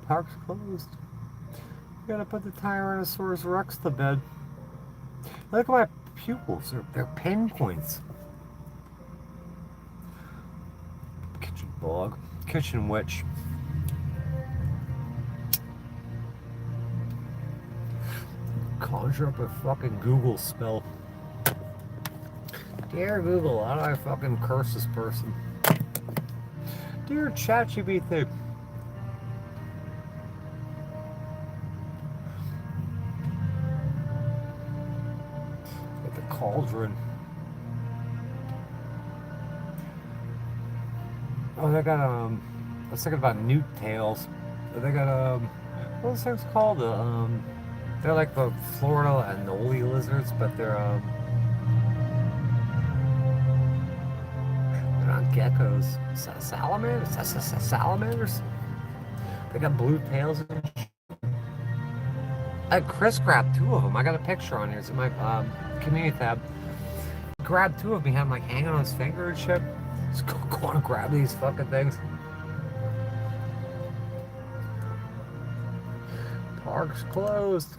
Park's closed. You gotta put the Tyrannosaurus Rex to bed. Look at my pupils. They're pinpoints. Kitchen bog. Kitchen witch. Conjure up a fucking Google spell. Dear Google, how do I fucking curse this person? Dear ChatGPT. Get the cauldron. Oh, they got I was thinking about newt tails. They got what are those things called? They're like the Florida anole lizards, but they're not geckos. Salamanders? Salamanders? They got blue tails. Chris grabbed 2 of them. I got a picture on here. It's in my community tab. He grabbed 2 of them. He had them like hanging on his finger and shit. Just go and grab these fucking things. Park's closed.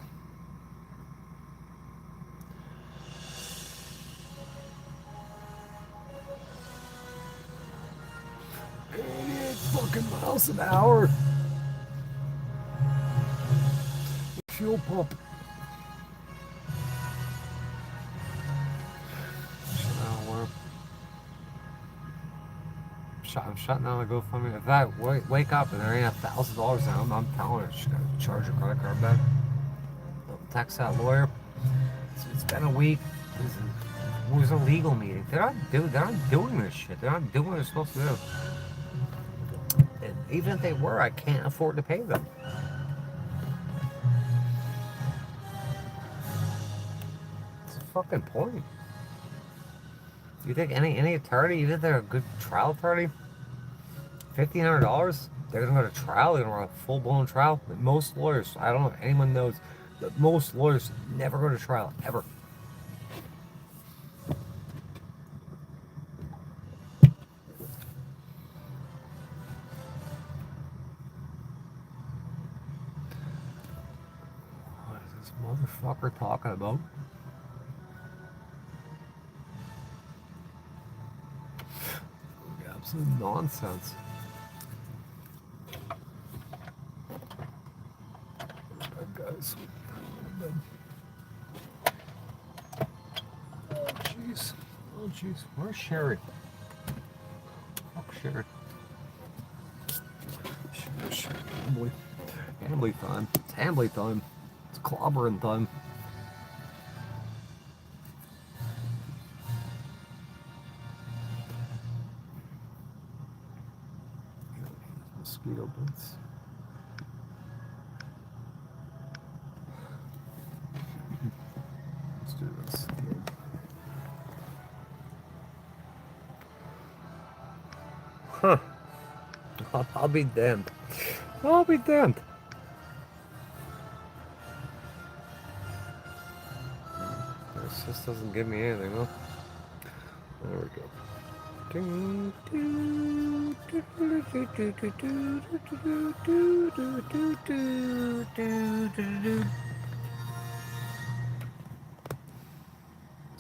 Fucking miles an hour. Fuel pump. I'm shutting down the GoFundMe. If I wake up and there ain't $1,000 down, I'm telling her she's gotta charge her credit card back. I'll text that lawyer. It's been a week. It was a legal meeting. They're not doing this shit. They're not doing what they're supposed to do. And even if they were, I can't afford to pay them. What's the fucking point? You think any attorney, even if they're a good trial attorney, $1,500, they're gonna go to trial, they're gonna run a full-blown trial? But most lawyers, I don't know if anyone knows, but most lawyers never go to trial, ever. What is this motherfucker talking about? Absolute nonsense. Guys. Oh jeez. Oh jeez. Where's Sherry? Fuck Sherry. Sherry. Hambly time. It's Hambly time. It's clobbering time. Mosquito bits. Let's do this. Huh. I'll be damned. I'll be damned. This just doesn't give me anything, huh? There we go. Ding, doo, doo, doo, doo, doo, doo, doo, doo, doo, doo, doo, doo, doo, doo.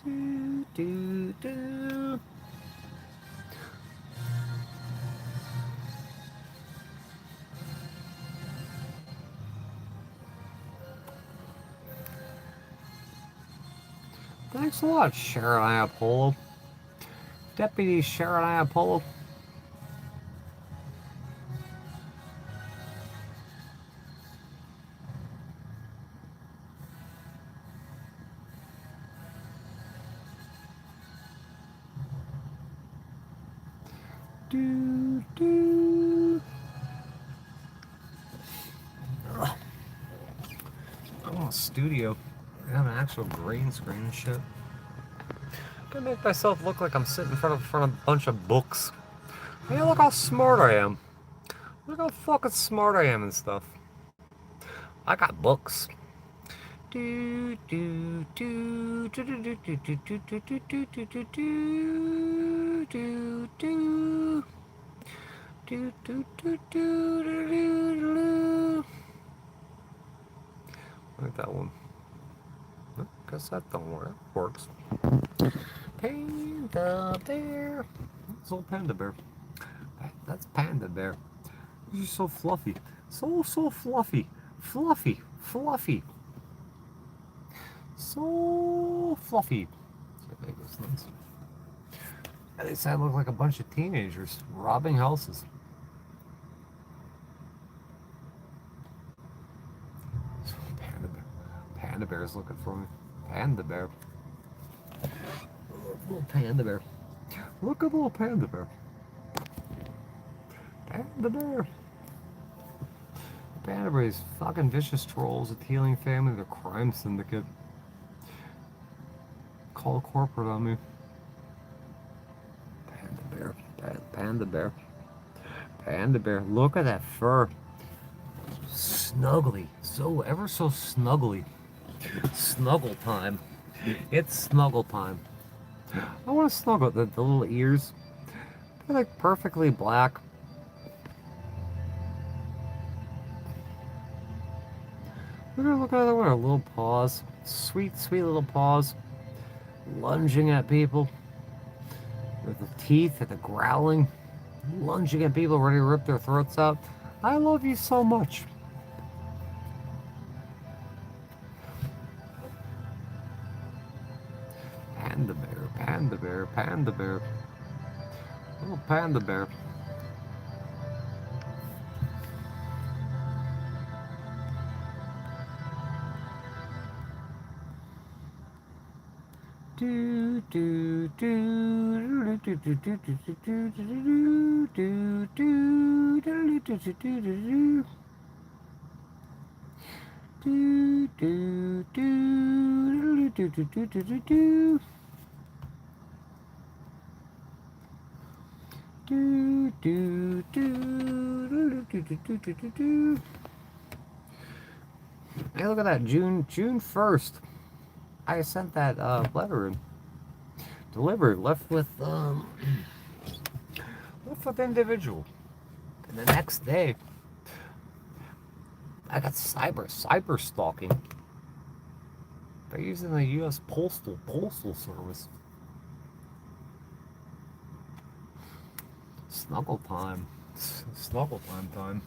Do, do, do. Thanks a lot, Sharon Iapolo. Deputy Sharon Iapolo. Do, do. Ugh. I want a studio. I have an actual green screen and shit. I'm gonna make myself look like I'm sitting in front of a bunch of books. Hey, look how smart I am. Look how fucking smart I am and stuff. I got books. Do do do do do do do do do do do do do do do do do do do do. Like that one. Guess that don't work. Works. Panda bear. It's old panda bear. That's panda bear. You're so fluffy. So fluffy. Fluffy. Fluffy. So fluffy. At least I look like a bunch of teenagers robbing houses. Panda bear. Panda bear's looking for me. Panda bear. Little panda bear. Look at the little panda bear. Panda bear. Panda bear, these fucking vicious trolls, a Teeling family, the crime syndicate. Call corporate on me. Panda bear. Panda bear. Panda bear. Look at that fur. Snuggly. So ever so snuggly. Snuggle time. It's snuggle time. I want to snuggle the little ears. They're like perfectly black. Look at that one. Her little paws. Sweet, sweet little paws. Lunging at people. With the teeth, at the growling. Lunging at people, ready to rip their throats out. I love you so much. Panda bear, panda bear, panda bear. Little panda bear. Do do do do do do do do do do do do do do do do. Do do do do do do do do do. Do do do do do do do do do. Hey, look at that! June 1st. I sent that letter in. Delivered. Left with individual. And the next day, I got cyber stalking. They're using the U.S. Postal Service. Snuggle time. Snuggle time.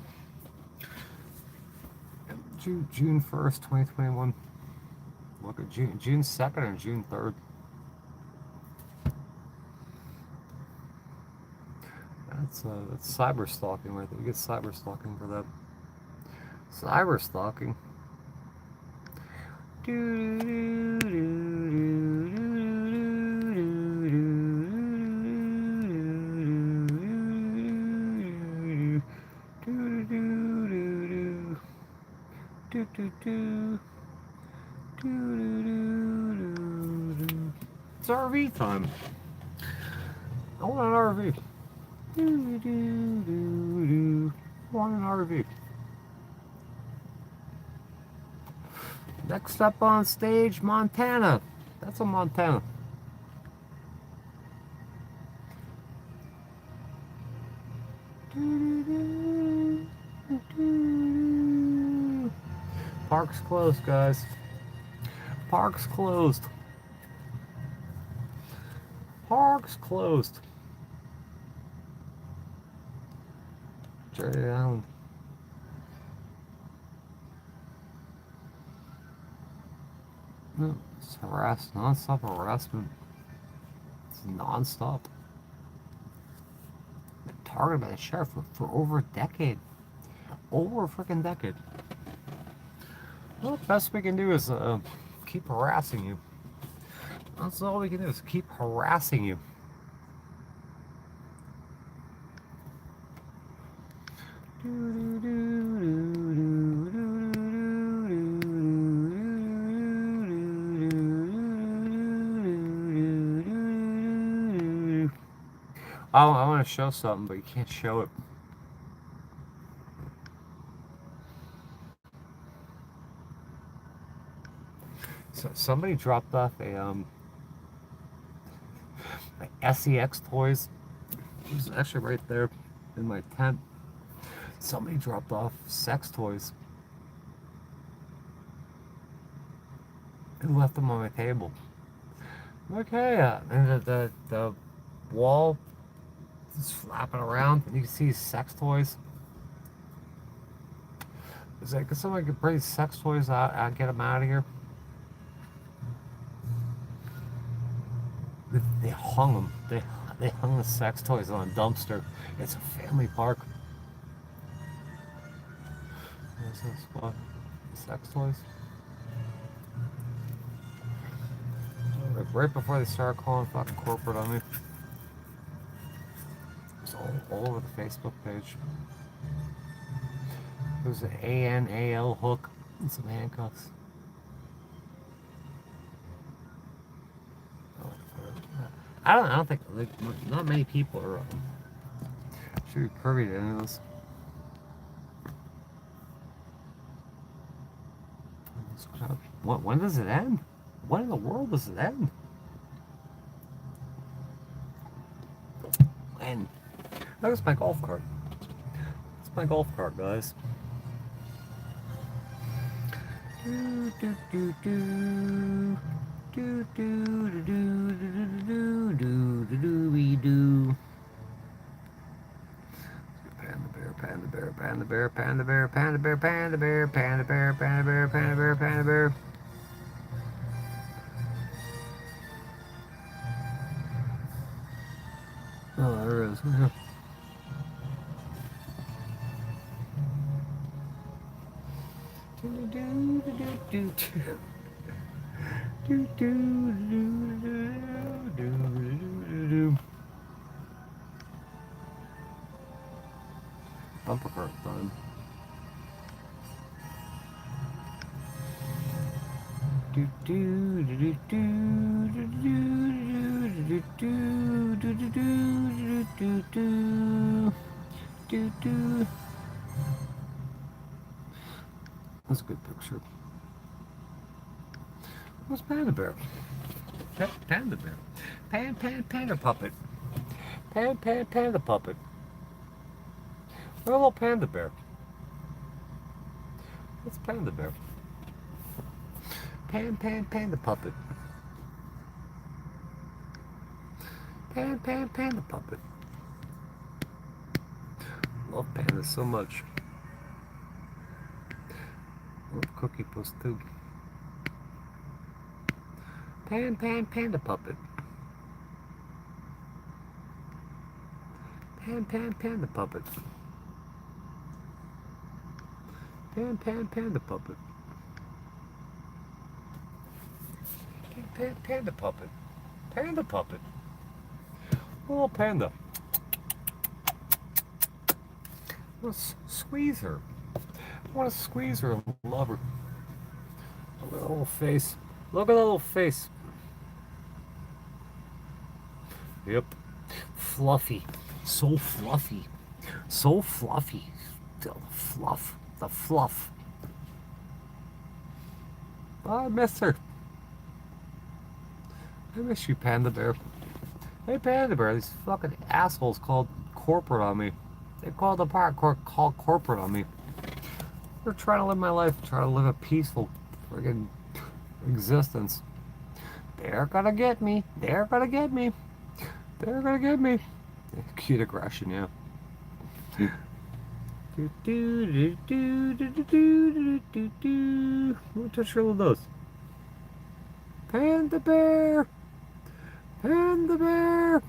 June 1st, 2021. Look at June 2nd and June 3rd. That's cyber stalking right there. You get cyber stalking for that. Cyber stalking. It's RV time. I want an RV. I want an RV. Next up on stage, Montana. That's a Montana. Park's closed, guys. Park's closed. Park's closed. Jerry Allen. No, it's non-stop harassment. It's non-stop. Been targeted by the sheriff for over a decade. Over a freaking decade. Well, the best we can do is keep harassing you. That's all we can do is keep harassing you. Oh, I want to show something, but you can't show it. So somebody dropped off a SEX toys. It was actually right there in my tent. Somebody dropped off sex toys and left them on my table. Okay, and the wall is flapping around, and you can see sex toys. It's like, could somebody bring sex toys out and get them out of here? They hung them. They hung the sex toys on a dumpster. It's a family park. What's this spot? Sex toys. Right before they started calling fucking corporate on me. It's all over the Facebook page. There's an ANAL hook and some handcuffs. I don't think, like, not many people are should be privy to any of this. When does it end? When in the world does it end? When? There's my golf cart. It's my golf cart, guys. Do do do do do do do do do do do we do. Panda bear, panda bear, panda bear, panda bear, panda bear, panda bear, panda bear, panda bear, panda bear. Oh, there is. Do do do do do. Do do do do do do do. Bumper cart time. Do do do do do do do do do do do do do do do. That's a good picture. What's Panda Bear? Panda Bear. Panda puppet. Panda puppet. What a little Panda Bear. What's Panda Bear? Panda puppet. Panda puppet. Love pandas so much. Love Cookie Puss too. Panda puppet. Panda puppet. Panda puppet. Panda puppet. Panda puppet. Oh, panda. I want to squeeze her. I want to squeeze her and love her. Look at that little face. Look at that little face. Yep. Fluffy. So fluffy. So fluffy. The fluff. The fluff. Oh, I miss her. I miss you, Panda Bear. Hey, Panda Bear, these fucking assholes called corporate on me. They called the park called corporate on me. They're trying to live my life, trying to live a peaceful friggin' existence. They're gonna get me. They're gonna get me. They're gonna get me. Cute aggression, yeah. Do do do do do do do do do. What touch your little nose? Panda Bear. Panda Bear.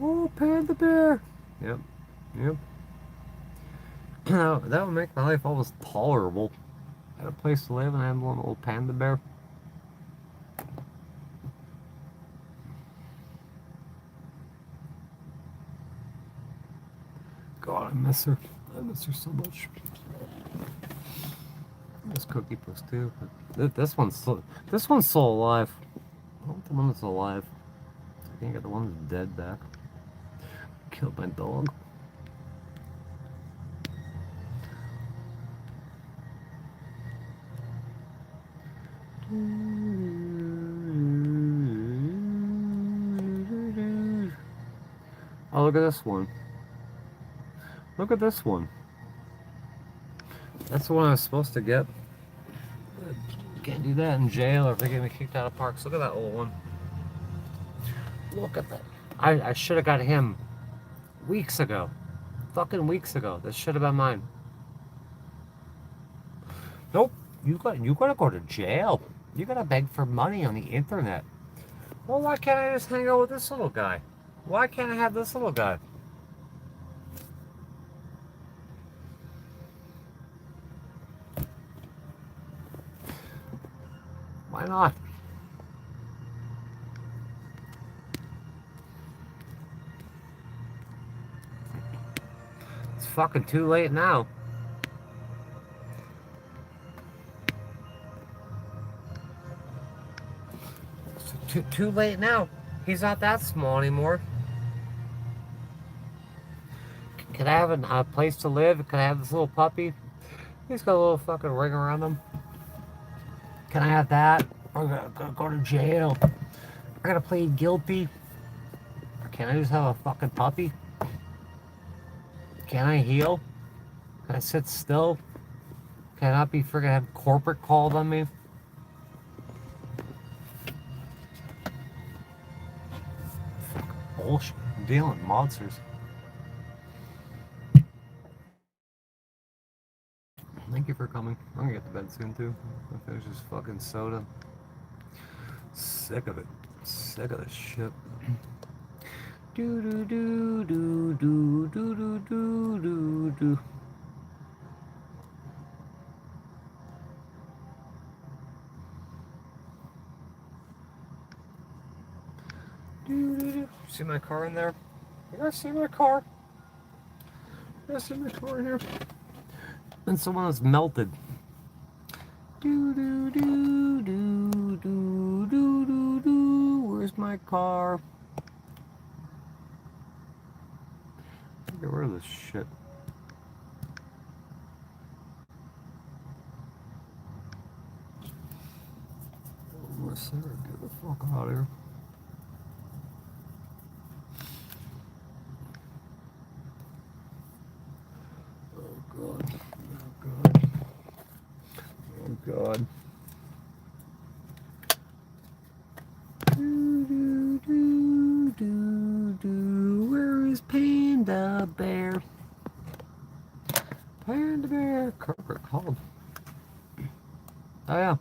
Oh, Panda Bear. Yep. Yep. That would make my life almost tolerable. I had a place to live and I had one little Panda Bear. God, I miss her. I miss her so much. I miss Cookie Puss too. But this one's still alive. I want the one that's alive. I can't get the one that's dead back. Killed my dog. Oh, look at this one. Look at this one. That's the one I was supposed to get. Can't do that in jail or if they get me kicked out of parks. Look at that old one. Look at that. I should have got him weeks ago. Fucking weeks ago. This should have been mine. Nope. You gotta go to jail. You gotta beg for money on the internet. Well, why can't I just hang out with this little guy? Why can't I have this little guy? Why not? It's fucking too late now. It's too late now. He's not that small anymore. Can I have a place to live? Can I have this little puppy? He's got a little fucking ring around him. Can I have that? I'm gonna go to jail. I gotta plead guilty. Or can I just have a fucking puppy? Can I heal? Can I sit still? Can I not be freaking have corporate called on me? Fucking bullshit. I'm dealing with monsters. Thank you for coming. I'm gonna get to bed soon too. I'll finish this fucking soda. Sick of it. Sick of this shit. Do do do do do do do do do do. See my car in there? You guys see my car? You guys see my car in here? And someone that's melted. Do do do do do do do do. Where's my car? Get rid of this shit. Oh, Sarah, get the fuck out of here. Oh god. Oh god. Oh god. Do do do do do. Where is Panda Bear? Panda Bear. Corporate called. Oh yeah.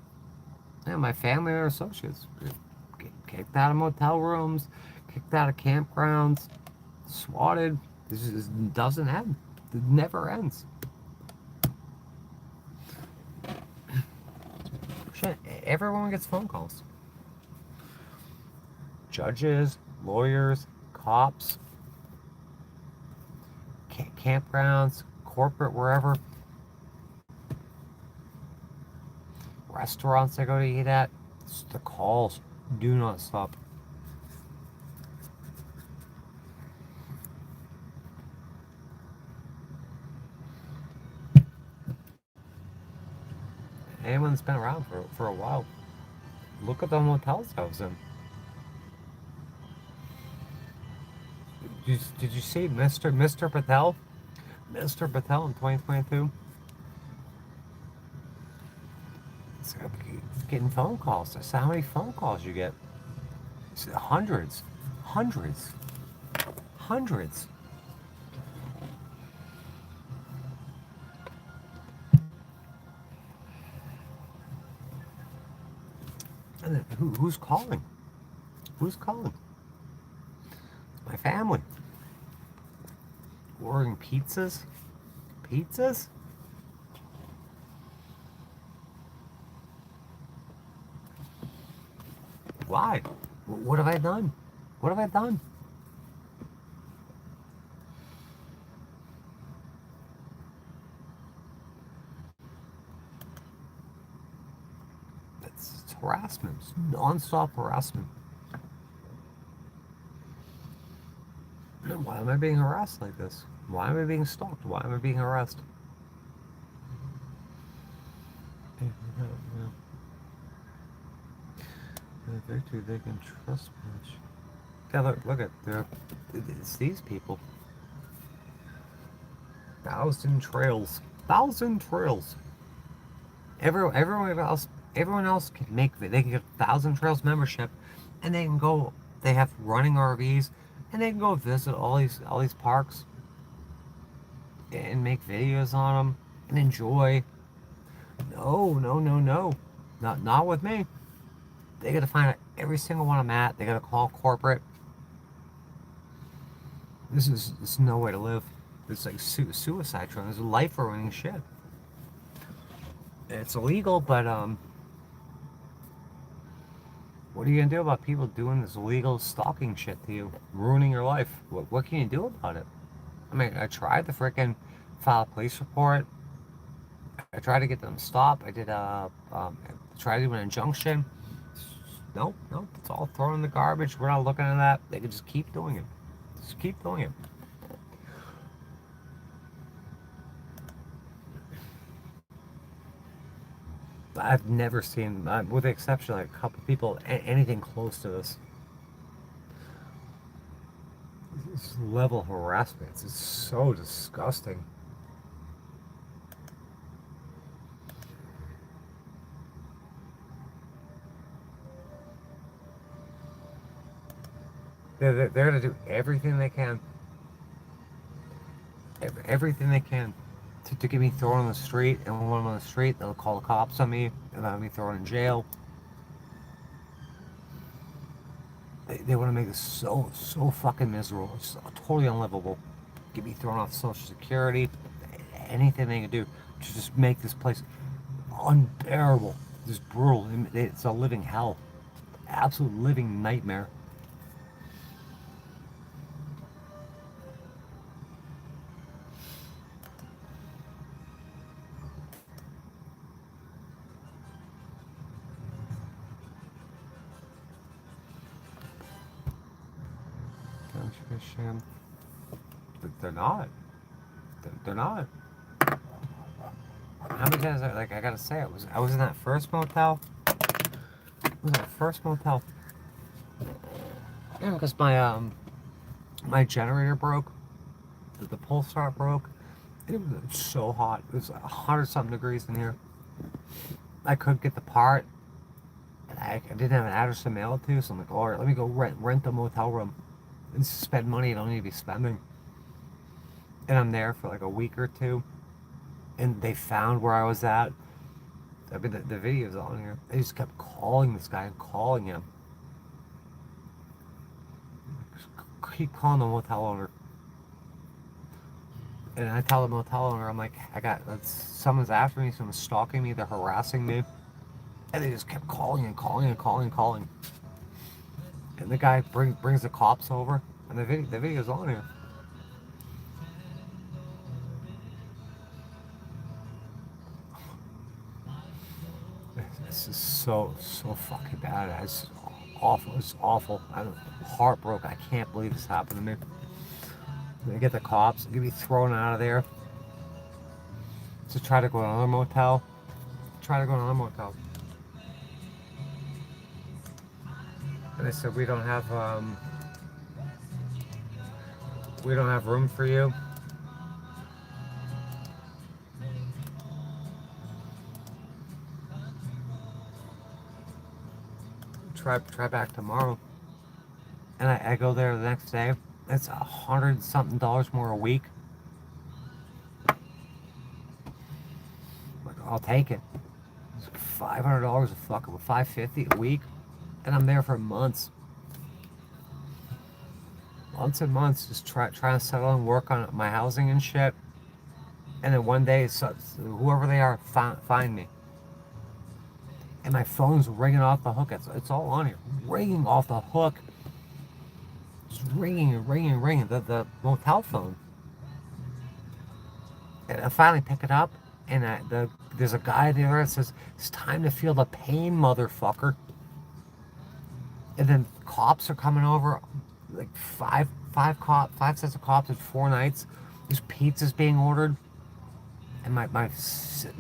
Yeah, my family or associates get kicked out of motel rooms, kicked out of campgrounds, swatted. This just doesn't end. It never ends. Shit, everyone gets phone calls. Judges, lawyers, cops, campgrounds, corporate, wherever. Restaurants I go to eat at. The calls do not stop. Anyone that's been around for a while, look at the hotels I was in. Did you see Mr. Patel? Mr. Patel in 2022? It's getting phone calls. That's how many phone calls you get. It's hundreds. Hundreds. Hundreds. And then who's calling? Who's calling? It's my family. Ordering pizzas? Pizzas? Why? What have I done? What have I done? harassment. It's non-stop harassment. Why am I being harassed like this? Why am I being stalked? Why am I being harassed? Victory, they can trust much. Yeah, look at it's these people. Thousand trails. Everyone else can make. They can get 1,000 trails membership, and they can go. They have running RVs, and they can go visit all these parks, and make videos on them and enjoy. No, no, no, no, not with me. They got to find out every single one I'm at. They got to call corporate. This is no way to live. It's like suicide trying. This is life ruining shit. It's illegal, but what are you gonna do about people doing this illegal stalking shit to you, ruining your life? What can you do about it? I mean, I tried to frickin' file a police report. I tried to get them stopped. I did try to do an injunction. Nope, it's all thrown in the garbage. We're not looking at that. They can just keep doing it. Just keep doing it. I've never seen, with the exception of like a couple people, anything close to this. This level of harassment is so disgusting. They're going to do everything they can. Everything they can to get me thrown on the street. And when I'm on the street, they'll call the cops on me and have me thrown in jail. They want to make this so fucking miserable. It's totally unlivable. Get me thrown off Social Security. Anything they can do to just make this place unbearable. Just brutal. It's a living hell. Absolute living nightmare. They're not. They're not. How many times I gotta say I was in that first motel. Yeah, because my generator broke. The pole start broke. It was so hot. It was 100-something degrees in here. I couldn't get the part. And I didn't have an address to mail it to, so I'm like, all right, let me go rent a motel room and spend money I don't need to be spending. And I'm there for like a week or two. And they found where I was at. I mean, the video's on here. They just kept calling this guy and calling him. Just keep calling the motel owner. And I tell the motel owner, I'm like, someone's after me, someone's stalking me, they're harassing me. And they just kept calling and calling and calling and calling. And the guy brings the cops over, and the video's on here. This is so fucking bad. It's awful. It's awful. I'm heartbroken. I can't believe this happened to me. They get the cops, get me thrown out of there. To try to go to another motel. And they said we don't have room for you. Try back tomorrow. And I go there the next day. It's $100-something more a week. Like, I'll take it. It's $500 a fucking $550 a week, and I'm there for months. Months and months, just trying to settle and work on my housing and shit. And then one day, whoever they are, find me. And my phone's ringing off the hook. It's all on here. Ringing off the hook. It's ringing and ringing and ringing. The motel phone. And I finally pick it up. And there's a guy there that says, it's time to feel the pain, motherfucker. And then cops are coming over, like five sets of cops in 4 nights. There's pizzas being ordered, and my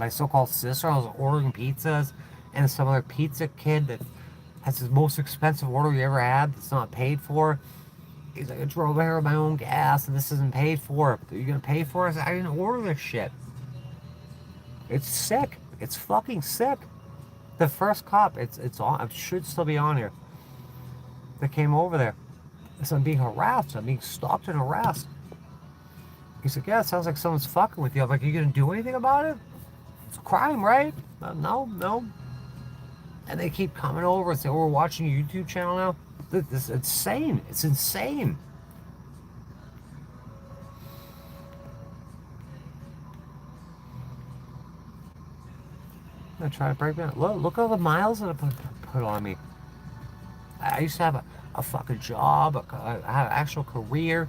so-called sister was ordering pizzas, and some other pizza kid that has the most expensive order you ever had that's not paid for. He's like, I drove here with my own gas, and this isn't paid for. Are you gonna pay for it? I said, I didn't order this shit. It's sick. It's fucking sick. The first cop, it's on. It should still be on here. That came over there. So I'm being harassed. I'm being stalked and harassed. He's like, yeah, it sounds like someone's fucking with you. I'm like, are you gonna do anything about it? It's a crime, right? No. And they keep coming over and say, oh, we're watching your YouTube channel now. This is insane. It's insane. I'm gonna try to break me out. Look at all the miles that I put on me. I used to have a fucking job. I had an actual career.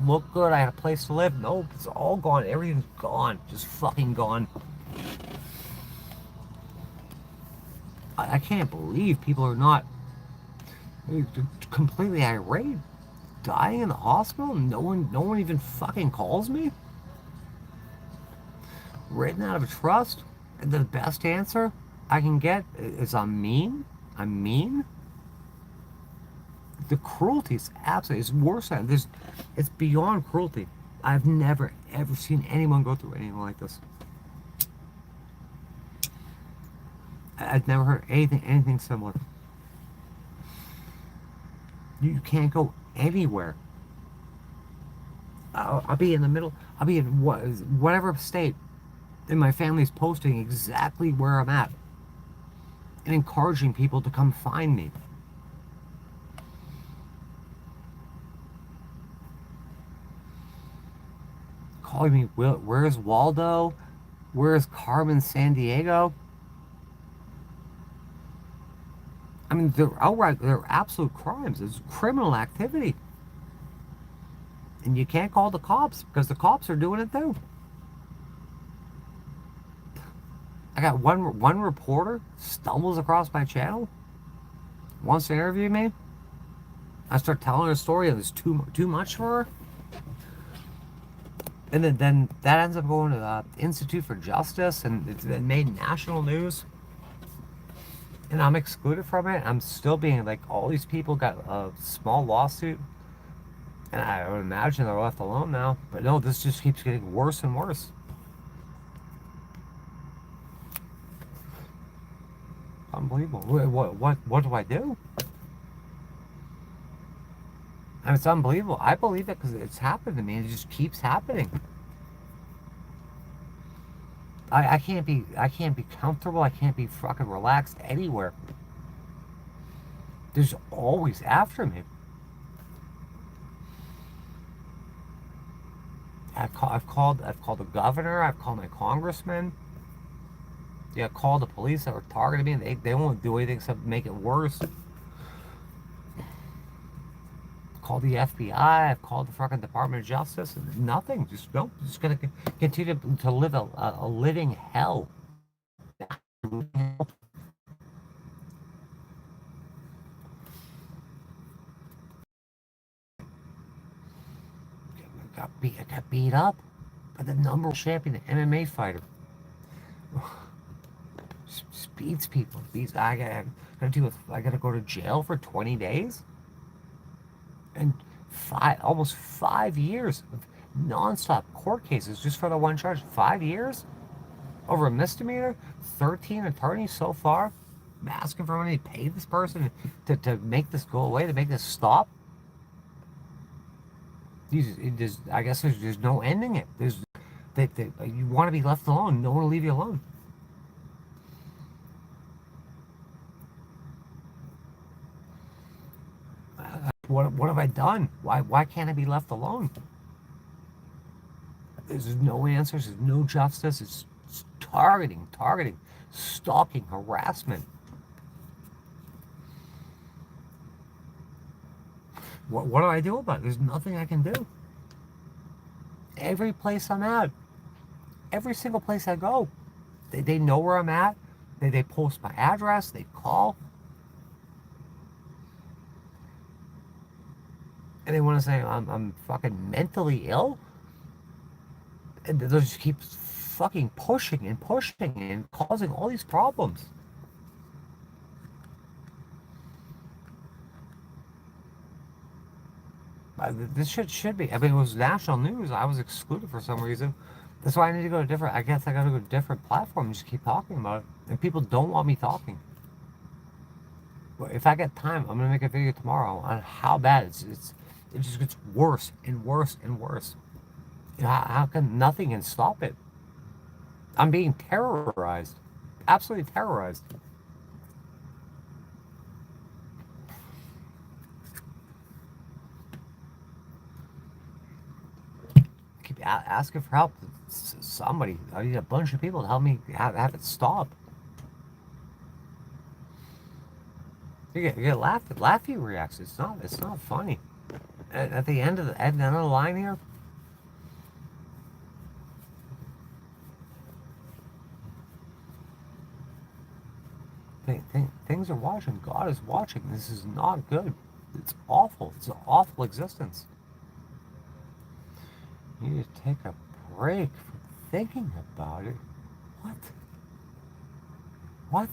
Look good. I had a place to live. Nope, it's all gone. Everything's gone. Just fucking gone. I can't believe people are not completely irate, dying in the hospital. No one even fucking calls me. Written out of trust. And the best answer I can get is I'm mean. I'm mean. The cruelty is absolutely, it's worse than this. It's beyond cruelty. I've never ever seen anyone go through anything like this. I've never heard anything similar. You can't go anywhere. I'll be in the middle. I'll be in whatever state, and my family's posting exactly where I'm at and encouraging people to come find me. Calling me, where's Waldo? Where's Carmen Sandiego? I mean, they're absolute crimes. It's criminal activity. And you can't call the cops because the cops are doing it too. I got one reporter stumbles across my channel, wants to interview me. I start telling her a story and it's too much for her. And then that ends up going to the Institute for Justice, and it's been made national news. And I'm excluded from it. I'm still being like, all these people got a small lawsuit, and I would imagine they're left alone now. But no, this just keeps getting worse and worse. Unbelievable. What do I do? I mean, it's unbelievable. I believe it because it's happened to me, and it just keeps happening. I can't be comfortable. I can't be fucking relaxed anywhere. There's always after me. I've called the governor. I've called my congressman. Yeah, called the police that were targeting me, and they won't do anything except make it worse. Called the FBI. I've called the fucking Department of Justice. And nothing. Just gonna continue to live a living hell. I got beat up by the number one champion MMA fighter. Beats people. I gotta go to jail for 20 days. And almost 5 years of non-stop court cases just for the one charge. 5 years over a misdemeanor. 13 attorneys so far. I'm asking for money to pay this person to make this go away, to make this stop. I guess there's no ending it. You want to be left alone. No one will leave you alone. What have I done? Why can't I be left alone? There's no answers. There's no justice. It's targeting, stalking, harassment. What do I do about it? There's nothing I can do. Every place I'm at, every single place I go, they know where I'm at. They post my address. They call. and they want to say I'm fucking mentally ill, and they'll just keep fucking pushing and pushing and causing all these problems. This shit should be. I mean, it was national news. I was excluded for some reason. That's why I need to go to different. I guess I got to go to different platform and just keep talking about it. And people don't want me talking. But if I get time, I'm gonna make a video tomorrow on how bad it just gets worse and worse and worse. How can nothing can stop it? I'm being terrorized, absolutely terrorized. Keep asking for help. Somebody, I need a bunch of people to help me have it stop. You get laughy reactions. It's not funny. At the end of the line here, things are watching. God is watching. This is not good. It's awful. It's an awful existence. You need to take a break from thinking about it. What? What?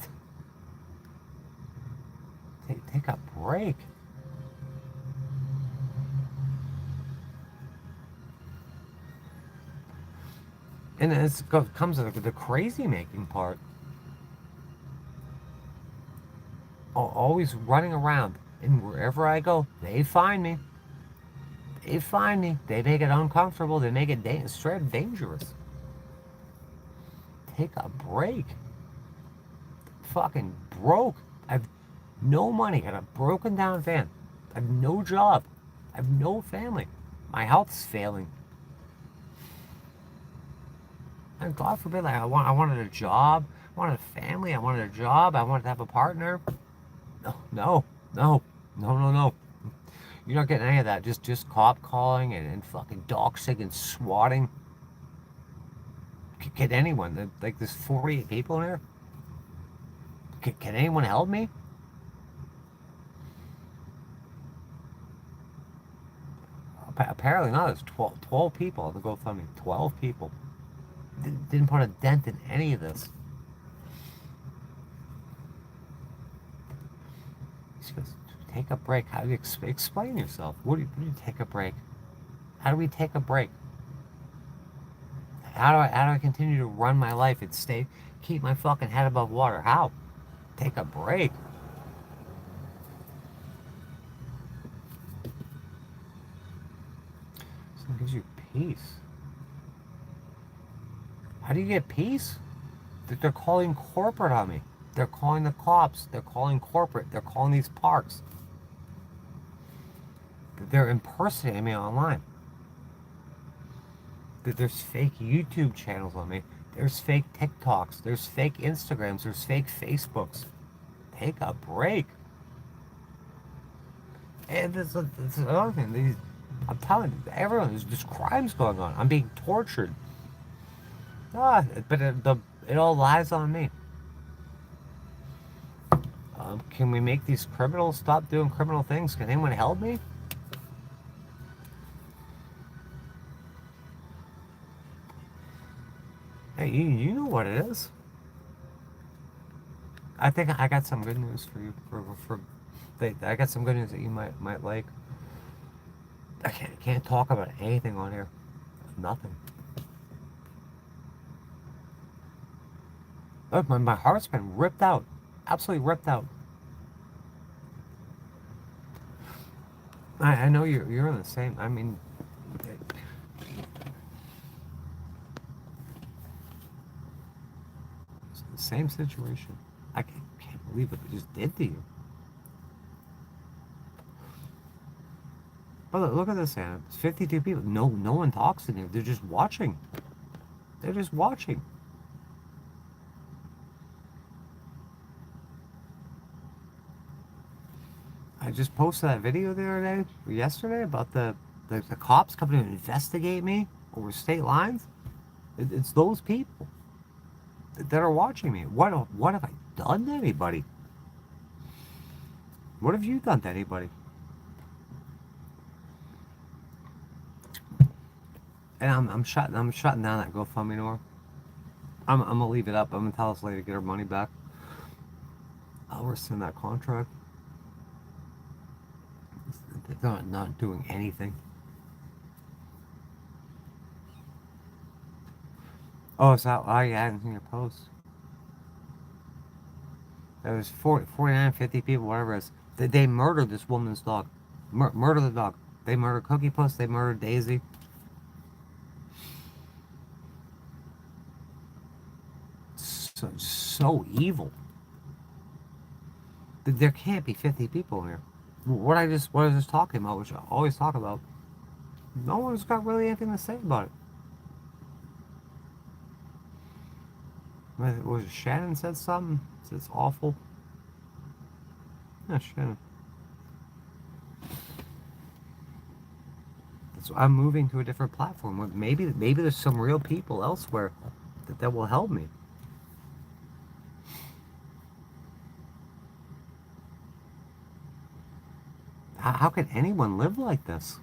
Take a break. And then it comes to the crazy making part. Always running around, and wherever I go, they find me. They find me. They make it uncomfortable. They make it straight dangerous. Take a break. Fucking broke. I've no money. Got a broken down van. I've no job. I've no family. My health's failing. And God forbid, like I wanted a job. I wanted a family. I wanted a job. I wanted to have a partner. No. You're not getting any of that. Just cop calling and fucking doxing and swatting. Can anyone, like there's 48 people in here? Can anyone help me? Apparently not. There's 12 people on the GoFundMe. 12 people. Didn't put a dent in any of this. She goes, take a break. How do you explain yourself? What do you take a break? How do we take a break? How do I continue to run my life and keep my fucking head above water? How? Take a break. Something gives you peace. How do you get peace? They're calling corporate on me. They're calling the cops. They're calling corporate. They're calling these parks. They're impersonating me online. There's fake YouTube channels on me. There's fake TikToks. There's fake Instagrams. There's fake Facebooks. Take a break. And this is another thing. I'm telling you, everyone, there's just crimes going on. I'm being tortured. But it all lies on me. Can we make these criminals stop doing criminal things? Can anyone help me? Hey, you know what it is. I think I got some good news for you. I got some good news that you might like. I can't talk about anything on here. Nothing. Look, my heart's been ripped out. Absolutely ripped out. I know you're in the same. I mean, same situation. I can't believe what they just did to you. But look at this, Anna. It's 52 people. No one talks in here. They're just watching. They're just watching. I just posted that video the other day, or yesterday, about the cops coming to investigate me over state lines. It's those people that are watching me. What have I done to anybody? What have you done to anybody? And I'm shutting down that GoFundMe anymore. I'm gonna leave it up. I'm gonna tell this lady to get her money back. I'll rescind that contract. They're not doing anything. Oh, it's out. Oh, yeah, I didn't see your post. There was 49, 50 people, whatever it is. They murdered this woman's dog. Murder the dog. They murdered Cookie Puss. They murdered Daisy. So evil. There can't be 50 people here. What I was just talking about, which I always talk about, no one's got really anything to say about it. Was it Shannon said something? It's awful. Yeah, Shannon. So I'm moving to a different platform. Maybe there's some real people elsewhere that will help me. How can anyone live like this?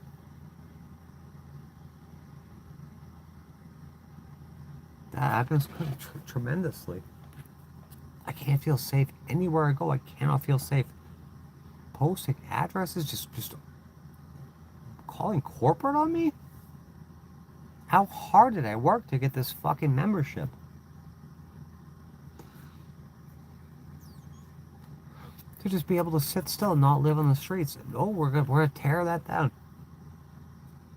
That happens tremendously. I can't feel safe anywhere I go. I cannot feel safe. Posting addresses, just calling corporate on me? How hard did I work to get this fucking membership? To just be able to sit still and not live on the streets. Oh, we're gonna tear that down.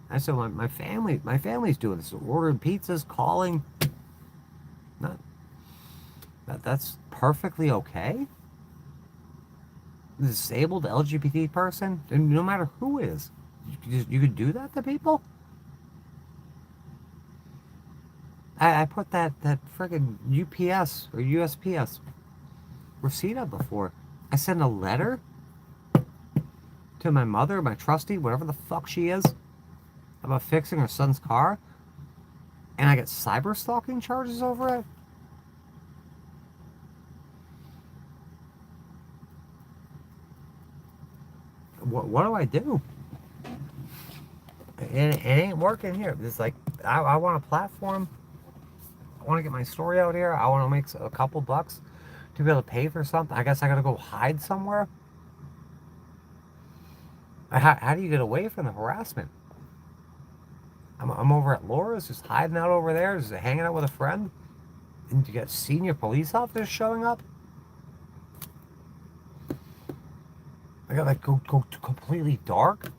I said my family's doing this. Ordering pizzas, calling. That's perfectly okay. The disabled LGBT person, and no matter who it is, you could do that to people. I put that friggin' UPS or USPS receipt up before. I sent a letter to my mother, my trustee, whatever the fuck she is, about fixing her son's car, and I get cyber stalking charges over it. What do I do? It ain't working here. It's like I want a platform. I want to get my story out here. I want to make a couple bucks to be able to pay for something. I guess I gotta go hide somewhere. How do you get away from the harassment? I'm over at Laura's, just hiding out over there, just hanging out with a friend, and you get senior police officers showing up. I gotta go completely dark.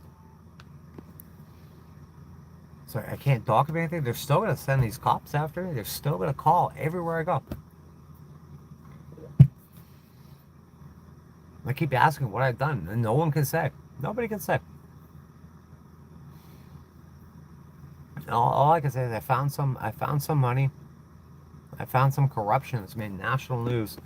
So I can't document anything. They're still gonna send these cops after me. They're still gonna call everywhere I go. I keep asking what I've done, and no one can say. Nobody can say. All I can say is I found some money. I found some corruption that's made national news.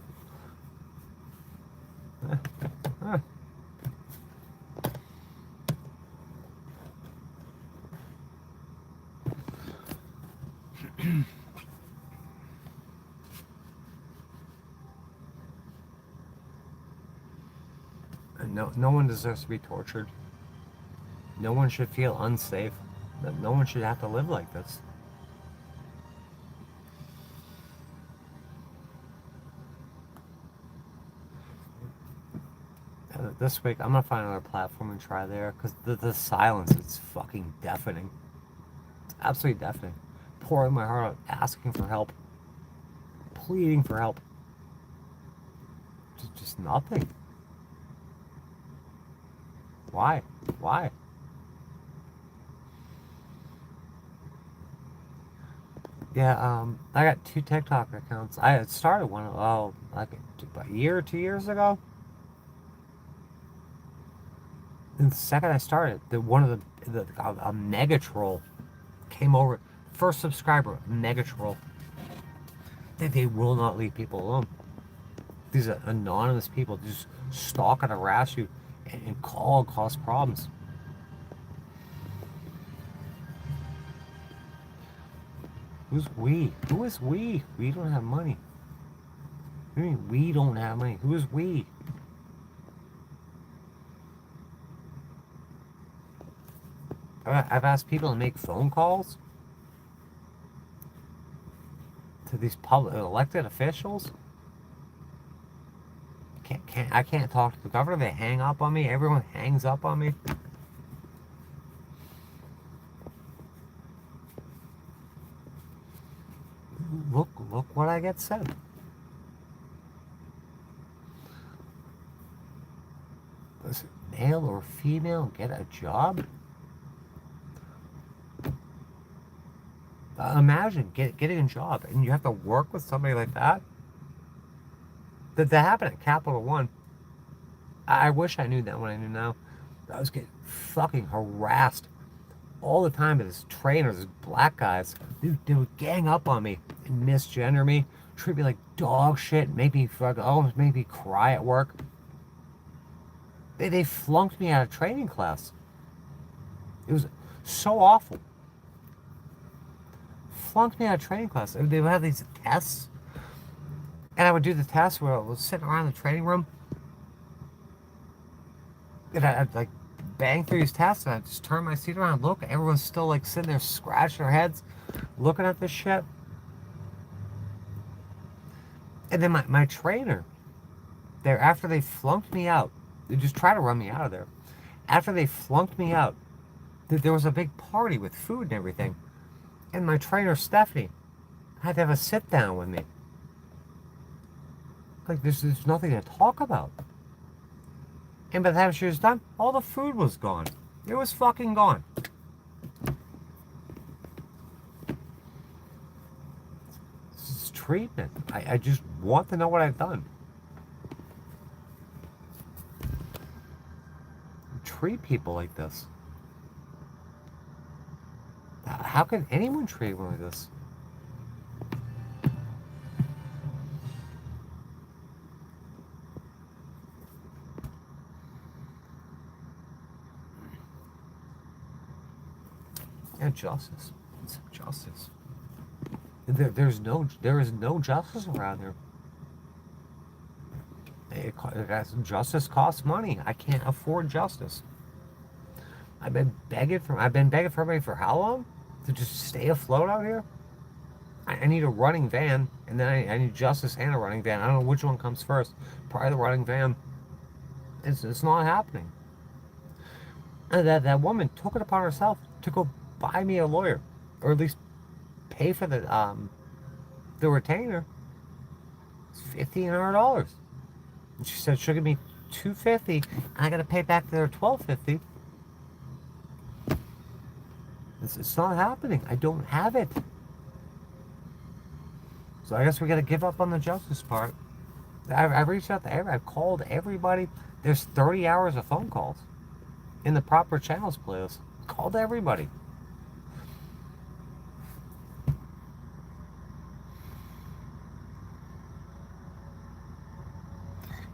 No one deserves to be tortured. No one should feel unsafe. No one should have to live like this. This week, I'm gonna find another platform and try there, because the silence is fucking deafening. It's absolutely deafening. Pouring my heart out, asking for help, pleading for help. Just nothing. Why? Why? Yeah, I got 2 TikTok accounts. I had started one, like a year or 2 years ago. And the second I started, a mega troll came over. First subscriber, mega troll. They will not leave people alone. These are anonymous people just stalk and harass you and cause problems. Who's we? Who is we? We don't have money. What do you mean we don't have money? Who is we? I've asked people to make phone calls these public elected officials. I can't talk to the governor. They hang up on me. Everyone hangs up on me. Look what I get sent. Does male or female get a job? Imagine getting a job and you have to work with somebody like that. That happened at Capital One. I wish I knew that when I knew now. I was getting fucking harassed all the time by this trainers, these black guys. They would gang up on me and misgender me, treat me like dog shit, almost make me cry at work. They flunked me out of training class. It was so awful. Flunked me out of training class. They would have these tests, and I would do the test where I was sitting around the training room, and I'd like bang through these tests, and I'd just turn my seat around and look. Everyone's still like sitting there scratching their heads, looking at this shit. And then my trainer, there, after they flunked me out, they just tried to run me out of there. After they flunked me out, there was a big party with food and everything. And my trainer, Stephanie, had to have a sit down with me. Like, there's nothing to talk about. And by the time she was done, all the food was gone. It was fucking gone. This is treatment. I just want to know what I've done. Treat people like this. How can anyone treat one like this? Yeah, justice. It's justice. There is no justice around here. Justice costs money. I can't afford justice. I've been begging for everybody for how long? To just stay afloat out here? I need a running van, and then I need justice and a running van. I don't know which one comes first. Probably the running van. It's not happening. And that woman took it upon herself to go buy me a lawyer, or at least pay for the retainer. It's $1,500. And she said she'll give me $250, and I got to pay back to her $1,250. It's not happening. I don't have it. So I guess we got to give up on the justice part. I've reached out to everybody. I've called everybody. There's 30 hours of phone calls in the proper channels playlist. Called everybody.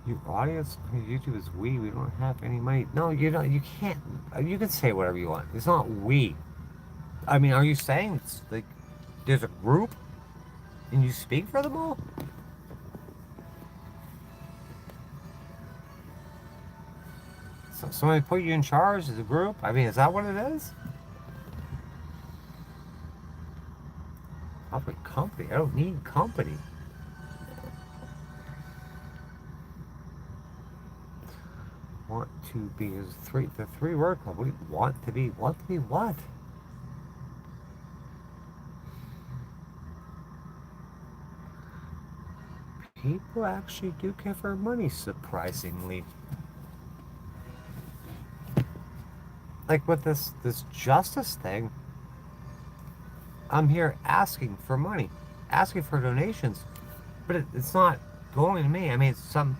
Your audience on YouTube is we. We don't have any money. No, you don't. You can't. You can say whatever you want. It's not we. I mean, are you saying it's like there's a group and you speak for them all? So somebody put you in charge as a group? I mean, is that what it is? Public company. I don't need company. Want to be is the 3-word club. We want to be. Want to be what? People actually do care for money, surprisingly. Like with this justice thing, I'm here asking for money, asking for donations, but it's not going to me. I mean, some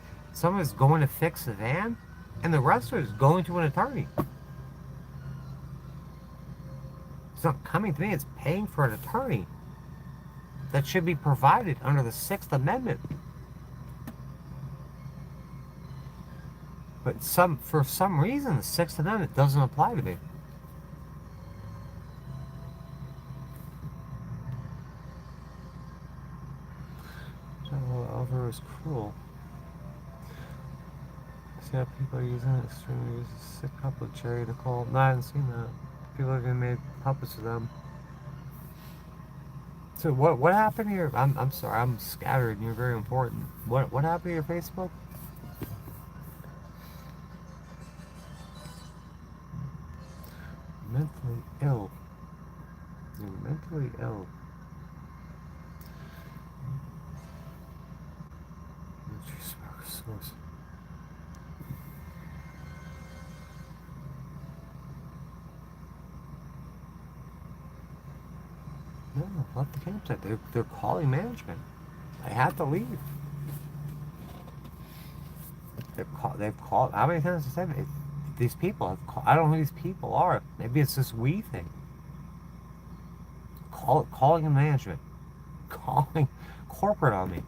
is going to fix the van, and the rest of it is going to an attorney. It's not coming to me. It's paying for an attorney that should be provided under the 6th Amendment. But for some reason, the 6th Amendment doesn't apply to me. Over is cruel. See how people are using it extremely use a sick couple of Cherry Nicole. No, I haven't seen that. People have even made puppets of them. So what happened to your? I'm sorry. I'm scattered. And you're very important. What happened to your Facebook? Mentally ill. You're mentally ill. Source. No, left the campsite. They're calling management. I had to leave. They've called. How many times have I said it? These people have called. I don't know who these people are. Maybe it's this we thing. Calling the management. Calling corporate on me.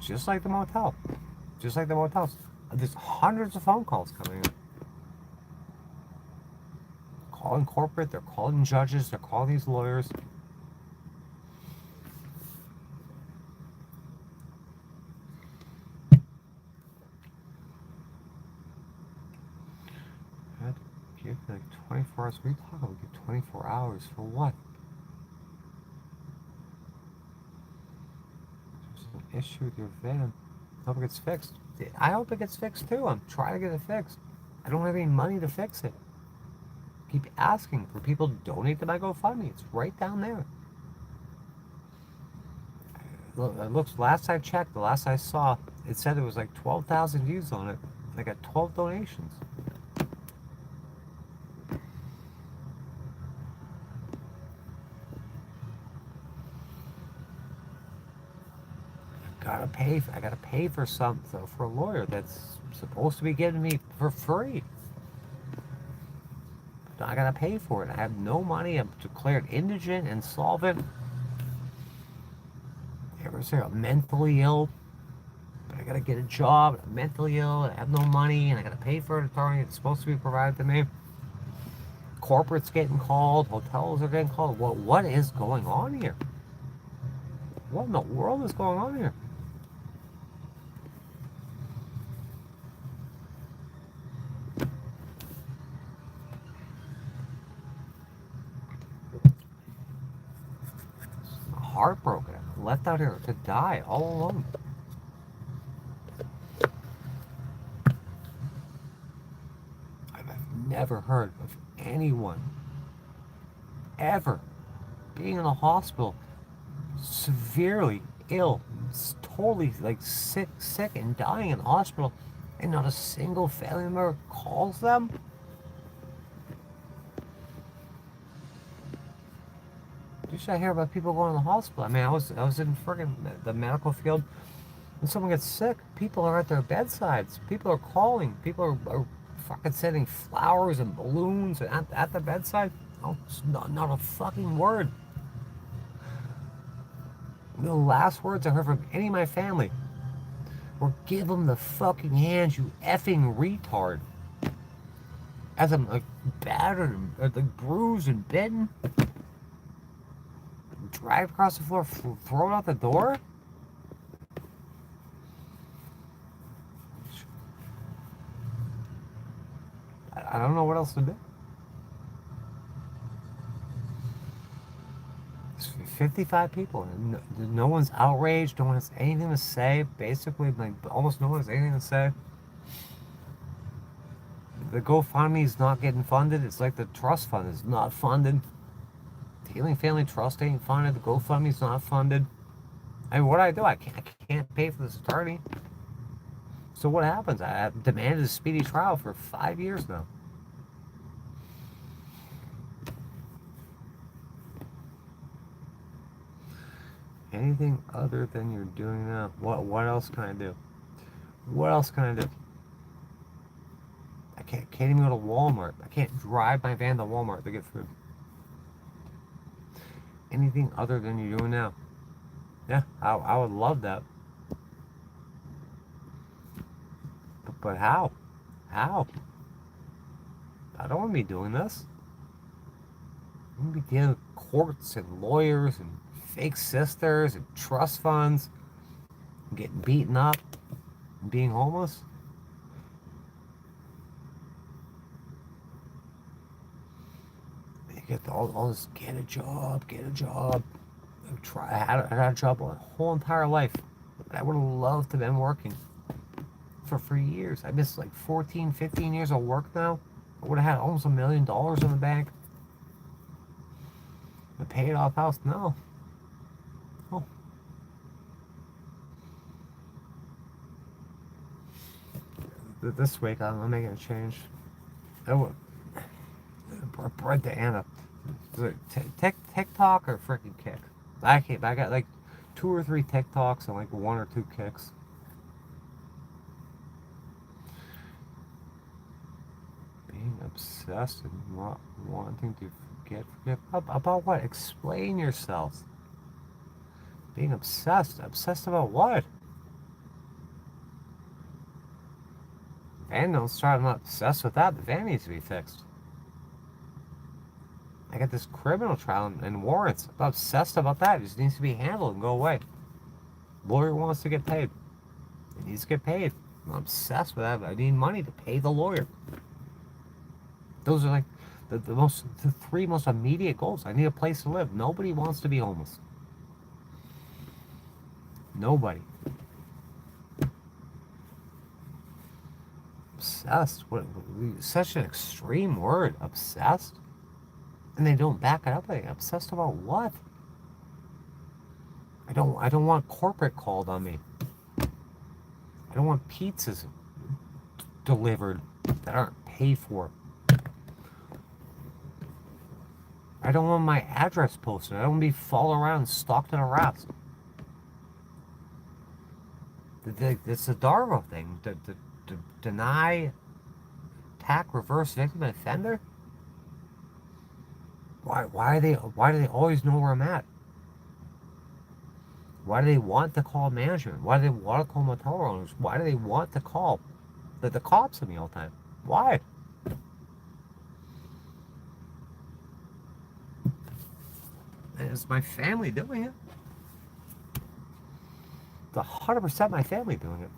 Just like the motel. Just like the motels. There's hundreds of phone calls coming in. Calling corporate, they're calling judges, they're calling these lawyers. I had to give like 24 hours. What are you talking about? Give 24 hours for what? There's an issue with your van. I hope it gets fixed. I hope it gets fixed too. I'm trying to get it fixed. I don't have any money to fix it. Keep asking for people to donate to my GoFundMe. It's right down there. Look, it looks, last I checked, the last I saw, it said there was like 12,000 views on it. I got 12 donations. I gotta pay for something for a lawyer that's supposed to be giving me for free. I gotta pay for it. I have no money. I'm declared indigent, insolvent. Ever say I'm mentally ill? But I gotta get a job. I'm mentally ill. I have no money, and I gotta pay for an attorney that's supposed to be provided to me. Corporate's getting called. Hotels are getting called. What is going on here? What in the world is going on here? I'm heartbroken. I'm left out here to die all alone. I've never heard of anyone ever being in a hospital severely ill, totally like sick and dying in the hospital, and not a single family member calls them. Usually I hear about people going to the hospital. I mean, I was in friggin' the medical field. When someone gets sick, people are at their bedsides. People are calling. People are fucking sending flowers and balloons at the bedside. Oh, it's not a fucking word. The last words I heard from any of my family were, "Give him the fucking hands, you effing retard." As I'm like battered and like bruised and bitten, dragged across the floor, thrown out the door. I don't know what else to do. 55 people. No one's outraged. No one has anything to say. Basically, like almost no one has anything to say. The GoFundMe is not getting funded. It's like the trust fund is not funded. The Healing Family Trust ain't funded. The GoFundMe is not funded. I mean, what do? I can't pay for this attorney. So what happens? I have demanded a speedy trial for 5 years now. Anything other than you're doing now? What else can I do? What else can I do? I can't even go to Walmart. I can't drive my van to Walmart to get food. Anything other than you're doing now? Yeah, I would love that. But how? How? I don't want to be doing this. I'm going to be dealing with courts and lawyers and fake sisters and trust funds, and getting beaten up and being homeless. You get all this, get a job, get a job. I had a job my whole entire life. I would have loved to have been working for years. I missed like 14, 15 years of work now. I would have had almost $1 million in the bank. A paid off house? No. Oh. This week I'm making a change. Oh, bread to Anna. TikTok or freaking Kick? I got like 2 or 3 TikToks and like 1 or 2 Kicks. Being obsessed and not wanting to forget about what? Explain yourself. Being obsessed about what? Van don't start. I'm not obsessed with that. The van needs to be fixed. I got this criminal trial and warrants. I'm obsessed about that. It just needs to be handled and go away. Lawyer wants to get paid. It needs to get paid. I'm obsessed with that. I need money to pay the lawyer. Those are like the 3 most immediate goals. I need a place to live. Nobody wants to be homeless. Nobody. Obsessed. What? Such an extreme word. Obsessed. And they don't back it up. Like, obsessed about what? I don't want corporate called on me. I don't want pizzas delivered that aren't paid for. I don't want my address posted. I don't want to be followed around and stalked and harassed. It's the Darvo thing. To deny, attack, reverse victim, and offender. Why do they always know where I'm at? Why do they want to call management? Why do they want to call motel owners? Why do they want to call the cops on me all the time? Why? It's my family doing it. It's 100% my family doing it.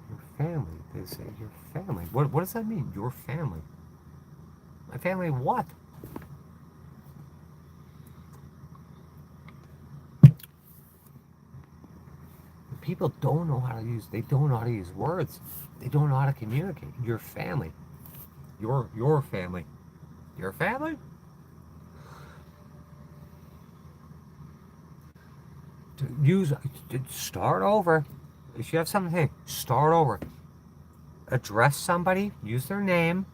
Your family. They say your family. What does that mean? Your family. My family what? People don't know how to use. They don't know how to use words. They don't know how to communicate. Your family. Your family. Your family? Start over. If you have something, start over. Address somebody, use their name,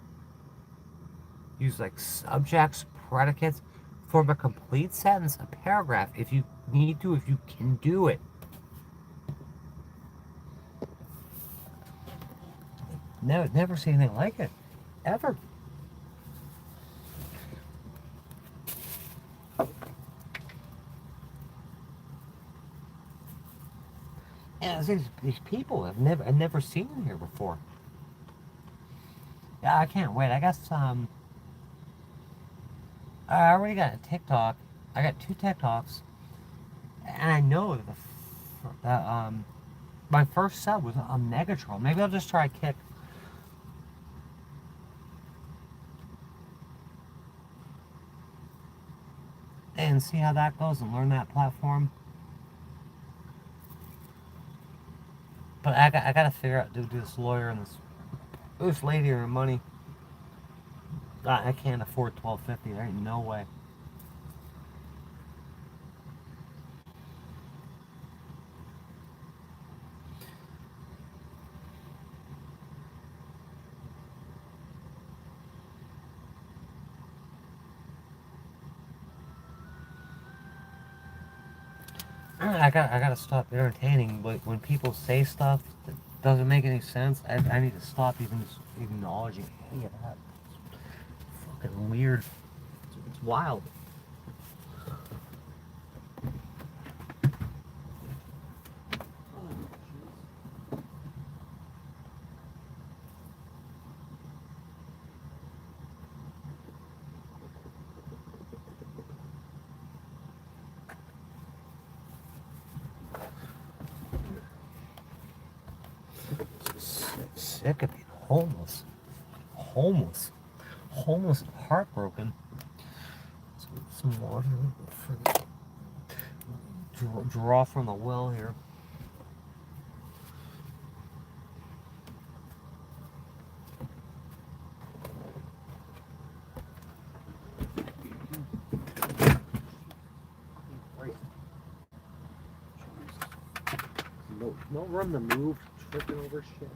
use like subjects, predicates, form a complete sentence, a paragraph if you need to, if you can do it. Never seen anything like it. Ever. Yeah, these people I've never seen in here before. Yeah, I can't wait. I guess I already got a TikTok. I got 2 TikToks, and I know that my first sub was a mega troll. Maybe I'll just try Kick. And see how that goes and learn that platform. But I gotta figure out do this lawyer and this lady or money. I can't afford $12.50. There ain't no way. I gotta stop entertaining. Like when people say stuff that doesn't make any sense, I need to stop even just acknowledging any of that. It's fucking weird. It's wild. Sick of being homeless. Homeless and heartbroken. So some water for draw from the well here. No room to move, tripping over shit.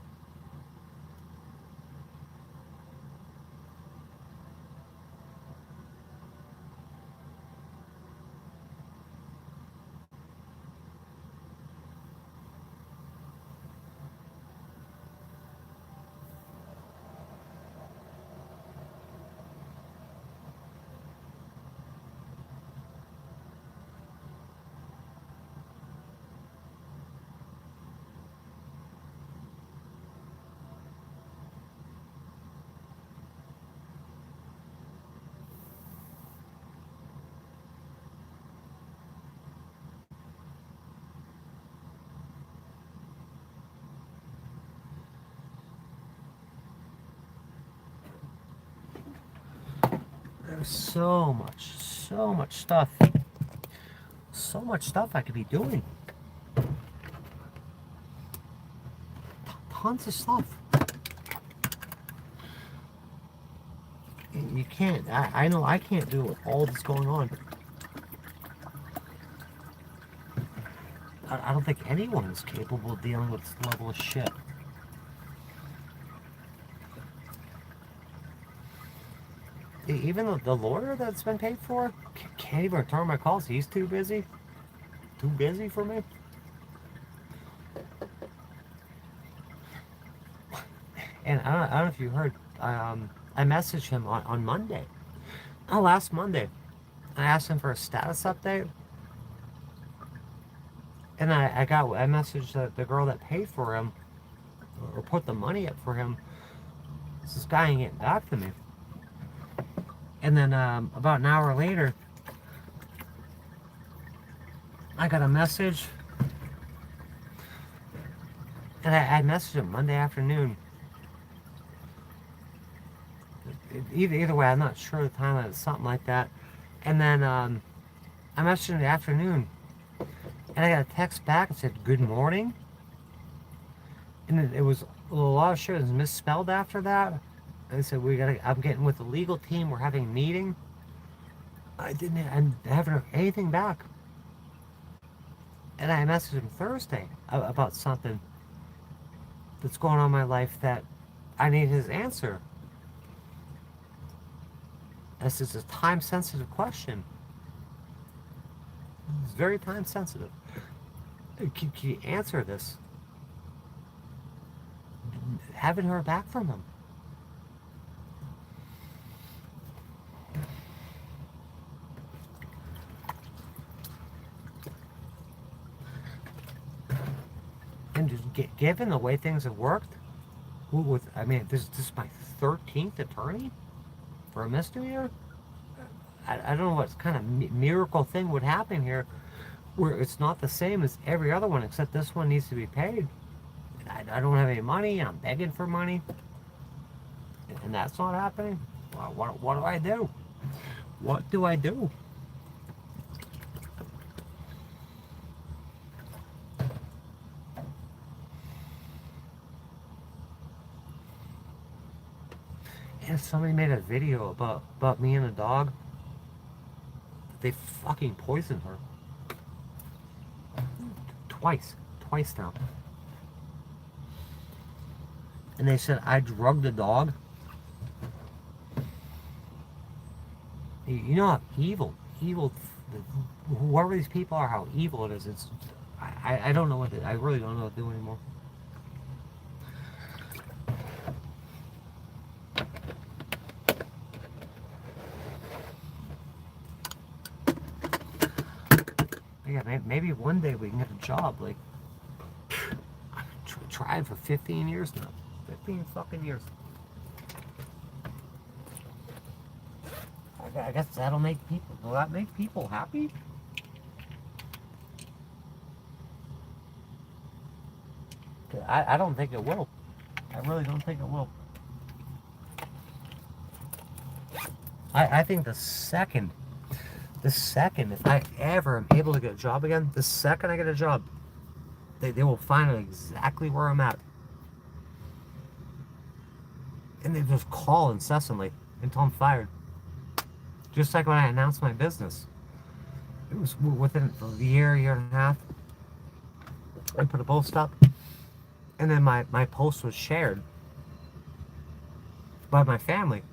There's so much stuff. So much stuff I could be doing. Tons of stuff. You can't, I know I can't do it with all that's going on. I don't think anyone is capable of dealing with this level of shit. Even the lawyer that's been paid for can't even return my calls. He's too busy. Too busy for me. And I don't know if you heard, I messaged him on Monday. Oh, last Monday. I asked him for a status update. And I messaged the girl that paid for him, or put the money up for him. This guy ain't getting back to me. And then about an hour later, I got a message. And I messaged him Monday afternoon. Either way, I'm not sure the time. It was something like that. And then I messaged him in the afternoon. And I got a text back that said, "Good morning." And it was a lot of shit was misspelled after that. And I said, I'm getting with the legal team. We're having a meeting. I haven't heard anything back. And I messaged him Thursday about something that's going on in my life that I need his answer. This is a time-sensitive question. It's very time-sensitive. Can you answer this? Haven't heard back from him. And just given the way things have worked, this is my 13th attorney for a misdemeanor. I don't know what kind of miracle thing would happen here where it's not the same as every other one, except this one needs to be paid. I don't have any money. I'm begging for money. And that's not happening. Well, what do I do? What do I do? And somebody made a video about me and a dog. They fucking poisoned her. Twice now. And they said I drugged the dog. You know how evil, whoever these people are, how evil it is. I don't know I really don't know what to do anymore. Yeah, maybe one day we can get a job. Like, I've tried for 15 years now. 15 fucking years. I guess that'll make people. Will that make people happy? I don't think it will. I really don't think it will. I think the second The second, if I ever am able to get a job again, the second I get a job, they will find out exactly where I'm at. And they just call incessantly until I'm fired. Just like when I announced my business. It was within a year and a half. I put a post up. And then my post was shared by my family.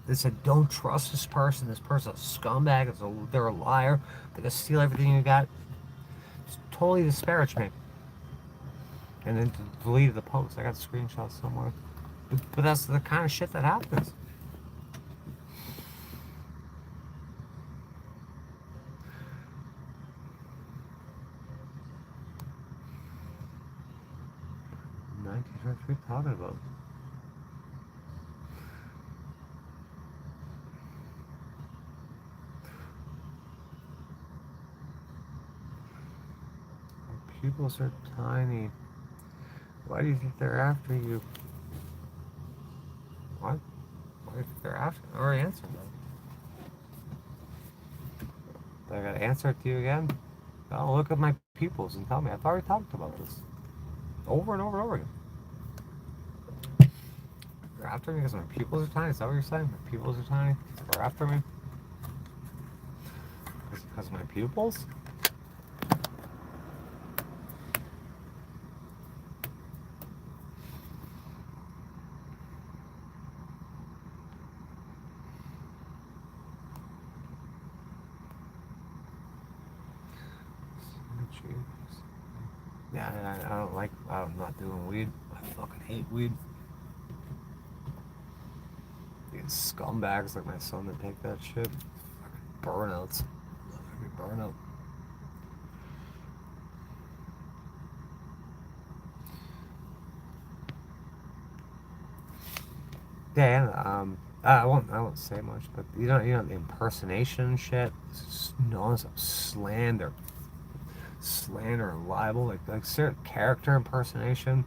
They said, don't trust this person. This person's a scumbag. They're a liar. They're going to steal everything you got. Just totally disparaged me. And then deleted the post. I got screenshots somewhere. But that's the kind of shit that happens. What are you talking about? Pupils are tiny. Why do you think they're after you? What? Why do you think they're after you? I already answered that. Do I gotta answer it to you again? Oh, look at my pupils and tell me. I've already talked about this. Over and over and over again. They're after me because my pupils are tiny? Is that what you're saying? My pupils are tiny? They're after me? Because of my pupils? Yeah, I don't like, I'm not doing weed. I fucking hate weed. These scumbags like my son that take that shit. Fucking burnouts. Love every burnout. Yeah, I won't say much, but you know the impersonation shit. It's just nonstop slander and libel, like certain character impersonation.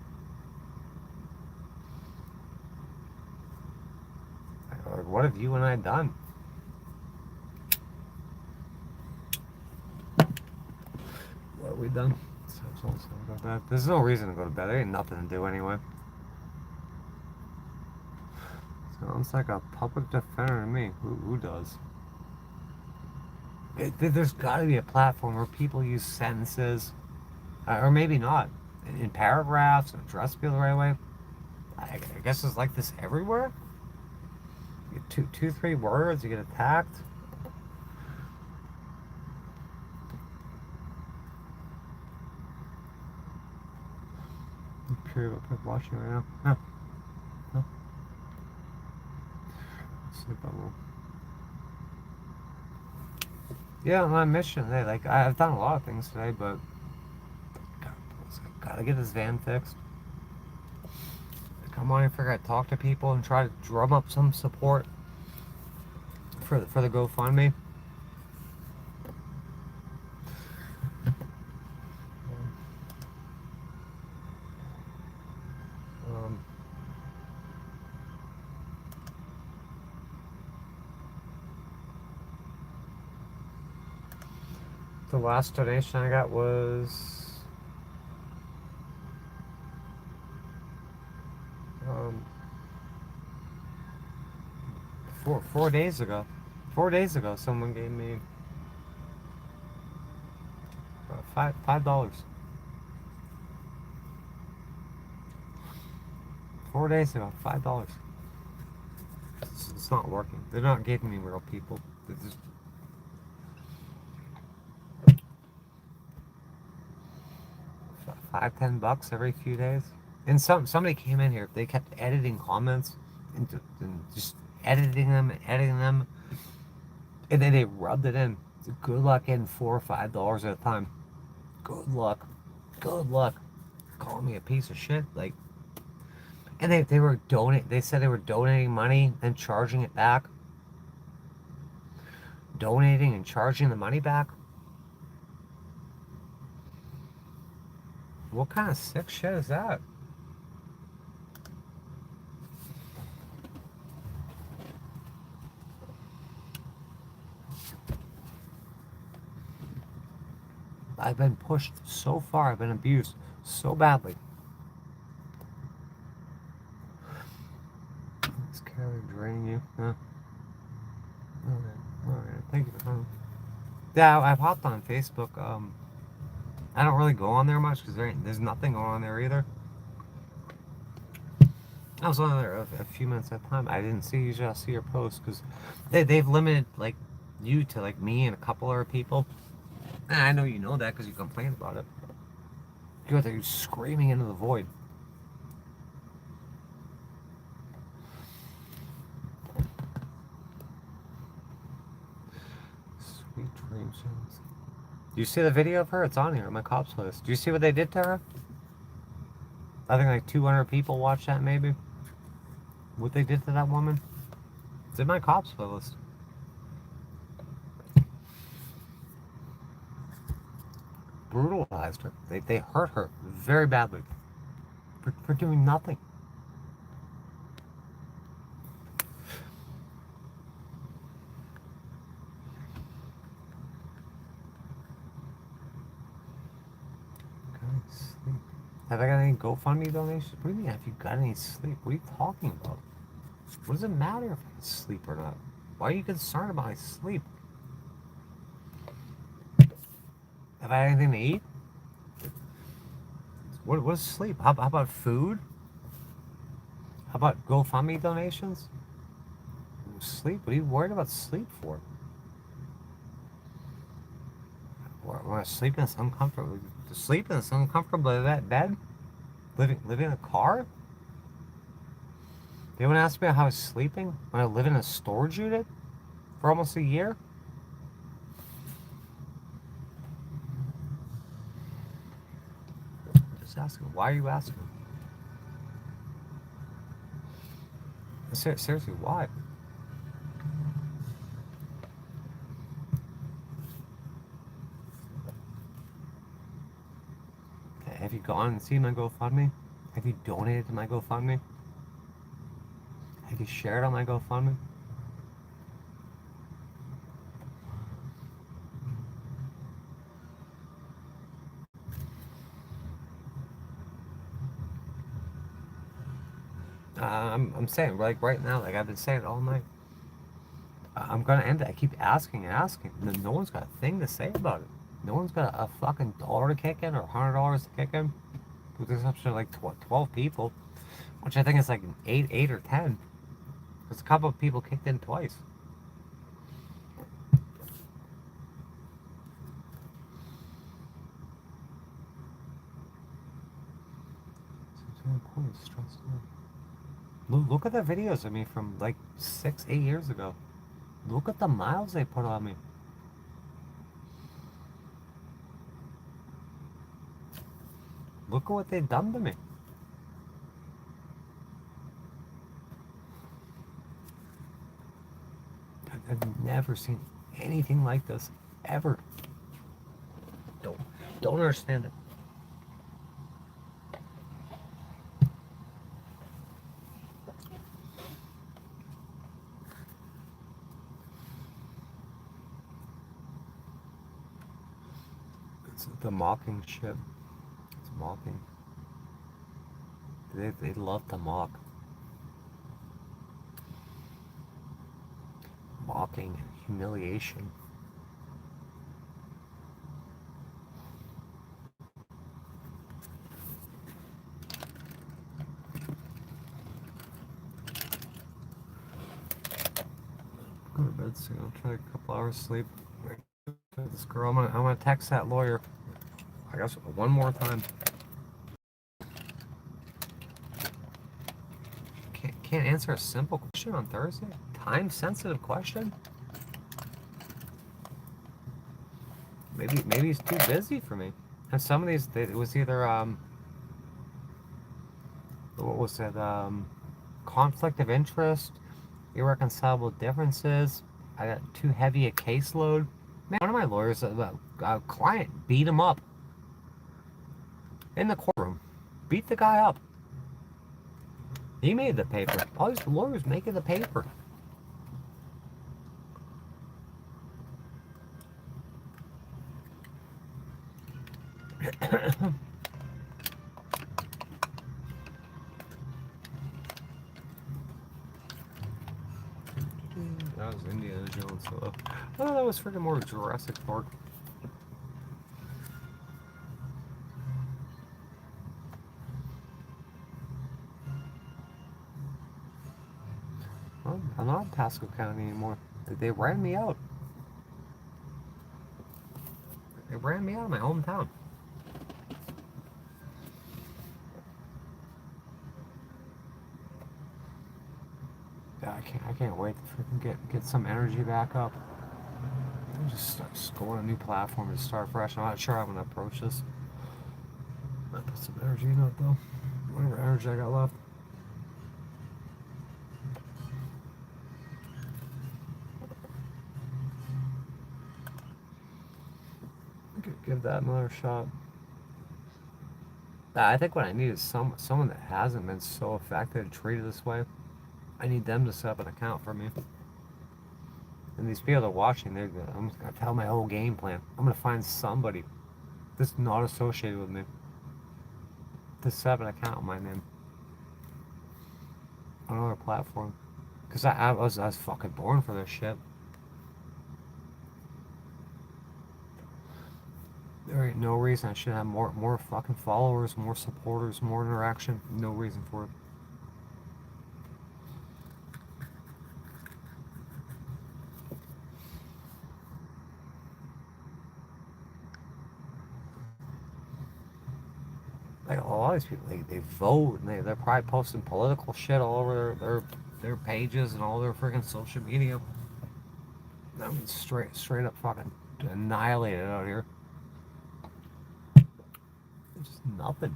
Like, what have you and I done? What have we done? So go to bed. There's no reason to go to bed. There ain't nothing to do anyway. Sounds like a public defender to me. Who does? There's got to be a platform where people use sentences, or maybe not, in paragraphs and address people the right way. I guess it's like this everywhere. You get two, 3 words, you get attacked. I'm curious what people watching right now. Huh. Sleep bubble. Yeah, my mission today. Like I've done a lot of things today, but gotta get this van fixed. Come on, I figure I'd talk to people and try to drum up some support for the GoFundMe. The last donation I got was 4 days ago. 4 days ago, someone gave me $5. 4 days ago, $5. It's not working. They're not giving me real people. They're just $5-10 every few days. And somebody came in here. They kept editing comments and just editing them, and then they rubbed it in. Good luck getting $4 or $5 at a time. Good luck. Good luck. Calling me a piece of shit. Like, and they were They said they were donating money and charging it back. Donating and charging the money back. What kind of sick shit is that? I've been pushed so far. I've been abused so badly. Is Carrie draining you? Huh? Alright, thank you for coming. Yeah, I've hopped on Facebook. I don't really go on there much because there's nothing going on there either. I was on there a few minutes at a time. I didn't see usually I'll see your posts because they've limited like you to like me and a couple other people. And I know you know that because you complained about it. You're out there screaming into the void. Sweet dreams. Do you see the video of her? It's on here on my cops list. Do you see what they did to her? I think like 200 people watched that maybe. What they did to that woman? It's in my cops list. Brutalized her. They hurt her very badly for doing nothing. Sleep. Have I got any GoFundMe donations? What do you mean, have you got any sleep? What are you talking about? What does it matter if I sleep or not? Why are you concerned about my sleep? Have I had anything to eat? What is sleep? How about food? How about GoFundMe donations? Sleep? What are you worried about sleep for? Want to sleep in this uncomfortable? Sleep in this uncomfortable bed? Living in a car? They want to ask me how I was sleeping when I live in a storage unit for almost a year? Just asking. Why are you asking? Seriously, why? Have you gone and seen my GoFundMe? Have you donated to my GoFundMe? Have you shared on my GoFundMe? I'm saying, like right now, like I've been saying all night. I'm gonna end it. I keep asking and asking. No one's got a thing to say about it. No one's got a fucking dollar to kick in or $100 to kick in. With the exception of like 12 people, which I think is like 8 or 10. Because a couple of people kicked in twice. Look at the videos of me from like 6-8 years ago. Look at the miles they put on me. Look at what they've done to me. I've never seen anything like this, ever. Don't understand it. It's the mocking shit. It's mocking. They love to mock. Mocking, humiliation. Go to bed soon. I'll try a couple hours sleep. This girl, I'm gonna text that lawyer. I guess one more time. Can't answer a simple question on Thursday? Time-sensitive question? Maybe he's too busy for me. And some of these, it was either what was it? Conflict of interest, irreconcilable differences. I got too heavy a caseload. Man, one of my lawyers, a client beat him up in the courtroom. Beat the guy up. He made the paper. All these lawyers making the paper. That was Indiana Jones. So, oh, that was freaking more Jurassic Park. Well, I'm not in Pasco County anymore. They ran me out. They ran me out of my hometown. Yeah, I can't wait to freaking get some energy back up. Just go on a new platform and start fresh. I'm not sure how I'm gonna approach this. Might put some energy in it though. Whatever energy I got left. Give that another shot. I think what I need is someone that hasn't been so affected and treated this way. I need them to set up an account for me. And these people that are watching, I'm just gonna tell my whole game plan. I'm gonna find somebody that's not associated with me to set up an account with my name on another platform. Cause I was fucking born for this shit. There ain't no reason I should have more fucking followers, more supporters, more interaction. No reason for it. Like a lot of these people, they vote and they're probably posting political shit all over their pages and all their freaking social media. I mean, straight up fucking annihilated out here. Just nothing.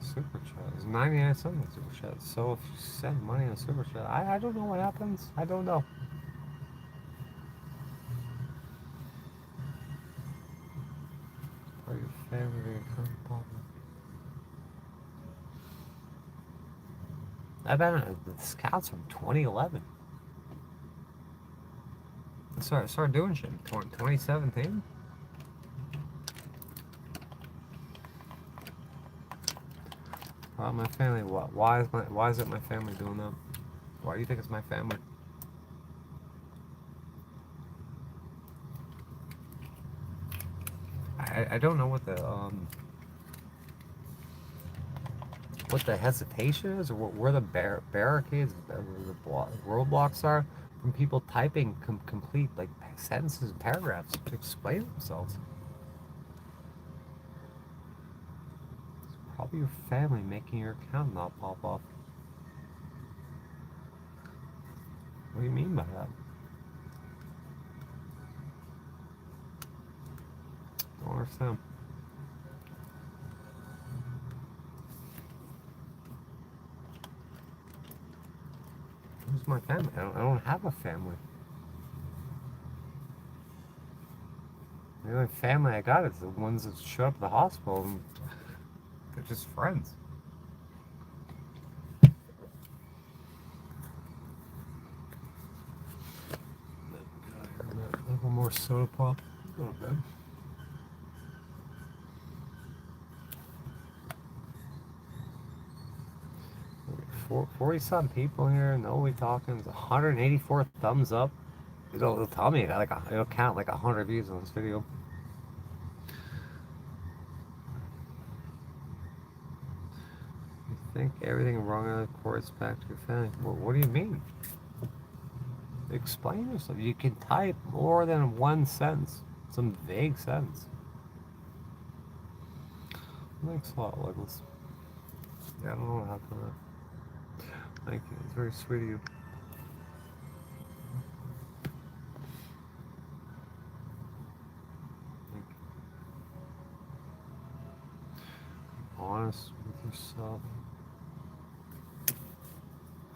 Super chat. It's 99 cents in super chat. So if you send money in a super chat, I don't know what happens. I don't know. Are you family account? I've been on the scouts from 2011. I started doing shit in 2017. My family. Why is it my family doing that? Why do you think it's my family? I don't know what the hesitation is, or where the barricades, where the roadblocks are from people typing complete like sentences and paragraphs to explain themselves. Probably your family making your account not pop up. What do you mean by that? Don't understand. Who's my family? I don't have a family. The only family I got is the ones that show up at the hospital, and they're just friends. A little more soda pop. Go to bed. 40-some people here. No, we talking. It's 184 thumbs up. It'll tell me it'll count like 100 views on this video. You think everything wrong in the court's back to your family? What do you mean? Explain yourself. You can type more than one sentence, some vague sentence. Thanks a lot, Douglas. Yeah, I don't know what happened to that. Thank you. It's very sweet of you. Thank you. Honest with yourself.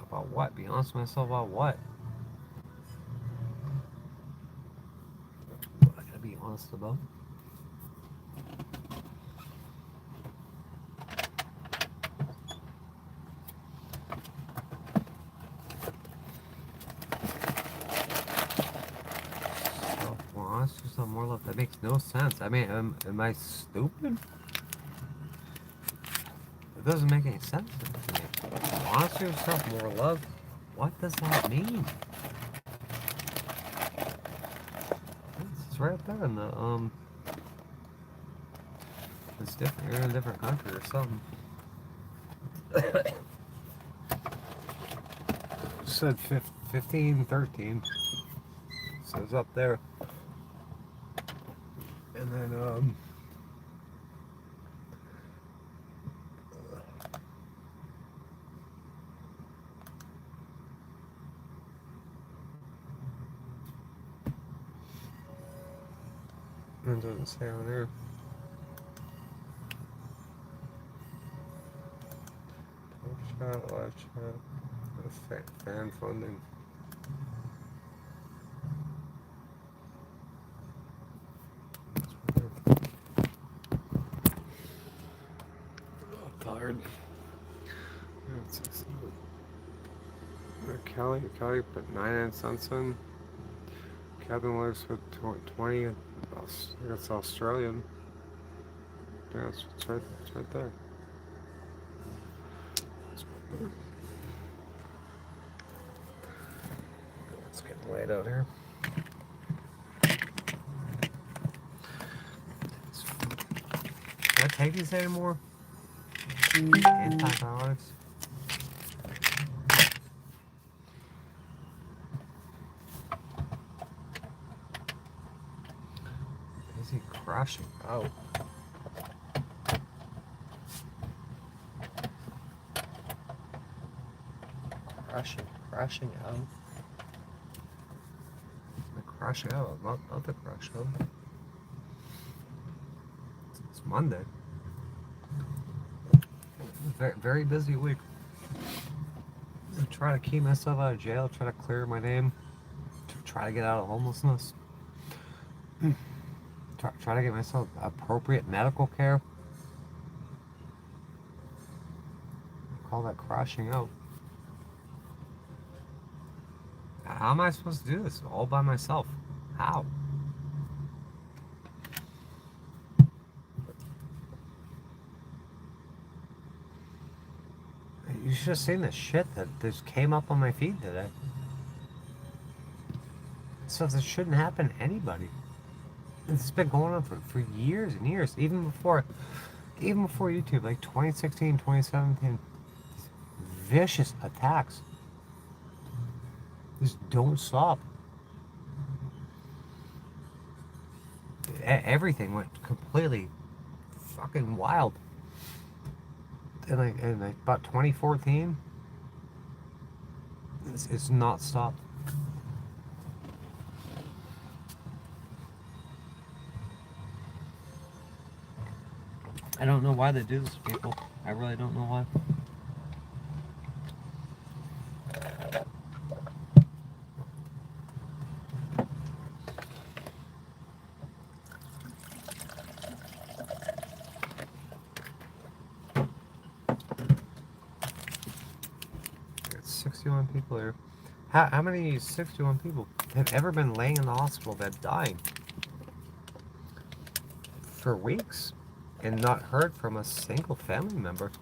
About what? Be honest with myself about what? What I gotta be honest about? That makes no sense. I mean, am I stupid? It doesn't make any sense to me. Honestly, yourself, more love. What does that mean? It's right there in the It's different. You're in a different country or something. It said 1513. Says up there. And then it doesn't say on there. Live chat, fan funding. I'm tired. Kelly put 99 cents in. Kevin Williams put 20. That's Australian. Yeah, it's right there. It's getting late out here. Can I take these anymore? Antibiotics. Is he crashing out? Crashing out. The crash out, not the crash out. It's Monday. Very busy week. Try to keep myself out of jail, try to clear my name, try to get out of homelessness, try to get myself appropriate medical care. Call that crashing out. How am I supposed to do this all by myself? How? You should have seen the shit that just came up on my feed today. Stuff that shouldn't happen to anybody. It's been going on for years and years. Even before YouTube, like 2016, 2017. Vicious attacks. Just don't stop. Everything went completely fucking wild. And like about 2014, it's not stopped. I don't know why they do this to people. I really don't know why. Got 61 people here. How many 61 people have ever been laying in the hospital that died for weeks and not heard from a single family member?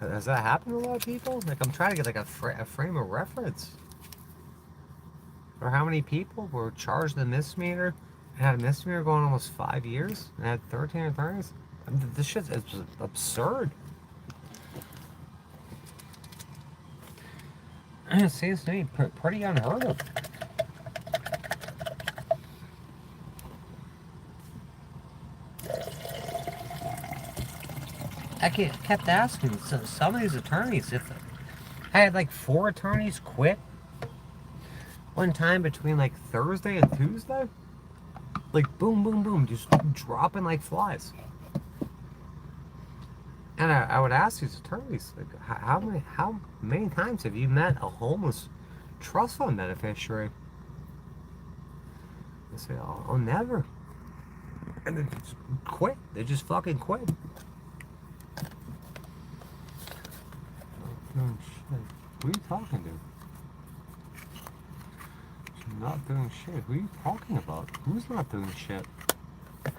Has that happened to a lot of people? Like, I'm trying to get like a frame of reference. Or how many people were charged a misdemeanor and had a misdemeanor going almost 5 years and had 13 attorneys? I mean, this shit is absurd. It seems to me pretty unheard of. I kept asking some of these attorneys if I had like 4 attorneys quit one time between like Thursday and Tuesday. Like boom, boom, boom, just dropping like flies. And I would ask these attorneys, like, how many times have you met a homeless trust fund beneficiary? They say, oh, never. And they just quit. They just fucking quit. Oh, shit. Who are you talking to? Not doing shit. Who are you talking about? Who's not doing shit? I'm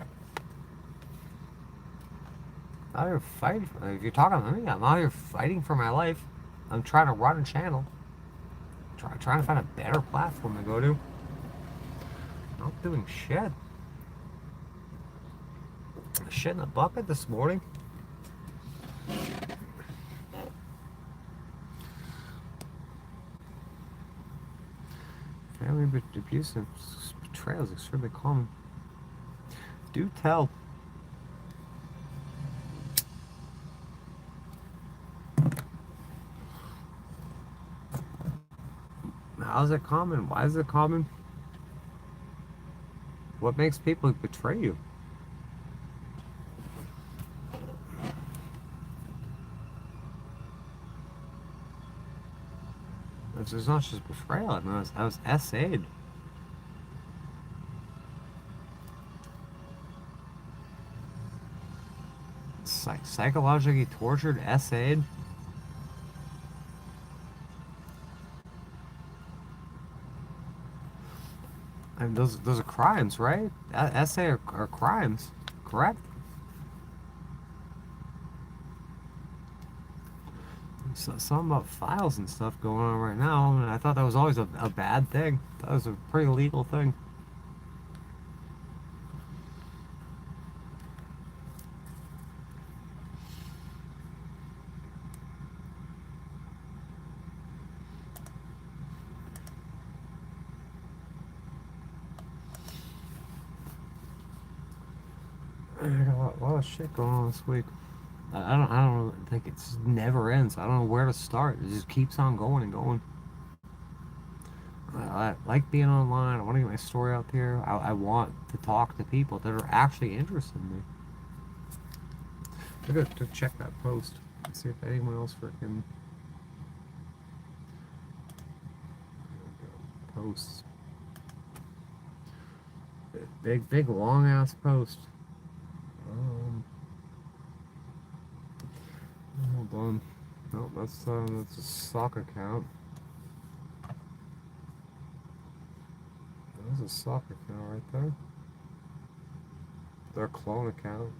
out here fighting. If you're talking to me, I'm out here fighting for my life. I'm trying to run a channel. Trying to find a better platform to go to. Not doing shit. Shit in a bucket this morning. Family abuse and betrayal is extremely common. Do tell. How is it common? Why is it common? What makes people betray you? It's not just betrayal. I mean, I was SA'd. Psychologically tortured, SA'd. I mean, those are crimes, right? SA are crimes, correct? So, something about files and stuff going on right now, and I thought that was always a bad thing. That was a pretty legal thing. I got a lot of shit going on this week. I don't really think it never ends. I don't know where to start. It just keeps on going and going. I like being online. I want to get my story out there. I want to talk to people that are actually interested in me. I got to check that post and see if anyone else freaking posts. Big long ass post. Hold on. No, that's a sock account. There's a sock account right there. Their clone account.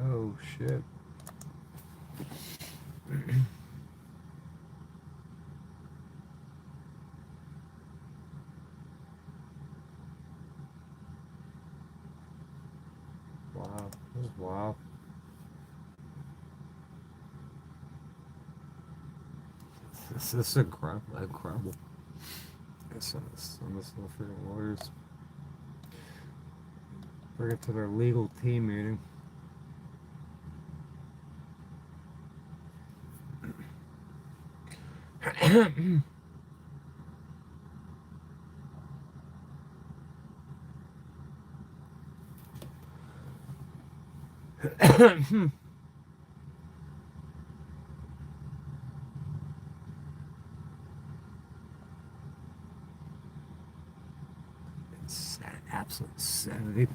Oh shit. Wow, this is wild. This is incredible. I send this to the freaking lawyers. Bring it to their legal team meeting. Absolute insanity.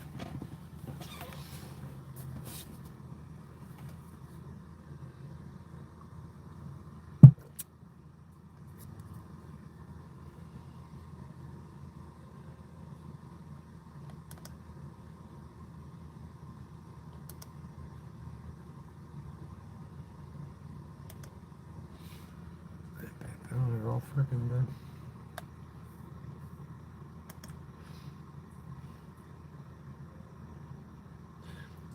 Oh, they're all freaking dead.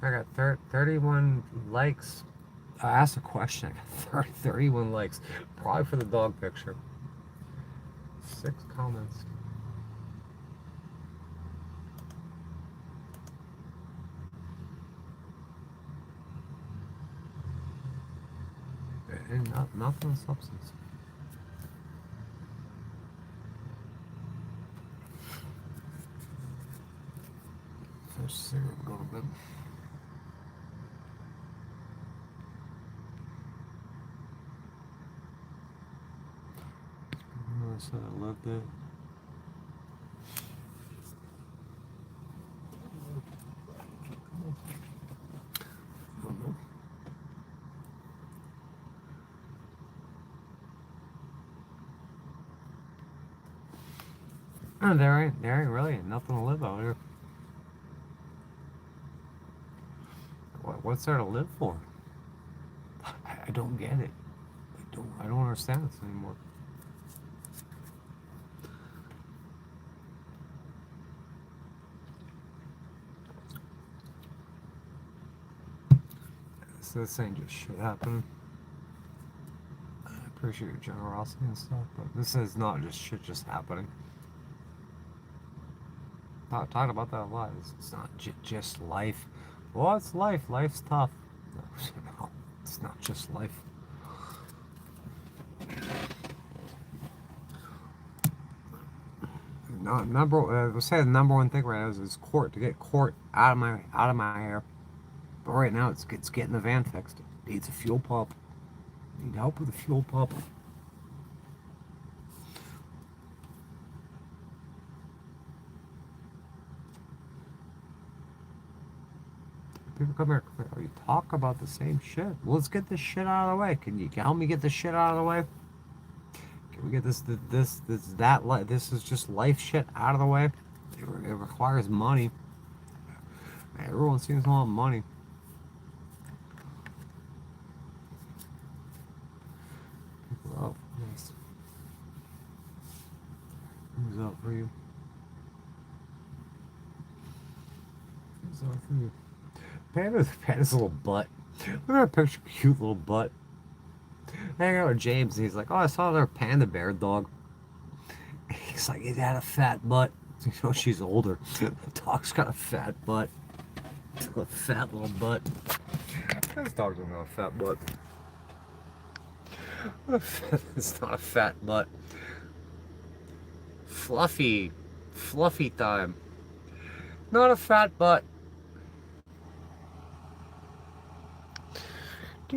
I got 31 likes. I asked a question. I got 31 likes. Probably for the dog picture. 6 comments. And nothing of substance. First cigarette, go to bed. I said I loved it. Oh, there ain't really nothing to live out here. What's there to live for? I don't get it. I don't understand this anymore. So this ain't just shit happening. I appreciate your generosity and stuff, but this is not just shit just happening. Talking about that a lot. It's not just life. Well, it's life. Life's tough. No, it's not just life. No, let's say the number one thing right now is court, to get court out of my hair. But right now it's getting the van fixed. It needs a fuel pump. Need help with the fuel pump. People come here. You talk about the same shit. Well, let's get this shit out of the way. Can you help me get this shit out of the way? Can we get this is just life shit out of the way? It requires money. Everyone seems to want money. People up for this. Who's up for you? Who's up for you? Panda's little butt. Look at that picture, cute little butt. Hang out with James, and he's like, "Oh, I saw their panda bear dog." He's like, "It had a fat butt." You know, she's older. The dog's got a fat butt. A fat little butt. This dog doesn't have a fat butt. It's not a fat butt. Fluffy time. Not a fat butt. I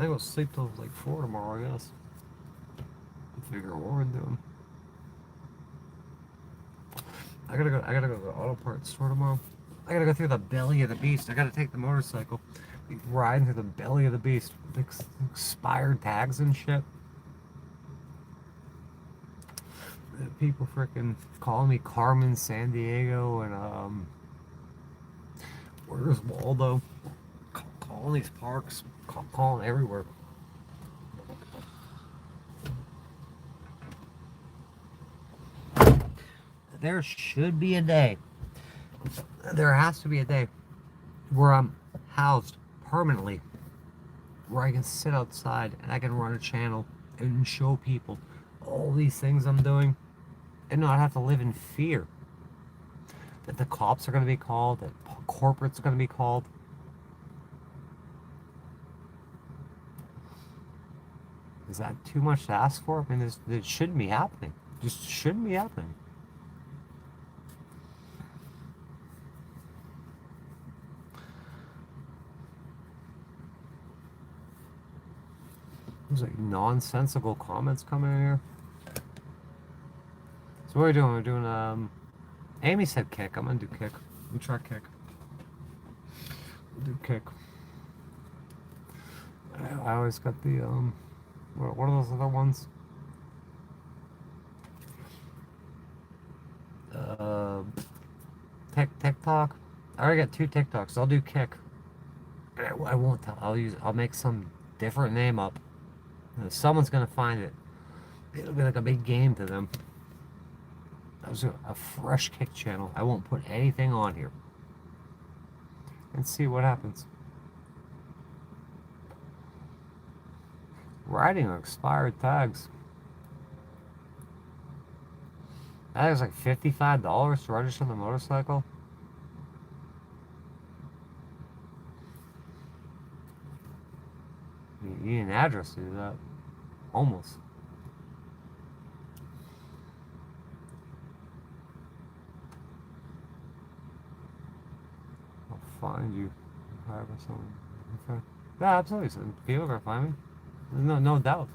go sleep till like 4 tomorrow, I guess. Figure out what we're doing. I gotta go to the auto parts store tomorrow. I gotta go through the belly of the beast. I gotta take the motorcycle. Be riding through the belly of the beast. Expired tags and shit. People freaking calling me Carmen San Diego and where's Waldo? Calling these parks. Calling everywhere. There should be a day. There has to be a day where I'm housed permanently, where I can sit outside and I can run a channel and show people all these things I'm doing and not have to live in fear that the cops are going to be called, that corporate's going to be called. Is that too much to ask for? I mean, this shouldn't be happening. Just shouldn't be happening. There's like nonsensical comments coming in here. So what are we doing? We're doing, Amy said kick. I'm gonna do kick. Let me try kick. We'll do kick. I always got the, what are those other ones? TikTok. I already got 2 TikToks. I'll do kick. I won't tell. I'll make some different name up. Someone's gonna find it. It'll be like a big game to them. That was a fresh kick channel. I won't put anything on here. And see what happens. Riding on expired tags. That is like $55 to register the motorcycle. You need an address to do that. Almost. I'll find you. However, something. Okay. Yeah, absolutely. So people are gonna find me. No doubt.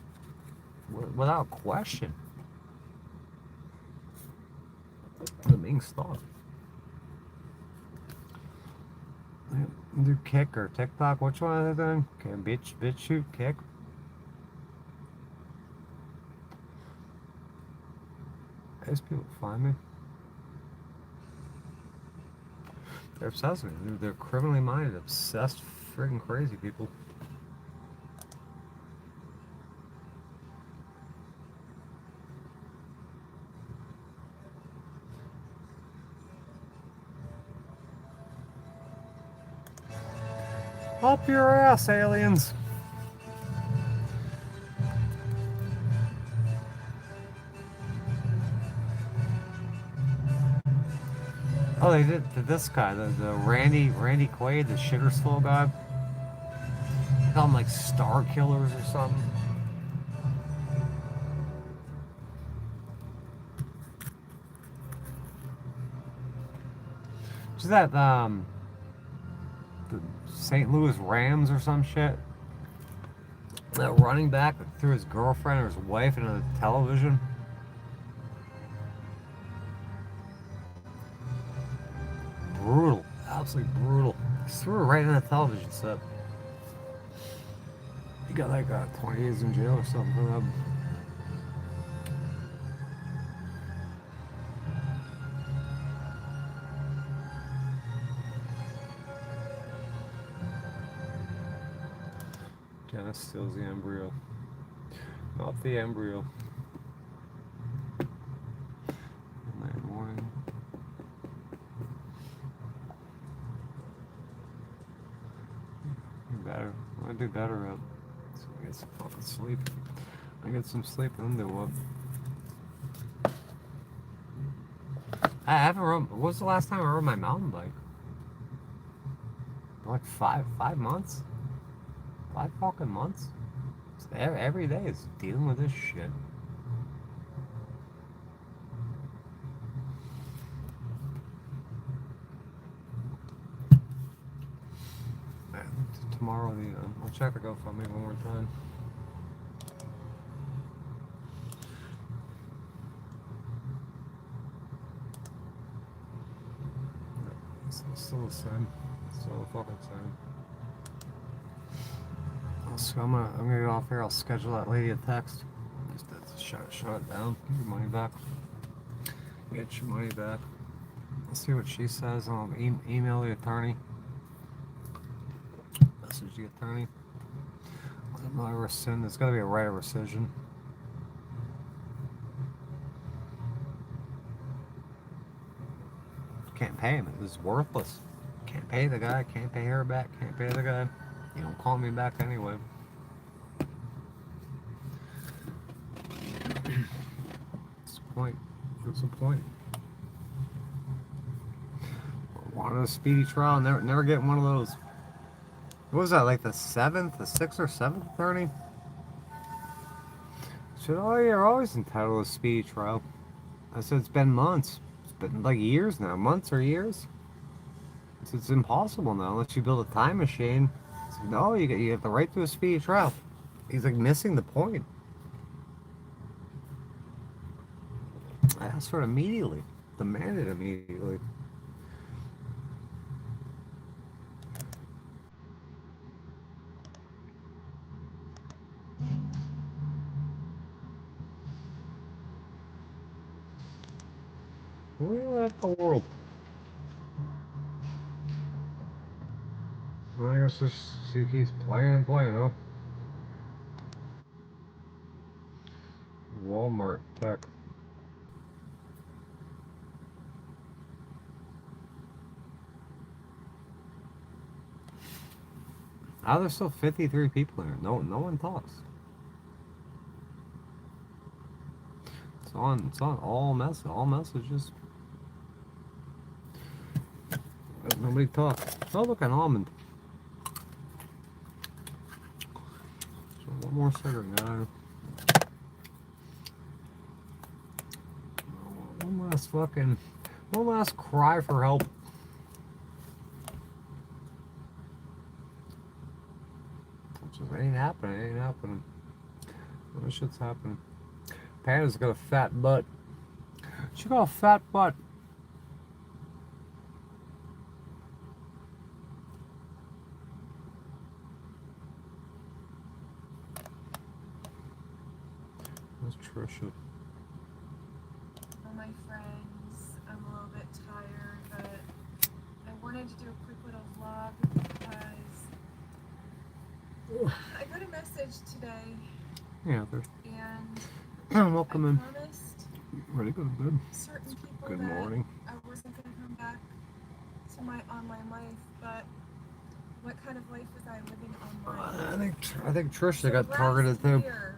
Without question. The being stalked. Do kick or TikTok? Which one are they doing? Okay, bitch, shoot, kick. These people find me. They're obsessed with me. They're criminally minded, obsessed, friggin' crazy people. Up your ass, aliens! Oh, they did to this guy, the Randy Quaid, the shitter slow guy. They call him like star killers or something. Is that the St. Louis Rams or some shit? That running back that threw his girlfriend or his wife into the television. Brutal, absolutely brutal. He threw her right in the television set. He got like 20 years in jail or something for that. Dennis steals the embryo. Not the embryo. Midnight morning. You better. I do better at. So I get some fucking sleep. I get some sleep and then do what? I haven't rode. What was the last time I rode my mountain bike? Like five months? 5 fucking months? So every day is dealing with this shit. Tomorrow, I'll check the GoFundMe one more time. It's still the same. Still the fucking same. So I'm gonna go off here. I'll schedule that lady a text. Just to shut it down. Get your money back. Get your money back. Let's see what she says. I'll email the attorney. Message the attorney. I'm not rescind. There's got to be a right of rescission. Can't pay him. It's worthless. Can't pay the guy. Can't pay her back. Can't pay the guy. You don't call me back anyway. What's the point? What's the point? Wanted a speedy trial. Never getting one of those. What was that? Like the 6th or 7th attorney? Said, oh, you're always entitled to a speedy trial. I said, it's been months. It's been like years now. Months or years. It's impossible now unless you build a time machine. Said, no, you have the right to a speedy trial. He's like missing the point. I asked for it immediately. Demanded immediately. Where at the world? Well, I guess this she keeps playing and playing, huh? Walmart tech. How there's still 53 people here? No one talks. It's on all messages. But nobody talks. Oh, look, an almond. So one more cigarette, guy. One last cry for help. It just ain't happening. This shit's happening. Panda's got a fat butt. She got a fat butt. That's Trisha. Oh my my friends. I'm a little bit tired, but I wanted to do a quick little vlog because I got a message today. Yeah, there's. And welcome I in. promised Ready to go to bed. certain people Good that morning. I wasn't going to come back to my online life, but what kind of life was I living online? I think Trisha So got targeted too. year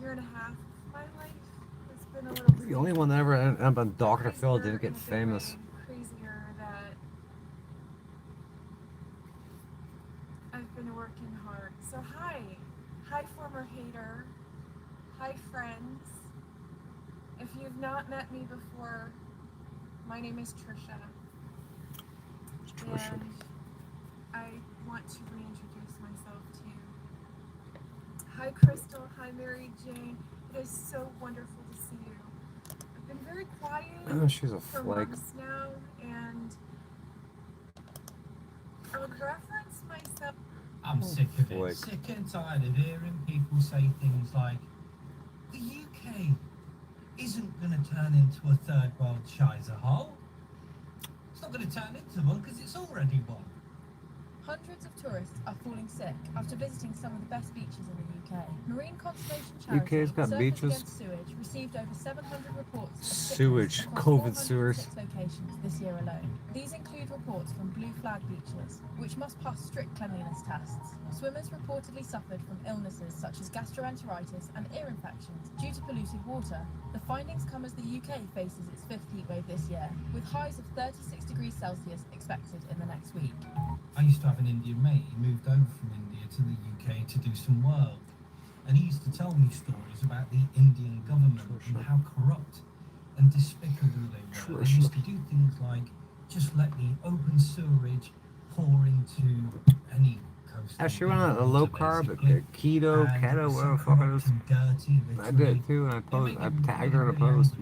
and a half of my life has been a little The only one that ever ended up on Dr. Phil didn't get famous. crazier that I've been working hard. So hi former hater, hi friends. If you've not met me before, my name is Trisha. And I want to reintroduce myself to you. Hi Crystal, hi Mary Jane. It is so wonderful to see you. I've been very quiet She's a for flake. months now, and I would reference myself. I'm sick of it. Sick and tired of hearing people say things like, the UK isn't going to turn into a third world shizer hole. It's not going to turn into one because it's already one. Hundreds of tourists are falling sick after visiting some of the best beaches in the UK. Marine Conservation Charity UK's got Surfers beaches. Against Sewage received over 700 reports of Sewage, sickness across COVID sewers. 406 locations this year alone. These include reports from blue flag beaches, which must pass strict cleanliness tests. Swimmers reportedly suffered from illnesses such as gastroenteritis and ear infections due to polluted water. The findings come as the UK faces its fifth heatwave this year, with highs of 36 degrees Celsius expected in the next week. I used to have an Indian mate. He moved over from India to the UK to do some work. And he used to tell me stories about the Indian government and how corrupt and despicable they were. They used to do things like just let the open sewerage pour into any coast. She went on a low carb, keto, whatever the fuck it is. I did too, and I tagged her in a post.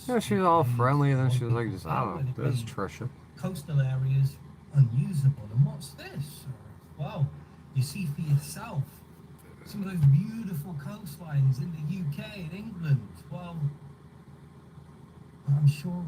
Yeah, she was all friendly, and then she was like, just, I don't know, this is Trisha. Coastal areas unusable. And what's this? Well, you see for yourself some of those beautiful coastlines in the UK and England. Well, I'm sure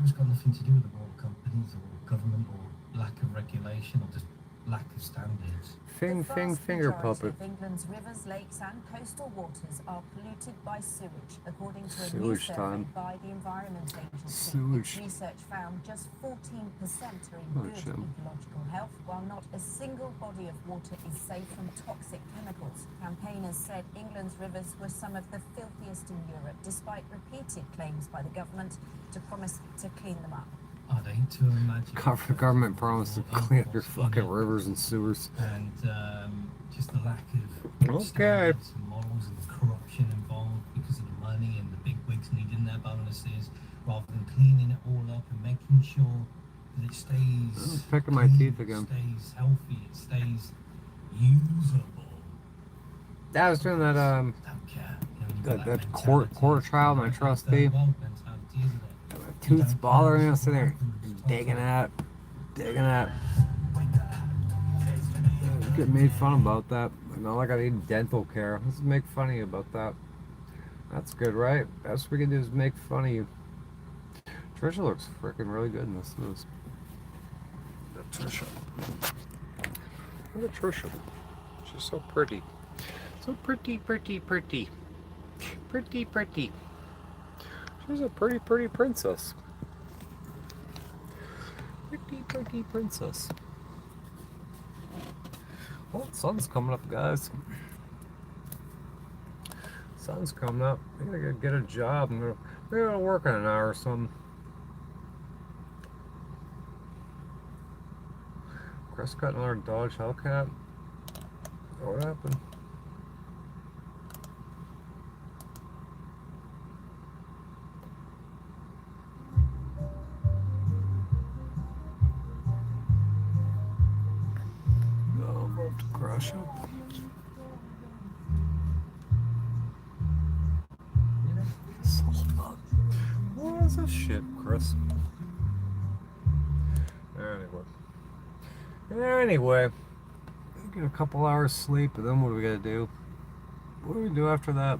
it's got nothing to do with the water companies or government or lack of regulation or just lack of standards. Finger puppet. Of England's rivers, lakes and coastal waters are polluted by sewage, according to a new Sewage survey time. by the Environment Agency. Sewage. Research found just 14% are in good ecological health, while not a single body of water is safe from toxic chemicals. Campaigners said England's rivers were some of the filthiest in Europe, despite repeated claims by the government to promise to clean them up. Are they to imagine? The government promised to clean up your fucking rivers and sewers. And just the lack of Okay. standards and morals and corruption involved because of the money and the big wigs needing their bonuses, rather than cleaning it all up and making sure that it stays. I'm picking my teeth again. Stays healthy. It stays usable. I was doing that that quarter child, my trustee. My tooth's bothering me. I'm sitting there digging at. Get made fun about that. Not like I need dental care. Let's make fun of you about that. That's good, right? Best we can do is make fun of you. Trisha looks freaking really good in this news. Trisha. Look at Trisha. She's so pretty. So pretty. She's a pretty princess. Pretty princess. Well, the sun's coming up, guys. Sun's coming up. I'm gonna get a job. I'm gonna work on an hour or something. Chris got another Dodge Hellcat. What happened? No, I'm about to crash up. What is this shit, Chris? Anyway, get a couple hours sleep, and then what are we gonna do? What do we do after that?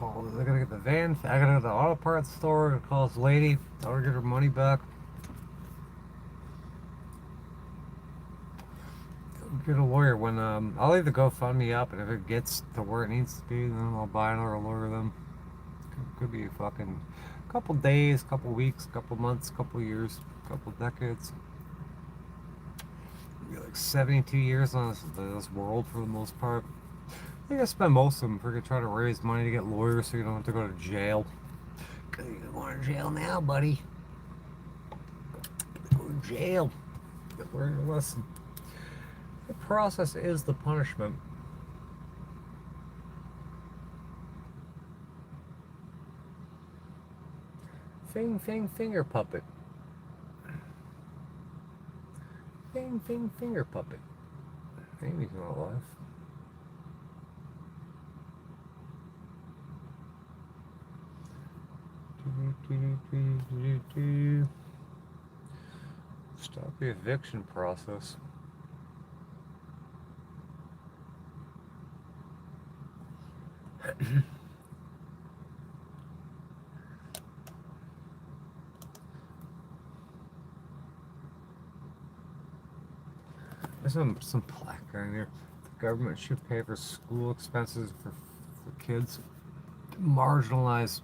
I gotta get the van. I gotta go to the auto parts store. I gotta call this lady. Tell her to get her money back. Get a lawyer when I'll leave the GoFundMe up, and if it gets to where it needs to be, then I'll buy another lawyer. Then could be a fucking couple days, couple weeks, couple months, couple years, couple decades. Be like 72 years on this world for the most part. I think I spend most of them freaking trying to raise money to get lawyers so you don't have to go to jail. Cause you're going to jail now, buddy. Go to jail. Learn your lesson. The process is the punishment. Finger puppet. Finger puppet. Amy's not alive. Stop the eviction process. There's some plaque in here. The government should pay for school expenses for kids. Marginalized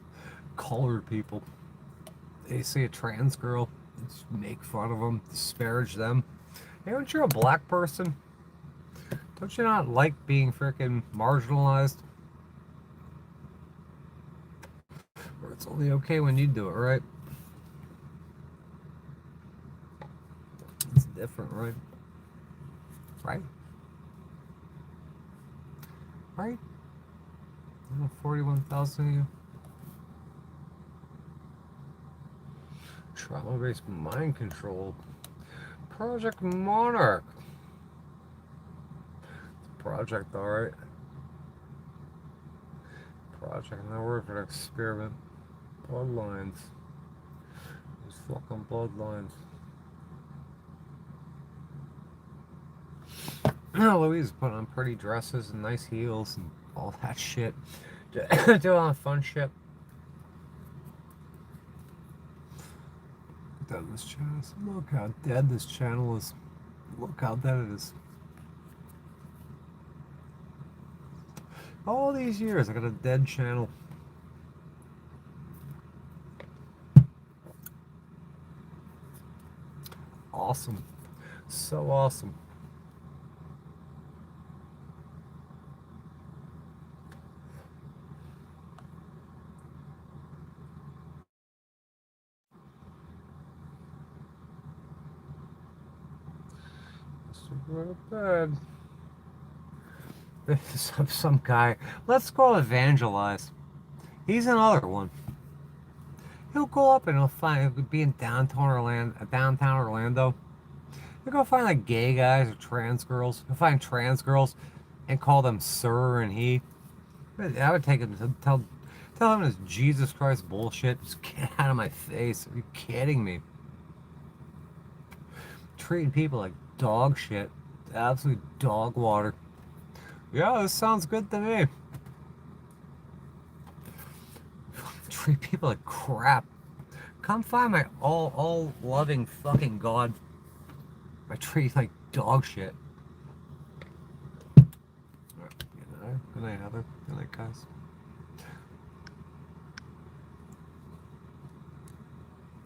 colored people. They see a trans girl, just make fun of them, disparage them. Hey, aren't you a black person? Don't you not like being freaking marginalized? Or it's only okay when you do it, right? It's different, right? Right? Right? 41,000 of you. Trauma-based mind control. Project Monarch. It's a project, alright. Project, no word for an experiment. Bloodlines. These fucking bloodlines. Louise put on pretty dresses and nice heels and all that shit. Do all that fun shit. Dead this channel is. Look how dead this channel is. Look how dead it is. All these years, I got a dead channel. Awesome. So awesome. Go to bed. There's some guy. Let's go evangelize. He's another one. He'll go up and he'll be in downtown Orlando. He'll go find like gay guys or trans girls. He'll find trans girls and call them sir and he. I would take him to tell him this Jesus Christ bullshit. Just get out of my face. Are you kidding me? Treating people like dog shit. Absolute dog water. Yeah, this sounds good to me. Treat people like crap. Come find my all loving fucking God. I treat you like dog shit. Good night, Heather. Good night, guys.